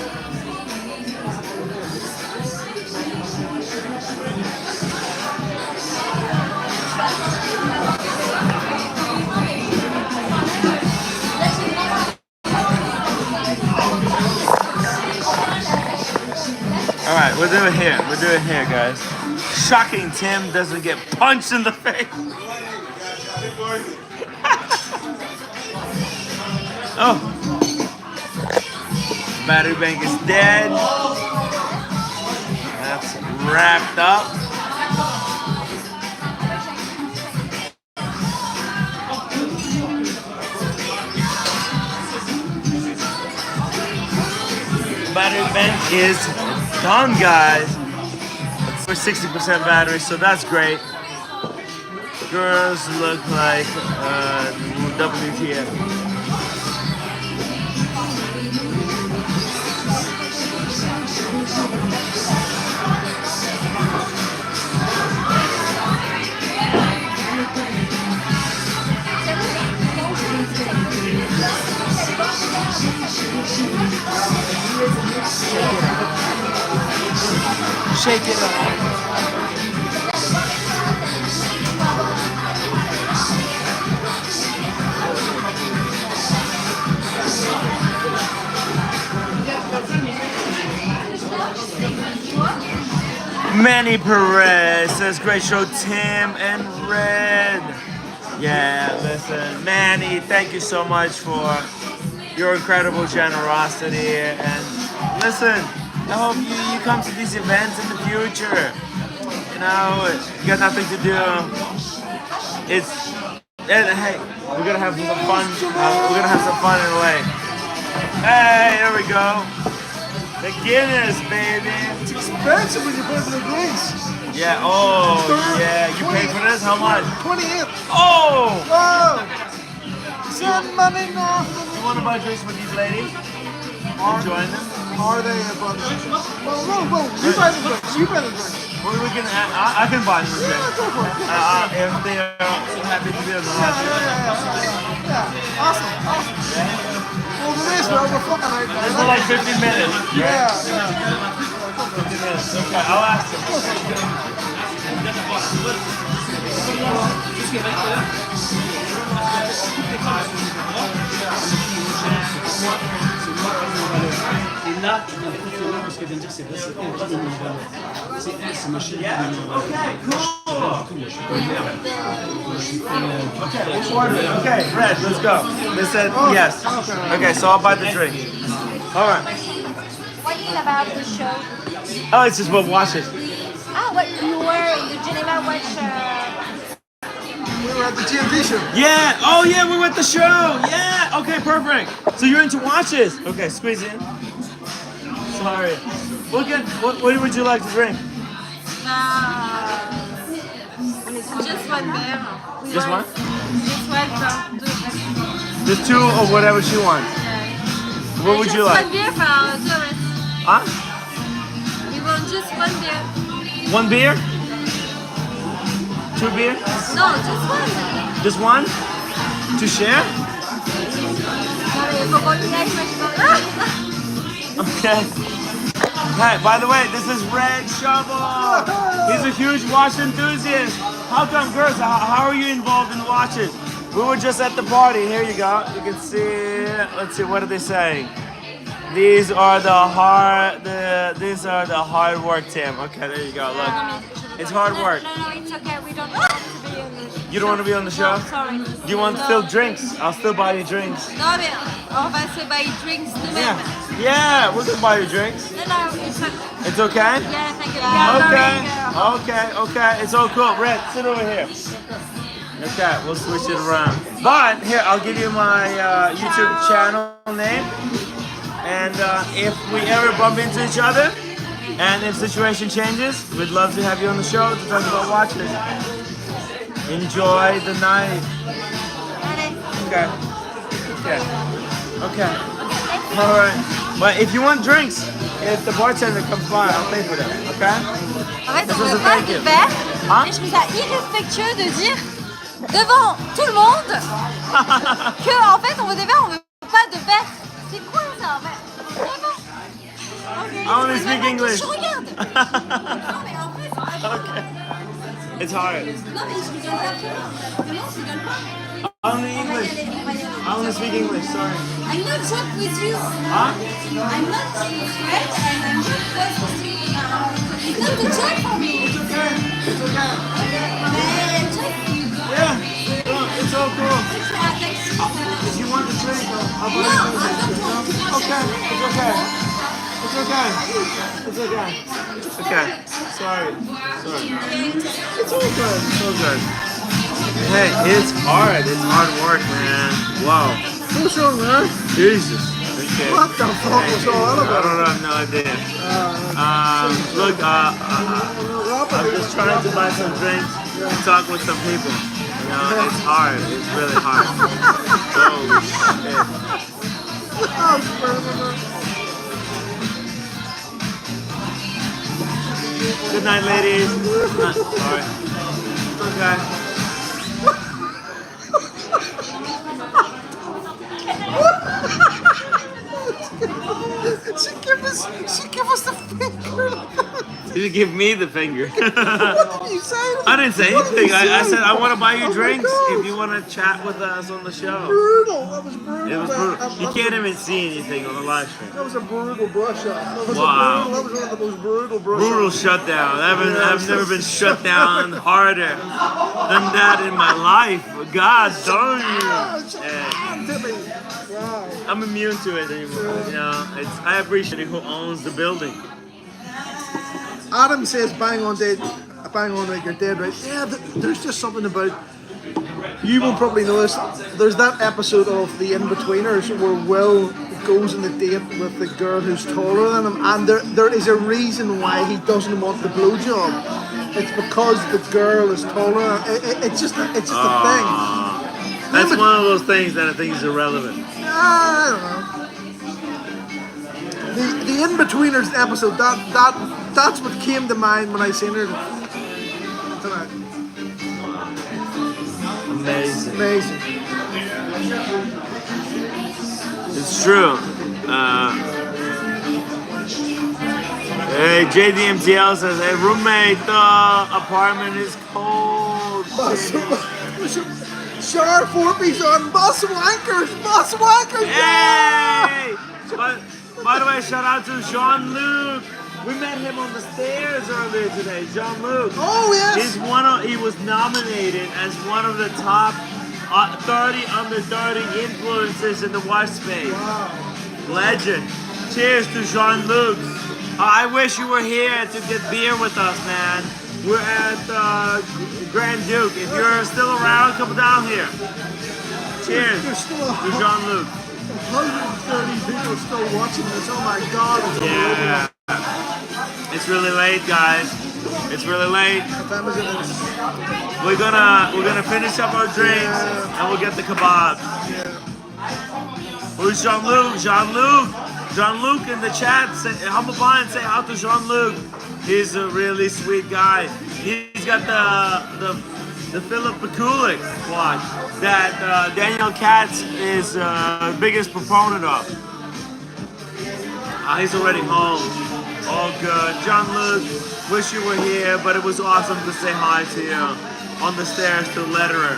All right, we'll do it here. We'll do it here, guys. Shocking Tim doesn't get punched in the face. Oh. Battery bank is dead. That's wrapped up. Battery bank is done, guys. We're 60% battery, so that's great. Girls look like WTF. Shake it up. Manny Perez says, great show, Tim and Red. Yeah, listen, Manny, thank you so much for your incredible generosity. And listen, I hope you come to these events in the future. You know, you got nothing to do. And hey, we're gonna have some fun. We're gonna have some fun in a way. Hey, there we go. The Guinness, baby.
It's expensive when you put it in the drinks.
Yeah, oh, yeah. You pay for this? How much?
28.
Oh!
Whoa! Send money now.
You want to buy drinks with these ladies? Join them?
Are they about Well, you buy the drinks. You buy the drinks.
Well, we can, I can buy them a drink.
Yeah, go for it.
If they are happy to be on the line.
Yeah. Awesome. Well, the race, we're fucking right now.
It's for like 15 minutes.
Yeah.
15 minutes. Okay, I'll ask them.
Et là, tu viens de confirmer ce qu'elle vient de dire, c'est vrai, c'est elle qui est une valeur. C'est elle, c'est ma chérie.
Okay, cool. Okay, Red, let's go. They said yes. Okay, so I'll buy the drink. All right.
What is about the show?
Oh, it's just about watches.
Ah, what you were in the Geneva watch.
We were at the GMT show.
Yeah. Oh, yeah. We were at the show. Yeah. Okay. Perfect. So you're into watches. Okay. Squeeze in. Sorry. What would you like to drink?
Just one there.
Just one?
Just one.
Just two or whatever she wants. What would you like?
One beer for our tourists.
Huh?
We want just one beer.
One beer? Two beer?
No, just one.
Just one? To share? Okay. Hey, by the way, this is Red Shovel. He's a huge watch enthusiast. How come, girls? How are you involved in watches? We were just at the party. Here you go. You can see. Let's see. What are they saying? These are the hard work, Tim. Okay, there you go. Look, It's hard work.
No, it's okay. We don't want to be on the show.
You don't want to be on the show?
No, sorry.
Do you want still drinks? I'll still buy you drinks.
Non, mais on va se buy drinks nous-mêmes.
Yeah, we can buy you drinks.
No, it's okay.
It's okay?
Yeah, thank you.
Okay. It's all cool. Red, sit over here. Okay, we'll switch it around. But here, I'll give you my YouTube channel name. And if we ever bump into each other, and if situation changes, we'd love to have you on the show to talk about watches. Enjoy the night. Okay. All right. But if you want drinks, if the bartender comes by, I'll pay for them. Okay?
En fait,
This
on
was a
veut pas
thank
du
you.
verre.
Huh?
Et je trouve ça irrespectueux de dire devant tout le monde que en fait on veut des verres, on veut pas de verre. C'est quoi ça? Vraiment? Okay,
I only speak English.
Je regarde. Non mais en fait c'est pas
Okay. It's hard.
Non mais je rigole pas. Vraiment, je rigole pas.
Only English. I only speak English, sorry.
I'm not joking with you.
Huh?
I'm not French and I'm not supposed to. It's not a joke for me.
It's okay. It's okay.
Mais just
Yeah. It's all cool. If you want to drink, I'll buy you something. Okay. It's okay. It's okay. It's okay. It's okay. Sorry. It's all good. It's all good. Hey, it's hard. It's hard work, man. Wow.
What's wrong, man?
Jesus. Okay.
What the fuck was all that
I
about?
don't know. I have no idea. Look, I'm just trying to buy some drinks and talk with some people. You know, it's hard. It's really hard. Holy shit. Good night, ladies. Sorry. Okay.
She gave us the finger.
You give me the finger.
What did you say?
I didn't say anything. I said I want to buy you drinks if you want to chat with us on the show.
Brutal. That was brutal.
It was brutal. You can't even see anything on the live stream.
That was a brutal brush up. That was
Wow.
that was one of the most brutal brush
Brutal
ups.
shutdown. I've never been shut down harder than that in my life. God darn you.
Wow.
I'm immune to it anymore. You know, I appreciate who owns the building.
Adam says bang on like you're dead right. Yeah, there's just something about, you will probably know this, there's that episode of The In-Betweeners where Will goes on a date with the girl who's taller than him, and there is a reason why he doesn't want the blowjob. It's because the girl is taller. It's just a thing.
That's one of those things that I think is irrelevant.
I don't know. The In-Betweeners episode, that's what came to mind when I seen her tonight.
Amazing. It's true. Hey, JDMTL says, hey, roommate, the apartment is cold.
Sharp Forpies on bus wankers,
Hey! By the way, shout out to Jean-Luc. We met him on the stairs earlier today, Jean-Luc.
Oh, yes.
He was nominated as one of the top 30 under 30 influencers in the watch space.
Wow.
Legend. Cheers to Jean-Luc. I wish you were here to get beer with us, man. We're at Grand Duke. If you're still around, come down here. Cheers to Jean-Luc.
130 people still watching this. Oh my God.
Yeah. It's really late, guys. It's really late.
What time is it?
We're gonna finish up our drinks and we'll get the kebab. Who's Jean-Luc? Jean-Luc in the chat. Humble Pie and say out to Jean-Luc. He's a really sweet guy. He's got the Philip Pekulik watch that Daniel Katz is biggest proponent of. He's already home. All good. Jean-Luc, wish you were here, but it was awesome to say hi to you on the stairs to Letterer.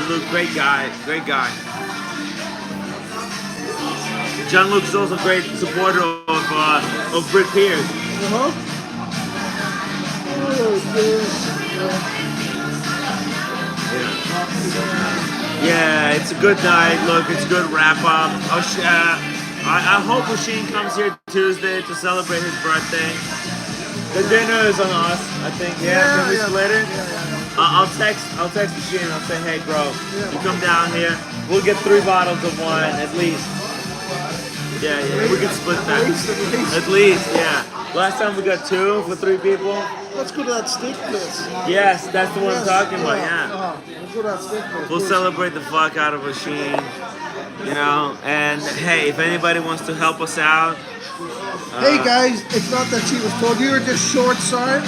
Luke, great guy. Jean-Luc is also a great supporter of Brit Pierce. Yeah, it's a good night. Look, it's a good wrap up. I hope Oshin comes here Tuesday to celebrate his birthday. The dinner is on us, I think. Yeah, can we split it? I'll text Oshin. I'll say, hey, bro, you come down here. We'll get 3 bottles of wine at least. Yeah, we can split that. At least, yeah. Last time we got 2 for 3 people.
Let's go to that steak place.
Yes, that's the one I'm talking about, yeah.
Let's go to that steak place.
We'll celebrate the fuck out of Oshin, you know, and hey, if anybody wants to help us out.
Hey guys, it's not that she was told you were just short-sighted.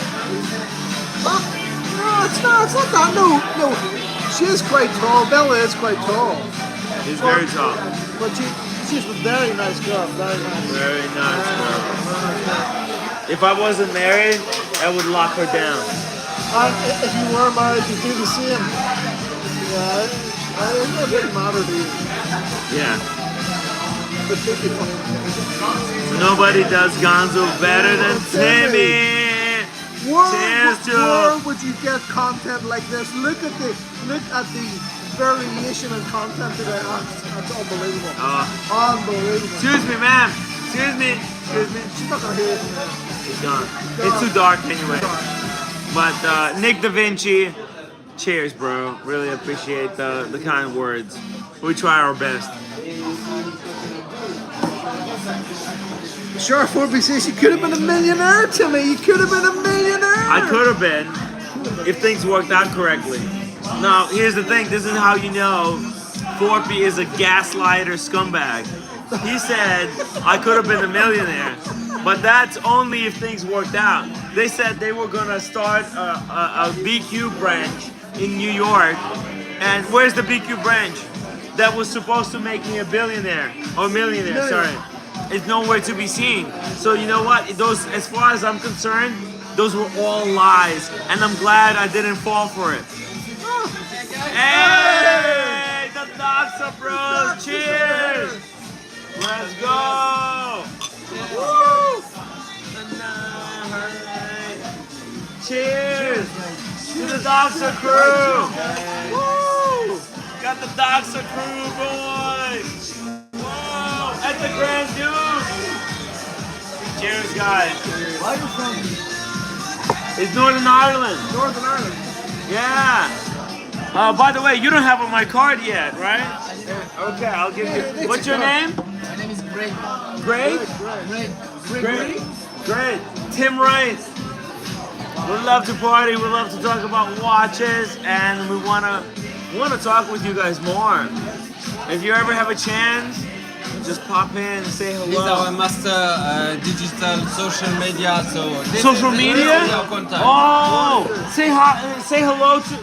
No, it's not that. No. She is quite tall. Bella is quite tall.
She's very tall.
But she's a very nice girl. Very nice.
Very nice girl. If I wasn't married, I would lock her down.
If you were married, you'd do the same. Yeah, it wouldn't matter to you.
Yeah. Nobody does Gonzo better than Timmy.
Where would you get content like this? Look at the variation in content today. That's unbelievable. Unbelievable.
Excuse me, ma'am. Excuse me.
She's not gonna hear it from there.
She's gone. It's too dark anyway. But Nick Da Vinci, cheers, bro. Really appreciate the kind words. We try our best.
Sure, 4B says you could have been a millionaire, Timmy. You could have been a millionaire.
I could have been if things worked out correctly. Now, here's the thing. This is how you know 4P is a gaslighter scumbag. He said, I could have been a millionaire. But that's only if things worked out. They said they were going to start a BQ branch in New York. And where's the BQ branch? That was supposed to make me a billionaire. Or millionaire, sorry. It's nowhere to be seen. So you know what? Those, as far as I'm concerned, those were all lies. And I'm glad I didn't fall for it. Hey! The Doxa Bros! Cheers! Let's go! Woo! Cheers! To the Doxa crew! Woo! Got the Doxa crew, boys! Whoa! At the Grand Duke! Cheers, guys!
Where are you from?
It's Northern Ireland.
Northern Ireland.
Yeah. By the way, you don't have my card yet, right? Okay, I'll give you. What's your name?
My name is Greg.
Greg?
Greg.
Great. timwrite. We love to party. We love to talk about watches, and we wanna talk with you guys more. If you ever have a chance, just pop in and say hello.
He's our master digital social media. So
social media? Oh, say hi, say hello to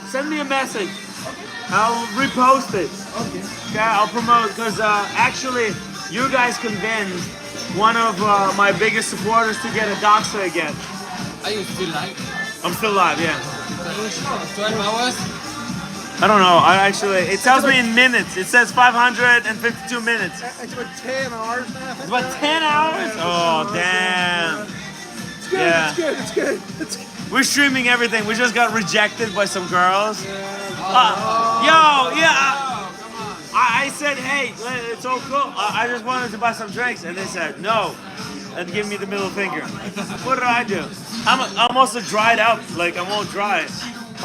send me a message. I'll repost it. Okay, I'll promote because actually you guys convinced one of my biggest supporters to get a Doxa again.
Are you still live?
I'm still live, yeah.
12 hours?
I don't know. It tells me in minutes. It says 552 minutes.
It's about 10 hours now.
It's about 10 hours? Oh, damn.
It's good,
Yeah.
it's good.
We're streaming everything. We just got rejected by some girls. I said, hey, it's so cool. I just wanted to buy some drinks. And they said, no. And give me the middle finger. What did I do? I'm also dried up. Like, I'm all dry.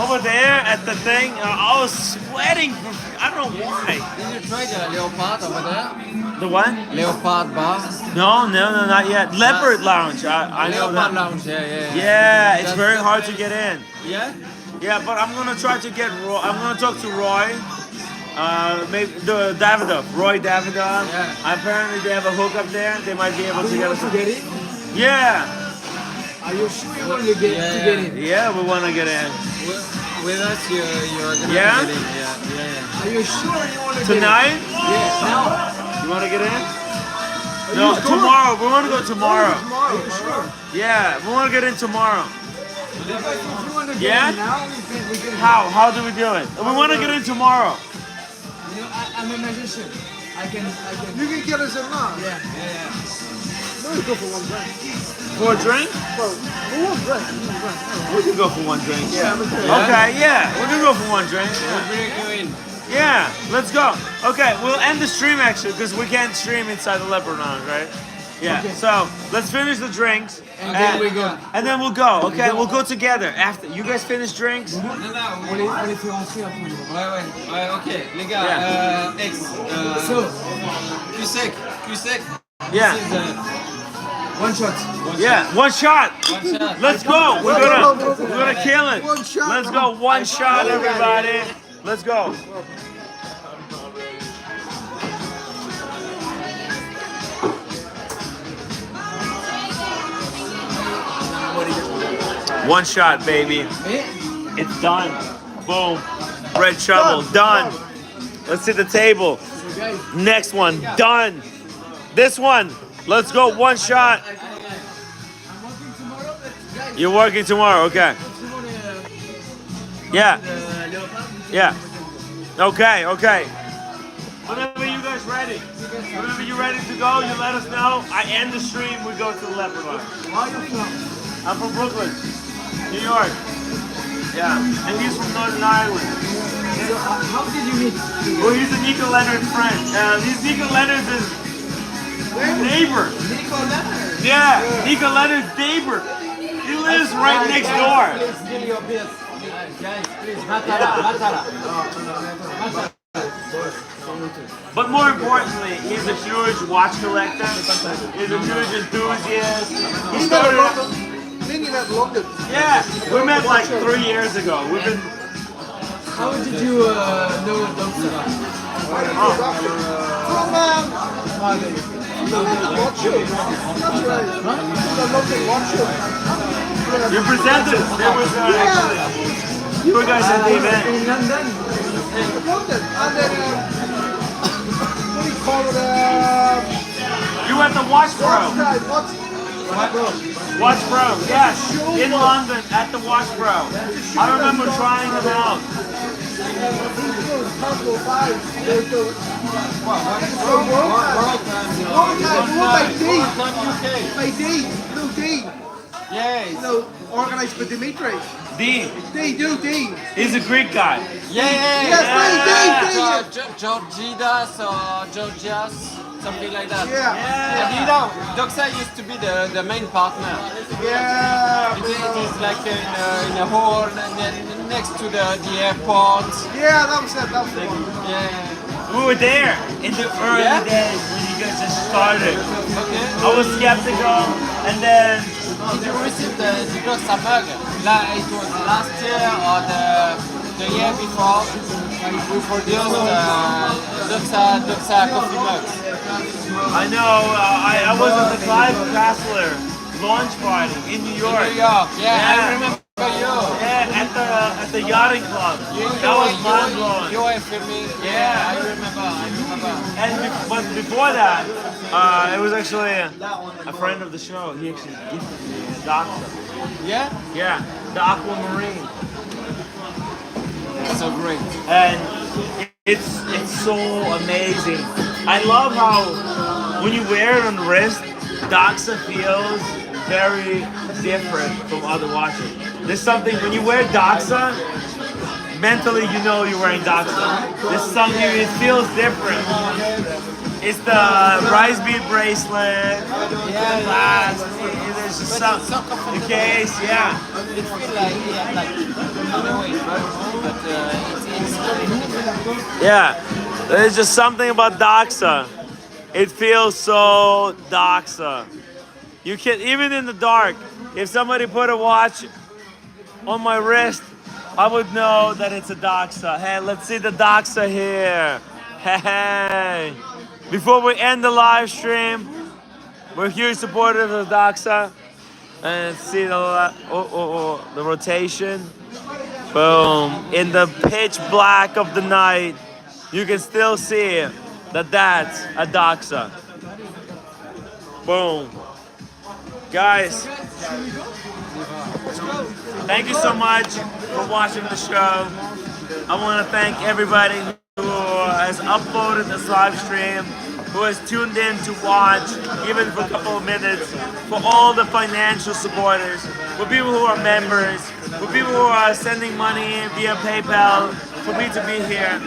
Over there at the thing, I was sweating. I don't know why.
Did you try the Leopard over there?
The what?
Leopard bar?
No, not yet. Leopard Lounge. I know that.
Leopard Lounge, yeah.
Yeah, it's very hard to get in.
Yeah?
Yeah, but I'm gonna try to get Roy. I'm gonna talk to Roy. Maybe the Davidoff, Roy Davidoff. Yeah. Apparently they have a hookup there. They might be able to get us.
Get in?
Yeah.
Are you sure you want to get in?
Yeah, we want to get in.
With us, you're gonna
Yeah?
get in. Yeah. Are you sure you want to
Tonight?
get in? Yeah. Now?
You want to get in? No, tomorrow. We want to go tomorrow.
Are you sure?
Yeah, we want to get in tomorrow.
If you want to get
Yeah?
in now, we can.
How do we do it? We want to get in tomorrow.
You know, I'm a magician. I can.
You can get us in now.
Yeah.
No, you go for one drink.
For a drink?
For
We can go for one drink. Yeah. Okay, yeah. We can go for one drink. Yeah, let's go. Okay, we'll end the stream actually because we can't stream inside the Leopard Lounge, right? Yeah.
Okay.
So let's finish the drinks.
And then we go.
And then we'll go. Okay, we'll go together after. You guys finish drinks?
On les fait rentrer après. Ouais, ok. Les gars,
Yeah.
X. Q-sec.
Yeah.
This is, one shot.
Yeah, one shot.
One shot.
Let's go. We're gonna kill it.
One shot.
Let's go. One shot, everybody. Let's go. One shot, baby. It's done. Boom. Red shovel, done. Let's see the table. Next one, done. This one, let's go. One shot. You're working tomorrow, okay. Yeah. Yeah. Okay. Whenever you guys ready. Whenever you're ready to go, you let us know. I end the stream, we go to the Leopard Lounge.
Where are you from?
I'm from Brooklyn, New York. Yeah, and he's from Northern Ireland.
So, how did you meet?
Well, he's a Nico Leonard friend. He's Nico Leonard's neighbor.
Nico Leonard?
Yeah, Nico Leonard's neighbor. He lives right next door.
Please give your best. Guys, please, Matala.
But more importantly, he's a huge watch collector. He's a huge enthusiast. He started.
Meaning at London.
Yeah, we met like 3 years ago. We've been.
How did you know Doxa?
From London Watch Show. That's right. The London Watch Show.
You presented. There was actually. You guys at the event.
In London?
London. And then, what do you call it?
You at the Watch Pro. Watch Pro, yes, in London at the Watch Pro. I remember trying them out.
By D.
Yes.
You know, organized by Dimitri.
D.
D.
He's a Greek guy.
Yes, D.
Georgidas or Georgias, something like that.
Yeah.
And you know, Doxa used to be the main partner.
Yeah.
It is like in a hall next to the airport.
Yeah, that was it.
Yeah.
We were there in the early days when you guys just started.
Okay.
I was skeptical, and then.
Did you receive the Doxa mug? It was last year or the year before. We produced Doxa coffee mugs.
I know. I was at the Clive Cussler launch party in New York.
In New York, yeah. I remember you.
Yeah, at the yachting club. That was mind blowing.
You were filming. Yeah, I remember.
And but before that, it was actually a friend of the show. He actually gifted me a Doxa.
Yeah?
Yeah, the Aquamarine.
So great.
And it's so amazing. I love how when you wear it on the wrist, Doxa feels very different from other watches. There's something when you wear Doxa, mentally you know you're wearing Doxa. There's something, it feels different. It's the Rise Bead bracelet, the glass, there's just the case, yeah.
It feels like,
Yeah, there's just something about Doxa. It feels so Doxa. You can, even in the dark, if somebody put a watch on my wrist, I would know that it's a Doxa. Hey, let's see the Doxa here. Hey. Before we end the live stream, we're huge supporters of Doxa. And see the rotation. Boom. In the pitch black of the night, you can still see that that's a Doxa. Boom. Guys, thank you so much for watching the show. I want to thank everybody who has uploaded this live stream, who has tuned in to watch, even for a couple of minutes, for all the financial supporters.
for people who are members, for people who are sending money via PayPal, for me to be here.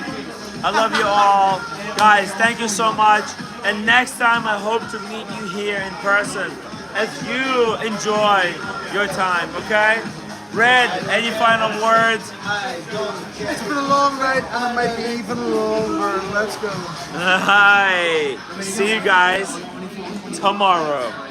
I love you all. Guys, thank you so much. And next time I hope to meet you here in person as you enjoy your time, okay? Red, any final words?
It's been a long night and it might be even longer. Let's go.
Hi. See you guys tomorrow.